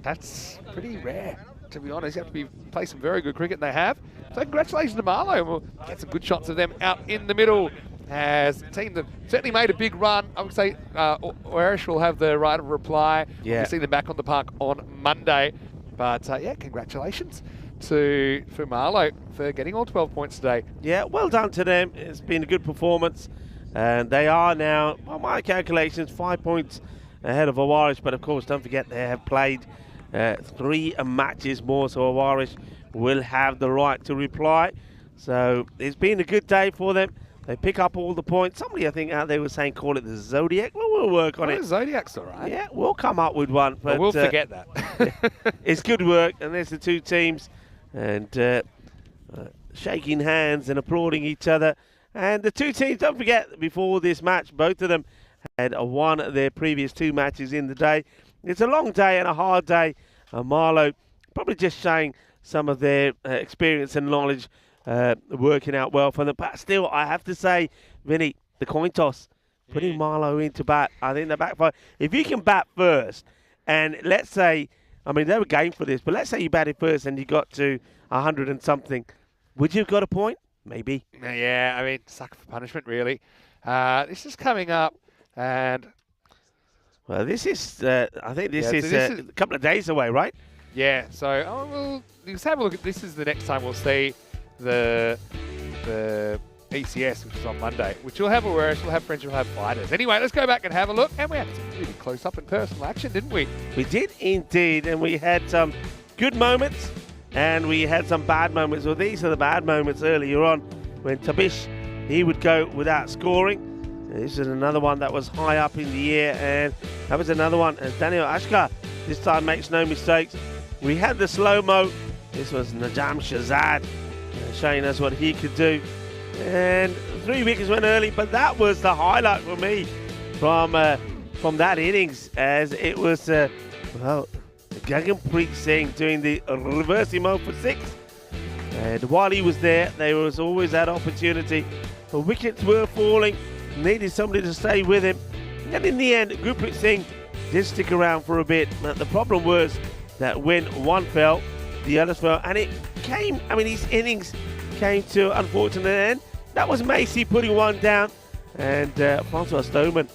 that's pretty rare, to be honest. You have to play some very good cricket, and they have. So congratulations to Marlow, and we'll get some good shots of them out in the middle. As a team that certainly made a big run. I would say Irish will have the right of reply. Yeah. We'll see them back on the park on Monday. But yeah, congratulations for Marlow for getting all 12 points today. Yeah, well done to them. It's been a good performance. And they are now, by my calculations, 5 points ahead of Irish. But of course, don't forget they have played 3 matches more. So Irish will have the right to reply. So it's been a good day for them. They pick up all the points. Somebody, I think, out there was saying call it the Zodiac. Well, we'll work on it. Zodiac's all right. Yeah, we'll come up with one. But we'll forget that. It's good work, and there's the two teams, and shaking hands and applauding each other. And the two teams, don't forget, before this match, both of them had won their previous 2 matches in the day. It's a long day and a hard day. Marlow probably just showing some of their experience and knowledge, working out well for them. But still, I have to say, Vinny, the coin toss, putting Marlow into bat, I think the backfire. If you can bat first, and let's say, I mean, they were game for this, but let's say you batted first and you got to 100 and something, would you have got a point? Maybe. Yeah, I mean, sucker for punishment, really. This is coming up, and well, this is, I think this is a couple of days away, right? yeah. So let's have a look at this. Is the next time we'll see the ECS, which is on Monday, which you'll have Irish, we'll have French, we'll have fighters. Anyway, let's go back and have a look. And we had some really close up and personal action, didn't we? We did indeed, and we had some good moments and we had some bad moments. Well, these are the bad moments earlier on when Tabish, he would go without scoring. This is another one that was high up in the air, and that was another one. And Daniel Ashkar this time makes no mistakes. We had the slow-mo. This was Najam Shazad showing us what he could do. And 3 wickets went early, but that was the highlight for me from that innings, as it was, Gaganpreet Singh doing the reverse mode for 6. And while he was there was always that opportunity. The wickets were falling, needed somebody to stay with him. And in the end, Gurpreet Singh did stick around for a bit. But the problem was that when one fell, the others fell. And it came, I mean, his innings came to an unfortunate end. That was Macy putting one down. And Francois Stoneman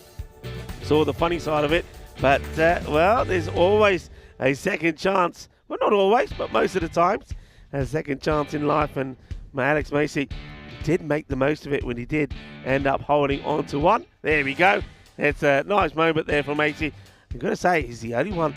saw the funny side of it. But, well, there's always a second chance. Well, not always, but most of the times. A second chance in life. And Alex Macy did make the most of it when he did end up holding on to one. There we go. It's a nice moment there from Macy. I'm going to say he's the only one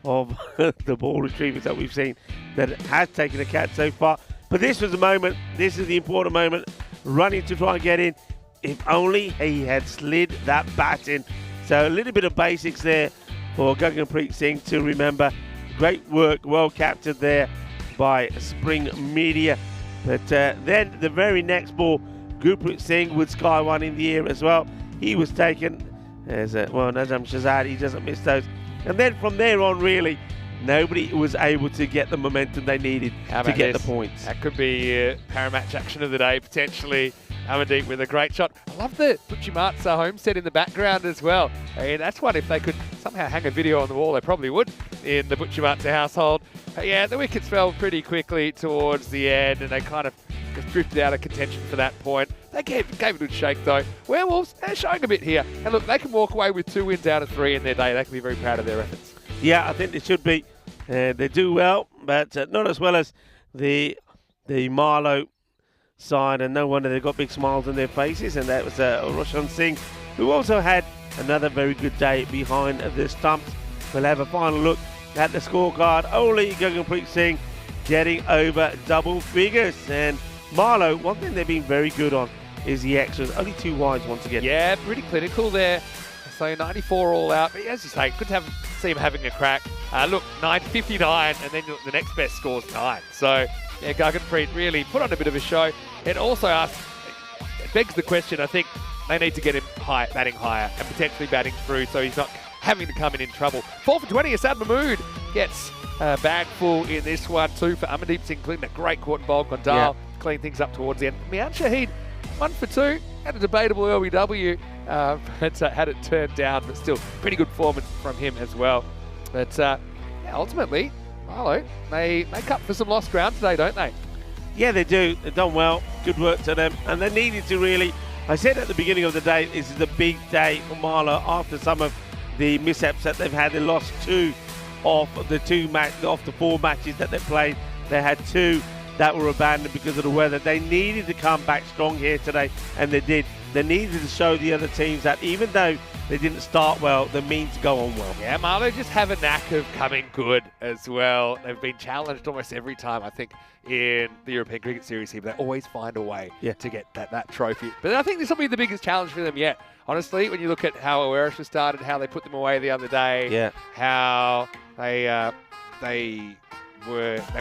of the ball retrievers that we've seen that has taken a catch so far. But this was the moment. This is the important moment. Running to try and get in. If only he had slid that bat in. So a little bit of basics there for Gaganpreet Singh to remember. Great work, well captured there by Spring Media. But then the very next ball, Gurpreet Singh would sky one in the air as well. He was taken as, Najam Shazad, he doesn't miss those. And then from there on, really, nobody was able to get the momentum they needed to get the points. That could be Paramatch action of the day, potentially. Amandeep with a great shot. I love the Buchimatsa homestead in the background as well. I mean, that's one, if they could somehow hang a video on the wall, they probably would in the Buchimatsa household. But yeah, the wickets fell pretty quickly towards the end, and they kind of just drifted out of contention for that point. They gave it a good shake, though. Werewolves, they're showing a bit here. And look, they can walk away with 2 wins out of 3 in their day. They can be very proud of their efforts. Yeah, I think they should be. They do well, but not as well as the Marlow side, and no wonder they've got big smiles on their faces. And that was Roshan Singh who also had another very good day behind the stumps. We'll have a final look at the scorecard. Only Guggenpreet Singh getting over double figures. And Marlow, one thing they've been very good on is the extras. Only 2 wides once again. Yeah, pretty clinical there. So 94 all out. But as you say, good to see him having a crack. Look, 959, and then the next best score's 9. So, yeah, Guggenpreet really put on a bit of a show. It also it begs the question, I think they need to get him batting higher and potentially batting through so he's not having to come in trouble. 4 for 20, Asad Mahmood gets a bag full in this one. 2 for Amandeep Singh, including a great caught ball. Gondal clean things up towards the end. Mian Shahid, 1 for 2, had a debatable LBW, but had it turned down, but still pretty good performance from him as well. But ultimately, Marlow, they make up for some lost ground today, don't they? Yeah, they do. They've done well. Good work to them. And they needed to really, I said at the beginning of the day, this is a big day for Marlow after some of the mishaps that they've had. They lost 2 off the 4 matches that they played. They had 2 that were abandoned because of the weather. They needed to come back strong here today, and they did. They needed to show the other teams that even though they didn't start well, they mean to go on well. Yeah, Marlow just have a knack of coming good as well. They've been challenged almost every time, I think, in the European Cricket Series here, but they always find a way to get that trophy. But I think this will be the biggest challenge for them yet. Honestly, when you look at how Awarisha started, how they put them away the other day, how they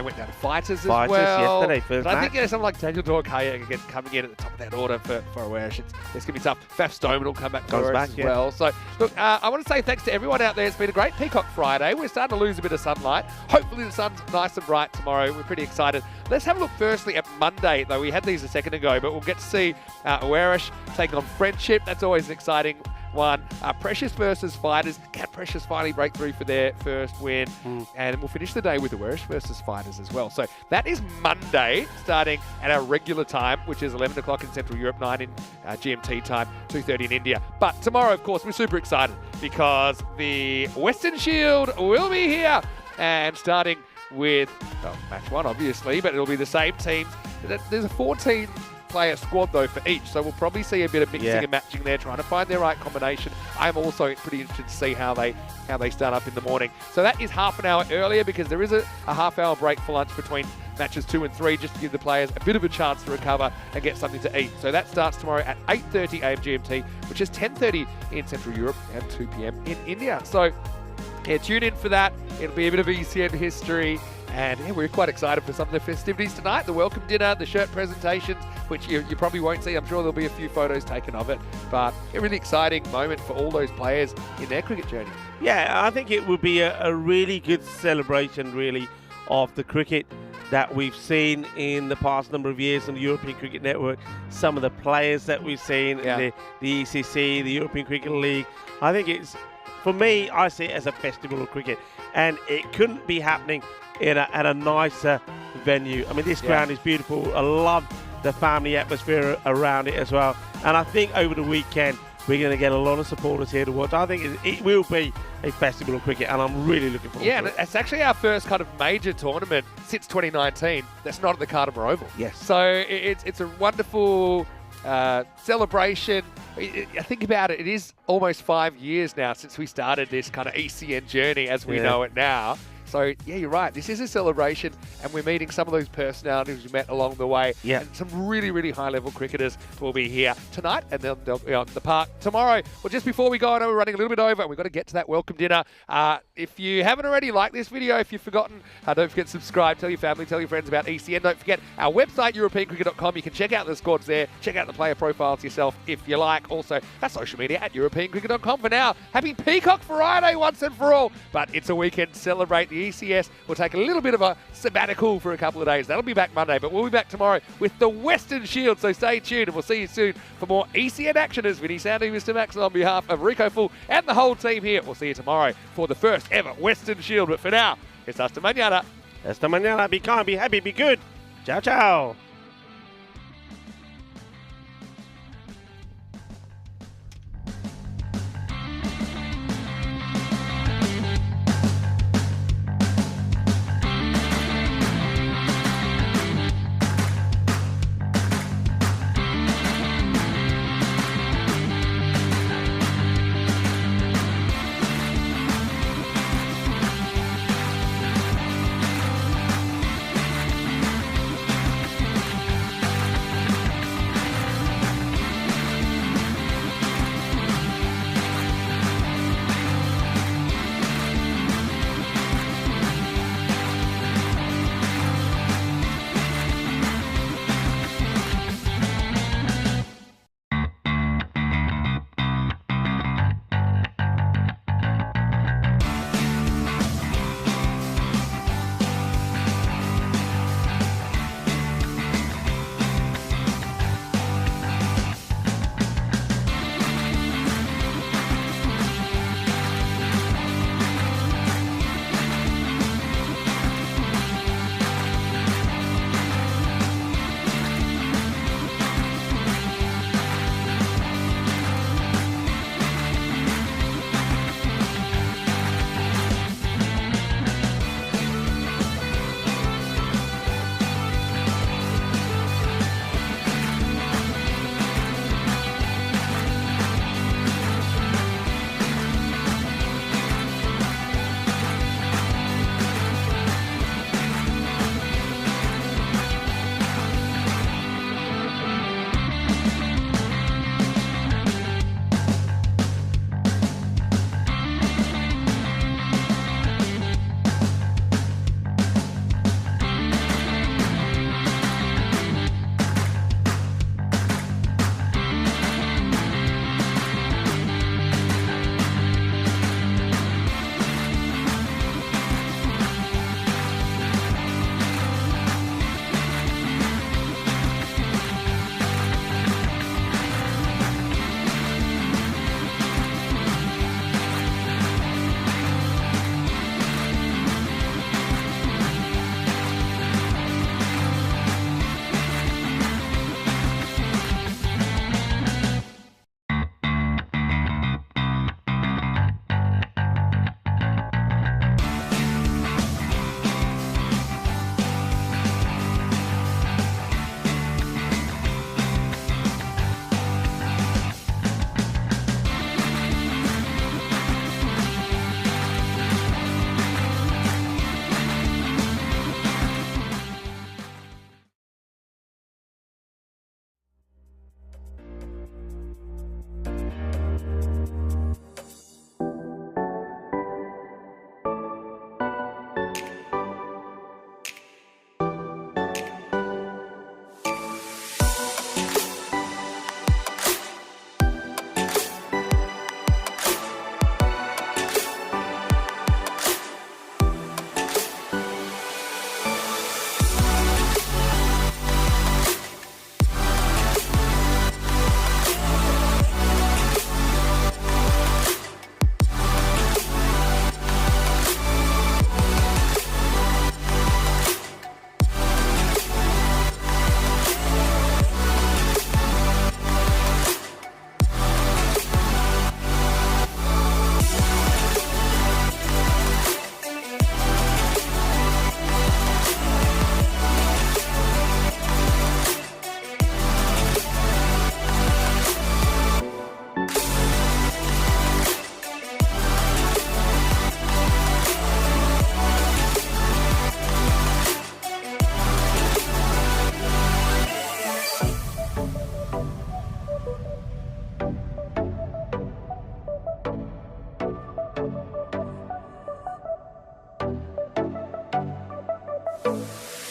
went down to fighters as well. Yesterday, first but I match. think someone like Daniel Dorkaya again coming in at the top of that order for Awarish. It's going to be tough. Faf Stoneman will come back for us as well. So, look, I want to say thanks to everyone out there. It's been a great Peacock Friday. We're starting to lose a bit of sunlight. Hopefully the sun's nice and bright tomorrow. We're pretty excited. Let's have a look firstly at Monday, though. We had these a second ago, but we'll get to see Awarish taking on Friendship. That's always an exciting one. Precious versus Fighters. Can Precious finally break through for their first win? And we'll finish the day with Awarish versus Fighters as well. So that is Monday, starting at our regular time, which is 11 o'clock in Central Europe, 9 in GMT time, 2:30 in India. But tomorrow, of course, we're super excited because the Western Shield will be here. And starting with match 1, obviously, but it'll be the same teams. There's a 14-player squad, though, for each, so we'll probably see a bit of mixing and matching there, trying to find their right combination. I'm also pretty interested to see how they start up in the morning. So that is half an hour earlier because there is a half-hour break for lunch between matches 2 and 3, just to give the players a bit of a chance to recover and get something to eat. So that starts tomorrow at 8:30 a.m. GMT, which is 10:30 in Central Europe and 2 p.m. in India. So yeah, tune in for that. It'll be a bit of ECN history. And yeah, we're quite excited for some of the festivities tonight. The welcome dinner, the shirt presentations, which you probably won't see. I'm sure there'll be a few photos taken of it. But a really exciting moment for all those players in their cricket journey. Yeah, I think it would be a really good celebration, really, of the cricket that we've seen in the past number of years on the European Cricket Network. Some of the players that we've seen in the ECC, the European Cricket League. I think it's, for me, I see it as a festival of cricket. And it couldn't be happening at a nicer venue. I mean, this ground is beautiful. I love the family atmosphere around it as well. And I think over the weekend, we're going to get a lot of supporters here to watch. I think it will be a festival of cricket, and I'm really looking forward to it. Yeah, and it's actually our first kind of major tournament since 2019 that's not at the Cardiff Oval. Yes. So it's a wonderful celebration. I think about it, it is almost 5 years now since we started this kind of ECN journey as we know it now. So, yeah, you're right. This is a celebration, and we're meeting some of those personalities we met along the way. Yeah. And some really, really high-level cricketers will be here tonight, and then they'll be on the park tomorrow. Well, just before we go, I know we're running a little bit over, and we've got to get to that welcome dinner. If you haven't already, like this video. If you've forgotten, don't forget to subscribe. Tell your family, tell your friends about ECN. Don't forget our website, EuropeanCricket.com. You can check out the squads there. Check out the player profiles yourself if you like. Also, our social media at EuropeanCricket.com. For now, happy Peacock Friday once and for all. But it's a weekend to celebrate the ECS. We'll take a little bit of a sabbatical for a couple of days. That'll be back Monday, but we'll be back tomorrow with the Western Shield. So stay tuned, and we'll see you soon for more ECN action. As Vinny Sandy, Mr. Max, on behalf of Rico Full and the whole team here. We'll see you tomorrow for the first ever Western Shield. But for now, it's hasta mañana. Hasta mañana. Be kind, be happy, be good. Ciao, ciao. Bye.